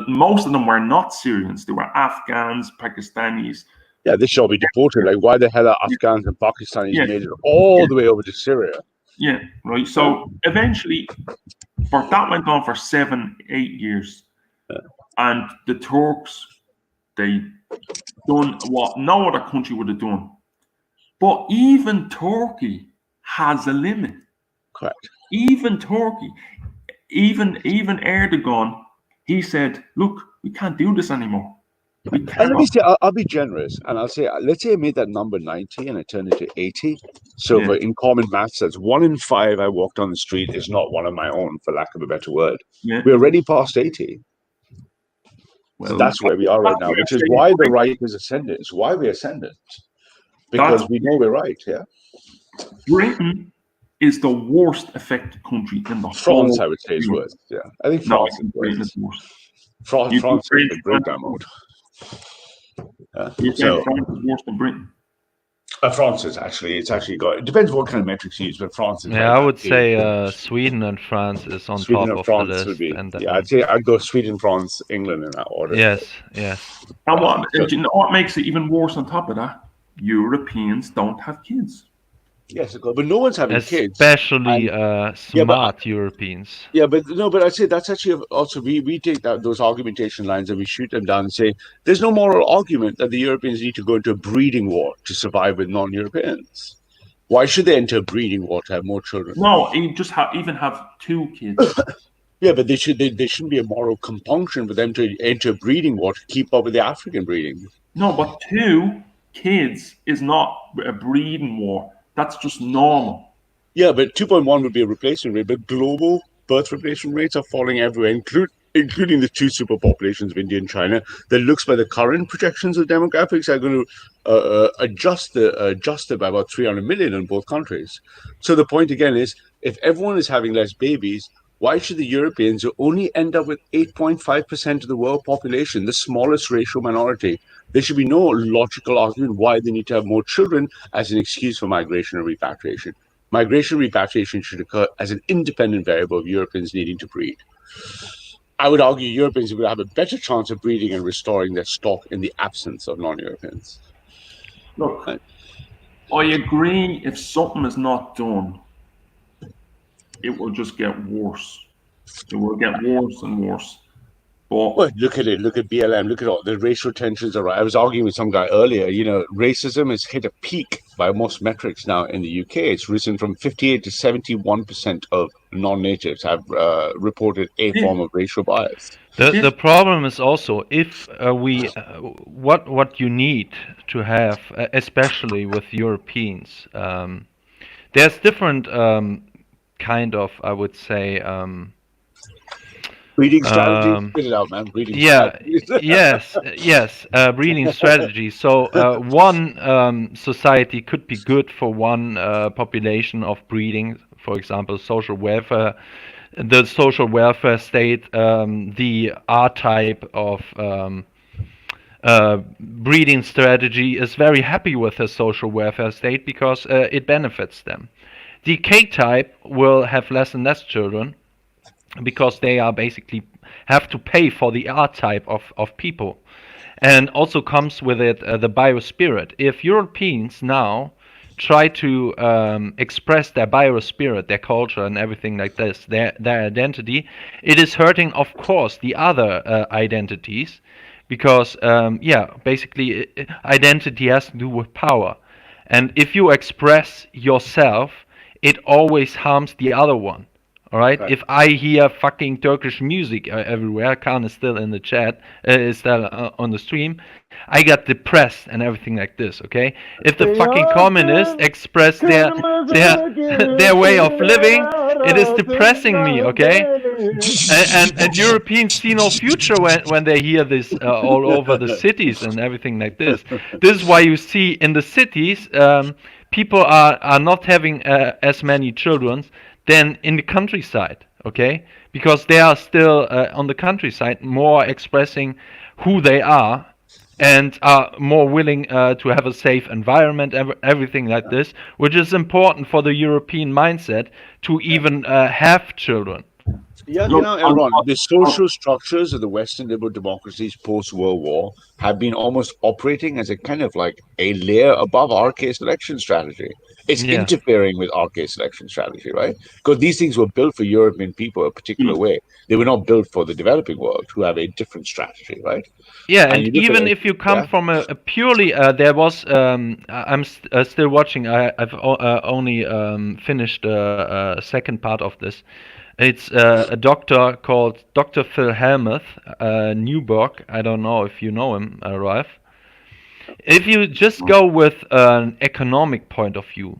most of them were not Syrians; they were Afghans, Pakistanis. Yeah, they should all be deported. Like, why the hell are Afghans and Pakistanis made it all the way over to Syria? Yeah, right. So eventually, that went on for 7-8 years, and the Turks, they done what no other country would have done. But even Turkey has a limit. Correct. Even Turkey, even Erdogan, he said, "Look, we can't do this anymore." And let me say, I'll be generous, and I'll say, let's say I made that number 90 and I turned it to 80. So in common maths, that's 1 in 5 I walked on the street is not one of my own, for lack of a better word. Yeah. We're already past 80. So that's where we are right now, which is why the right is ascendant. It's why we're ascendant. Because we know we're right, yeah? Britain is the worst affected country in the France, whole I would say, is worse. Yeah, I think No, France is Britain is worse. France is in breakdown mode. You're saying France is worse than Britain? France is actually, it depends what kind of metrics you use, but France is. Yeah, I would say Sweden and France is on Sweden top and of France the list. would be. And Yeah, I'd say I'd go Sweden, France, England in that order. Yes. And you know what makes it even worse on top of that? Europeans don't have kids. Yes, but no one's having kids. Especially smart Europeans. Yeah, but I'd say that's actually also we take those argumentation lines and we shoot them down and say there's no moral argument that the Europeans need to go into a breeding war to survive with non-Europeans. Why should they enter a breeding war to have more children? No, you just even have 2 kids. Yeah, but there shouldn't be a moral compunction for them to enter a breeding war to keep up with the African breeding. No, but 2 kids is not a breeding war. That's just normal. Yeah, but 2.1 would be a replacement rate, but global birth replacement rates are falling everywhere, including the 2 superpopulations of India and China. That looks by the current projections of demographics are going to adjust it by about 300 million in both countries. So the point again is, if everyone is having less babies, why should the Europeans, who only end up with 8.5% of the world population, the smallest racial minority, there should be no logical argument why they need to have more children as an excuse for migration or repatriation. Migration and repatriation should occur as an independent variable of Europeans needing to breed. I would argue Europeans would have a better chance of breeding and restoring their stock in the absence of non-Europeans. Look, I agree if something is not done, it will just get worse. It will get worse and worse. But well, look at it. Look at BLM. Look at all the racial tensions. Are right. I was arguing with some guy earlier. You know, racism has hit a peak by most metrics now in the UK. It's risen from 58 to 71% of non-natives have reported a form of racial bias. The problem is also if what you need to have, especially with Europeans, there's different kind of, I would say, breeding strategies. Spit it out, man. Breeding strategies. yes, breeding strategy. So one society could be good for one population of breeding, for example, social welfare. The social welfare state, the R type of breeding strategy is very happy with the social welfare state because it benefits them. The K type will have less and less children because they are basically have to pay for the R type of people. And also comes with it the biospirit. If Europeans now try to express their biospirit, their culture and everything like this, their identity, it is hurting, of course, the other identities because, basically identity has to do with power. And if you express yourself, it always harms the other one. All right. If I hear fucking Turkish music everywhere, Khan is still in the chat, is still on the stream, I got depressed and everything like this. Okay. If the fucking communists express their way of living, it is depressing me. Okay. And Europeans see no future when they hear this all over the cities and everything like this. This is why you see in the cities, people are not having as many children than in the countryside, okay? Because they are still on the countryside more expressing who they are and are more willing to have a safe environment, everything like this, which is important for the European mindset to even have children. Yeah, you know, Aaron, the social structures of the Western liberal democracies post-World War have been almost operating as a kind of like a layer above RK selection strategy. It's interfering with RK selection strategy, right? Because these things were built for European people a particular way. They were not built for the developing world, who have a different strategy, right? Yeah, and even if you come from a purely, there was, I'm still watching. I've only finished a second part of this. It's a doctor called Dr. Phil Hellmuth, Newburgh. I don't know if you know him, Ralph. If you just go with an economic point of view,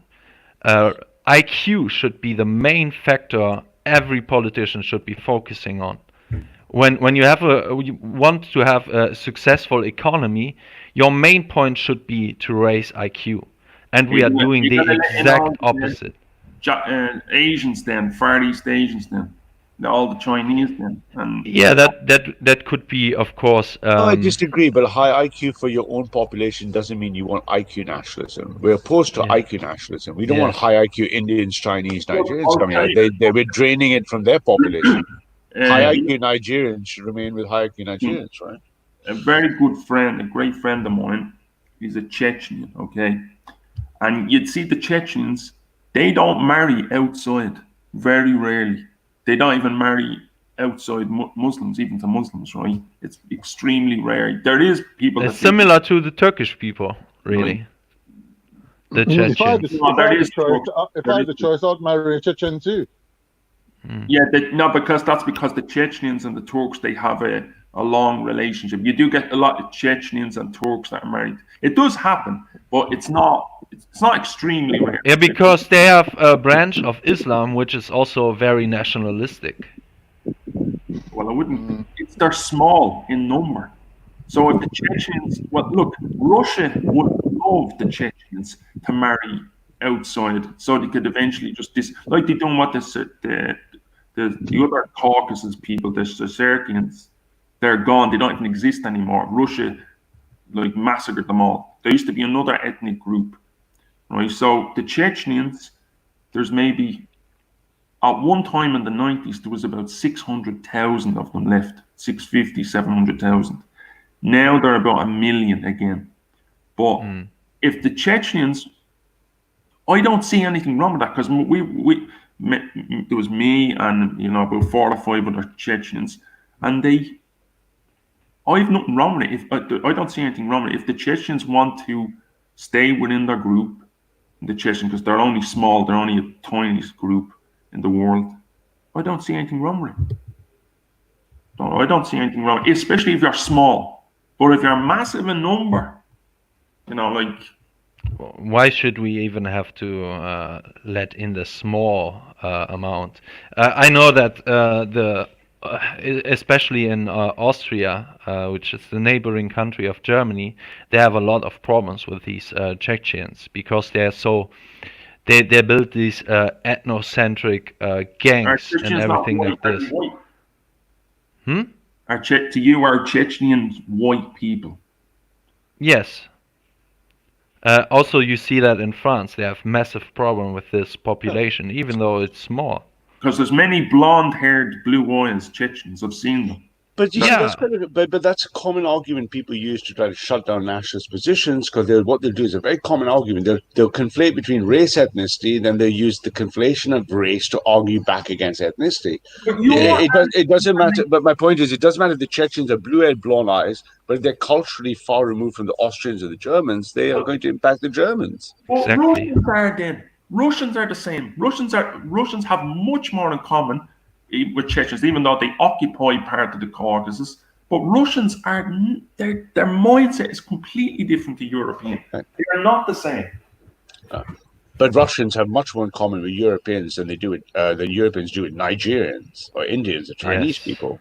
IQ should be the main factor every politician should be focusing on. When you want to have a successful economy, your main point should be to raise IQ, and we are doing the exact opposite. Asians then, Far East Asians then, all the Chinese then. And yeah, that could be, of course. I disagree, but high IQ for your own population doesn't mean you want IQ nationalism. We're opposed to IQ nationalism. We don't want high IQ Indians, Chinese, Nigerians coming out. We're draining it from their population. High IQ Nigerians should remain with high IQ Nigerians, right? A very good friend, a great friend of mine, is a Chechen, okay? And you'd see the Chechens, they don't marry outside, very rarely. They don't even marry outside Muslims, even to Muslims, right? It's extremely rare. There is people it's similar to the Turkish people, really. Right. The Chechens. If I had the choice, I'd marry a Chechen too. Yeah, because the Chechens and the Turks, they have a long relationship. You do get a lot of Chechens and Turks that are married. It does happen, but it's not extremely rare. Yeah, because they have a branch of Islam which is also very nationalistic. Well, I wouldn't. They're small in number. So if the Chechens, look, Russia would love the Chechens to marry outside, so they could eventually just like they done what the other Caucasus people, the Circassians, they're gone. They don't even exist anymore. Russia massacred them all. There used to be another ethnic group, right? So the Chechens, there's maybe at one time in the 90s there was about 600,000 of them left, 650, 700,000. Now they're about 1 million again. But if the Chechens, I don't see anything wrong with that because there was me and about 4 or 5 other Chechens, and they I have nothing wrong with it. I don't see anything wrong with it. If the Chechens want to stay within their group, the Chechens, because they're only small, they're only a tiniest group in the world, I don't see anything wrong with it. I don't see anything wrong, especially if you're small. But if you're massive in number, like. Why should we even have to let in the small amount? I know that especially in Austria, which is the neighboring country of Germany, they have a lot of problems with these Chechens because they're so. They build these ethnocentric gangs and everything like this. To you, are Chechens white people? Yes. Also, you see that in France, they have massive problem with this population, even though it's small. Because there's many blonde-haired, blue-eyed Chechens. I've seen them. But you see, that's but that's a common argument people use to try to shut down nationalist positions, because what they'll do is a very common argument. They'll conflate between race, ethnicity, then they'll use the conflation of race to argue back against ethnicity. It doesn't matter. But my point is, it doesn't matter if the Chechens are blue-eyed, blonde eyes, but if they're culturally far removed from the Austrians or the Germans, they are going to impact the Germans. Well, Russians are then. Russians are the same. Russians have much more in common with Chechens, even though they occupy part of the Caucasus. But Russians are their mindset is completely different to European. They are not the same. But Russians have much more in common with Europeans than Europeans do with Nigerians or Indians or Chinese people.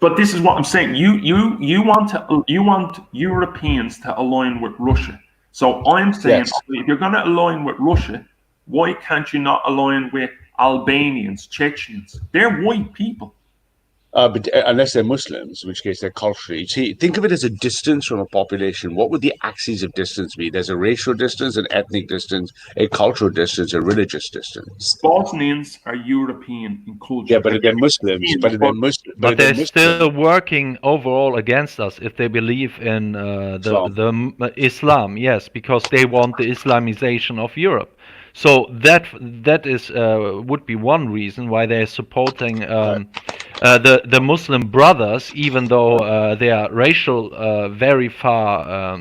But this is what I'm saying. You want Europeans to align with Russia. So I'm saying, if you're going to align with Russia, why can't you not align with Albanians, Chechens? They're white people. But unless they're Muslims, in which case they're culturally. See, think of it as a distance from a population. What would the axes of distance be? There's a racial distance, an ethnic distance, a cultural distance, a religious distance. Bosnians are European in culture. Yeah, but they're Muslims. But they're still working overall against us if they believe in the Islam. Yes, because they want the Islamization of Europe. So that is would be one reason why they're supporting the Muslim Brothers, even though they are racial very far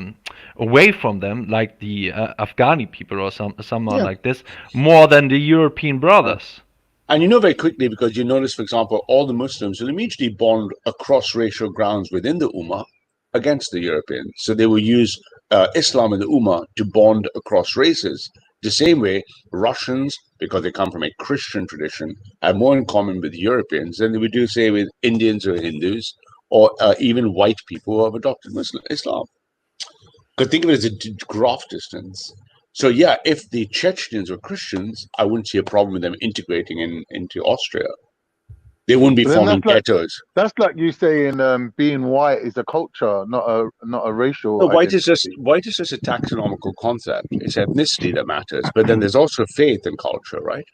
away from them, like the Afghani people or someone like this, more than the European Brothers. And you know very quickly, because you notice, for example, all the Muslims will immediately bond across racial grounds within the Ummah against the Europeans. So they will use Islam and the Ummah to bond across races. The same way, Russians, because they come from a Christian tradition, have more in common with Europeans than they would do, say, with Indians or Hindus, or even white people who have adopted Islam. Because think of it as a graph distance. So yeah, if the Chechens were Christians, I wouldn't see a problem with them integrating into Austria. They wouldn't be forming ghettos. That's like you saying being white is a culture, not a racial. No, white is just a taxonomical concept. It's ethnicity that matters, but then there's also faith and culture, right?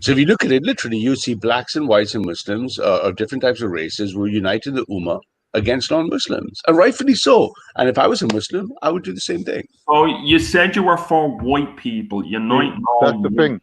So if you look at it literally, you see blacks and whites and Muslims of different types of races will unite in the Ummah against non-Muslims, and rightfully so. And if I was a Muslim, I would do the same thing. Oh, you said you were for white people. That's the thing.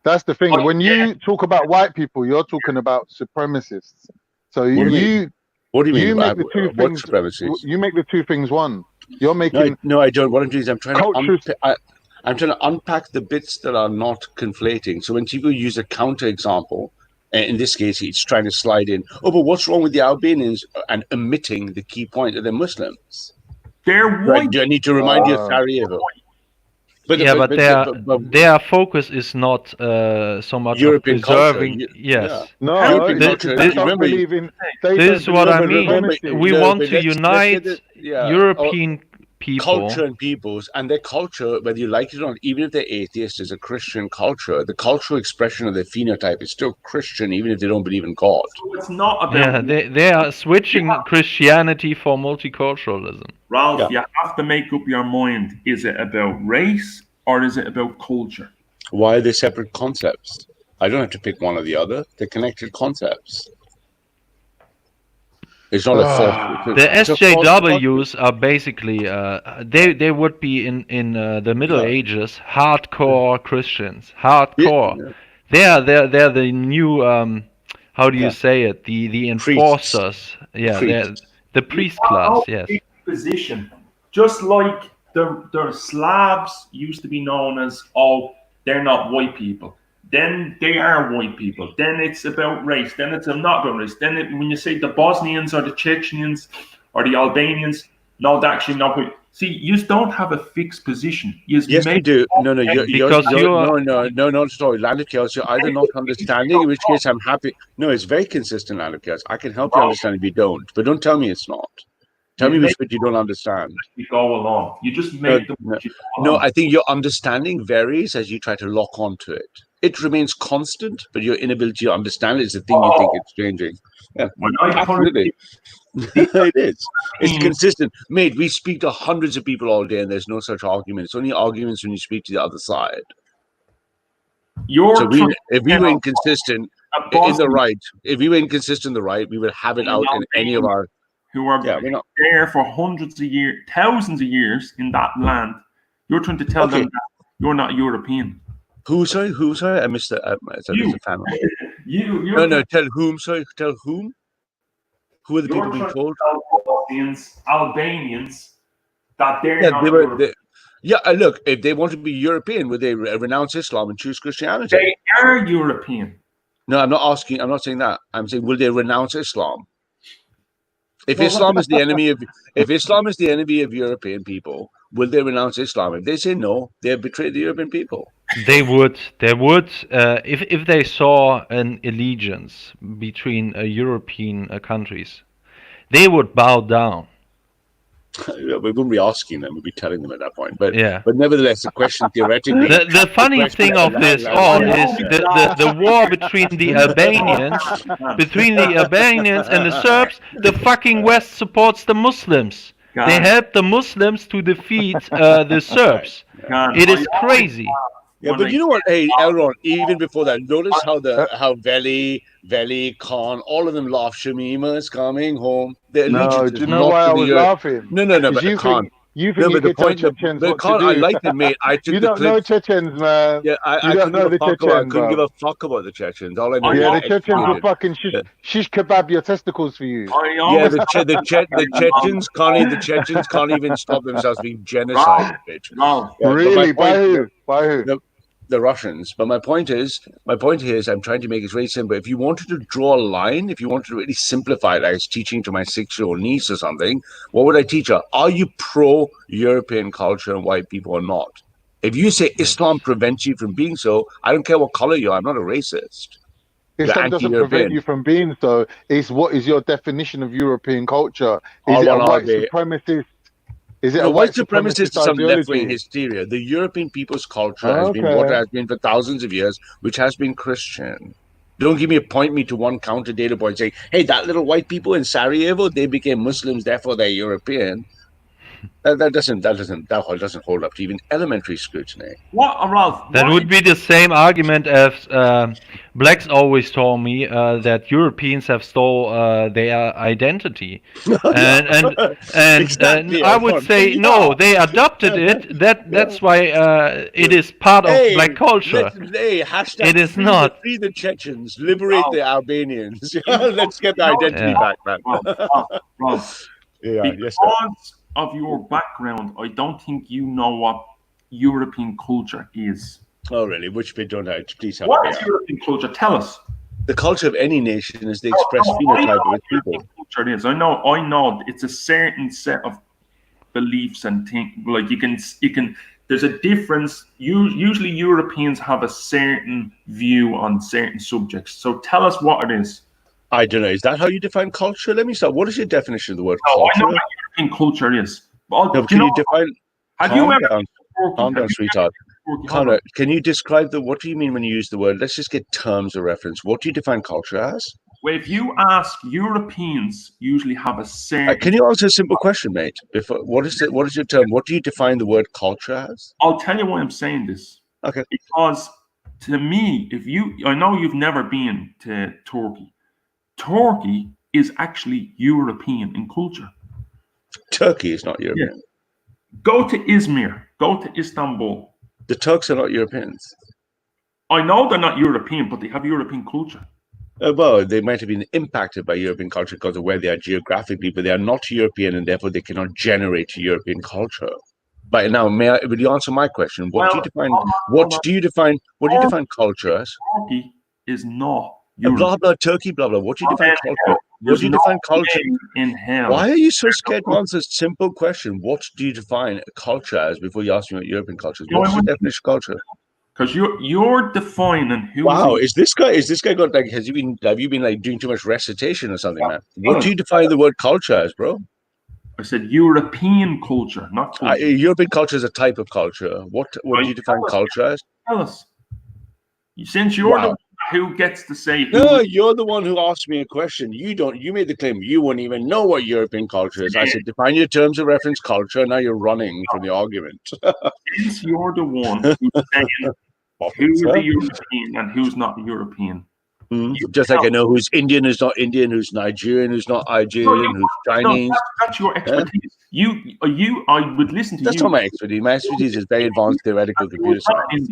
That's the thing. When you talk about white people, you're talking about supremacists. So What do you mean? You make the two what things. supremacists? You make the two things one. You're making. No, I don't. What I'm doing is I'm trying to unpack the bits that are not conflating. So when people use a counterexample, in this case, it's trying to slide in, oh, but what's wrong with the Albanians, and omitting the key point that they're Muslims. They're white. Right, do I need to remind you of Sarajevo? But their focus is not so much European of preserving. culture. Yes. No, European culture. this is what I mean. We want to unite European people. Culture and peoples, and their culture, whether you like it or not, even if they're atheist, is a Christian culture. The cultural expression of their phenotype is still Christian, even if they don't believe in God. So it's not about. Yeah, they are switching Christianity for multiculturalism. Ralph, you have to make up your mind. Is it about race or is it about culture? Why are they separate concepts? I don't have to pick one or the other. They're connected concepts. It's not a false. The SJWs are basically they would be in the Middle Ages hardcore Christians. Hardcore. Yeah. They're the new how do you say it? The enforcers. Yeah, The priest You class, have no yes. fixed position. Just like the Slavs used to be known as, oh, they're not white people. Then they are white people. Then it's about race. Then it's not about race. Then when you say the Bosnians or the Chechens or the Albanians, no, they're actually not white. See, you don't have a fixed position. Yes, we do. No, sorry, Landed Chaos, you're either not understanding, in which case I'm happy. No, it's very consistent, Landed Chaos. I can help you understand if you don't, but don't tell me it's not. Tell me which bit you don't understand. You go along. You just make them. No, I think your understanding varies as you try to lock onto it. It remains constant, but your inability to understand it is the thing you think it's changing. Yeah, absolutely. It is. It's consistent. Mate, we speak to hundreds of people all day and there's no such argument. It's only arguments when you speak to the other side. If we were inconsistent in the right, we would have it out in any of our... Who are there for hundreds of years, thousands of years in that land. You're trying to tell them that you're not European. Who, sorry? I missed that. I missed the panel. No, tell whom, sorry? Tell whom? Who are the people being told? Albanians, that they're not European. Look, if they want to be European, would they renounce Islam and choose Christianity? They are European. No, I'm not saying that. I'm saying, will they renounce Islam? If Islam is the enemy of European people, will they renounce Islam? If they say no, they have betrayed the European people. They would. If they saw an allegiance between European countries, they would bow down. We wouldn't be asking them; we'd be telling them at that point. But nevertheless, the question theoretically. The funny thing of this all is the war between the Albanians and the Serbs. The fucking West supports the Muslims. They help the Muslims to defeat the Serbs. It is crazy. Yeah, but you know what? Hey, Elron, even before that, notice how Veli, Khan, all of them laugh. Shamima is coming home. No, do you know why I was laughing? No, but you Khan. Think you can tell Chechens what to do. I like them, mate. You don't know Chechens, man. Yeah, I don't know the Chechens. I couldn't give a fuck about the Chechens. All I know the Chechens will fucking shish kebab your testicles for you. Yeah, the Chechens can't even stop themselves being genocided, bitch. No. Really? By who? By who? The Russians. But my point is, I'm trying to make it very simple. If you wanted to draw a line, if you wanted to really simplify it, like I was teaching to my 6-year-old niece or something, what would I teach her? Are you pro-European culture and white people or not? If you say Islam prevents you from being so, I don't care what color you are. I'm not a racist. Islam doesn't prevent you from being so. It's what is your definition of European culture? Is it a white supremacist? Is it a white supremacist to some left-wing hysteria? The European people's culture has been what it has been for thousands of years, which has been Christian. Don't point me to one counter data point saying, hey, that little white people in Sarajevo, they became Muslims, therefore they're European. That doesn't hold up to even elementary scrutiny. That would be the same argument as blacks always told me that Europeans have stole their identity, and Exactly, I would say no, they adopted it. That's why it is part of black culture. It is not. Free the Chechens, liberate the Albanians. Let's get the identity back, man. Because of your background, I don't think you know what European culture is. Oh, really? Which bit don't I? Please help me. What is European culture? Tell us. The culture of any nation is the express phenotype of its people. Culture it is. I know. It's a certain set of beliefs and things. Like you can. There's a difference. Usually, Europeans have a certain view on certain subjects. So tell us what it is. I don't know. Is that how you define culture? Let me start. What is your definition of the word culture? I know what European culture is. Can you define? Calm down, sweetheart. Connor, can you describe what do you mean when you use the word? Let's just get terms of reference. What do you define culture as? Well, if you ask, Europeans usually have a certain... can you answer a simple question, mate? What is your term? What do you define the word culture as? I'll tell you why I'm saying this. Okay. Because to me, I know you've never been to Turkey. Turkey is actually European in culture. Turkey is not European. Yeah. Go to Izmir. Go to Istanbul. The Turks are not Europeans. I know they're not European, but they have European culture. Well, they might have been impacted by European culture because of where they are geographically, but they are not European, and therefore they cannot generate European culture. But now, will you answer my question? What do you define? What do you define? What do you define culture as? Turkey is not Blah blah Turkey, blah blah. What do you define culture? What do you define culture? In hell. Why are you so scared to answer a simple question? What do you define culture as before you ask me what European culture is? What's the definition of culture? Because you're defining who. Wow, is this guy got like? Have you been like doing too much recitation or something, man? What do you define the word culture as, bro? I said European culture, not culture. European culture is a type of culture. What do you define culture as? Tell us. Since you're the one who gets to say who. No, you're the one who asked me a question. You don't. You made the claim. You wouldn't even know what European culture is. I said, define your terms of reference culture. Now you're running from the argument. Since you're the one who's saying who's the European and who's not European. Just like I know who's Indian, who's not Indian, who's Nigerian, who's not Nigerian, who's Chinese. That's your expertise. I would listen to you. That's not my expertise. My expertise is very advanced theoretical computer science.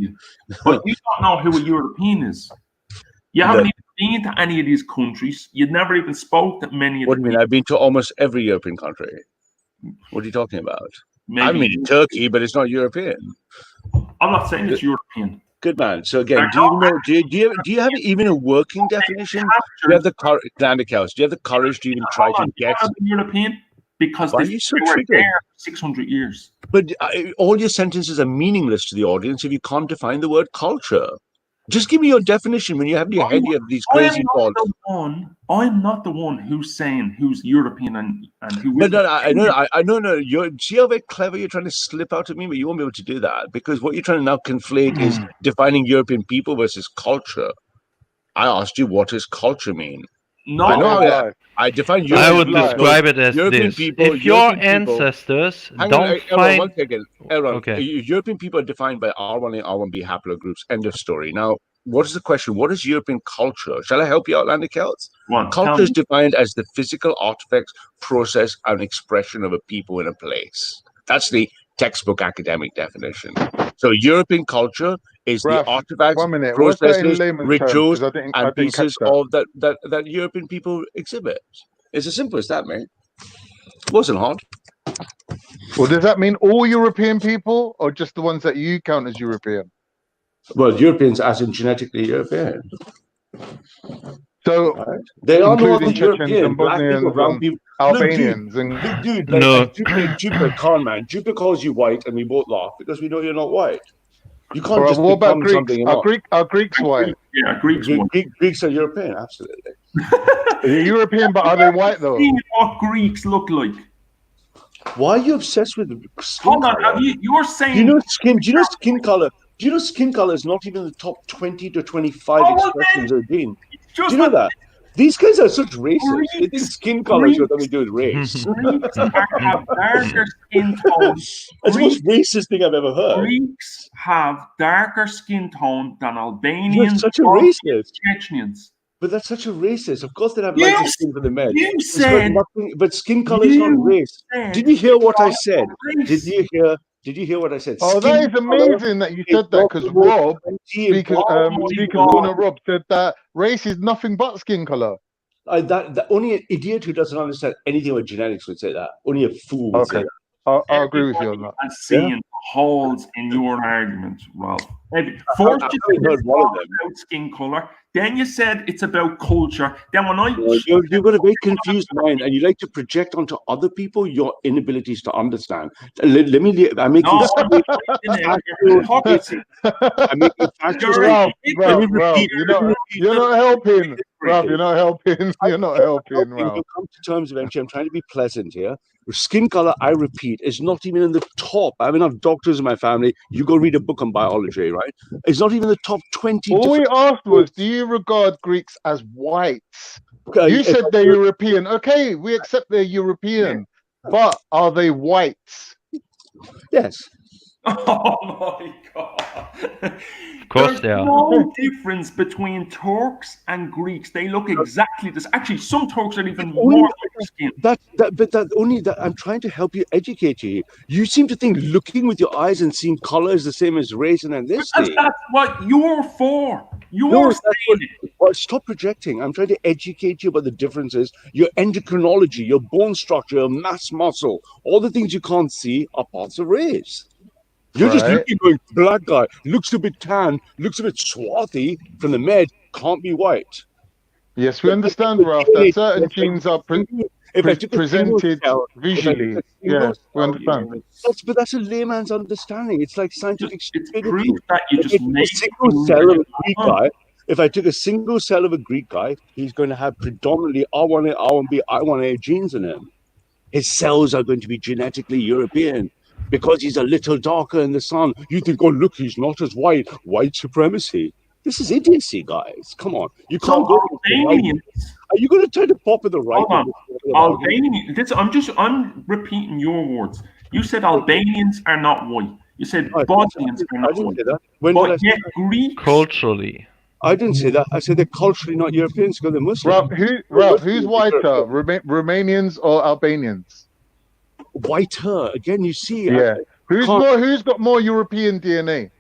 But you don't know who a European is. You haven't even been to any of these countries. You've never even spoke to many of them. What do you mean? I've been to almost every European country. What are you talking about? I've been to Turkey, but it's not European. I'm not saying it's European. Good man. So again, do you know? Do you have even a working definition? Do you have the courage? Do you have the courage to even try to get European? Because why are you so they were triggered? there 600 years. But all your sentences are meaningless to the audience if you can't define the word culture. Just give me your definition when you have in your head you have these crazy thoughts. I'm not the one who's saying who's European and who. But no, I know. See how very clever you're trying to slip out at me, but you won't be able to do that because what you're trying to now conflate is defining European people versus culture. I asked you, what does culture mean? No, I know. I define European. I would describe it as European this: people, if your European people- ancestors Hang on, don't Aaron, one find, second. Aaron, Okay. European people are defined by R1 and R1b haplogroups. End of story. Now, what is the question? What is European culture? Shall I help you out, Landy Celts? Culture is defined as the physical artifacts, process, and expression of a people in a place. That's the textbook academic definition. So European culture is the artifacts, 1 minute. What's that in processes, layman's rituals, terms? 'Cause I and didn't catch pieces that. of that European people exhibit. It's as simple as that, mate. It wasn't hard. Well, does that mean all European people, or just the ones that you count as European? Well, Europeans as in genetically European. So they are including not Chechens European. and Black people, Bosnians brown and people, Albanians Dude, No. like Jupiter, con man. Jupiter calls you white, and we both laugh because we know you're not white. You can't All right, just what about become Greeks? something you're not. Are Greeks white? Yeah, Greeks. Greeks are European, absolutely. They're European, but are they white though? See what Greeks look like. Why are you obsessed with skin Hold on, color? you're saying. Do you know skin color? Do you know skin color is not even the top 20 to 25 expressions of gene? Do you know that? These guys are such racists. They think skin color has got nothing to do with race. Greeks have darker skin tones. That's the most racist thing I've ever heard. Greeks have darker skin tone than Albanians, That's such a Bosnians, racist. Chechens. But that's such a racist. Of course, they have You lighter skin for the men. you It's got said- nothing. But skin color is not you race. said Did you hear what I said? race. Did you hear what I said? Oh, that is amazing that you said that because Rob, speaking corner Rob said that race is nothing but skin color. That only an idiot who doesn't understand anything about genetics would say that. Only a fool would say Okay. that. I agree with you on that. And seeing holes in your argument, Ralph. First, you haven't heard said one of them. about skin color. Then you said it's about culture. Then when I You've got a very confused mind, and you like to project onto other people your inabilities to understand. Let me. I make No, you I make you factual. Ralph, Let me Ralph, repeat. you're not helping. Ralph, you're not helping. You're not helping, Ralph. You'll come to terms eventually. I'm trying to be pleasant here. Skin color, I repeat, is not even in the top. I have enough doctors in my family. You go read a book on biology, right? It's not even the top 20. All we asked was, do you regard Greeks as whites? Okay, You said they're European. Okay, we accept they're European, but are they whites? Yes. Oh my god! Of course they are. No difference between Turks and Greeks. They look exactly this. Actually, some Turks are even more like skin. I'm trying to help you, educate you. You seem to think looking with your eyes and seeing color is the same as race and ethnicity. That's what you're for. You're that's saying it. Well, stop projecting. I'm trying to educate you about the differences. Your endocrinology, your bone structure, your mass muscle, all the things you can't see are parts of race. You're just Right. looking going, black guy, looks a bit tan, looks a bit swarthy from the med, can't be white. Yes, we understand, Ralph, that certain genes are presented visually. Yeah, we understand. That's a layman's understanding. It's like scientific stupidity. Proof that you just made A single cell of a Greek guy. If I took a single cell of a Greek guy, he's going to have predominantly R1A, R1B, I1A genes in him. His cells are going to be genetically European because he's a little darker in the sun. You think, oh, look, he's not as white. White supremacy. This is idiocy, guys. Come on. You can't go. Albanians. Are you going to try to pop with the right? Hold on. Albanians. I'm repeating your words. You said Albanians are not white. You said Bosnians are not white. Say that. When did I say that? Greeks. Culturally. I didn't say that. I said they're culturally not Europeans because they're Muslim. Ralph, who's whiter, Romanians or Albanians? Whiter. Again, you see. Yeah. Who's got more European DNA?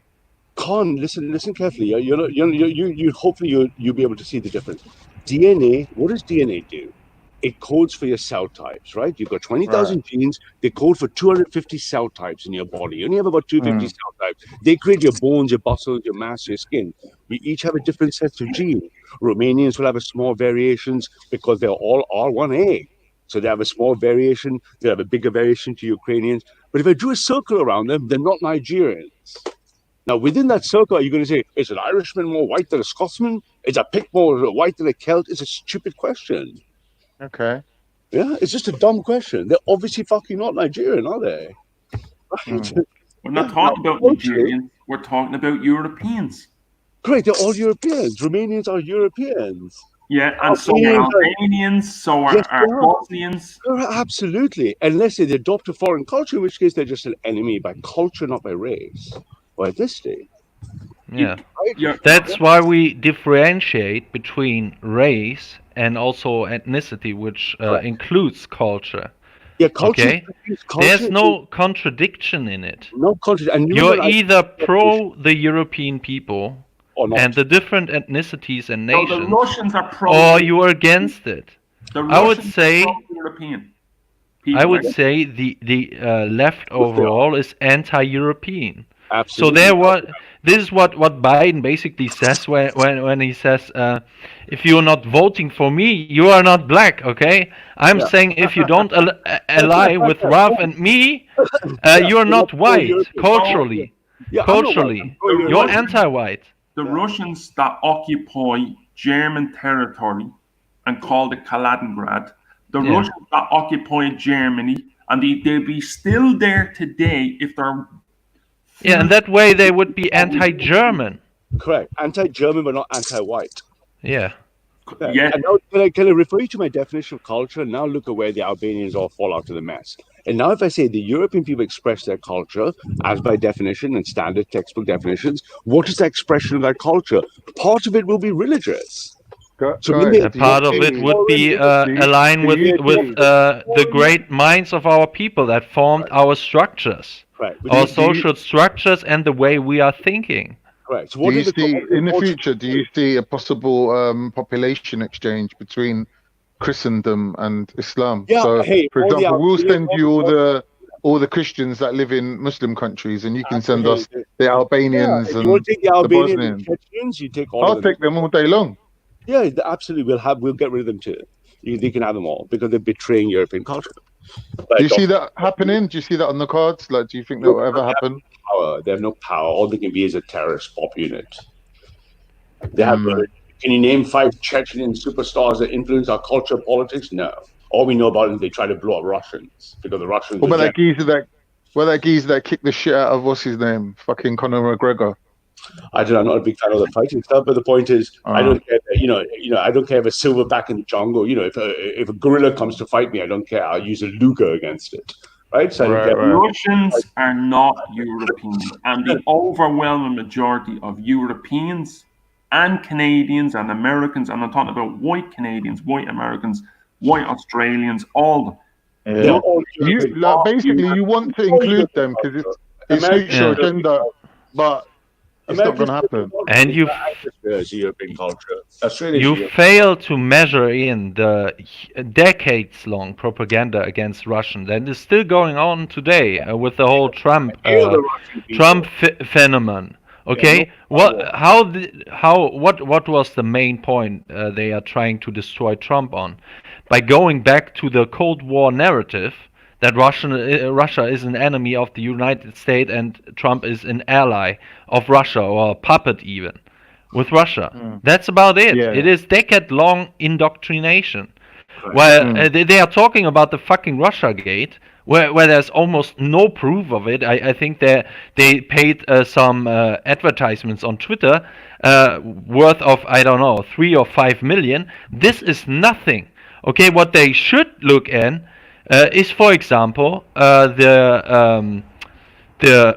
Con, listen carefully. You hopefully you'll be able to see the difference. DNA. What does DNA do? It codes for your cell types, right? You've got 20,000 genes. They code for 250 cell types in your body. You only have about 250 cell types. They create your bones, your muscles, your mass, your skin. We each have a different set of genes. Romanians will have a small variations because they're all R1A. So they have a small variation. They have a bigger variation to Ukrainians. But if I drew a circle around them, they're not Nigerians. Now, within that circle, are you going to say, is an Irishman more white than a Scotsman? Is a Pict more white than a Celt? It's a stupid question. Okay. Yeah, it's just a dumb question. They're obviously fucking not Nigerian, are they? Right? We're not talking about Nigerians. We're talking about Europeans. Great, they're all Europeans. Romanians are Europeans. Yeah, and so are Albanians, so are Bosnians. Absolutely. Unless they adopt a foreign culture, in which case they're just an enemy by culture, not by race. Or ethnicity. Yeah. That's why we differentiate between race and also ethnicity, which includes culture. Yeah, culture. Okay? There's no contradiction in it. No contradiction. You're either pro the European people and the different ethnicities and nations, the Russians are pro, or you're against it. I would say European. I would say the left overall is anti-European. Absolutely. So this is what Biden basically says when he says, if you're not voting for me, you are not black, okay? I'm saying if you don't ally with Ralph and me, you're not white, culturally. Culturally. You're anti-white. The Russians that occupy German territory and called it Kaliningrad, the Russians that occupy Germany, and they'll be still there today if they're... Yeah, and that way they would be anti-German. Correct. Anti-German, but not anti-white. Yeah. Yeah. And now, can I refer you to my definition of culture? And now look at where the Albanians all fall out of the mess. And now if I say the European people express their culture, as by definition and standard textbook definitions, what is the expression of that culture? Part of it will be religious. A part of it would be aligned with the great minds of our people that formed our structures, our social structures, and the way we are thinking. Right. So do you see in the future? Do you see a possible population exchange between Christendom and Islam? Yeah, so, hey, for all example, the we'll send you all the Christians that live in Muslim countries, and you can send us the Albanians if and you want to take the the Albanians Bosnians. and Chechens, you take all I'll of them. take them all day long. Yeah, absolutely. We'll get rid of them too. They can have them all because they're betraying European culture. Do you see that happening? Do you see that on the cards? Like, do you think that will ever happen? Power. They have no power. All they can be is a terrorist pop unit. They have. Can you name 5 Chechen superstars that influence our culture, politics? No. All we know about is they try to blow up Russians because the Russians. What about that geezer that kicked the shit out of what's his name? Fucking Conor McGregor. I don't know. I'm not a big fan of the fighting stuff, but the point is, I don't care. I don't care if a silverback in the jungle. If a gorilla comes to fight me, I don't care. I'll use a Luger against it. Right? So Russians are not European, and the overwhelming majority of Europeans and Canadians and Americans, and I'm talking about white Canadians, white Americans, white Australians, all of them. Basically, you want to include them because it suits your agenda, but It's not going to happen. And you as a European culture. Australia is you Europe. fail to measure in the decades-long propaganda against Russians, and it's still going on today with the whole Trump Kill the Russian people. Trump phenomenon. Okay, what was the main point they are trying to destroy Trump on? By going back to the Cold War narrative that Russia is an enemy of the United States and Trump is an ally of Russia, or a puppet even with Russia. That's about it. Yeah. It is decade-long indoctrination. While they are talking about the fucking Russia gate, where there's almost no proof of it. I think they paid some advertisements on Twitter worth of, I don't know, 3 or 5 million. This is nothing. Okay, what they should look in is, for example, the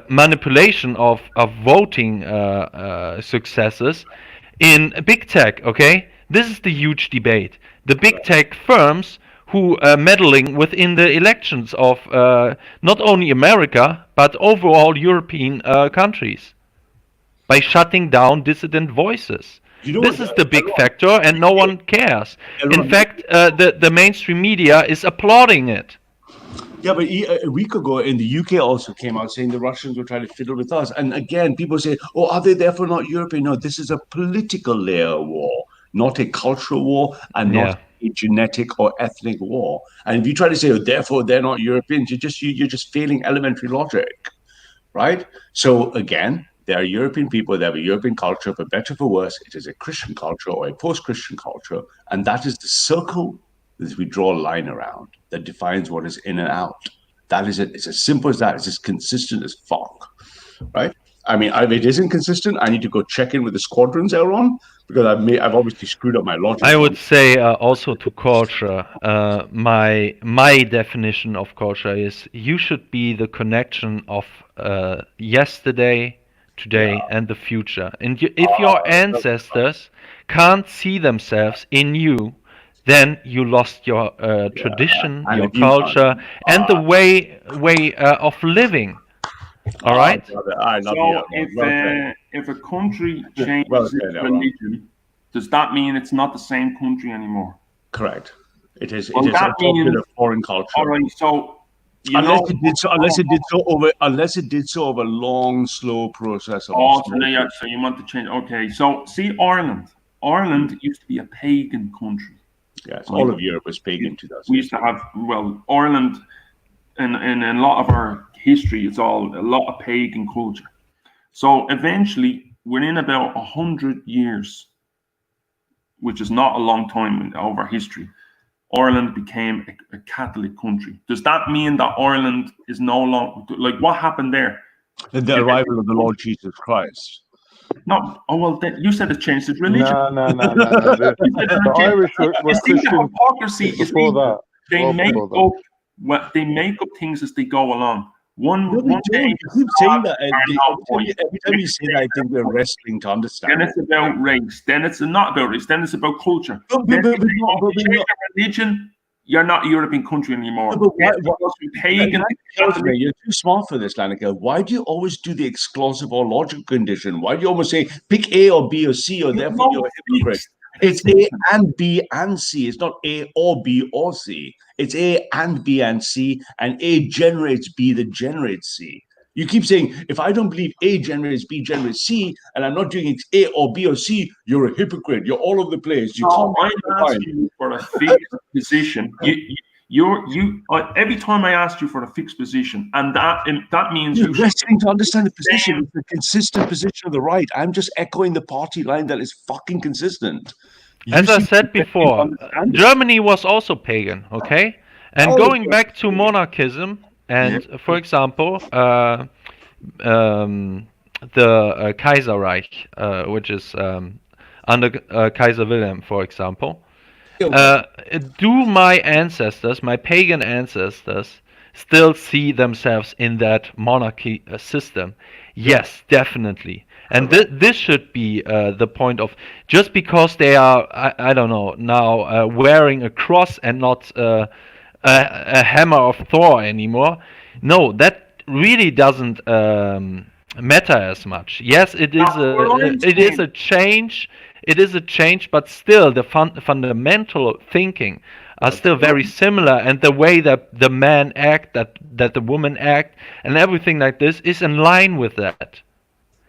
manipulation of voting successes in big tech. Okay, this is the huge debate. The big tech firms who are meddling within the elections of not only America but overall European countries by shutting down dissident voices. This is the big factor, and no one cares. In fact, the mainstream media is applauding it. Yeah, but a week ago in the UK also came out saying the Russians were trying to fiddle with us. And again, people say, oh, are they therefore not European? No, this is a political layer war, not a cultural war, and not a genetic or ethnic war. And if you try to say, oh, therefore they're not Europeans, you're just failing elementary logic, right? So again, there are European people, they have a European culture, for better or for worse, it is a Christian culture or a post-Christian culture, and that is the circle that we draw a line around that defines what is in and out. That is it. It's as simple as that. It's as consistent as fuck, right? I mean, if it isn't consistent, I need to go check in with the squadrons they're on, because I've obviously screwed up my logic. I would say also to culture, my definition of culture is you should be the connection of yesterday, today, and the future. And if your ancestors can't see themselves in you, then you lost your tradition, your culture, and the way of living. All right. So if a country changes its religion, does that mean it's not the same country anymore? Correct. It is. It is adopted a foreign culture. All right. So unless it did so over a long, slow process. So you want to change? Okay. So see, Ireland used to be a pagan country. Yes, all of Europe was pagan to us. We used to have, Ireland, in a lot of our history, it's all a lot of pagan culture. So eventually, within about 100 years, which is not a long time over history, Ireland became a Catholic country. Does that mean that Ireland is no longer, like, what happened there? The arrival of the Lord Jesus Christ. No, you said it changed its religion. No. The Irish were Christian hypocrisy is before that. They make up things as they go along. One day, you keep saying that. Every time you say that, I think we're wrestling to understand. Then it's about race. Then it's not about race. Then it's about culture. Then if you change your religion, you're not a European country anymore. No, you're too smart for this, Lanika. Why do you always do the exclusive or logical condition? Why do you almost say pick A or B or C, or therefore you're a hypocrite? It's A and B and C. It's not A or B or C. It's A and B and C, and A generates B that generates C. You keep saying, if I don't believe A generates B generates C, and I'm not doing it A or B or C, you're a hypocrite. You're all over the place. You can't. I'm asking you for a fixed position. Every time I asked you for a fixed position, and that means you're wrestling to understand the position. It's the consistent position of the right. I'm just echoing the party line that is fucking consistent. As I said before, Germany was also pagan, okay? And going back to monarchism, and for example, the Kaiserreich, which is under Kaiser Wilhelm, for example, do my ancestors, my pagan ancestors, still see themselves in that monarchy system? Yes, definitely. And this should be the point of, just because they are, I don't know, now wearing a cross and not a hammer of Thor anymore. No, that really doesn't matter as much. Yes, it is That's what I'm it is saying. a change. It is a change, but still the fundamental thinking are still very similar, and the way that the men act, that the woman act, and everything like this is in line with that.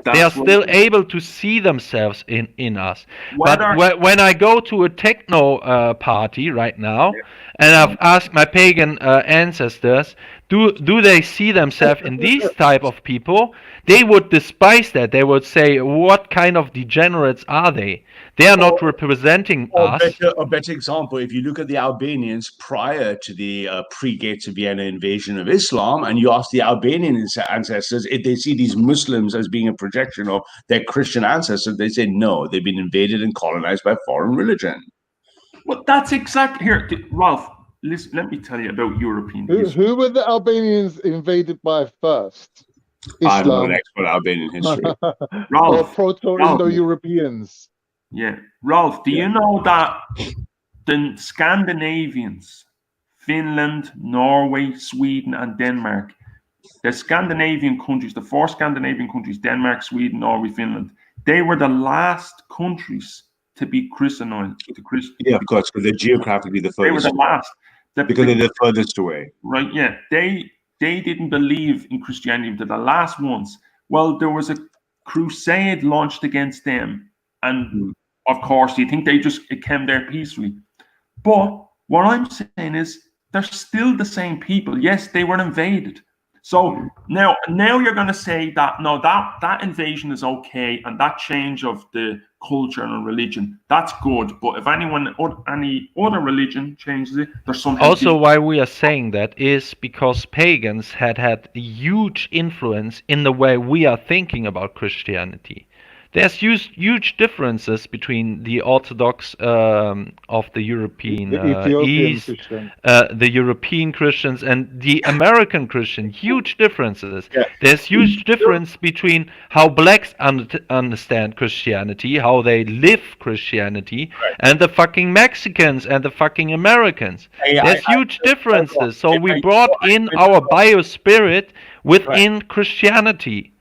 They are That's what still able to see themselves in us. But whether when I go to a techno party right now, and I've asked my pagan ancestors, do they see themselves in these type of people? They would despise that. They would say, what kind of degenerates are they? They are not representing us. A better example, if you look at the Albanians prior to the pre-Gates of Vienna invasion of Islam, and you ask the Albanian ancestors if they see these Muslims as being a projection of their Christian ancestors, they say no, they've been invaded and colonized by foreign religion. Well, that's exactly here, Ralph. Listen, let me tell you about European history. Who were the Albanians invaded by first? I'm not Islam. an expert in Albanian history. Or Ralph, Proto-Indo-Europeans. Yeah, Ralph, do you know that the Scandinavians, Finland, Norway, Sweden, and Denmark, the Scandinavian countries, the four Scandinavian countries, Denmark, Sweden, Norway, Finland, they were the last countries to be Christianized. Yeah, of course, because they're geographically the They were furthest. the last. Because they're the furthest away. Right, yeah. They didn't believe in Christianity. They're the last ones. Well, there was a crusade launched against them. And of course, you think it came there peacefully. But what I'm saying is they're still the same people. Yes, they were invaded. So now you're going to say that no, that invasion is okay, and that change of the culture and religion, that's good. But if any other religion changes it, there's something. Also, why we are saying that is because pagans had a huge influence in the way we are thinking about Christianity. There's huge differences between the Orthodox of the European Ethiopian East, Christian. the European Christians, and the American Christian. Huge differences. Yeah. There's huge difference between how blacks understand Christianity, how they live Christianity, and the fucking Mexicans and the fucking Americans. There's huge differences. So we brought in our biospirit within Christianity.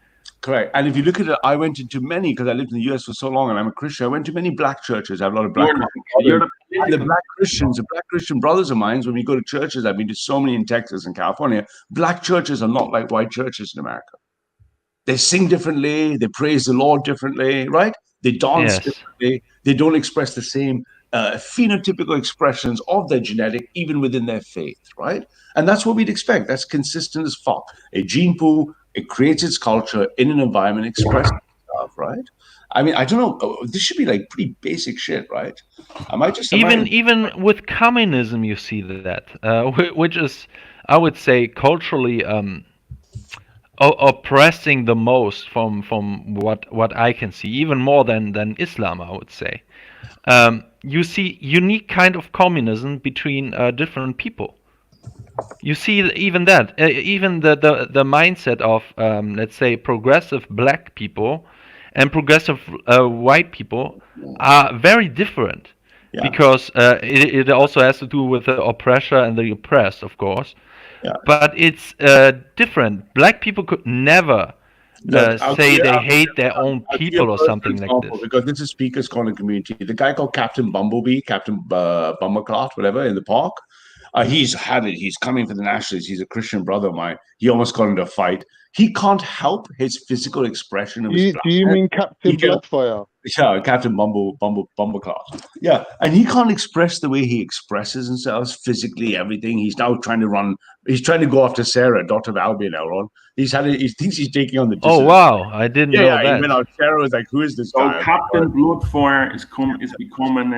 Correct. And if you look at it, I went into many, because I lived in the US for so long and I'm a Christian, I went to many black churches. I have a lot of black the black Christians, the black Christian brothers of mine, when we go to churches, I've been to so many in Texas and California, black churches are not like white churches in America. They sing differently, they praise the Lord differently, right? They dance differently, they don't express the same phenotypical expressions of their genetic, even within their faith, right? And that's what we'd expect. That's consistent as fuck. A gene pool, it creates its culture in an environment, expresses itself, right? I mean, I don't know. This should be like pretty basic shit, right? Even with communism, you see that, which is, I would say, culturally oppressing the most from what I can see, even more than Islam, I would say. You see unique kind of communism between different people. You see even that, even the mindset of let's say progressive black people and progressive white people are very different, because it also has to do with the oppressor and the oppressed, of course. But it's different. Black people could never say they hate their own people or something like this. Because this is Speaker's Corner community. The guy called Captain Bumblebee, Captain Bumbleclot, whatever, in the park. He's coming for the Nationalists. He's a Christian brother of mine. He almost got into a fight. He can't help his physical expression of his. Do you mean Captain Bloodfire? Yeah, Captain Bumbleclot. Yeah, and he can't express the way he expresses himself physically. Everything. He's now trying to run. He's trying to go after Sarah, daughter of Albion Elron. He thinks he's taking on the. Oh wow! I didn't know that. He went out. Sarah was like, "Who is this guy?" Captain Bloodfire is becoming.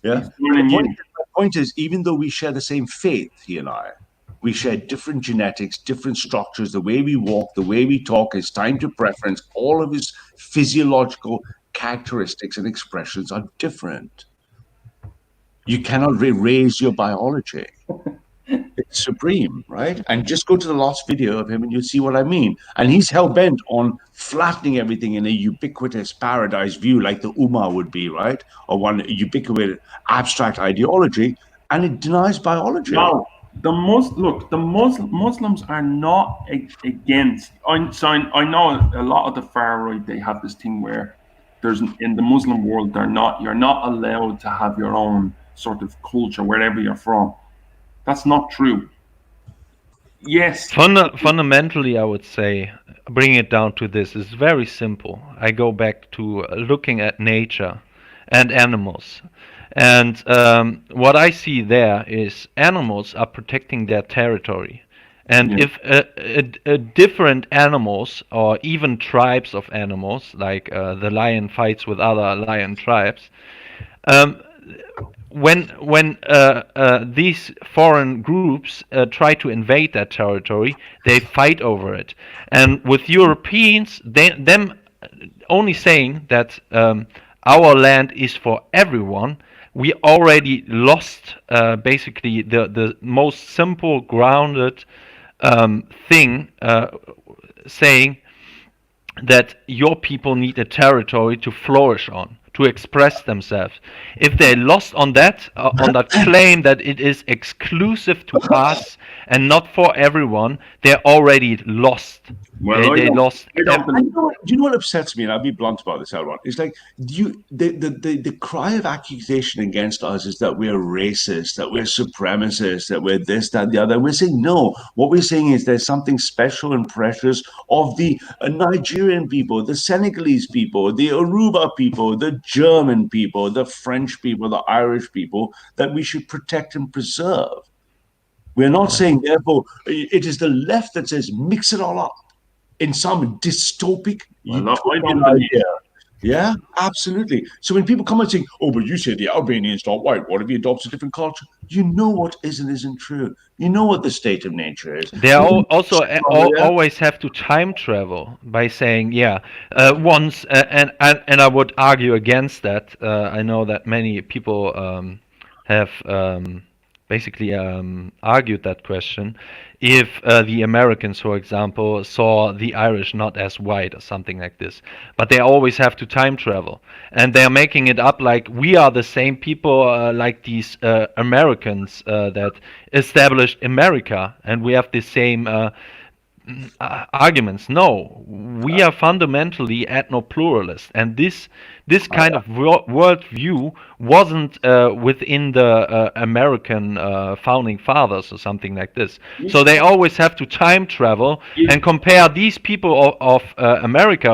Yeah. The point is, even though we share the same faith, he and I, we share different genetics, different structures. The way we walk, the way we talk, his time to preference, all of his physiological characteristics and expressions are different. You cannot erase your biology. It's supreme, right? And just go to the last video of him and you'll see what I mean. And he's hell-bent on flattening everything in a ubiquitous paradise view like the Ummah would be, right? Or one ubiquitous abstract ideology, and it denies biology. No, The Muslims are not against. I know a lot of the far right, they have this thing where there's in the Muslim world you're not allowed to have your own sort of culture wherever you're from. That's not true. Yes. Fundamentally, I would say, bring it down to this. It's very simple. I go back to looking at nature and animals. And what I see there is animals are protecting their territory. And if different animals or even tribes of animals, like the lion fights with other lion tribes, when these foreign groups try to invade that territory, they fight over it. And with Europeans, them only saying that our land is for everyone, we already lost basically the most simple, grounded thing, saying that your people need a territory to flourish on, to express themselves. If they lost on that claim that it is exclusive to us and not for everyone, they're already lost. Well, they lost. Do you know what upsets me? And I'll be blunt about this, Elron. It's like the cry of accusation against us is that we're racist, that we're supremacists, that we're this, that, the other. And we're saying no. What we're saying is there's something special and precious of the Nigerian people, the Senegalese people, the Aruba people, the German people, the French people, the Irish people that we should protect and preserve. We're not saying, therefore, it is the left that says mix it all up in some dystopic idea. Yeah, absolutely. So when people come and say, oh, but you say the Albanians not white, what if he adopts a different culture? You know what is and isn't true. You know what the state of nature is. They also always have to time travel by saying, once, and I would argue against that. I know that many people have basically argued that question. If the Americans, for example, saw the Irish not as white or something like this, but they always have to time travel, and they're making it up like we are the same people like these Americans that established America, and we have the same arguments. No, we are fundamentally ethno-pluralist, and this kind of world view wasn't within the American founding fathers or something like this. So they always have to time travel and compare these people of America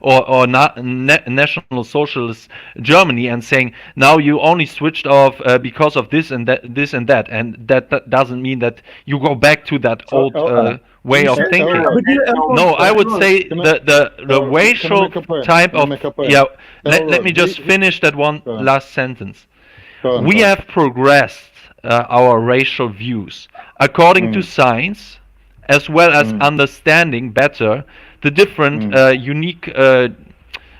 or National Socialist Germany and saying, now you only switched off because of this and that, and that doesn't mean that you go back to that old way of thinking. No, I would say the racial type of let me just finish that one last sentence. We have progressed our racial views according to science, as well as understanding better the different unique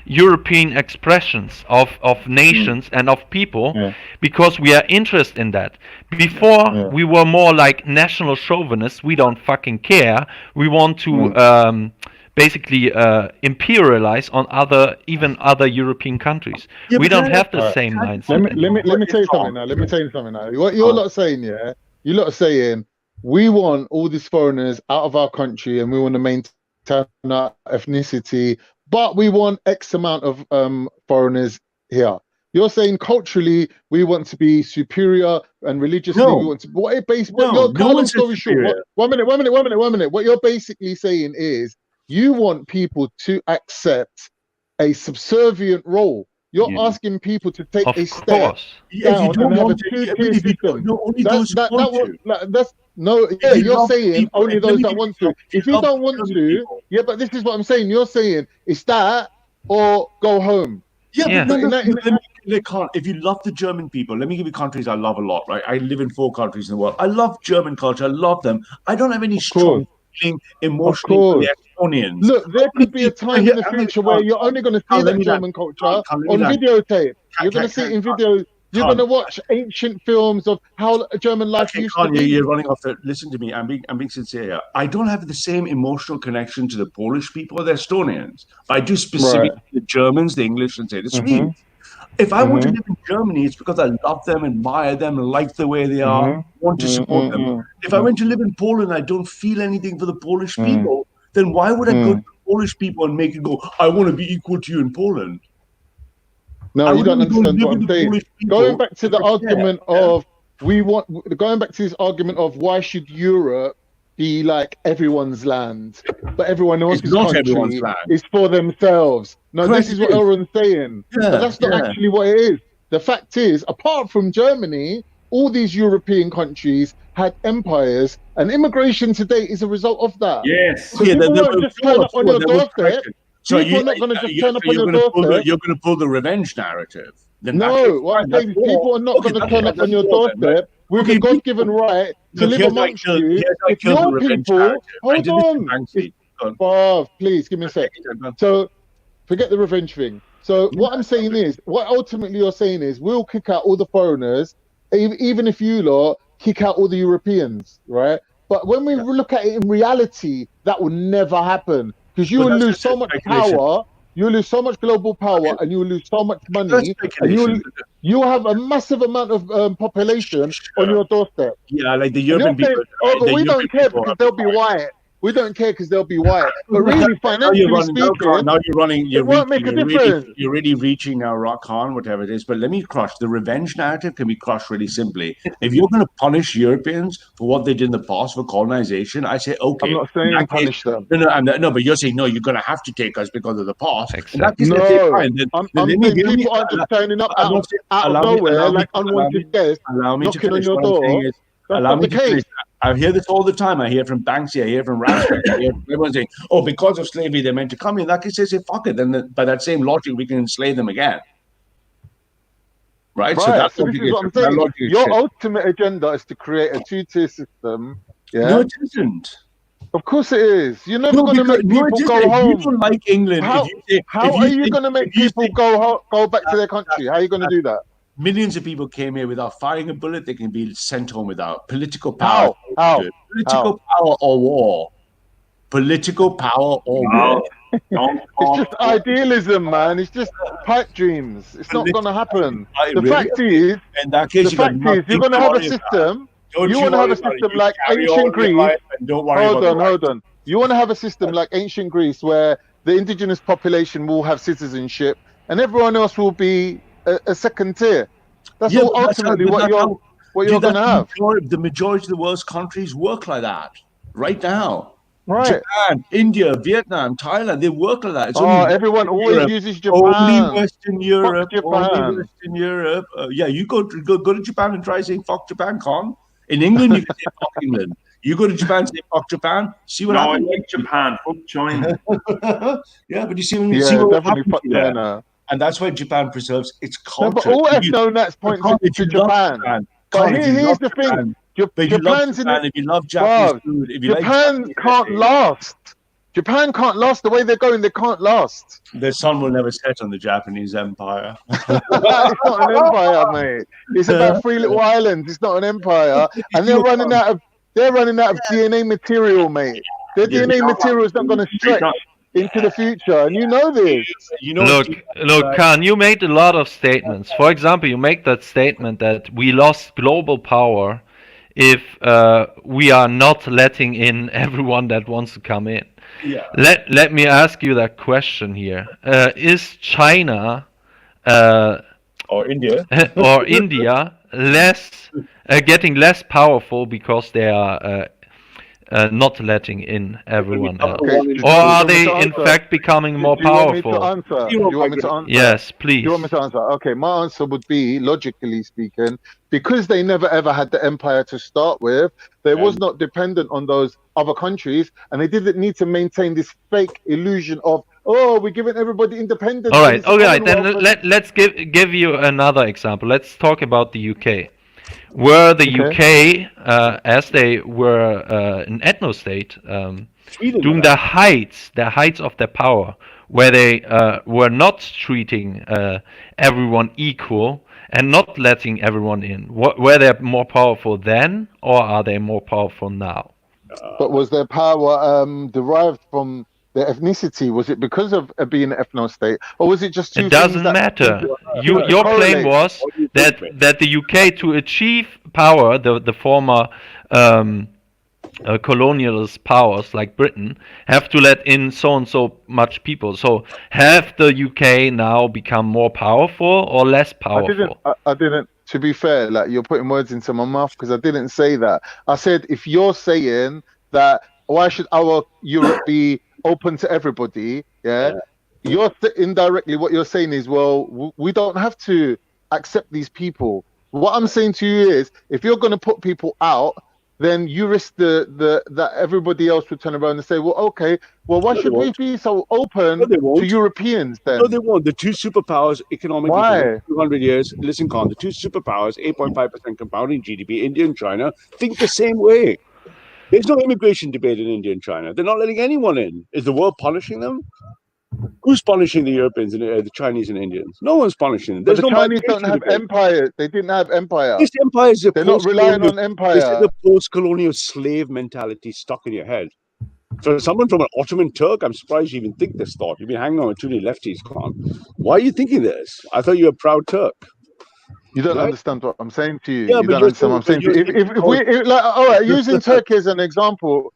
European expressions of nations and of people, because we are interested in that. Before, we were more like national chauvinists. We don't fucking care. We want to basically imperialize on even other European countries. We don't have the same mindset. Let me tell you something now. What you're not saying, you're not saying we want all these foreigners out of our country and we want to maintain our ethnicity, but we want X amount of foreigners here. You're saying culturally we want to be superior and religiously we want to. Story short. One minute. What you're basically saying is you want people to accept a subservient role. You're asking people to take a step down and have a two-tier system. You're saying only those that want to. If you don't want to, but this is what I'm saying. You're saying it's that or go home. They can't. If you love the German people, let me give you countries I love a lot, right? I live in 4 countries in the world. I love German culture. I love them. I don't have any strong feeling emotionally for the Estonians. Look, there could be a time in the future where you're only going to see that German culture on videotape. You're going to see it in video. You're going to watch ancient films of how German life used to be. You're running off. Listen to me. I'm being sincere here. I don't have the same emotional connection to the Polish people or the Estonians. But I do specifically the Germans, the English, and say the Swedes. If I want to Mhm. live in Germany, it's because I love them, admire them, like the way they are, Mhm. want to support them. If I went to live in Poland, I don't feel anything for the Polish people. Then why would I go to the Polish people and make it go? I want to be equal to you in Poland. No, I you would don't only go understand live what with I'm the saying. Polish Going people back to if the I care. argument Yeah? of going back to this argument of why should Europe be like everyone's land, but everyone It's else's not everyone's country land. is for themselves. No, Correct, this is it what is. Aaron's saying. But Yeah, that's not yeah. actually what it is. The fact is, apart from Germany, all these European countries had empires, and immigration today is a result of that. Yes. So Yeah, people there won't were just turn up on your there was doorstep. question. So People you, are not going to just turn up so on you're your going to doorstep. pull the revenge narrative. Then that No, is what fine. I'm That's saying is war. people are not Okay, going to that's turn fine. up on That's your war then, right? doorstep with Okay, a God-given right to look, live amongst you. here's how I If killed the your revenge people, narrative. I hold did this to on, Banksy. Go on. Bob, please give me a sec. So forget the revenge thing. So what I'm saying is, what ultimately you're saying is, we'll kick out all the foreigners, even if you lot kick out all the Europeans, right? But when we look at it in reality, that will never happen because you But will that's lose just so a much speculation. power. You will lose so much global power, and you will lose so much That's money, and speculation. you have a massive amount of population on your doorstep. Yeah, like the And you're European saying, people. oh, but The we European don't care people because have they'll been be fine. white. We don't care because they'll be white. But Now really, you're financially running. speaking, Now you're running. it won't make a difference. You're really reaching now, Rock on whatever it is. But let me crush the revenge narrative. Can be crushed really simply. If you're going to punish Europeans for what they did in the past for colonization, I say okay. I'm not In saying that case, punish them. no. But you're saying no. You're going to have to take us because of the past. In that Exactly. case, let's say No, fine. Then I'm let me saying hear me. people aren't just turning up I'm not saying, out of nowhere like unwanted guests allow me to knocking on finish. your What I'm saying door. is, That's allow not me the to finish. case. I hear this all the time. I hear from Banksy. I hear from Rashford. I hear from everyone saying, "Oh, because of slavery, they're meant to come in." That case, they say, "Fuck it." Then, by that same logic, we can enslave them again, right? So Right. that So this logic is is what I'm that saying. logic is Your shit. ultimate agenda is to create a two-tier system. Yeah. No, it isn't. Of course it is. You're never No, going to because make no, it people isn't. go If you home. don't like England, How if are you you think, going to make if you people think go back to their country? How are you going to do that? millions of people came here without firing a bullet, they can be sent home without political power. How? Political power or war. Political power or war. It's just idealism, man. It's just pipe dreams. It's not going to happen. The Really? fact is, In that case, you got you're nothing going to to have a worry about. system. Don't You you want to have worry a about it. system You like carry ancient on your Greece. life and don't worry about the Hold on. You want to have a system like ancient Greece where the indigenous population will have citizenship and everyone else will be a second tier. That's Yeah, all but that's how, ultimately what you're going to have. the majority of the world's countries work like that right now. Right. Japan, India, Vietnam, Thailand, they work like that. It's Oh, only everyone Western always Europe. uses Only Japan. Western Europe. Fuck Only Japan. Western Europe. Yeah, you go to Japan and try saying fuck Japan, Con. In England, you can say fuck England. You go to Japan, say fuck Japan. See what No, happens. I like Japan. Fuck China. Yeah, but you see Yeah, what definitely happens fuck there. China. And that's why Japan preserves its No, but culture. all If you- ethno-nats point to if you love Japan. But Colin, if you here's love the thing. Japan, but if you love Japan's in Japan, it. if you love Japanese Bruv, food, if you like Japan Japanese can't food, last. Japan can't last the way they're going. They can't last. the sun will never set on the Japanese empire. It's not an empire, mate. It's about three little islands. It's not an empire, and they're running out of DNA material, mate. Their DNA material is not going to stretch into the future, and you know this. Look, Khan, you made a lot of statements. For example, you make that statement that we lost global power if we are not letting in everyone that wants to come in. Yeah. Let me ask you that question here. Is China or India or India getting less powerful because they are not letting in everyone else? Or are they in fact becoming more powerful? Do you want me to answer? Yes, please. Do you want me to answer? Okay, my answer would be, logically speaking, because they never ever had the empire to start with, they was not dependent on those other countries, and they didn't need to maintain this fake illusion of, oh, we're giving everybody independence. All right, then let's give you another example. Let's talk about the UK. Were the UK, as they were an ethno state, during the heights of their power, where they were not treating everyone equal and not letting everyone in, were they more powerful then, or are they more powerful now? But was their power derived from the ethnicity? Was it because of being an ethno state, or was it just two It things doesn't that matter. Your claim correlate? was that the UK, to achieve power, the former colonialist powers like Britain, have to let in so and so much people. So have the UK now become more powerful or less powerful? I didn't. To be fair, like, you're putting words into my mouth, because I didn't say that. I said, if you're saying that, why should our Europe be open to everybody? Yeah. You're indirectly, what you're saying is, well, we don't have to accept these people. What I'm saying to you is, if you're going to put people out, then you risk that everybody else would turn around and say, well, okay, well, why should we be so open to Europeans then? No, they won't. The two superpowers economically for Why? the next 200 years, listen, Khan, the two superpowers, 8.5% compounding GDP, India and China, think the same way. There's no immigration debate in India and China. They're not letting anyone in. Is the world punishing them? Who's punishing the Europeans and the Chinese and Indians? No one's punishing them. But There's the no Chinese don't migration have debate. empire. They didn't have empire. This empire is a They're not relying on empire. This is a post-colonial slave mentality stuck in your head. For someone from an Ottoman Turk, I'm surprised you even think this thought. You've been hanging on with too many lefties, Khan. Why are you thinking this? I thought you were a proud Turk. You don't Right? understand what I'm saying to you. Yeah, You but don't you're understand what I'm saying saying- to you. If we, like, all right, using Turkey as an example,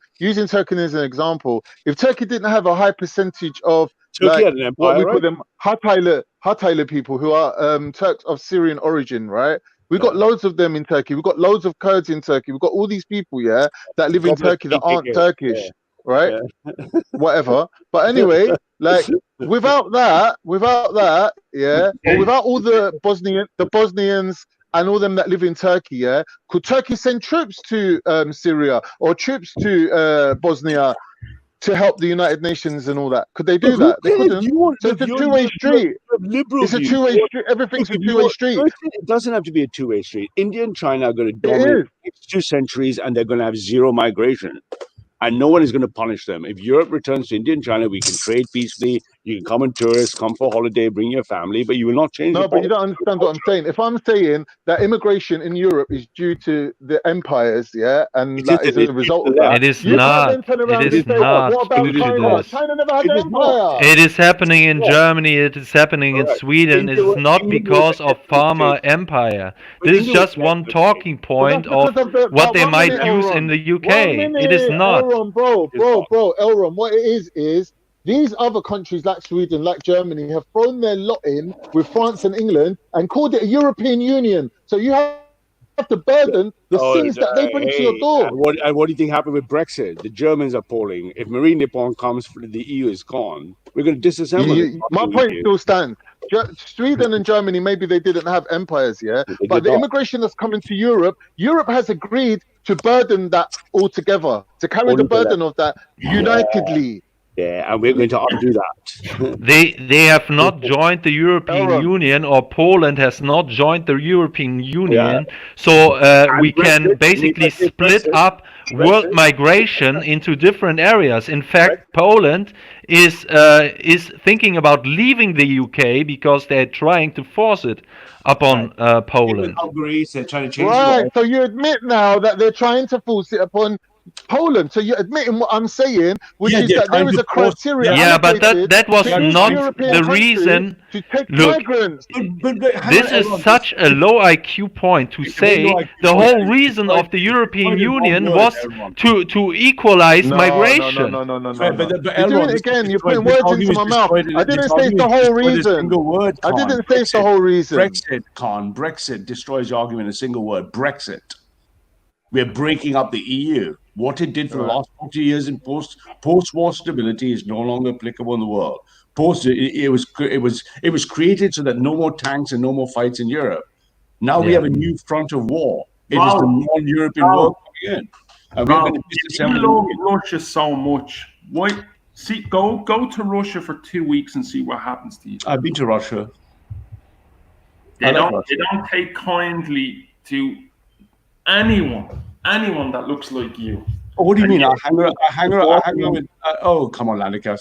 if Turkey didn't have a high percentage of Turkey had an what empire, we call right? them Hataylı people who are Turks of Syrian origin, right? We've got loads of them in Turkey. We've got loads of Kurds in Turkey. We've got all these people, yeah, that live in Turkey that aren't Turkish, right? Whatever. But anyway, like, without that, yeah, or without all the Bosnians and all them that live in Turkey, yeah, could Turkey send troops to Syria or troops to Bosnia to help the United Nations and all that? Could they do that? They couldn't. So it's a two-way street. It's a two-way street. Everything's a two-way street. It doesn't have to be a two-way street. India and China are going to It dominate is. the next 2 centuries, and they're going to have zero migration. And no one is going to punish them. If Europe returns to India and China, we can trade peacefully. You can come on tourists, come for holiday, bring your family, but you will not change. No, but you don't understand what I'm saying. If I'm saying that immigration in Europe is due to the empires, yeah, and that is a result of that, It is you not. can't then turn around It and is say, not what about due to China? this. China never had an empire. It is happening in Germany. It is happening in Sweden. It is not because of farmer empire. This is just one talking point of what they might use in the UK. It is not. Elron, bro, Elron, what it is these other countries like Sweden, like Germany, have thrown their lot in with France and England and called it a European Union. So you have to burden the sins that they bring to your door. And what do you think happened with Brexit? The Germans are polling. If Marine Le Pen comes, the EU is gone. We're going to disassemble it. My point still stands. Sweden and Germany, maybe they didn't have empires, yeah, but the immigration that's coming to Europe has agreed to burden that all together, to carry the burden of that unitedly. Yeah, and we're going to undo that. They have not joined the European Union, or Poland has not joined the European Union. So we can basically split up world migration into different areas. In fact, Poland is thinking about leaving the UK because they're trying to force it upon Poland. Greece, they're trying to change Right. So you admit now that they're trying to force it upon Poland. So you're admitting what I'm saying, which is that there is a criteria. Yeah, but that was not the reason. To take Look, migrants. this is such a low IQ point to say the whole reason of the European Union was to equalize migration. No. You're doing it again. You're putting words into my mouth. I didn't say it's the whole reason. I didn't say it's the whole reason. Brexit destroys your argument in a single word. Brexit. We're breaking up the EU. What it did for the last 40 years in post-war stability is no longer applicable in the world. It was created so that no more tanks and no more fights in Europe. Now we have a new front of war. It is the non-European world coming in. And we're going to disassemble you love Russia so much. Why? See, go to Russia for 2 weeks and see what happens to you. I've been to Russia. They don't take kindly to anyone that looks like you. Oh, what do you mean? I hang around with. Oh, come on, Landika.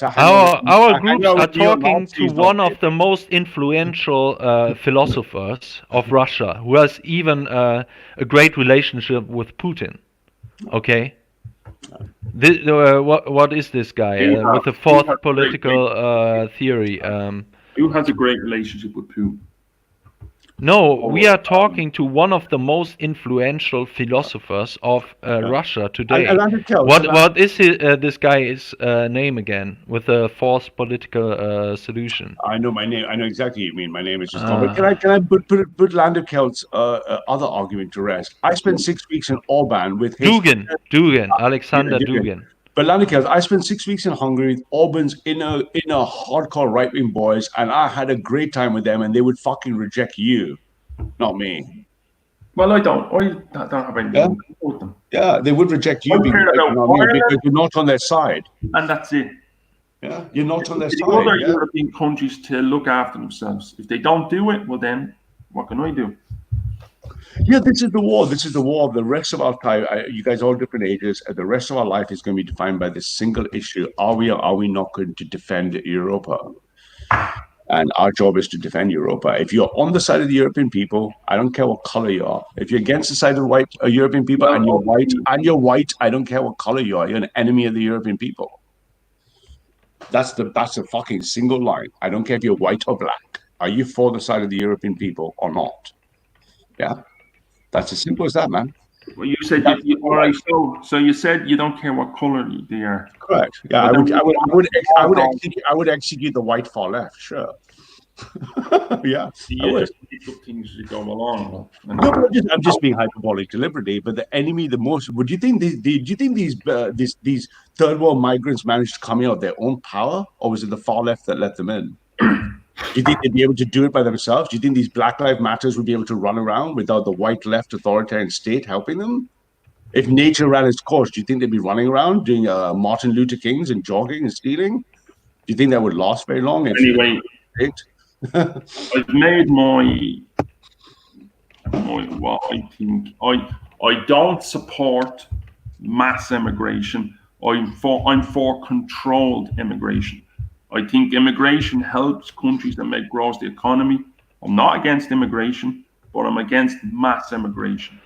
Our groups are talking to one of the most influential philosophers of Russia, who has even a great relationship with Putin. Okay, What is this guy with the fourth political theory? Who has a great relationship with Putin? No, we are talking to one of the most influential philosophers of Russia today. What is this guy's name again with the fourth political solution? I know my name. I know exactly what you mean. My name is just gone. But can I put Landerkelt's other argument to rest? I spent 6 weeks in Orban with his Dugin, Alexander Dugin. But Landekels, I spent 6 weeks in Hungary with Orban's inner hardcore right-wing boys, and I had a great time with them, and they would fucking reject you, not me. Well, I don't have anything with them. Yeah, they would reject you because you're not on their side. And that's it. Yeah, you're not on their side. The other European countries to look after themselves. If they don't do it, well then, what can I do? Yeah, this is the war. This is the war. The rest of our time, you guys are all different ages. The rest of our life is going to be defined by this single issue: are we or are we not going to defend Europa? And our job is to defend Europa. If you're on the side of the European people, I don't care what color you are. If you're against the side of white European people and you're white, I don't care what color you are. You're an enemy of the European people. That's a fucking single line. I don't care if you're white or black. Are you for the side of the European people or not? Yeah. That's as simple as that, man. Well, you said all right. So you said you don't care what color they are. Correct. Yeah, I would execute the white far left. Sure. Yeah. You just pick up things as you go along. No, but I'm just being hyperbolic deliberately. But the enemy, the most. Would you think these third world migrants managed to come in of their own power, or was it the far left that let them in? Do you think they'd be able to do it by themselves? Do you think these Black Lives Matters would be able to run around without the white left authoritarian state helping them? If nature ran its course, do you think they'd be running around doing Martin Luther Kings and jogging and stealing? Do you think that would last very long? Anyway, I've made my what I think. I don't support mass immigration. I'm for controlled immigration. I think immigration helps countries that grows the economy. I'm not against immigration, but I'm against mass immigration.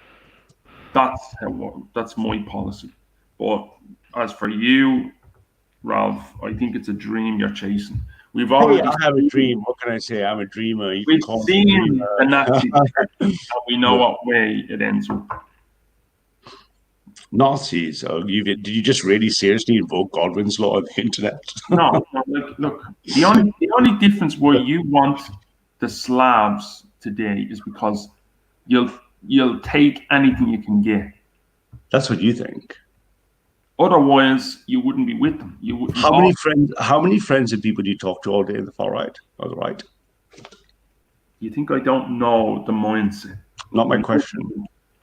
That's my policy. But as for you, Ralph, I think it's a dream you're chasing. We've already. I have a dream. What can I say? I'm a dreamer. We've seen the Nazis, and we know what way it ends up. Nazis? Did you just really seriously invoke Godwin's law on the internet? No, look. The only difference why you want the Slavs today is because you'll take anything you can get. That's what you think. Otherwise, you wouldn't be with them. You wouldn't. How many friends and people do you talk to all day in the far right or the right? You think I don't know the mindset? Not my question.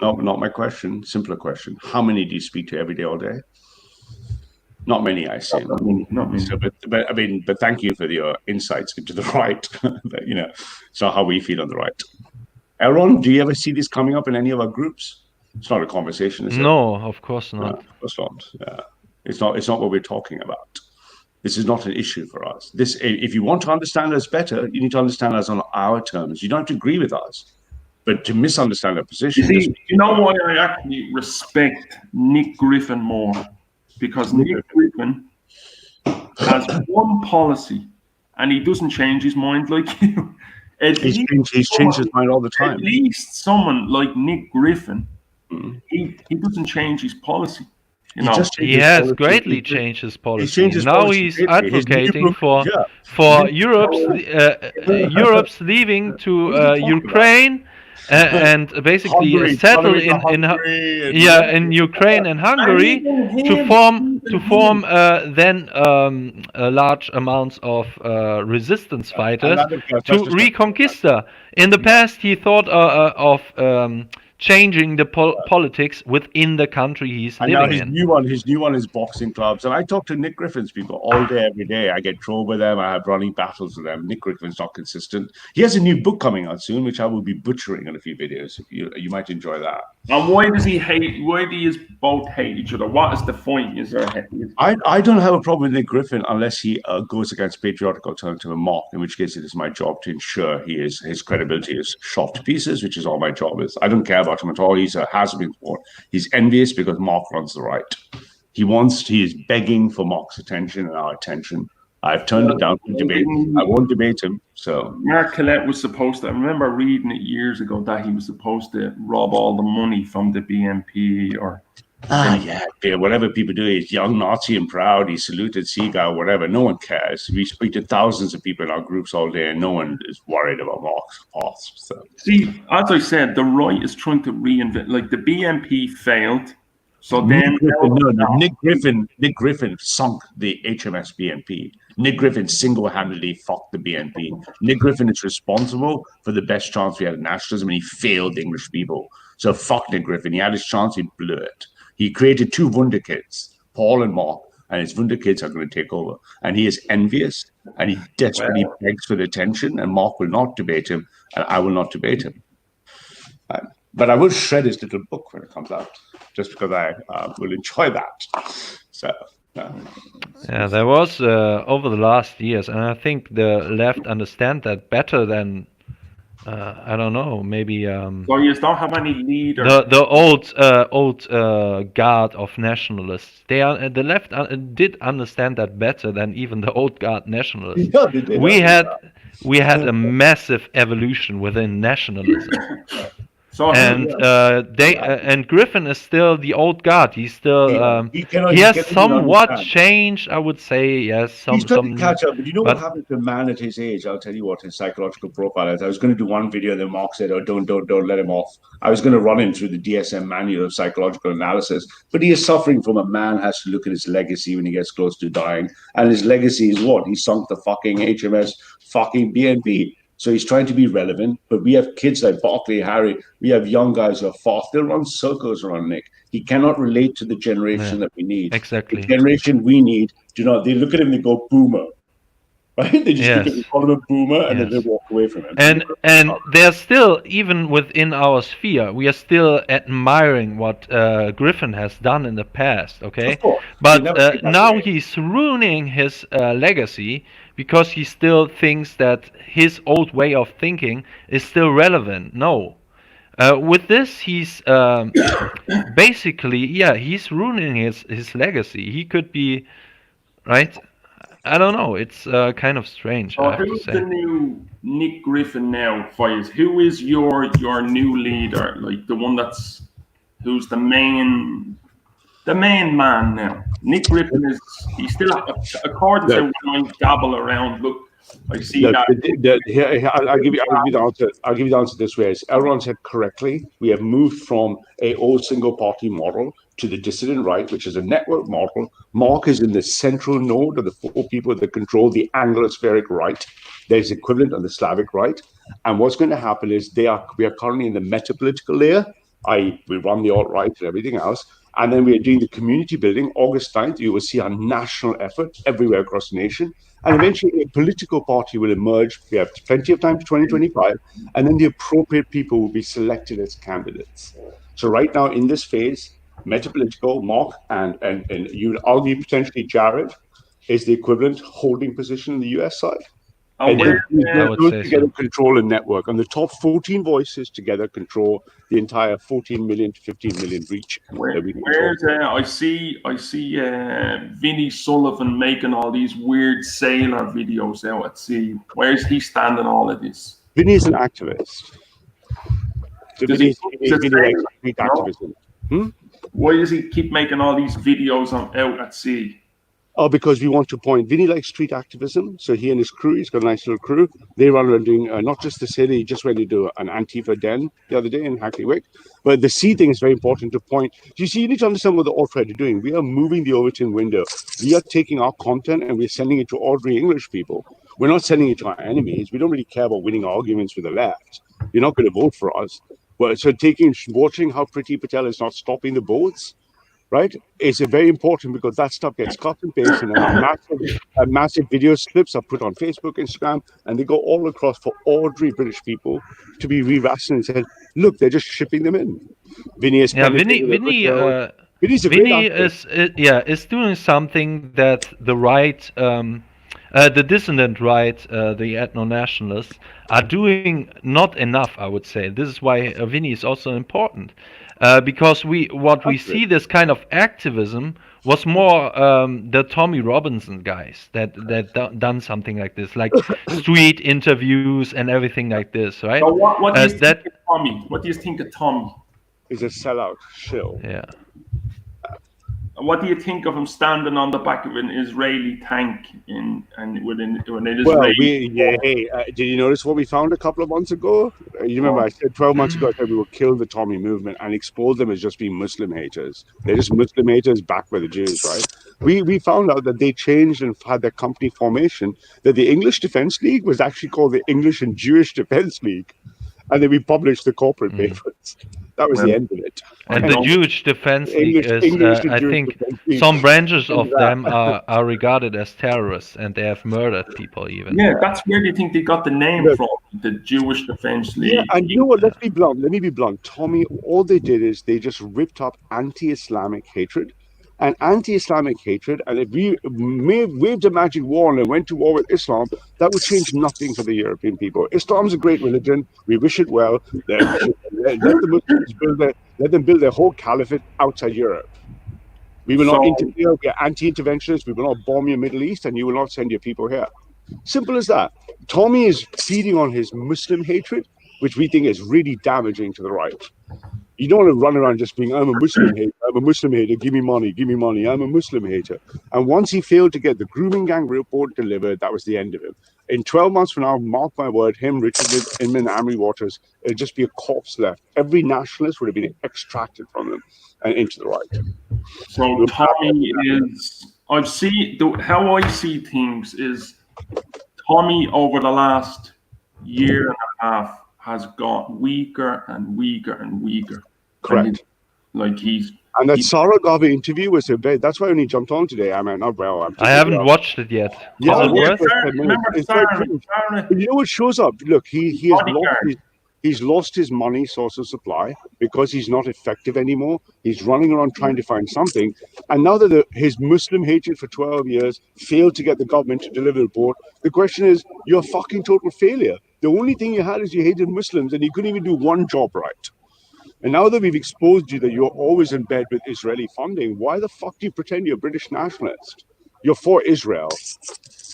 No, not my question. Simpler question. How many do you speak to every day, all day? Not many, I say. Not many. So, but thank you for your insights into the right. But, it's not how we feel on the right. Aaron, do you ever see this coming up in any of our groups? It's not a conversation, is it? No, of course not. No, of course not. Yeah. It's not what we're talking about. This is not an issue for us. If you want to understand us better, you need to understand us on our terms. You don't have to agree with us. But to misunderstand our position... You know why I actually respect Nick Griffin more? Because Nick Griffin has one policy and he doesn't change his mind like you. He's changed his mind all the time. At least someone like Nick Griffin, he doesn't change his policy. He has greatly changed his policy. Now he's advocating for Europe's leaving to Ukraine and basically settle in Ukraine and Hungary to form then large amounts of resistance fighters to Reconquista. In the past, he thought of changing the politics within the country he's living in. His new one is boxing clubs. And I talk to Nick Griffin's people all day, every day. I get trolled with them. I have running battles with them. Nick Griffin's not consistent. He has a new book coming out soon, which I will be butchering in a few videos. You might enjoy that. And why does he hate? Why do you both hate each other? What is the point? I don't have a problem with Nick Griffin unless he goes against patriotic alternative and Mark, in which case it is my job to ensure his credibility is shot to pieces, which is all my job is. I don't care about him at all. He has been for. He's envious because Mark runs the right. He is begging for Mark's attention and our attention. I've turned it down for debate. I won't debate him. So Mark Collette was supposed to. I remember reading it years ago that he was supposed to rob all the money from the BNP or. Yeah, whatever people do, he's young, Nazi, and proud. He saluted Seagull, whatever. No one cares. We speak to thousands of people in our groups all day, and no one is worried about Mark's past. So. See, as I said, the right is trying to reinvent. Like the BNP failed, so then Nick Griffin sunk the HMS BNP. Nick Griffin single-handedly fucked the BNP. Nick Griffin is responsible for the best chance we had at nationalism, and he failed the English people. So fuck Nick Griffin. He had his chance, he blew it. He created two Wunderkids, Paul and Mark, and his Wunderkids are going to take over. And he is envious, and he desperately begs for the attention, and Mark will not debate him, and I will not debate him. But I will shred his little book when it comes out, just because I will enjoy that. So. Yeah, there was over the last years, and I think the left understand that better than I don't know, maybe so you don't have any leader. The old guard of nationalists. The left did understand that better than even the old guard nationalists. Yeah, they did. We had a massive evolution within nationalism. So and Griffin is still the old guard. He's still he has somewhat changed, I would say. Yes, he's trying to catch up. But you know what happens to a man at his age? I'll tell you what his psychological profile is. I was going to do one video, and then Mark said, "Oh, don't let him off." I was going to run him through the DSM manual of psychological analysis, but he is suffering from a man has to look at his legacy when he gets close to dying, and his legacy is what? He sunk the fucking HMS fucking BNP. So he's trying to be relevant, but we have kids like Barclay, Harry. We have young guys who are fast. They'll run circles around Nick. He cannot relate to the generation that we need. Exactly. The generation we need, they look at him and they go, boomer. Right? They just look at him, call him a boomer, and then they walk away from him. And there's still, even within our sphere, we are still admiring what Griffin has done in the past, okay? But now he's ruining his legacy because he still thinks that his old way of thinking is still relevant. No. With this, he's basically, he's ruining his legacy. He could be, right? I don't know. It's kind of strange. I have to who's say. the new Nick Griffin now, Fires? Who is your new leader? Like the one who's the main man now? Nick Griffin he's still according to when I dabble around. Look, I see that. Here, I'll give you the answer. I'll give you the answer this way. As Elron said correctly, we have moved from a old single party model to the dissident right, which is a network model. Mark is in the central node of the four people that control the Anglospheric right. There's equivalent on the Slavic right. And what's going to happen is we are currently in the metapolitical layer, i.e. we run the alt-right and everything else. And then we are doing the community building. August 9th, you will see a national effort everywhere across the nation. And eventually a political party will emerge. We have plenty of time to 2025. And then the appropriate people will be selected as candidates. So right now in this phase, metapolitical, Mark, and you would argue potentially Jared is the equivalent holding position in the US side. And those together control a network, and the top 14 voices together control the entire 14 million to 15 million reach. I see Vinny Sullivan making all these weird sailor videos out at sea. Where's he standing all of this? Vinny is an activist. So Vinny likes activism. Why does he keep making all these videos out at sea? Oh, because we want to point. Vinny likes street activism, so he and his crew, he's got a nice little crew. They run around doing not just the city, he just went to do an Antifa den the other day in Hackney Wick. But the sea thing is very important to point. You see, you need to understand what the alt-right are doing. We are moving the Overton window. We are taking our content and we're sending it to ordinary English people. We're not sending it to our enemies. We don't really care about winning arguments with the left. You're not going to vote for us. Well, so watching how Priti Patel is not stopping the boats, right? It's very important because that stuff gets cut and pasted, and massive video clips are put on Facebook, Instagram, and they go all across for ordinary British people to be re-rationed and said, look, they're just shipping them in. Vinny is is doing something that the right, the dissident right, the ethno-nationalists are doing not enough, I would say. This is why Vinny is also important. Because we see this kind of activism was more the Tommy Robinson guys that done something like this, like street interviews and everything like this, right? So what do you think That of Tommy? What do you think of Tommy? He's a sellout shill. Yeah. What do you think of him standing on the back of an Israeli tank with an Israeli? Well, did you notice what we found a couple of months ago? You remember I said 12 months ago I said we would kill the Tommy movement and expose them as just being Muslim haters. They're just Muslim haters backed by the Jews, right? We found out that they changed and had their company formation, that the English Defence League was actually called the English and Jewish Defence League. And then we published the corporate papers. That was the end of it. And the Jewish Defense League is, I think, some branches of them are regarded as terrorists, and they have murdered people even. Yeah, that's where they think they got the name from, the Jewish Defense League. Yeah, and you know what? Let's be blunt. Let me be blunt. Tommy, all they did is they just ripped up anti-Islamic hatred. And anti-Islamic hatred, and if we waved a magic wand and went to war with Islam, that would change nothing for the European people. Islam's a great religion. We wish it well. Let the Muslims let them build their whole caliphate outside Europe. We will not interfere. We are anti-interventionists. We will not bomb your Middle East, and you will not send your people here. Simple as that. Tommy is feeding on his Muslim hatred, which we think is really damaging to the right. You don't want to run around just being, I'm a Muslim hater, I'm a Muslim hater, give me money, I'm a Muslim hater. And once he failed to get the grooming gang report delivered, that was the end of him. In 12 months from now, mark my word, him, Richard Inman, Amory Waters, it'd just be a corpse left. Every nationalist would have been extracted from them and into the right. So Tommy is, how I see things is Tommy over the last year and a half has got weaker and weaker and weaker. Correct. And that Sarah Garvey interview was so bad. That's why I only jumped on today. I mean, not well. I haven't watched it yet. Yeah, Is it worth? But you know what shows up? Look, he's lost his money source of supply because he's not effective anymore. He's running around trying to find something. And now that his Muslim hatred for 12 years failed to get the government to deliver the report, the question is, you're a fucking total failure. The only thing you had is you hated Muslims and you couldn't even do one job right. And now that we've exposed you that you're always in bed with Israeli funding, why the fuck do you pretend you're a British nationalist? You're for Israel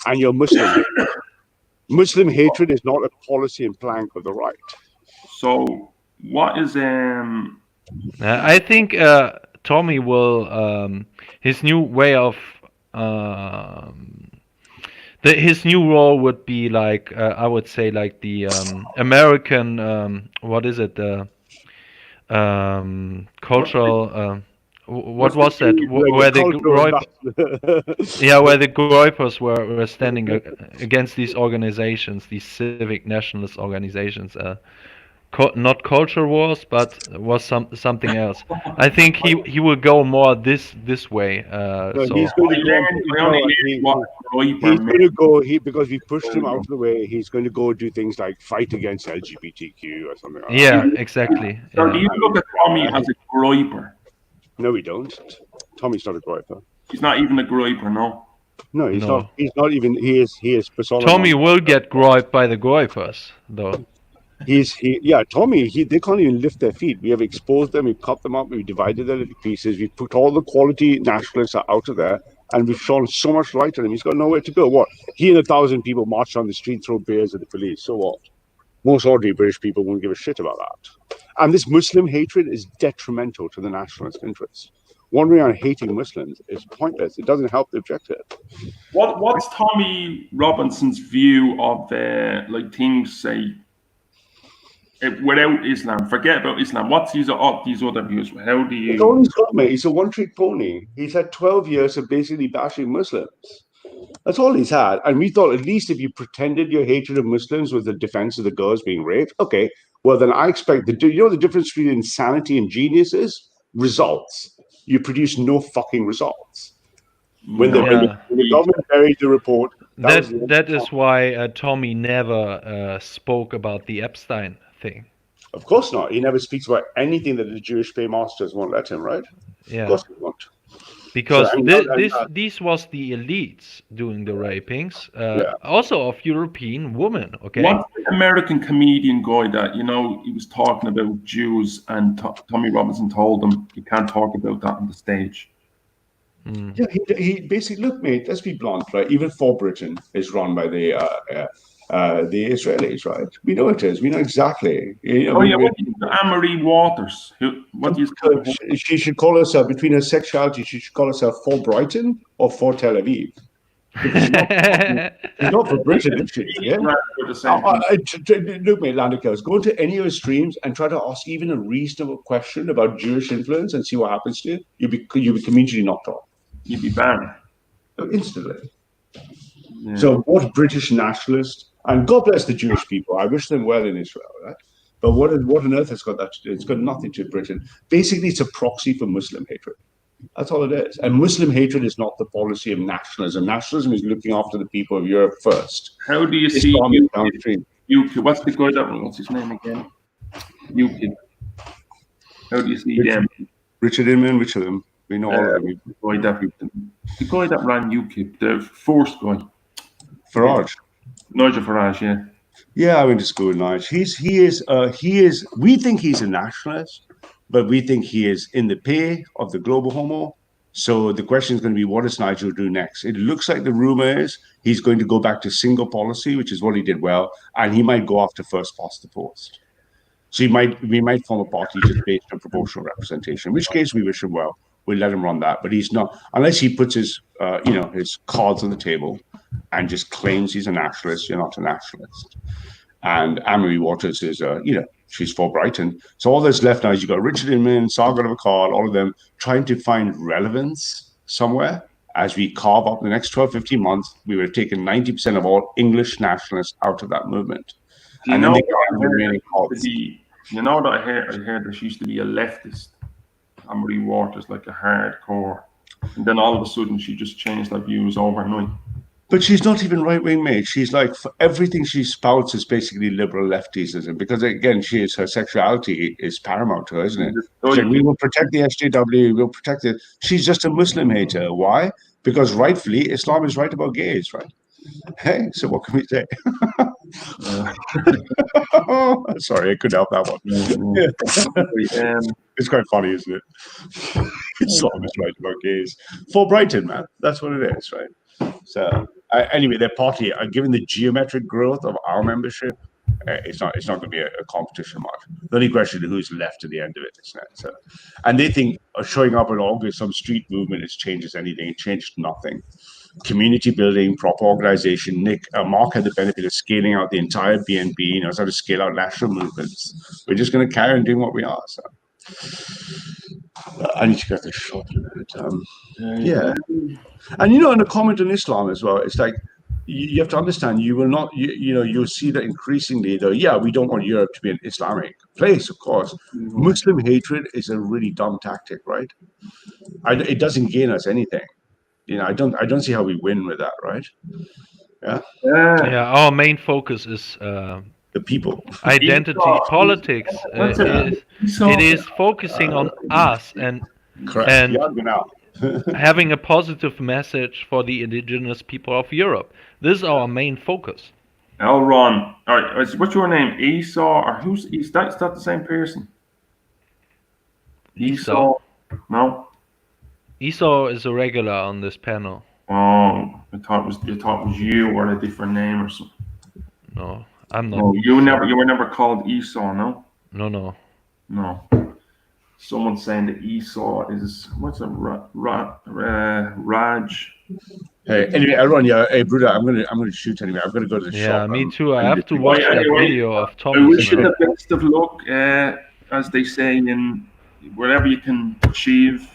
and you're Muslim. Muslim hatred is not a policy and plank of the right. So what is I think Tommy will his new way of his new role would be like I would say like the American what is it cultural what was that where the where the Groypers were standing against these organizations, these civic nationalist organizations. Not culture wars, but was something else. I think he will go more this way. He's going to go. Because we pushed him out of the way. He's going to go do things like fight against LGBTQ or something. Like that. Exactly. So do you look at Tommy as a groyper? No, we don't. Tommy's not a groyper. He's not even a groyper, no. No, he's not. He's not even. He is persona. Tommy will get groyped by the groypers, though. Tommy, they can't even lift their feet. We have exposed them, we've cut them up, we've divided them into pieces, we've put all the quality nationalists out of there, and we've shone so much light on him. He's got nowhere to go. What? He and 1,000 people marched on the street, throw beers at the police. So what? Most ordinary British people won't give a shit about that. And this Muslim hatred is detrimental to the nationalist interest. Wandering around hating Muslims is pointless. It doesn't help the objective. What's Tommy Robinson's view of things say? Without Islam, forget about Islam. What's these other views? How do you? It's all he's got, mate. He's a one-trick pony. He's had 12 years of basically bashing Muslims. That's all he's had. And we thought at least if you pretended your hatred of Muslims was the defense of the girls being raped, okay, well then I expect the difference between insanity and genius is results. You produce no fucking results. When the government buried the report, that is why Tommy never spoke about the Epstein thing. Of course not. He never speaks about anything that the Jewish paymasters won't let him, right? Yeah. Of course he won't. Because this was the elites doing the rapings, also of European women. Okay. What's the American comedian guy that he was talking about Jews, and Tommy Robinson told him you can't talk about that on the stage? Yeah, he basically, look, mate, let's be blunt, right? Even for Britain is run by the Israelis, right? We know it is. We know exactly. Oh yeah, what do you think of Anne-Marie Waters? What do you think of her? She should call herself, between her sexuality, she should call herself for Brighton or for Tel Aviv. Because she's not for Britain, is she? Yeah. Look, mate, Landicals, go into any of his streams and try to ask even a reasonable question about Jewish influence and see what happens to you. You'll be immediately knocked off. You'd be banned instantly. Yeah. So, what British nationalist, and God bless the Jewish people, I wish them well in Israel, right? But what on earth has got that to do? It's got nothing to do with Britain. Basically, it's a proxy for Muslim hatred. That's all it is. And Muslim hatred is not the policy of nationalism. Nationalism is looking after the people of Europe first. How do you see Islam is downstream. UKIP? What's the guy that? What's his name again? UKIP. How do you see them? Richard Inman, which of them? We know all of them. The guy that ran UKIP, the first guy. Farage. Nigel Farage, yeah. Yeah, I went to school with Nigel. He is. We think he's a nationalist, but we think he is in the pay of the global homo. So the question is going to be, what does Nigel do next? It looks like the rumor is he's going to go back to single policy, which is what he did well, and he might go after first past the post. So we might form a party just based on proportional representation. In which case, we wish him well. We'll let him run that, but he's not, unless he puts his his cards on the table and just claims he's a nationalist. You're not a nationalist. And Anne-Marie Waters is, she's for Brighton. So all that's left now is you've got Richard Inman, Sargon of Akkad, all of them trying to find relevance somewhere. As we carve up the next 12, 15 months, we would have taken 90% of all English nationalists out of that movement. Do you And know then they that get the remaining cards. you know that I heard that she used to be a leftist, Anne-Marie Waters, like a hardcore, and then all of a sudden she just changed her views overnight. But she's not even right-wing, mate. She's like, everything she spouts is basically liberal leftism, because again, her sexuality is paramount to her, isn't it? She's like, we will protect the SJW, we'll protect it. She's just a Muslim hater. Why? Because rightfully, Islam is right about gays, right? Hey, so what can we say? Sorry, I couldn't help that one. It's quite funny, isn't it? Islam is right about gays. For Brighton, man. That's what it is, right? So anyway, their party, given the geometric growth of our membership, it's not going to be a competition march. The only question is who's left at the end of it, isn't it? So, and they think showing up in August, some street movement, changes anything. It changed nothing. Community building, proper organization. Mark had the benefit of scaling out the entire BNP, knows how to scale out national movements. We're just going to carry on doing what we are. So. I need to get this shot in a minute. Yeah. And in a comment on Islam as well, it's like you have to understand, you will not, you'll see that increasingly, though, we don't want Europe to be an Islamic place, of course. Muslim hatred is a really dumb tactic, right? It doesn't gain us anything. I don't see how we win with that, right? Yeah. Yeah, our main focus is the people. Identity politics. It is focusing on us and having a positive message for the indigenous people of Europe. This is our main focus. Elron, all right, what's your name? Esau, or who's Esau? Is that the same person? Esau? No. Esau is a regular on this panel. Oh, I thought it was you or a different name or something. No, I'm not. No, you were never called Esau, no? No. No. Someone's saying that Esau is what's a Raj. Hey, anyway, everyone, hey, Bruder, I'm gonna shoot anyway. I'm gonna go to the shop. Yeah, me too. I have to watch that video of Thomas. I wish you the best of luck, as they say in wherever you can achieve.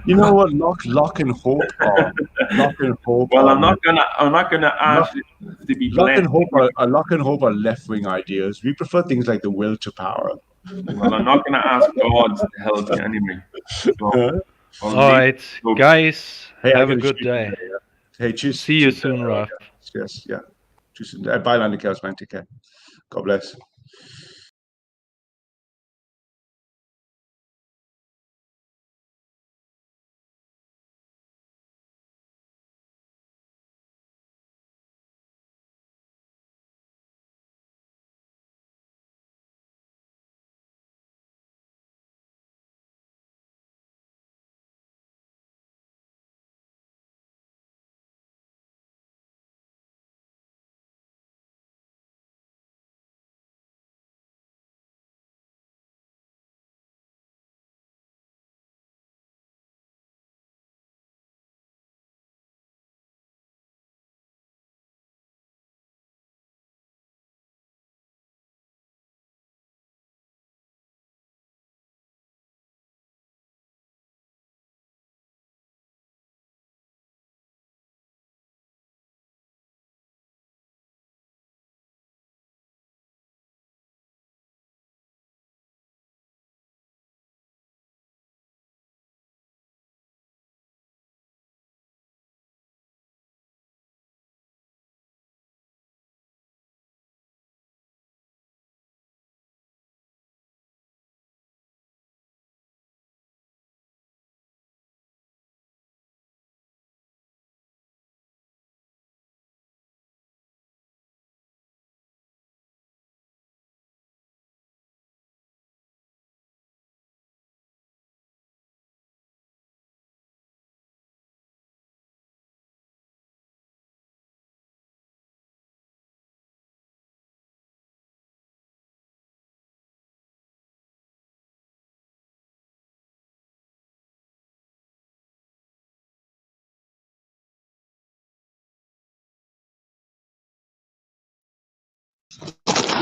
You know what? Lock and hope. Lock and hope. Well, I'm not gonna ask you to be lock and hope are left-wing ideas. We prefer things like the will to power. Well, I'm not gonna ask God to help you anyway. So, all right, guys. Hey, have a good day. Hey, cheers. See you soon, Ralph. Yes, yeah. Bye, Landy Cows, man. Take care. God bless.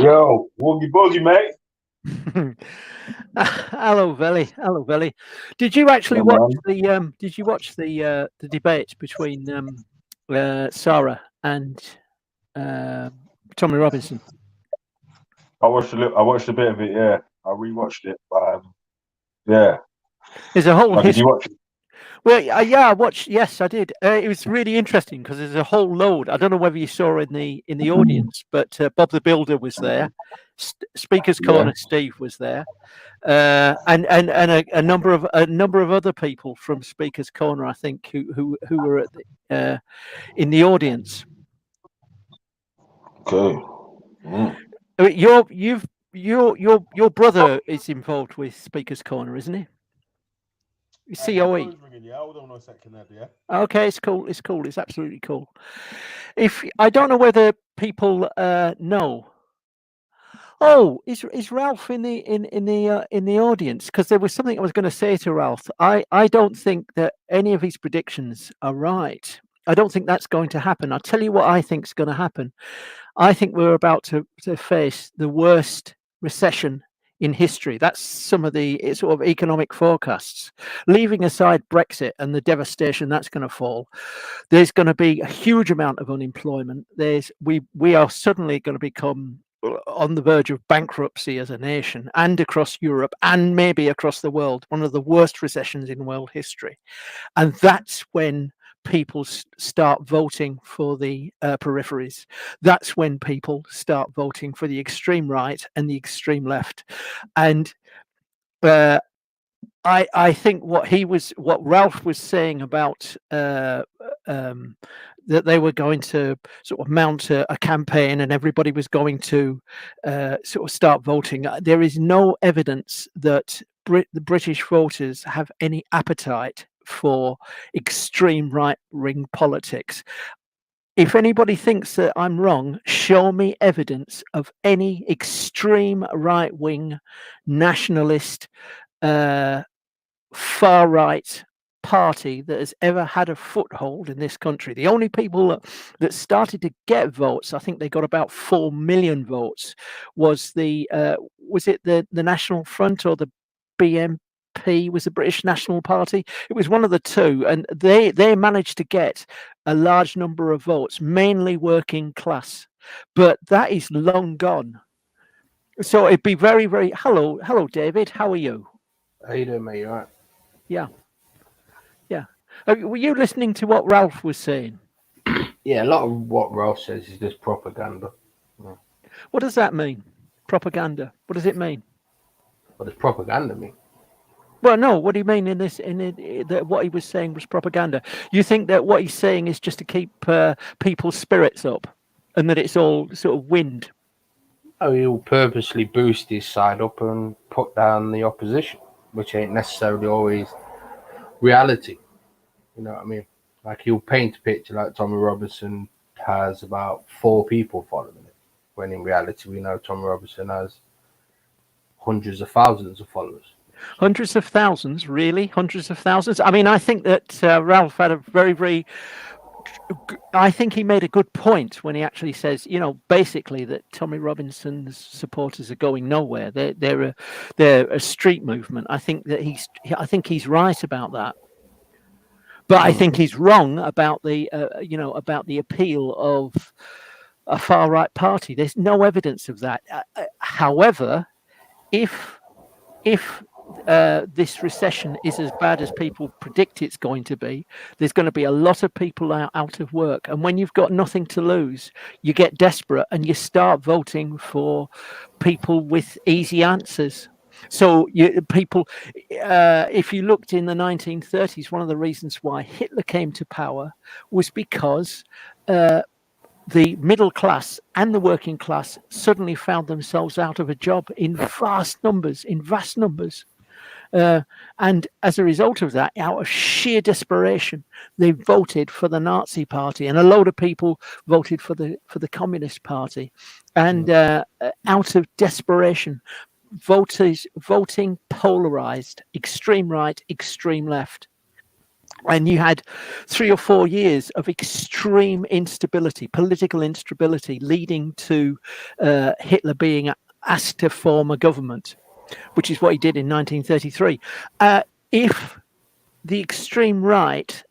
Yo, Woogie Boogie, mate. Hello, Velly. Hello, Velly. Did you actually Yeah, watch man. the? Did you watch the debate between Sarah and Tommy Robinson? I watched a bit of it. Yeah, I rewatched it. But, yeah. There's a whole Like, did you history. watch it? Well, yeah, I watched. Yes, I did. It was really interesting because there's a whole load. I don't know whether you saw in the audience, but Bob the Builder was there. Speaker's Yeah. Corner Steve was there, and a number of other people from Speaker's Corner, I think, who were at in the audience. Okay. Mm. I mean, your brother is involved with Speaker's Corner, isn't he? COE. Yeah, hold on a second there, yeah. Okay, it's cool. It's cool. It's absolutely cool. If I don't know whether people know. Oh, is Ralph in the audience? Because there was something I was going to say to Ralph. I don't think that any of his predictions are right. I don't think that's going to happen. I'll tell you what I think is going to happen. I think we're about to face the worst recession in history. That's some of the sort of economic forecasts. Leaving aside Brexit and the devastation that's going to fall, there's going to be a huge amount of unemployment. We are suddenly going to become on the verge of bankruptcy as a nation, and across Europe and maybe across the world, one of the worst recessions in world history. And that's when people start voting for the peripheries. That's when people start voting for the extreme right and the extreme left. And I think what Ralph was saying about that they were going to sort of mount a campaign and everybody was going to sort of start voting. There is no evidence that the British voters have any appetite for extreme right-wing politics. If anybody thinks that I'm wrong, show me evidence of any extreme right-wing nationalist far-right party that has ever had a foothold in this country. The only people that started to get votes, I think they got about 4 million votes, was it the National Front or the BNP, was the British National Party? It was one of the two, and they managed to get a large number of votes, mainly working class, but that is long gone. So it'd be very, very... Hello, David, how are you? How you doing, mate? You all right? Yeah. Were you listening to what Ralph was saying? Yeah, a lot of what Ralph says is just propaganda. Yeah. What does that mean? Propaganda. What does it mean? What does propaganda mean? Well, no. What do you mean that what he was saying was propaganda? You think that what he's saying is just to keep people's spirits up, and that it's all sort of wind? Oh, he'll purposely boost his side up and put down the opposition, which ain't necessarily always reality. You know what I mean? Like, he'll paint a picture like Tommy Robinson has about 4 people following it, when in reality we know Tommy Robinson has hundreds of thousands of followers. Hundreds of thousands, really? Hundreds of thousands? I mean, I think that Ralph had a very, very... I think he made a good point when he actually says, basically that Tommy Robinson's supporters are going nowhere. They're a street movement. I think he's right about that. But I think he's wrong about the appeal of a far right party. There's no evidence of that. However, if this recession is as bad as people predict it's going to be, there's going to be a lot of people out of work. And when you've got nothing to lose, you get desperate and you start voting for people with easy answers. So if you looked in the 1930s, one of the reasons why Hitler came to power was because the middle class and the working class suddenly found themselves out of a job in vast numbers. And as a result of that, out of sheer desperation, they voted for the Nazi Party, and a load of people voted for the Communist Party. And out of desperation, voting polarized, extreme right, extreme left. And you had 3 or 4 years of extreme instability, political instability, leading to Hitler being asked to form a government, which is what he did in 1933. If the extreme right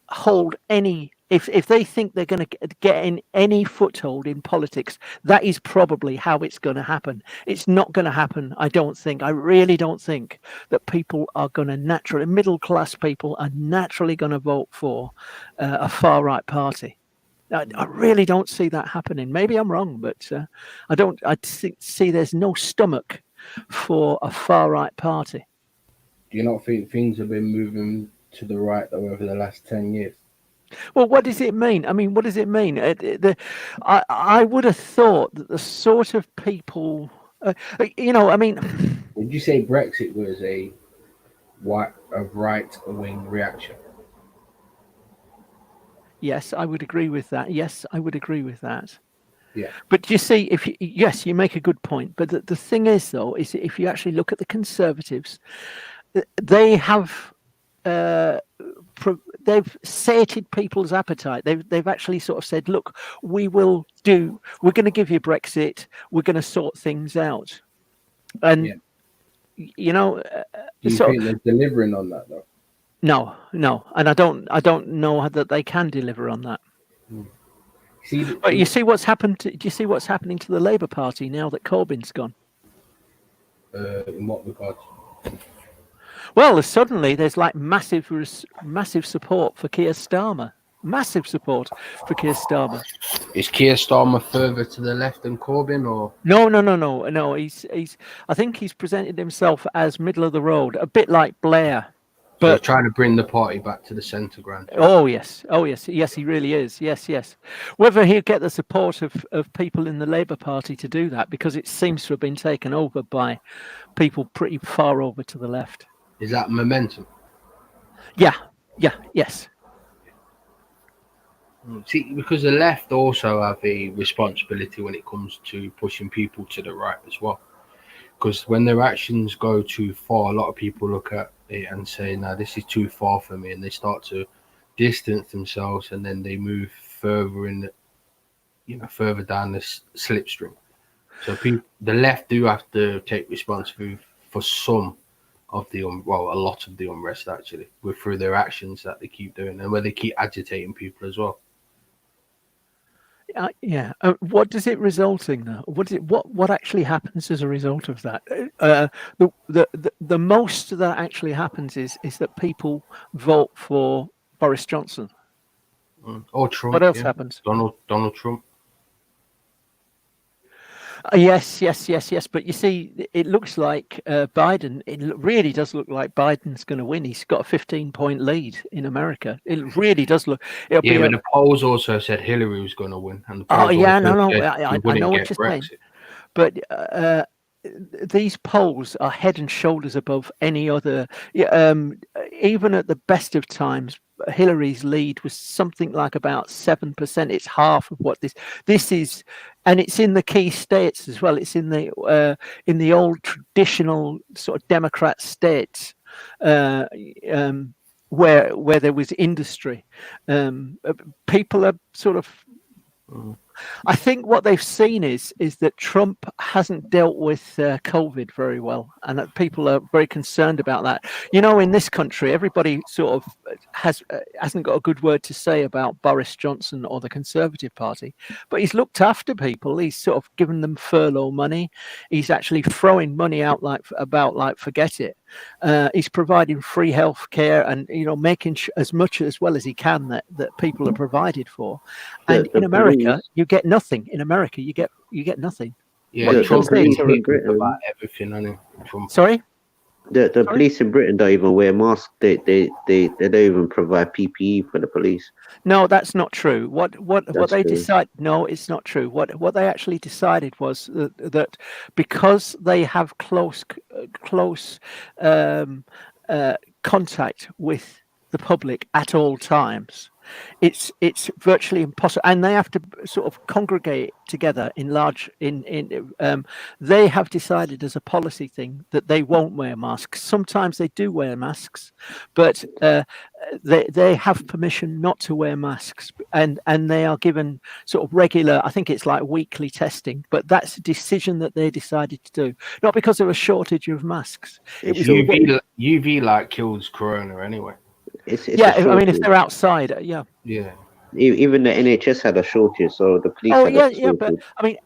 hold any, if they think they're going to get in any foothold in politics, that is probably how it's going to happen. It's not going to happen, I don't think. I really don't think that people are going to naturally, middle class people are naturally going to vote for a far right party. I really don't see that happening. Maybe I'm wrong, but I see there's no stomach for a far right party. Do you not think things have been moving to the right though over the last 10 years? Well, what does it mean? I mean, what does it mean? I would have thought that the sort of people, I mean... Would you say Brexit was a right-wing reaction? Yes, I would agree with that. Yes, I would agree with that. Yeah. But you see, yes, you make a good point. But the thing is, though, is if you actually look at the Conservatives, they have... they've sated people's appetite. They've actually sort of said, look, we're going to give you Brexit. We're going to sort things out. And, do you think they're delivering on that though? No. And I don't know that they can deliver on that. But you see what's happened do you see what's happening to the Labour Party now that Corbyn's gone? In what regard? Well, suddenly there's like massive support for Keir Starmer. Massive support for Keir Starmer. Is Keir Starmer further to the left than Corbyn, or? No. He's. I think he's presented himself as middle of the road, a bit like Blair. So they're trying to bring the party back to the centre ground. Oh yes, he really is. Yes. Whether he'll get the support of people in the Labour Party to do that, because it seems to have been taken over by people pretty far over to the left. Is that momentum? Yes. See, because the left also have a responsibility when it comes to pushing people to the right as well. Because when their actions go too far, a lot of people look at it and say, "No, this is too far for me," and they start to distance themselves, and then they move further further down the slipstream. So the left do have to take responsibility for some of the a lot of the unrest actually, through their actions that they keep doing, and where they keep agitating people as well. What does it result in though? What actually happens as a result of that? The most that actually happens is that people vote for Boris Johnson. Or Trump. What else happens? Donald Trump. Yes. But you see, it looks like Biden. It really does look like Biden's going to win. He's got a 15-point lead in America. It really does look. But the polls also said Hillary was going to win. And the I know what you're saying. But these polls are head and shoulders above any other. Even at the best of times, Hillary's lead was something like about 7%. It's half of what this is, and it's in the key states as well. It's in the old traditional sort of Democrat states where there was industry. People are sort of. I think what they've seen is that Trump hasn't dealt with COVID very well, and that people are very concerned about that. In this country, everybody sort of hasn't got a good word to say about Boris Johnson or the Conservative Party, but he's looked after people. He's sort of given them furlough money. He's actually throwing money out like forget it. He's providing free health care and making as much as well as he can that people are provided for. And in America, you get nothing. In America, you get nothing. Yeah, Trump about everything. I know. Sorry. The police in Britain don't even wear masks. They don't even provide PPE for the police. No, that's not true. What they decide? No, it's not true. What they actually decided was that because they have close contact with the public at all times, it's virtually impossible, and they have to sort of congregate together in large. They have decided as a policy thing that they won't wear masks. Sometimes they do wear masks, but they have permission not to wear masks, and they are given sort of regular. I think it's like weekly testing, but that's a decision that they decided to do, not because of a shortage of masks. It was UV light kills corona anyway. It's yeah. a I mean, if shortage. they're outside, yeah. Yeah. Even the NHS had a shortage, so the police Oh had yeah, a yeah, but shortage. I mean,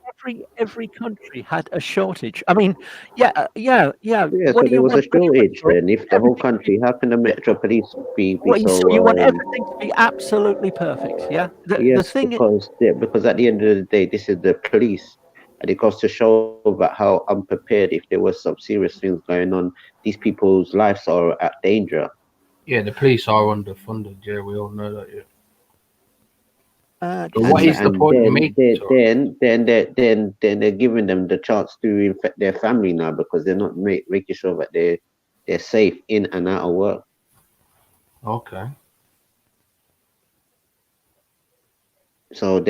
every country had a shortage. I mean, yeah. Yeah, What so do there you was want? a shortage then. If the whole country, how can the Metro Police be What you, so you want so? everything to be absolutely perfect, yeah? The Yes, thing is, because at the end of the day, this is the police, and it goes to show about how unprepared. If there was some serious things going on, these people's lives are at danger. Yeah, the police are underfunded. Yeah, we all know that. Yeah. But And what is the point you make? then they're giving them the chance to infect their family now because they're not making sure that they're safe in and out of work. Okay. So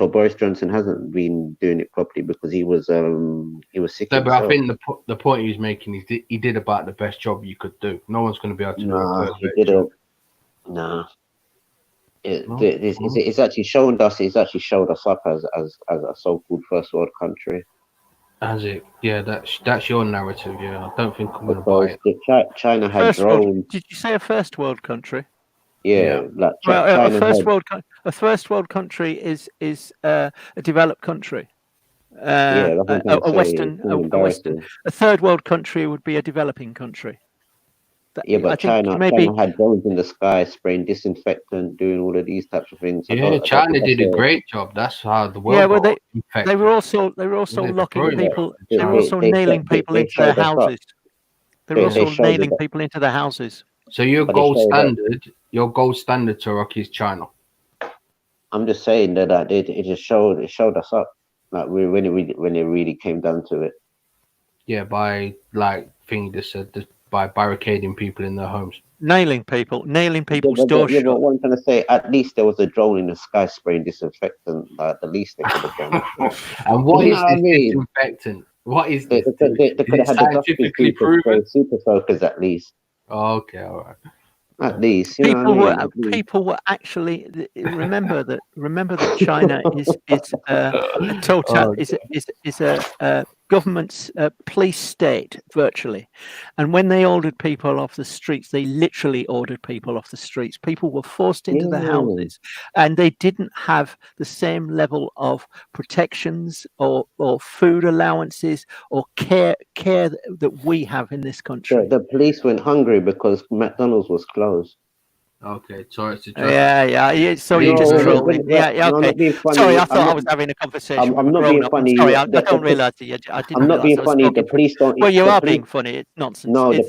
Boris Johnson hasn't been doing it properly because he was sick No, but I himself. think the point he's making is he did about the best job you could do. No one's going to be able to do a Nah, he perfect didn't. job. Nah. No? It's actually showed us. It's actually showed us up as a so-called first world country. Has it? Yeah, that's your narrative. Yeah, I don't think I'm going to buy Because it. China had first world. drones. Did you say a first world country? Yeah, like Well, China a first world country is a developed country. Yeah, that's what I'm trying to say. It's embarrassing. A third world country would be a developing country. Yeah, but I think China had drones in the sky spraying disinfectant, doing all of these types of things. Yeah, China did a great job. That's how the world. Yeah, well, got infected. they were also Yeah, locking brilliant. people. They were also nailing people into their houses. They were also nailing people into their houses. So your But they gold showed up. standard, Turok, is China. I'm just saying that it just showed us up, like when it really came down to it. Yeah, by like thing just said by barricading people in their homes. Nailing people's But doors shut. what I'm trying to say, at least there was a drone in the sky spraying disinfectant. The least they could have done. And what You is know this I mean? disinfectant? What is They this? could have had the scientifically proven? super soakers at least. Oh, okay, all right. At least, you know what I mean? People were actually remember that China is a total is a government's police state virtually, and when they ordered people off the streets, they literally ordered people off the streets. People were forced into their houses, and they didn't have the same level of protections or food allowances or care that we have in this country. The police went hungry because McDonald's was closed. Okay, sorry to Yeah. So you're just trolling. Yeah. No, I'm Okay. not being funny. Sorry, I thought I was having a conversation with I'm a not grown being up. funny. I'm sorry, I don't realise that. I didn't I'm not realise being I was funny. The talking. police don't. Well, you the are police- being funny. It's nonsense. No, It's-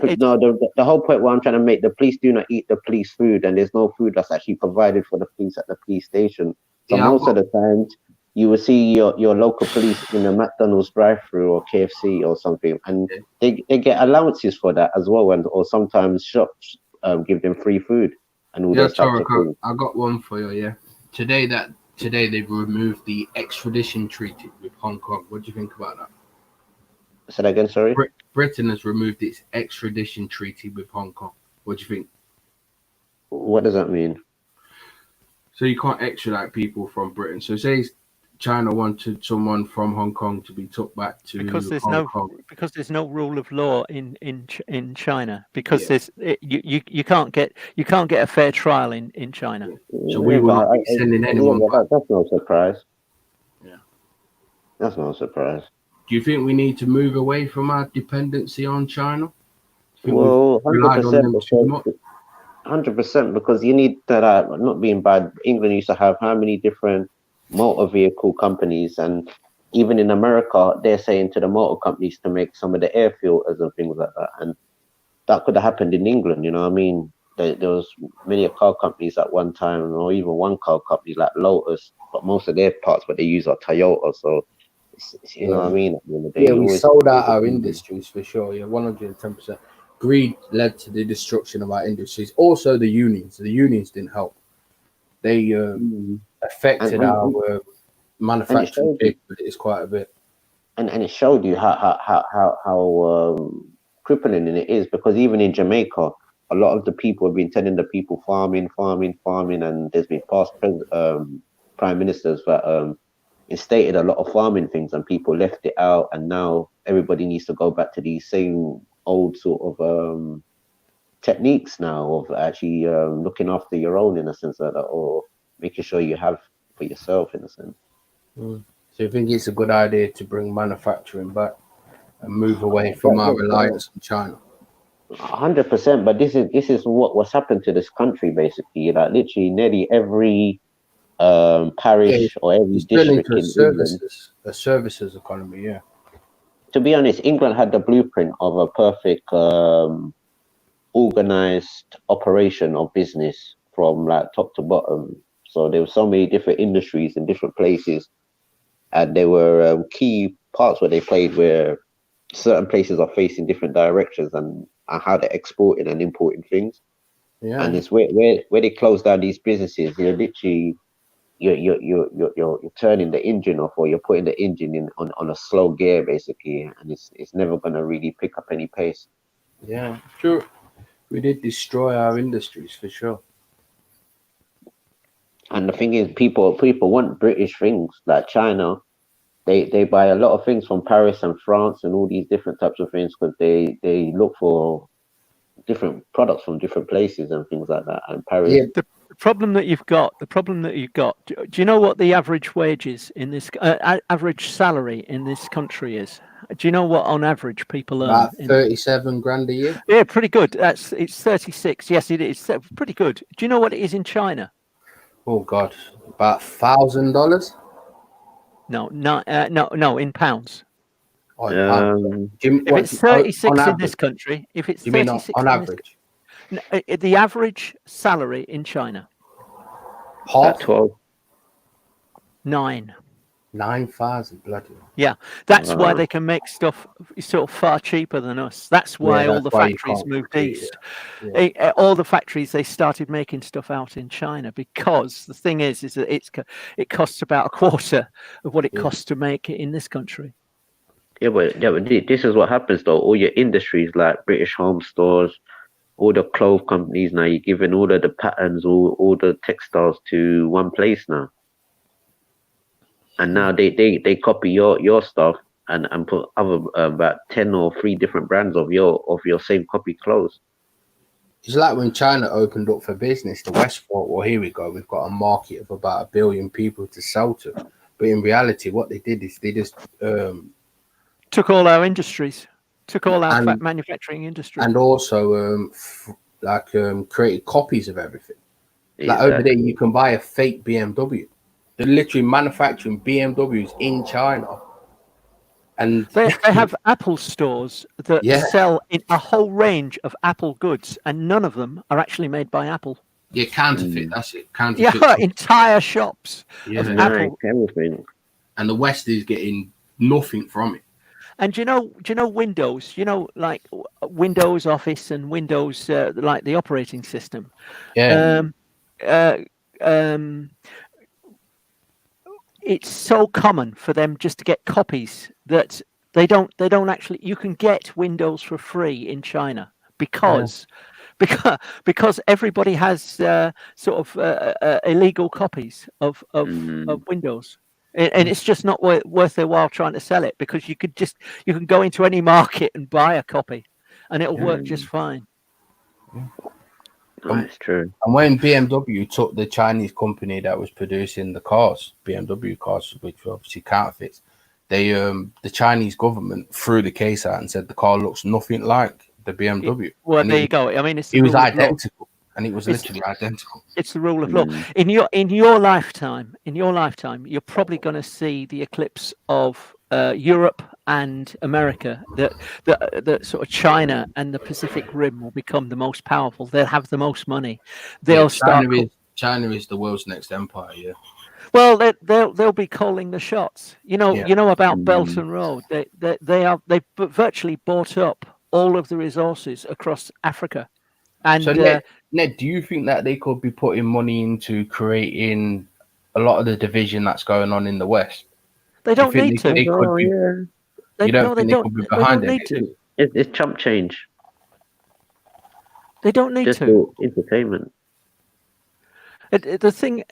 the whole point what I'm trying to make, the police do not eat the police food, and there's no food that's actually provided for the police at the police station. So Yeah, most of the times, you will see your local police in a McDonald's drive-through or KFC or something, and they get allowances for that as well, or sometimes shops give them free food and all Yeah, those types of Turok, things. I got one for you. Yeah, today they've removed the extradition treaty with Hong Kong. What do you think about that? Say that again, sorry. Britain has removed its extradition treaty with Hong Kong. What do you think? What does that mean? So you can't extradite people from Britain. So say China wanted someone from Hong Kong to be took back to Hong Kong. Because there's no rule of law in China, because you can't get a fair trial in China. So we will not be sending anyone back. That's no surprise. Yeah, that's no surprise. Do you think we need to move away from our dependency on China? Well, 100%, because you need that. Not being bad, England used to have how many different motor vehicle companies, and even in America, they're saying to the motor companies to make some of the air filters and things like that. And that could have happened in England, you know what I mean? There was many car companies at one time, or even one car company like Lotus, but most of their parts what they use are Toyota. So, you know what I mean? At the end of the day, Yeah, we always- sold out our industries for sure. Yeah, 110%. Greed led to the destruction of our industries. Also, the unions. The unions didn't help. they affected and, our and it manufacturing showed you, capabilities quite a bit. and it showed you how crippling it is, because even in Jamaica, a lot of the people have been telling the people farming, and there's been past prime ministers that instated a lot of farming things, and people left it out, and now everybody needs to go back to these same old sort of techniques now of actually looking after your own, in a sense, or making sure you have for yourself, in a sense. So you think it's a good idea to bring manufacturing back and move away from our reliance on China? 100%. But this is what's happened to this country, basically. Like literally, nearly every parish or every It's turned district into in England. a services economy, yeah. To be honest, England had the blueprint of a perfect organized operation of business from like top to bottom. So there were so many different industries in different places, and there were key parts where they played where certain places are facing different directions and how they're exporting and importing things. Yeah. And it's where they close down these businesses, you're literally you're turning the engine off, or you're putting the engine in on a slow gear, basically, and it's never gonna really pick up any pace. Yeah, true. We did destroy our industries for sure. And the thing is, people want British things. Like China, they buy a lot of things from Paris and France and all these different types of things, because they look for different products from different places and things like that. And Paris, Yeah. The problem that you've got, do you know what the average wages in this average salary in this country is? Do you know what on average people earn? About 37 grand a year. Yeah, pretty good. It's 36. Yes, it is. Pretty good. Do you know what it is in China? Oh God, about $1,000. No, in pounds. Oh, in pounds. If it's 36 in this country, if it's you mean 36 on in average? the average salary in China. Half. 12. 9,000, bloody. Yeah, that's why they can make stuff sort of far cheaper than us. That's why all the factories moved east. Yeah. All the factories, they started making stuff out in China, because the thing is that it costs about a quarter of what it costs to make it in this country. Yeah, but this is what happens though. All your industries like British Home Stores, all the clothes companies now, you're giving all of the patterns, all the textiles to one place now. And now they copy your stuff and put other about 10 or 3 different brands of your same copy clothes. It's like when China opened up for business, the West thought, well, here we go, we've got a market of about 1 billion people to sell to. But in reality, what they did is they just took all our industries, took all our manufacturing industry, and also created copies of everything. Like over there, you can buy a fake BMW. They're literally manufacturing BMWs in China. And they have Apple stores that sell in a whole range of Apple goods, and none of them are actually made by Apple. Yeah, counterfeit. That's it. Counterfeit. Yeah, entire shops of Apple. Everything. And the West is getting nothing from it. And do you know Windows? You know, like Windows Office and Windows, like the operating system. Yeah. It's so common for them just to get copies that they don't actually. You can get Windows for free in China because everybody has sort of illegal copies of Windows. And it's just not worth their while trying to sell it, because you can go into any market and buy a copy, and it'll work just fine. That's true. And when BMW took the Chinese company that was producing the cars, BMW cars, which were obviously counterfeits, they the Chinese government threw the case out and said the car looks nothing like the BMW. Well, there you go. I mean, it was identical. And it was literally identical. It's the rule of law. In your lifetime, you're probably going to see the eclipse of Europe and America. That sort of China and the Pacific Rim will become the most powerful. They'll have the most money. They'll start. China is the world's next empire. Yeah. Well, they'll be calling the shots. You know about Belt and Road. They've virtually bought up all of the resources across Africa. And so Ned, do you think that they could be putting money into creating a lot of the division that's going on in the West? They Do you don't think need to. they could be? You don't think they could be behind it? need to. It's chump change. They don't need Just to. for entertainment. The thing.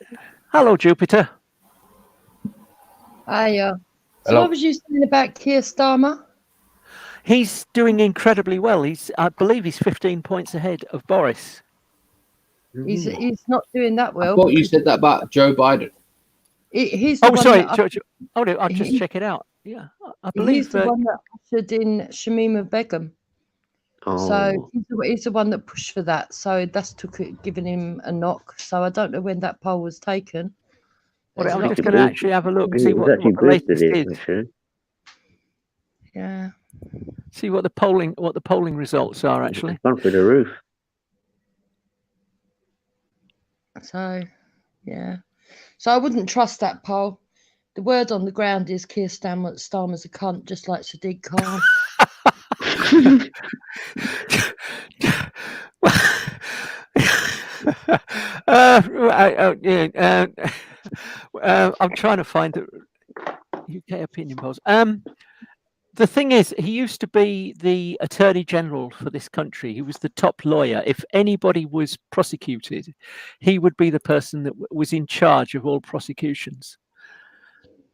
Hello, Jupiter. So Hello. what was you saying about Keir Starmer? He's doing incredibly well. I believe he's 15 points ahead of Boris. He's not doing that I well. thought you because said that about Joe Biden. he's the Oh, one sorry. that I'll just he- check it out. Yeah, I he's believe. the one that ushered in Shamima Begum. So he's the one that pushed for that. So that's giving him a knock. So I don't know when that poll was taken. Well, There's I'm a lot just of going to people- actually have a look, It's see what actually the latest boosted it, is. actually. Yeah. See what the polling results are actually. It's gone through the roof. So, yeah. So I wouldn't trust that poll. The word on the ground is Keir Starmer's a cunt, just like Sadiq Khan. I'm trying to find the UK opinion polls. The thing is, he used to be the Attorney General for this country. He was the top lawyer. If anybody was prosecuted, he would be the person that was in charge of all prosecutions.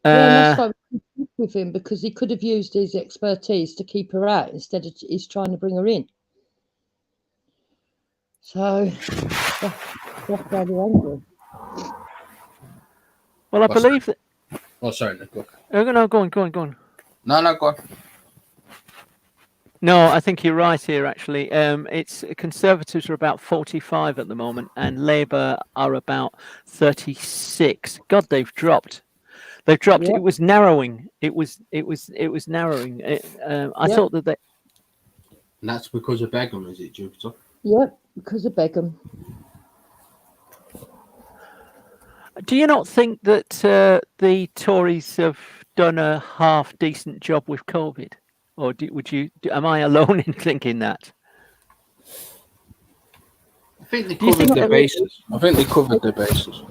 Yeah, and that's why we keep with him, because he could have used his expertise to keep her out instead of he's trying to bring her in. So that's why we're angry. Well, I believe that. Oh, sorry, Nick. Go. No, go on. No, go on. No, I think you're right here. Actually, it's Conservatives are about 45 at the moment, and Labour are about 36. God, they've dropped. They've dropped. Yep. It was narrowing. It was narrowing. I Yep. thought that. And that's because of Begum, is it, Jupiter? Yep, because of Begum. Do you not think that the Tories have done a half decent job with COVID, or am I alone in thinking that? I think they Do you covered think their that- bases. I think they covered their bases.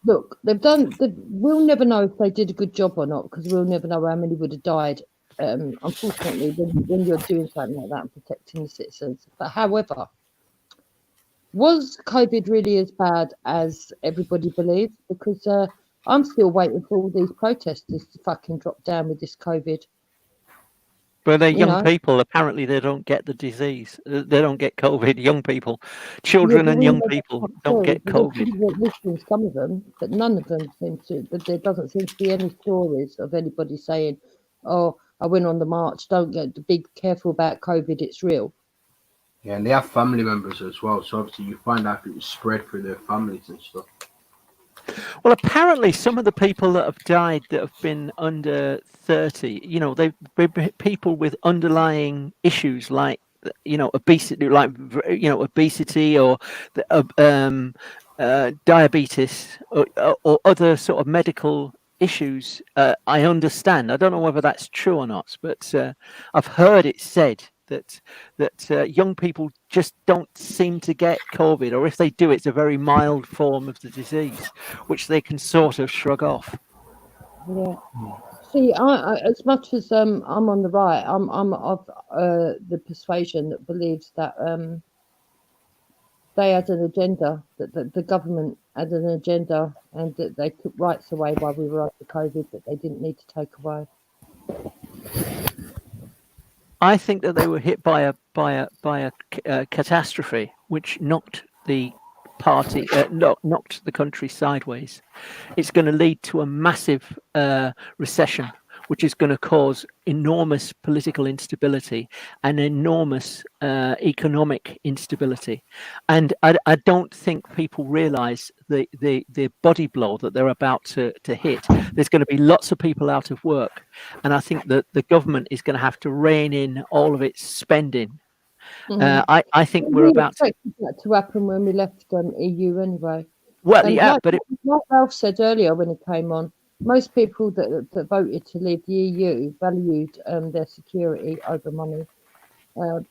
Look, they've done. We'll never know if they did a good job or not, because we'll never know how many would have died. Unfortunately, when you're doing something like that and protecting the citizens. But however, was COVID really as bad as everybody believes? Because I'm still waiting for all these protesters to fucking drop down with this COVID. But they're You young know. people. Apparently, they don't get the disease. They don't get COVID. Young people, children Yeah, and but young we know people that's not don't true. get But there's COVID. been some of them, but none of them seem to. But there doesn't seem to be any stories of anybody saying, "Oh, I went on the march. Don't be careful about COVID. It's real." Yeah, and they have family members as well. So obviously, you find out if it was spread through their families and stuff. Well, apparently, some of the people that have died that have been under 30, they've been people with underlying issues like, obesity, obesity or diabetes or other sort of medical issues. I understand. I don't know whether that's true or not, but I've heard it said that young people just don't seem to get COVID, or if they do, it's a very mild form of the disease, which they can sort of shrug off. Yeah. See, I as much as I'm on the right, I'm of the persuasion that believes that they had an agenda, that the government had an agenda, and that they took rights away while we were under COVID that they didn't need to take away. I think that they were hit by a catastrophe, which knocked the party, knocked the country sideways. It's going to lead to a massive recession, which is going to cause enormous political instability and enormous economic instability. And I don't think people realise the body blow that they're about to hit. There's going to be lots of people out of work, and I think that the government is going to have to rein in all of its spending. I think we're about to. expected that to happen when we left EU anyway. Well, And yeah, like, but like Ralph said earlier when he came on, most people that voted to leave the EU valued their security over money. But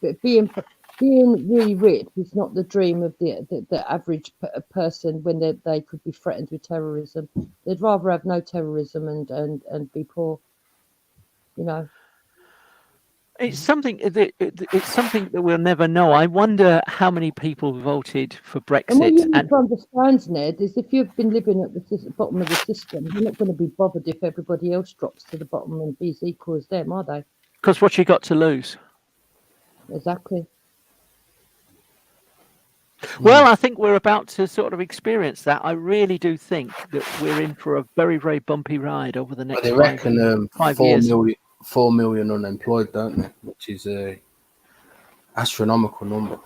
being really rich is not the dream of the average person when they could be threatened with terrorism. They'd rather have no terrorism and be poor. You know. It's something that we'll never know. I wonder how many people voted for And what Brexit. you need to understand, Ned, is if you've been living at the bottom of the system, you're not going to be bothered if everybody else drops to the bottom and is equal as them, are they? Because what you got to lose? Exactly. Well, I think we're about to sort of experience that. I really do think that we're in for a very, very bumpy ride over the next They reckon 5 4 years. million, 4 million unemployed, don't they? Which is a astronomical number.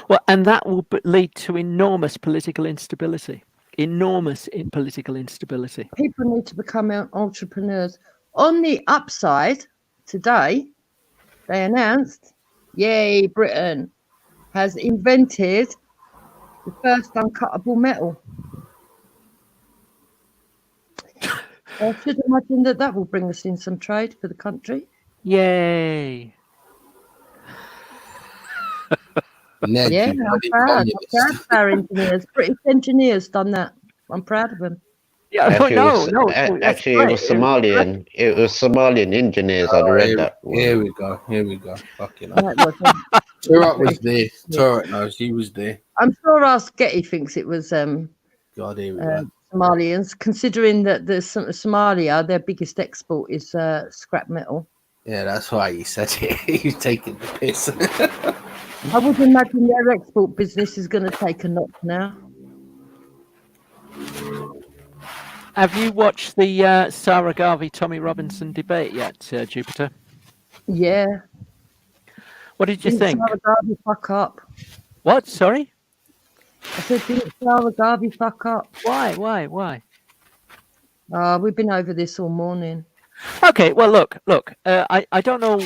Well, and that will lead to enormous political instability. Political instability. People need to become entrepreneurs. On the upside, today, they announced, yay, Britain has invented the first uncuttable metal. I should imagine that will bring us in some trade for the country. Yay. Ned, Yeah, you I'm bloody proud. I'm communist. proud of our engineers. British engineers done that. I'm proud of them. Yeah, Actually, it was Somalian. It was Somalian engineers. I'd read that. Here we go. Fucking hell. That wasn't- Turret was there. Turret knows he was there. I'm sure our Getty thinks it was God, here we go. Somalians, considering that the Somalia, their biggest export is scrap metal. Yeah, that's why he said it. He's taking the piss. I would imagine their export business is going to take a knock now. Have you watched the Sarah Garvey, Tommy Robinson debate yet, Jupiter? Yeah. What did you think? Sarah Garvey fuck up. What? Sorry? I said, didn't Sarah Garvey fuck up? Why? We've been over this all morning. Okay, well, look. I don't know.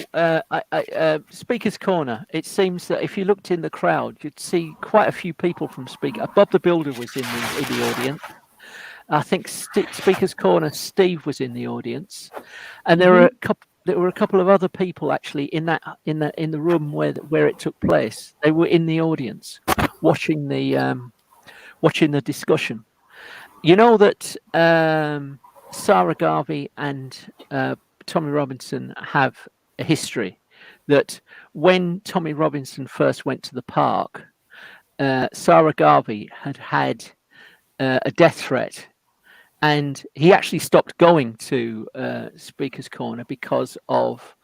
Speaker's Corner. It seems that if you looked in the crowd, you'd see quite a few people from Speaker. Bob the Builder was in the audience. I think Speaker's Corner. Steve was in the audience, and there were a couple of other people actually in the room where it took place. They were in the audience, watching the discussion. You know that Sarah Garvey and Tommy Robinson have a history. That when Tommy Robinson first went to the park, Sarah Garvey had a death threat, and he actually stopped going to Speaker's Corner because of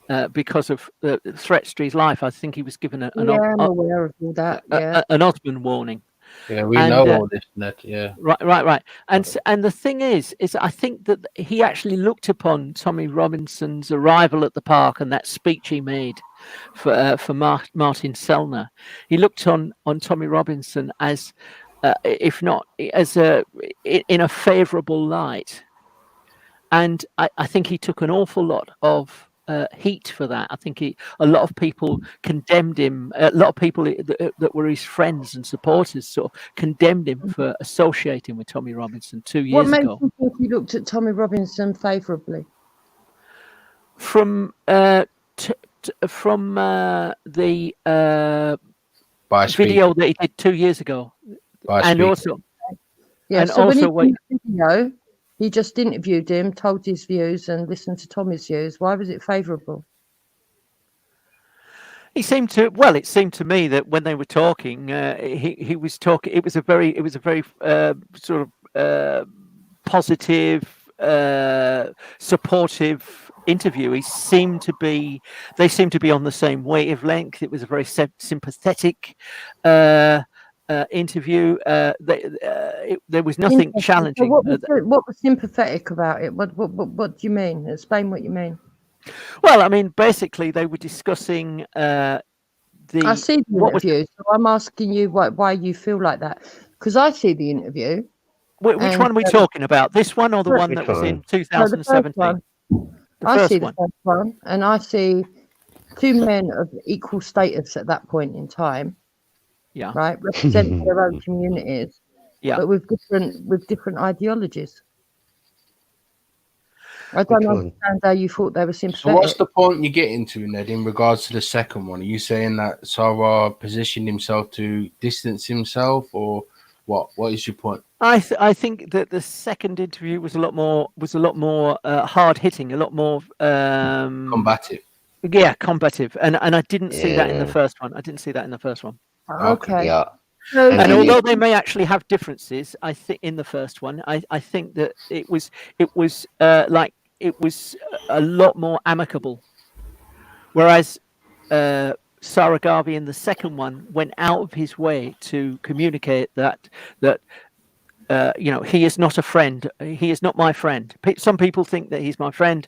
the threats to his life. I think he was given I'm aware of all that. Yeah. an Osmond warning. Yeah, we know all this, Ned. Yeah. Right. And the thing is I think that he actually looked upon Tommy Robinson's arrival at the park and that speech he made for Martin Sellner. He looked on Tommy Robinson as, if not as in a favourable light, and I think he took an awful lot of heat for that. I think a lot of people condemned him. A lot of people that were his friends and supporters sort of condemned him for associating with Tommy Robinson 2 years ago. What makes you think you looked at Tommy Robinson favourably? From the video that he did 2 years ago, and also when he did the video, he just interviewed him, told his views, and listened to Tommy's views. Why was it favourable? It seemed to me that when they were talking, he was talking. It was a very sort of positive, supportive interview. They seemed to be on the same wavelength. It was a very sympathetic interview. There was nothing challenging. So what was sympathetic about it? What do you mean? Explain what you mean. Well, I mean, basically, they were discussing I see the interview, so I'm asking you why you feel like that. Because I see the interview. Which one are we talking about? This one or the one that was in 2017? I see the first one, and I see two men of equal status at that point in time. Yeah. Right, representing their own communities. Yeah. But with different ideologies. I don't Which one? understand how you thought they were So what's sympathetic. the point you're getting to, Ned, in regards to the second one? Are you saying that Sarah positioned himself to distance himself, or what? What is your point? I think that the second interview was a lot more hard hitting, a lot more Combative. Yeah, combative, and I didn't see that in the Yeah. first one. I didn't see that in the first one. Okay. Yeah. So And And do although you? they may actually have differences, I think in the first one, I think that it was like it was a lot more amicable, whereas Sarah Garvey in the second one went out of his way to communicate that he is not a friend. He is not my friend. Some people think that he's my friend.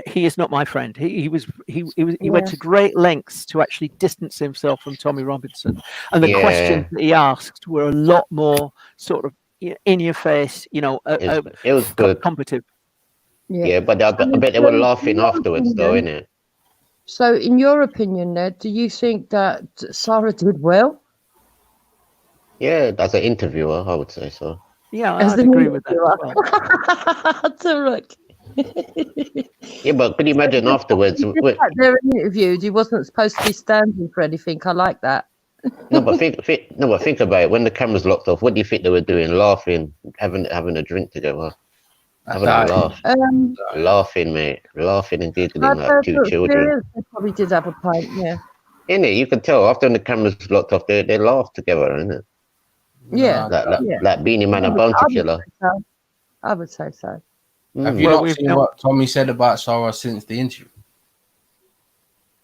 He is not my friend. He went Yeah. to great lengths to actually distance himself from Tommy Robinson, and the Yeah. questions that he asked were a lot more sort of in your face. It was good. Combative. Yeah, but I And bet they so were in laughing your afterwards, though, opinion- innit? So, in your opinion, Ned, do you think that Sarah did well? Yeah, as an interviewer, I would say so. Yeah, As I'd an agree with that as well. So, look. Yeah, but could you imagine afterwards? He just sat there and interviewed. He wasn't supposed to be standing for anything. I like that. No, but think about it. When the cameras locked off, what do you think they were doing? Laughing, having a drink together, having a laugh, laughing, mate, laughing and giggling like two children. They probably did have a pint, yeah. Innit? You could tell after the cameras locked off, they laughed together, innit? Yeah. Like Beanie Man and Bounty Killer. I would say so. Have you not seen what Tommy said about Sarah since the interview?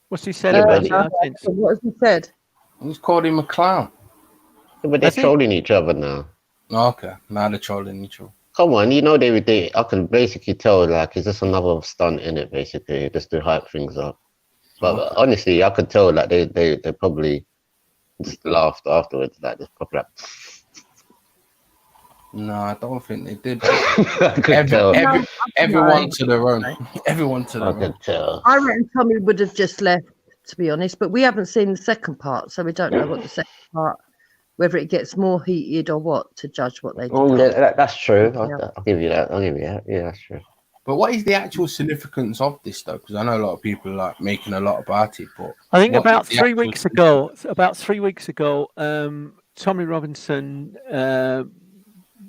What's he said Yeah, about but- her since? What has he said? He's called him a clown. Yeah, but they're Has he? trolling each other now. Okay, now they're trolling each other. Come on, you know they I can basically tell like it's just another stunt in it, basically, just to hype things up. But honestly, I could tell like they probably just laughed afterwards, like just probably like, No, I don't think they did. I could tell. Everyone to their own. Everyone to their I own. could tell. I reckon Tommy would have just left, to be honest, but we haven't seen the second part, so we don't know what the second part, whether it gets more heated or what, to judge what they do. Oh, that's true. Yeah. I'll give you that. I'll give you that. Yeah, that's true. But what is the actual significance of this, though? Because I know a lot of people are like making a lot about it. But I think what about is the 3 actual weeks ago, Tommy Robinson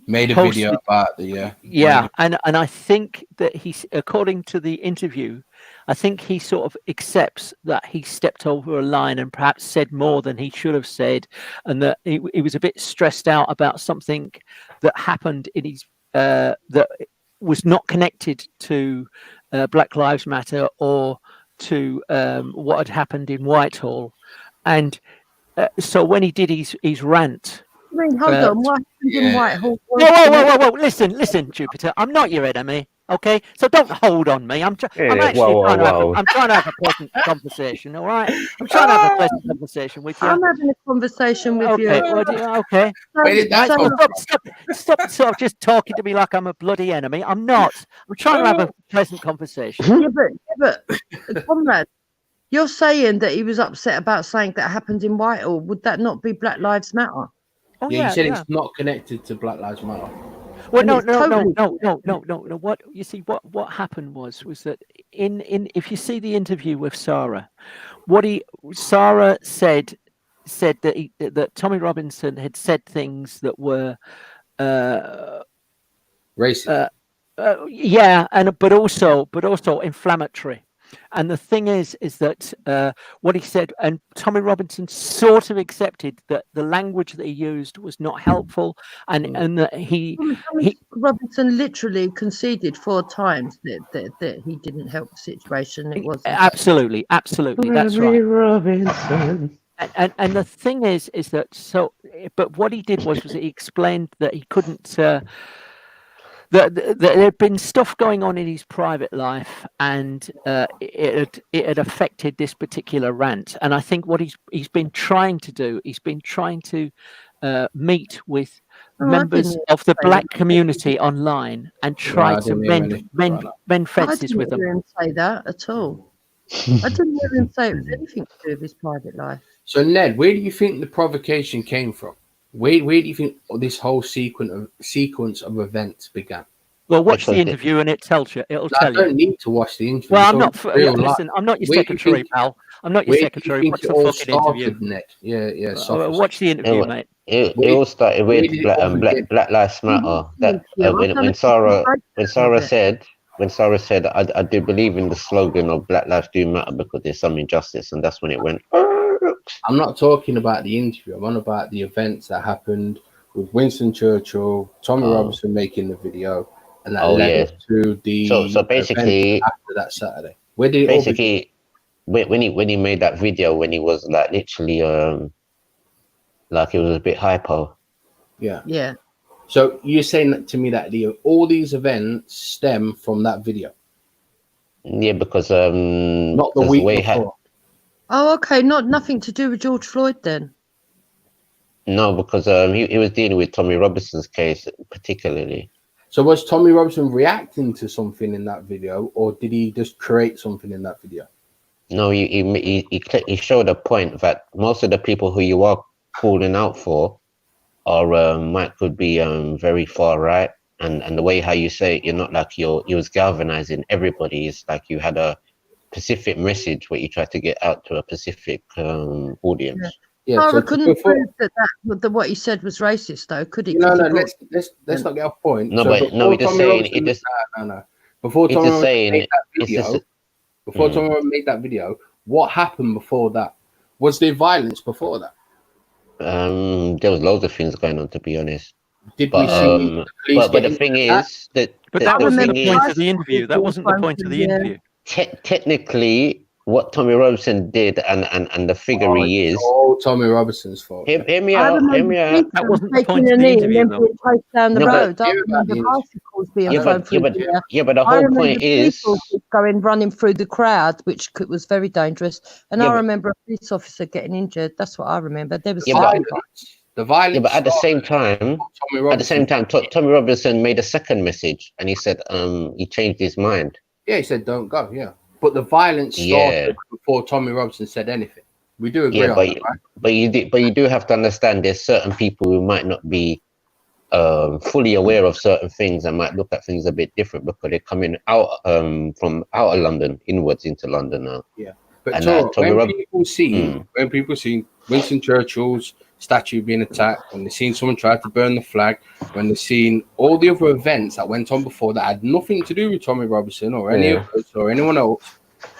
made a posted- video about the Yeah, and I think that according to the interview, I think he sort of accepts that he stepped over a line and perhaps said more than he should have said, and that he was a bit stressed out about something that happened in his that was not connected to Black Lives Matter or to what had happened in Whitehall, and so when he did his rant. I mean, hold on, what happened in Whitehall? Whoa! Listen, Jupiter. I'm not your enemy, okay? So don't hold on me. I'm actually I'm trying to have a pleasant conversation, all right? I'm trying to have a pleasant conversation with you. I'm having a conversation with you. Okay. Stop sort of just talking to me like I'm a bloody enemy. I'm not. I'm trying to have a pleasant conversation. Yeah, but Conrad, you're saying that he was upset about something that happened in Whitehall. Would that not be Black Lives Matter? Oh, you said it's not connected to Black Lives Matter. Well, And no. it's totally- No. What you see, what happened was that in if you see the interview with Sarah, Sarah said that that Tommy Robinson had said things that were racist. But also inflammatory. And the thing is that what he said, and Tommy Robinson sort of accepted that the language that he used was not helpful, and that Tommy Robinson literally conceded 4 times that he didn't help the situation. It was absolutely, that's right. Robinson. And the thing is that but what he did was he explained that he couldn't. That there had been stuff going on in his private life, and it had affected this particular rant. And I think what he's been trying to do, he's been trying to meet with members of the black community online and try to mend fences with them. I didn't hear him say that at all. I didn't hear him say it was anything to do with his private life. So Ned, where do you think the provocation came from? Where do you think this whole sequence of events began? Well, watch the Because interview and it tells you. It'll I tell you. don't need to watch the interview. Well, It's I'm all not. real life. Listen, I'm not your Where do you secretary, think- pal. I'm not your Where do you secretary. think Watch it the all fucking interview. started, Nick? Yeah, Watch the interview, mate. it Where- all started where with did it all begin? Black Lives Matter. That Yeah, when Sarah said I do believe in the slogan of Black Lives do matter because there's some injustice, and that's when it went. I'm not talking about the interview. I'm on about the events that happened with Winston Churchill, Tommy Robinson making the video, and that led yeah. up to the So basically, event after that Saturday. Where did it all begin? basically when he made that video when he was like literally like it was a bit hyper. Yeah. Yeah. So you're saying that to me that all these events stem from that video, Yeah, because not the 'cause week way before. Oh, okay. Nothing to do with George Floyd then. No, because he was dealing with Tommy Robinson's case particularly. So was Tommy Robinson reacting to something in that video, or did he just create something in that video? No, he showed a point that most of the people who you are calling out for are could be very far right, and the way how you say it, you're not like you was galvanizing everybody. It's like you had a specific message where you tried to get out to a specific audience. Sarah couldn't prove that what he said was racist, though, could he? No, 'Cause he no. brought- Let's not get off point. No, So but no, before he's just Tommy saying Robinson- it just. no. Before He's Tommy just Robinson saying made that it's video, just. before Tommy Robinson made that video, what happened before that? Was there violence before that? There was loads of things going on, to be honest. Did but, we see the police but the getting thing attacked? is that But the that wasn't thing the point is, of the interview. That wasn't the point of the interview. technically, what Tommy Robinson did and the figure he is. all Tommy Robinson's fault. Hear me I out. remember Hear me out. That wasn't the taking point a of the knee and interview, then though. being chased down the No, but- road. I remember bicycles being Yeah, thrown but- through yeah, the but- air. yeah, but the I whole remember point is- police officers going running through the crowd, which was very dangerous. And Yeah, I but- remember a police officer getting injured. That's what I remember. There was Yeah, but- something. The violence. Yeah, but at the same time, Tommy Robinson made a second message, and he said he changed his mind. Yeah, he said don't go. Yeah, but the violence started before Tommy Robinson said anything. We do agree Yeah, on but that, right? but you do have to understand there's certain people who might not be fully aware of certain things and might look at things a bit different because they're coming out from out of London inwards into London now. Yeah, but And, Toro, Tommy when Rob- people see Winston Churchill's statue being attacked, when they've seen someone try to burn the flag, when they've seen all the other events that went on before that had nothing to do with Tommy Robinson or any of us or anyone else,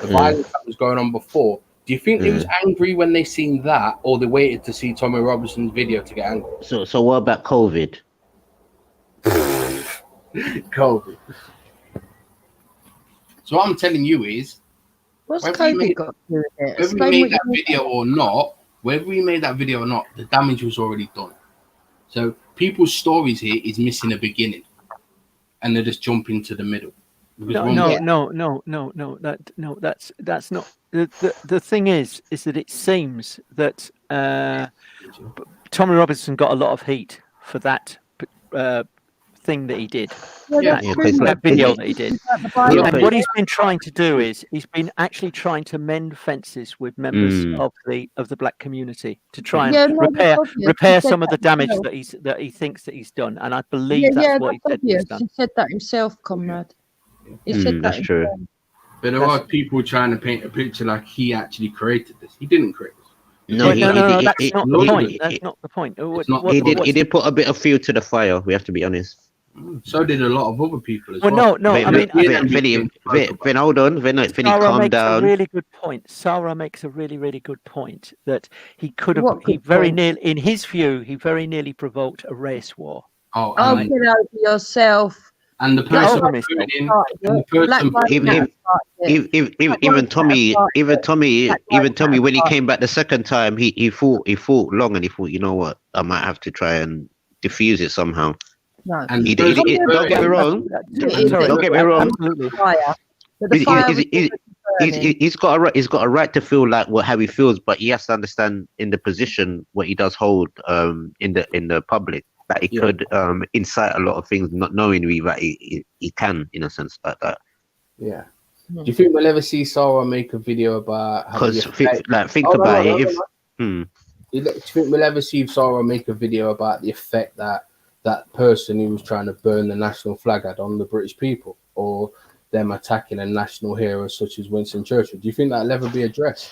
the violence that was going on before. Do you think they was angry when they seen that, or they waited to see Tommy Robinson's video to get angry? So what about COVID? COVID. So what I'm telling you is, What's whether you COVID made- got to do with it? whether we Explain made what that you mean. video or not, the damage was already done. So people's stories here is missing a beginning, and they're just jumping to the middle. Because No, when no, we- no. That's not. The thing is that it seems that Tommy Robinson got a lot of heat for that thing that he did. Yeah, that video that he did. Bible. And what he's been trying to do is he's been actually trying to mend fences with members of the black community to try and Yeah, no, that's repair obvious. He repair said some of the that damage himself. that he thinks that he's done, and I believe that's what he said obvious. was done. He said that himself, comrade. He said that That's true. himself. But there are people trying to paint a picture like he actually created this. He didn't create this. No, No, that's not the point. That's not the point. He did put a bit of fuel to the fire. We have to be honest. So did a lot of other people as Well, well. no, I mean, Vinny, hold on. Vinny, Sarah calm makes down. a really good point. Sarah makes a really, really good point that he could have. What He good very point? nearly, in his view, he very nearly provoked a race war. Oh, Oh, get over yourself. and the Get person over putting himself. in, Started and the it. Black person Lives Even- Matter started it. Even Tommy, Black when he Lives came back the second time, he thought long and he thought, you know what, I might have to try and diffuse it somehow. No. And He- the he- person- he- don't get me wrong. Sorry, Don't get me wrong. Absolutely. Fire. But the fire was He's got a right to feel like how he feels, but he has to understand in the position what he does hold in the public that he could incite a lot of things, not knowing that he can in a sense like that. Yeah. Do you think we'll ever see Sarah make a video about how Because the think about it. If Do you think we'll ever see Sarah make a video about the effect that that person who was trying to burn the national flag had on the British people, or them attacking a national hero such as Winston Churchill? Do you think that'll ever be addressed?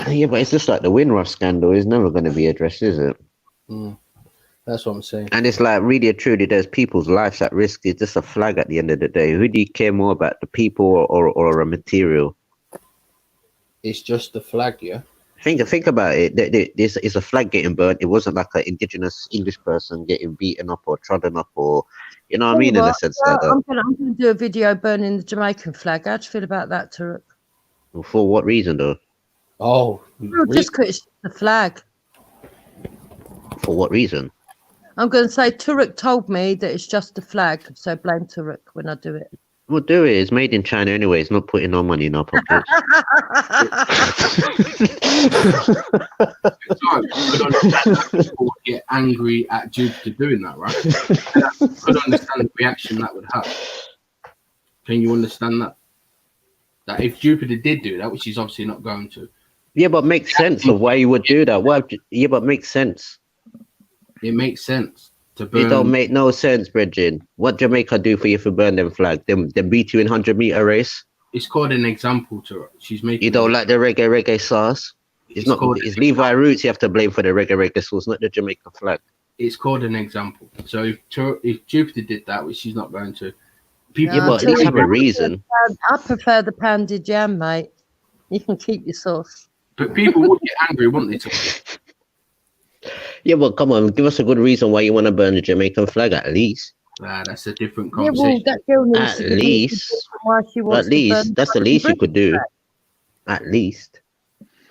Yeah, but it's just like the Windrush scandal is never going to be addressed, is it? That's what I'm saying. And it's like, really and truly, there's people's lives at risk. It's just a flag at the end of the day. Who do you care more about, the people or a material? It's just the flag, yeah. Think about it. This is a flag getting burnt. It wasn't like an indigenous English person getting beaten up or trodden up, or you know what I mean, in a sense like that. I'm gonna do a video burning the Jamaican flag. How do you feel about that, Turek? For what reason, though? Oh, Well, just because it's the flag. For what reason? I'm going to say Turek told me that it's just the flag, so blame Turek when I do it. We'll do it. It's made in China anyway. It's not putting no money in our pockets. People get angry at Jupiter doing that, right? I could understand the reaction that would have. Can you understand that? That if Jupiter did do that, which he's obviously not going to. Yeah, but makes sense of why you would do that. Why? Yeah, but makes sense. It makes sense to burn. It don't make no sense, Bridget. What Jamaica do for you for burn them flag? Them beat you in 100-meter race. It's called an example to her. She's making. You don't like the reggae sauce. It's not. It's Levi Roots you have to blame for the reggae sauce, not the Jamaican flag. It's called an example. So if Jupiter did that, which she's not going to, people. Yeah, but at least have a reason. I prefer the pounded jam, mate. You can keep your sauce. But people would get angry, wouldn't they? Yeah, but come on, give us a good reason why you want to burn the Jamaican flag, at least. That's a different Yeah, conversation. well, that girl needs At to give me least. why she wants At to least. burn That's the the least you British could do. flag. At least.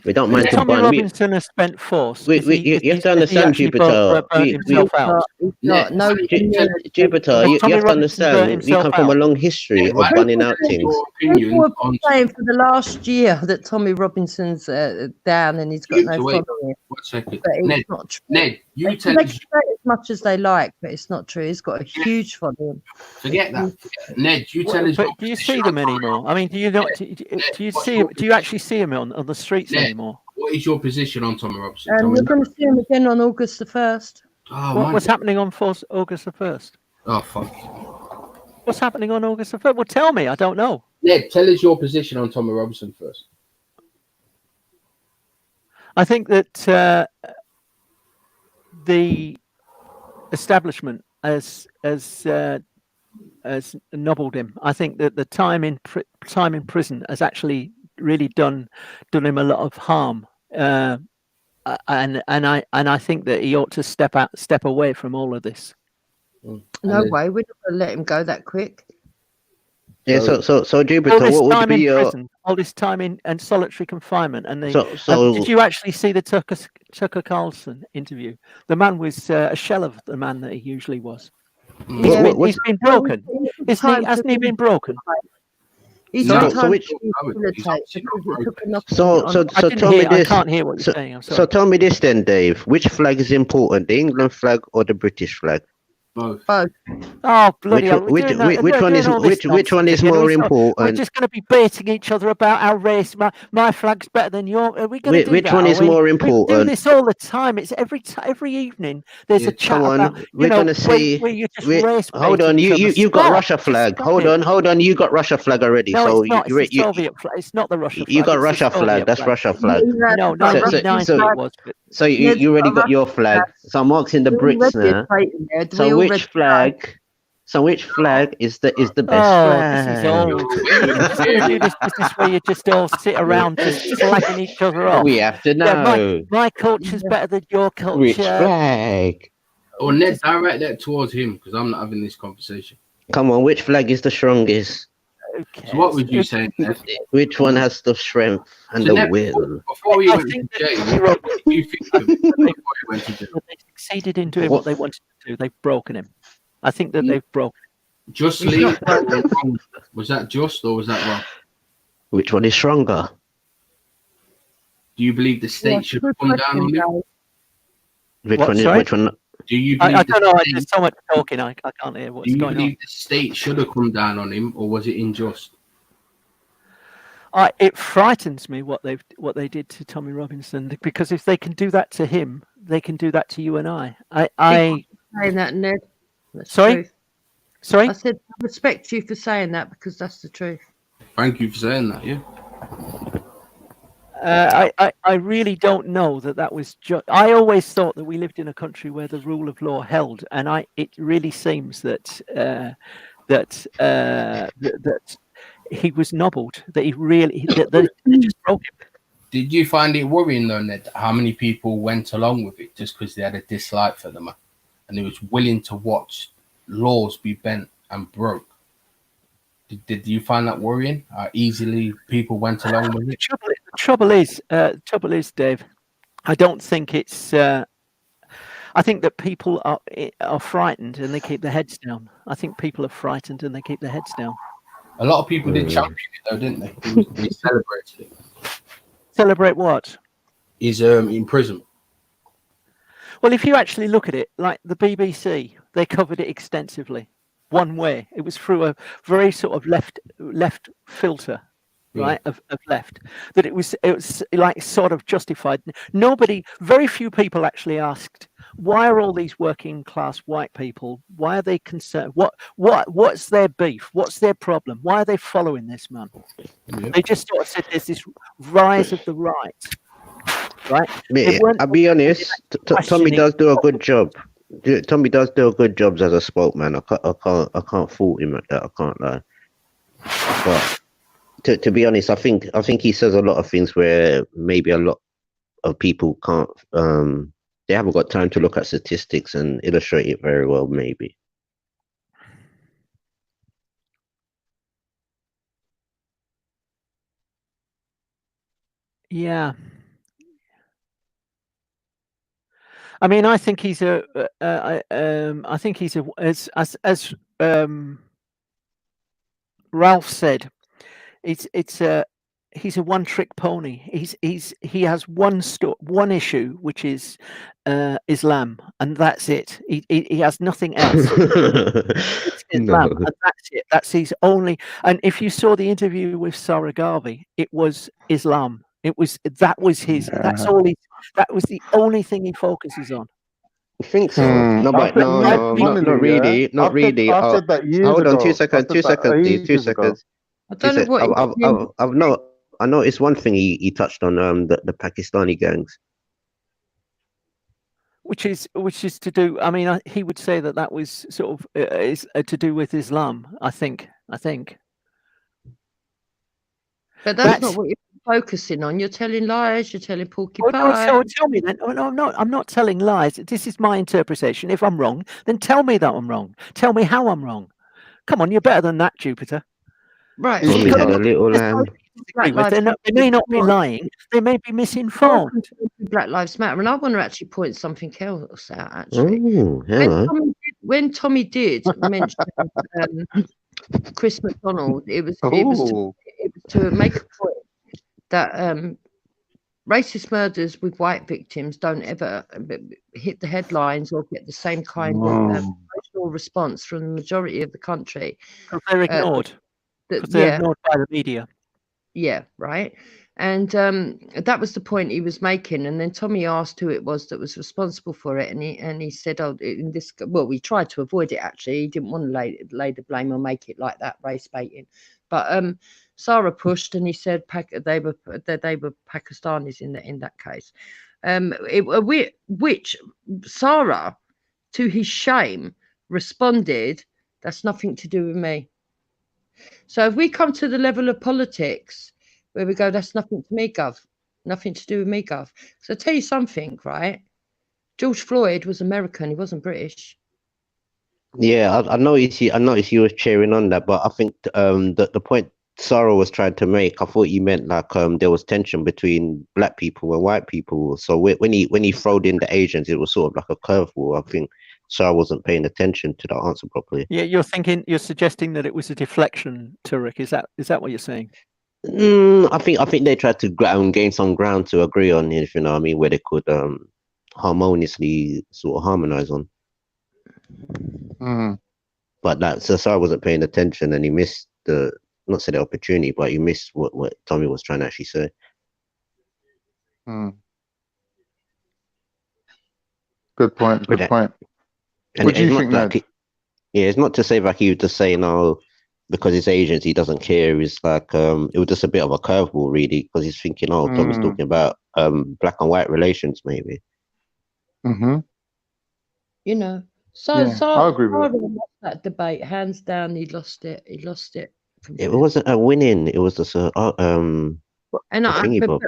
We don't mind to Tommy burn. Robinson has spent force. You have to understand, Jupiter. Himself out. Jupiter, you have to understand, we come from a long history of burning out things. People have been saying for the last year that Tommy Robinson's down and he's got no Wait, following. one second. But it's Ned, not true. Ned, you They tell can us. say as much as they like, but it's not true. He's got a huge following. Forget that. Ned, you tell us. But do you see them anymore? I mean, do you not? Do you see? Do you actually see them on the streets Ned, anymore? What is your position on Tommy Robinson? And we're going to see him again on August the 1st. What's happening on August the 1st? Oh, fuck. What's happening on August the 1st? Well, tell me. I don't know. Ned, tell us your position on Tommy Robinson first. I think that the establishment has nobbled him. I think that the time in prison has actually really done him a lot of harm, and I think that he ought to step away from all of this. No way, we're not going to let him go that quick. Yeah, so Jupiter, what would be your... all this time in solitary confinement, and did you actually see the Tucker Carlson interview? The man was a shell of the man that he usually was. He's been broken, isn't he? Hasn't he been broken? He's So tell me this. I can't hear what you're saying. I'm sorry. So tell me this then, Dave. Which flag is important, the England flag or the British flag? Both. Oh bloody hell! Which one is more important? We're just going to be baiting each other about our race. My flag's better than yours. Are we going to do Which that? one is more important? We do this all the time. It's every evening. There's a chat about we're gonna see. where you just race. Hold on, you've got Russia flag. Hold on, you got Russia flag already. No, so it's not. It's the Soviet flag. It's not the Russia flag. You got Russia flag. That's Russia flag. No, 1990 it was. So you already got your flag. So I'm asking the Brits now. So which flag? So which flag is the best flag? This is old. This is where you just all sit around just slagging each other off. We have to know. My culture's better than your culture. Which flag? Or Ned, direct that towards him because I'm not having this conversation. Come on, which flag is the strongest? Okay. So what would you say, Ned? Which one has the strength and the Ned, will? Before he went to jail, what did you think of him before he went to jail? They succeeded in doing what they wanted to do. They've broken him. I think that they've broken. Justly, was that just or was that wrong? Which one is stronger? Do you believe the state should come down on him? Which one? Do you believe I don't know. There's so much talking. I can't hear what's going on. Do you believe the state should have come down on him, or was it unjust? It frightens me what they did to Tommy Robinson, because if they can do that to him, they can do that to you and I. Saying that, Ned. That's the Sorry? truth. Sorry? I said I respect you for saying that because that's the truth. Thank you for saying that. Yeah. I really don't know that was just. I always thought that we lived in a country where the rule of law held, and it really seems that that he was nobbled. That he really that they just broke him. Did you find it worrying though, Ned, how many people went along with it just because they had a dislike for them, and they was willing to watch laws be bent and broke? Did you find that worrying? How easily people went along with it? The trouble is, Dave. I don't think it's. I think that people are frightened and they keep their heads down. I think people are frightened and they keep their heads down. A lot of people did champion it though, didn't they? They celebrated it. Celebrate what? He's in prison. Well, if you actually look at it, like the BBC, they covered it extensively, one way. It was through a very sort of left filter, right, of left, that it was like sort of justified. Very few people actually asked, why are all these working class white people, why are they concerned? What's their beef? What's their problem? Why are they following this man? Yeah. They just sort of said there's this rise of the right. Right. Yeah, I'll be honest. Tommy does do a good job. Tommy does do a good job as a spokesman. I can't fault him at that. I can't lie. But to be honest, I think he says a lot of things where maybe a lot of people can't. They haven't got time to look at statistics and illustrate it very well. Maybe. Yeah. I mean, I think he's a. I think he's a as Ralph said, he's a one-trick pony. He has one issue, which is Islam, and that's it. He has nothing else. It's Islam, and that's it. That's his only. And if you saw the interview with Sarah Garvey, it was Islam. That was his. That's all he. That was the only thing he focuses on. I think so. No, but no, not really. Not really. I said that years hold on, ago. 2 seconds. 2 seconds, Steve. 2 ages ago. seconds. I don't know what. I noticed one thing he touched on the Pakistani gangs. Which is to do. I mean, he would say that was sort of is to do with Islam. I think. But that's not what you're focusing on. You're telling lies. You're telling porcupine. So tell me then. No, I'm not telling lies. This is my interpretation. If I'm wrong, then tell me that I'm wrong. Tell me how I'm wrong. Come on, you're better than that, Jupiter. Right. Tommy had a little lamb. They may not be lying. They may be misinformed. Black Lives Matter, and I want to actually point something else out. Actually, when Tommy did mention Chris McDonald, it was to make a point that racist murders with white victims don't ever hit the headlines or get the same kind of emotional response from the majority of the country. Because they're ignored. Because they're ignored by the media. Yeah, right. And that was the point he was making. And then Tommy asked who it was that was responsible for it, and he said, "Oh, in this." Well, we tried to avoid it. Actually, he didn't want to lay the blame or make it like that race baiting. But Sarah pushed, and he said they were Pakistanis in that case. Which Sarah, to his shame, responded, "That's nothing to do with me." So if we come to the level of politics where we go, that's nothing to me, Gov. Nothing to do with me, Gov. So I'll tell you something, right? George Floyd was American. He wasn't British. Yeah, I noticed you were cheering on that, but I think the point Sarah was trying to make, I thought you meant like there was tension between black people and white people. So when he throwed in the Asians, it was sort of like a curveball. I think Sarah wasn't paying attention to the answer properly. Yeah, you're suggesting that it was a deflection, Turek. Is that what you're saying? I think they tried to gain some ground to agree on, if you know what I mean, where they could harmoniously sort of harmonize on. But so Sarah wasn't paying attention, and he missed not say the opportunity, but he missed what Tommy was trying to actually say. Good point. What do you think, Ned? Yeah, it's not to say like he was just saying, oh, because it's Asians, he doesn't care. It's like it was just a bit of a curveball, really, because he's thinking, oh, Tommy's talking about black and white relations, maybe. Mm-hmm. You know, so Yeah, I agree with Sarah lost that debate hands down. He lost it. He lost it. It wasn't a winning. It was just a And a thingy but bob.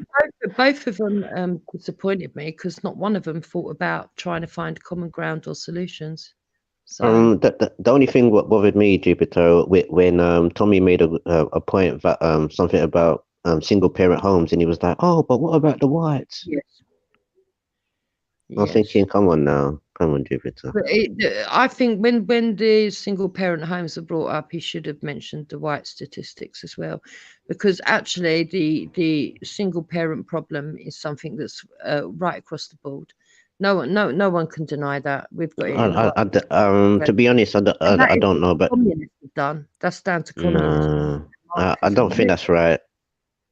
both of them disappointed me because not one of them thought about trying to find common ground or solutions. So The only thing what bothered me, Jupiter, when Tommy made a point that something about single parent homes, and he was like, oh, but what about the whites? yes, I was thinking, come on now, come on, Jupiter. but I think when the single parent homes are brought up, he should have mentioned the white statistics as well, because actually the single parent problem is something that's right across the board. No one can deny that. We've got it in our To be honest, I don't know, but communists have done. That's down to communists. no, I don't think that's right.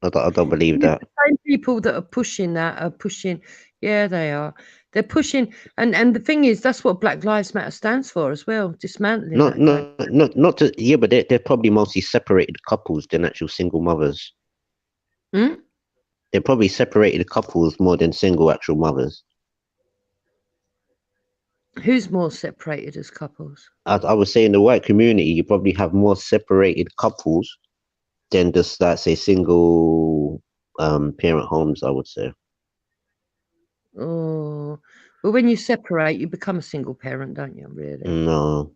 I don't believe that. The same people that are pushing that are pushing. Yeah, they are. They're pushing, and the thing is, that's what Black Lives Matter stands for as well. Dismantling that. Not to, yeah, but they're probably mostly separated couples than actual single mothers. Hmm? They're probably separated couples more than single actual mothers. Who's more separated as couples? I would say in the white community, you probably have more separated couples than just, like, say, single parent homes, I would say. Oh, well, when you separate, you become a single parent, don't you? Really? No,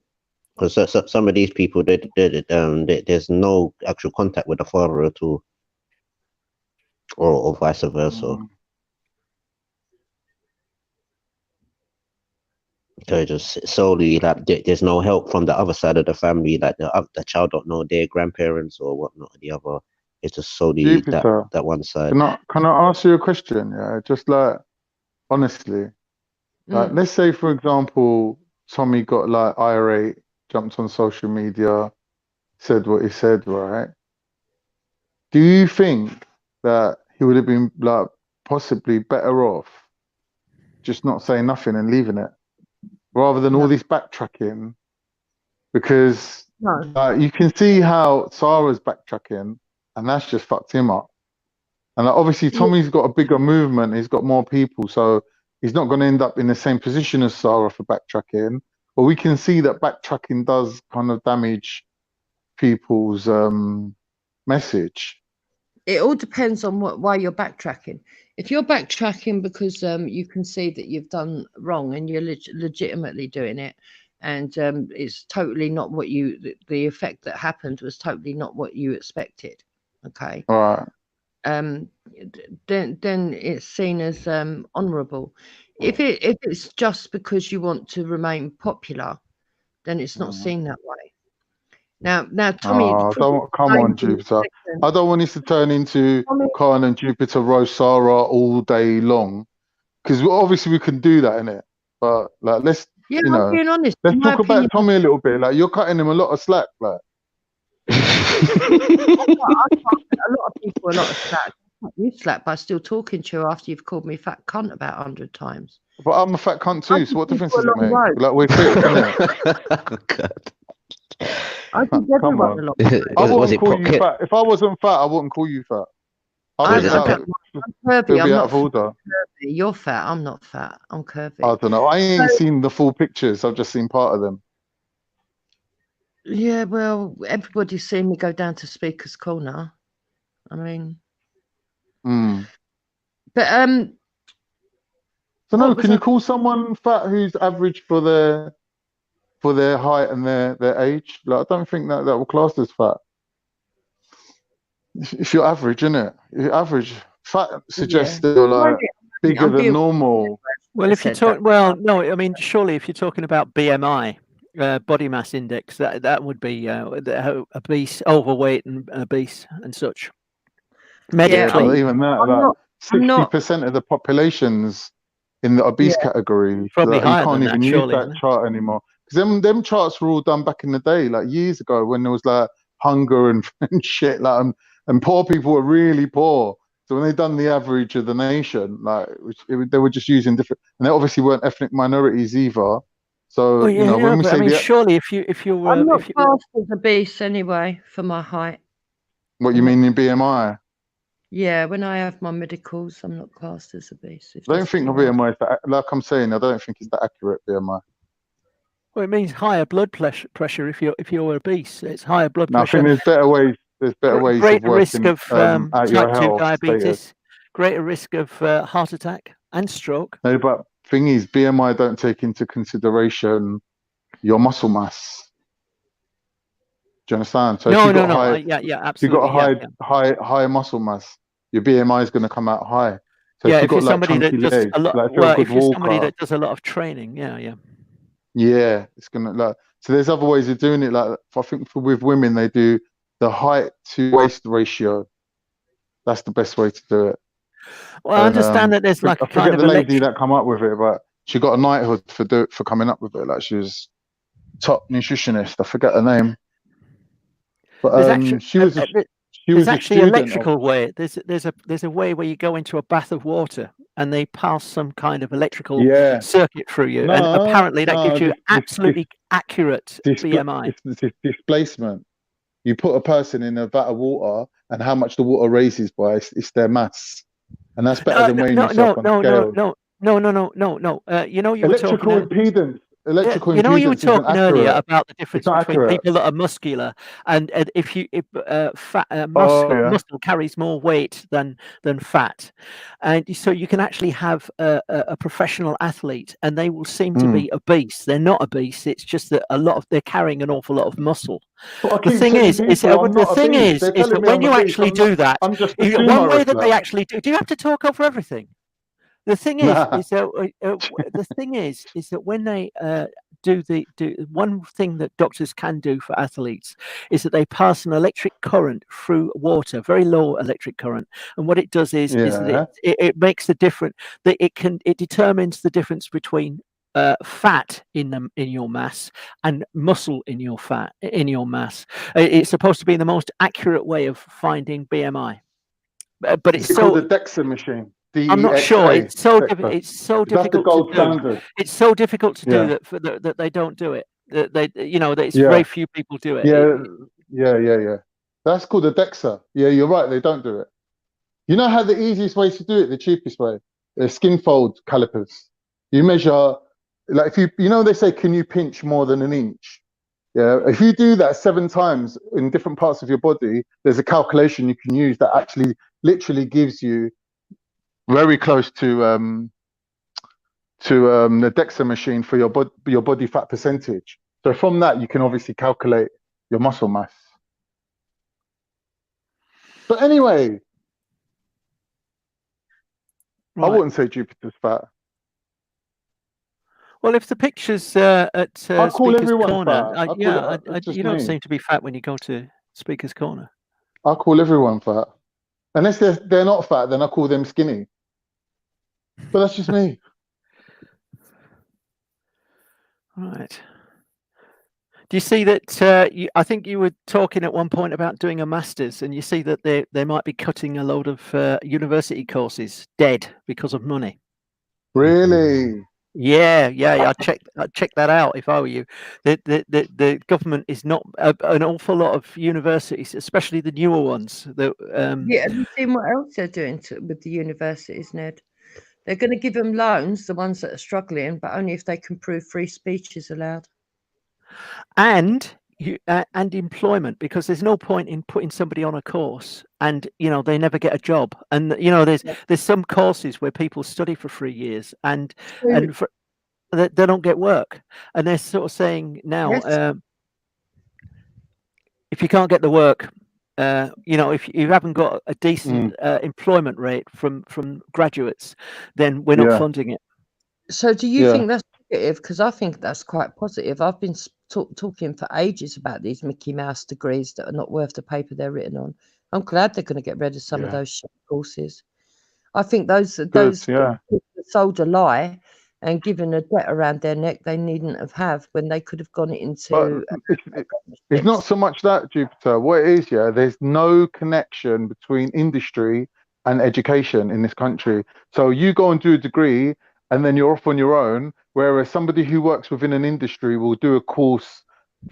because some of these people, there's no actual contact with the father at all, or vice versa. So just solely like there's no help from the other side of the family, like the child don't know their grandparents or whatnot. The other, it's just solely Jupiter, that one side. can I ask you a question? Yeah, just like honestly, like let's say for example, Tommy got like irate, jumped on social media, said what he said, right? Do you think that he would have been like possibly better off just not saying nothing and leaving it, rather than all this backtracking? Because you can see how Sarah's backtracking, and that's just fucked him up. And like, obviously, Tommy's got a bigger movement; he's got more people, so he's not going to end up in the same position as Sarah for backtracking. But we can see that backtracking does kind of damage people's message. It all depends on why you're backtracking. If you're backtracking because you can see that you've done wrong and you're legitimately doing it, and it's totally not what the effect that happened was totally not what you expected. Okay. All right. Then it's seen as honourable. If it's just because you want to remain popular, then it's not seen that way. Now, Tommy. Come on, Jupiter. I don't want this to turn into Khan and Jupiter roast Sarah all day long, because obviously we can do that, innit? But like, let's I'm being honest. Let's talk about Tommy a little bit. Like, you're cutting him a lot of slack, like. I cut a lot of people a lot of slack. You slack by still talking to you after you've called me fat cunt about 100 times. But I'm a fat cunt too, so what difference does it make? Like, we're fit, innit? I think everyone a lot. I wouldn't call you fat. If I wasn't fat, I wouldn't call you fat. I'm curvy. I'm not out of order. curvy. You're fat. I'm not fat. I'm curvy. I don't know. I ain't seen the full pictures. I've just seen part of them. Yeah, well, everybody's seen me go down to Speaker's Corner. I mean, but so no, can you call someone fat who's average for their height and their age? Like, I don't think that will class as fat. If you're average, innit? You're average. Fat suggests that you're like bigger than normal. Well, if you talk, well, no, I mean, surely if you're talking about BMI, body mass index, that would be obese, overweight, and obese, and such. Medically, but even that, like 60% of the population's in the obese category. Probably like, higher you can't than even that, use surely, that chart anymore. Because them charts were all done back in the day, like years ago, when there was like hunger and shit, like and poor people were really poor. So when they done the average of the nation, like they were just using different, and they obviously weren't ethnic minorities either. So Well, you yeah, know, when we but say I mean, the surely if you're I'm not classed as a beast anyway for my height. what you mean in BMI, Yeah, when I have my medicals, I'm not classed as a beast. If I don't that's think the what you BMI is that, like I'm saying, I don't think it's that accurate BMI. well, it means higher blood pressure if you're obese. It's higher blood Now I pressure. think there's better ways. There's better ways of Greater risk working of out your type 2 health status. diabetes, greater risk of heart attack and stroke. No, but thing is, BMI don't take into consideration your muscle mass. Do you understand? So if No, you got no. high, Yeah, if you got absolutely. high muscle mass, your BMI is going to come out high. So Yeah, if you've if got you're like somebody that chunky does legs, a lot, like if you're a well, good if you're somebody walker, that does a lot of training, yeah. yeah, it's gonna like. So there's other ways of doing it. Like I think with women, they do the height to waist ratio. That's the best way to do it. Well, I And understand that there's like I a kind forget of the lady that come up with it, but she got a knighthood for coming up with it. Like she was top nutritionist. I forget her name, but There's actually she was a there's actually student of. electrical way. There's a way where you go into a bath of water and they pass some kind of electrical Yeah. circuit through you, and apparently that gives you absolutely accurate BMI. It's displacement. You put a person in a vat of water, and how much the water raises by, it's their mass, and that's better than weighing yourself on scales. No. You know, you were talking. Electrical impedance. Electrical You know, you were impedance isn't talking earlier accurate. about the It's difference not between accurate. people that are muscular and if Oh, yeah. muscle carries more weight than fat, and so you can actually have a professional athlete and they will seem to be obese. They're not obese. It's just that they're carrying an awful lot of muscle. But I The keep thing telling is people I'm not obese. They're telling that me when I'm you obese. actually I'm do not. that, I'm just a one sumo way that they wrestler. actually do you have to talk over everything? The thing is that when they do one thing that doctors can do for athletes is that they pass an electric current through water, very low electric current, and what it does is that it makes the difference. That it determines the difference between fat in your mass and muscle in your mass. It's supposed to be the most accurate way of finding BMI, but Is it's it called so. a DEXA machine? I'm not sure. DEXA. It's so DEXA. it's so That's the difficult to gold do. standard. It's so difficult to do Yeah. that they don't do it. That it's Yeah. very few people do it. Yeah. That's called a DEXA. Yeah, you're right. They don't do it. You know how the easiest way to do it, the cheapest way, is skin fold calipers. You measure, like if they say, can you pinch more than an inch? Yeah, if you do that 7 times in different parts of your body, there's a calculation you can use that actually literally gives you very close to the DEXA machine for your body fat percentage. So from that, you can obviously calculate your muscle mass. But anyway, I wouldn't say Jupiter's fat. Well, if the picture's at I call Speaker's everyone Corner, fat. It's just you don't me. seem to be fat when you go to Speaker's Corner. I call everyone fat. Unless they're not fat, then I call them skinny. But that's just me. Right. Do you see that? I think you were talking at one point about doing a master's, and you see that they might be cutting a load of university courses dead because of money. Really? Yeah. I'd check that out if I were you. The government is not an awful lot of universities, especially the newer ones. Yeah, have you seen what else they're doing with the universities, Ned? They're going to give them loans, the ones that are struggling, but only if they can prove free speech is allowed. And employment, because there's no point in putting somebody on a course and they never get a job. And there's some courses where people study for 3 years and they don't get work, and they're sort of saying now, if you can't get the work, if you haven't got a decent employment rate from graduates, then we're not funding it. So do you think that's negative? Because I think that's quite positive. I've been talking for ages about these Mickey Mouse degrees that are not worth the paper they're written on. I'm glad they're going to get rid of some of those shit courses. I think those people sold a lie and given a debt around their neck they needn't have when they could have gone into. It's not so much that, Jupiter. What it is, there's no connection between industry and education in this country. So you go and do a degree, and then you're off on your own. Whereas somebody who works within an industry will do a course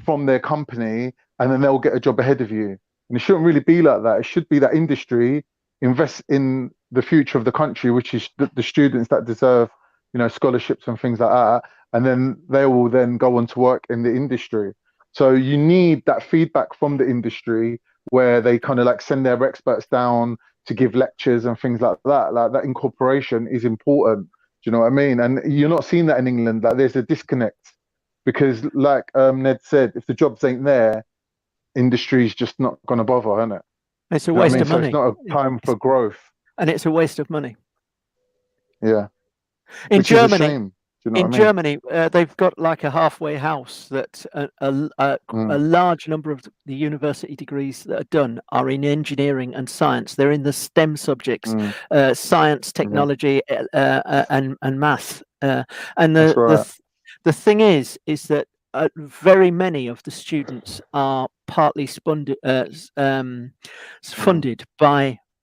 from their company, and then they'll get a job ahead of you. And it shouldn't really be like that. It should be that industry invest in the future of the country, which is the students that deserve, scholarships and things like that. And then they will then go on to work in the industry. So you need that feedback from the industry where they kind of like send their experts down to give lectures and things like that. Like that incorporation is important. Do you know what I mean? And you're not seeing that in England. Like there's a disconnect because, like Ned said, if the jobs ain't there, industry's just not going to bother, isn't it? It's a You know what I waste mean? of So money. it's not a time for growth. And it's a waste of money. Yeah. In Which is a Germany, shame. Do you know in what I mean? Germany, they've got like a halfway house that a large number of the university degrees that are done are in engineering and science. They're in the STEM subjects, science, technology, and math. And That's right. the thing is that very many of the students are partly funded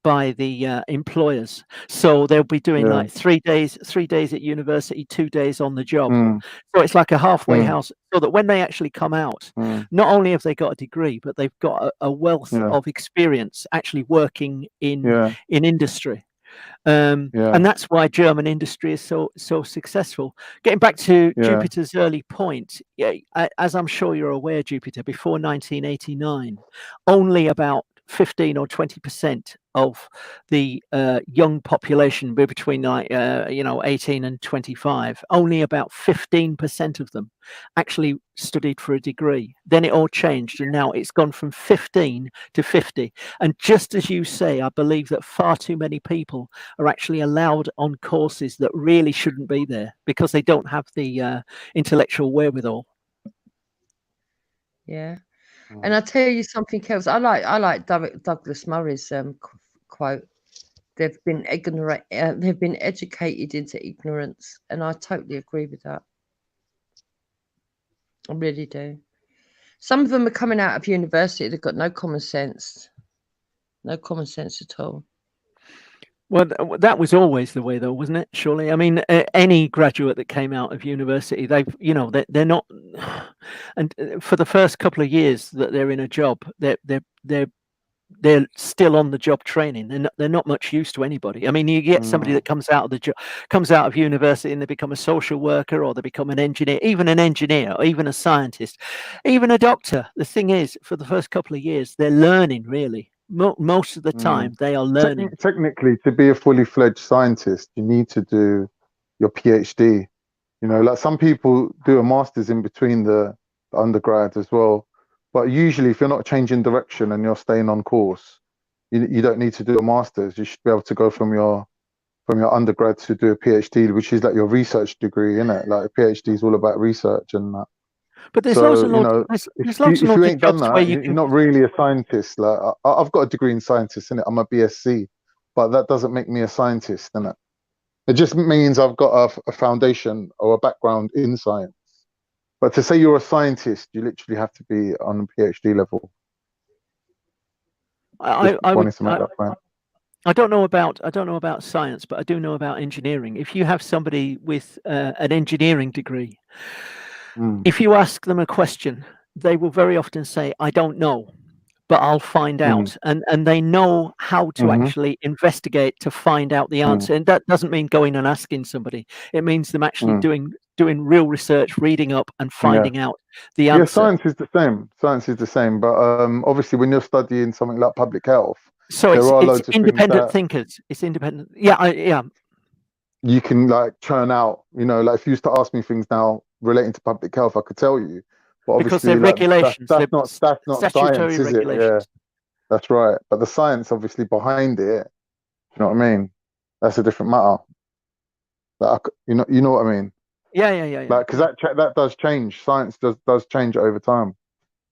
by the employers, so they'll be doing Yeah. like 3 days at university, 2 days on the job. Mm. So it's like a halfway Mm. house, so that when they actually come out, Mm. not only have they got a degree, but they've got a wealth Yeah. of experience actually working in industry. Yeah. And that's why German industry is so successful. Getting back to Yeah. Jupiter's early point, as I'm sure you're aware, Jupiter, before 1989, only about 15 or 20% of the young population between 18 and 25, only about 15% of them actually studied for a degree. Then it all changed, and now it's gone from 15 to 50. And just as you say, I believe that far too many people are actually allowed on courses that really shouldn't be there because they don't have the intellectual wherewithal. Yeah. And I'll tell you something else. I like Douglas Murray's quote. They've been ignorant. They've been educated into ignorance, and I totally agree with that. I really do. Some of them are coming out of university. They've got no common sense. No common sense at all. Well, that was always the way, though, wasn't it? Surely, I mean, any graduate that came out of university, they're not, and for the first couple of years that they're in a job, they're still on the job training. They're not much use to anybody. I mean, you get somebody that comes out of university and they become a social worker, or they become an engineer, or even a scientist, even a doctor. The thing is, for the first couple of years, they're learning really. Most of the time they are learning. Technically, to be a fully fledged scientist, you need to do your PhD. Like some people do a master's in between the undergrad as well. But usually, if you're not changing direction and you're staying on course, you don't need to do a master's. You should be able to go from your undergrad to do a PhD, which is like your research degree, innit? Like a PhD is all about research and that. But there's So, loads of if you ain't done jobs where that, you you're can. not really a scientist. Like I've got a degree in scientist, innit? I'm a BSc, but that doesn't make me a scientist, innit? It just means I've got a foundation or a background in science. But to say you're a scientist, you literally have to be on a PhD level. I wanted to make that point. I don't know about science, but I do know about engineering. If you have somebody with an engineering degree, if you ask them a question, they will very often say, "I don't know, but I'll find out." And they know how to actually investigate to find out the answer. And that doesn't mean going and asking somebody. It means them actually doing real research, reading up, and finding out the answer. Yeah, science is the same. Science is the same, but obviously, when you're studying something like public health, so there are it's loads of independent things thinkers. It's independent. Yeah. You can like churn out. Like if you used to ask me things now relating to public health, I could tell you. But Because obviously, they're regulations. that's not statutory science, is it? regulations. Yeah, that's right. But the science, obviously, behind it, you know what I mean? That's a different matter. Like, you know what I mean? Yeah. Like, because that does change. Science does change over time.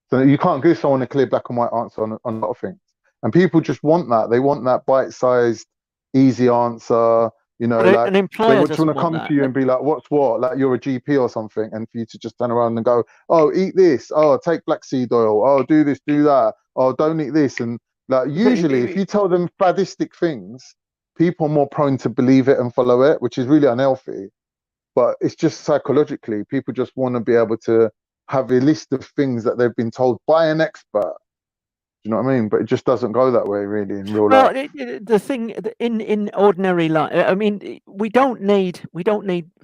So you can't give someone a clear black and white answer on a lot of things. And people just want that. They want that bite-sized, easy answer. Like an employer they just doesn't want to come want to you and be like, "What's what?" Like you're a GP or something, and for you to just turn around and go, "Oh, eat this. Oh, take black seed oil. Oh, do this, do that. Oh, don't eat this." And like usually, if you tell them faddistic things, people are more prone to believe it and follow it, which is really unhealthy. but it's just psychologically, people just want to be able to have a list of things that they've been told by an expert. You know what I mean? But it just doesn't go that way, really, in real Well, life. the thing in ordinary life, I mean, we don't need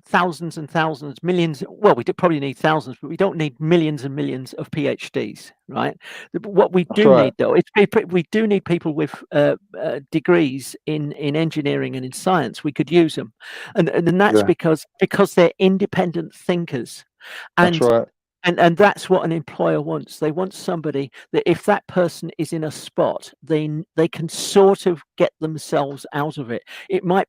thousands and thousands, millions. Well, we do probably need thousands, but we don't need millions and millions of PhDs, right? What we That's do right. need, though, is we do need people with degrees in engineering and in science. We could use them, and that's Yeah, because they're independent thinkers, that's and right. and that's what an employer wants. They want somebody that if that person is in a spot, they can sort of get themselves out of it. It might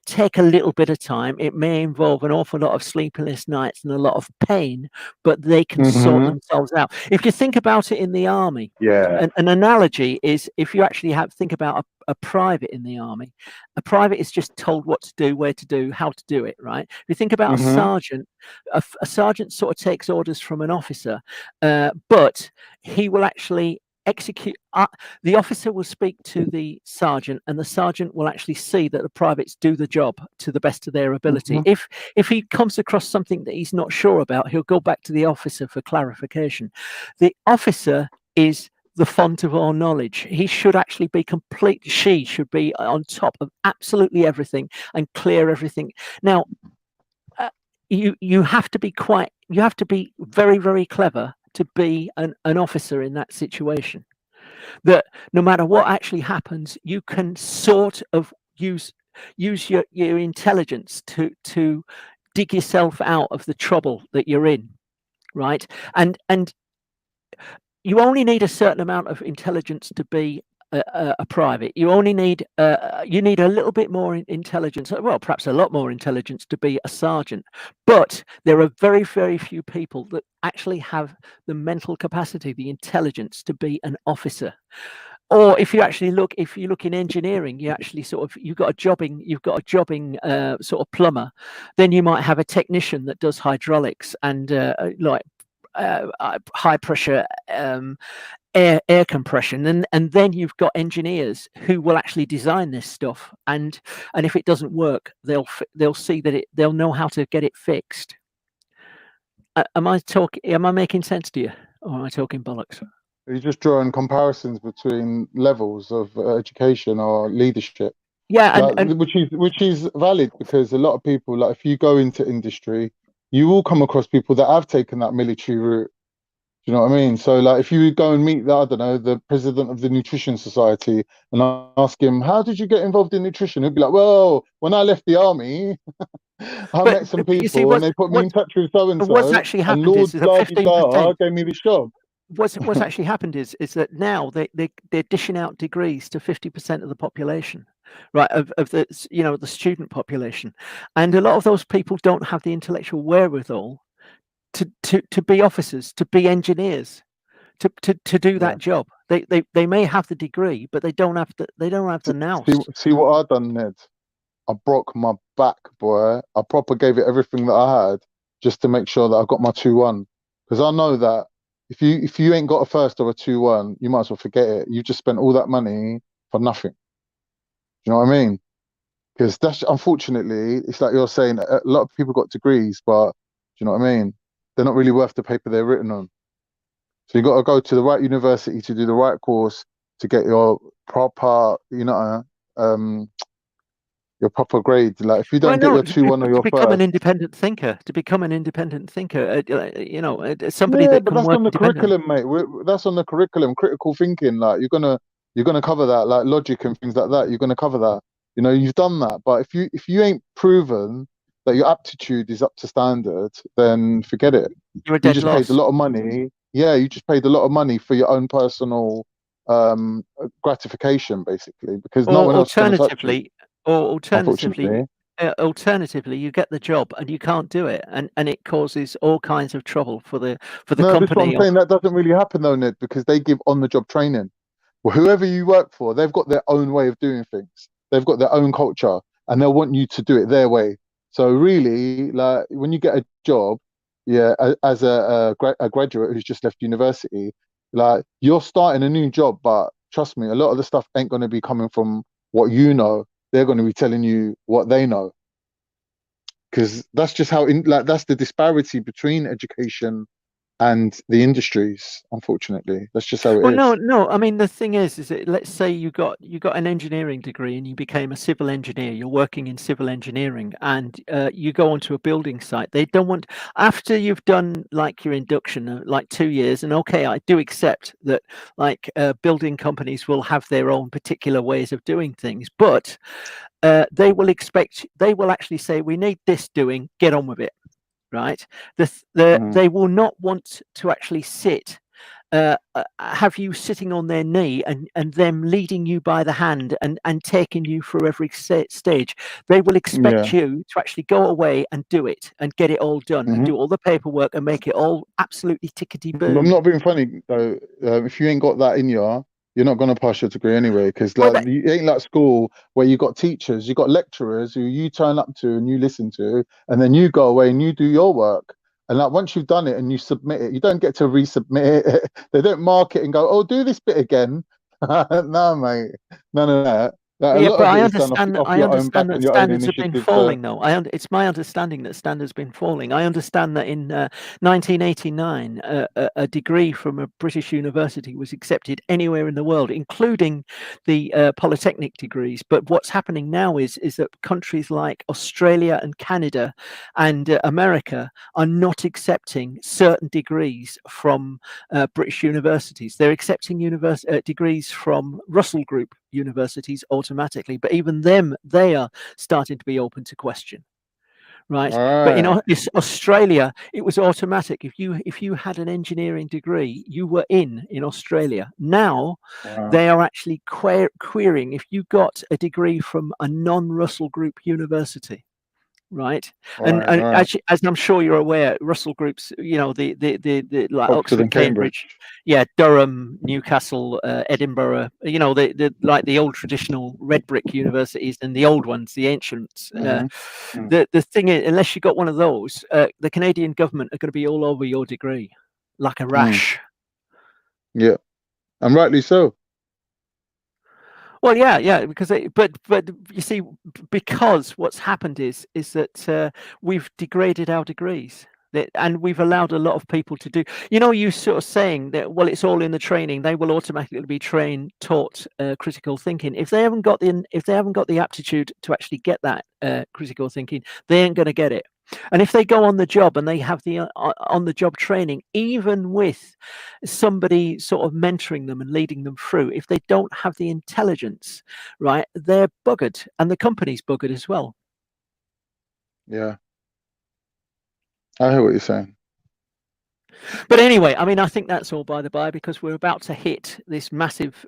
take a little bit of time. It may involve an awful lot of sleepless nights and a lot of pain, but they can sort Hmm. themselves out. If you think about it in the army, Yeah. an think is if you actually think about a private in the army, a private is just told what to do, where to do, how to do it, right? If you think about a Hmm. sergeant, a sergeant sort of takes orders from an officer, but he will actually execute. The officer will speak to the sergeant, and the sergeant will actually see that the privates do the job to the best of their ability. Hmm. If he comes across something that he's not sure about, he'll go back to the officer for clarification. The officer is the font of all knowledge. He should actually be she should be on top of absolutely everything and clear everything. Now, you have to be very, very clever to be an officer in that situation. That no matter what actually happens, you can sort of use your intelligence to dig yourself out of the trouble that you're in, right? And you only need a certain amount of intelligence to be a private. You only need you need a little bit more intelligence, well, perhaps a lot more intelligence to be a sergeant. But there are very, very few people that actually have the mental capacity, the intelligence to be an officer. Or if you look in engineering, you've got a jobbing sort of plumber. Then you might have a technician that does hydraulics and high pressure air compression, and then you've got engineers who will actually design this stuff, and if it doesn't work, they'll see that they'll know how to get it fixed. Am I making sense to you, or am I talking bollocks? You're just drawing comparisons between levels of education or leadership. Yeah, Like, which is valid, because a lot of people, like, if you go into industry, you will come across people that have taken that military route. Do you know what I mean? So, like, if you go and meet I don't know, the president of the Nutrition Society and ask him, how did you get involved in nutrition? He'd be like, well, when I left the army, I met some But you see, people and they put me in touch with so and what's so, actually and happened Lord is that blah de 15%. blah gave me this job. What's actually happened is that now they're dishing out degrees to 50% of the population, right? Of the the student population, and a lot of those people don't have the intellectual wherewithal to be officers, to be engineers, to do that job. They may have the degree, but they don't have the nous. See what I done, Ned? I broke my back, boy. I proper gave it everything that I had just to make sure that I got my 2-1. Because I know that if you ain't got a first or a 2-1, you might as well forget it. You just spent all that money for nothing. Do you know what I mean? Because that's, unfortunately, it's like you're saying, a lot of people got degrees, but do you know what I mean? They're not really worth the paper they're written on. So you got to go to the right university to do the right course to get your proper, your proper grade. Like, if you don't get your 2-1 or to your become an first, independent thinker, somebody yeah, that but can that's work on the independently. curriculum, mate. That's on the curriculum. Critical thinking, like, you're gonna cover that, like logic and things like that. You're gonna cover that. You've done that. But if you ain't proven that your aptitude is up to standard, then forget it. You're a You dead just paid a loss. lot of money. Yeah, you just paid a lot of money for your own personal gratification, basically, because no Or one else is gonna touch you. alternatively, Unfortunately. you get the job and you can't do it, and it causes all kinds of trouble for the No, this is what I'm company. saying. That doesn't really happen though, Ned, because they give on-the-job training. Well, whoever you work for, they've got their own way of doing things. They've got their own culture, and they'll want you to do it their way. So really, like, when you get a job, yeah, as a graduate who's just left university, like, you're starting a new job, but trust me, a lot of the stuff ain't going to be coming from what you know. They're going to be telling you what they know. because that's just how that's the disparity between education and the industries. Unfortunately, that's just how it Well, is. no. I mean, the thing is that let's say you got an engineering degree and you became a civil engineer. You're working in civil engineering, and you go onto a building site. They don't want after you've done like your induction, like 2 years. And okay, I do accept that like building companies will have their own particular ways of doing things, but they will actually say, we need this doing. Get on with it, right? They will not want to actually have you sitting on their knee and them leading you by the hand and taking you through every stage. They will expect you to actually go away and do it and get it all done and do all the paperwork and make it all absolutely tickety boo. I'm not being funny though. If you ain't got that in you, you're not gonna pass your degree anyway. Because Well, like you ain't like school where you got teachers, you got lecturers who you turn up to and you listen to, and then you go away and you do your work. And like once you've done it and you submit it, you don't get to resubmit it. They don't mark it and go, "Oh, do this bit again." No, mate, none of that. Like, a Yeah, lot but of I it is done understand. off I your own back understand that and your own standards have been initiative. So falling, though. It's my understanding that standards have been falling. I understand that in 1989, a degree from a British university was accepted anywhere in the world, including the polytechnic degrees. But what's happening now is that countries like Australia and Canada and America are not accepting certain degrees from British universities. They're accepting degrees from Russell Group universities automatically, but even them, they are starting to be open to question, right? But in Australia, it was automatic. If you had an engineering degree, you were in Australia. Now they are actually querying if you got a degree from a non-Russell Group university. Right, and actually, as I'm sure you're aware, Russell Groups, the like Oxford Oxford, and Cambridge. yeah, Durham, Newcastle, Edinburgh, the old traditional red brick universities and the old ones, the ancients. The thing is, unless you got one of those, the Canadian government are going to be all over your degree like a rash. Yeah, and rightly so. Well, yeah, because but you see, because what's happened is that we've degraded our degrees, and we've allowed a lot of people to do. You sort of saying that, well, it's all in the training. They will automatically be taught critical thinking. If they haven't got the aptitude to actually get that critical thinking, they ain't going to get it. And if they go on the job and they have the on the job training, even with somebody sort of mentoring them and leading them through, if they don't have the intelligence, right, they're buggered, and the company's buggered as well. Yeah, I hear what you're saying. But anyway, I mean, I think that's all by the by, because we're about to hit this massive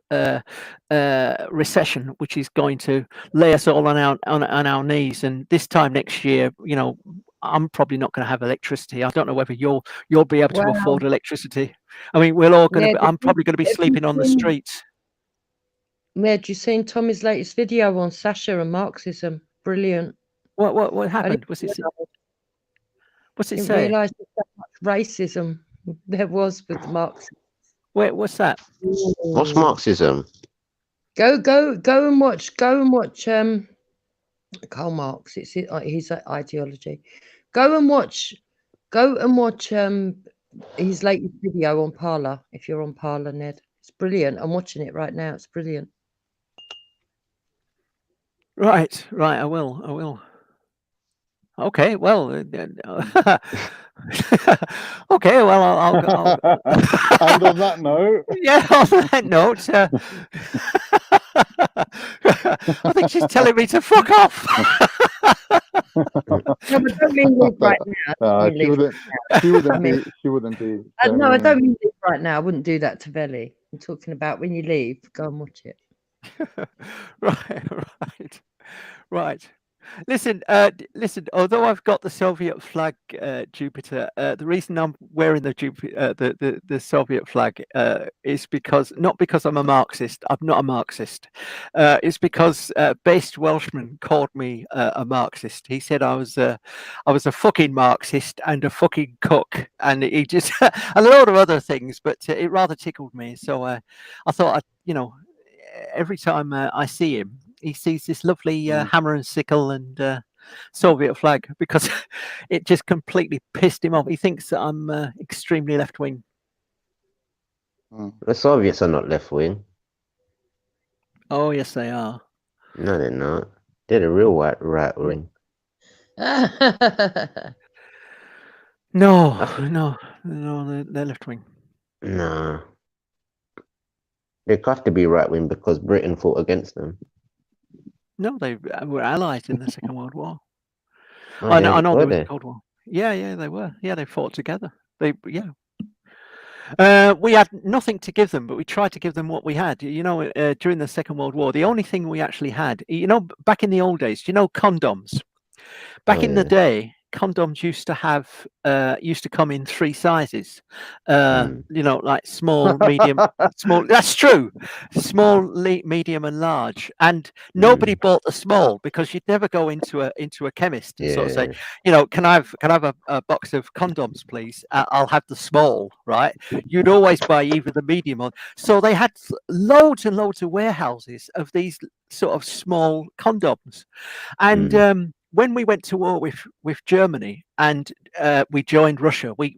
recession, which is going to lay us all on our knees. And this time next year, I'm probably not going to have electricity. I don't know whether you'll be able to afford electricity. I mean, we're all going to. I'm probably going to be sleeping on the streets. Had you seen Tommy's latest video on Sasha and Marxism? Brilliant. What happened? What's it say? Didn't realise how much racism there was with Marxism. Wait, what's that? What's Marxism? Go and watch. Karl Marx. It's his ideology. Go and watch his latest video on Parler. If you're on Parler, Ned, it's brilliant. I'm watching it right now. It's brilliant. Right. I will. Okay. Well. Okay. Well, I'll And on that note, yeah. On that note, I think she's telling me to fuck off. No, but don't mean leave right now. She wouldn't be. No, I don't mean leave right now. I wouldn't do that to Veli. I'm talking about when you leave, go and watch it. Right. Listen. Although I've got the Soviet flag, Jupiter, the reason I'm wearing the Soviet flag is not because I'm a Marxist. I'm not a Marxist. It's because based Welshman called me a Marxist. He said I was a fucking Marxist and a fucking cook, and he just a load of other things. But it rather tickled me. So I thought every time I see him, he sees this lovely hammer and sickle, and Soviet flag because it just completely pissed him off. He thinks that I'm extremely left wing. The Soviets are not left wing. Oh yes, they are. No, they're not. They're the real right wing. No, they're left wing. No. They have to be right wing because Britain fought against them. No, they were allies in the Second World War. Oh, I know were there was they? a Cold War. Yeah, they were. Yeah, they fought together. We had nothing to give them, but we tried to give them what we had. During the Second World War, the only thing we actually had, back in the old days, condoms. Back in the day, condoms used to come in 3 sizes. Like small, medium, small. That's true. Small, medium, and large. And nobody bought the small because you'd never go into a chemist and sort of say, can I have a box of condoms, please? I'll have the small, right? You'd always buy either the medium or. So they had loads and loads of warehouses of these sort of small condoms, and when we went to war with Germany and we joined Russia, we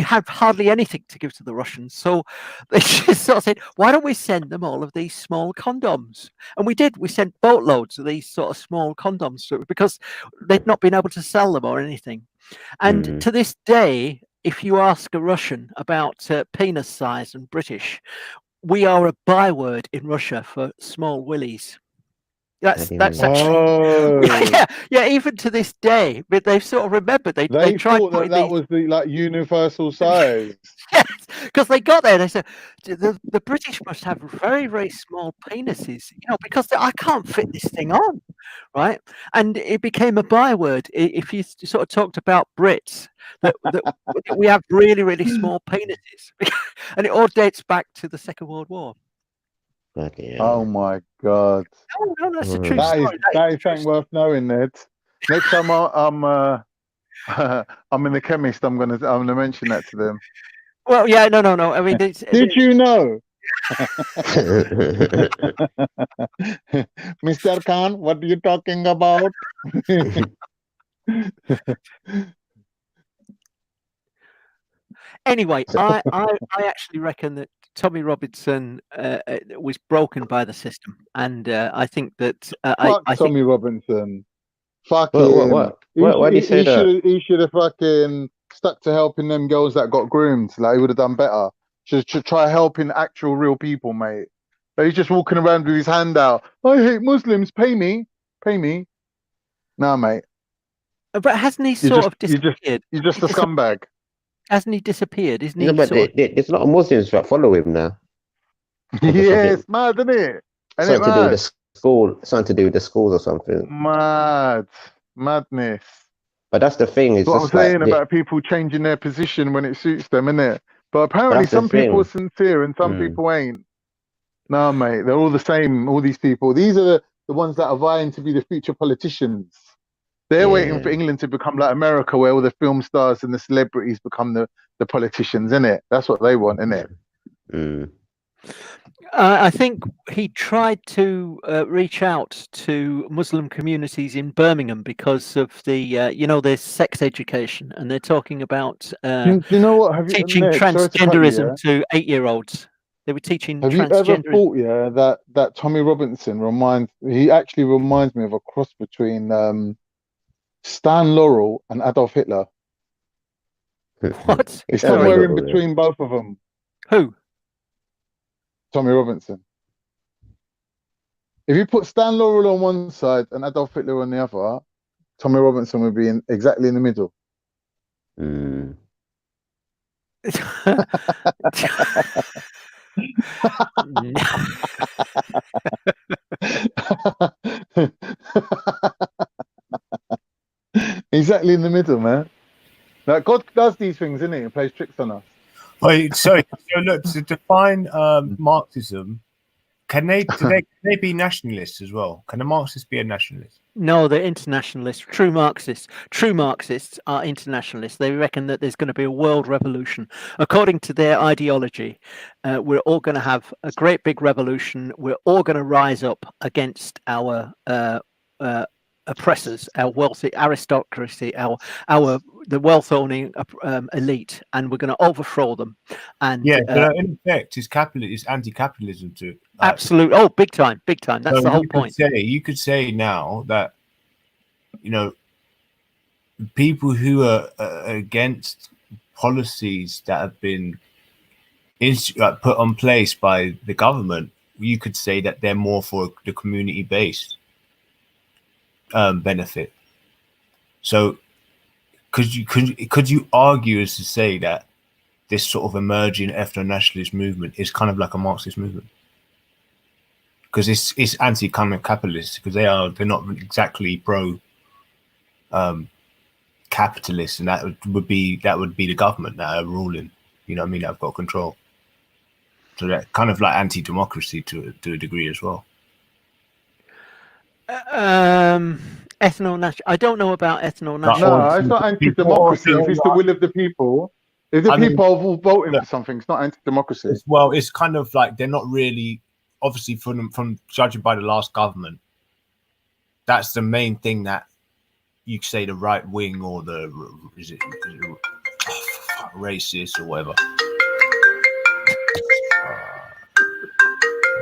had hardly anything to give to the Russians. So they just sort of said, why don't we send them all of these small condoms? And we did. We sent boatloads of these sort of small condoms because they'd not been able to sell them or anything. And to this day, if you ask a Russian about penis size and British, we are a byword in Russia for small willies. That's actually yeah. Even to this day, but they've sort of remembered they tried thought that was the universal size. Yes, because they got there. They said the British must have very, very small penises, because I can't fit this thing on, right? And it became a byword. If you sort of talked about Brits, that we have really, really small penises, and it all dates back to the Second World War. Oh my God! No, that's a true That is story. something worth knowing, Ned. Next time I'm in the chemist, I'm gonna mention that to them. Well, yeah, no. I mean, did you know, Mr. Khan? What are you talking about? Anyway, I actually reckon that Tommy Robinson was broken by the system, and I think that Fuck I Tommy think Robinson. Fuck him. Why do you say that? He should have fucking stuck to helping them girls that got groomed. Like, he would have done better. Should try helping actual real people, mate. But he's just walking around with his hand out. I hate Muslims. Pay me. Nah, mate. But hasn't he sort of disappeared? You're just a scumbag. Hasn't he disappeared? Isn't he? No, but there's a lot of Muslims that follow him now. Yeah, it's mad, isn't it? Something to do with the school, something to do with the schools or something. Madness. But that's the thing. It's what I'm just saying like about people changing their position when it suits them, isn't it? But apparently some people are sincere and some people ain't. No, mate, they're all the same. All these people. These are the ones that are vying to be the future politicians. They're waiting for England to become like America, where all the film stars and the celebrities become the politicians, innit? That's what they want, innit? I think he tried to reach out to Muslim communities in Birmingham because of the, there's sex education, and they're talking about do you know what? teaching transgenderism to 8-year-olds. They were teaching Have you ever thought, that Tommy Robinson he actually reminds me of a cross between Stan Laurel and Adolf Hitler. What? He's somewhere in between both of them. Who? Tommy Robinson. If you put Stan Laurel on one side and Adolf Hitler on the other, Tommy Robinson would be exactly in the middle. Exactly in the middle, man. Like, God does these things, isn't he? And plays tricks on us. Wait, so look, to define Marxism, can they be nationalists as well? Can a Marxist be a nationalist? No, they're internationalists. True Marxists are internationalists. They reckon that there's going to be a world revolution. According to their ideology, we're all going to have a great big revolution. We're all going to rise up against our oppressors, our wealthy aristocracy, the wealth owning elite, and we're going to overthrow them. And Yeah, but in effect, it's anti-capitalism too. Absolute. Oh, big time, big time. That's the whole point. You could say now that, you know, people who are against policies that have been put on place by the government, you could say that they're more for the community-based benefit. So, could you argue as to say that this sort of emerging ethno-nationalist movement is kind of like a Marxist movement? Because it's anti-capitalist, because they're not exactly pro capitalist, and that would be the government that are ruling. You know what I mean? That have got control. So that kind of like anti-democracy to a degree as well. Ethno-national. I don't know about ethno-national. No, it's not anti-democracy. If it's the will of the people, if the people are all voting for something, it's not anti-democracy. Well, it's kind of like they're not really, obviously from judging by the last government, that's the main thing that you could say the right wing or the is it racist or whatever.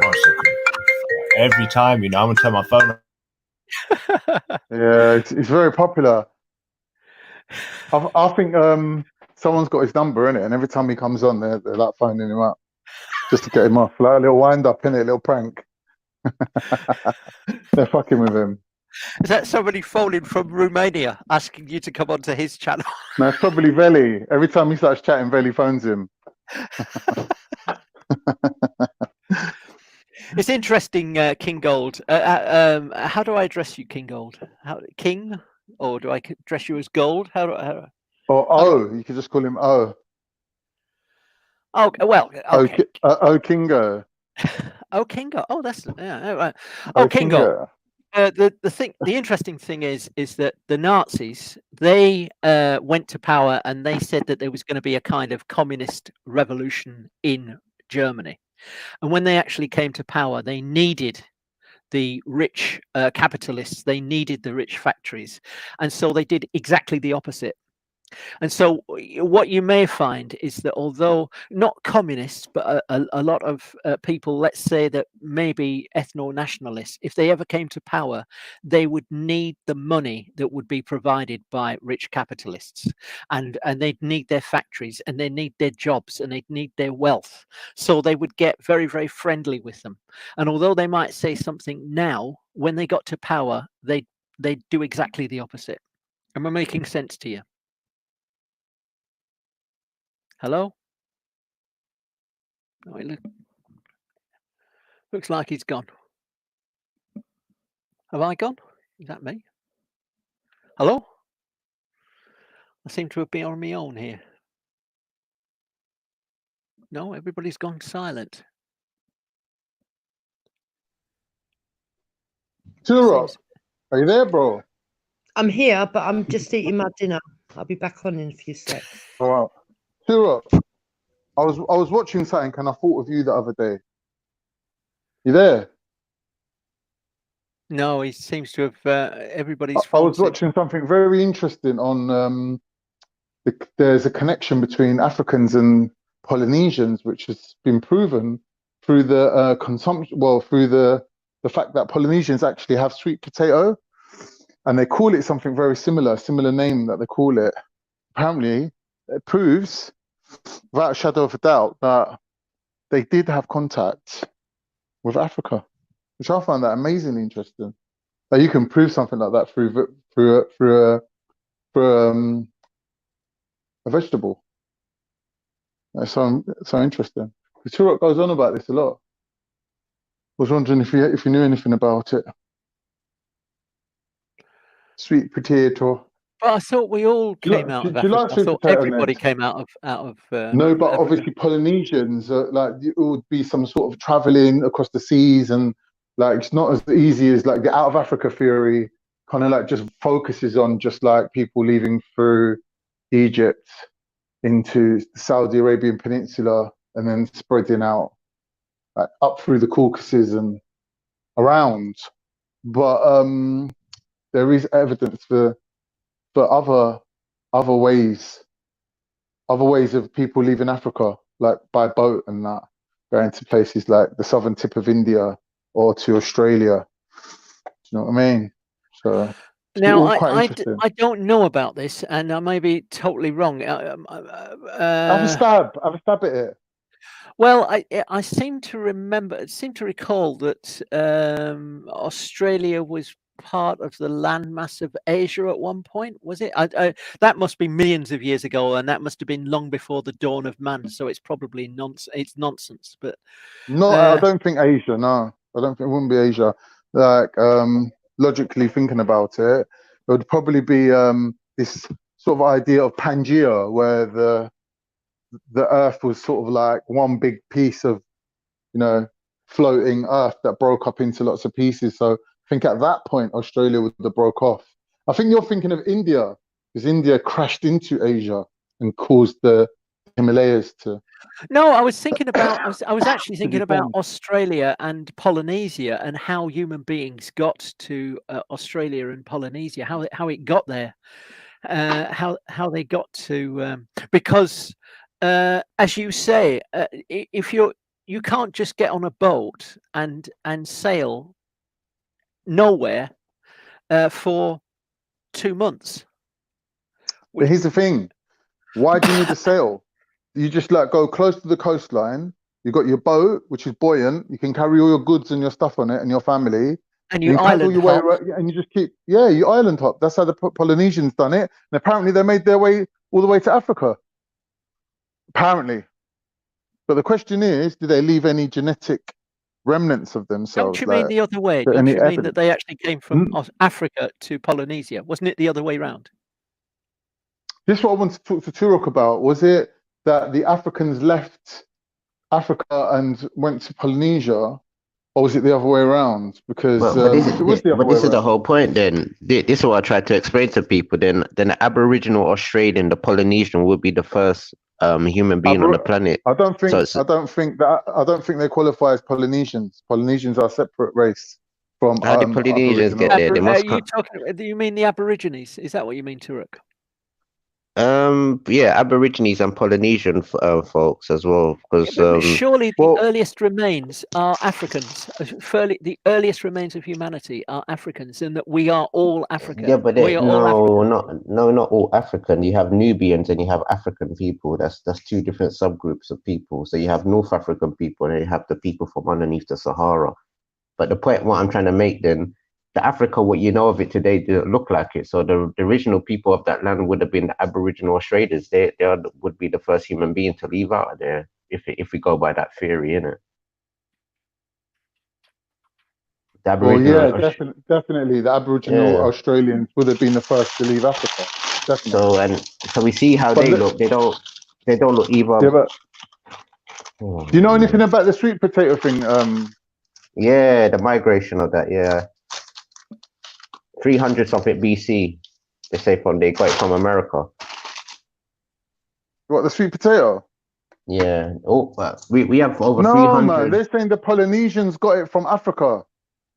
1 second. Every time, you know, I'm gonna turn my phone on. Yeah, it's very popular. I think someone's got his number in it, and every time he comes on, they're like phoning him up just to get him off, like a little wind up in it, a little prank. They're fucking with him. Is that somebody phoning from Romania asking you to come onto his channel? No, it's probably Veli. Every time he starts chatting, Veli phones him. It's interesting, King Gold. How do I address you, King Gold? King, or do I address you as Gold? You could just call him O. Oh, well, okay. O Kingo. Oh, Kingo. Oh, that's right. Oh, Kingo. The interesting thing is that the Nazis, they went to power and they said that there was going to be a kind of communist revolution in Germany. And when they actually came to power, they needed the rich capitalists, they needed the rich factories. And so they did exactly the opposite. And so what you may find is that although not communists, but a lot of people, let's say that maybe ethno-nationalists, if they ever came to power, they would need the money that would be provided by rich capitalists. And they'd need their factories, and they need their jobs, and they'd need their wealth. So they would get very, very friendly with them. And although they might say something now, when they got to power, they'd do exactly the opposite. Am I making sense to you? Hello? Oh, looks like he's gone. Have I gone? Is that me? Hello? I seem to have been on my own here. No, everybody's gone silent. Turok, are you there, bro? I'm here, but I'm just eating my dinner. I'll be back on in a few seconds. All right. Turok, I was watching something and I thought of you the other day. You there? No, he seems to have everybody's. I was watching something very interesting on. There's a connection between Africans and Polynesians, which has been proven through the consumption. Well, through the fact that Polynesians actually have sweet potato, and they call it something very similar name that they call it. Apparently, it proves, without a shadow of a doubt, that they did have contact with Africa, which I found that amazingly interesting. That you can prove something like that through a vegetable. That's so interesting. The Turok goes on about this a lot. I was wondering if you knew anything about it. Sweet potato. But I thought we all came out of Africa. I thought everybody came out of. No, but obviously Polynesians, like it would be some sort of traveling across the seas, and like it's not as easy as like the out of Africa theory. Kind of like just focuses on just like people leaving through Egypt into the Saudi Arabian Peninsula and then spreading out like up through the Caucasus and around. But there is evidence for other ways of people leaving Africa, like by boat and that, going to places like the southern tip of India or to Australia. Do you know what I mean? So it's Now, all quite interesting. I don't know about this, and I may be totally wrong. Have a stab at it. Well, I seem to recall that Australia was part of the landmass of Asia at one point. Was it? That must be millions of years ago, and that must have been long before the dawn of man. So it's probably nonsense. But No, I don't think Asia. No, I don't think it wouldn't be Asia. Like logically thinking about it, it would probably be this sort of idea of Pangea, where the Earth was sort of like one big piece of, floating Earth that broke up into lots of pieces. So I think at that point Australia would have broke off. I think you're thinking of India, because India crashed into Asia and caused the Himalayas to. No, I was thinking about. I was actually To be thinking about formed. Australia and Polynesia, and how human beings got to Australia and Polynesia. How it got there. How they got to because as you say, if you can't just get on a boat and sail nowhere for 2 months. But here's the thing: why do you need a sail? You just like go close to the coastline. You got your boat, which is buoyant. You can carry all your goods and your stuff on it and your family. And you paddle island your way hop. around, and you just keep, you island hop. That's how the Polynesians done it, and apparently they made their way all the way to Africa. Apparently, but the question is, did they leave any genetic remnants of themselves? Don't you mean the other way? Don't any you mean evidence? that they actually came from Africa to Polynesia? Wasn't it the other way round? This is what I wanted to talk to Turok about. Was it that the Africans left Africa and went to Polynesia, or was it the other way around? Because But if it was the other way this is the around, whole point. Then this is what I try to explain to people. Then the Aboriginal Australian, the Polynesian, would be the first human being on the planet. I don't think So I don't think they qualify as Polynesians. Polynesians are a separate race from how did Polynesians get there? They must come. Do you mean the Aborigines? Is that what you mean, Turok? Yeah, Aborigines and Polynesian folks as well, because Surely the earliest remains are Africans. The earliest remains of humanity are Africans, and that we are all Africa. yeah, but we are all African. not all African. You have Nubians and you have African people. That's two different subgroups of people. So you have North African people and you have the people from underneath the Sahara. But the point what I'm trying to make then, the Africa, what you know of it today, didn't look like it. So the original people of that land would have been the Aboriginal Australians. They would be the first human being to leave out of there, if we go by that theory, innit? Definitely, the Aboriginal Australians would have been the first to leave Africa. Definitely. So we see how they look. They don't look either. Yeah, but do you know anything about the sweet potato thing? Yeah, the migration of that. Yeah. 300 something BC, they say they got it from America. What, the sweet potato? Yeah. Oh, we have over 300. No, man, they're saying the Polynesians got it from Africa.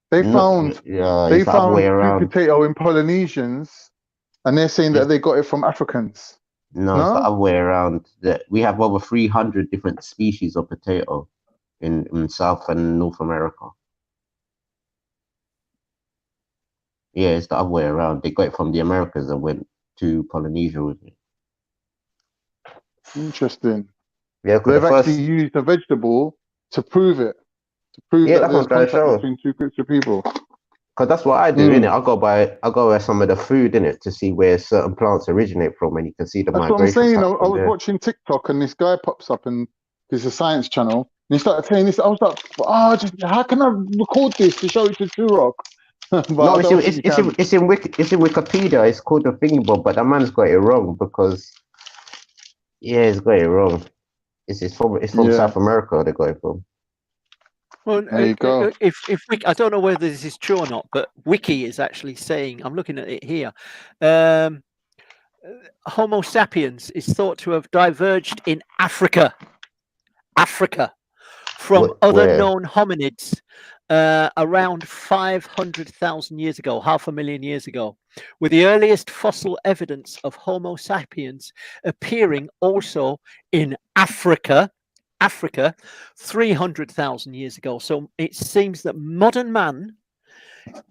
They found sweet potato in Polynesians, and they're saying that they got it from Africans. No, it's the other way around. We have over 300 different species of potato in South and North America. Yeah, it's the other way around. They got it from the Americas and went to Polynesia with it. Interesting. Yeah, they've actually used a vegetable to prove it. To prove that there's contact between two groups of people. Because that's what I do, innit? I go by some of the food, innit, to see where certain plants originate from, and you can see the migration. That's what I'm saying. I was watching TikTok, and this guy pops up, and it's a science channel, and he started saying this. I was like, how can I record this to show it to Turok? No, it's in Wikipedia. It's called the Thingy but that man's got it wrong because he's got it wrong. It's from South America. They got it from. Well, there you go. If I don't know whether this is true or not, but Wiki is actually saying, I'm looking at it here. Homo sapiens is thought to have diverged in Africa from other known hominids around 500,000 years ago, 500,000 years ago, with the earliest fossil evidence of Homo sapiens appearing also in Africa, 300,000 years ago. So it seems that modern man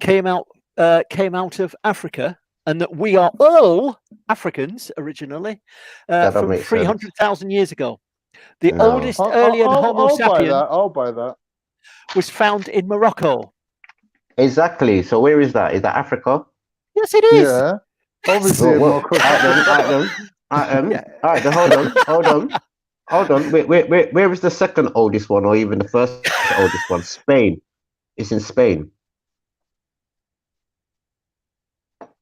came out of Africa, and that we are all Africans originally That don't from make sense. 300,000 years ago. The No. oldest earlier Homo I'll buy sapien that. I'll buy that. was found in Morocco. Exactly. So where is that? Is that Africa? Yes, it is. Yeah, obviously in Morocco. All right, then hold on. Where is the second oldest one, or even the first oldest one? Spain. It's in Spain.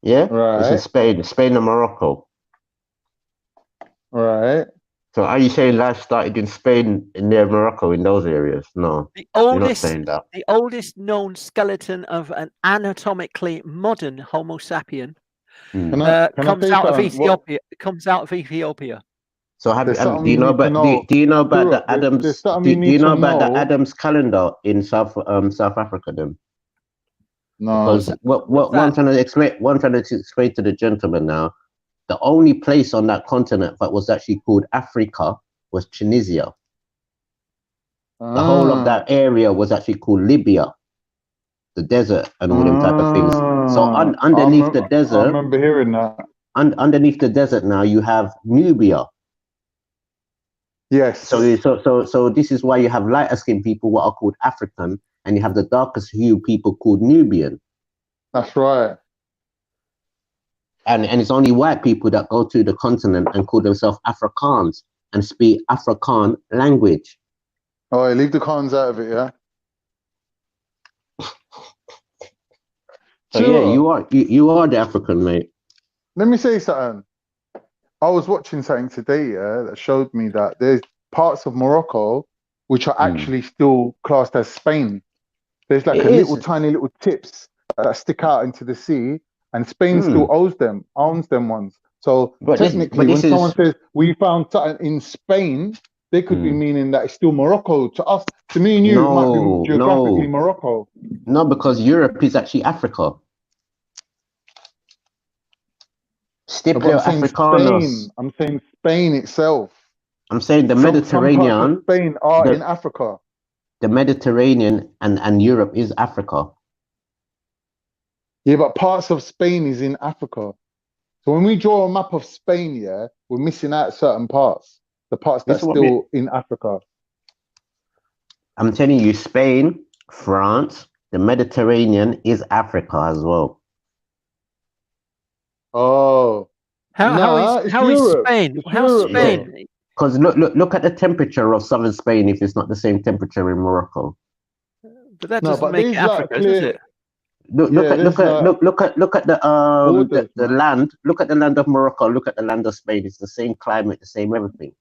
Yeah, it's in Right. Spain and Morocco. Right. So are you saying life started in Spain near Morocco in those areas? No, The you're not saying that. oldest known skeleton of an anatomically modern Homo sapien Can I comes say out of something? What? Ethiopia. Comes out of Ethiopia. So There's do something you you know need to about know. do you know about Europe, the Adams? there's something Do you you need know to about the know. Adams calendar in South Africa then? No. Because what I'm trying to explain to the gentleman now, the only place on that continent that was actually called Africa was Tunisia. The whole of that area was actually called Libya, the desert and all them type of things. So underneath the I desert, remember hearing that. underneath the desert now you have Nubia. Yes. So this is why you have lighter skinned people what are called African, and you have the darkest hue people called Nubian. That's right. And it's only white people that go to the continent and call themselves Afrikaans and speak Afrikaan language. Oh, leave the cons out of it, yeah. So yeah, you are the African, mate. Let me say something. I was watching something today, yeah, that showed me that there's parts of Morocco which are actually still classed as Spain. There's like tiny little tips that stick out into the sea, and Spain still owns them ones. So technically, when someone says we found something in Spain, they could be meaning that it's still Morocco. To us, to me and you, it might be geographically Morocco. No, because Europe is actually Africa. Stipplio Africanus. I'm saying Spain itself. I'm saying the Some parts Mediterranean. of Spain are in Africa. The Mediterranean and Europe is Africa. Yeah, but parts of Spain is in Africa. So when we draw a map of Spain, yeah, we're missing out certain parts. The parts that's still in Africa. I'm telling you, Spain, France, the Mediterranean is Africa as well. Oh. How is Spain? How's Spain? Because look at the temperature of southern Spain if it's not the same temperature in Morocco. But that doesn't make it Africa, does it? Look at the land. Look at the land of Morocco. Look at the land of Spain. It's the same climate, the same everything.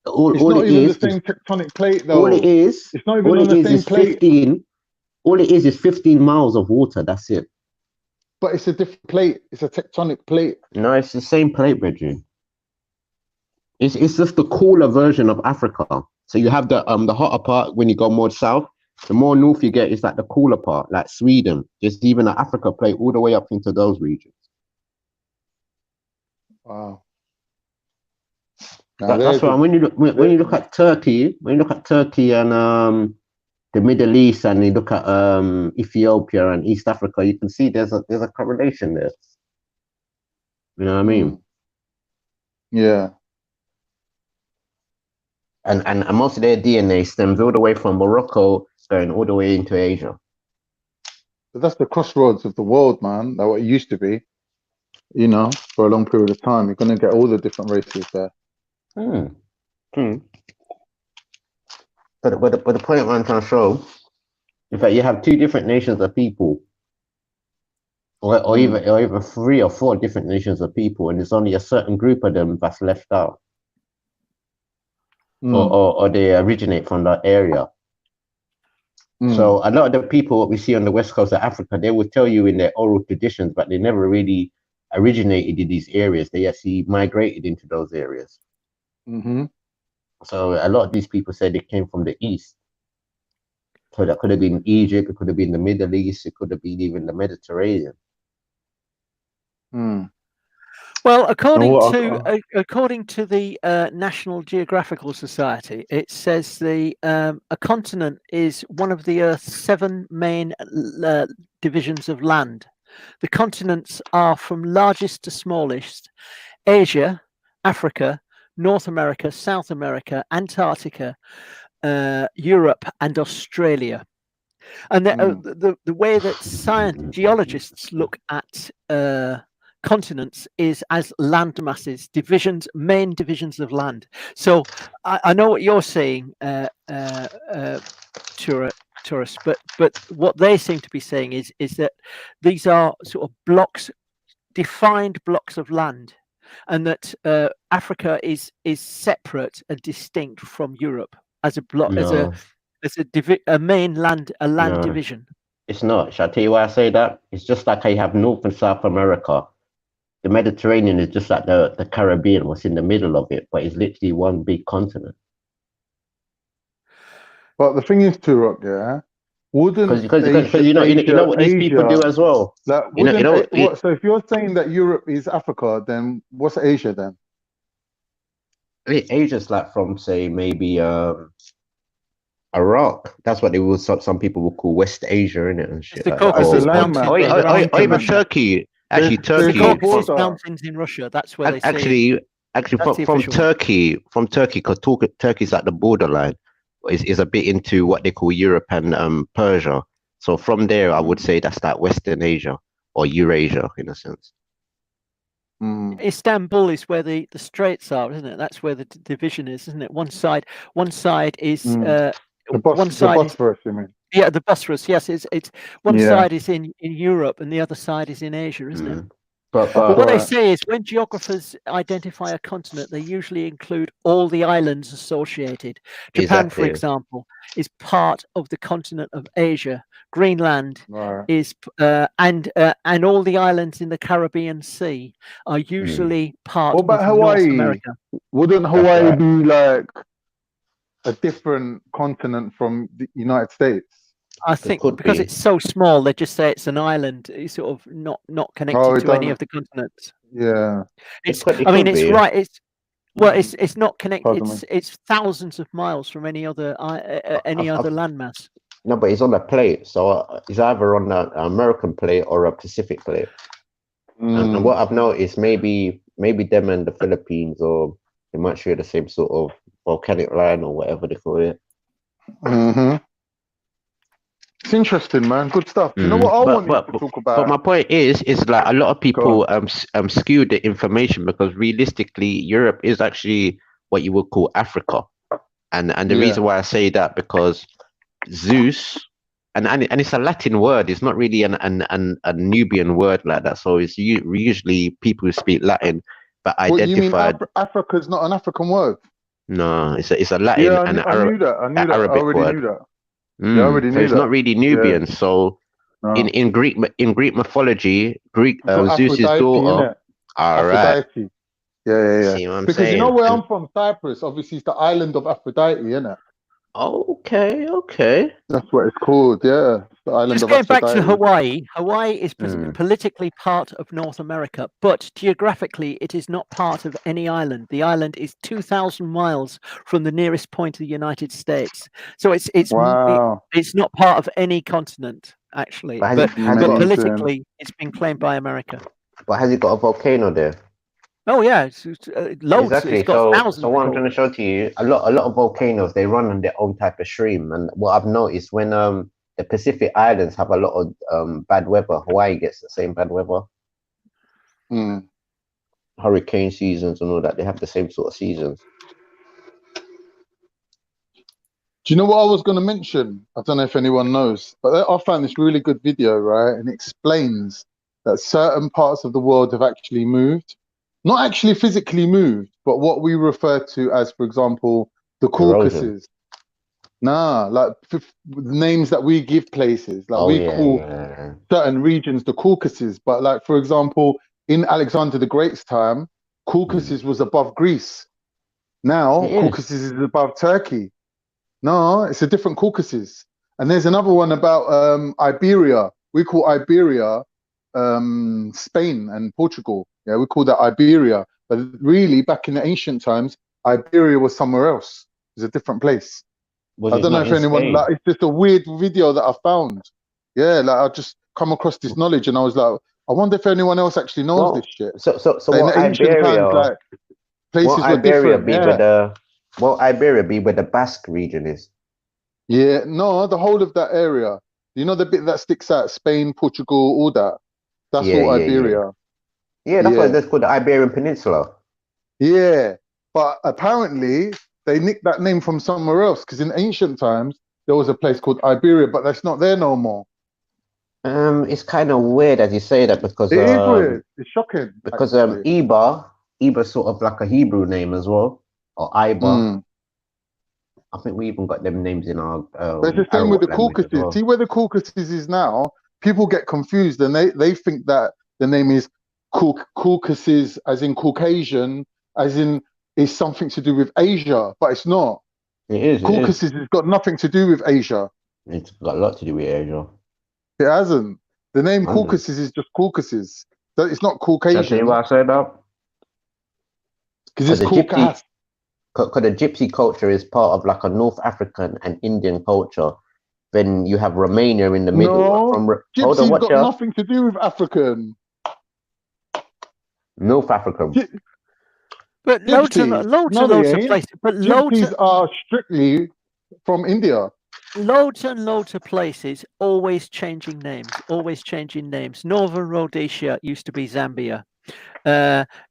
It's not even the same tectonic plate, though. All it is, it's not even on the same plate. 15. All it is 15 miles of water. That's it. But it's a different plate. It's a tectonic plate. No, it's the same plate, Reggie. It's just the cooler version of Africa. So you have the hotter part when you go more south. The more north you get, is like the cooler part, like Sweden. There's even an Africa plate all the way up into those regions. Wow. That's why when you look at Turkey, and the Middle East, and you look at Ethiopia and East Africa, you can see there's a correlation there. You know what I mean? Yeah. And most of their DNA stems all the way from Morocco, going all the way into Asia. But that's the crossroads of the world, man. That's what it used to be. You know, for a long period of time, you're going to get all the different races there. But the point I'm trying to show is that you have two different nations of people, or even 3 or 4 different nations of people, and there's only a certain group of them that's left out, or they originate from that area. So a lot of the people what we see on the west coast of Africa, they will tell you in their oral traditions, but they never really originated in these areas. They actually migrated into those areas. So a lot of these people say they came from the east. So that could have been Egypt, it could have been the Middle East, it could have been even the Mediterranean. Well, according what to the National Geographical Society, it says a continent is one of the Earth's 7 main divisions of land. The continents are from largest to smallest: Asia, Africa, North America, South America, Antarctica, Europe, and Australia. And the way that geologists look at continents is as land masses, main divisions of land. So I know what you're saying, Tourist, but what they seem to be saying is that these are sort of defined blocks of land, and that Africa is separate and distinct from Europe as a block, No, a main land no, division. it's not. Shall I tell you why I say that? It's just like how you have North and South America. The Mediterranean is just like the Caribbean, what's in the middle of it, but it's literally one big continent. But the thing is, Turok, yeah, wouldn't Because you know what these people do as well. Like, so if you're saying that Europe is Africa, then what's Asia then? I mean, Asia's like from, say, maybe Iraq. That's what they would some people would call West Asia, innit, and shit. The Like Caucasus that. Mountains. Or even Turkey. Actually, The Turkey. Caucasus Mountains in Russia. That's where they say. Actually, from Turkey, because Turkey's at the borderline, is a bit into what they call Europe and Persia. So from there, I would say that's like Western Asia or Eurasia in a sense. Istanbul is where the straits are, isn't it? That's where the division is, isn't it? One side is the Bosphorus, you mean? Yeah, the Bosphorus. Yes, it's one Yeah. side is in Europe and the other side is in Asia, isn't it? But what they say is when geographers identify a continent, they usually include all the islands associated. Japan, for Exactly. example, is part of the continent of Asia. Greenland is, and all the islands in the Caribbean Sea are usually part What about of Hawaii? North America. Wouldn't Hawaii be like a different continent from the United States? I think because it's so small, they just say it's an island. It's sort of not connected to any of the continents. Yeah, it's. I mean, it's right. It's not connected. It's thousands of miles from any other landmass. No, but it's on a plate, so it's either on an American plate or a Pacific plate. And what I've noticed, maybe them and the Philippines, or they might share the same sort of volcanic line or whatever they call it. It's interesting, man. Good stuff. You know what I wanted to talk about? But my point is like a lot of people skew the information, because realistically, Europe is actually what you would call Africa, and the reason why I say that, because Zeus, and it's a Latin word. It's not really a Nubian word like that. So it's usually people who speak Latin, but identified. You mean Africa's not an African word? No, it's a Latin and I knew that. Arabic I already word. knew that. Yeah, I already knew it's that. not really Nubian. Yeah. So in Greek mythology, Zeus's Aphrodite, daughter. innit? All right. Aphrodite. Yeah. See what I'm Because saying? you know where I'm from, Cyprus. Obviously, it's the island of Aphrodite, innit? Okay. That's what it's called. Yeah, the island Just of going back Aphrodite. to Hawaii. Hawaii is politically part of North America, but geographically it is not part of any island. The island is 2,000 miles from the nearest point of the United States, so it's not part of any continent actually. But politically, it's been claimed by America. But has it got a volcano there? Oh yeah, it's loads. Exactly. It's got thousands. So what I'm trying to show to you, a lot of volcanoes, they run on their own type of stream. And what I've noticed, when the Pacific Islands have a lot of bad weather, Hawaii gets the same bad weather. Hurricane seasons and all that, they have the same sort of seasons. Do you know what I was going to mention? I don't know if anyone knows, but I found this really good video, right? And it explains that certain parts of the world have actually moved. Not actually physically moved, but what we refer to as, for example, the Caucasus. Like names that we give places. Like we call certain regions the Caucasus. But like, for example, in Alexander the Great's time, Caucasus was above Greece. Now, Caucasus is above Turkey. No, it's a different Caucasus. And there's another one about Iberia. We call Iberia Spain and Portugal. Yeah, we call that Iberia. But really, back in the ancient times, Iberia was somewhere else. It was a different place. Was I it don't know not if in anyone, Spain? like, it's just a weird video that I found. Yeah, like I just come across this knowledge and I was like, I wonder if anyone else actually knows this shit. So Like in what the ancient times, Iberia? like places What were Iberia different. be Yeah. where the what Iberia be where the Basque region is? Yeah, no, the whole of that area. You know the bit that sticks out, Spain, Portugal, all that. That's Yeah, all yeah, yeah. Iberia. Yeah, that's why Yeah. that's called the Iberian Peninsula. Yeah. But apparently they nicked that name from somewhere else because in ancient times there was a place called Iberia, but that's not there no more. It's kind of weird as you say that because It is weird. It's shocking. Actually. Eba's sort of like a Hebrew name as well, or Iba. Mm. I think we even got them names in our But it's the same with Arawak the language as Caucasus. well. See where the Caucasus is now? People get confused and they think that the name is Caucasus, as in Caucasian, as in is something to do with Asia, but it's not. It is. Caucasus has got nothing to do with Asia. It's got a lot to do with Asia. It hasn't. The name I know. Caucasus is just Caucasus. So it's not Shall I tell you Caucasian. what I say about? Because it's the Caucasus. Because the gypsy culture is part of like a North African and Indian culture. Then you have Romania in the middle. No, Hold on, Gypsy's watch got out. nothing to do with African. North African. But loads and Gypsies. loads No, and they loads of ain't. places. But loads Gypsies are strictly from India. loads and loads of places always changing names. Always changing names. Northern Rhodesia used to be Zambia.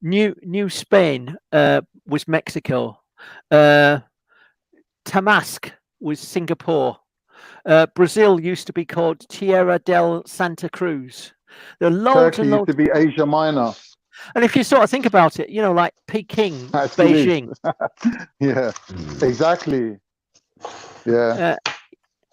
New Spain was Mexico. Tamask was Singapore. Brazil used to be called Tierra del Santa Cruz. There are loads Turkey and used loads. to be Asia Minor. And if you sort of think about it, you know, like Peking, That still is. Beijing. Yeah, exactly. Yeah.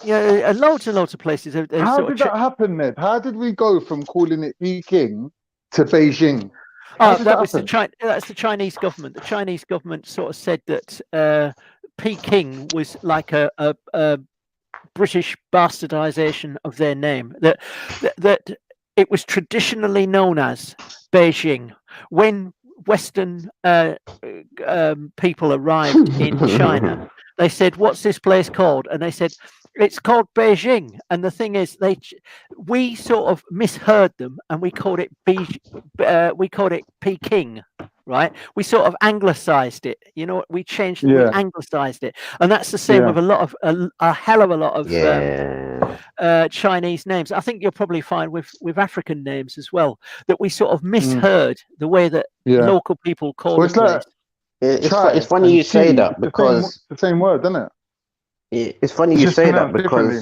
Yeah, loads and loads of places. How did that happen, Ned? How did we go from calling it Peking to Beijing? How Oh, did that was happen? that's the Chinese government. The Chinese government sort of said that Peking was like a British bastardization of their name. That it was traditionally known as Beijing. When Western people arrived in China, they said, "What's this place called?" And they said, "It's called Beijing." And the thing is, we sort of misheard them, and we called it Peking, right? We sort of anglicized it. You know, we changed it. We Yeah. anglicized it, and that's the same Yeah. with a lot of a hell of a lot of Yeah. Chinese names. I think you'll probably find with African names as well that we sort of misheard the way that Yeah. local people call Well, a it's like place. It's funny and you say tea, that it's because the same word, isn't it? it's funny It's you just say that pronounced differently.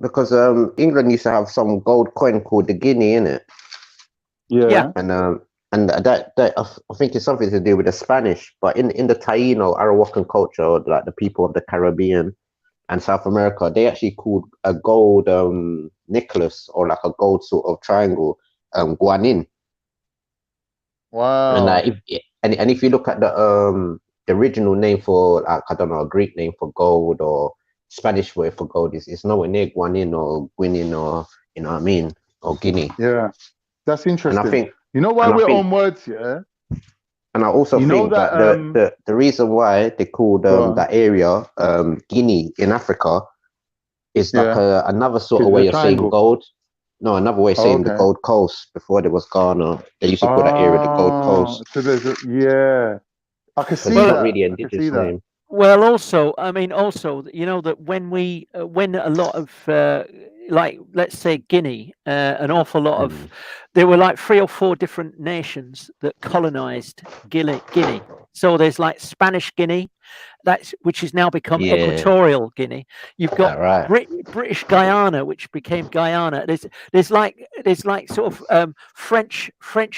because England used to have some gold coin called the guinea in it. Yeah. And that I think it's something to do with the Spanish, but in the Taino Arawakan culture, like the people of the Caribbean and South America, they actually called a gold necklace or like a gold sort of triangle guanin. Wow. And if you look at the original name for like I don't know, a Greek name for gold or Spanish word for gold is nowhere near guanin or guinin or you know what I mean, or guinea. Yeah. That's interesting. And I think you know why we're on words, yeah? And I also You know think that, that the reason why they called that area Guinea in Africa is like another sort of 'Cause way it's of a saying triangle. gold. No, another way of Oh, saying the okay. Gold Coast before there was Ghana. They used to call that area the Gold Coast. So there's yeah. I can see But it's that. not really an I can see indigenous that. name. Well, also, I mean, also, you know that when a lot of like, let's say Guinea, an awful lot of, there were like 3 or 4 different nations that colonized Guinea. So there's like Spanish Guinea, which has now become Yeah. Equatorial Guinea. You've got Right. British Guyana, which became Guyana. There's like sort of French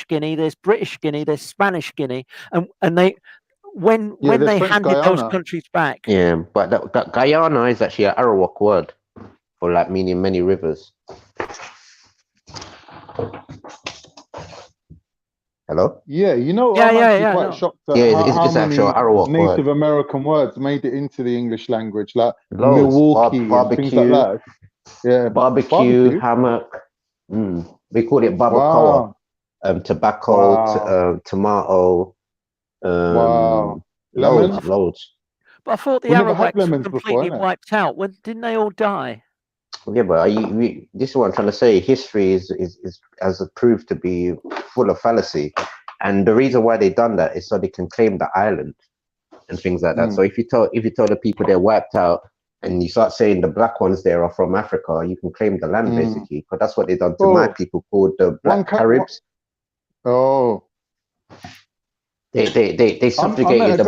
Guinea. There's British Guinea. There's Spanish Guinea, and they. When there's they French handed those Guyana. countries back, Yeah, but that Guyana is actually an Arawak word for like meaning many rivers. Hello? Yeah, you know, Yeah, I'm yeah, actually yeah, quite no. shocked at Yeah, how it's many actual Arawak Native word. American words made it into the English language, like Loads. Milwaukee and things like Barbecue. that. Yeah, barbecue, hammock. We call it barbacoa. Wow. Tobacco, Wow. tomato, Wow. loads, Lemons? loads. But I thought the We never had Arawaks were lemons before, completely innit? wiped out. When didn't they all die? Yeah, but this is what I'm trying to say. History is has proved to be full of fallacy, and the reason why they done that is so they can claim the island and things like that. So if you tell the people they're wiped out, and you start saying the black ones there are from Africa, you can claim the land basically, because that's what they done to my people called the Black Caribs. Oh. They subjugated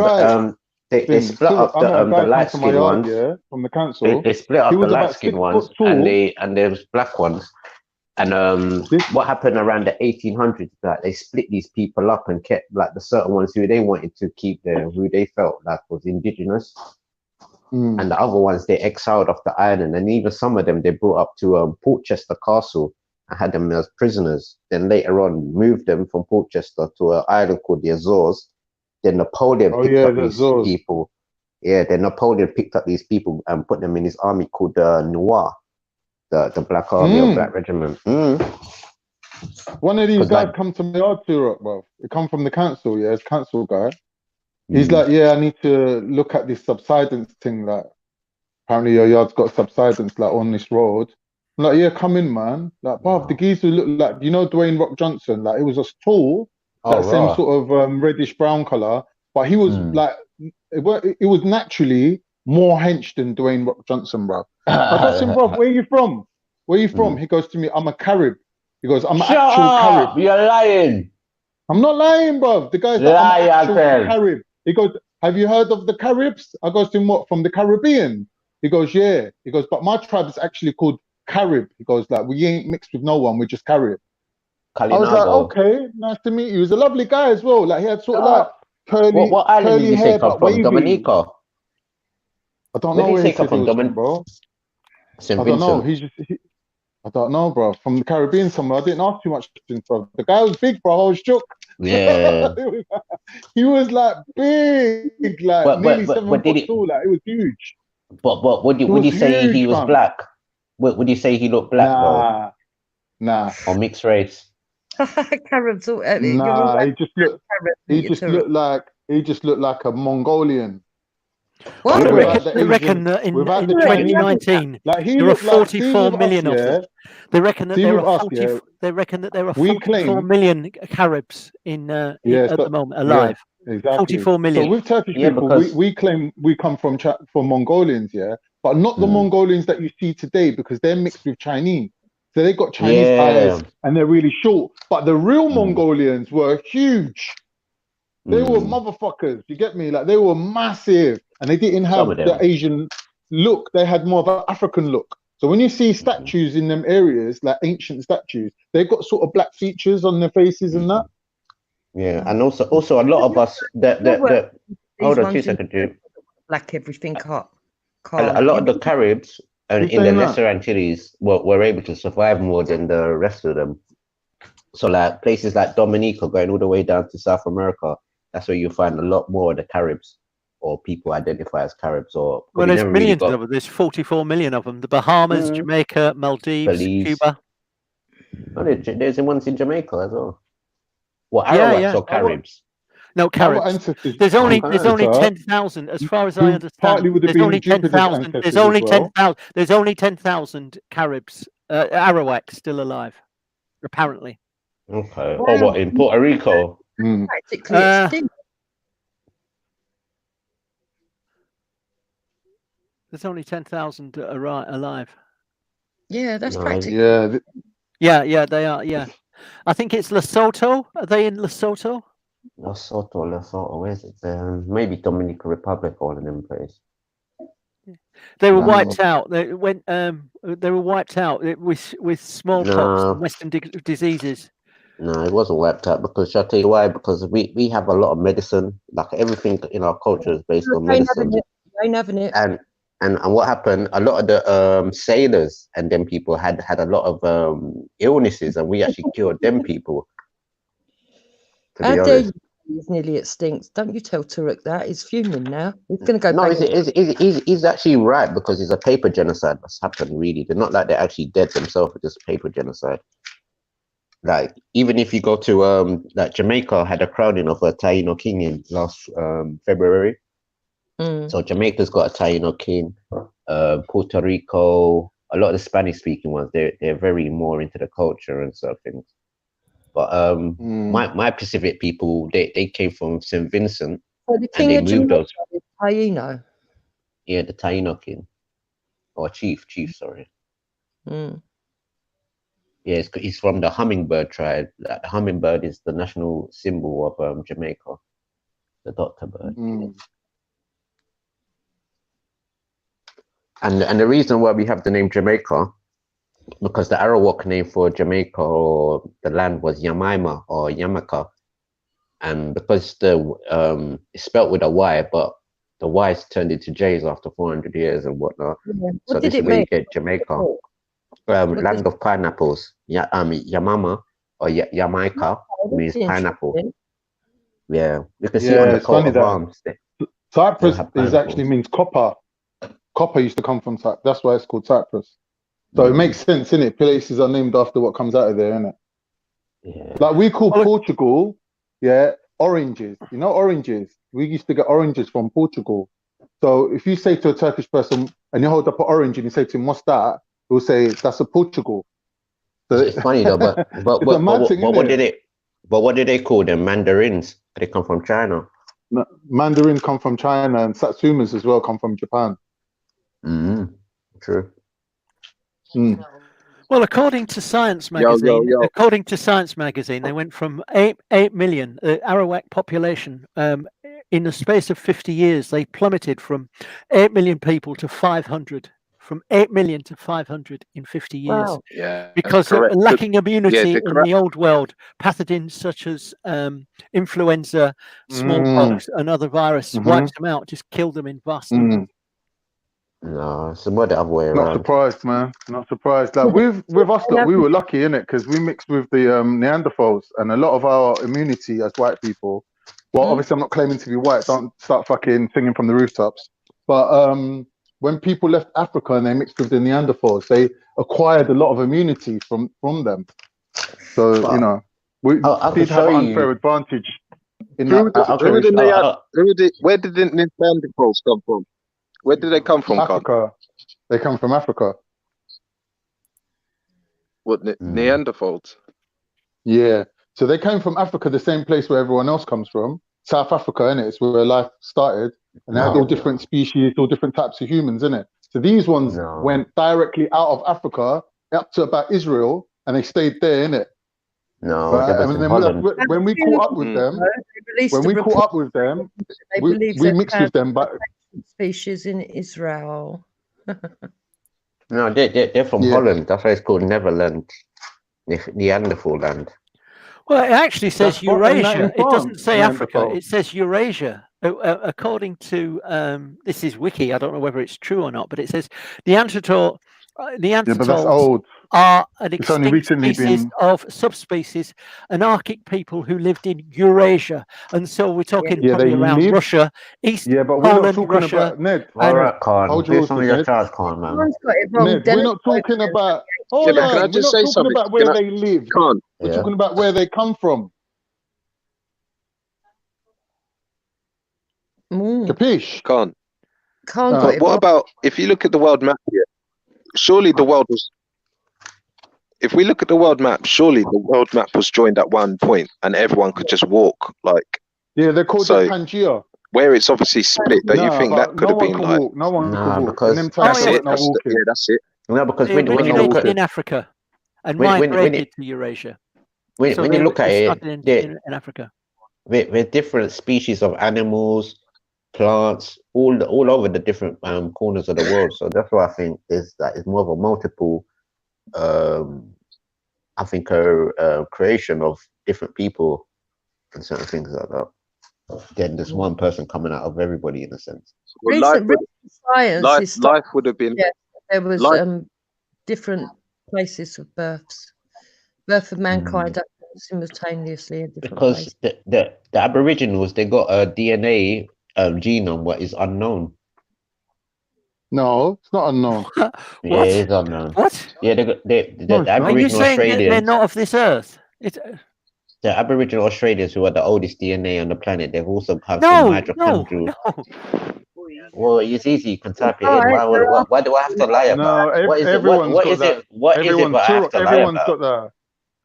they split up I met a the guy come light to my skinned yard, ones. yeah, from the council. They split He up the was light about skinned 6 ones foot tall. and there's black ones. And what happened around the 1800s, that they split these people up and kept like the certain ones who they wanted to keep there, who they felt like was indigenous. And the other ones they exiled off the island, and even some of them they brought up to Portchester Castle and had them as prisoners. Then later on moved them from Portchester to an island called the Azores. Then Napoleon picked up these people. Yeah, then Napoleon picked up these people and put them in his army called the Noir, the Black Army or Black Regiment. One of these guys come to my yard too, bro. He come from the council, yeah, it's council guy. He's like, yeah, I need to look at this subsidence thing. Like, apparently your yard's got subsidence like on this road. I'm like, yeah, come in, man. Like, bruv, the geezer look like, you know, Dwayne Rock Johnson. Like, it was as tall, that same sort of reddish brown color, but he was like, it was naturally more hench than Dwayne Rock Johnson, bruv. I asked him, bruv, where you from? Where you from? He goes to me, I'm a Carib. He goes, I'm an actual Carib. You're lying. I'm not lying, bruv. The guy's like, I'm an actual Carib. He goes, have you heard of the Caribs? I goes to him, what, from the Caribbean? He goes, yeah. He goes, but my tribe is actually called Carib. He goes, like, we ain't mixed with no one, we're just Carib. I was like, okay, nice to meet you. He was a lovely guy as well. Like, he had sort of like what island did you say hair, come but from? wavy. Dominica? I don't know where he said he was from, bro. St. I don't know. Vincent. I don't know, bro. From the Caribbean somewhere. I didn't ask too much questions, bro. The guy was big, bro. I was shook. Yeah. He was like big, like nearly 7 foot tall. Like, it was huge. But would you say he was black? Would you say he looked black though? Nah. Or mixed race? Caribs. Nah, he just looked like a Mongolian. What? They reckon that in 2019 there are 44 million of them. They reckon that there are They reckon that there are 44 million Caribs at the moment alive. Yeah, exactly. 44 million. So with Turkish people, we claim we come from Mongolians, yeah, but not the Mongolians that you see today, because they're mixed with Chinese. So they got Chinese eyes and they're really short. But the real Mongolians were huge. They were motherfuckers. You get me? Like, they were massive, and they didn't have the Asian look. They had more of an African look. So when you see statues in them areas, like ancient statues, they've got sort of black features on their faces and that. Yeah, and also a lot of us hold on 2 seconds, dude. Black everything up. A lot of the Caribs and in the Lesser Antilles were able to survive more than the rest of them. So like places like Dominica, going all the way down to South America, that's where you find a lot more of the Caribs, or people identify as Caribs. Or well, there's millions of them. There's 44 million of them. The Bahamas, Jamaica, Maldives, Cuba. Oh, there's ones in Jamaica as well. What, Arawaks or Caribs? No, Caribs. There's only 10,000, as far as I understand. There's only 10,000. There's only 10,000. There's only 10,000 Caribs, Arawaks still alive, apparently. Okay. Or what, in Puerto Rico? Practically extinct. There's only 10,000 alive. Yeah, that's practically. Yeah, they are. Yeah, I think it's Lesotho. Are they in Lesotho? Lesotho. Where's it? Maybe Dominican Republic, all in them place. They were wiped out. They were wiped out with smallpox and Western diseases. No, it wasn't wiped out, because I'll tell you why. Because we have a lot of medicine. Like, everything in our culture is based on medicine. Ain't having it. And what happened? A lot of the sailors and them people had a lot of illnesses, and we actually cured them people. To be honest. is nearly extinct. Don't you tell Turek that. He's fuming now. He's going to go No, back. he's actually right, because it's a paper genocide that's happened. Really, they're not like they're actually dead themselves. It's just paper genocide. Like, even if you go to like Jamaica had a crowning of a Taino king in last February. So Jamaica's got a Taino king. Puerto Rico, a lot of the Spanish speaking ones, they're very more into the culture and stuff things. But my Pacific people, they came from St. Vincent, So the and king they of moved Jamaica those. is Taino. Yeah, the Taino king, or chief, sorry. Yeah, he's from the hummingbird tribe. Like, the hummingbird is the national symbol of Jamaica, the doctor bird. And the reason why we have the name Jamaica, because the Arawak name for Jamaica or the land was Yamaima or Yamaka, and because it's spelt with a Y, but the Y's turned into J's after 400 years and whatnot. Yeah. So What this did is it where you mean? get Jamaica. Land of pineapples. Yamama or Jamaica means pineapple. Yeah, you can see it on Yeah, the it's coat funny of that arms. They Cyprus have is actually pineapples. means copper. Copper used to come from Cyprus. That's why it's called Cyprus. So it makes sense, innit? Places are named after what comes out of there, innit? Yeah. Like we call Portugal, oranges. You know oranges? We used to get oranges from Portugal. So if you say to a Turkish person and you hold up an orange and you say to him, "What's that?" He'll say, "That's a Portugal." So It's funny though, but it's a mad thing, innit? what did they call them? Mandarins. They come from China. No, Mandarin come from China and Satsumas as well come from Japan. True. Well, according to Science magazine, they went from 8 million Arawak population in the space of 50 years. They plummeted from 8 million people to 500. From 8 million to 500 in 50 years. Wow. Yeah, because of correct. lacking immunity the in the old world, pathogens such as influenza, smallpox, and other viruses wiped them out, just killed them in vast numbers. No, it's more the other way Not around. surprised, man. Not surprised. Like with us, look, we were lucky, innit? Because we mixed with the Neanderthals, and a lot of our immunity as white people. Well, obviously, I'm not claiming to be white. Don't start fucking singing from the rooftops. But when people left Africa and they mixed with the Neanderthals, they acquired a lot of immunity from them. So we did have an unfair advantage in that situation. Where did the Neanderthals come from? Where did they come from? Africa. They come from Africa. What, Neanderthals? Yeah. So they came from Africa, the same place where everyone else comes from. South Africa, innit? It's where life started. And they had all different species, all different types of humans, innit? So these ones went directly out of Africa up to about Israel, and they stayed there, innit? No, right? that was And in then Holland. when we caught up with them, we mixed with them, but species in Israel. No, they're from Holland. That's why it's called Neverland, Neanderthal land. Well, it actually says Eurasia. It doesn't say Africa. Neanderthal. It says Eurasia. According to this is Wiki. I don't know whether it's true or not, but it says Neanderthals old. are an It's only extinct recently species been. of subspecies, anarchic people who lived in Eurasia, and so we're talking Yeah, probably they around lived. Russia, East Yeah, but we're not Poland, talking Russia. about Ned. All right, Khan. Hold Do your some of horses, your Ned. charge, Khan, man. Someone's got it wrong. Ned, we're not talking about. Hold but can I on, we're just not say talking something? about where they live. Can't. We're talking about where they come from. Capiche? Can't. Can't got But it what wrong. about if you look at the world map here? Surely the world was. If we look at the world map, surely the world map was joined at one point, and everyone could just walk like. Yeah, they're called So the Pangea. where it's obviously split, don't you No, think that but could no have one been could like? walk. No one could Nah, walk. In because them times, That's there it. weren't no walking. Yeah, that's it. no, because They when you originated look in at Africa and when migrated to Eurasia. when So you they look at it, started in Africa. with different species of animals, plants, all over the different corners of the world. So that's why I think is more of a multiple. I think a creation of different people and certain things like that. Then there's one person coming out of everybody in a sense. Well, life Science life would have been. Yeah, there was life- different places of birth of mankind up to simultaneously in different Because places. the Aboriginals, they got a DNA genome what is unknown. No, it's not unknown. Yeah, it is unknown. What? Yeah, No, the it's not. Are you Aboriginal saying that they're Australians, not of this earth? It's the Aboriginal Australians who are the oldest DNA on the planet, they've also come from no. mitochondrial. Well, it's easy. You can type it All in. right, there are Why do I have to lie about? No, What is it? everyone's What got is that. it? What is it? What I have to lie Everyone's about? got that.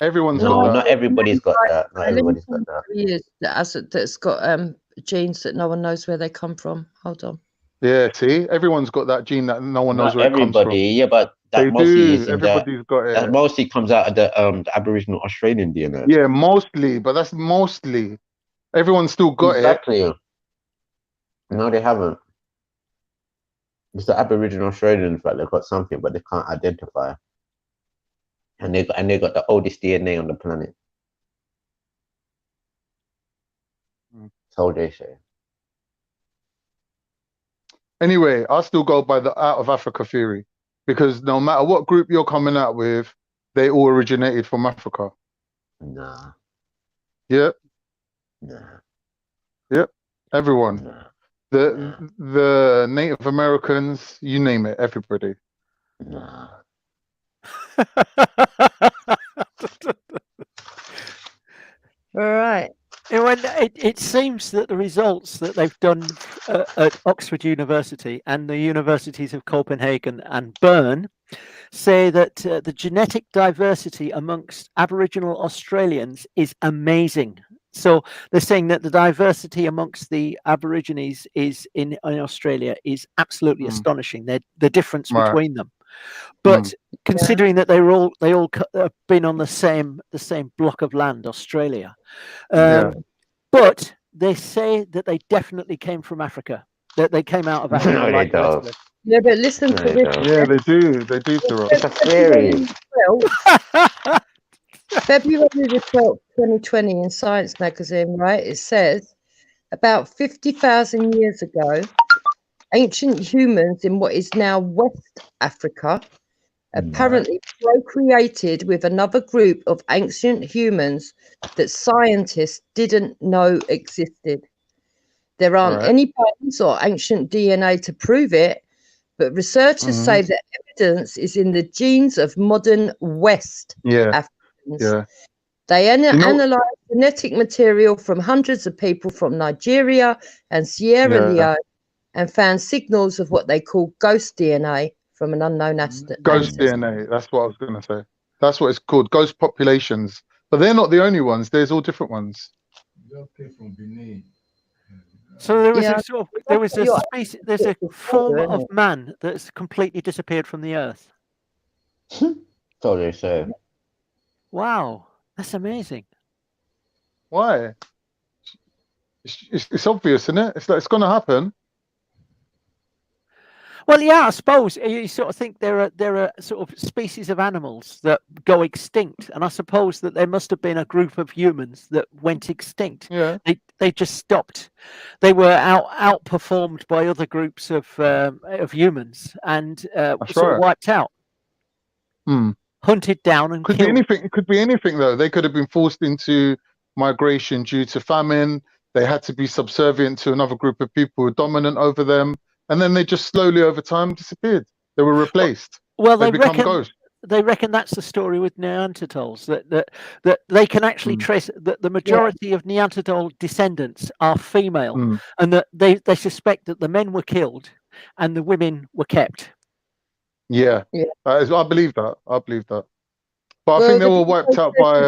Everyone's got No, that. not everybody's got that. Not let me everybody's got find that. who he is that's got genes that no one knows where they come from. Hold on. Yeah, see, everyone's got that gene that no one knows Not where it comes from. everybody, yeah, but They that mostly do. is in the. Everybody's got That it. mostly comes out of the Aboriginal Australian DNA. Yeah, mostly, but that's mostly. Everyone's still got it. Exactly. No, they haven't. It's the Aboriginal Australians, but they've got something, but they can't identify. And they got the oldest DNA on the planet. So they say. Anyway, I still go by the out of Africa theory because no matter what group you're coming out with, they all originated from Africa. Nah. Yep. Nah. Yep. Everyone. Nah. The Native Americans, you name it, everybody. Nah. All right. It seems that the results that they've done at Oxford University and the universities of Copenhagen and Bern say that the genetic diversity amongst Aboriginal Australians is amazing. So they're saying that the diversity amongst the Aborigines is in Australia is absolutely astonishing. The difference between them. But considering that they all have been on the same block of land, Australia, but they say that they definitely came from Africa. That they came out of Africa. No, like they the rest don't. of us. Yeah, but listen No, to they this. don't. Yeah, they do. They do, Tara. It's a theory. February the 12th, 2020, in Science magazine, right? It says about 50,000 years ago, ancient humans in what is now West Africa apparently procreated with another group of ancient humans that scientists didn't know existed. There aren't any bones or ancient DNA to prove it, but researchers say that evidence is in the genes of modern West Africans. Yeah. They analysed genetic material from hundreds of people from Nigeria and Sierra Leone and found signals of what they call ghost DNA from an unknown ancestor. Ghost DNA. That's what I was going to say. That's what it's called. Ghost populations. But they're not the only ones. There's all different ones. So there was a species. There's a form of man that's completely disappeared from the earth. So they say. Wow, that's amazing. Why? It's obvious, isn't it? It's going to happen. Well, yeah, I suppose you sort of think there are sort of species of animals that go extinct, and I suppose that there must have been a group of humans that went extinct. Yeah, they just stopped. They were outperformed by other groups of humans and sort of wiped out, hunted down and could killed. be anything. It could be anything though. They could have been forced into migration due to famine. They had to be subservient to another group of people dominant over them. And then they just slowly over time disappeared. They were replaced. Well, they become ghosts. They reckon that's the story with Neanderthals, that they can actually trace that the majority of Neanderthal descendants are female, and that they suspect that the men were killed and the women were kept. Yeah. I believe that. But I think they were wiped out by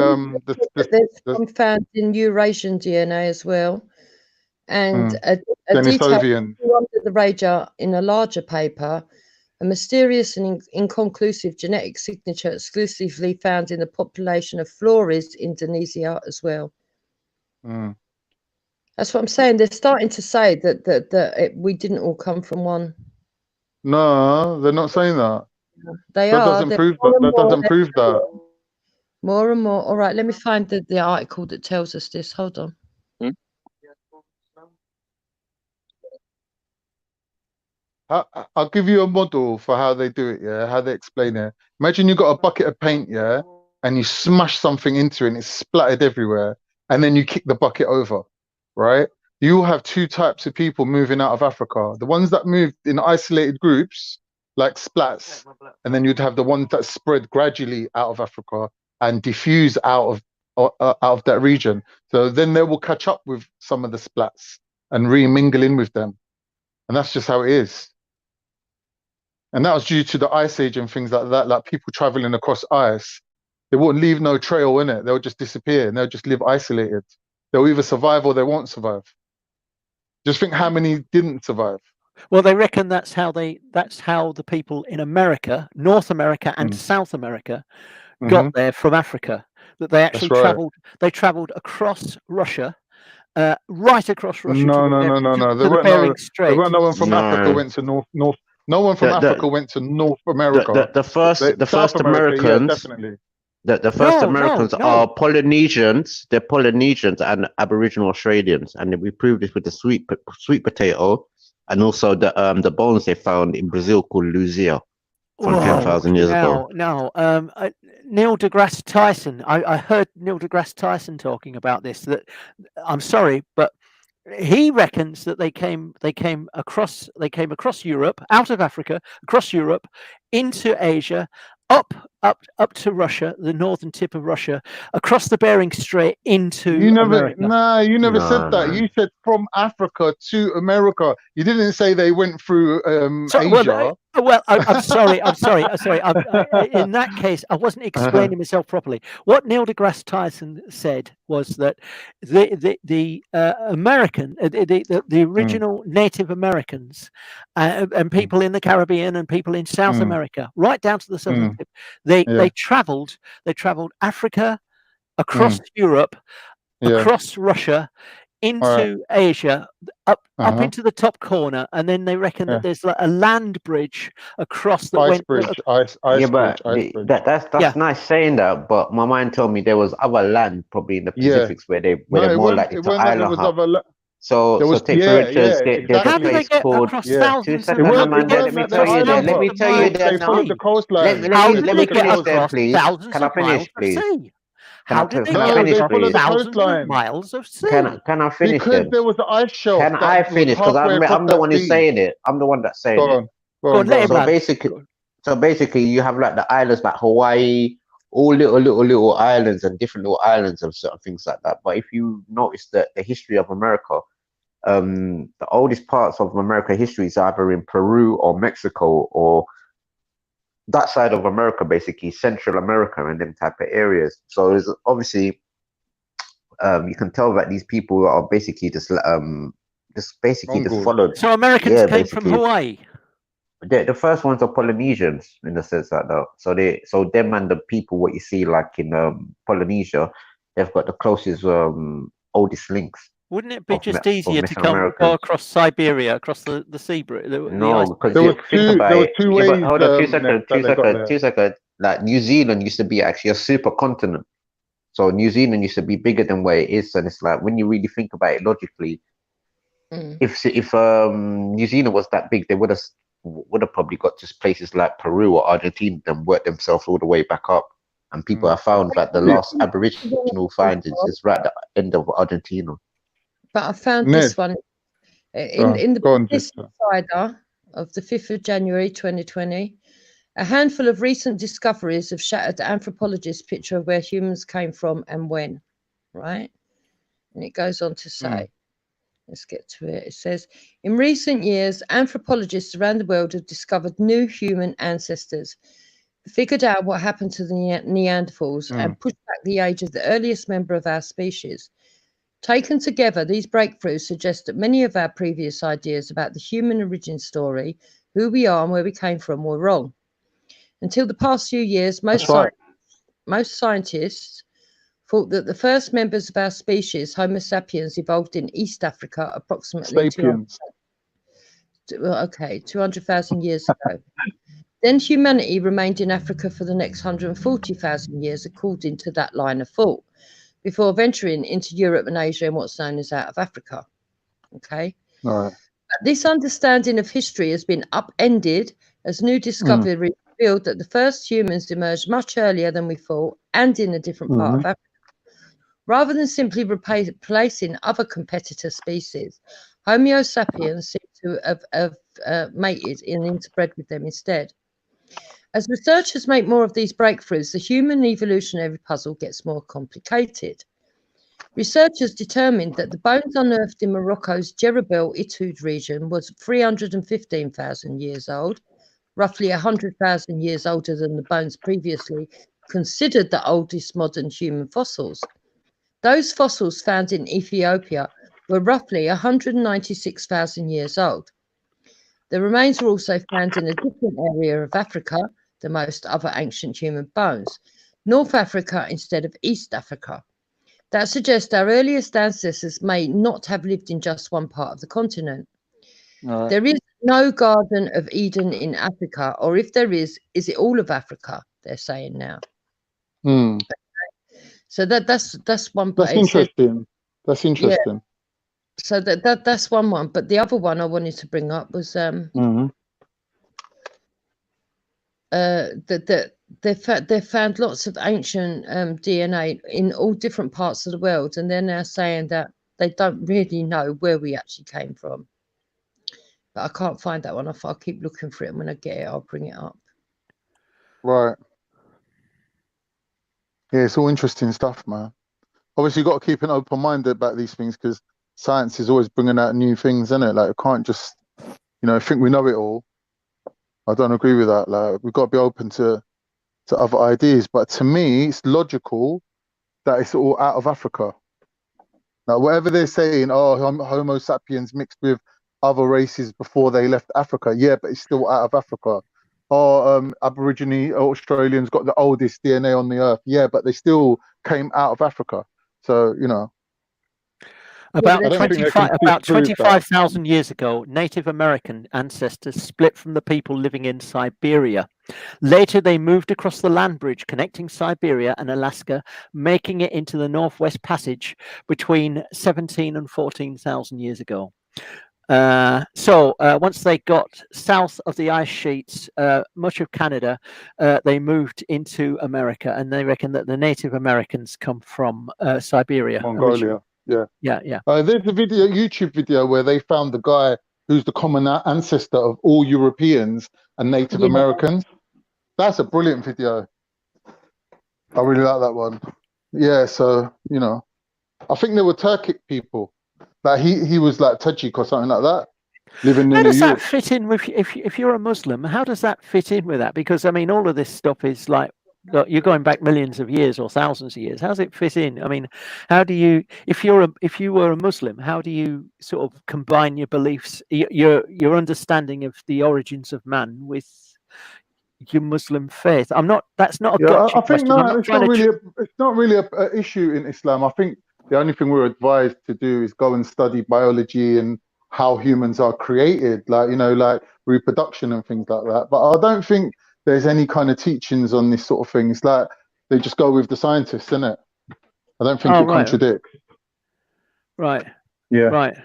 there's some found in Eurasian DNA as well. And a detail under the radar in a larger paper, a mysterious and inconclusive genetic signature exclusively found in the population of Flores, Indonesia, as well. That's what I'm saying. They're starting to say that we didn't all come from one. No, they're not saying that. They that are. Doesn't prove that. That doesn't prove that. More and more. All right, let me find the article that tells us this. Hold on. I'll give you a model for how they do it, how they explain it. Imagine you've got a bucket of paint, and you smash something into it and it's splattered everywhere, and then you kick the bucket over, right? You will have two types of people moving out of Africa. The ones that moved in isolated groups, like splats, and then you'd have the ones that spread gradually out of Africa and diffuse out of that region. So then they will catch up with some of the splats and re-mingle in with them. And that's just how it is. And that was due to the ice age and things like that, like people traveling across ice. They won't leave no trail in it. They'll just disappear and they'll just live isolated. They'll either survive or they won't survive. Just think how many didn't survive. Well, they reckon that's how the people in America, North America and South America, got there from Africa. That they actually travelled across Russia, right across Russia. No. There weren't no one from Africa went to North. No one from Africa went to North America. The first Americans, definitely. The first Americans are Polynesians. They're Polynesians and Aboriginal Australians, and we proved this with the sweet potato, and also the bones they found in Brazil called Luzia from 10,000 years ago. Neil deGrasse Tyson. I heard Neil deGrasse Tyson talking about this. That I'm sorry, but he reckons that they came across Europe, out of Africa, across Europe, into Asia, up to Russia, the northern tip of Russia, across the Bering Strait into America. You never said that. You said from Africa to America. You didn't say they went through Asia. Well, I'm sorry. In that case, I wasn't explaining myself properly. What Neil deGrasse Tyson said was that the American, the original Native Americans, and people in the Caribbean and people in South America, right down to the southern tip, they travelled Africa, across Europe, across Russia, into Asia, up into the top corner, and then they reckon that there's like a land bridge across the ice bridge. That's nice saying that, but my mind told me there was other land probably in the Pacifics where they're more likely to island hop. So take for instance, there's a place called 2 seconds, Amanda. Let me tell you then. Let me tell you then. Let me finish then, please. Can I finish, please? How did they get across thousands of miles of sea? Can I finish? Because there was the ice shelf. Can I finish? Because I'm the one who's saying it. I'm the one that's saying it. Go on. So basically, you have like the islands like Hawaii, all little islands and different little islands and certain things like that. But if you notice that the history of America, the oldest parts of America history is either in Peru or Mexico or that side of America, basically Central America and them type of areas. So it's obviously you can tell that these people are basically just followed. So Americans came from Hawaii. The first ones are Polynesians in the sense that so them and the people what you see like in Polynesia, they've got the closest oldest links. Wouldn't it be just easier to go across Siberia, across the sea? No, because there were two ways. Hold on, 2 seconds. Like New Zealand used to be actually a supercontinent. So New Zealand used to be bigger than where it is, and it's like when you really think about it logically, if New Zealand was that big, they would have probably got to places like Peru or Argentina and worked themselves all the way back up. And people have found that the last Aboriginal findings is right at the end of Argentina. But I found this one in the Business Insider of the 5th of January 2020. A handful of recent discoveries have shattered the anthropologist's picture of where humans came from and when, right? And it goes on to say, let's get to it. It says, in recent years, anthropologists around the world have discovered new human ancestors, figured out what happened to the Neanderthals, and pushed back the age of the earliest member of our species. Taken together, these breakthroughs suggest that many of our previous ideas about the human origin story, who we are and where we came from, were wrong. Until the past few years, most scientists thought that the first members of our species, Homo sapiens, evolved in East Africa approximately 200,000 years ago. Then humanity remained in Africa for the next 140,000 years, according to that line of thought, before venturing into Europe and Asia and what's known as out of Africa. Okay. All right. This understanding of history has been upended as new discoveries revealed that the first humans emerged much earlier than we thought and in a different part of Africa. Rather than simply replacing other competitor species, Homo sapiens seem to have mated and interbred with them instead. As researchers make more of these breakthroughs, the human evolutionary puzzle gets more complicated. Researchers determined that the bones unearthed in Morocco's Djerabel Itud region was 315,000 years old, roughly 100,000 years older than the bones previously considered the oldest modern human fossils. Those fossils found in Ethiopia were roughly 196,000 years old. The remains were also found in a different area of Africa than most other ancient human bones, North Africa instead of East Africa. That suggests our earliest ancestors may not have lived in just one part of the continent. There is no Garden of Eden in Africa, or if there is it all of Africa? They're saying now. So that's one. That's interesting. That's interesting. Yeah. So that's one. But the other one I wanted to bring up was that they found lots of ancient DNA in all different parts of the world, and they're now saying that they don't really know where we actually came from. But I can't find that one. I'll keep looking for it, and when I get it, I'll bring it up. Right. Yeah, it's all interesting stuff, man. Obviously, you've got to keep an open mind about these things because science is always bringing out new things, isn't it? Like, you can't just, think we know it all. I don't agree with that. Like, we've got to be open to other ideas. But to me, it's logical that it's all out of Africa. Now, whatever they're saying, Homo sapiens mixed with other races before they left Africa. Yeah, but it's still out of Africa. Aborigine Australians got the oldest DNA on the earth. Yeah, but they still came out of Africa. So, About I don't think they can about disprove that. 25,000 years ago, Native American ancestors split from the people living in Siberia. Later, they moved across the land bridge connecting Siberia and Alaska, making it into the Northwest Passage between 17 and 14,000 years ago. So once they got south of the ice sheets, much of Canada, they moved into America, and they reckon that the Native Americans come from Siberia. Mongolia. Yeah. Yeah. There's a YouTube video where they found the guy who's the common ancestor of all Europeans and Native Americans. That's a brilliant video. I really like that one. Yeah, so I think they were Turkic people. Like he was like Tajik or something like that, living in New York. How does that fit in with if you're a Muslim? How does that fit in with that? Because I mean, all of this stuff is like you're going back millions of years or thousands of years. How does it fit in? I mean, how do you, if you were a Muslim, how do you sort of combine your beliefs, your understanding of the origins of man with your Muslim faith? That's not a gotcha I think question. no, it's not really a issue in Islam. I think the only thing we're advised to do is go and study biology and how humans are created, like like reproduction and things like that. But I don't think there's any kind of teachings on this sort of thing. It's like they just go with the scientists, isn't it? I don't think it contradicts. Right. Yeah. Right.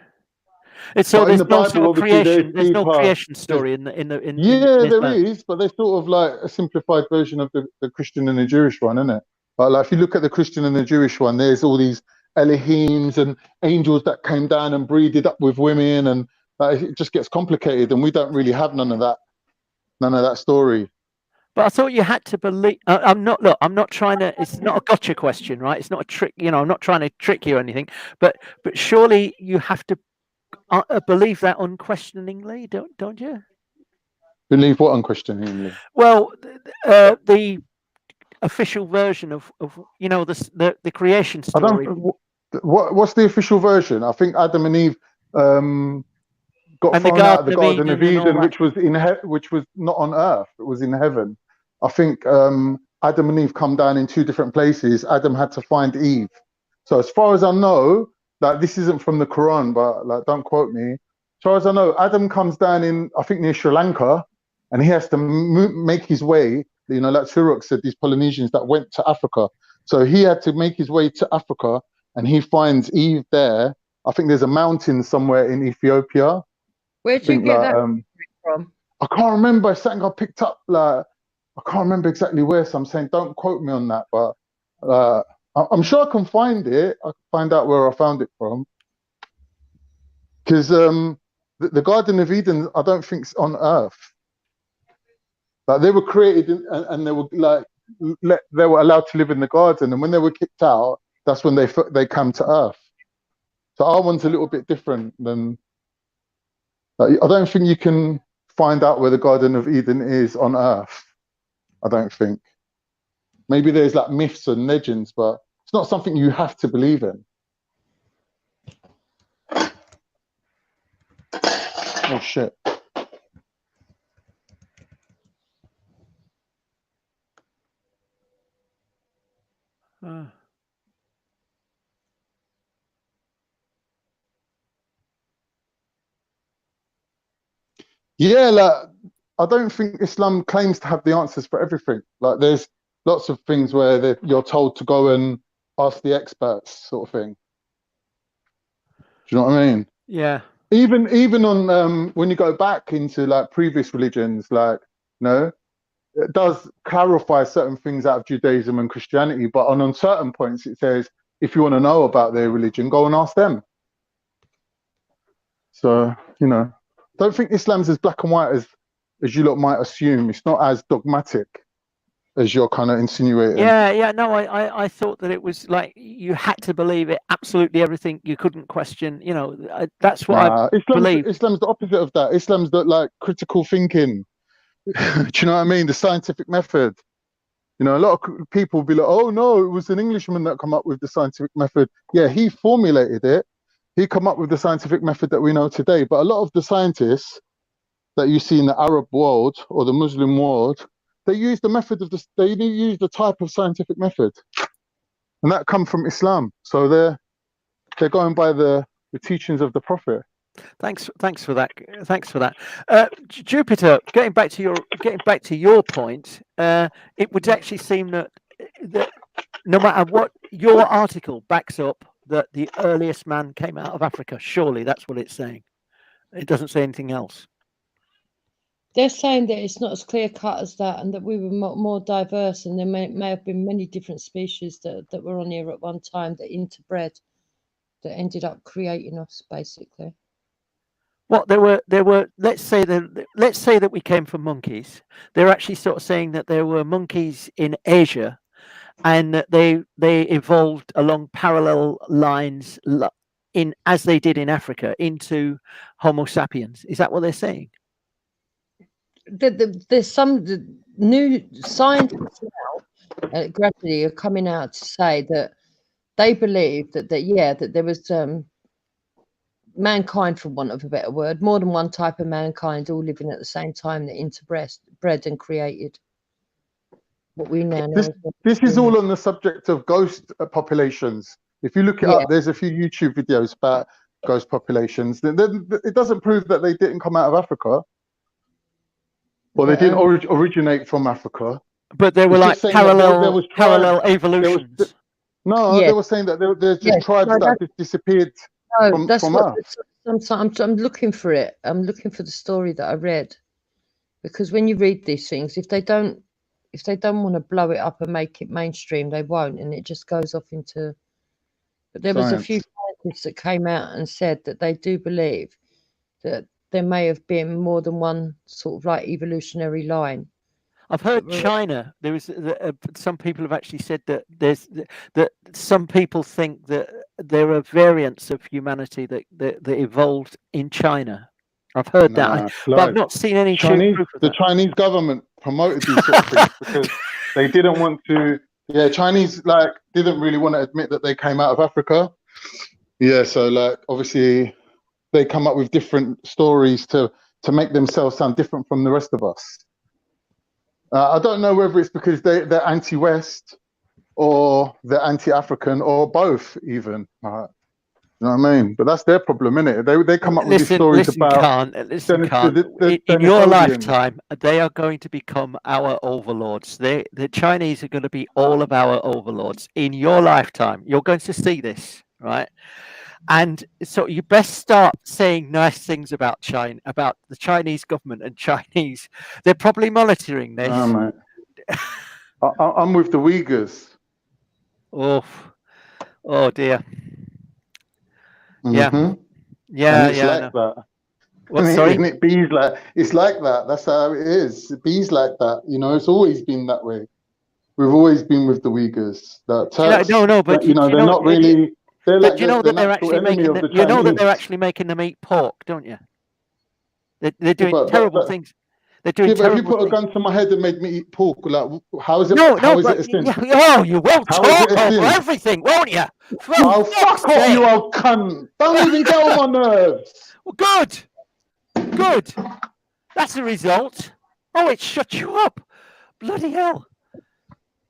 It's so But there's in the no Bible, sort of obviously, creation. There's no deeper- creation story in there is, but there's sort of like a simplified version of the Christian and the Jewish one, isn't it? But like if you look at the Christian and the Jewish one, there's all these Elohims and angels that came down and breeded up with women, and it just gets complicated, and we don't really have none of that story. But I thought you had to believe. I'm not trying to. It's not a gotcha question, right? It's not a trick. I'm not trying to trick you or anything. But surely you have to believe that unquestioningly, don't you? Believe what unquestioningly? Well, the official version of the creation story. What's the official version? I think Adam and Eve got And thrown out of the Garden of and all Eden, that. which was not on earth. It was in heaven. I think Adam and Eve come down in two different places. Adam had to find Eve. So as far as I know, like this isn't from the Quran, but like don't quote me. As far as I know, Adam comes down in I think near Sri Lanka, and he has to make his way. Like Turok said, these Polynesians that went to Africa. So he had to make his way to Africa, and he finds Eve there. I think there's a mountain somewhere in Ethiopia. Where'd you get that from? I can't remember. It's something I picked up like I can't remember exactly where, so I'm saying don't quote me on that, but I'm sure I can find it. I can find out where I found it from. Because the Garden of Eden, I don't think it's on Earth. Like they were created and they were like they were allowed to live in the garden, and when they were kicked out, that's when they come to Earth. So our one's a little bit different than. Like, I don't think you can find out where the Garden of Eden is on Earth. I don't think. Maybe there's like myths and legends, but it's not something you have to believe in. Oh shit. Yeah, like I don't think Islam claims to have the answers for everything. Like there's lots of things where you're told to go and ask the experts, sort of thing. Do you know what I mean? Yeah. Even on when you go back into like previous religions, like it does clarify certain things out of Judaism and Christianity, but on certain points it says if you want to know about their religion, go and ask them. So don't think Islam's as black and white as you lot might assume. It's not as dogmatic as you're kind of insinuating. Yeah. No, I thought that it was like you had to believe it. Absolutely everything. You couldn't question. That's what I believe. Islam's the opposite of that. Islam's the like critical thinking. Do you know what I mean? The scientific method. A lot of people will be like, "Oh no, it was an Englishman that come up with the scientific method." Yeah, he formulated it. He come up with the scientific method that we know today. But a lot of the scientists that you see in the Arab world or the Muslim world, they use the method of this. They use the type of scientific method, and that come from Islam. So they're going by the teachings of the Prophet. Thanks for that. Jupiter, getting back to your point, it would actually seem that no matter what, your article backs up that the earliest man came out of Africa. Surely that's what it's saying. It doesn't say anything else. They're saying that it's not as clear cut as that, and that we were more diverse, and there may have been many different species that were on here at one time that interbred, that ended up creating us, basically. What there were. Let's say that we came from monkeys. They're actually sort of saying that there were monkeys in Asia, and that they evolved along parallel lines as they did in Africa into Homo sapiens. Is that what they're saying? There's some new scientists now gradually are coming out to say that they believe that there was mankind, for want of a better word, more than one type of mankind all living at the same time that interbred and created what we now know. This is all on the subject of ghost populations. If you look it up, there's a few YouTube videos about ghost populations. It doesn't prove that they didn't come out of Africa. Well, they didn't originate from Africa. But they were like parallel evolutions. They were saying that there's just tribes that just disappeared from Earth. I'm looking for it. I'm looking for the story that I read. Because when you read these things, if they don't want to blow it up and make it mainstream, they won't, and it just goes off into. But there was a few scientists that came out and said that they do believe that there may have been more than one sort of like evolutionary line. I've heard China. There is some people have actually said that that some people think that there are variants of humanity that evolved in China. I've heard that, but I've not seen any proof of that. The Chinese government promoted these sort of things because they didn't want to. Yeah, Chinese didn't really want to admit that they came out of Africa. Yeah, so obviously they come up with different stories to make themselves sound different from the rest of us. I don't know whether it's because they're anti-West or they're anti-African or both even. You know what I mean? But that's their problem, isn't it? They come up with these stories about... In your lifetime, they are going to become our overlords. The Chinese are going to be all of our overlords. In your lifetime, you're going to see this, right? And so you best start saying nice things about China, about the Chinese government and Chinese. They're probably monitoring this. I'm with the Uyghurs. Oh dear. Yeah. And Yeah. it's Yeah. I like know. that. What? Sorry. And it bees like it's like that. That's how it is. It bees like that. You know, it's always been that way. We've always been with the Uyghurs. The Turks, No, but you know, do you they're know? not really. They're But like do you know the that they're natural actually enemy making of the, the you know that they're Chinese. actually making them eat pork, don't you? They're Yeah, doing terrible things. They're doing yeah, but if you terrible put a things. gun to my head and made me eat pork, like how is it? No, How is it but a sin? oh, you will How is it talk a over sin? everything, won't you? For Oh, fuck's fuck off, you sake. old cunt! Don't even get on my nerves. Well, good. That's the result. Oh, it shut you up. Bloody hell.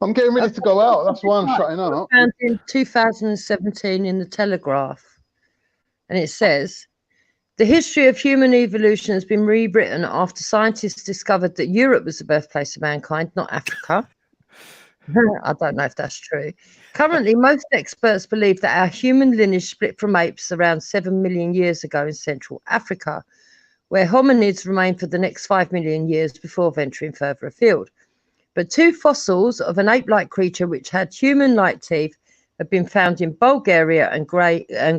I'm getting ready to go out. That's why I'm shutting up. Found in 2017 in the Telegraph, and it says the history of human evolution has been rewritten after scientists discovered that Europe was the birthplace of mankind, not Africa. I don't know if that's true. Currently, most experts believe that our human lineage split from apes around 7 million years ago in Central Africa, where hominids remained for the next 5 million years before venturing further afield. But two fossils of an ape-like creature which had human-like teeth have been found in Bulgaria and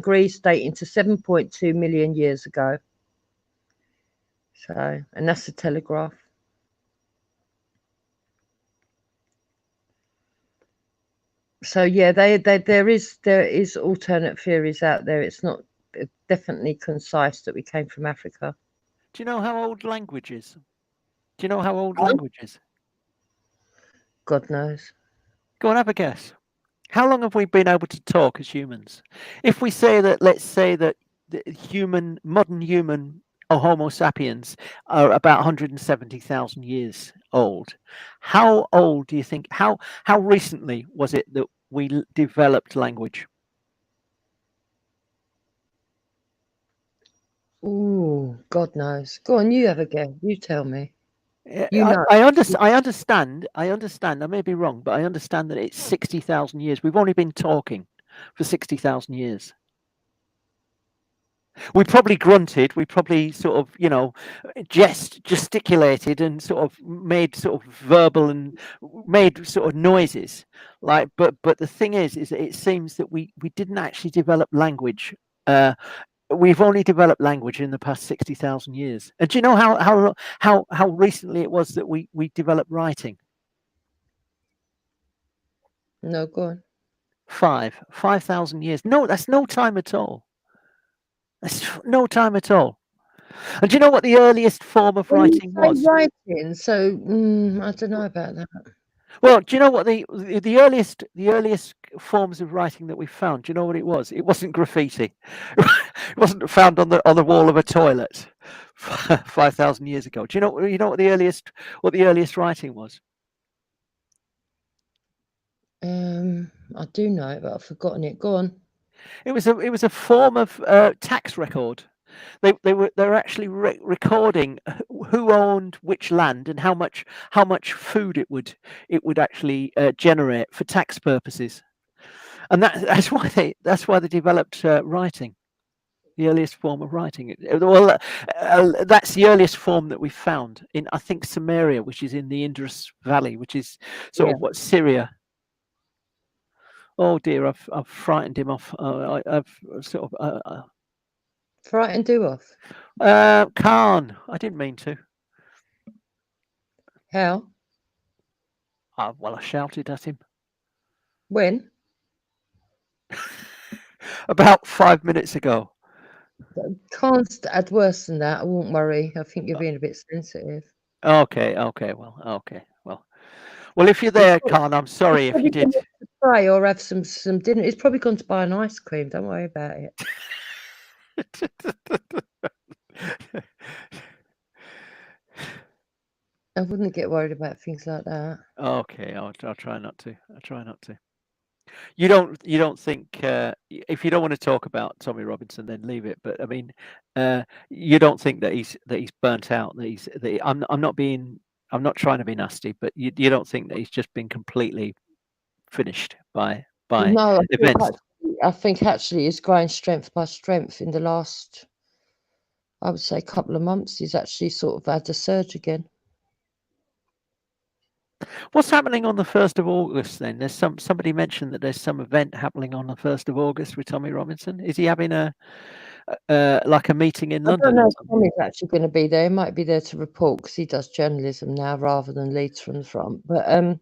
Greece dating to 7.2 million years ago. So, and that's the Telegraph. So yeah, there is alternate theories out there. It's not definitely concise that we came from Africa. Do you know how old language is? Do you know how old language is? God knows. Go on, have a guess. How long have we been able to talk as humans? If we say that, let's say that the modern human or Homo sapiens are about 170,000 years old. How old do you think? How recently was it that we developed language? Oh, God knows. Go on, you have a guess. You tell me. You I, know. I understand. I may be wrong, but I understand that it's 60,000 years. We've only been talking for 60,000 years. We probably grunted. We probably sort of, gesticulated and sort of made sort of verbal and made sort of noises. Like, but the thing is that it seems that we didn't actually develop language. We've only developed language in the past 60,000 years. And do you know how recently it was that we developed writing? No, go on. 5,000 years. No, that's no time at all. That's no time at all. And do you know what the earliest form of writing was? Writing, so I don't know about that. Well, do you know what the earliest forms of writing that we found? Do you know what it was? It wasn't graffiti. It wasn't found on the wall of a toilet 5,000 years ago. Do you know what the earliest writing was? I do know it, but I've forgotten it. Go on. It was a form of tax record. They were actually recording who owned which land and how much food it would actually generate for tax purposes, and that's why they developed writing, the earliest form of writing. Well, that's the earliest form that we found in, I think, Samaria, which is in the Indus Valley, which is sort of what Syria. Oh dear, I've frightened him off. I've sort of. Frightened who off? Khan. I didn't mean to. How? Well, I shouted at him. When? About 5 minutes ago. Can't add worse than that. I won't worry. I think you're being a bit sensitive. Okay. Well, if you're there, Khan, I'm sorry if you did. Pray or have some dinner. He's probably gone to buy an ice cream. Don't worry about it. I wouldn't get worried about things like that. Okay, I'll try not to. You don't think if you don't want to talk about Tommy Robinson, then leave it. But I mean, you don't think that he's burnt out. I'm not trying to be nasty, but you don't think that he's just been completely finished by No, events. I think actually he's growing strength by strength in the last, I would say, couple of months. He's actually sort of had a surge again. What's happening on the 1st of August then? There's somebody mentioned that there's some event happening on the 1st of August with Tommy Robinson. Is he having a like a meeting in I don't London know or if something? Tommy's actually going to be there. He might be there to report because he does journalism now rather than leads from the front. But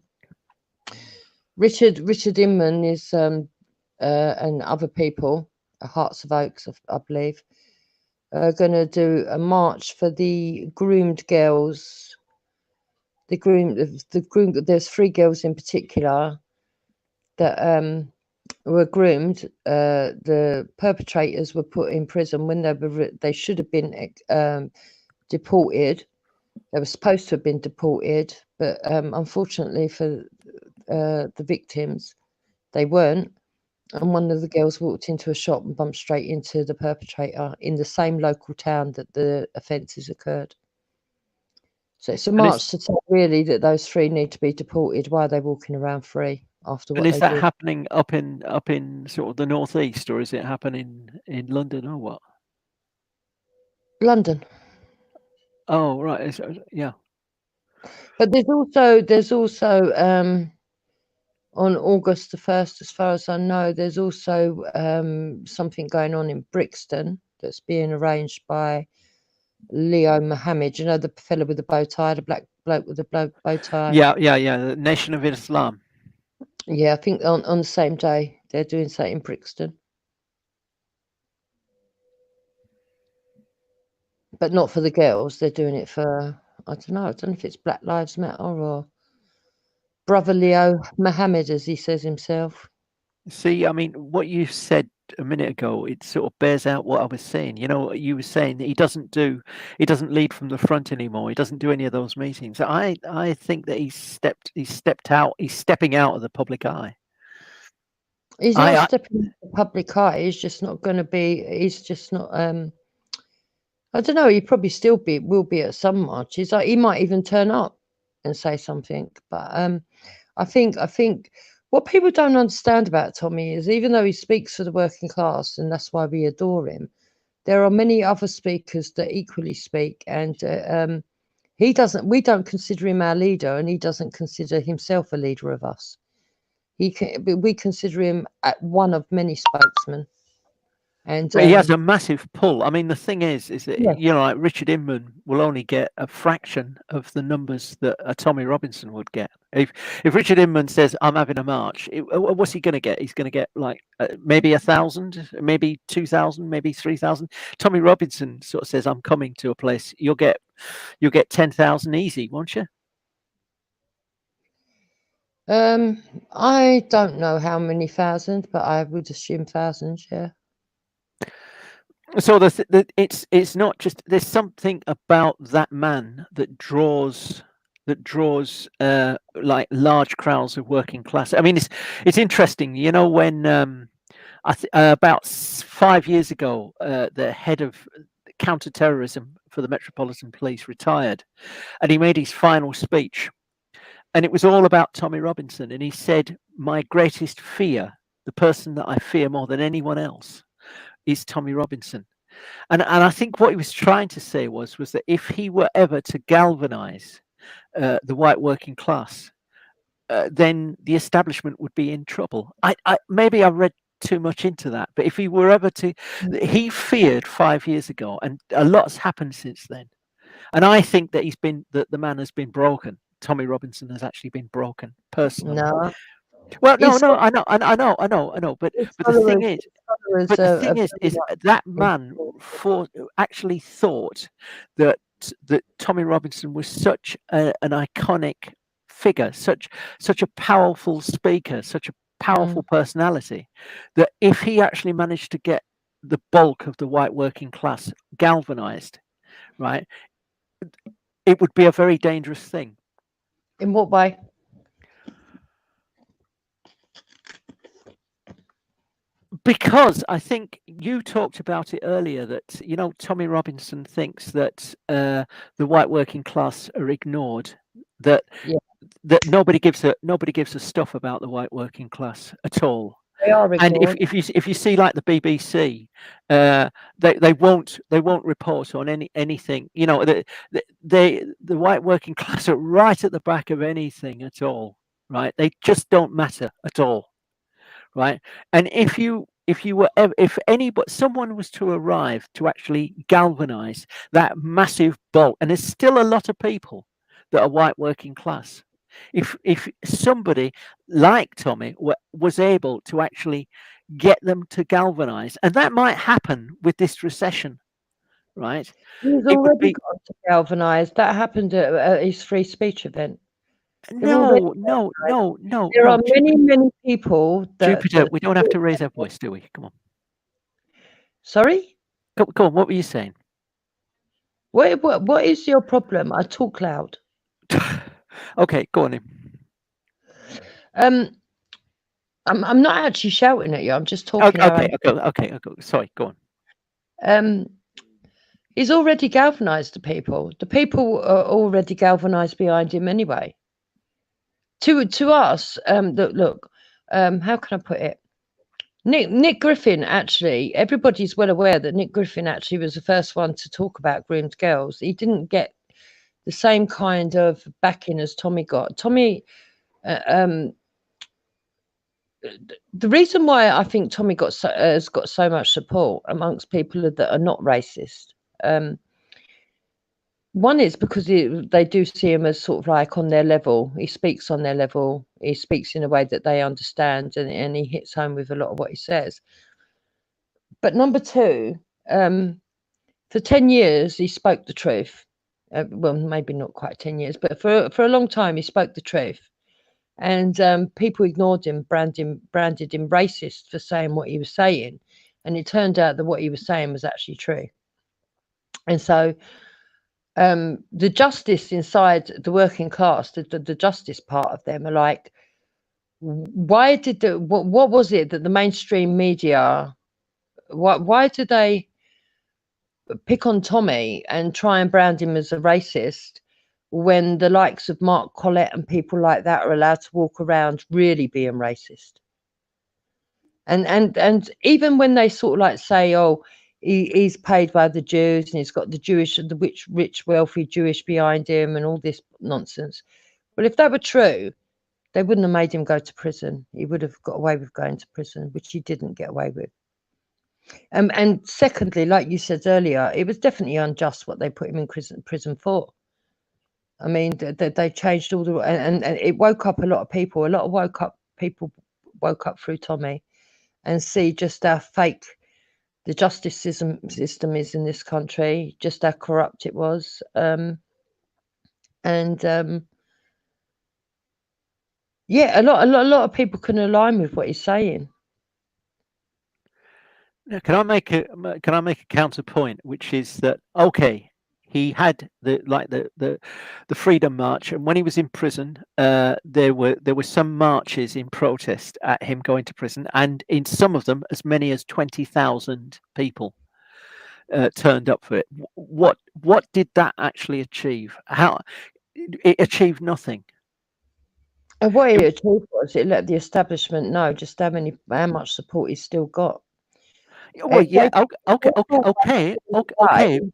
Richard Inman is and other people, Hearts of Oaks, I believe, are going to do a march for the groomed girls. The groom. There's 3 girls in particular that were groomed. The perpetrators were put in prison when they should have been deported. They were supposed to have been deported, but unfortunately for the victims, they weren't. And one of the girls walked into a shop and bumped straight into the perpetrator in the same local town that the offences occurred. So it's a march to tell really that those 3 need to be deported. Why are they walking around free after what And is they that did? happening up in sort of the northeast, or is it happening in London, or what? London. Oh, right. Yeah. But there's also on August the 1st, as far as I know, there's also something going on in Brixton that's being arranged by Leo Mohammed. You know, the fella with the bow tie, the black bloke with the bow tie. Yeah. The Nation of Islam. Yeah, I think on the same day they're doing something in Brixton. But not for the girls. They're doing it for, I don't know if it's Black Lives Matter or Brother Leo Mohammed, as he says himself. See, I mean, what you said a minute ago, it sort of bears out what I was saying. You know, you were saying that he doesn't lead from the front anymore. He doesn't do any of those meetings. I think that he's stepping out of the public eye. He's not stepping into the public eye. He's just not going to be. He's just not. I don't know. He probably still will be at some marches. Like, he might even turn up and say something. But I think what people don't understand about Tommy is, even though he speaks for the working class, and that's why we adore him, there are many other speakers that equally speak, and he doesn't. We don't consider him our leader, and he doesn't consider himself a leader of us. We consider him one of many spokesmen. And but he has a massive pull. I mean, the thing is that you know, like Richard Inman will only get a fraction of the numbers that a Tommy Robinson would get. If Richard Inman says, "I'm having a march," what's he going to get? He's going to get like maybe 1,000, maybe 2,000, maybe 3,000. Tommy Robinson sort of says, "I'm coming to a place." You'll get 10,000 easy, won't you? I don't know how many thousands, but I would assume thousands. Yeah. So it's not just, there's something about that man that draws like large crowds of working class. I mean, it's interesting, you know, when about 5 years ago, the head of counter-terrorism for the Metropolitan Police retired, and he made his final speech, and it was all about Tommy Robinson, and he said, "My greatest fear, the person that I fear more than anyone else, is Tommy Robinson." And I think what he was trying to say was that if he were ever to galvanize the white working class, then the establishment would be in trouble. Maybe I read too much into that, but if he were ever to, he feared 5 years ago, and a lot's happened since then. And I think that the man has been broken. Tommy Robinson has actually been broken personally. No. Well, no, I know. But the thing is that man actually thought that Tommy Robinson was such an iconic figure, such a powerful speaker, such a powerful personality, that if he actually managed to get the bulk of the white working class galvanized, right, it would be a very dangerous thing. In what way? Because I think you talked about it earlier that, you know, Tommy Robinson thinks that the white working class are ignored, that nobody gives a stuff about the white working class at all. They are And ignored. if you see like the BBC, they won't report on anything. You know, the white working class are right at the back of anything at all. Right? They just don't matter at all. Right? And if someone was to arrive to actually galvanize that massive bulk, and there's still a lot of people that are white working class. If somebody like Tommy was able to actually get them to galvanize, and that might happen with this recession, right? He's It would already be got to galvanise. That happened at his free speech event. no. There are many people Jupiter, that we don't have to raise our voice, do we? Come on. Sorry? Go on, what were you saying? What is your problem? I talk loud. Okay, go on then. I'm not actually shouting at you. I'm just talking. Okay. Sorry, go on. He's already galvanised the people. The people are already galvanised behind him anyway. To us, look, how can I put it? Nick Griffin, actually, everybody's well aware that Nick Griffin actually was the first one to talk about groomed girls. He didn't get the same kind of backing as Tommy got. Tommy, the reason why I think Tommy has got so much support amongst people that are not racist, one is because they do see him as sort of like on their level. He speaks on their level. He speaks in a way that they understand, and he hits home with a lot of what he says. But number two, for 10 years, he spoke the truth. Well, maybe not quite 10 years, but for a long time, he spoke the truth. And people ignored him, branded him racist for saying what he was saying. And it turned out that what he was saying was actually true. And so the justice inside the working class, the justice part of them are like, why did what was it that the mainstream media, why did they pick on Tommy and try and brand him as a racist when the likes of Mark Collett and people like that are allowed to walk around really being racist? And even when they sort of like say, oh, he's paid by the Jews and he's got the rich, wealthy Jewish behind him and all this nonsense. Well, if that were true, they wouldn't have made him go to prison. He would have got away with going to prison, which he didn't get away with. And secondly, like you said earlier, it was definitely unjust what they put him in prison for. I mean, they changed all and it woke up a lot of people. A lot of people woke up through Tommy and see just how fake the justice system is in this country, just how corrupt it was. Yeah, a lot of people can align with what he's saying. Can I make a counterpoint, which is that okay, he had the Freedom March, and when he was in prison, there were some marches in protest at him going to prison, and in some of them, as many as 20,000 people turned up for it. What did that actually achieve? How it achieved nothing. And what it achieved was it let the establishment know just how much support he's still got. Well, yeah, okay. They were going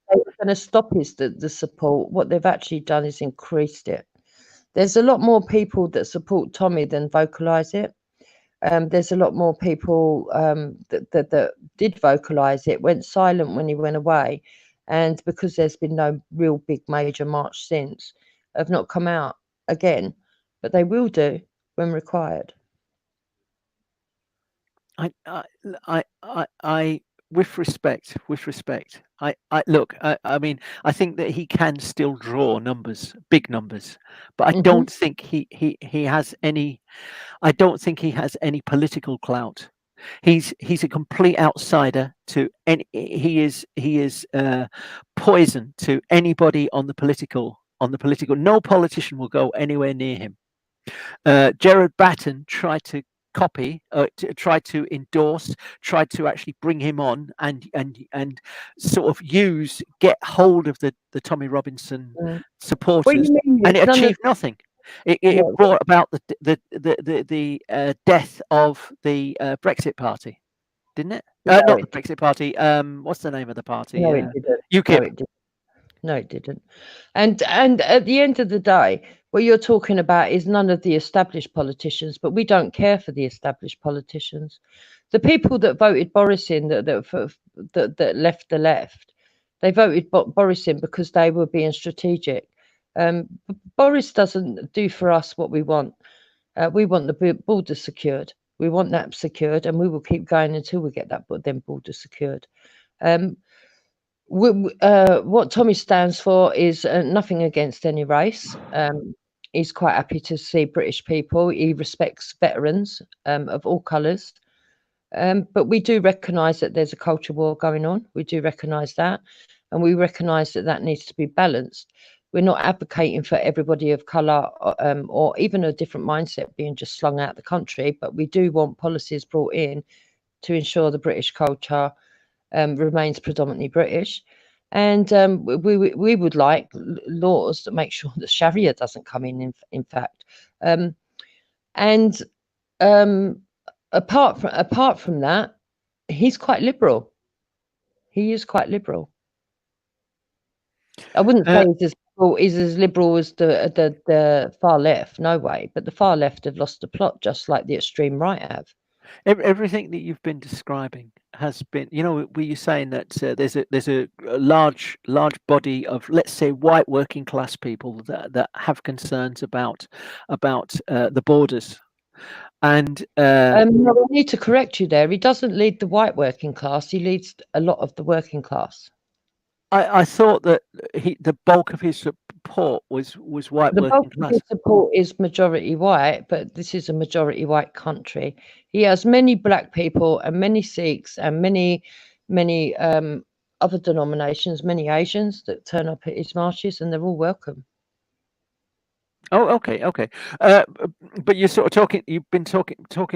to stop the support. What they've actually done is increased it. There's a lot more people that support Tommy than vocalise it. There's a lot more people that did vocalise it, went silent when he went away, and because there's been no real big major march since, have not come out again, but they will do when required. I with respect, I look. I mean, I think that he can still draw numbers, big numbers, but I don't think he has any. I don't think he has any political clout. He's a complete outsider to any. He is poison to anybody on the political. No politician will go anywhere near him. Gerard Batten tried to copy, tried to endorse, tried to actually bring him on and sort of get hold of the Tommy Robinson supporters, and it achieved nothing. It brought about the death of the Brexit Party, didn't it? No, Not the it Brexit Party. What's the name of the party? No, it didn't. UKIP. No, it didn't. No, it didn't. And at the end of the day, what you're talking about is none of the established politicians, but we don't care for the established politicians. The people that voted Boris in, that left the left, they voted Boris in because they were being strategic. Boris doesn't do for us what we want. We want the border secured. We want that secured, and we will keep going until we get them borders secured. What Tommy stands for is nothing against any race. He's quite happy to see British people. He respects veterans of all colours. But we do recognise that there's a culture war going on. We do recognise that. And we recognise that that needs to be balanced. We're not advocating for everybody of colour or even a different mindset being just slung out the country, but we do want policies brought in to ensure the British culture remains predominantly British. And we would like laws that make sure that Sharia doesn't come in fact. Apart from that, he's quite liberal. He is quite liberal. I wouldn't say he's as liberal as the far left, no way. But the far left have lost the plot, just like the extreme right have. Everything that you've been describing has been, were you saying that there's a large body of, let's say, white working class people that have concerns about the borders, and no, I need to correct you there. He doesn't lead the white working class. He leads a lot of the working class. I thought that the bulk of his support was white The working bulk of class. his support is majority white, but this is a majority white country. He has many black people and many Sikhs and many other denominations, many Asians that turn up at his marches, and they're all welcome. Oh, okay. But you're sort of you've been talking